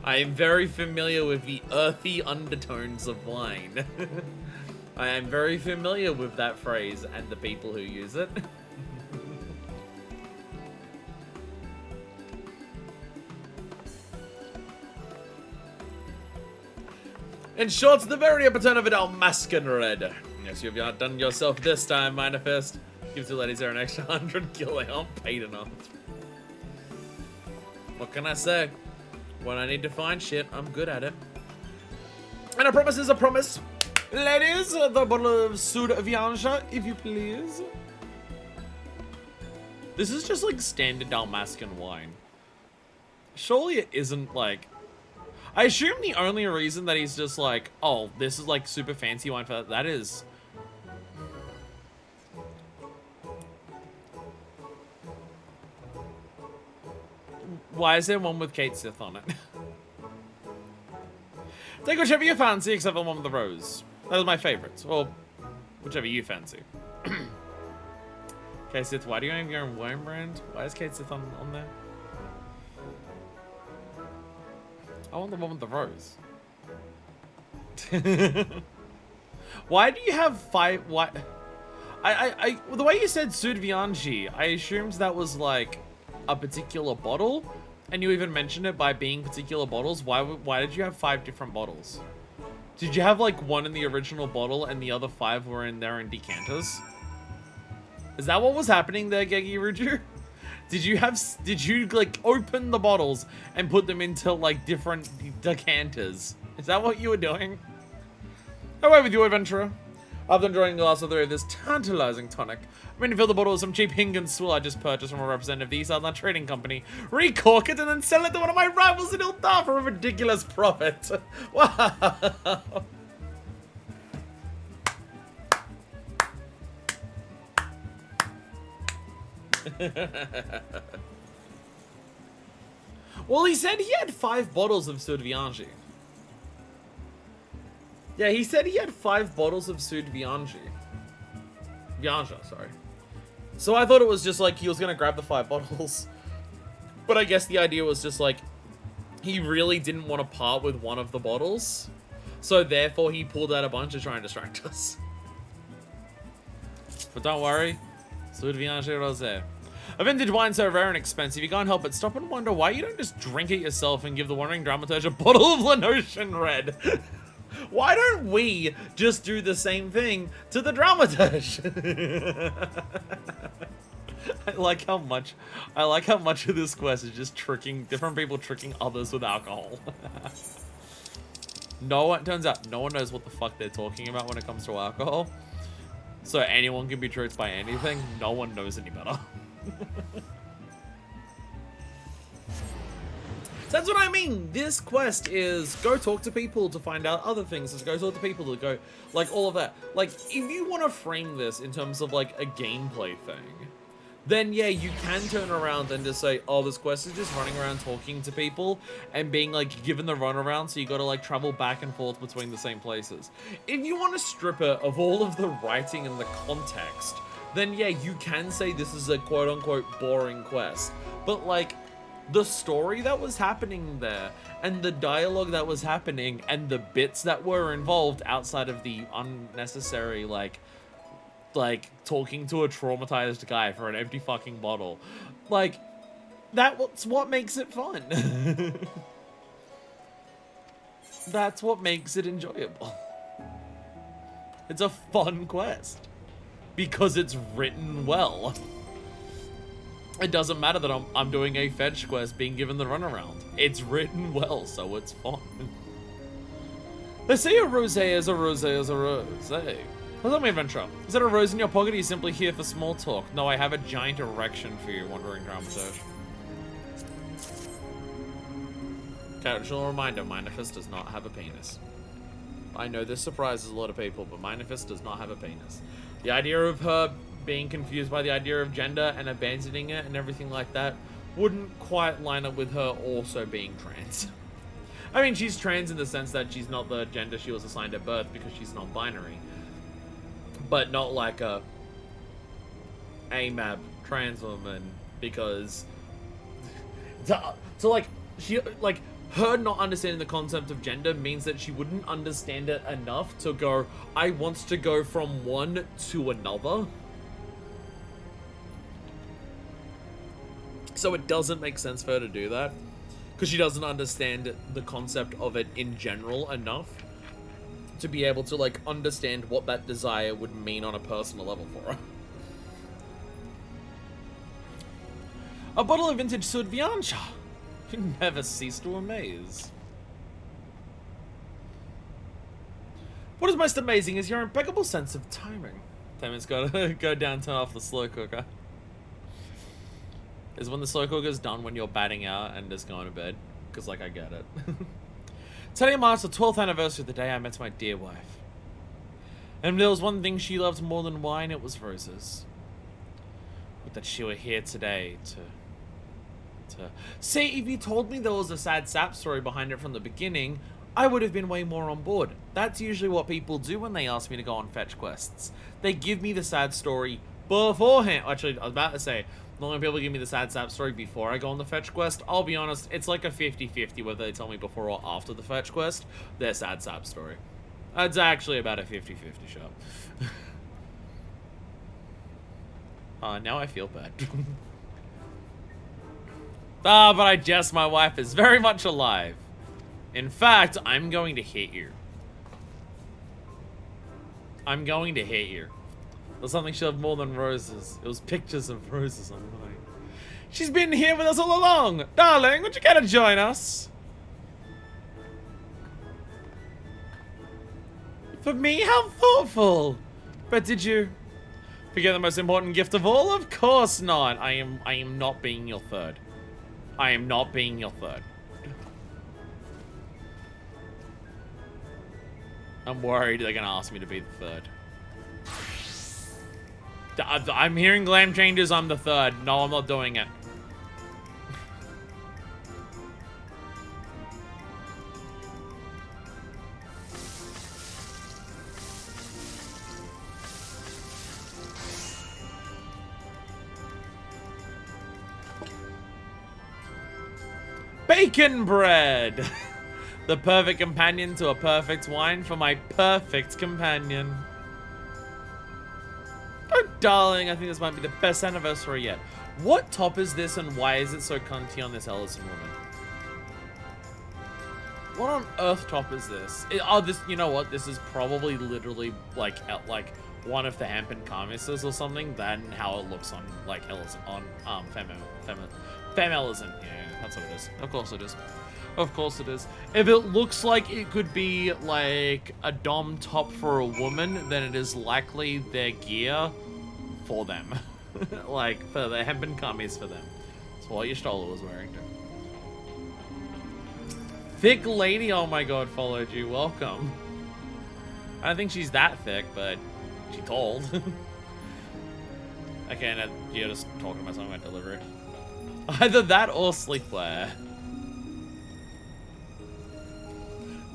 I am very familiar with the earthy undertones of wine. I am very familiar with that phrase and the people who use it. In short, the very epitome of it Dalmascan red. guess you've outdone yourself this time, Manifest. Give two ladies there an extra 100 gil. They aren't paid enough. What can I say? When I need to find shit, I'm good at it. And a promise is a promise. Ladies, the bottle of Sud Viange, if you please. This is just like standard Dalmascan wine. Surely it isn't like... I assume the only reason that he's just like, oh, this is like super fancy wine for that is... Why is there one with Kate Sith on it? Take whichever you fancy, except the one with the rose. That was my favorite. Well, whichever you fancy. Kate Sith, why do you have your own wine brand? Why is Kate Sith on there? I want the one with the rose. Why do you have 5? Why? The way you said Sud Viange, I assumed that was like a particular bottle, and you even mentioned it by being particular bottles. Why did you have 5 different bottles? Did you have like one in the original bottle and the other 5 were in there in decanters? Is that what was happening there, Gegi Ruju? Did you like open the bottles and put them into like different decanters? Is that what you were doing? Away with you, adventurer. After enjoying a glass of 3 of this tantalizing tonic, I'm going to fill the bottle with some cheap Hingan swill I just purchased from a representative of the East Island Trading Company, recork it, and then sell it to one of my rivals in Ildar for a ridiculous profit. Wow. Well, he said he had 5 bottles of Sud Viange. Yeah, he said he had 5 bottles of Sud Viange. Viange, sorry. So I thought it was just like he was gonna grab the 5 bottles. But I guess the idea was just like he really didn't want to part with one of the bottles. So therefore he pulled out a bunch to try and distract us. But don't worry. Sud Viange Rosé. A vintage wine so rare and expensive, you can't help but stop and wonder why you don't just drink it yourself and give the wandering dramaturge a bottle of Lenosian Red. Why don't we just do the same thing to the dramaturge? I like how much of this quest is just tricking different people, tricking others with alcohol. Turns out no one knows what the fuck they're talking about when it comes to alcohol. So anyone can be tricked by anything. No one knows any better. So that's what I mean. This quest is go talk to people to find out other things. Is go talk to people to go, like, all of that. Like, if you want to frame this in terms of, like, a gameplay thing, then, yeah, you can turn around and just say, oh, this quest is just running around talking to people and being, like, given the runaround, so you gotta, like, travel back and forth between the same places. If you want to strip it of all of the writing and the context, then, yeah, you can say this is a quote-unquote boring quest. But, like, the story that was happening there, and the dialogue that was happening, and the bits that were involved outside of the unnecessary, like talking to a traumatized guy for an empty fucking bottle, like, that's what makes it fun. That's what makes it enjoyable. It's a fun quest. Because it's written well. It doesn't matter that I'm doing a fetch quest being given the runaround. It's written well, so it's fun. They say a rosé is a rosé is a rosé. Well, tell me, adventure. Is that a rose in your pocket or are you simply here for small talk? No, I have a giant erection for you, wandering dramaturge. Casual reminder, Manifest does not have a penis. I know this surprises a lot of people, but Manifest does not have a penis. The idea of her being confused by the idea of gender and abandoning it and everything like that wouldn't quite line up with her also being trans. I mean, she's trans in the sense that she's not the gender she was assigned at birth because she's non-binary. But not like a AMAB trans woman, because like she like her not understanding the concept of gender means that she wouldn't understand it enough to go, I want to go from one to another. So it doesn't make sense for her to do that, because she doesn't understand the concept of it in general enough to be able to, like, understand what that desire would mean on a personal level for her. A bottle of vintage Sudviancha. You never cease to amaze. What is most amazing is your impeccable sense of timing. Damon's got to go down, turn off the slow cooker. Is when the slow cooker's done when you're batting out and just going to bed. Because, like, I get it. Today marks the 12th anniversary of the day I met my dear wife. And if there was one thing she loved more than wine, it was roses. But that she were here today to... See, if you told me there was a sad sap story behind it from the beginning, I would have been way more on board. That's usually what people do when they ask me to go on fetch quests. They give me the sad story beforehand. Actually, I was about to say, normally people give me the sad sap story before I go on the fetch quest. I'll be honest, it's like a 50-50 whether they tell me before or after the fetch quest, their sad sap story. It's actually about a 50-50 shot. Now I feel bad. But I jest, my wife is very much alive. In fact, I'm going to hit you. I'm going to hit you. There's something she loved more than roses. It was pictures of roses online. She's been here with us all along. Darling, would you care to join us? For me? How thoughtful. But did you forget the most important gift of all? Of course not. I am not being your third. I am not being your third. I'm worried they're gonna ask me to be the third. I'm hearing glam changes, I'm the third. No, I'm not doing it. Bacon bread! The perfect companion to a perfect wine for my perfect companion. Oh, darling, I think this might be the best anniversary yet. What top is this and why is it so cunty on this Ellison woman? What on earth top is this? You know what? This is probably literally like one of the Hampton Carmisses or something. Than how it looks on like Ellison on Femme Ellison. Yeah, that's what it is. Of course it is. Of course it is. If it looks like it could be like a dom top for a woman, then it is likely their gear for them. Like for the Hempen Kamis for them. That's what your Stoller was wearing too. Thick lady, oh my god, followed you. Welcome. I don't think she's that thick, but she told. Okay, and you're just talking about something about delivery. Either that or sleepwear.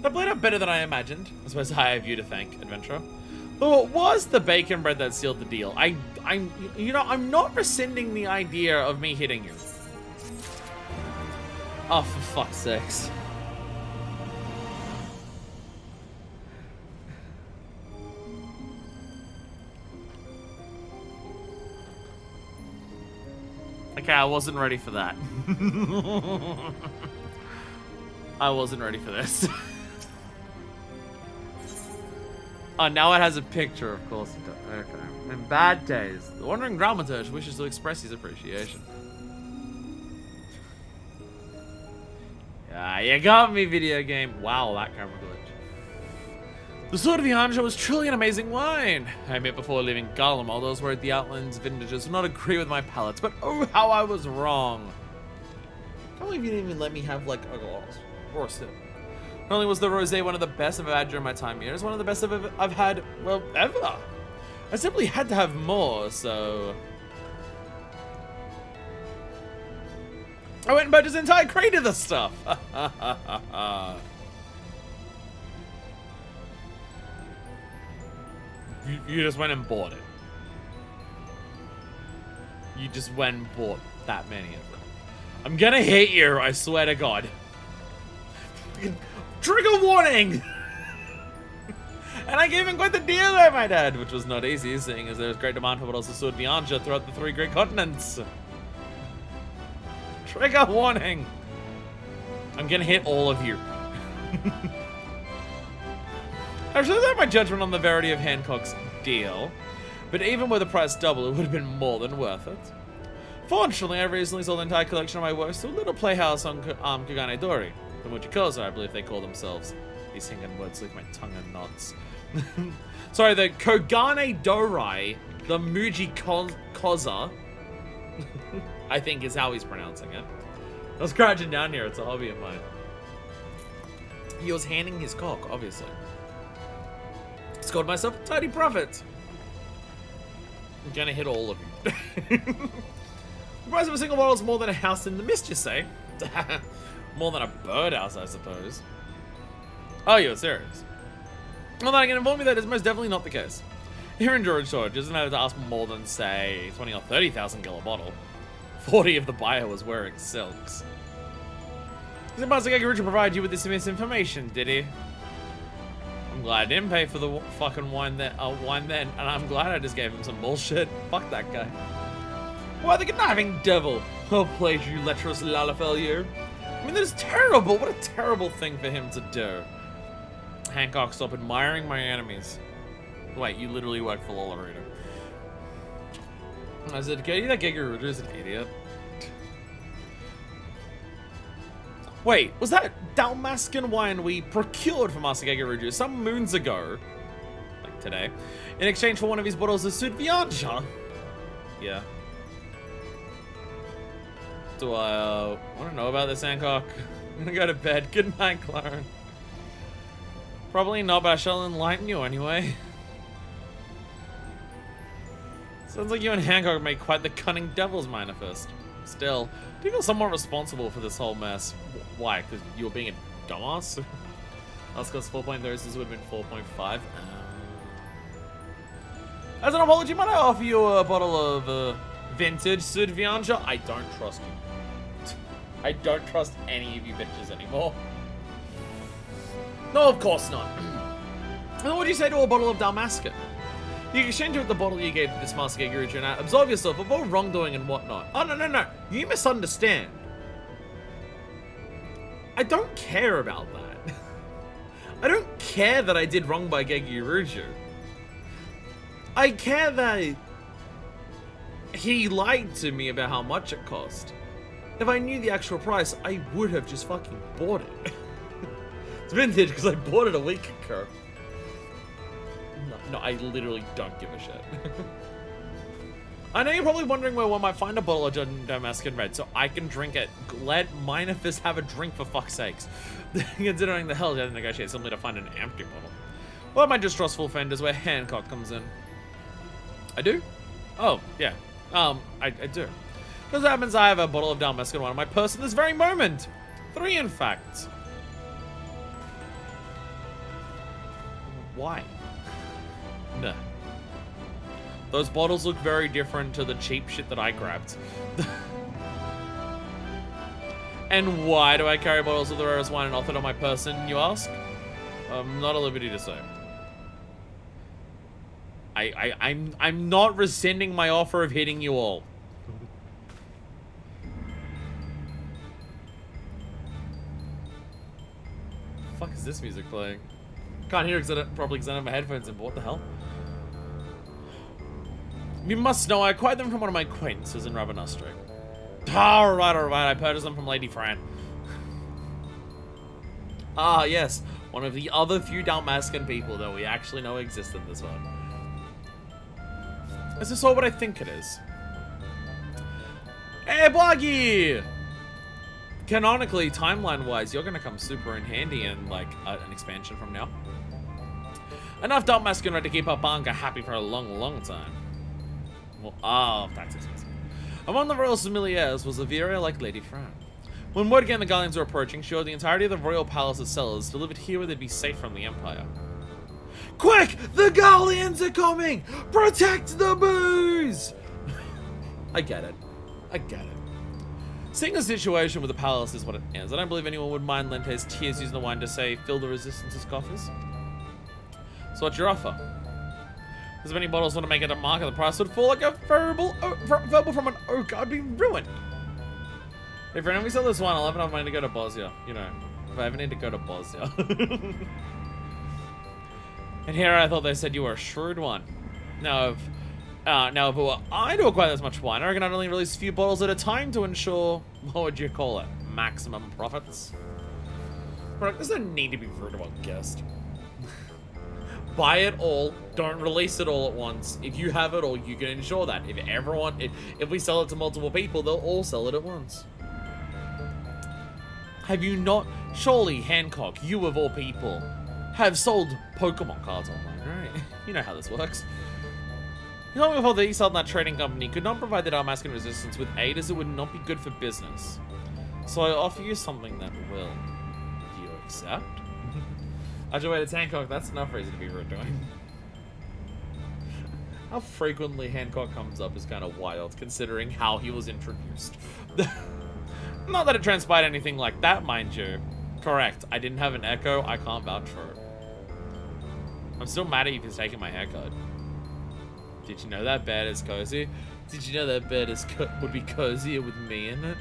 That played out better than I imagined. I suppose I have you to thank, adventurer. Though it was the bacon bread that sealed the deal. I'm not rescinding the idea of me hitting you. Oh, for fuck's sakes. Okay, I wasn't ready for that. I wasn't ready for this. Oh, now it has a picture, of course it does. Okay. In bad days, the wandering dramaturge wishes to express his appreciation. Yeah, you got me, video game. Wow, that camera glitch. The Sword of the Anja was truly an amazing wine. I admit before leaving Garlem, all those were at the Outlands vintages would not agree with my palates, but oh, how I was wrong. I can't believe you didn't even let me have, like, a glass or a sip. Not only was the rosé one of the best I've had during my time here, it's one of the best I've had, well, ever. I simply had to have more, so... I went and purchased an entire crate of this stuff. You just went and bought it. You just went and bought that many of them. I'm gonna hit you, I swear to God. Trigger warning! And I gave him quite the deal there, my dad, which was not easy, seeing as there was great demand for bottles of Sword Viancha throughout the 3 great continents. Trigger warning! I'm gonna hit all of you. I should have my judgment on the verity of Hancock's deal, but even with the price double, it would have been more than worth it. Fortunately, I recently sold the entire collection of my works to a little playhouse on Kugane Dori. The Mujikoza, I believe they call themselves. These Hingan words leave my tongue in knots. Sorry, the Kogane Dorai, the Mujikoza, I think is how he's pronouncing it. I was crouching down here, it's a hobby of mine. He was handing his cock, obviously. Scored myself a tidy profit. I'm gonna hit all of you. The price of a single bottle is more than a house in the mist, you say? More than a birdhouse, I suppose. Oh, you're serious? Well, then I can inform you that is most definitely not the case. Here in George Shore, doesn't have to ask more than, say, 20 or 30,000 gil a bottle. 40 if the buyer was wearing silks. Did Master Gagurucha provide you with this misinformation, did he? I'm glad I didn't pay for the fucking wine then, and I'm glad I just gave him some bullshit. Fuck that guy. Why, the conniving devil! Oh, plague you, lecherous Lalafell, you. I mean, that is terrible. What a terrible thing for him to do. Hancock, stop admiring my enemies. Wait, you literally work for Lollarita. I said, that Gagurucha is an idiot. Wait, was that Dalmascan wine we procured from Master Gagurucha some moons ago? Like today. In exchange for one of his bottles of Sudvianja? Yeah. Do I want to know about this, Hancock? I'm gonna go to bed. Good night, Clarence. Probably not, but I shall enlighten you anyway. Sounds like you and Hancock made quite the cunning devil's manifest. Still, do you feel somewhat responsible for this whole mess? Why? Because you were being a dumbass? That's because 4.0 this would have been 4.5. As an apology, might I offer you a bottle of vintage Sudvianja? I don't trust you. I don't trust any of you bitches anymore. No, of course not. And what would you say to a bottle of Dalmascan? You can exchange it with the bottle you gave this Master Gagurucha and absolve yourself of all wrongdoing and whatnot. Oh, no. You misunderstand. I don't care about that. I don't care that I did wrong by Gagurucha. I care that he lied to me about how much it cost. If I knew the actual price, I would have just fucking bought it. It's vintage because I bought it a week ago. No, I literally don't give a shit. I know you're probably wondering where one might find a bottle of Damascus Red, so I can drink it. Let Minifist have a drink, for fuck's sakes. Considering the hell they had to negotiate simply to find an empty bottle. Well, my distrustful friend is where Hancock comes in. I do? Oh, yeah. I do. As it happens, I have a bottle of Dalmascan wine on my person this very moment. 3, in fact. Why? No. Those bottles look very different to the cheap shit that I grabbed. And why do I carry bottles of the rarest wine and author on my person, you ask? I'm not at liberty to say. I'm not rescinding my offer of hitting you all. The fuck is this music playing? Can't hear it properly because I don't have my headphones in, but what the hell? You must know I acquired them from one of my acquaintances in Rabanastre. Alright, I purchased them from Lady Fran. Ah, yes. One of the other few Dalmascan people that we actually know exist in this one. Is this all what I think it is? Hey, Bloggy! Canonically, timeline-wise, you're gonna come super in handy in, like, an expansion from now. Enough Dalmascan Red to keep our Banca happy for a long, long time. Well, that's expensive. Among the royal familiars was a Vera like Lady Fran. When word again the Galleons were approaching, she ordered the entirety of the royal palace's cellars delivered here where they'd be safe from the Empire. Quick! The Galleons are coming! Protect the booze! I get it. Seeing the situation with the palace is what it is, I don't believe anyone would mind Lente's tears using the wine to say, fill the resistance's coffers. So what's your offer? As many bottles want to make it a market, the price would fall like a verbal from an oak. I'd be ruined. Hey friend, if we sell this wine, I'll have enough money to go to Bosnia. You know, if I ever need to go to Bosnia. And here I thought they said you were a shrewd one. Now, if it were I to acquire this much wine, I reckon I'd only release a few bottles at a time to ensure, what would you call it, maximum profits. Right, there's no need to be rude to our guest. Buy it all, don't release it all at once. If you have it all, you can ensure that. If we sell it to multiple people, they'll all sell it at once. Have you not? Surely, Hancock, you of all people, have sold Pokemon cards online, right? You know how this works. Long before the East that trading company could not provide the Dalmascan resistance with aid, as it would not be good for business. So I offer you something that will. Do you accept? I just waited, Hancock, that's enough reason to be rude to him. How frequently Hancock comes up is kind of wild, considering how he was introduced. Not that it transpired anything like that, mind you. Correct, I didn't have an echo, I can't vouch for it. I'm still mad at you for taking my haircut. Did you know that bed is cozy? Did you know that bed would be cozier with me in it?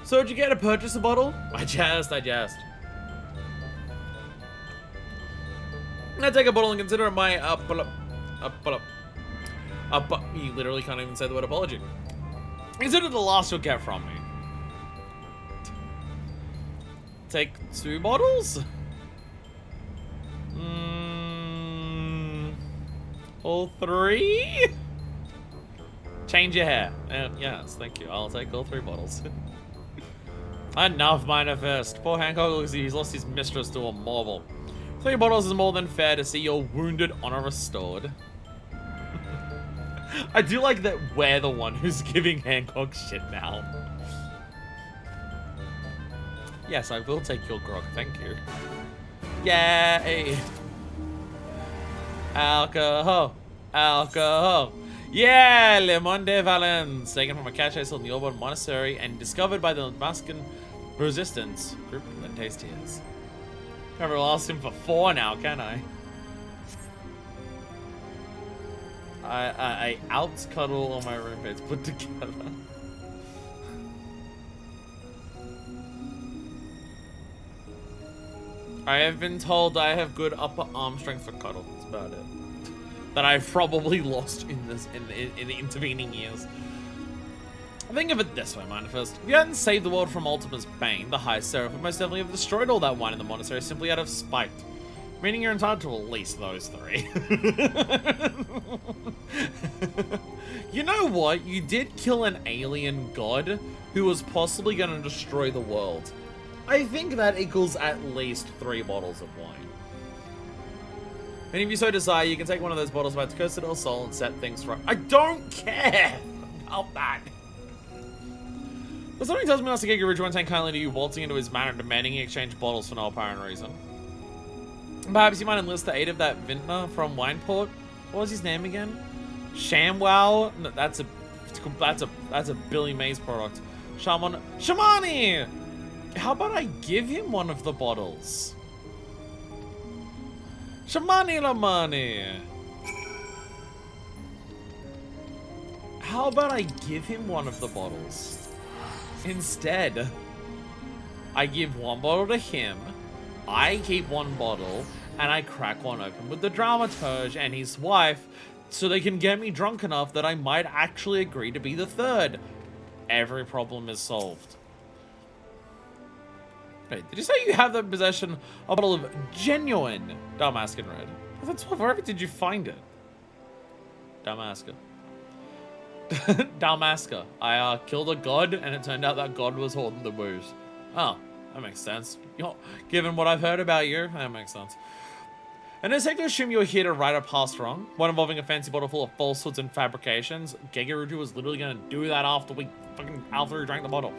So did you get to purchase a bottle? I jest. I take a bottle and consider it my you literally can't even say the word apology. Consider the last you'll get from me. Take 2 bottles? All 3? Change your hair. Yes, thank you. I'll take all 3 bottles. Enough, minor first. Poor Hancock looks like he's lost his mistress to a marble. 3 bottles is more than fair to see your wounded honor restored. I do like that we're the one who's giving Hancock shit now. Yes, I will take your grog, thank you. Yay! Alcohol! Yeah! Le Monde Valence! Taken from a cache held in the Auburn Monastery and discovered by the Damascan Resistance group that tasty is. Never will ask him for 4 now, can I? I out-cuddle all my roommates put together. I have been told I have good upper arm strength for cuddle. That's about it. That I've probably lost in the intervening years. Think of it this way, Manifest. If you hadn't saved the world from Ultima's bane, the High Seraph would most definitely have destroyed all that wine in the monastery simply out of spite. Meaning you're entitled to at least those 3. You know what? You did kill an alien god who was possibly going to destroy the world. I think that equals at least 3 bottles of wine. And if you so desire, you can take one of those bottles back to Costa del Sol and set things right. I don't care about that. But something tells me Nasageki Ridge won't take kindly to you waltzing into his manor demanding he exchange bottles for no apparent reason. Perhaps you might enlist the aid of that vintner from Wineport. What was his name again? Shamwow? No, that's a Billy Mays product. Shamani! How about I give him one of the bottles? Shamani Lamani! How about I give him one of the bottles? Instead, I give 1 bottle to him, I keep 1 bottle, and I crack one open with the dramaturge and his wife so they can get me drunk enough that I might actually agree to be the 3rd. Every problem is solved. Wait, did you say you have in possession a bottle of genuine Dalmascan Red? That's wherever did you find it? Dalmasca. Dalmasca. I killed a god, and it turned out that god was holding the booze. Oh, that makes sense. Given what I've heard about you, that makes sense. And it's safe to assume you're here to right a past wrong, one involving a fancy bottle full of falsehoods and fabrications. Gegeruju was literally going to do that after we drank the bottle.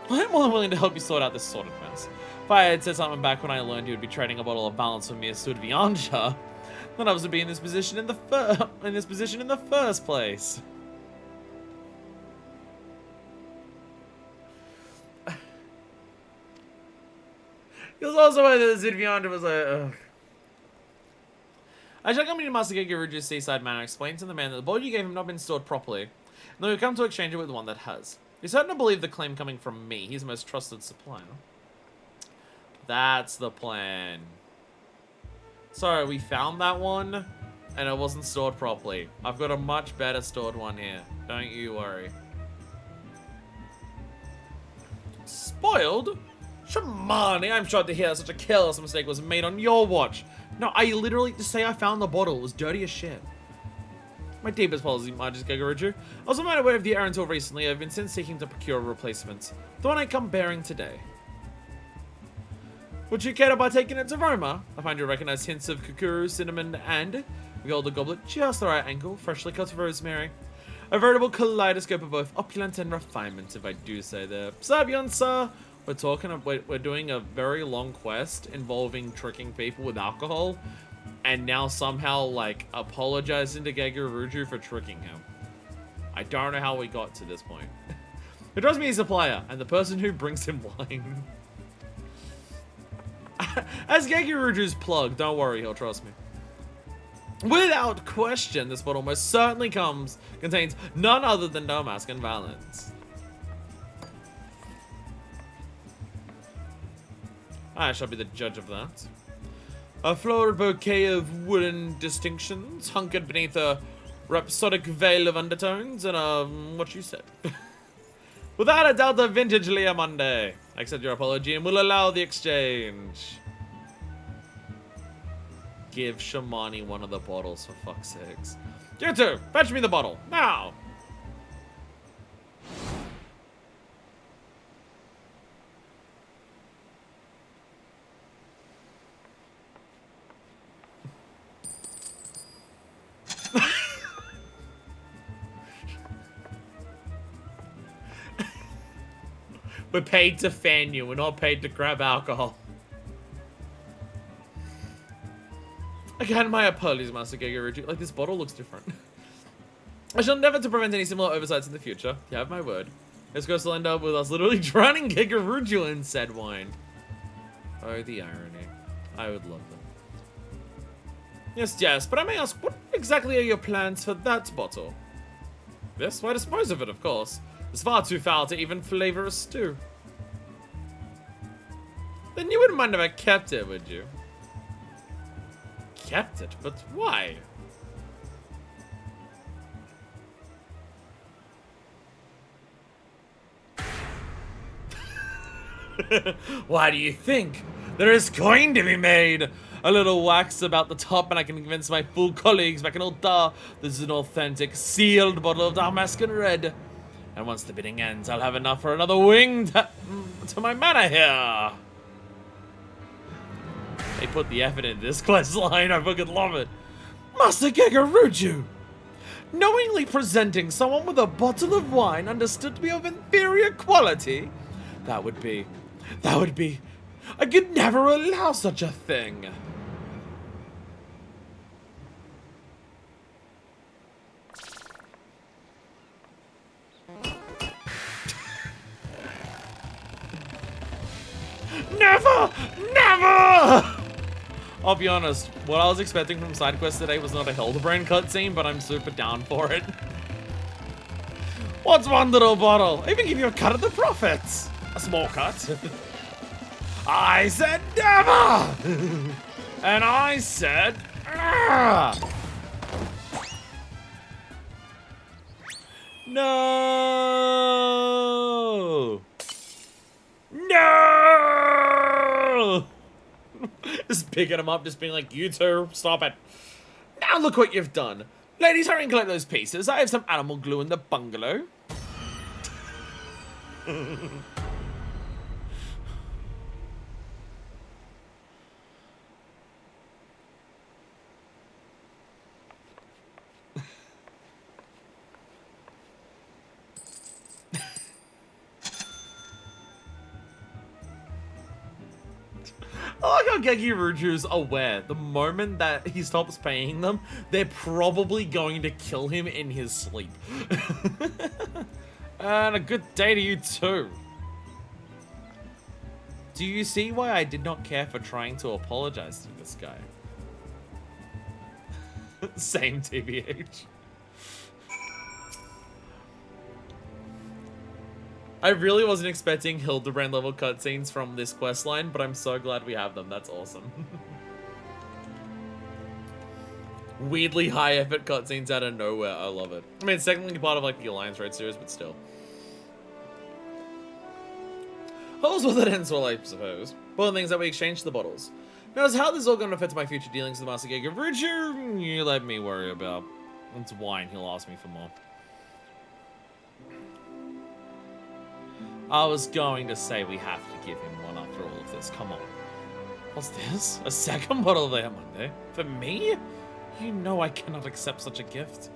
I'm more than willing to help you sort out this sort of mess. If I had said something back when I learned you would be trading a bottle of balance for mere Sudvianja, then I was to be in this position in the first place. It was also why the Sudvianja was like, ugh. I shall come into Master Gegeruju's seaside manor, explain to the man that the bottle you gave him not been stored properly, and then we come to exchange it with one that has. You're certain to believe the claim coming from me, he's the most trusted supplier. That's the plan. Sorry, we found that one, and it wasn't stored properly. I've got a much better stored one here. Don't you worry. Spoiled? Shamani, I'm shocked to hear that such a careless mistake was made on your watch. No, I literally just say I found the bottle. It was dirty as shit. My deepest apologies, Majesty Gagaruju. I was not aware of the error until recently. I've been since seeking to procure a replacement. The one I come bearing today. Would you care to partake in its aroma? I find you recognize hints of kukuru, cinnamon, and we hold the goblet just the right angle, freshly cut of rosemary. A veritable kaleidoscope of both opulence and refinement, if I do say there. Sabian, sir. We're doing a very long quest involving tricking people with alcohol, and now somehow, like, apologizing to Gagaruju for tricking him. I don't know how we got to this point. It trust me, he's a player, and the person who brings him wine. As Gagaruju's plug, don't worry, he'll trust me. Without question, this bottle most certainly contains none other than Damascus Valence. I shall be the judge of that. A florid bouquet of wooden distinctions, hunkered beneath a rhapsodic veil of undertones, and what you said. Without a doubt, a vintage Liamonde. I accept your apology and will allow the exchange. Give Shamani one of the bottles, for fuck's sakes. You two, fetch me the bottle, now! We're paid to fan you, we're not paid to grab alcohol. Again, my apologies, Master Gagaruju. Like, this bottle looks different. I shall endeavor to prevent any similar oversights in the future. You have my word. This ghost will end up with us literally drowning Gagaruju in said wine. Oh, the irony. I would love them. Yes, but I may ask, what exactly are your plans for that bottle? This? Why dispose of it, of course. It's far too foul to even flavor a stew. Then you wouldn't mind if I kept it, would you? Kept it? But why? Why do you think? There is coin to be made! A little wax about the top and I can convince my fool colleagues back in Ulta this is an authentic, sealed bottle of Damascus Red. And once the bidding ends, I'll have enough for another wing to my manor here. They put the effort into this quest line, I fucking love it. Master Gagaruju! Knowingly presenting someone with a bottle of wine understood to be of inferior quality? That would be... I could never allow such a thing. Never! Never! I'll be honest, what I was expecting from sidequests today was not a Hildebrand cutscene, but I'm super down for it. What's one little bottle? I even give you a cut of the profits. A small cut. I said never! And I said... No! No! Just picking him up, just being like, you two, stop it. Now look what you've done. Ladies, hurry and collect those pieces. I have some animal glue in the bungalow. I like how Gagaruju's aware. The moment that he stops paying them, they're probably going to kill him in his sleep. And a good day to you too. Do you see why I did not care for trying to apologize to this guy? Same TBH. I really wasn't expecting Hildebrand level cutscenes from this questline, but I'm so glad we have them. That's awesome. weirdly high effort cutscenes out of nowhere. I love it. I mean, it's technically part of like the Alliance Raid series, but still. All's well that ends well, I suppose. One of the things that we exchanged the bottles. Notice how this is all going to affect my future dealings with the Master Gig of Richard, you let me worry about. It's wine, he'll ask me for more. I was going to say we have to give him one after all of this. Come on. What's this? A second bottle of the Monday? For me? You know I cannot accept such a gift.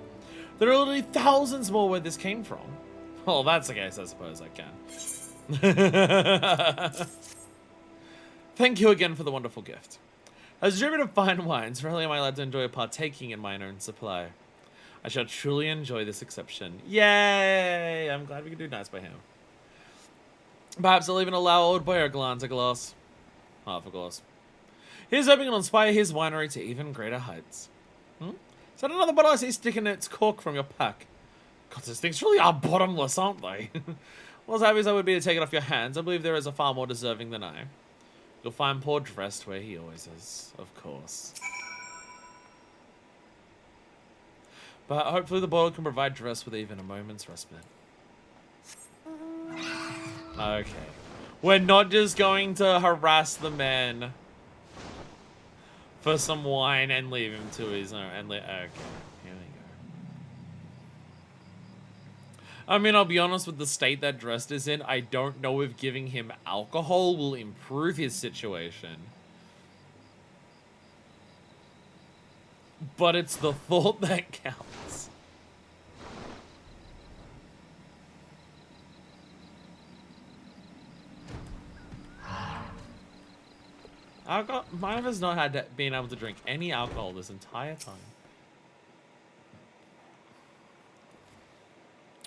There are literally thousands more where this came from. Well, that's the case, I suppose I can. Thank you again for the wonderful gift. As a tribute of fine wines, rarely am I allowed to enjoy partaking in mine own supply. I shall truly enjoy this exception. Yay! I'm glad we could do nice by him. Perhaps I'll even allow old boy a glass. Half a glass. Here's hoping it'll inspire his winery to even greater heights. Is that another bottle I see sticking its cork from your pack? God, these things really are bottomless, aren't they? Well, as happy as I would be to take it off your hands, I believe there is a far more deserving than I. You'll find poor Dressed where he always is, of course. But hopefully the bottle can provide Dressed with even a moment's respite. Okay. We're not just going to harass the man for some wine and leave him to his own. Okay, here we go. I mean, I'll be honest, with the state that Dressed is in, I don't know if giving him alcohol will improve his situation. But it's the thought that counts. Mine has not had been able to drink any alcohol this entire time.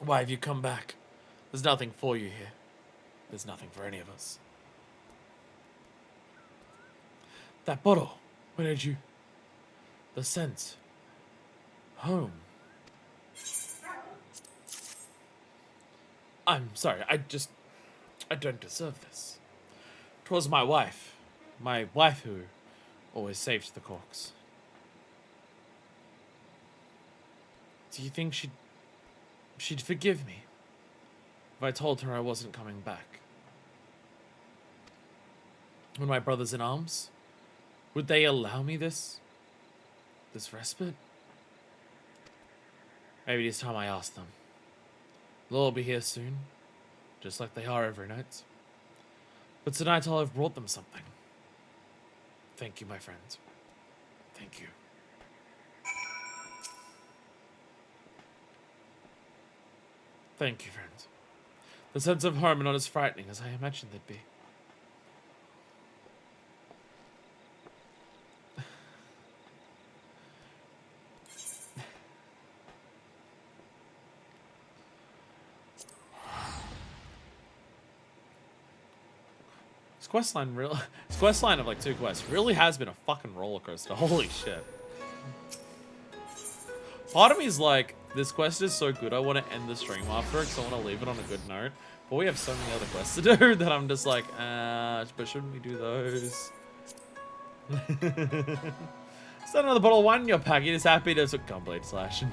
Why have you come back? There's nothing for you here. There's nothing for any of us. That bottle. Where did you... The scent. Home. I'm sorry, I don't deserve this. 'Twas my wife. My wife who always saved the corks. Do you think she'd forgive me if I told her I wasn't coming back? When my brother's in arms, would they allow me this respite? Maybe it's time I ask them. They'll all be here soon, just like they are every night. But tonight I'll have brought them something. Thank you, my friend. Thank you. Thank you, friend. The sense of home are not as frightening as I imagined they'd be. This questline of like 2 quests really has been a fucking roller coaster. Holy shit. Part of me is like, this quest is so good, I want to end the stream after it because I want to leave it on a good note. But we have so many other quests to do that I'm just like, but shouldn't we do those? Is that another bottle of wine in your pack? You're just happy to complete slash.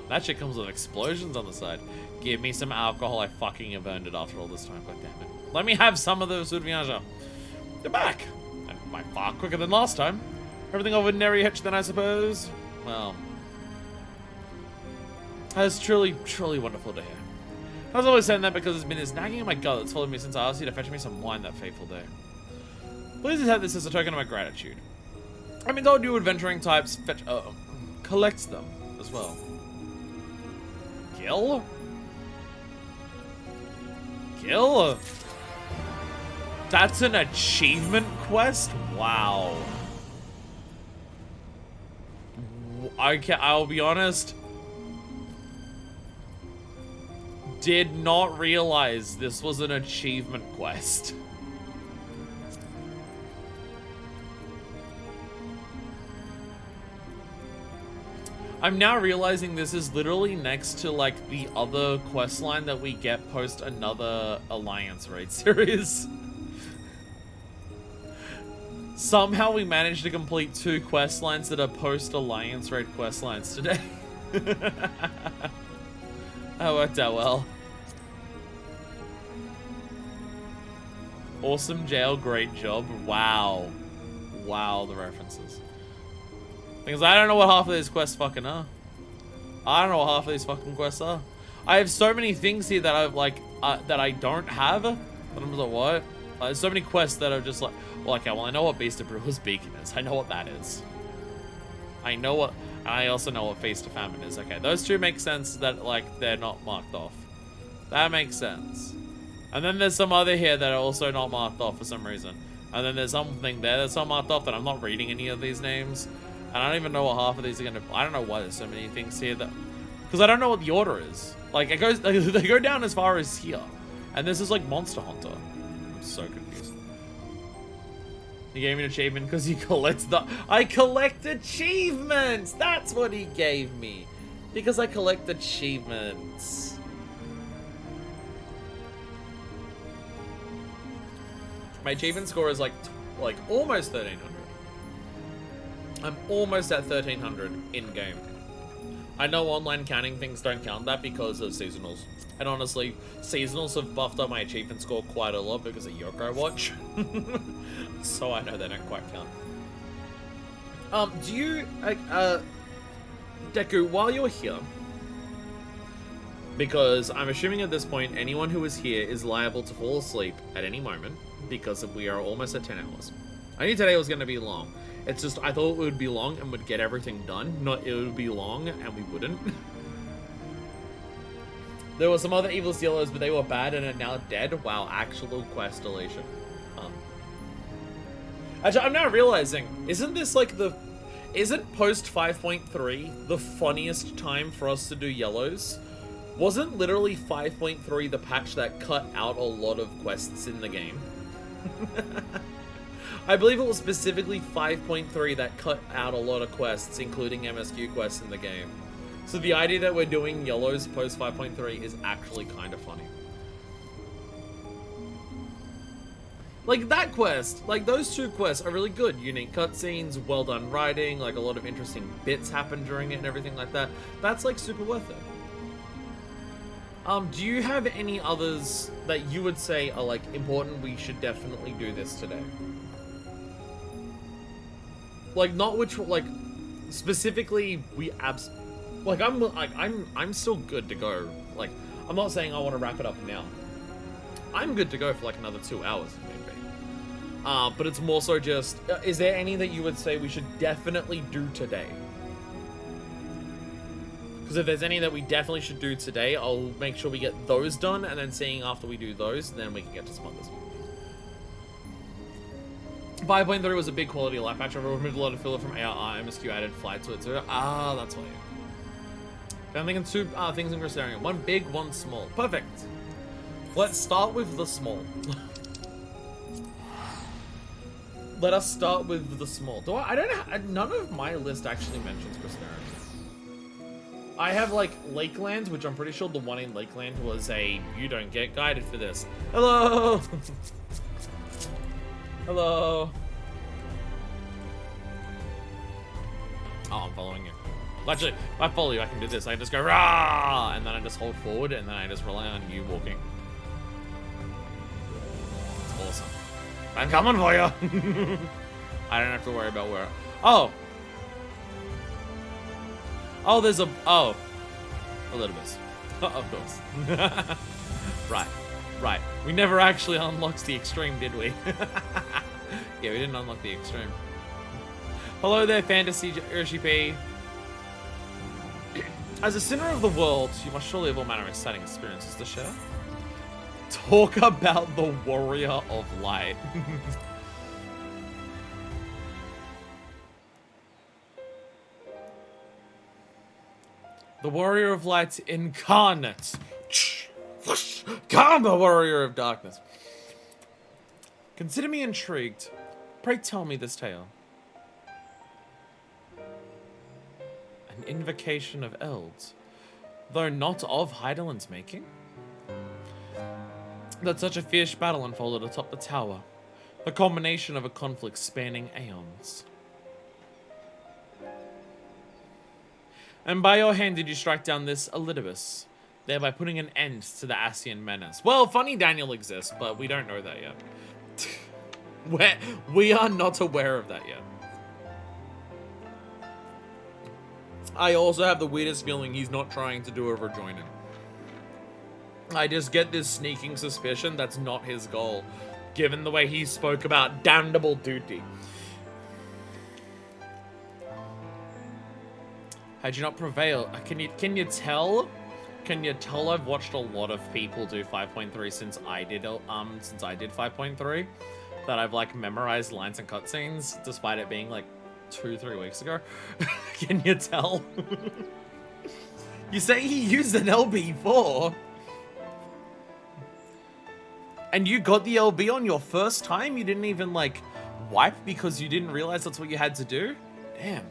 That shit comes with explosions on the side. Give me some alcohol. I fucking have earned it after all this time. God damn it. Let me have some of the Sudviaja. They're back. And by far quicker than last time. Everything ordinary hitch then, I suppose. Well, that's truly, truly wonderful to hear. I was always saying that because it's been this nagging in my gut that's followed me since I asked you to fetch me some wine that fateful day. Please just have this as a token of my gratitude. I've been told you adventuring types collects them as well. Kill? Kill? That's an achievement quest? Wow. I'll be honest. Did not realize this was an achievement quest. I'm now realizing this is literally next to like the other quest line that we get post another Alliance Raid series. Somehow we managed to complete 2 quest lines that are post-Alliance Raid quest lines today. That worked out well. Awesome jail, great job. Wow. Wow, the references. Because I don't know what half of these quests fucking are. I don't know what half of these fucking quests are. I have so many things here that I've like, that I don't have. But I'm just like, what? There's so many quests that are just like, well, okay, well, I know what Beast of Brewer's Beacon is. I know what that is. I know what, I also know what Feast of Famine is. Okay, those two make sense that, like, they're not marked off. That makes sense. And then there's some other here that are also not marked off for some reason. And then there's something there that's not marked off that I'm not reading any of these names. And I don't even know what half of these are gonna, I don't know why there's so many things here that, because I don't know what the order is. Like, it goes, they go down as far as here. And this is like Monster Hunter. I'm so confused. He gave me an achievement because he collects the... I collect achievements! That's what he gave me. Because I collect achievements. My achievement score is like almost 1300. I'm almost at 1300 in-game. I know online counting things don't count that because of seasonals. And honestly, seasonals have buffed up my achievement score quite a lot because of Yoko Watch. So I know they don't quite count. Do you, Deku, while you're here, because I'm assuming at this point anyone who is here is liable to fall asleep at any moment because we are almost at 10 hours. I knew today was going to be long. It's just, I thought it would be long and would get everything done. Not it would be long and we wouldn't. There were some other Evil Steelers, but they were bad and are now dead. Wow, actual quest deletion. Actually, I'm now realizing, isn't this like isn't post 5.3 the funniest time for us to do yellows? Wasn't literally 5.3 the patch that cut out a lot of quests in the game? I believe it was specifically 5.3 that cut out a lot of quests, including MSQ quests in the game. So the idea that we're doing yellows post 5.3 is actually kind of funny. Like that quest, like those 2 quests are really good. Unique cutscenes, well done writing, like a lot of interesting bits happen during it and everything like that. That's like super worth it. Do you have any others that you would say are like important, we should definitely do this today? Like not which, like specifically I'm still good to go. Like I'm not saying I want to wrap it up now. I'm good to go for like another 2 hours maybe. But it's more so just, is there any that you would say we should definitely do today? Because if there's any that we definitely should do today, I'll make sure we get those done, and then seeing after we do those, then we can get to some others. 5.3 was a big quality of life patch. I removed a lot of filler from ARR, MSQ added flight to it too. Ah, that's why. Okay, I'm thinking 2 things in Crystarium. 1 big, 1 small. Perfect. Let's start with the small. Let us start with the small. I don't know, none of my list actually mentions Crystarium. I have like Lakeland, which I'm pretty sure the one in Lakeland was a you don't get guided for this. Hello! Hello! Oh, I'm following you. Actually, if I follow you, I can do this. I just go rah, and then I just hold forward, and then I just rely on you walking. It's awesome. I'm coming for you. I don't have to worry about where. Oh. Oh, there's a. Oh. A little bit. Of course. Right. We never actually unlocked the extreme, did we? Yeah, we didn't unlock the extreme. Hello there, Fantasy Urshipi. As a sinner of the world, you must surely have all manner of exciting experiences to share. Talk about the Warrior of Light. The Warrior of Light incarnate. Come, the Warrior of Darkness. Consider me intrigued. Pray tell me this tale. An invocation of elves, though not of Heidelin's making. That such a fierce battle unfolded atop the tower. The culmination of a conflict spanning aeons. And by your hand did you strike down this Elidibus, thereby putting an end to the Ascian menace. Well, funny Daniel exists, but we don't know that yet. We are not aware of that yet. I also have the weirdest feeling he's not trying to do a rejoining. I just get this sneaking suspicion that's not his goal, given the way he spoke about damnable duty. Had you not prevailed? Can you tell? Can you tell I've watched a lot of people do 5.3 since I did 5.3? That I've like memorized lines and cutscenes, despite it being like 2-3 weeks ago. Can you tell? You say he used an LB4, and you got the LB on your first time? You didn't even like wipe because you didn't realize that's what you had to do? Damn.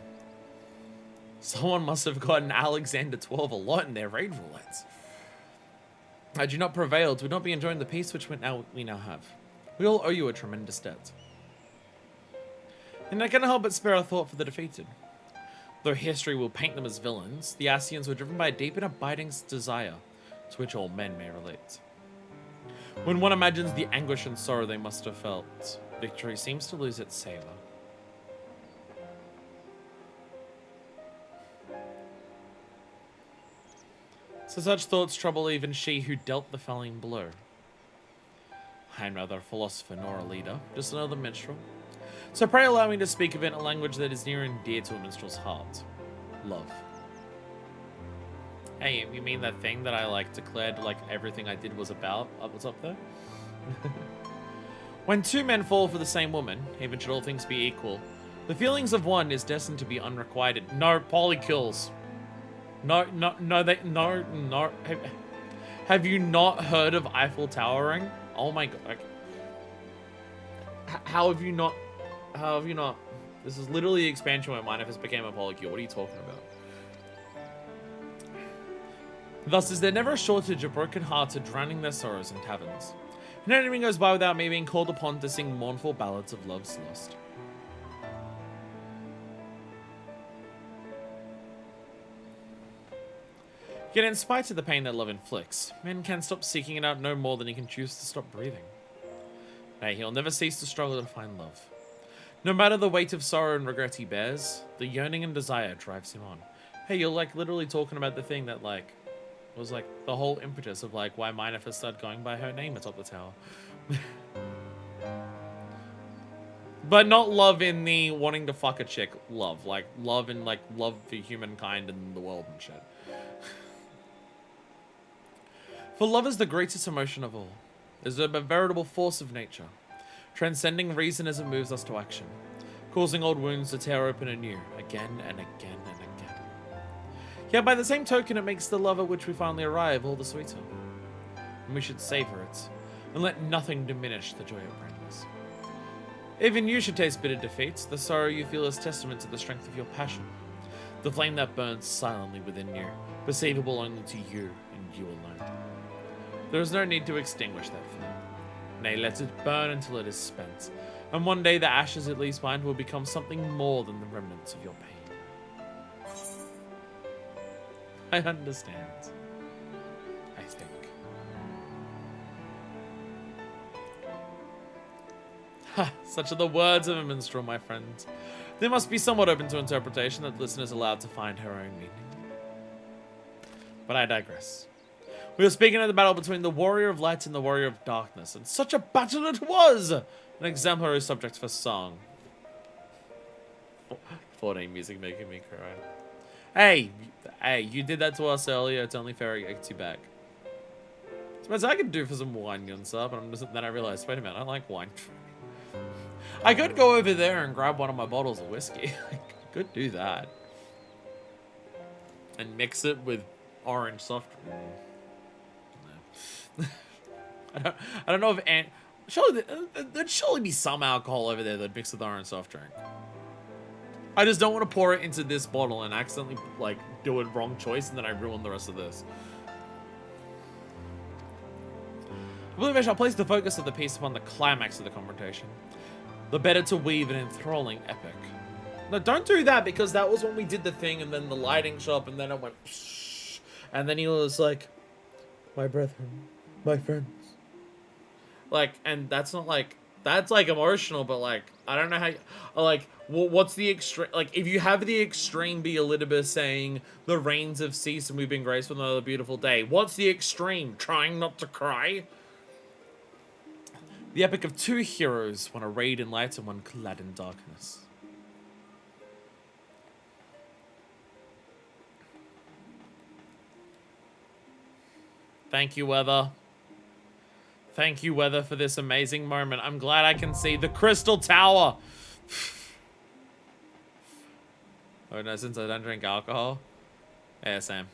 Someone must have gotten Alexander 12 a lot in their raid roulettes. Had you not prevailed, we'd not be enjoying the peace which we now have. We all owe you a tremendous debt. And I cannot help but spare a thought for the defeated. Though history will paint them as villains, the Ascians were driven by a deep and abiding desire, to which all men may relate. When one imagines the anguish and sorrow they must have felt, victory seems to lose its savor. So such thoughts trouble even she who dealt the felling blow. I am neither a philosopher nor a leader, just another minstrel. So pray allow me to speak of it in a language that is near and dear to a minstrel's heart. Love. Hey, you mean that thing that I like declared like everything I did was about? What's up there? When two men fall for the same woman, even should all things be equal, the feelings of one is destined to be unrequited. No, polykills. No. Have you not heard of Eiffel Towering? Oh my god. Like, how have you not? How have you not? This is literally the expansion where Minefist became a polycule. What are you talking about? Thus is there never a shortage of broken hearted drowning their sorrows in taverns. No evening goes by without me being called upon to sing mournful ballads of love's lost. Yet in spite of the pain that love inflicts, men can stop seeking it out no more than he can choose to stop breathing. Nay, he'll never cease to struggle to find love. No matter the weight of sorrow and regret he bears, the yearning and desire drives him on. Hey, you're like literally talking about the thing that like was like the whole impetus of like why Minefist started going by her name atop the tower. But not love in the wanting to fuck a chick love. Like love in like love for humankind and the world and shit. For love is the greatest emotion of all. It is a veritable force of nature, transcending reason as it moves us to action, causing old wounds to tear open anew, again and again and again. Yet by the same token, it makes the love at which we finally arrive all the sweeter. And we should savor it, and let nothing diminish the joy it brings. Even you should taste bitter defeats. The sorrow you feel is testament to the strength of your passion, the flame that burns silently within you, perceivable only to you and you alone. There is no need to extinguish that flame. Nay, let it burn until it is spent, and one day the ashes it leaves behind will become something more than the remnants of your pain. I understand. I think. Ha! Such are the words of a minstrel, my friend. They must be somewhat open to interpretation that the listener is allowed to find her own meaning. But I digress. We were speaking of the battle between the Warrior of Light and the Warrior of Darkness, and such a battle it was! An exemplary subject for song. 14 music making me cry. Hey, you did that to us earlier, it's only fair I get you back. Suppose I could do for some wine and stuff, and then I realized, wait a minute, I like wine. I could go over there and grab one of my bottles of whiskey. I could do that. And mix it with orange soft drink. I don't know if surely there'd surely be some alcohol over there that mixed with orange soft drink. I just don't want to pour it into this bottle and accidentally like do a wrong choice and then I ruin the rest of this. believe I shall place the focus of the piece upon the climax of the confrontation. The better to weave an enthralling epic. No, don't do that, because that was when we did the thing, and then the lighting shop, and then it went psh, and then he was like, my brethren, my friends. Like, and that's not like, that's like emotional, but like, I don't know how, like, what's the extreme, like, if you have the extreme be Elidibus saying, the rains have ceased and we've been graced with another beautiful day, what's the extreme? Trying not to cry? The epic of two heroes, one arrayed in light and one clad in darkness. Thank you, Weather. Thank you, Weather, for this amazing moment. I'm glad I can see the Crystal Tower. Oh no, since I don't drink alcohol. Yeah, same.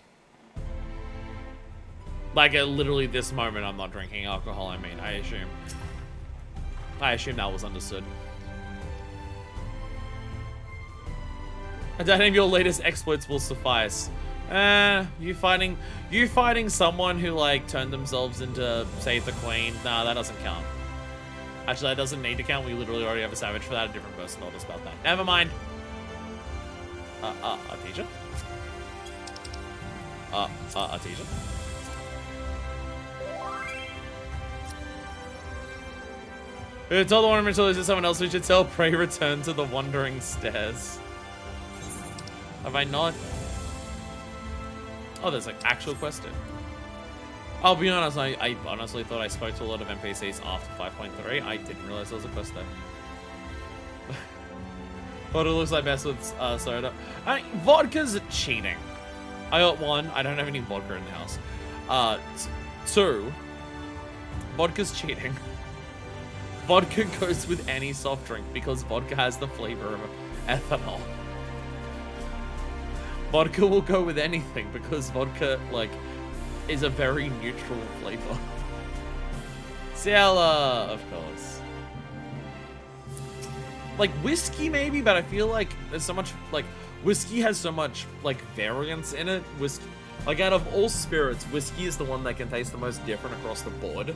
Like, at literally this moment, I'm not drinking alcohol, I mean, I assume that was understood. I doubt any of your latest exploits will suffice. You fighting someone who, like, turned themselves into Save the Queen? Nah, that doesn't count. Actually, that doesn't need to count. We literally already have a savage for that. A different person told us about that. Never mind. Artesia? Artesia? We told the Wandering Until there's someone else we should tell. Pray return to the Wandering Stairs. Have I not? Oh, there's like actual question. I'll be honest, I honestly thought I spoke to a lot of NPCs after 5.3. I didn't realize there was a quest there. What it looks like best with soda. Vodka's cheating. I got one. I don't have any vodka in the house. Two. Vodka's cheating. Vodka goes with any soft drink because vodka has the flavor of ethanol. Vodka will go with anything because vodka, like, is a very neutral flavor. Ciela, of course. Like, whiskey maybe, but I feel like there's so much, like, whiskey has so much, like, variance in it. Whiskey, like, out of all spirits, whiskey is the one that can taste the most different across the board.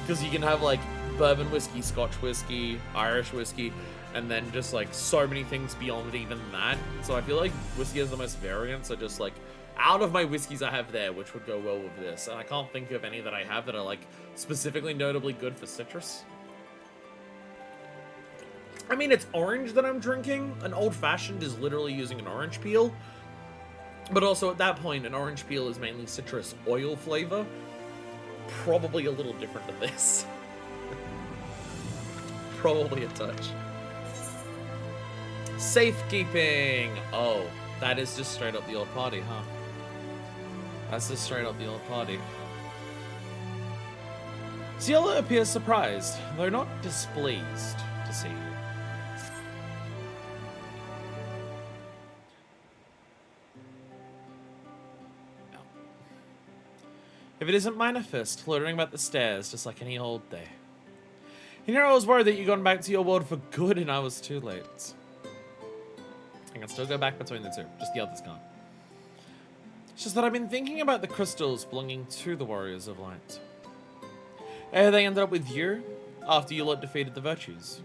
Because you can have, like, bourbon whiskey, Scotch whiskey, Irish whiskey, and then just, like, so many things beyond even that. So I feel like whiskey has the most variance, so just, like, out of my whiskeys I have there, which would go well with this, and I can't think of any that I have that are, like, specifically notably good for citrus. I mean, it's orange that I'm drinking. An old-fashioned is literally using an orange peel. But also, at that point, an orange peel is mainly citrus oil flavor. Probably a little different to this. Probably a touch. Safekeeping! Oh, that is just straight up the old party, huh? That's just straight up the old party. Ciela appears surprised, though not displeased, to see you. If it isn't Manifest, floating about the stairs just like any old day. You know, I was worried that you'd gone back to your world for good and I was too late. I can still go back between the two, just the others can't. It's just that I've been thinking about the crystals belonging to the Warriors of Light. They ended up with you after you lot defeated the Virtues.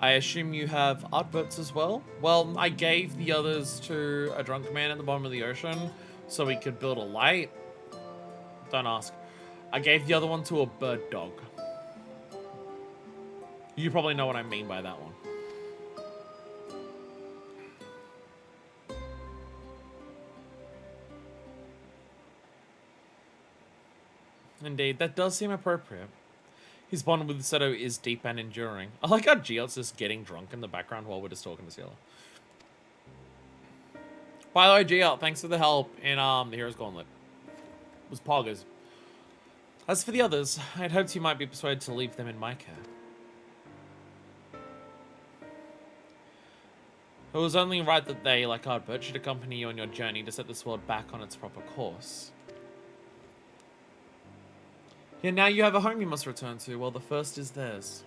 I assume you have artbooks as well? Well, I gave the others to a drunk man at the bottom of the ocean so he could build a light. Don't ask. I gave the other one to a bird dog. You probably know what I mean by that one. Indeed, that does seem appropriate. His bond with Seto is deep and enduring. I like how Giot's just getting drunk in the background while we're just talking to Ciela. By the way, Giot, thanks for the help in the Hero's Gauntlet. It was poggers. As for the others, I'd hoped you might be persuaded to leave them in my care. It was only right that they, like Ardbert, should accompany you on your journey to set this world back on its proper course. Yet now you have a home you must return to, while the first is theirs.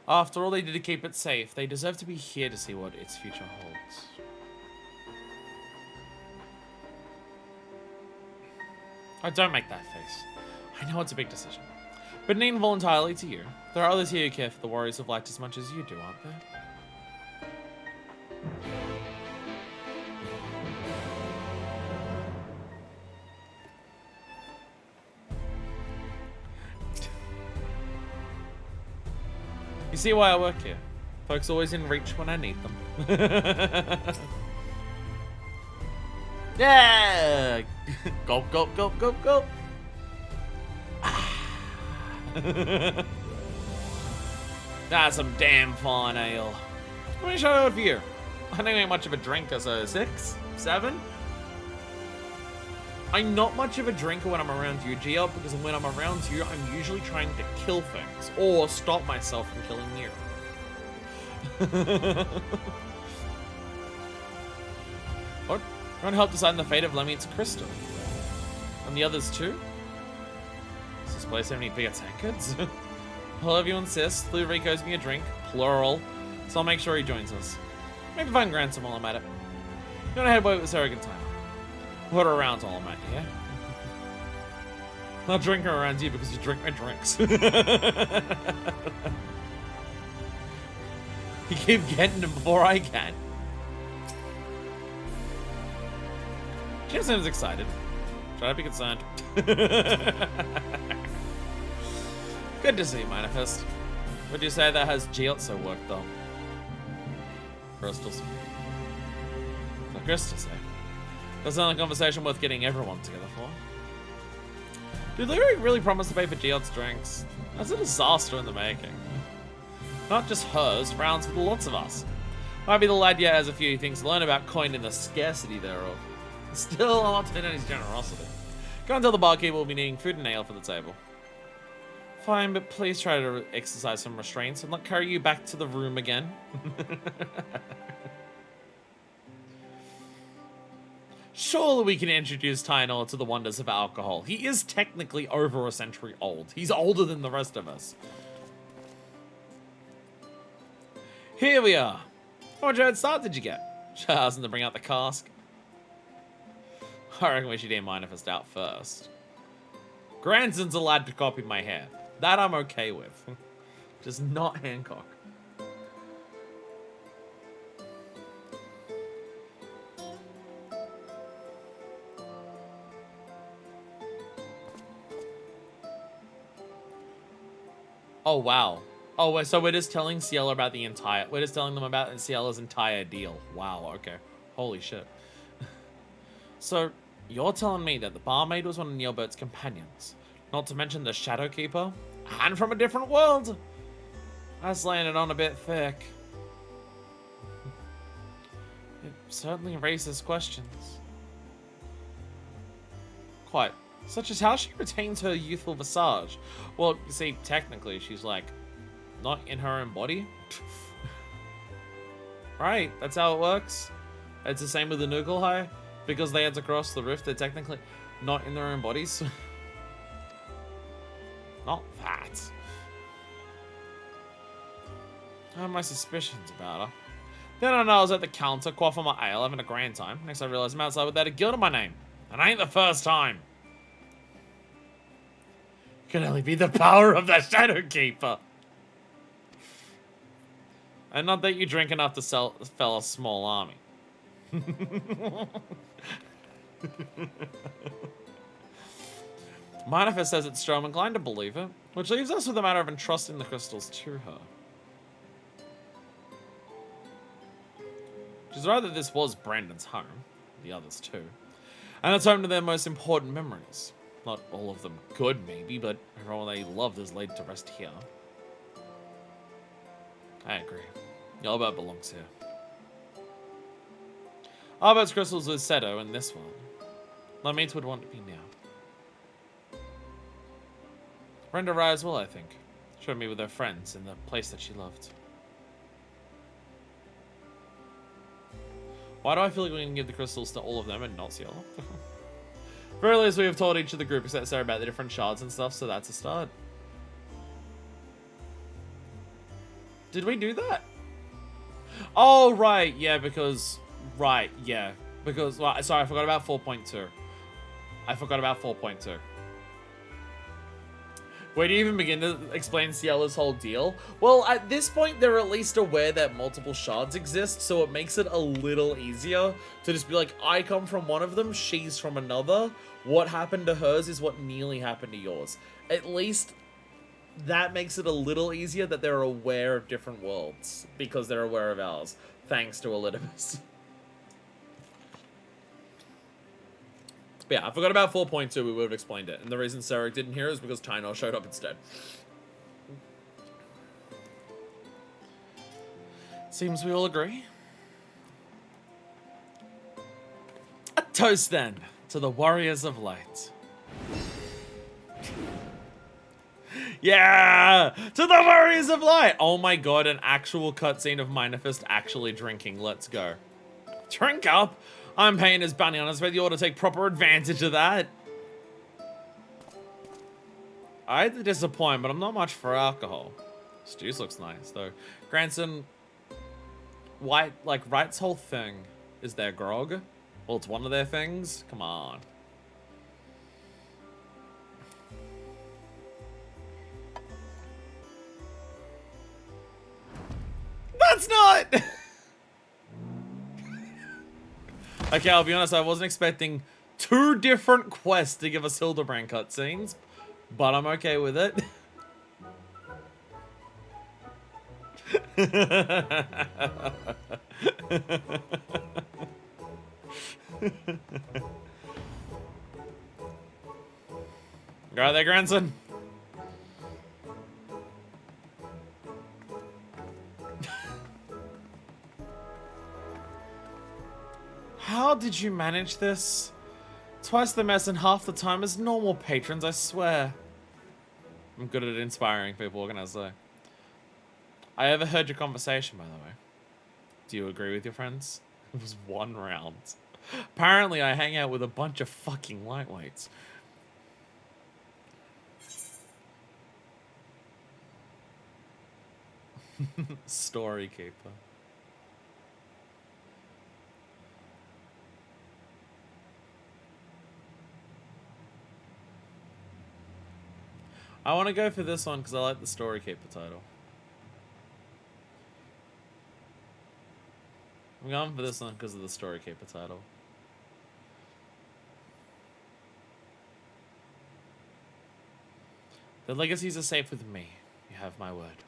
After all they did to keep it safe, they deserve to be here to see what its future holds. Oh, don't make that face. I know it's a big decision, but it ain't entirely to you. There are others here who care for the warriors of light as much as you do, aren't there? You see why I work here. Folks always in reach when I need them. Yeah! Gulp, gulp, gulp, gulp, gulp. That's some damn fine ale. How many should I order for you? I don't ain't much of a drinker, so 6? 7? I'm not much of a drinker when I'm around you, Gia, because when I'm around you, I'm usually trying to kill things, or stop myself from killing you. What? Trying to help decide the fate of Lemmy's Crystal. And the others too? Does this place have any bigger tankards? Well, if you insist, Ludovic owes me a drink, plural, so I'll make sure he joins us. Maybe find Granson while I'm at it. You wanna head away with Surrogate time? Put her around all I'm at, yeah? Not drinking around you because you drink my drinks. You keep getting them before I can. Jim seems excited. Try to be concerned. Good to see you, Manifest. Would you say that has Giotso work, though? Crystals. For crystals, eh? That's not a conversation worth getting everyone together for. Did Lyric really promise to pay for Giot's drinks? That's a disaster in the making. Not just hers, rounds with lots of us. Might be the lad yet has a few things to learn about coin and the scarcity thereof. Still, I'm not to his generosity. Go and tell the barkeep we'll be needing food and ale for the table. Fine, but please try to exercise some restraints and not carry you back to the room again. Surely we can introduce Tylenol to the wonders of alcohol. He is technically over a century old. He's older than the rest of us. Here we are. How much head start did you get? Asking to bring out the cask. I reckon we should hear Manifest out first. Granson's allowed to copy my hair. That I'm okay with. Just not Hancock. Oh, wow. Oh, so we're just telling Ciela about the entire... We're just telling them about Ciela's entire deal. Wow, okay. Holy shit. So, you're telling me that the barmaid was one of Neilbert's companions. Not to mention the Shadowkeeper. And from a different world. That's laying it on a bit thick. It certainly raises questions. Quite. Such as how she retains her youthful visage. Well, you see, technically, she's like, not in her own body. Right, that's how it works. It's the same with the Nugalhai. Because they had to cross the rift, they're technically not in their own bodies. Not that. I have my suspicions about her. Then I know I was at the counter, quaffing my ale, having a grand time. Next I realized I'm outside without a guild in my name. And ain't the first time. Can only be the power of the Shadowkeeper. And not that you drink enough to fell a small army. Manifest says it's true. I'm inclined to believe it, which leaves us with a matter of entrusting the crystals to her. She's right that this was Brandon's home, the others too, and it's home to their most important memories. Not all of them good, maybe, but everyone they loved is laid to rest here. I agree. Albert belongs here. Albert's crystals with Seto and this one. My mates would want to be now. Brenda Rye as well, I think. Showed me with her friends in the place that she loved. Why do I feel like we can give the crystals to all of them and not Ciela? Very least we have told each of the group except Sarah about the different shards and stuff, so that's a start. Did we do that? Oh, right, yeah, because... Right, yeah. Because... Well, sorry, I forgot about 4.2. I forgot about 4.2. Where do you even begin to explain Ciella's whole deal? Well, at this point, they're at least aware that multiple shards exist, so it makes it a little easier to just be like, I come from one of them, she's from another. What happened to hers is what nearly happened to yours. At least that makes it a little easier that they're aware of different worlds, because they're aware of ours, thanks to Elidibus. But yeah, I forgot about 4.2, we would have explained it. And the reason Sarek didn't hear it is because Tynar showed up instead. Seems we all agree. A toast then to the Warriors of Light. Yeah! To the Warriors of Light! Oh my god, an actual cutscene of Minifest actually drinking. Let's go. Drink up! I'm paying his bounty on us, but you ought to take proper advantage of that. I hate to disappoint, but I'm not much for alcohol. This juice looks nice, though. Grandson, White, like, Wright's whole thing is their grog. Well, it's one of their things. Come on. That's not... Okay, I'll be honest, I wasn't expecting 2 different quests to give us Hildebrand cutscenes, but I'm okay with it. Right there, grandson. How did you manage this? Twice the mess and half the time as normal patrons, I swear. I'm good at inspiring people, what can I say? I overheard your conversation, by the way. Do you agree with your friends? It was 1 round. Apparently, I hang out with a bunch of fucking lightweights. Story keeper. I want to go for this one because I like the Story Keeper title. I'm going for this one because of the Story Keeper title. The legacies are safe with me. You have my word.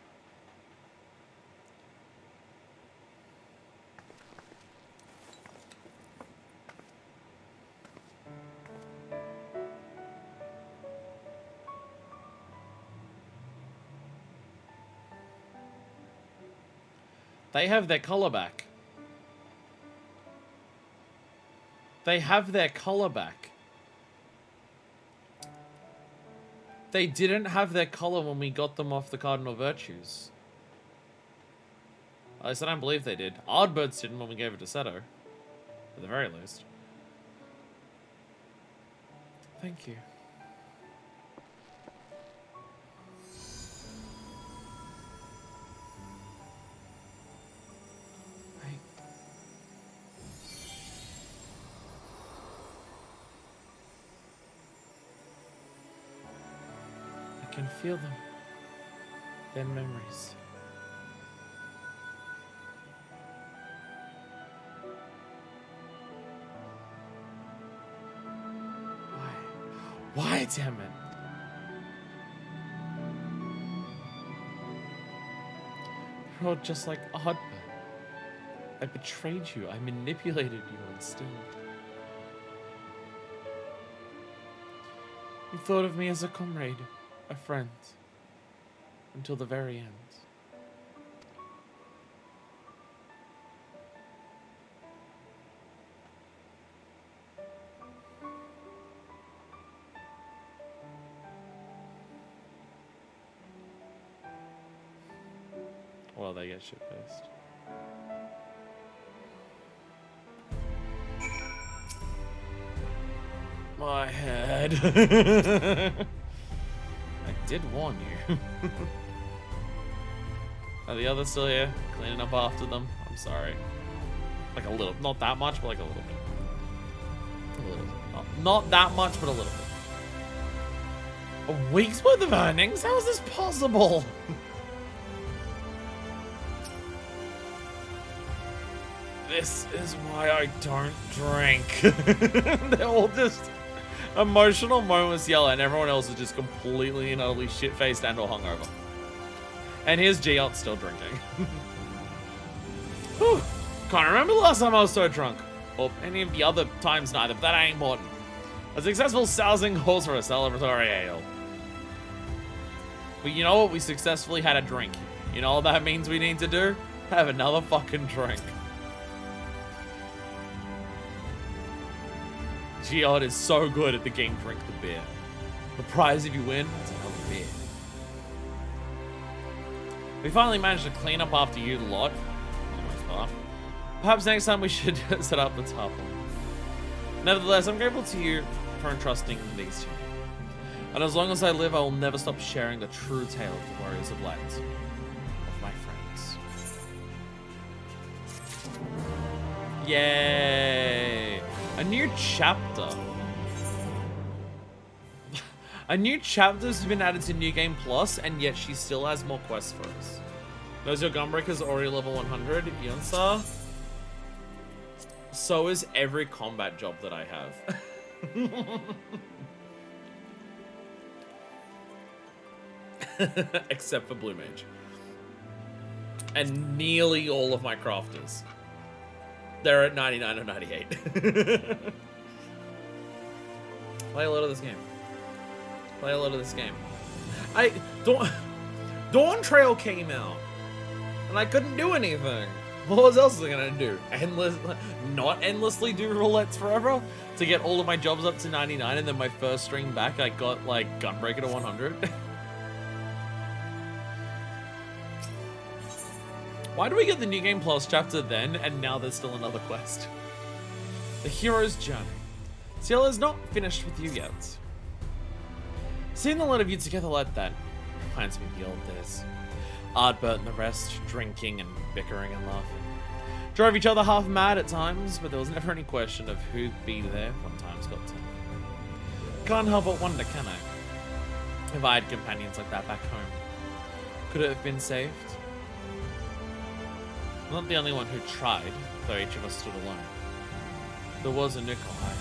They have their color back. They have their color back. They didn't have their color when we got them off the Cardinal Virtues. At least I don't believe they did. Oddbirds didn't when we gave it to Seto. At the very least. Thank you. I can feel them. Their memories. Why, damn it? You're all just like Oddbird. I betrayed you. I manipulated you instead. You thought of me as a comrade, a friend, until the very end. Well, they get shit-faced. My head. I did warn you. Are the others still here? Cleaning up after them? I'm sorry. Like a little. Not that much, but like a little bit. A little bit. Not that much, but a little bit. A week's worth of earnings? How is this possible? This is why I don't drink. They're all just emotional moments yelling, and everyone else is just completely and utterly shit-faced and or hungover. And here's Giot still drinking. Whew. Can't remember the last time I was so drunk. Or any of the other times neither, but that ain't important. A successful sousing calls for a celebratory ale. But you know what? We successfully had a drink. You know what that means we need to do? Have another fucking drink. Giot is so good at the game Drink the Beer. The prize if you win is another beer. We finally managed to clean up after you lot, for the most part. Perhaps next time we should set up the top one. Nevertheless, I'm grateful to you for entrusting these two. And as long as I live, I will never stop sharing the true tale of the Warriors of Light. Of my friends. Yay! A new chapter. A new chapter's been added to New Game Plus, and yet she still has more quests for us. Knows your Gunbreaker's already level 100, Yunsa. So is every combat job that I have. Except for Blue Mage. And nearly all of my crafters. They're at 99 or 98. Play a lot of this game. Play a lot of this game. Dawn Trail came out. And I couldn't do anything. What else was I gonna do? Not endlessly do roulettes forever? To get all of my jobs up to 99 and then my first string back I got like Gunbreaker to 100? Why do we get the New Game Plus chapter then, and now there's still another quest? The Hero's Journey. Ciel is not finished with you yet. Seeing the lot of you together like that reminds me of the old days. Ardbert and the rest, drinking and bickering and laughing. Drove each other half mad at times, but there was never any question of who'd be there when times got tough. Can't help but wonder, can I? If I had companions like that back home, could it have been saved? I'm not the only one who tried, though each of us stood alone. There was a Nikolai.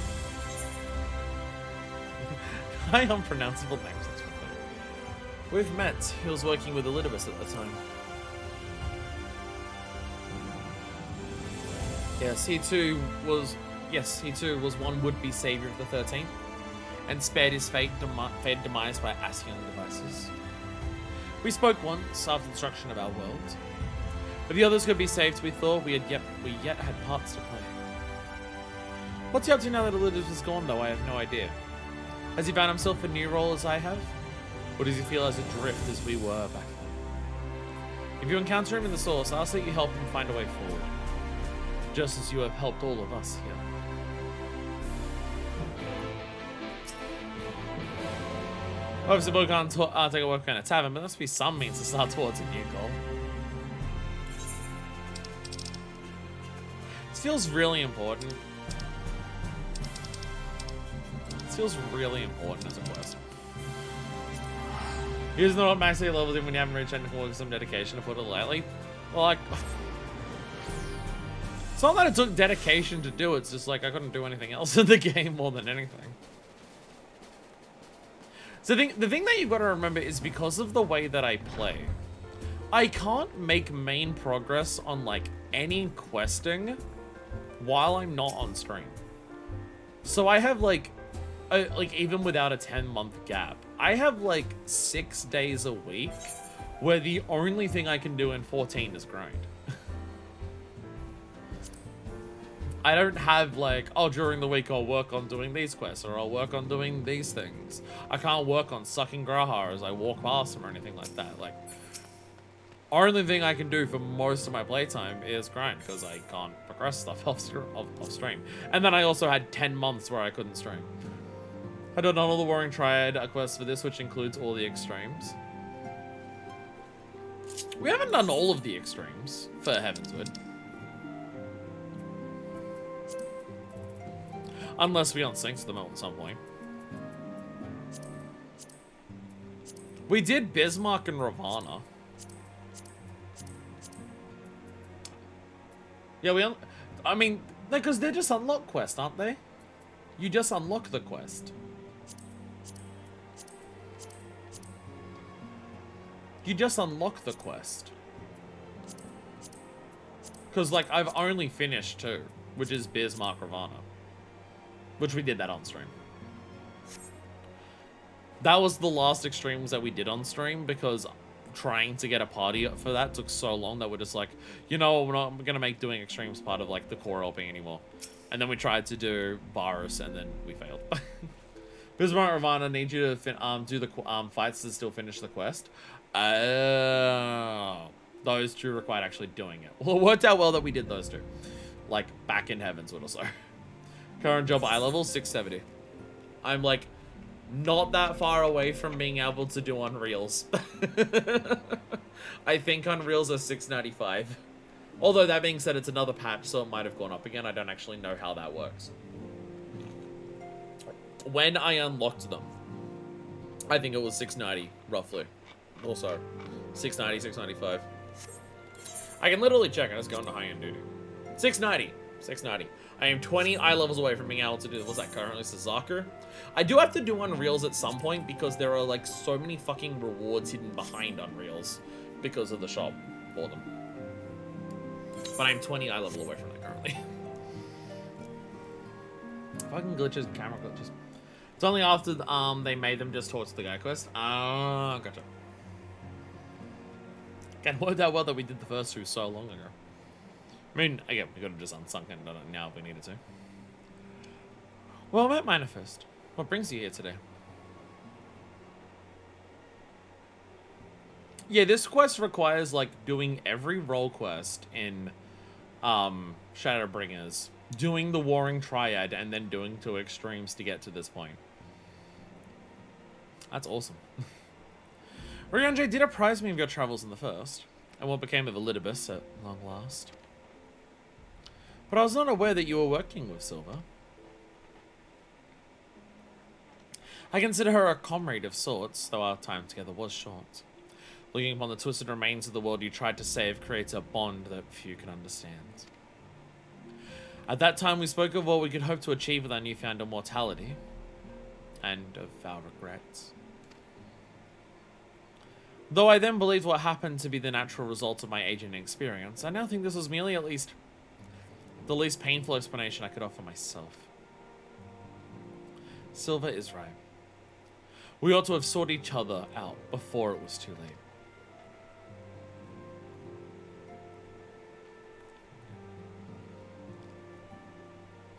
High unpronounceable names, that's what we've met. He was working with Elidibus at the time. Yes, he too was one would-be savior of the 13th, and spared his fate demise by Ascian devices. We spoke once after the destruction of our world. If the others could be saved, we thought we yet had parts to play. What's he up to now that Elidibus is gone, though? I have no idea. Has he found himself a new role as I have? Or does he feel as adrift as we were back then? If you encounter him in the source, ask that you help him find a way forward. Just as you have helped all of us here. Obviously, we can't take a work on a tavern, but there must be some means to start towards a new goal. This feels really important. This feels really important as a quest. You just know what max levels in when you haven't reached technical with some dedication, to put it lightly. Well, like, it's not that it took dedication to do it, it's just like I couldn't do anything else in the game more than anything. So the thing that you've got to remember is because of the way that I play, I can't make main progress on like any questing while I'm not on stream. So I have like even without a 10-month gap, I have like 6 days a week where the only thing I can do in 14 is grind. I don't have like, oh, during the week I'll work on doing these quests or I'll work on doing these things. I can't work on sucking Graha as I walk past them or anything like that. Like, only thing I can do for most of my playtime is grind because I can't progress stuff off stream. And then I also had 10 months where I couldn't stream. I done all the Warring Triad quests for this, which includes all the extremes. We haven't done all of the extremes for Heavensward. Unless we unsynced them at some point. We did Bismarck and Ravana. Yeah, I mean, because they're just unlock quests, aren't they? You just unlock the quest. You just unlock the quest. Because, like, I've only finished 2, which is Bismarck Ravana. Which we did that on stream. That was the last extremes that we did on stream, because trying to get a party for that took so long that we're just like, you know, we're not going to make doing extremes part of, like, the core LP anymore. And then we tried to do Varus, and then we failed. Bismarck Ravana need you to do the fights to still finish the quest. Those 2 required actually doing it. Well, it worked out well that we did those 2. Like, back in Heavenswood or so. Current job eye level, 670. I'm, like, not that far away from being able to do Unreals. I think Unreals are 695. Although, that being said, it's another patch, so it might have gone up again. I don't actually know how that works. When I unlocked them, I think it was 690, roughly. Also, 690, 695. I can literally check. I just go into high-end duty. 690. 690. I am 20 eye levels away from being able to do, was that currently Suzaku? I do have to do Unreals at some point because there are like so many fucking rewards hidden behind Unreals because of the shop for them. But I'm 20 eye level away from that currently. Fucking glitches, camera glitches. It's only after they made them just towards the guy quest. Ah, gotcha. Again, it worked out well that we did the first 2 so long ago. I mean, again, we could have just unsunk and done it now if we needed to. Well, I'm at Manifest. What brings you here today? Yeah, this quest requires, like, doing every role quest in Shadowbringers, doing the Warring Triad, and then doing 2 extremes to get to this point. That's awesome. Ryanje did apprise me of your travels in the first, and what became of Elidibus at long last. But I was not aware that you were working with Silver. I consider her a comrade of sorts, though our time together was short. Looking upon the twisted remains of the world you tried to save creates a bond that few can understand. At that time we spoke of what we could hope to achieve with our newfound immortality, and of our regrets. Though I then believed what happened to be the natural result of my aging experience, I now think this was merely at least the least painful explanation I could offer myself. Silver is right. We ought to have sought each other out before it was too late.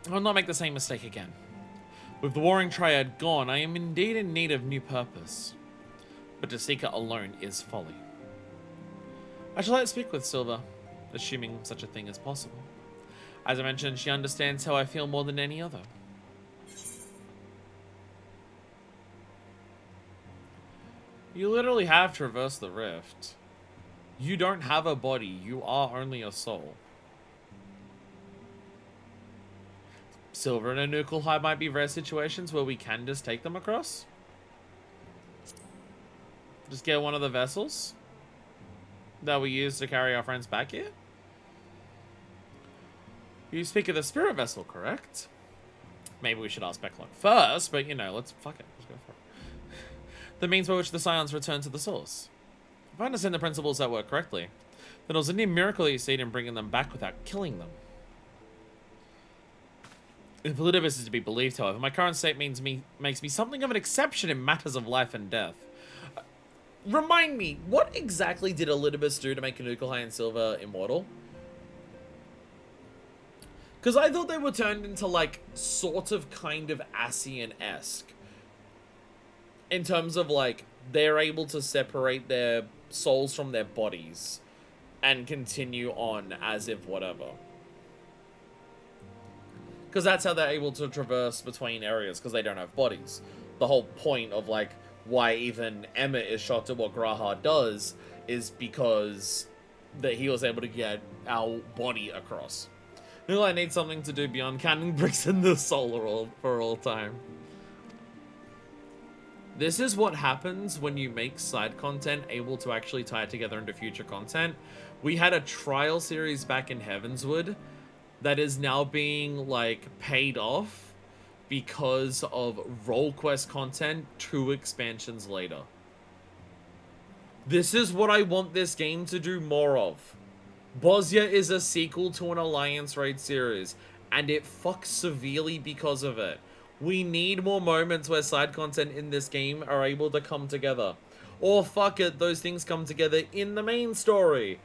I will not make the same mistake again. With the Warring Triad gone, I am indeed in need of new purpose. But to seek it alone is folly. I shall let speak with Silver, assuming such a thing is possible. As I mentioned, she understands how I feel more than any other. You literally have traversed the rift. You don't have a body, you are only a soul. Silver and a Nuclear might be rare situations where we can just take them across. Just get one of the vessels that we use to carry our friends back here. You speak of the spirit vessel, correct? Maybe we should ask Becklon first, but you know, let's fuck it. Let's go for it. The means by which the Scions return to the source. If I understand the principles that work correctly, then it was a near miracle that you succeeded in bringing them back without killing them. If Elidibus is to be believed, however, my current state makes me something of an exception in matters of life and death. Remind me, what exactly did Elidibus do to make Canuclehigh and Silver immortal? Because I thought they were turned into, like, sort of kind of Ascian-esque. In terms of, like, they're able to separate their souls from their bodies and continue on as if whatever. Because that's how they're able to traverse between areas, because they don't have bodies. The whole point of, like, why even Emmett is shocked at what Graha does is because that he was able to get our body across. I need something to do beyond counting bricks in the soul for all time. This is what happens when you make side content able to actually tie it together into future content. We had a trial series back in Heavenswood that is now being, like, paid off because of role quest content 2 expansions later. This is what I want this game to do more of. Bosnia is a sequel to an Alliance raid series, and it fucks severely because of it. We need more moments where side content in this game are able to come together. Or fuck it, those things come together in the main story.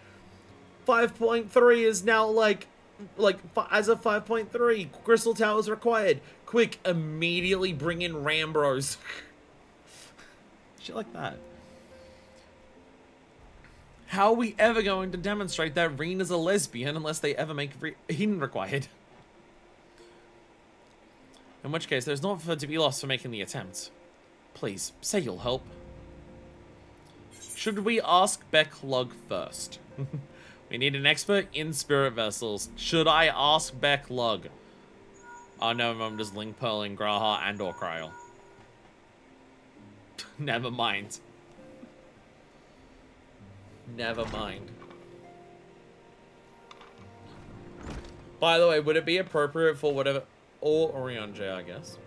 5.3 is now like as of 5.3, Crystal Towers required. Quick, immediately bring in Rambros. Shit like that. How are we ever going to demonstrate that Reen is a lesbian unless they ever make Reen required? In which case, there's not to be lost for making the attempt. Please, say you'll help. Should we ask Becklug first? We need an expert in spirit vessels. Should I ask Becklug? Oh no, I'm just link pearling Graha and or Kryl. Never mind. Never mind. By the way, would it be appropriate for whatever... Or Orion J, I guess.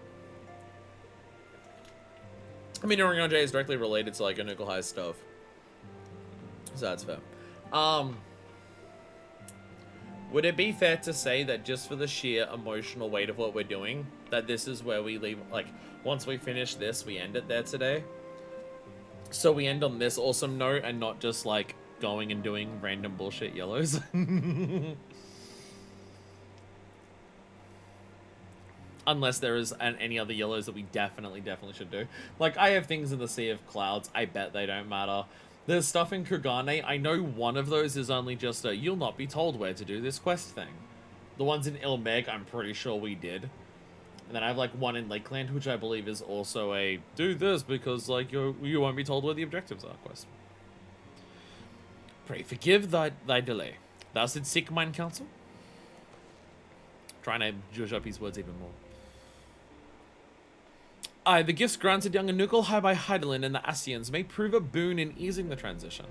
I mean, Orion J is directly related to, like, Anukel High stuff. So that's fair. Would it be fair to say that just for the sheer emotional weight of what we're doing, that this is where we leave, like, once we finish this, we end it there today? So we end on this awesome note and not just, like, going and doing random bullshit yellows. Unless there is any other yellows that we definitely should do. Like, I have things in the Sea of Clouds. I bet they don't matter. There's stuff in Kugane. I know one of those is only just a, you'll not be told where to do this quest thing. The ones in Ilmeg, I'm pretty sure we did. And then I have, like, one in Lakeland, which I believe is also a, do this because, like, you won't be told where the objectives are quest. Pray forgive thy delay. Thou didst seek mine counsel? Trying to judge up his words even more. Aye, the gifts granted young Anukel High by Heidelin and the Asians may prove a boon in easing the transition.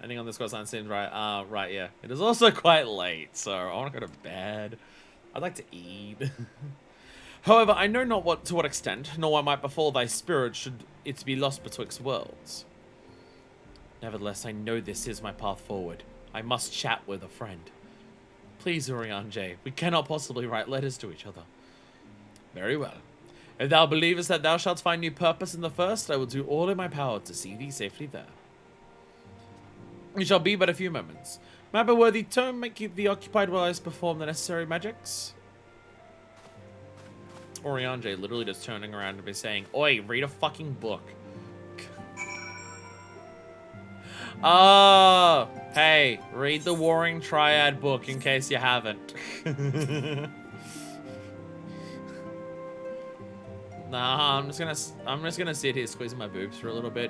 Ending on this quest line seems right. Right, yeah. It is also quite late, so I want to go to bed. I'd like to eat. However, I know not to what extent, nor what might befall thy spirit should it be lost betwixt worlds. Nevertheless, I know this is my path forward. I must chat with a friend. Please, Urian J, we cannot possibly write letters to each other. Very well. If thou believest that thou shalt find new purpose in the first, I will do all in my power to see thee safely there. It shall be but a few moments. Might a worthy tome may keep thee occupied while I perform the necessary magics. Orion J literally just turning around and be saying, oi, read a fucking book. Hey, read the Warring Triad book in case you haven't. Nah, I'm just gonna sit here squeezing my boobs for a little bit.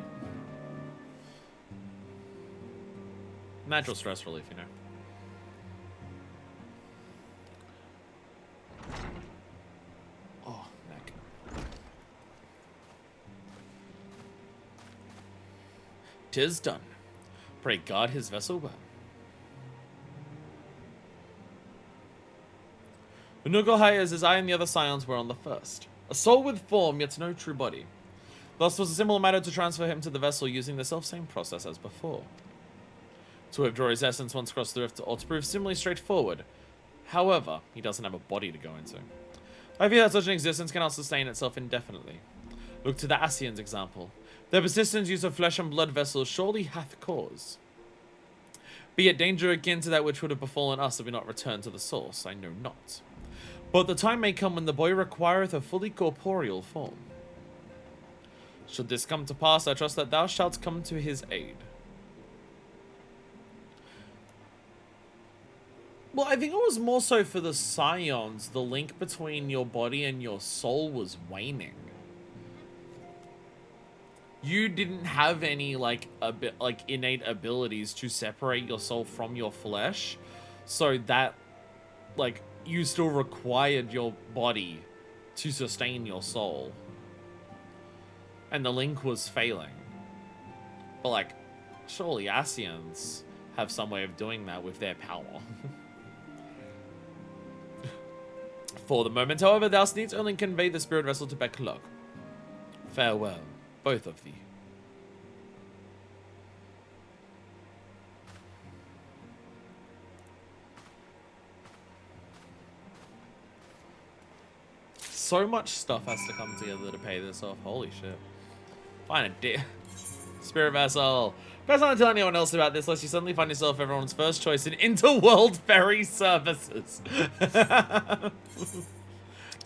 Natural stress relief, you know. Oh, neck. Tis done. Pray God his vessel well. Unugal as his eye and the other scions were on the first. A soul with form, yet no true body. Thus was a similar matter to transfer him to the vessel using the self-same process as before. To withdraw his essence once crossed the rift ought to prove similarly straightforward. However, he doesn't have a body to go into. I fear that such an existence cannot sustain itself indefinitely. Look to the Asians' example. Their persistent use of flesh and blood vessels surely hath cause. Be it danger akin to that which would have befallen us if we not returned to the source, I know not. But the time may come when the boy requireth a fully corporeal form. Should this come to pass, I trust that thou shalt come to his aid. Well, I think it was more so for the Scions. The link between your body and your soul was waning. You didn't have any, like, innate abilities to separate your soul from your flesh. So that, like, you still required your body to sustain your soul. and the link was failing. But, like, surely Asians have some way of doing that with their power. For the moment, however, thou needs only convey the spirit vessel to Backlog. Farewell, both of thee. So much stuff has to come together to pay this off. Holy shit. Fine a deal. Spirit vessel. Best not to tell anyone else about this, lest you suddenly find yourself everyone's first choice in interworld ferry services.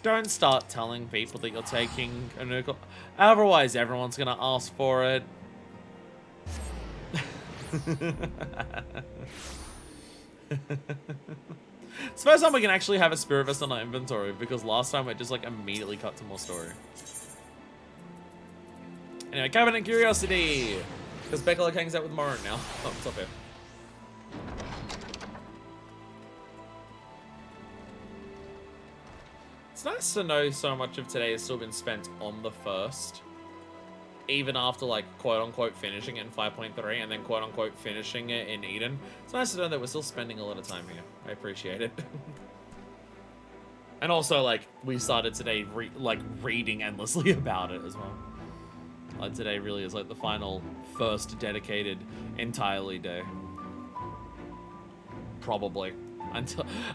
Don't start telling people that you're taking a nuke. Otherwise, everyone's gonna ask for it. It's the first time we can actually have a spirit vessel in our inventory, because last time it just like immediately cut to more story. Anyway, Cabinet Curiosity! Because Becca hangs out with Morin now. Oh, it's up here. It's nice to know so much of today has still been spent on the first. Even after, like, quote-unquote finishing it in 5.3 and then quote-unquote finishing it in Eden. It's nice to know that we're still spending a lot of time here. I appreciate it. And also, like, we started today, reading endlessly about it as well. Like, today really is, like, the final, first dedicated, entirely day. Probably.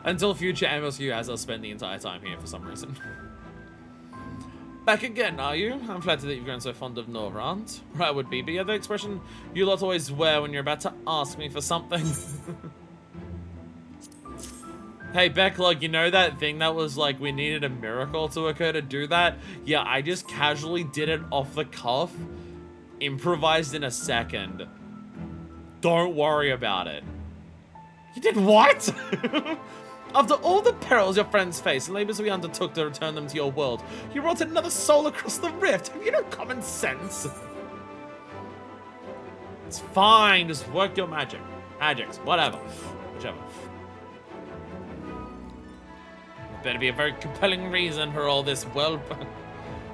Until future MSU has us spend the entire time here for some reason. Back again, are you? I'm flattered that you've grown so fond of Norrant. Right would be, but yeah, the expression you lot always wear when you're about to ask me for something. Hey, Becklog, you know that thing that was like, we needed a miracle to occur to do that? Yeah, I just casually did it off the cuff. Improvised in a second. Don't worry about it. You did what? After all the perils your friends face and labors we undertook to return them to your world, you brought another soul across the rift. Have you no common sense? It's fine, just work your magic. Magics, whatever. Whichever. Better be a very compelling reason for all this. Well,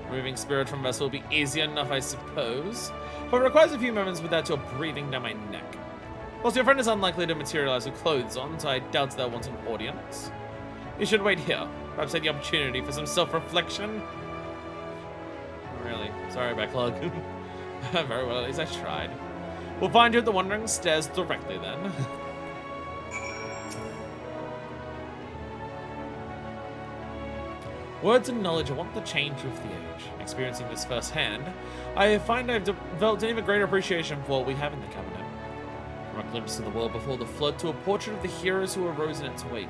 removing spirit from vessel will be easy enough, I suppose. But it requires a few moments without your breathing down my neck. Whilst your friend is unlikely to materialize with clothes on, so I doubt they'll want an audience. You should wait here. Perhaps take the opportunity for some self-reflection. Really? Sorry, Backlog. Very well, at least I tried. We'll find you at the Wandering Stairs directly then. Words and knowledge are what the change with the age. Experiencing this firsthand, I find I've developed an even greater appreciation for what we have in the cabinet. From a glimpse of the world before the flood to a portrait of the heroes who arose in its wake,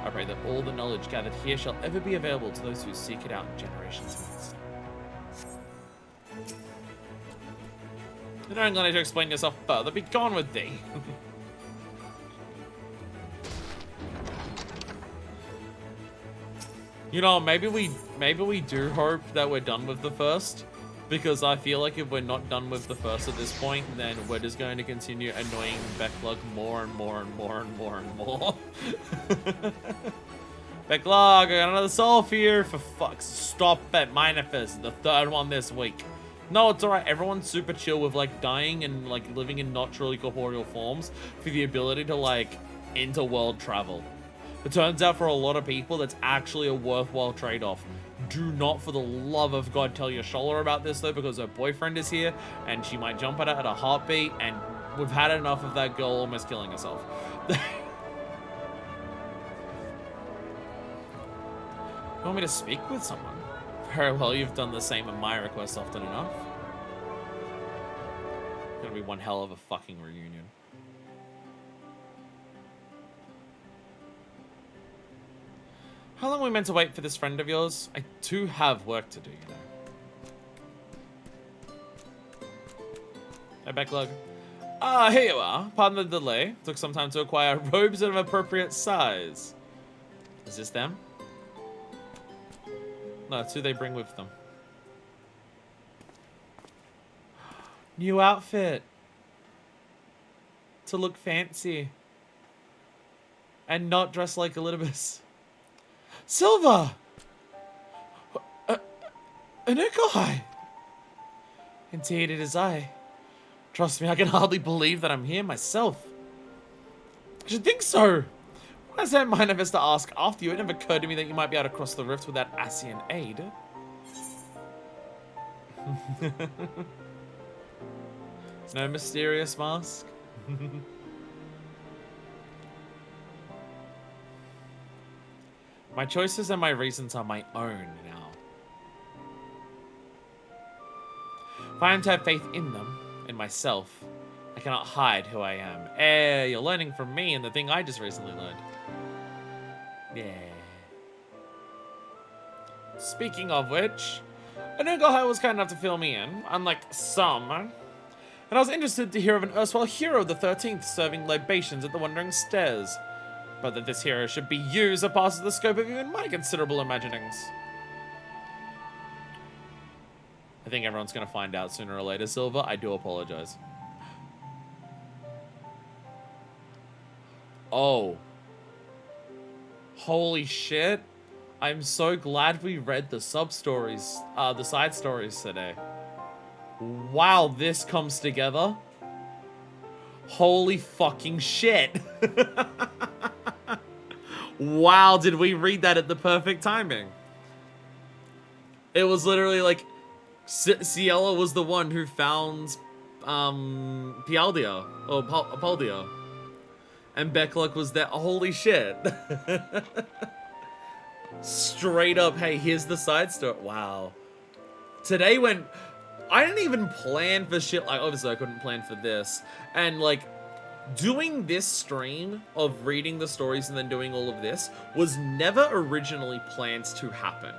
I pray that all the knowledge gathered here shall ever be available to those who seek it out in generations past. You don't need to explain yourself further. Be gone with thee. You know, maybe we do hope that we're done with the first, because I feel like if we're not done with the first at this point, then we're just going to continue annoying Backlog more and more and more and more and more. Backlog, I got another soul for you. For fuck's stop it, Minifest, the third one this week. No, it's alright. Everyone's super chill with like dying and like living in not truly corporeal forms for the ability to like interworld travel. It turns out for a lot of people, that's actually a worthwhile trade-off. Do not, for the love of God, tell your Shola about this, though, because her boyfriend is here, and she might jump at it at a heartbeat, and we've had enough of that girl almost killing herself. You want me to speak with someone? Very well, you've done the same at my request often enough. It's gonna be one hell of a fucking reunion. How long are we meant to wait for this friend of yours? I do have work to do, you know. Hey, Backlog. Ah, here you are. Pardon the delay. Took some time to acquire robes of appropriate size. Is this them? No, it's who they bring with them. New outfit. To look fancy. And not dress like Elizabeth. Silva! An Ikai! Indeed, it is I. Trust me, I can hardly believe that I'm here myself. I should think so. Why is that manifest to ask after you? It never occurred to me that you might be able to cross the rift without Asian aid. No mysterious mask? My choices and my reasons are my own now. If I am to have faith in them, in myself, I cannot hide who I am. You're learning from me and the thing I just recently learned. Yeah. Speaking of which, a new guy was kind enough to fill me in, unlike some. And I was interested to hear of an erstwhile hero of the 13th serving libations at the Wandering Stairs. But that this hero should be you surpasses the scope of even my considerable imaginings. I think everyone's going to find out sooner or later, Silver. I do apologize. Oh. Holy shit. I'm so glad we read the sub-stories, the side stories today. Wow, this comes together. Holy fucking shit. Wow, did we read that at the perfect timing? It was literally like, Ciela was the one who found, Pialdia, or Apaldia. And Beckluk was there. Holy shit. Straight up, hey, here's the side story. Wow. Today when I didn't even plan for shit, like obviously I couldn't plan for this. And like doing this stream of reading the stories and then doing all of this was never originally planned to happen.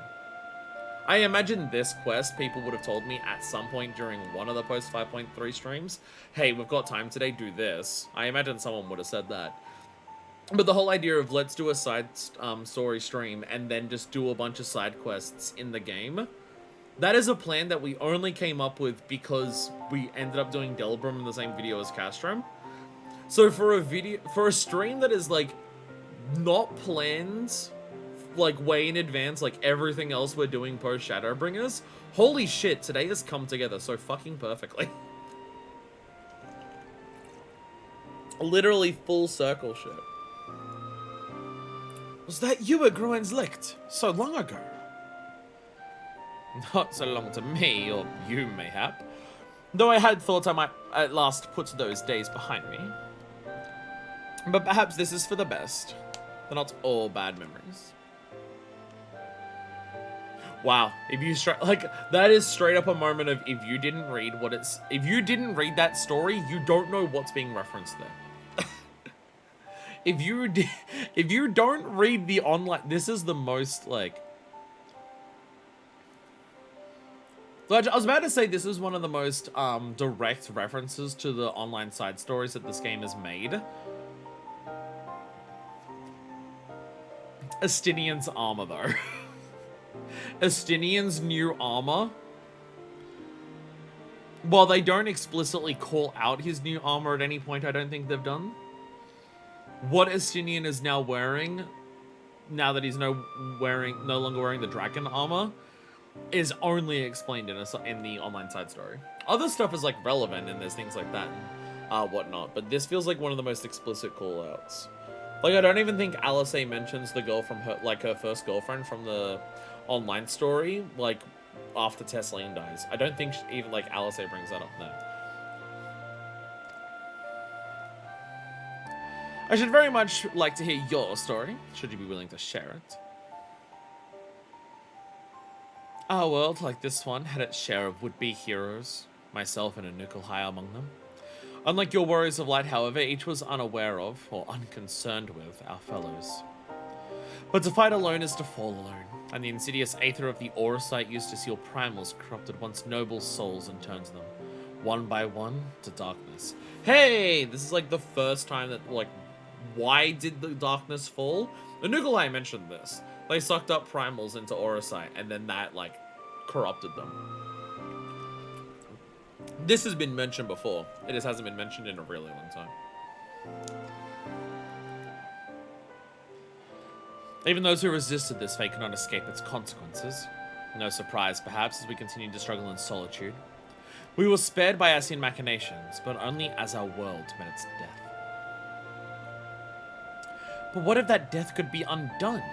I imagine this quest, people would have told me at some point during one of the post 5.3 streams, hey, we've got time today, do this. I imagine someone would have said that. But the whole idea of let's do a side story stream and then just do a bunch of side quests in the game, that is a plan that we only came up with because we ended up doing Delbrum in the same video as Castrum. So for a stream that is like not planned like way in advance, like everything else we're doing post Shadowbringers, holy shit, today has come together so fucking perfectly. Literally full circle shit. Was that you at Gruen's Licht so long ago? Not so long to me, or you mayhap. Though I had thought I might at last put those days behind me. But perhaps this is for the best. They're not all bad memories. Wow, if you like that is straight up a moment of if you didn't read that story, you don't know what's being referenced there. If you don't read the online, this is the most like. I was about to say this is one of the most direct references to the online side stories that this game has made. Estinian's armor, though. Estinian's new armor. While they don't explicitly call out his new armor at any point, I don't think they've done. What Estinian is now wearing, now that he's no longer wearing the dragon armor, is only explained in the online side story. Other stuff is like relevant and there's things like that and whatnot, but this feels like one of the most explicit call-outs. Like I don't even think Alice mentions the girl from her first girlfriend from the online story like after Tesseline dies. I don't think even like Alice brings that up there. I should very much like to hear your story, should you be willing to share it. Our world, like this one, had its share of would-be heroes, myself and Anukel high among them. Unlike your warriors of light, however, each was unaware of, or unconcerned with, our fellows. But to fight alone is to fall alone, and the insidious aether of the aura sight used to seal primals corrupted once noble souls and turns them, one by one, to darkness. Hey! This is like the first time that, like, why did the darkness fall? Anukel mentioned this. They sucked up primals into aura sight, and then that, like, corrupted them. This has been mentioned before. It just hasn't been mentioned in a really long time. Even those who resisted this fate could not escape its consequences. No surprise, perhaps, as we continued to struggle in solitude. We were spared by Ascian machinations, but only as our world met its death. But what if that death could be undone?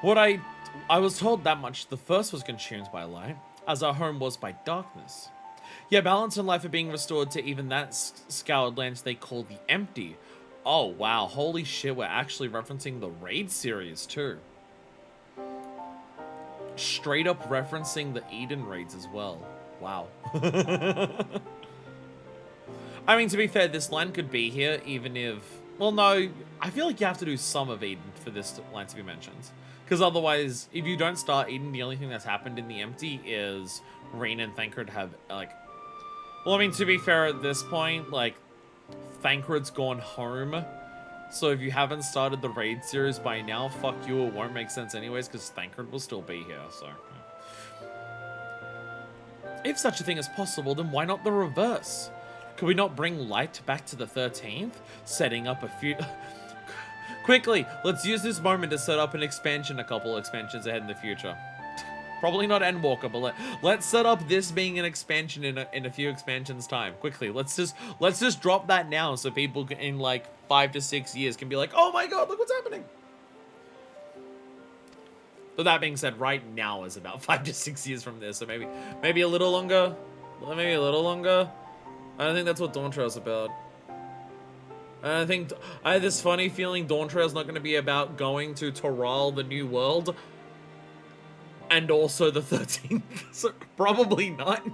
I was told that much the first was consumed by light, as our home was by darkness. Yeah, balance and life are being restored to even that scoured lands they call the Empty. Oh wow, holy shit, we're actually referencing the Raid series too. Straight up referencing the Eden raids as well. Wow. I mean, to be fair, this land could be here even if... Well, no, I feel like you have to do some of Eden for this land to be mentioned. Because otherwise, if you don't start Eden, the only thing that's happened in the Empty is Rain and Thancred have, like... Well, I mean, to be fair, at this point, like, Thancred's gone home. So if you haven't started the Raid series by now, fuck you, it won't make sense anyways, because Thancred will still be here, so... If such a thing is possible, then why not the reverse? Could we not bring light back to the 13th? Setting up a few... Quickly, let's use this moment to set up an expansion, a couple expansions ahead in the future. Probably not Endwalker, but let's set up this being an expansion in a few expansions time. Quickly, let's just drop that now so people in like 5 to 6 years can be like, oh my god, look what's happening. But that being said, right now is about 5 to 6 years from this, so maybe a little longer. Maybe a little longer. I don't think that's what Dawn Trail's about. I think I have this funny feeling Dawn Trail's not going to be about going to Toral, the new world, and also the 13th. So probably not.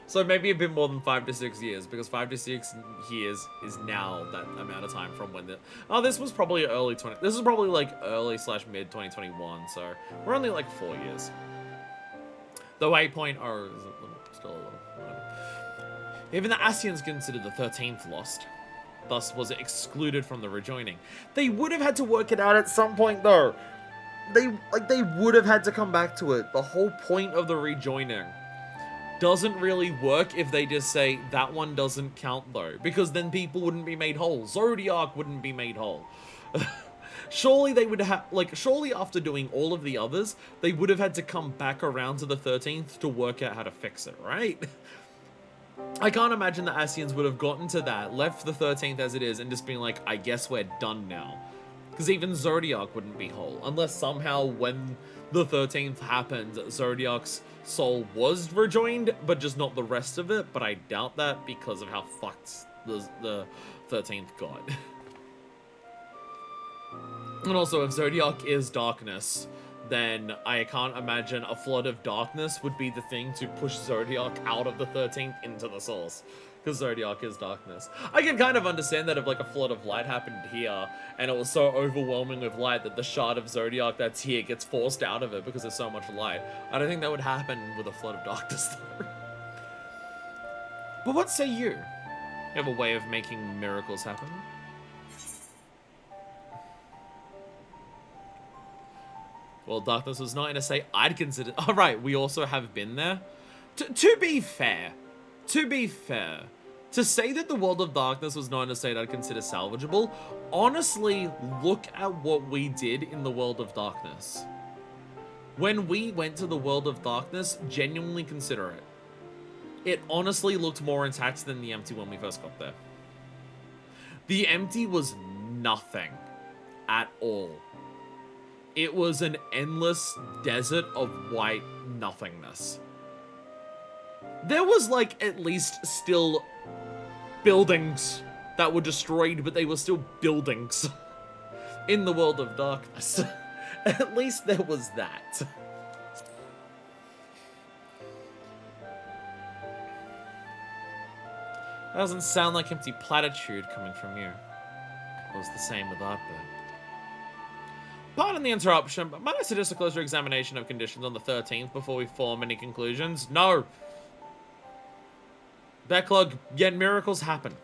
So maybe a bit more than 5 to 6 years, because 5 to 6 years is now that amount of time from when the... Oh, this was probably early 20... This is probably like early/mid 2021, so we're only like 4 years. The waypoint is still a little... Even the Ascians considered the 13th lost. Thus was it excluded from the rejoining. They would have had to work it out at some point though. They would have had to come back to it. The whole point of the rejoining doesn't really work if they just say that one doesn't count though, because then people wouldn't be made whole. Zodiac wouldn't be made whole. Surely they would have, like, surely after doing all of the others, they would have had to come back around to the 13th to work out how to fix it, right? I can't imagine the Ascians would have gotten to that, left the 13th as it is, and just been like, I guess we're done now. Because even Zodiac wouldn't be whole, unless somehow when the 13th happened, Zodiac's soul was rejoined, but just not the rest of it, but I doubt that because of how fucked the 13th got. And also, if Zodiac is darkness, then I can't imagine a flood of darkness would be the thing to push Zodiac out of the 13th into the source. Because Zodiac is darkness. I can kind of understand that if like a flood of light happened here, and it was so overwhelming with light that the shard of Zodiac that's here gets forced out of it because there's so much light. I don't think that would happen with a flood of darkness though. But what say you? You have a way of making miracles happen? Well, darkness was not in a state I'd consider... Alright, we also have been there. To be fair, to say that the world of darkness was not in a state I'd consider salvageable, honestly, look at what we did in the world of darkness. When we went to the world of darkness, genuinely consider it. It honestly looked more intact than the Empty when we first got there. The Empty was nothing at all. It was an endless desert of white nothingness. There was, like, at least still buildings that were destroyed, but they were still buildings in the world of darkness. At least there was that. That doesn't sound like empty platitude coming from you. It was the same with Artbird. Pardon the interruption, but might I suggest a closer examination of conditions on the 13th before we form any conclusions? No! Backlog, yet miracles happen.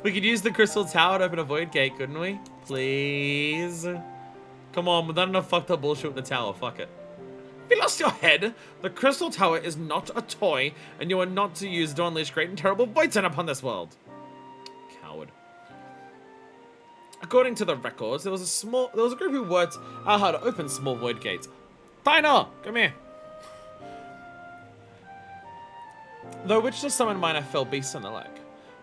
We could use the crystal tower to open a void gate, couldn't we? Please? Come on, we've done enough fucked up bullshit with the tower, fuck it. Have you lost your head? The crystal tower is not a toy, and you are not to use to unleash great and terrible voids upon this world. Coward. According to the records, there was a group who worked out how to open small void gates. Dino, come here. Though which to summon minor fell beasts and the like.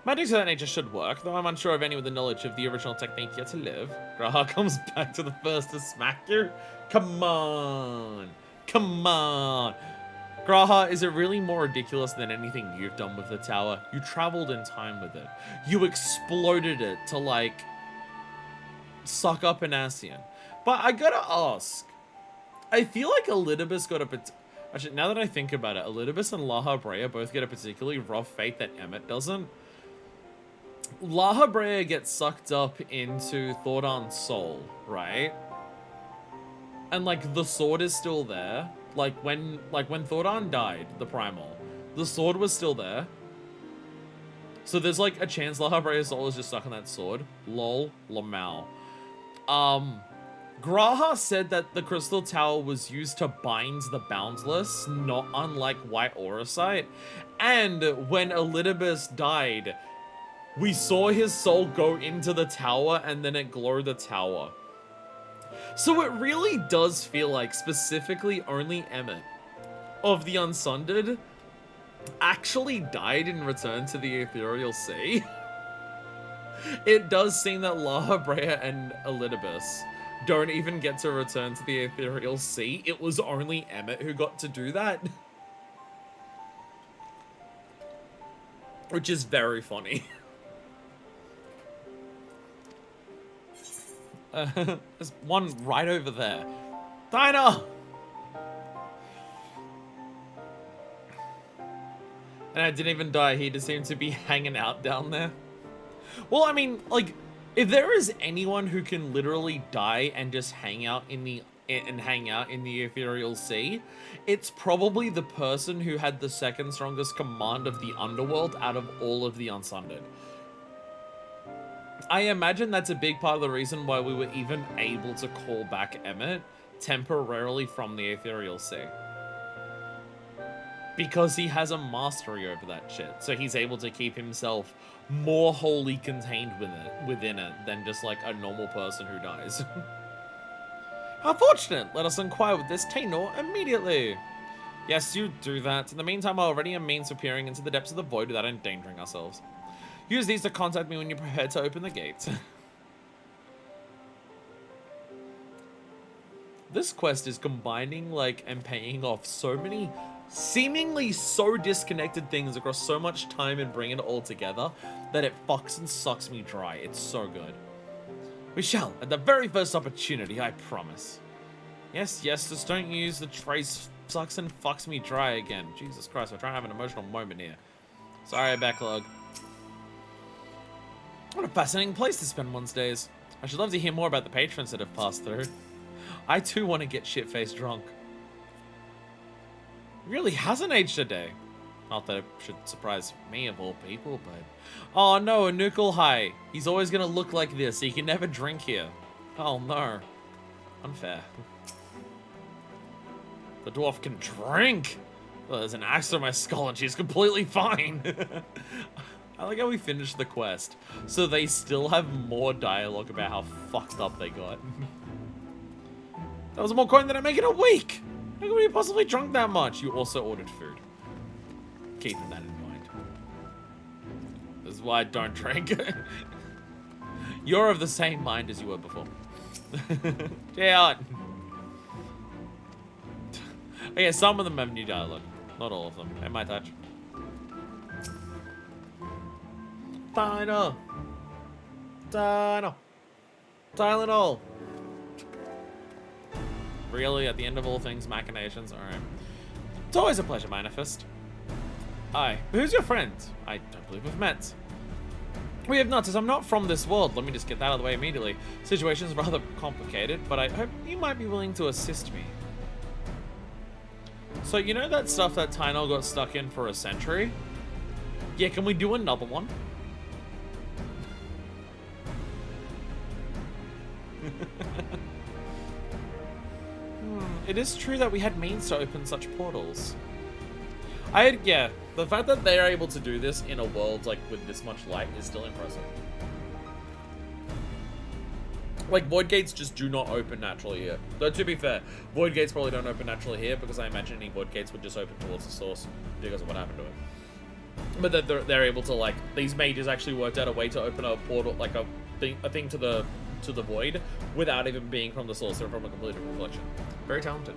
Magic of that nature should work, though I'm unsure of any with the knowledge of the original technique yet to live. Graha comes back to the first to smack you. Come on. Come on. Graha, is it really more ridiculous than anything you've done with the tower? You traveled in time with it. You exploded it to, like, suck up an Ascian. But I gotta ask. I feel like Elidibus got a... Actually, now that I think about it, Elidibus and Laha Brea both get a particularly rough fate that Emmet doesn't. Laha Brea gets sucked up into Thordan's soul, right? And, like, the sword is still there. Like when Thordan died, the Primal, the sword was still there. So there's, like, a chance Laha Brea's soul is just stuck on that sword. Lol. Lamau. Graha said that the Crystal Tower was used to bind the Boundless, not unlike White Auracite. And when Elidibus died, we saw his soul go into the tower and then it glowed the tower. So it really does feel like specifically only Emmet of the Unsunded actually died in Return to the Ethereal Sea. It does seem that Laha Brea and Elidibus don't even get to return to the Ethereal Sea. It was only Emmet who got to do that. Which is very funny. There's one right over there. Dino! And I didn't even die. He just seemed to be hanging out down there. Well, I mean, like, if there is anyone who can literally die and just hang out in the Ethereal Sea, it's probably the person who had the second strongest command of the Underworld out of all of the Unsunded. I imagine that's a big part of the reason why we were even able to call back Emmet temporarily from the Ethereal Sea. Because he has a mastery over that shit, so he's able to keep himself more wholly contained within it than just like a normal person who dies. How fortunate! Let us inquire with this Tainor immediately. Yes, you do that. In the meantime, I already am means of peering into the depths of the void without endangering ourselves. Use these to contact me when you're prepared to open the gates. This quest is combining, like, and paying off so many seemingly so disconnected things across so much time and bringing it all together that it fucks and sucks me dry. It's so good. We shall, at the very first opportunity, I promise. Yes, just don't use the phrase sucks and fucks me dry again. Jesus Christ, we're trying to have an emotional moment here. Sorry, backlog. What a fascinating place to spend one's days. I should love to hear more about the patrons that have passed through. I too want to get shit-faced drunk. It really hasn't aged a day. Not that it should surprise me of all people, but... Oh no, a Nukel High. He's always gonna look like this. He can never drink here. Oh no. Unfair. The dwarf can drink! Well, there's an axe on my skull and she's completely fine. I like how we finished the quest, so they still have more dialogue about how fucked up they got. That was more coin than I make in a week! How could we possibly drunk that much? You also ordered food. Keeping that in mind. This is why I don't drink. You're of the same mind as you were before. Cheer out! Okay, some of them have new dialogue. Not all of them. They might touch. Dino! Dino! Tylenol! Really, at the end of all things, machinations? Alright. It's always a pleasure, Manifest. Aye. Who's your friend? I don't believe we've met. We have not, as I'm not from this world. Let me just get that out of the way immediately. Situation's rather complicated, but I hope you might be willing to assist me. So, you know that stuff that Tylenol got stuck in for a century? Yeah, can we do another one? It is true that we had means to open such portals. Yeah, the fact that they are able to do this in a world like with this much light is still impressive. Like, void gates just do not open naturally here. Though, to be fair, void gates probably don't open naturally here because I imagine any void gates would just open towards the source because of what happened to it. But they're able to, like, these mages actually worked out a way to open a portal, like a thing to the void without even being from the source. They're from a completely different reflection. Very talented.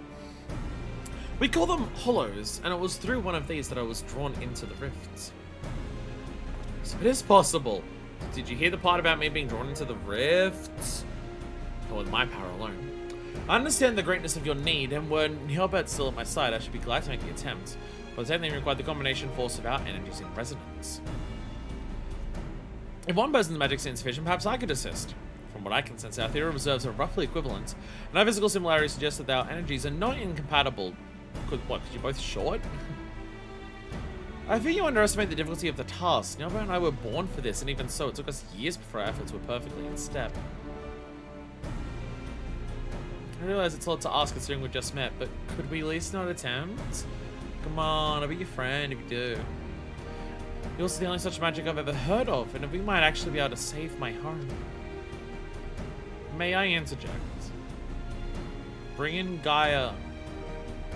We call them hollows, and it was through one of these that I was drawn into the rifts. So it is possible. Did you hear the part about me being drawn into the rifts? Not with my power alone. I understand the greatness of your need, and when Neobert's still at my side, I should be glad to make the attempt. But the same thing required the combination force of our energies in resonance. If one person's magic is insufficient, perhaps I could assist. From what I can sense, our theory of reserves are roughly equivalent, and our physical similarities suggest that our energies are not incompatible. Because you're both short? I fear you underestimate the difficulty of the task. Neobert and I were born for this, and even so, it took us years before our efforts were perfectly in step. I realize it's a lot to ask considering we just met, but could we at least not attempt? Come on, I'll be your friend if you do. You're also the only such magic I've ever heard of, and if we might actually be able to save my home. May I interject? Bring in Gaia.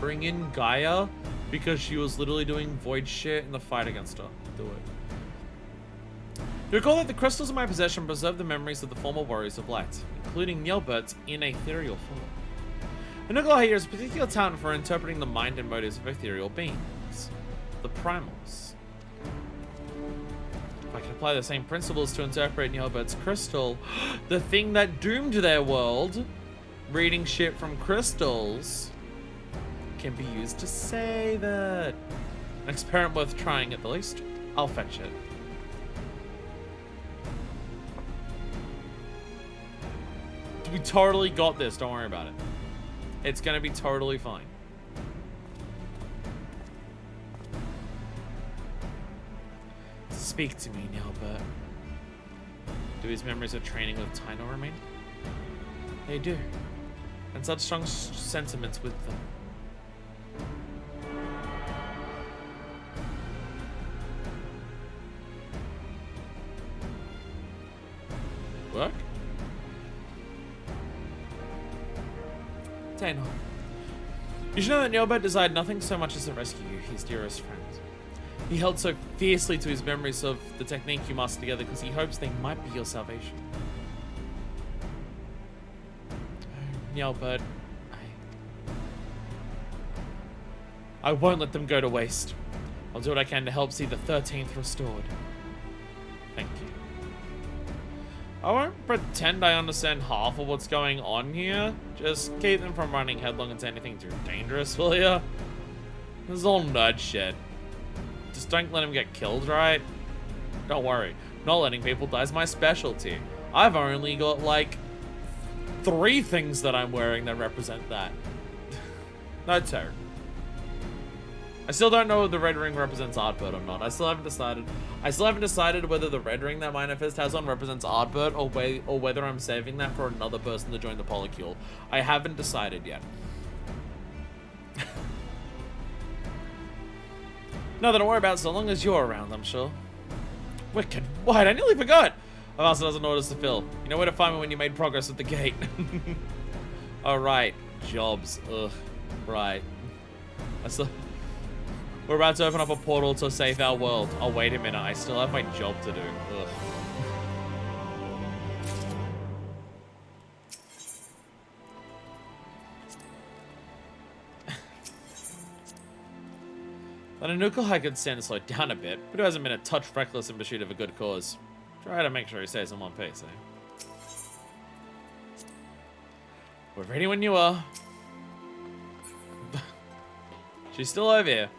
Bring in Gaia because she was literally doing void shit in the fight against her. Do it. You recall that the crystals in my possession preserve the memories of the former warriors of light, including Nielbert's in ethereal form. And Nikolai here has a particular talent for interpreting the mind and motives of ethereal beings, the primals. If I can apply the same principles to interpret Nielbert's crystal, the thing that doomed their world, reading shit from crystals, can be used to save it. An experiment worth trying at the least. I'll fetch it. We totally got this, don't worry about it. It's gonna be totally fine. Speak to me, Nilbert. Do his memories of training with Tyno remain? They do. And such strong sentiments with them. Work? Tyno. You should know that Nilbert desired nothing so much as to rescue you, his dearest friend. He held so fiercely to his memories of the technique you mastered together because he hopes they might be your salvation. Oh, Nilbert, I won't let them go to waste. I'll do what I can to help see the 13th restored. Thank you. I won't pretend I understand half of what's going on here. Just keep them from running headlong into anything too dangerous, will ya? This is all nerd shit. Just don't let him get killed, right? Don't worry. Not letting people die is my specialty. I've only got, like, 3 things that I'm wearing that represent that. No, 2. I still don't know if the red ring represents Ardbert or not. I still haven't decided. I still haven't decided whether the red ring that Minefist has on represents Ardbert or whether I'm saving that for another person to join the polycule. I haven't decided yet. Nothing to worry about so long as you're around, I'm sure. Wicked white, I nearly forgot! I've asked doesn't orders to fill. You know where to find me when you made progress with the gate. Alright, jobs. Ugh. Right. We're about to open up a portal to save our world. Oh, wait a minute. I still have my job to do. Ugh. But Anuka could stand to slow down a bit, but who hasn't been a touch reckless in pursuit of a good cause? Try to make sure he stays in one piece, eh? We're ready when you are. She's still over here.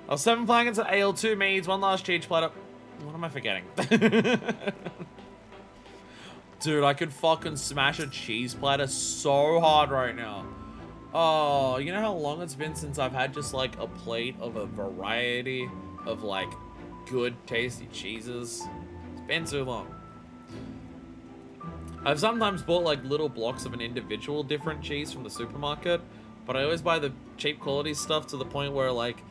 I'll 7 flagons at AL2 meads, 1 last cheese platter. What am I forgetting? Dude, I could fucking smash a cheese platter so hard right now. Oh, you know how long it's been since I've had just like a plate of a variety of like good tasty cheeses? It's been too long. I've sometimes bought like little blocks of an individual different cheese from the supermarket, but I always buy the cheap quality stuff to the point where like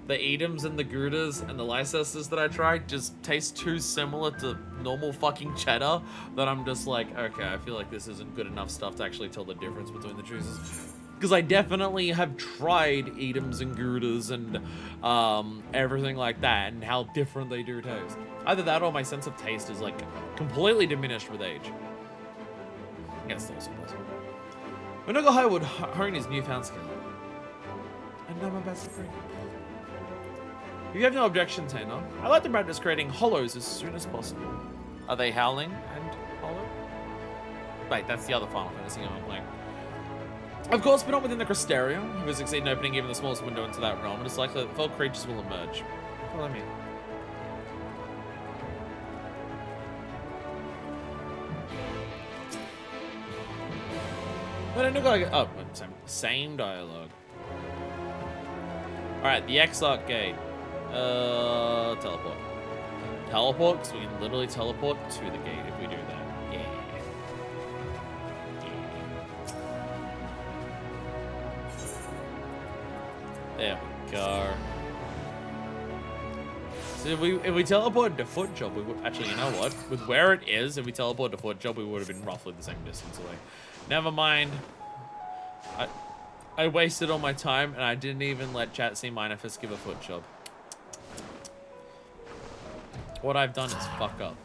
the Edams and the Goudas and the Leicesters that I tried just taste too similar to normal fucking cheddar that I'm just like, okay, I feel like this isn't good enough stuff to actually tell the difference between the juices. Because I definitely have tried Edams and Goudas and everything like that and how different they do taste. Either that or my sense of taste is like completely diminished with age. Yes, that's also possible. Unoga would hone his newfound skill. And I'm about to bring. If you have no objection, Tainer, I'd like to practice creating hollows as soon as possible. Are they howling and hollow? Wait, that's the other Final Fantasy game I'm playing. Of course, but not within the Crystarium. If we succeed in opening even the smallest window into that realm, it is likely that fell creatures will emerge. Follow me. But I know I oh, same dialogue. Alright, the Exarch Gate. Teleport. Teleport, because we can literally teleport to the gate if we do that. Yeah. There we go. So if we teleported to Foot Job, we would actually, you know what? With where it is, if we teleported to Foot Job, we would have been roughly the same distance away. Never mind. I wasted all my time and I didn't even let chat see Minifest give a Foot Job. What I've done is fuck up.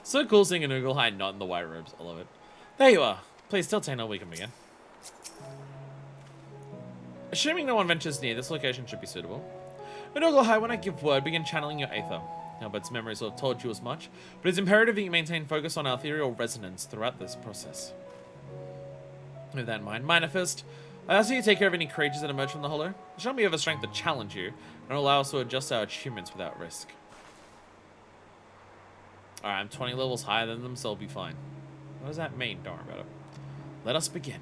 So cool seeing an Ugelhide not in the white robes. I love it. There you are. Please tell Tainer we can begin. Assuming no one ventures near, this location should be suitable. Ugelhide, when I give word, begin channeling your aether. Albert's memories will have told you as much, but it's imperative that you maintain focus on ethereal resonance throughout this process. With that in mind, Minifest, I ask you to take care of any creatures that emerge from the hollow. Show me you have a strength to challenge you, and allow us to adjust our achievements without risk. Alright, I'm 20 levels higher than them, so I'll be fine. What does that mean? Don't worry about it. Let us begin.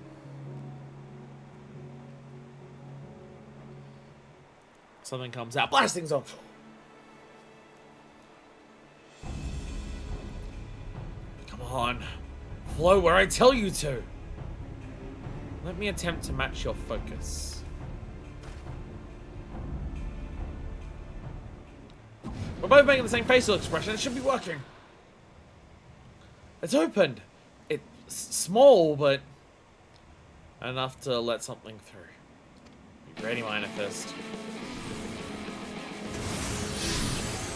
Something comes out. Blast things off! Come on. Flow where I tell you to! Let me attempt to match your focus. We're both making the same facial expression. It should be working. It's opened. It's small, but enough to let something through. Be ready, Minifest.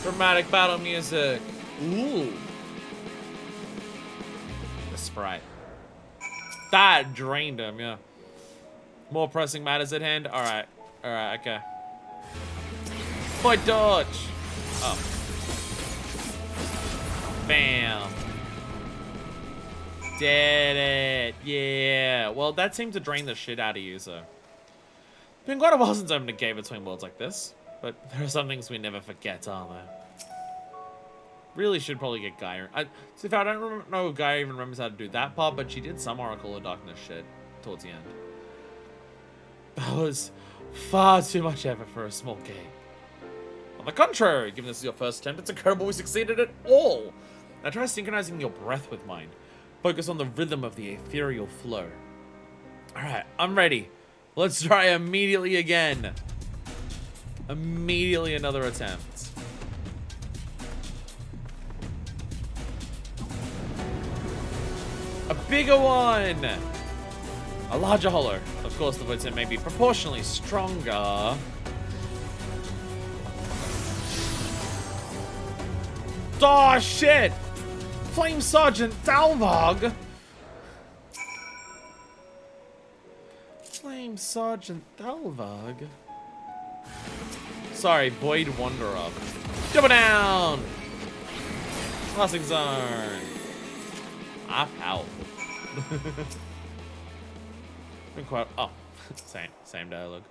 Dramatic battle music. Ooh. The sprite. That drained him, yeah. More pressing matters at hand. Alright. Alright, okay. Fight dodge! Oh. Bam. Did it. Yeah. Well, that seemed to drain the shit out of you, so. It's been quite a while since I opened a gate between worlds like this. But there are some things we never forget, aren't there? Really should probably get Gaia. So if I don't know if Gaia even remembers how to do that part, but she did some Oracle of Darkness shit towards the end. That was far too much effort for a small game. On the contrary, given this is your first attempt, it's incredible we succeeded at all. Now try synchronizing your breath with mine. Focus on the rhythm of the ethereal flow. Alright, I'm ready. Let's try immediately again. Immediately another attempt. A bigger one! A larger hollow. Of course, the woodsman may be proportionally stronger. Oh, shit! Flame Sergeant Dalvog! Flame Sergeant Dalvog? Sorry, Void Wanderer. Double down! Classic Zone. Ah, powerful. Been quite. Oh, same dialogue.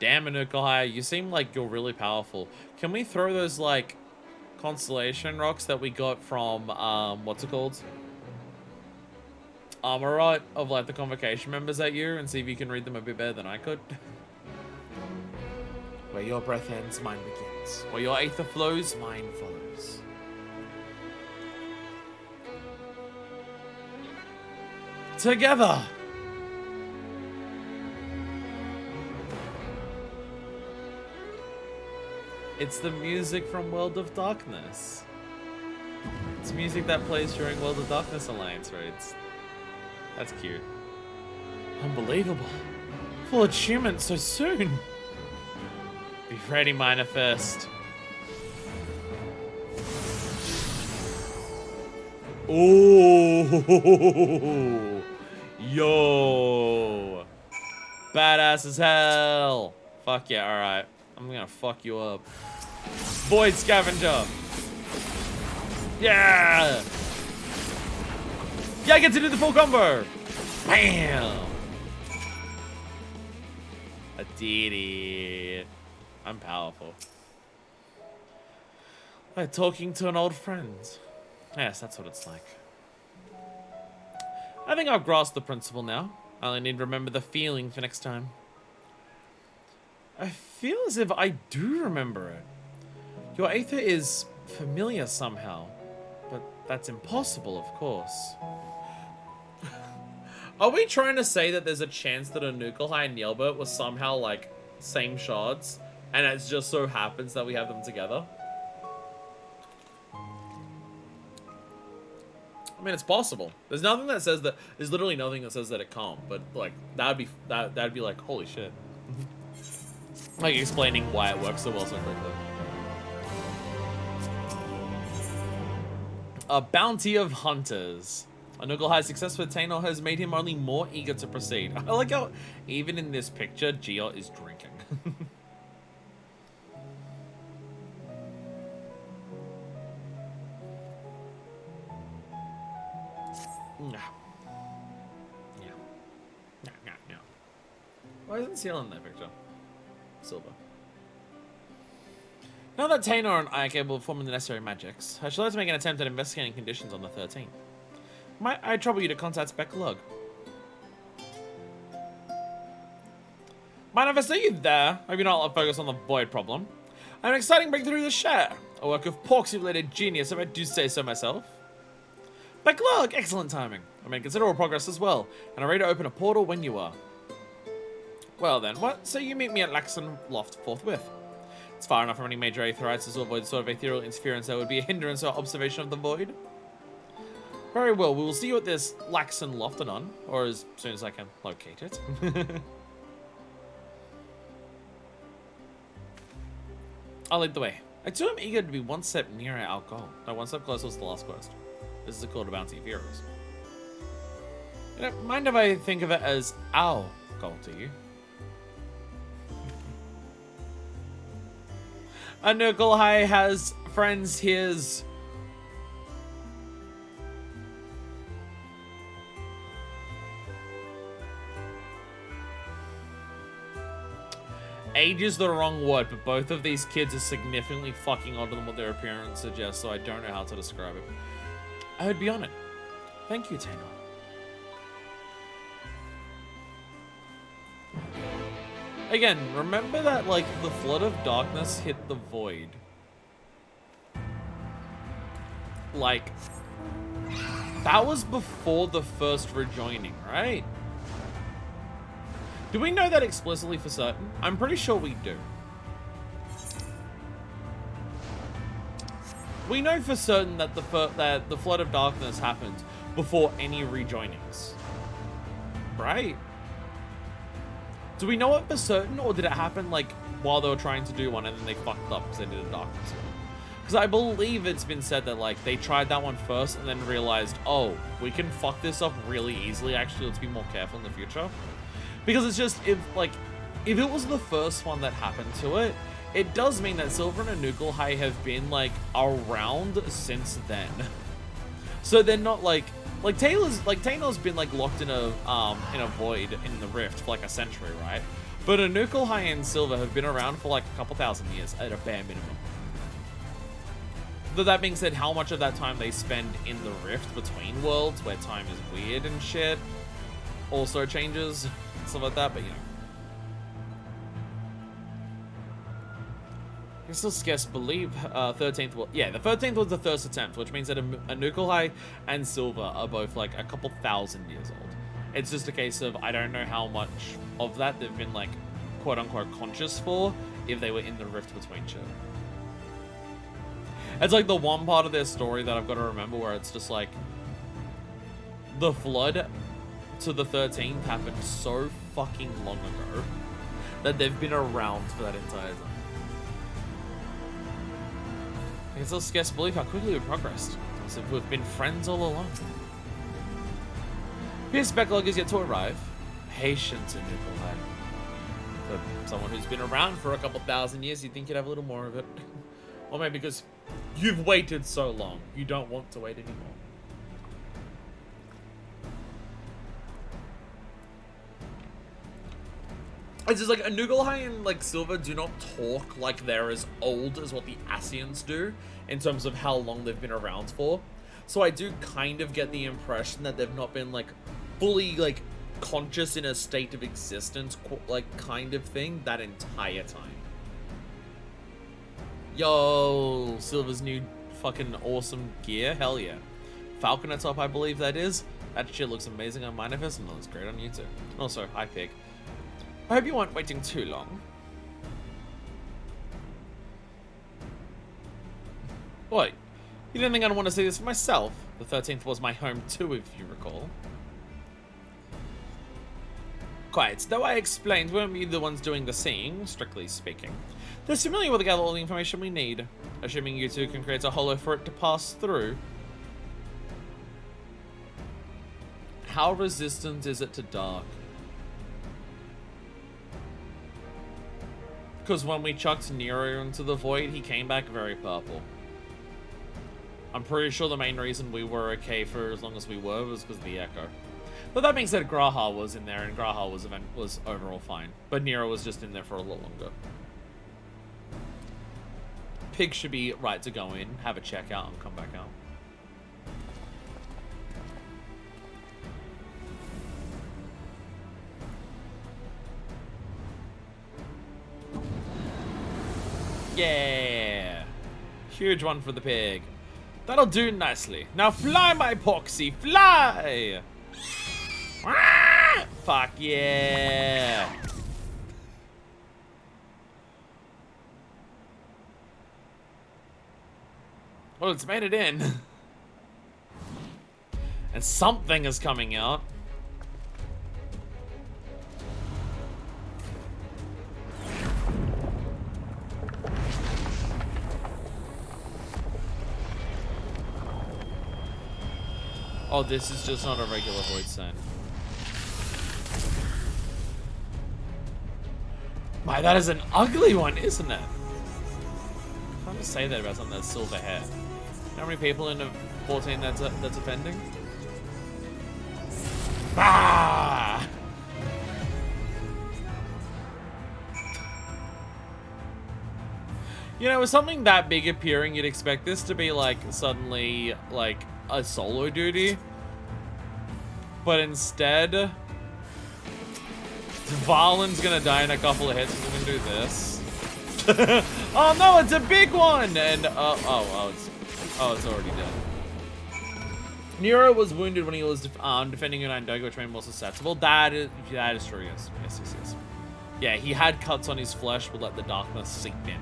Damn, Anukalai, you seem like you're really powerful. Can we throw those like constellation rocks that we got from what's it called? Armorot of like the Convocation members at you and see if you can read them a bit better than I could? Where your breath ends, mine begins. Where your aether flows, mine follows. together. It's the music from World of Darkness. It's music that plays during World of Darkness Alliance raids. That's cute. Unbelievable. Full achievement so soon. Be ready, Minor First. Oh, yo, badass as hell. Fuck yeah, alright. I'm gonna fuck you up. Void Scavenger. Yeah! Yeah, I get to do the full combo. Bam! I did it. I'm powerful. Like talking to an old friend. Yes, that's what it's like. I think I've grasped the principle now. I only need to remember the feeling for next time. I feel as if I do remember it. Your aether is familiar somehow, but that's impossible, of course. Are we trying to say that there's a chance that Anukulhai and Nielbert was somehow, like, same shards, and it just so happens that we have them together? I mean, it's possible. There's nothing that says that. There's literally nothing that says that it can't. But like, that'd be like, holy shit. Like explaining why it works so well so quickly. A bounty of hunters. Anukulhai's success with Tainor has made him only more eager to proceed. I like how even in this picture, Gia is drinking. Why isn't Seal in that picture? Silver. Now that Tainor and I are capable of forming the necessary magics, I shall like to make an attempt at investigating conditions on the 13th. Might I trouble you to contact Spec Lug? Manifest, are you there? Hope you're not focused on the void problem. I have an exciting breakthrough to share. A work of pork-simulated genius, if I do say so myself. Spec Lug! Excellent timing. I made considerable progress as well, and I'm ready to open a portal when you are. Well then, what? So you meet me at Laxon Loft forthwith. It's far enough from any major aetherites to avoid the sort of ethereal interference that would be a hindrance to our observation of the void. Very well, we will see you at this Laxon Loft anon, or as soon as I can locate it. I'll lead the way. I too am eager to be one step nearer our goal. No, one step closer to the last quest. This is a call to bounty of heroes. You don't mind if I think of it as our goal to you? Anukulhai has friends his. Age is the wrong word, but both of these kids are significantly fucking older than what their appearance suggests, so I don't know how to describe it. I would be on it. Thank you, Tainor. Again, remember that, like, the flood of darkness hit the void. Like, that was before the first rejoining, right? Do we know that explicitly for certain? I'm pretty sure we do. We know for certain that the flood of darkness happened before any rejoinings, right? Do we know it for certain, or did it happen, like, while they were trying to do one and then they fucked up because they did a darkness one? Because I believe it's been said that, like, they tried that one first and then realized, oh, we can fuck this up really easily, actually, let's be more careful in the future. Because it's just, if it was the first one that happened to it, it does mean that Silver and Anukulhai have been, like, around since then. So they're not, like Tainor's been like locked in a void in the rift for like a century, right? But Anukulhai and Silver have been around for like a couple thousand years at a bare minimum. Though that being said, how much of that time they spend in the rift between worlds, where time is weird and shit, also changes, stuff like that, but you know. I can still scarce believe 13th will... Yeah, the 13th was the first attempt, which means that Anukulhai and Silver are both like a couple thousand years old. It's just a case of I don't know how much of that they've been like quote unquote conscious for if they were in the rift between shit. It's like the one part of their story that I've got to remember where it's just like the flood to the 13th happened so fucking long ago that they've been around for that entire time. I can still scarce believe how quickly we've progressed, as if we've been friends all along. Pierce backlog is yet to arrive. Patience in Nickelhead. For someone who's been around for a couple thousand years, you'd think you'd have a little more of it. Or maybe because you've waited so long, you don't want to wait anymore. It's just like Nuggelhai and like Silver do not talk like they're as old as what the Asians do in terms of how long they've been around for. So I do kind of get the impression that they've not been like fully like conscious in a state of existence, like kind of thing that entire time. Yo, Silver's new fucking awesome gear, hell yeah. Falcon at top, I believe that is. That shit looks amazing on Manifest and looks great on YouTube. Also, hi Pig. I hope you weren't waiting too long. What? You didn't think I'd want to see this for myself? The 13th was my home too, if you recall. Quite. Though I explained, we won't be the ones doing the seeing, strictly speaking. They're familiar with all the information we need. Assuming you two can create a hollow for it to pass through. How resistant is it to dark? Because when we chucked Nero into the void, he came back very purple. I'm pretty sure the main reason we were okay for as long as we were was because of the echo. But that being said, Graha was in there, and Graha was overall fine. But Nero was just in there for a little longer. Pig should be right to go in, have a check out, and come back out. Yeah! Huge one for the pig. That'll do nicely. Now fly, my Poxy, fly! Ah! Fuck yeah! Well, it's made it in. And something is coming out. Oh, this is just not a regular void sign. My, that is an ugly one, isn't it? I can't just say that about something that's silver hair. How many people in a 14 that's offending? Ah! You know, with something that big appearing, you'd expect this to be like suddenly like a solo duty, but instead Valen's gonna die in a couple of hits. We're gonna do this. Oh no, it's a big one! And it's already dead. Nero was wounded when he was defending Undying, which made him more susceptible. That is true. Yes. Yeah, he had cuts on his flesh, but let the darkness sink in.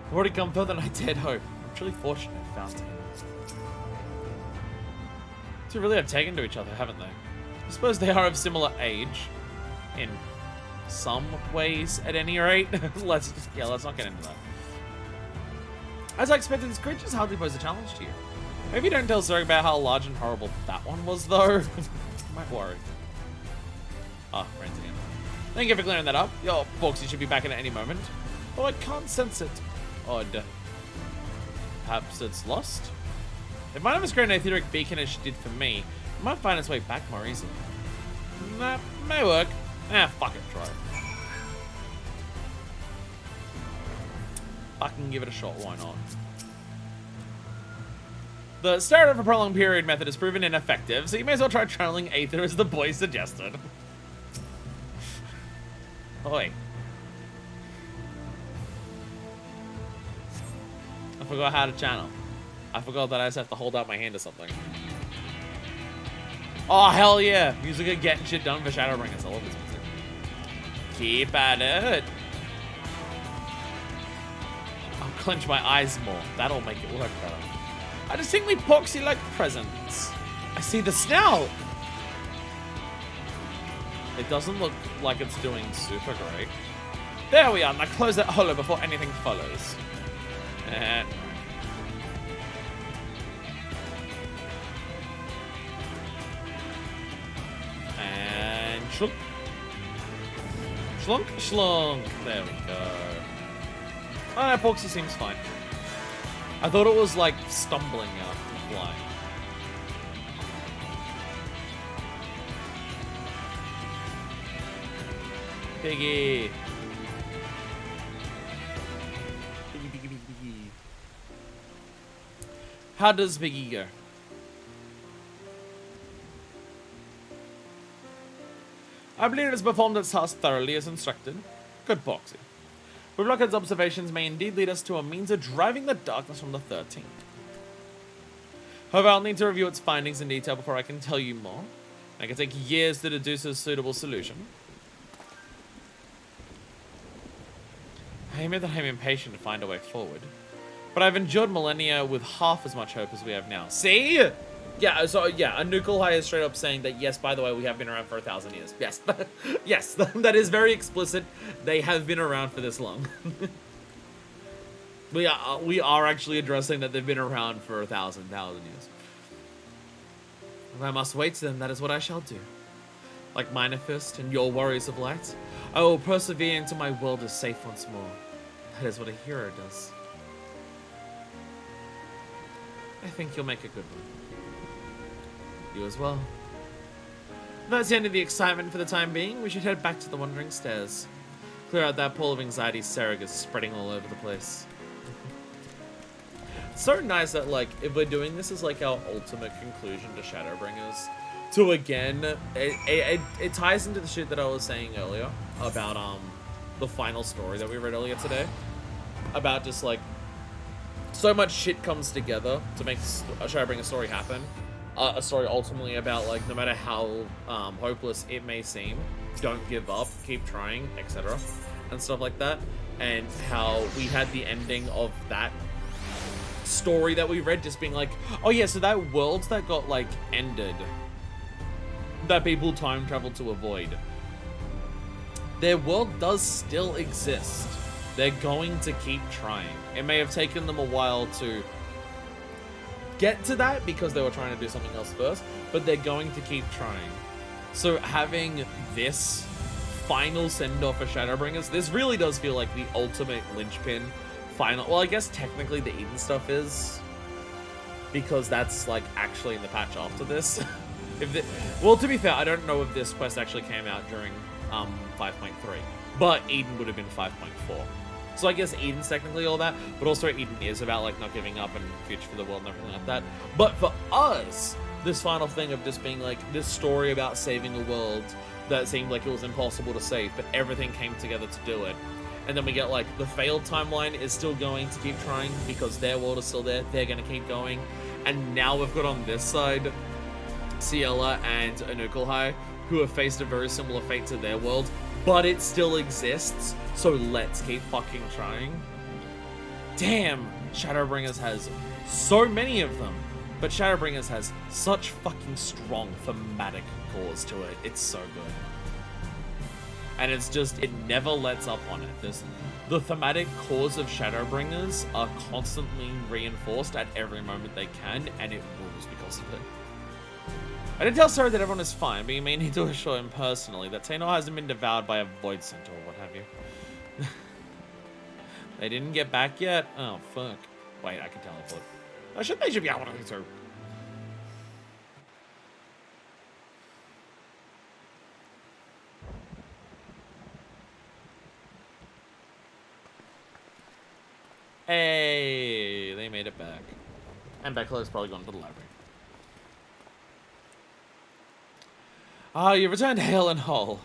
I've already come further than I dared hope. I'm truly fortunate I found him. Two really have taken to each other, haven't they? I suppose they are of similar age. In some ways, at any rate. let's not get into that. As I expected, this creature's hardly posed a challenge to you. Maybe don't tell Zerg about how large and horrible that one was, though. Might worry. Ah, rains again. Thank you for clearing that up. Your Foxy should be back in at any moment. Oh, I can't sense it. Odd. Perhaps it's lost? It might have as great an etheric beacon as she did for me. It might find its way back more easily. That may work. Fuck it, try it. Fucking give it a shot, why not? The stare for a prolonged period method has proven ineffective, so you may as well try channeling Aether as the boy suggested. Oi. I forgot how to channel. I forgot that I just have to hold out my hand or something. Oh, hell yeah. Music are getting shit done for Shadowbringers. I love this music. Keep at it. I'll clench my eyes more. That'll make it work better. I distinctly poxy like presents. I see the snout. It doesn't look like it's doing super great. There we are. Now close that holo before anything follows. And shlunk. Shlunk, shlunk. There we go. Ah, Poxy seems fine. I thought it was like stumbling out and flying. Piggy. Piggy. How does Piggy go? I believe it has performed its task thoroughly as instructed. Good Poxy. Blockhead's observations may indeed lead us to a means of driving the darkness from the 13th. However, I'll need to review its findings in detail before I can tell you more. It can take years to deduce a suitable solution. I admit that I'm impatient to find a way forward, but I've endured millennia with half as much hope as we have now. See? Yeah, so yeah, Anukulhai is straight up saying that, yes, by the way, we have been around for 1,000 years. Yes, yes, that is very explicit. They have been around for this long. we are actually addressing that they've been around for 1,000 years. If I must wait to them, that is what I shall do. Like Minefist and your warriors of light, I will persevere until my world is safe once more. That is what a hero does. I think you'll make a good one. You as well. That's the end of the excitement for the time being. We should head back to the Wandering Stairs. Clear out that pool of anxiety Sarag is spreading all over the place. It's so nice that, like, if we're doing this as, like, our ultimate conclusion to Shadowbringers, to, again, it ties into the shit that I was saying earlier about, the final story that we read earlier today. About just, like, so much shit comes together to make a Shadowbringer story happen. A story ultimately about, like, no matter how hopeless it may seem, don't give up, keep trying, etc. and stuff like that. And how we had the ending of that story that we read just being like, oh yeah, so that world that got, like, ended, that people time traveled to avoid, their world does still exist. They're going to keep trying. It may have taken them a while to get to that because they were trying to do something else first, but they're going to keep trying. So having this final send-off for Shadowbringers, this really does feel like the ultimate linchpin final. Well, I guess technically the Eden stuff is, because that's, like, actually in the patch after this. Well, to be fair, I don't know if this quest actually came out during 5.3, but Eden would have been 5.4. So I guess Eden's technically all that, but also Eden is about, like, not giving up and future for the world and everything like that. But for us, this final thing of just being, like, this story about saving a world that seemed like it was impossible to save, but everything came together to do it. And then we get, like, the failed timeline is still going to keep trying because their world is still there, they're going to keep going. And now we've got on this side Ciela and Anukulhai, who have faced a very similar fate to their world, but it still exists, so let's keep fucking trying. Damn, Shadowbringers has so many of them, but Shadowbringers has such fucking strong thematic cores to it. It's so good. And it's just, it never lets up on it. The thematic cores of Shadowbringers are constantly reinforced at every moment they can, and it rules because of it. I did tell Sarah that everyone is fine, but you may need to assure him personally that Tainor hasn't been devoured by a void centaur or what have you. They didn't get back yet? Oh, fuck. Wait, I can teleport. They should be able to. Hey, they made it back. And Beckler's probably gone to the library. Ah, you returned hale and whole.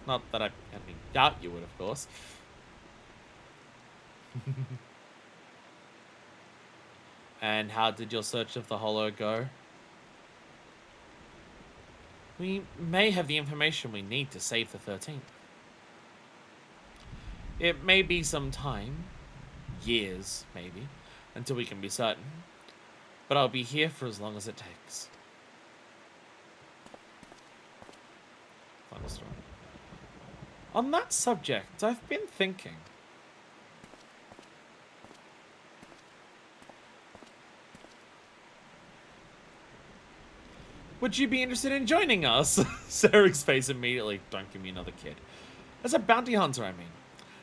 Not that I had any doubt you would, of course. And how did your search of the Hollow go? We may have the information we need to save the 13th. It may be some time, years maybe, until we can be certain, but I'll be here for as long as it takes. Thunderstorm. On that subject, I've been thinking. Would you be interested in joining us? Sarah's face immediately. Don't give me another kid. As a bounty hunter, I mean.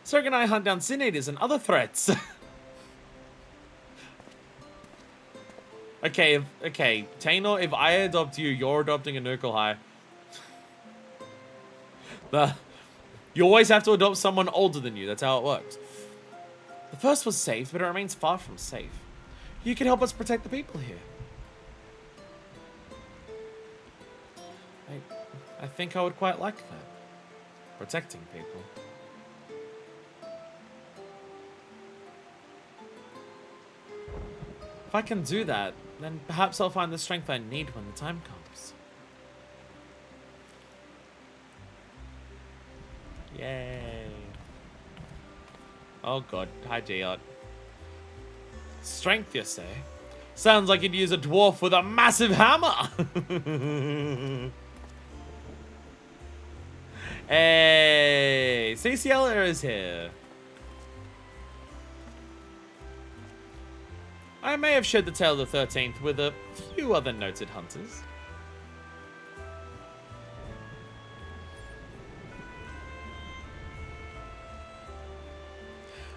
Sarah and I hunt down sin eaters and other threats. Okay, Taynor, if I adopt you, you're adopting a Nukuhai. You always have to adopt someone older than you. That's how it works. The first was saved, but it remains far from safe. You can help us protect the people here. I think I would quite like that. Protecting people. If I can do that, then perhaps I'll find the strength I need when the time comes. Yay. Oh god, hi Giot. Strength, you say? Sounds like you'd use a dwarf with a massive hammer! Hey, CCL is here. I may have shared the tale of the 13th with a few other noted hunters.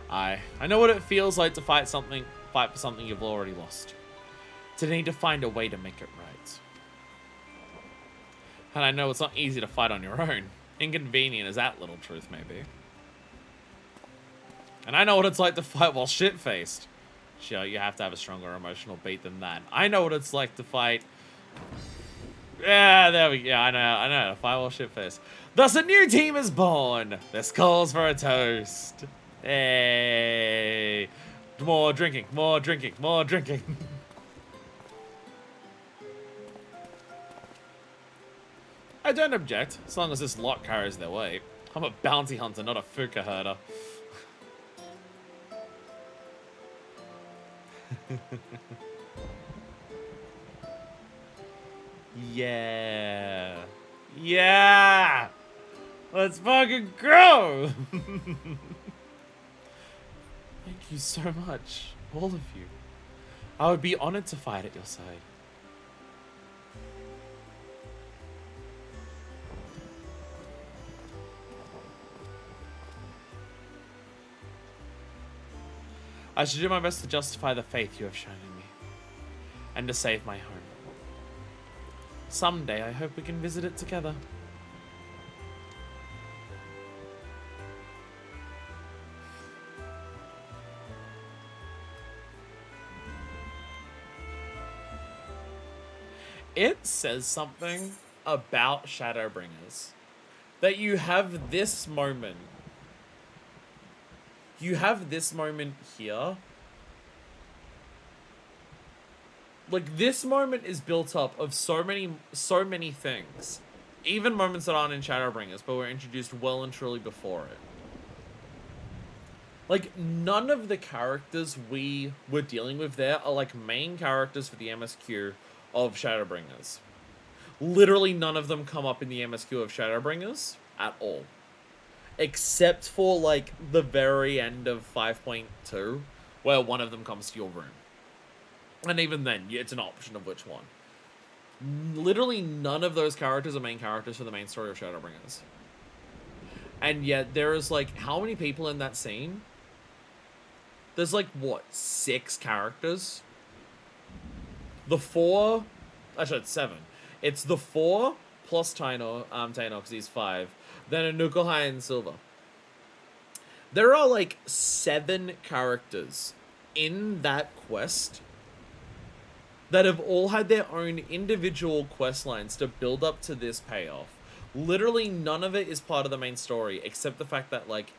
I know what it feels like to fight for something you've already lost. To need to find a way to make it right. And I know it's not easy to fight on your own. Inconvenient as that little truth may be. And I know what it's like to fight while shit-faced. Sure, you have to have a stronger emotional beat than that. I know what it's like to fight. Yeah, there we go. Yeah, I know. To fight while shit-faced. Thus, a new team is born. This calls for a toast. Hey. More drinking, more drinking, more drinking. I don't object, as long as this lot carries their weight. I'm a bounty hunter, not a fuka herder. Yeah. Yeah! Let's fucking go! Thank you so much, all of you. I would be honored to fight at your side. I should do my best to justify the faith you have shown in me, and to save my home. Someday, I hope we can visit it together. It says something about Shadowbringers that you have this moment. You have this moment here. Like, this moment is built up of so many things. Even moments that aren't in Shadowbringers, but were introduced well and truly before it. Like, none of the characters we were dealing with there are, like, main characters for the MSQ of Shadowbringers. Literally none of them come up in the MSQ of Shadowbringers at all. Except for, like, the very end of 5.2, where one of them comes to your room. And even then, it's an option of which one. Literally none of those characters are main characters for the main story of Shadowbringers. And yet, there is, like, how many people in that scene? There's, like, what, 6 characters? The 4... Actually, it's 7. It's the 4 plus Taynor, because he's 5. Then a Nukuhai and Silver. There are, like, 7 characters in that quest that have all had their own individual quest lines to build up to this payoff. Literally none of it is part of the main story, except the fact that, like,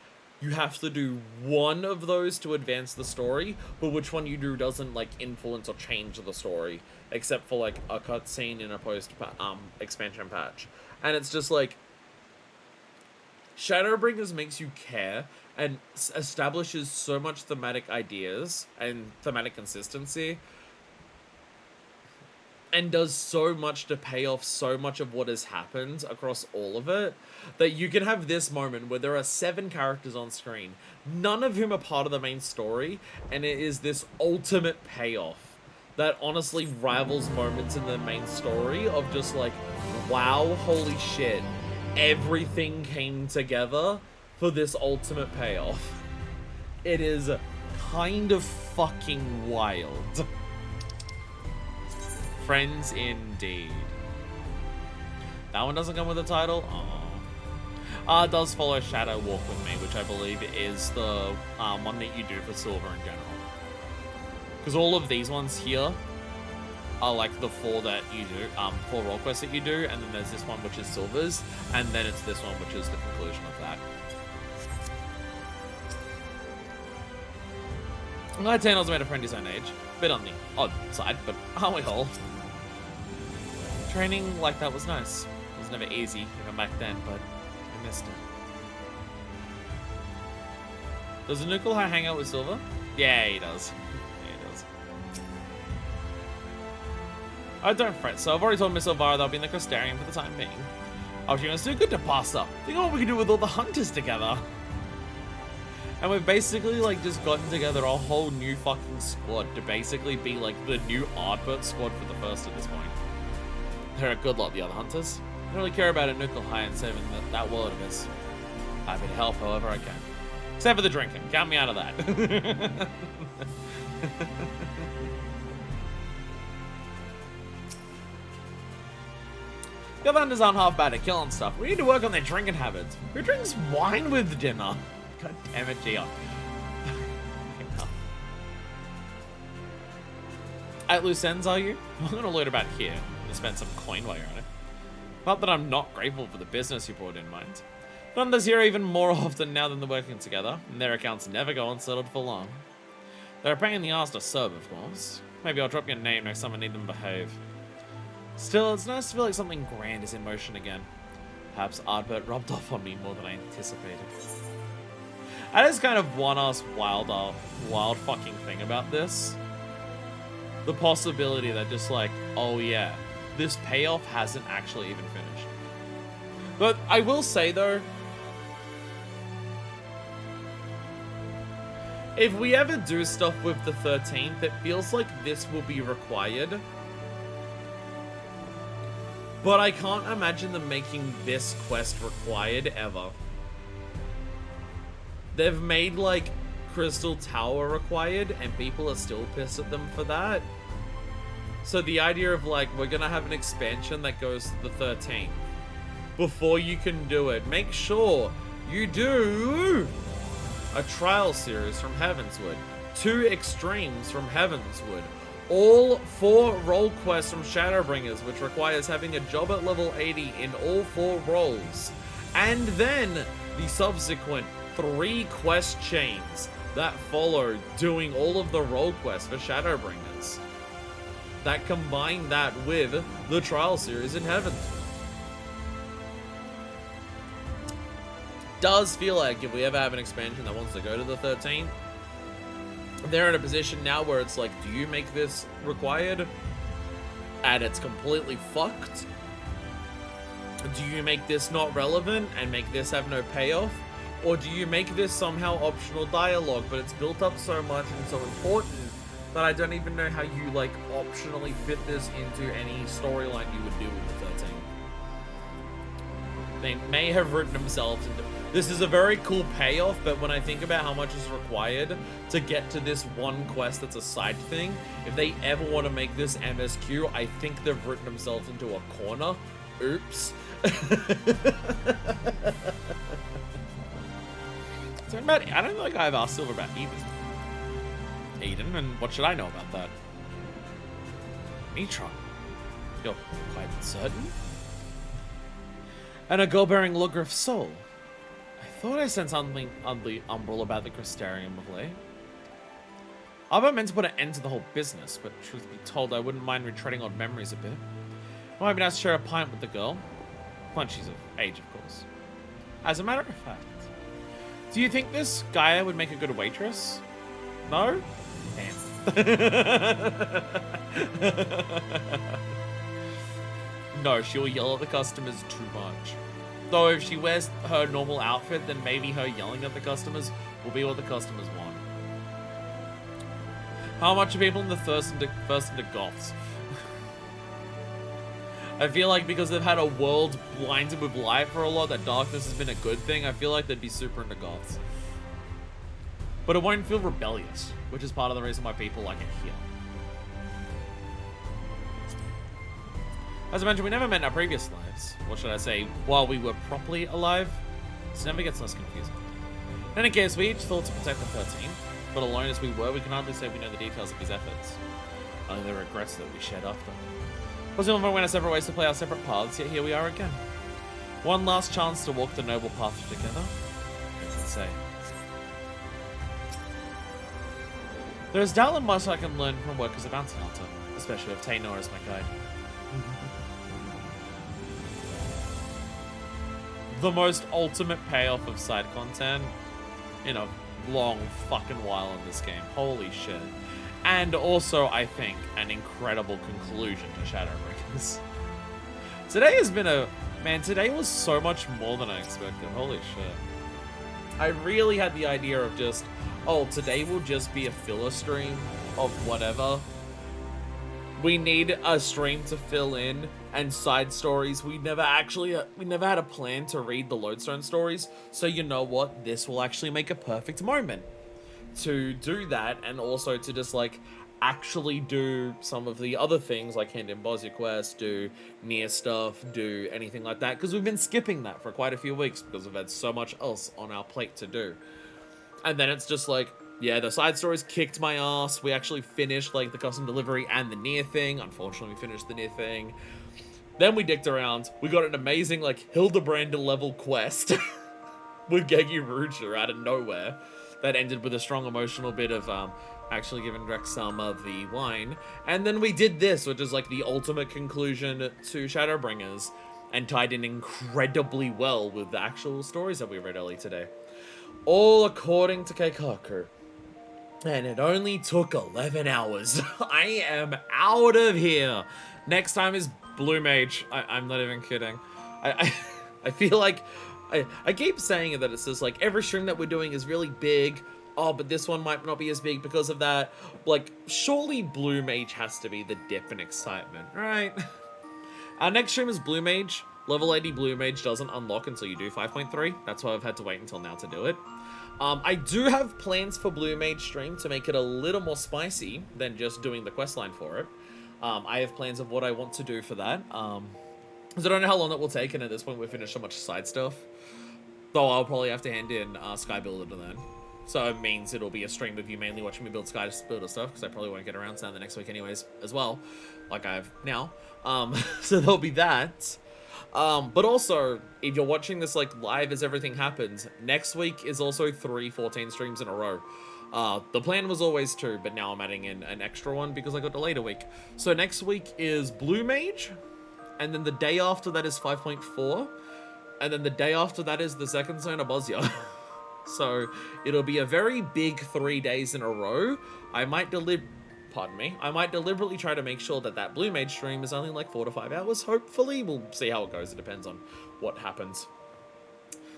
you have to do one of those to advance the story, but which one you do doesn't, like, influence or change the story, except for, like, a cutscene in a expansion patch. And it's just, like, Shadowbringers makes you care and establishes so much thematic ideas and thematic consistency, and does so much to pay off so much of what has happened across all of it, that you can have this moment where there are 7 characters on screen, none of whom are part of the main story, and it is this ultimate payoff that honestly rivals moments in the main story of just like, wow, holy shit, everything came together for this ultimate payoff. It is kind of fucking wild. Friends indeed. That one doesn't come with a title? Aww. It does follow Shadow Walk With Me, which I believe is the one that you do for Silver in general. Because all of these ones here are like the 4 that you do, 4 role quests that you do, and then there's this one which is Silver's, and then it's this one which is the conclusion of that. Thanos made a friend his own age. Bit on the odd side, but aren't we all? Training like that was nice. It was never easy, even back then, but I missed it. Does Nukulhai hang out with Silver? Yeah, he does. Yeah, he does. Oh, don't fret. So I've already told Miss Elvira they'll be in the Crystarium for the time being. Optimus, too good to pass up. Think of what we can do with all the hunters together. And we've basically, like, just gotten together a whole new fucking squad to basically be, like, the new Ardbert squad for the first at this point. They're a good lot, the other hunters. I don't really care about a Nukulhai and saving that world of his. Happy to help however I can. Except for the drinking. Count me out of that. The other hunters aren't half bad at killing stuff. We need to work on their drinking habits. Who drinks wine with dinner? God damn it, Gio. At loose ends, are you? I'm gonna loot about here. I'm gonna spend some coin while you're on it. Not that I'm not grateful for the business you brought in mind. Numbers here even more often now than they're working together, and their accounts never go unsettled for long. They're a pain in the ass to serve, of course. Maybe I'll drop your name next time I need them to behave. Still, it's nice to feel like something grand is in motion again. Perhaps Ardbert rubbed off on me more than I anticipated. That is kind of one-ass wild fucking thing about this. The possibility that just like, oh yeah, this payoff hasn't actually even finished. But I will say though, if we ever do stuff with the 13th, it feels like this will be required. But I can't imagine them making this quest required ever. They've made, like, Crystal Tower required, and people are still pissed at them for that. So the idea of, like, we're gonna have an expansion that goes to the 13th. Before you can do it, make sure you do a trial series from Heavenswood, 2 extremes from Heavenswood, all 4 role quests from Shadowbringers, which requires having a job at level 80 in all 4 roles, and then the subsequent 3 quest chains that follow doing all of the role quests for Shadowbringers that combine that with the trial series in Heavenswood. Does feel like if we ever have an expansion that wants to go to the 13th, they're in a position now where it's like, do you make this required and it's completely fucked? Do you make this not relevant and make this have no payoff? Or do you make this somehow optional dialogue, but it's built up so much and so important that I don't even know how you, like, optionally fit this into any storyline you would do with the 13th. They may have written themselves into... This is a very cool payoff, but when I think about how much is required to get to this one quest that's a side thing, if they ever want to make this MSQ, I think they've written themselves into a corner. Oops. So I don't think I've asked Silver about Eden, and what should I know about that? Metron. You're quite certain? And a gold-bearing logger of soul. I thought I said something on the Umbral about the Crystarium of late. I wasn't meant to put an end to the whole business, but truth be told, I wouldn't mind retreading old memories a bit. It might be nice to share a pint with the girl. Once she's of age, of course. As a matter of fact, do you think this Gaia would make a good waitress? No? Damn. No, she'll yell at the customers too much. Though if she wears her normal outfit, then maybe her yelling at the customers will be what the customers want. How much are people in the first into goths? I feel like because they've had a world blinded with light for a lot, that darkness has been a good thing. I feel like they'd be super into goths. But it won't feel rebellious, which is part of the reason why people like it here. As I mentioned, we never met in our previous lives. What should I say? While we were properly alive. This never gets less confusing. In any case, we each thought to protect the 13. But alone as we were, we can hardly say we know the details of his efforts. Only the regrets that we shared after. Was when we went our separate ways to play our separate paths, yet here we are again. One last chance to walk the noble path together. Who can say? There is doubtless much I can learn from work as a bounty hunter, especially with Taynor as my guide. The most ultimate payoff of side content in a long fucking while in this game. Holy shit. And also, I think, an incredible conclusion to Shadowbringers. Today has been a... Man, today was so much more than I expected. Holy shit. I really had the idea of just, oh, today will just be a filler stream of whatever. We need a stream to fill in and side stories. We never had a plan to read the Lodestone stories. So you know what? This will actually make a perfect moment to do that, and also to just like actually do some of the other things like hand in boss quest, do near stuff, do anything like that, because we've been skipping that for quite a few weeks because we've had so much else on our plate to do. And then it's just like, yeah, the side stories kicked my ass. We actually finished like the custom delivery and the near thing. Unfortunately, we finished the near thing. Then we dicked around. We got an amazing like Hildebrand level quest with Gegi Ruger out of nowhere. That ended with a strong emotional bit of actually giving Drex some of the wine. And then we did this, which is like the ultimate conclusion to Shadowbringers, and tied in incredibly well with the actual stories that we read earlier today. All according to Keikaku. And it only took 11 hours. I am out of here. Next time is Blue Mage. I'm not even kidding. I feel like... I keep saying that it's just like every stream that we're doing is really big. Oh, but this one might not be as big because of that. Like, surely Blue Mage has to be the dip in excitement, right? Our next stream is Blue Mage. Level 80 Blue Mage doesn't unlock until you do 5.3. That's why I've had to wait until now to do it. I do have plans for Blue Mage stream to make it a little more spicy than just doing the questline for it. I have plans of what I want to do for that. Because I don't know how long it will take, and at this point we've finished so much side stuff. Though I'll probably have to hand in Sky Builder then. So it means it'll be a stream of you mainly watching me build Sky Builder stuff, because I probably won't get around to that the next week anyways, as well. Like I have now. So there'll be that. But also, if you're watching this like live as everything happens, next week is also 3 14 streams in a row. The plan was always 2, but now I'm adding in an extra one because I got delayed a week. So next week is Blue Mage, and then the day after that is 5.4, and then the day after that is the second zone of Bosnia. So it'll be a very big 3 days in a row. I might deliberately try to make sure that Blue Mage stream is only like 4 to 5 hours. Hopefully, we'll see how it goes. It depends on what happens.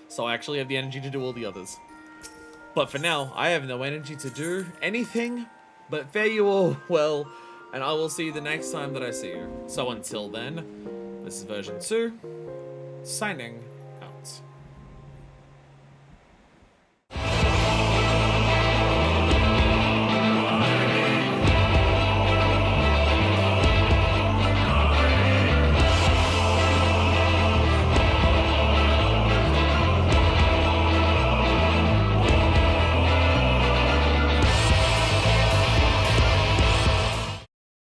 So I actually have the energy to do all the others. But for now, I have no energy to do anything. But fare you all well, and I will see you the next time that I see you. So until then, this is version 2, signing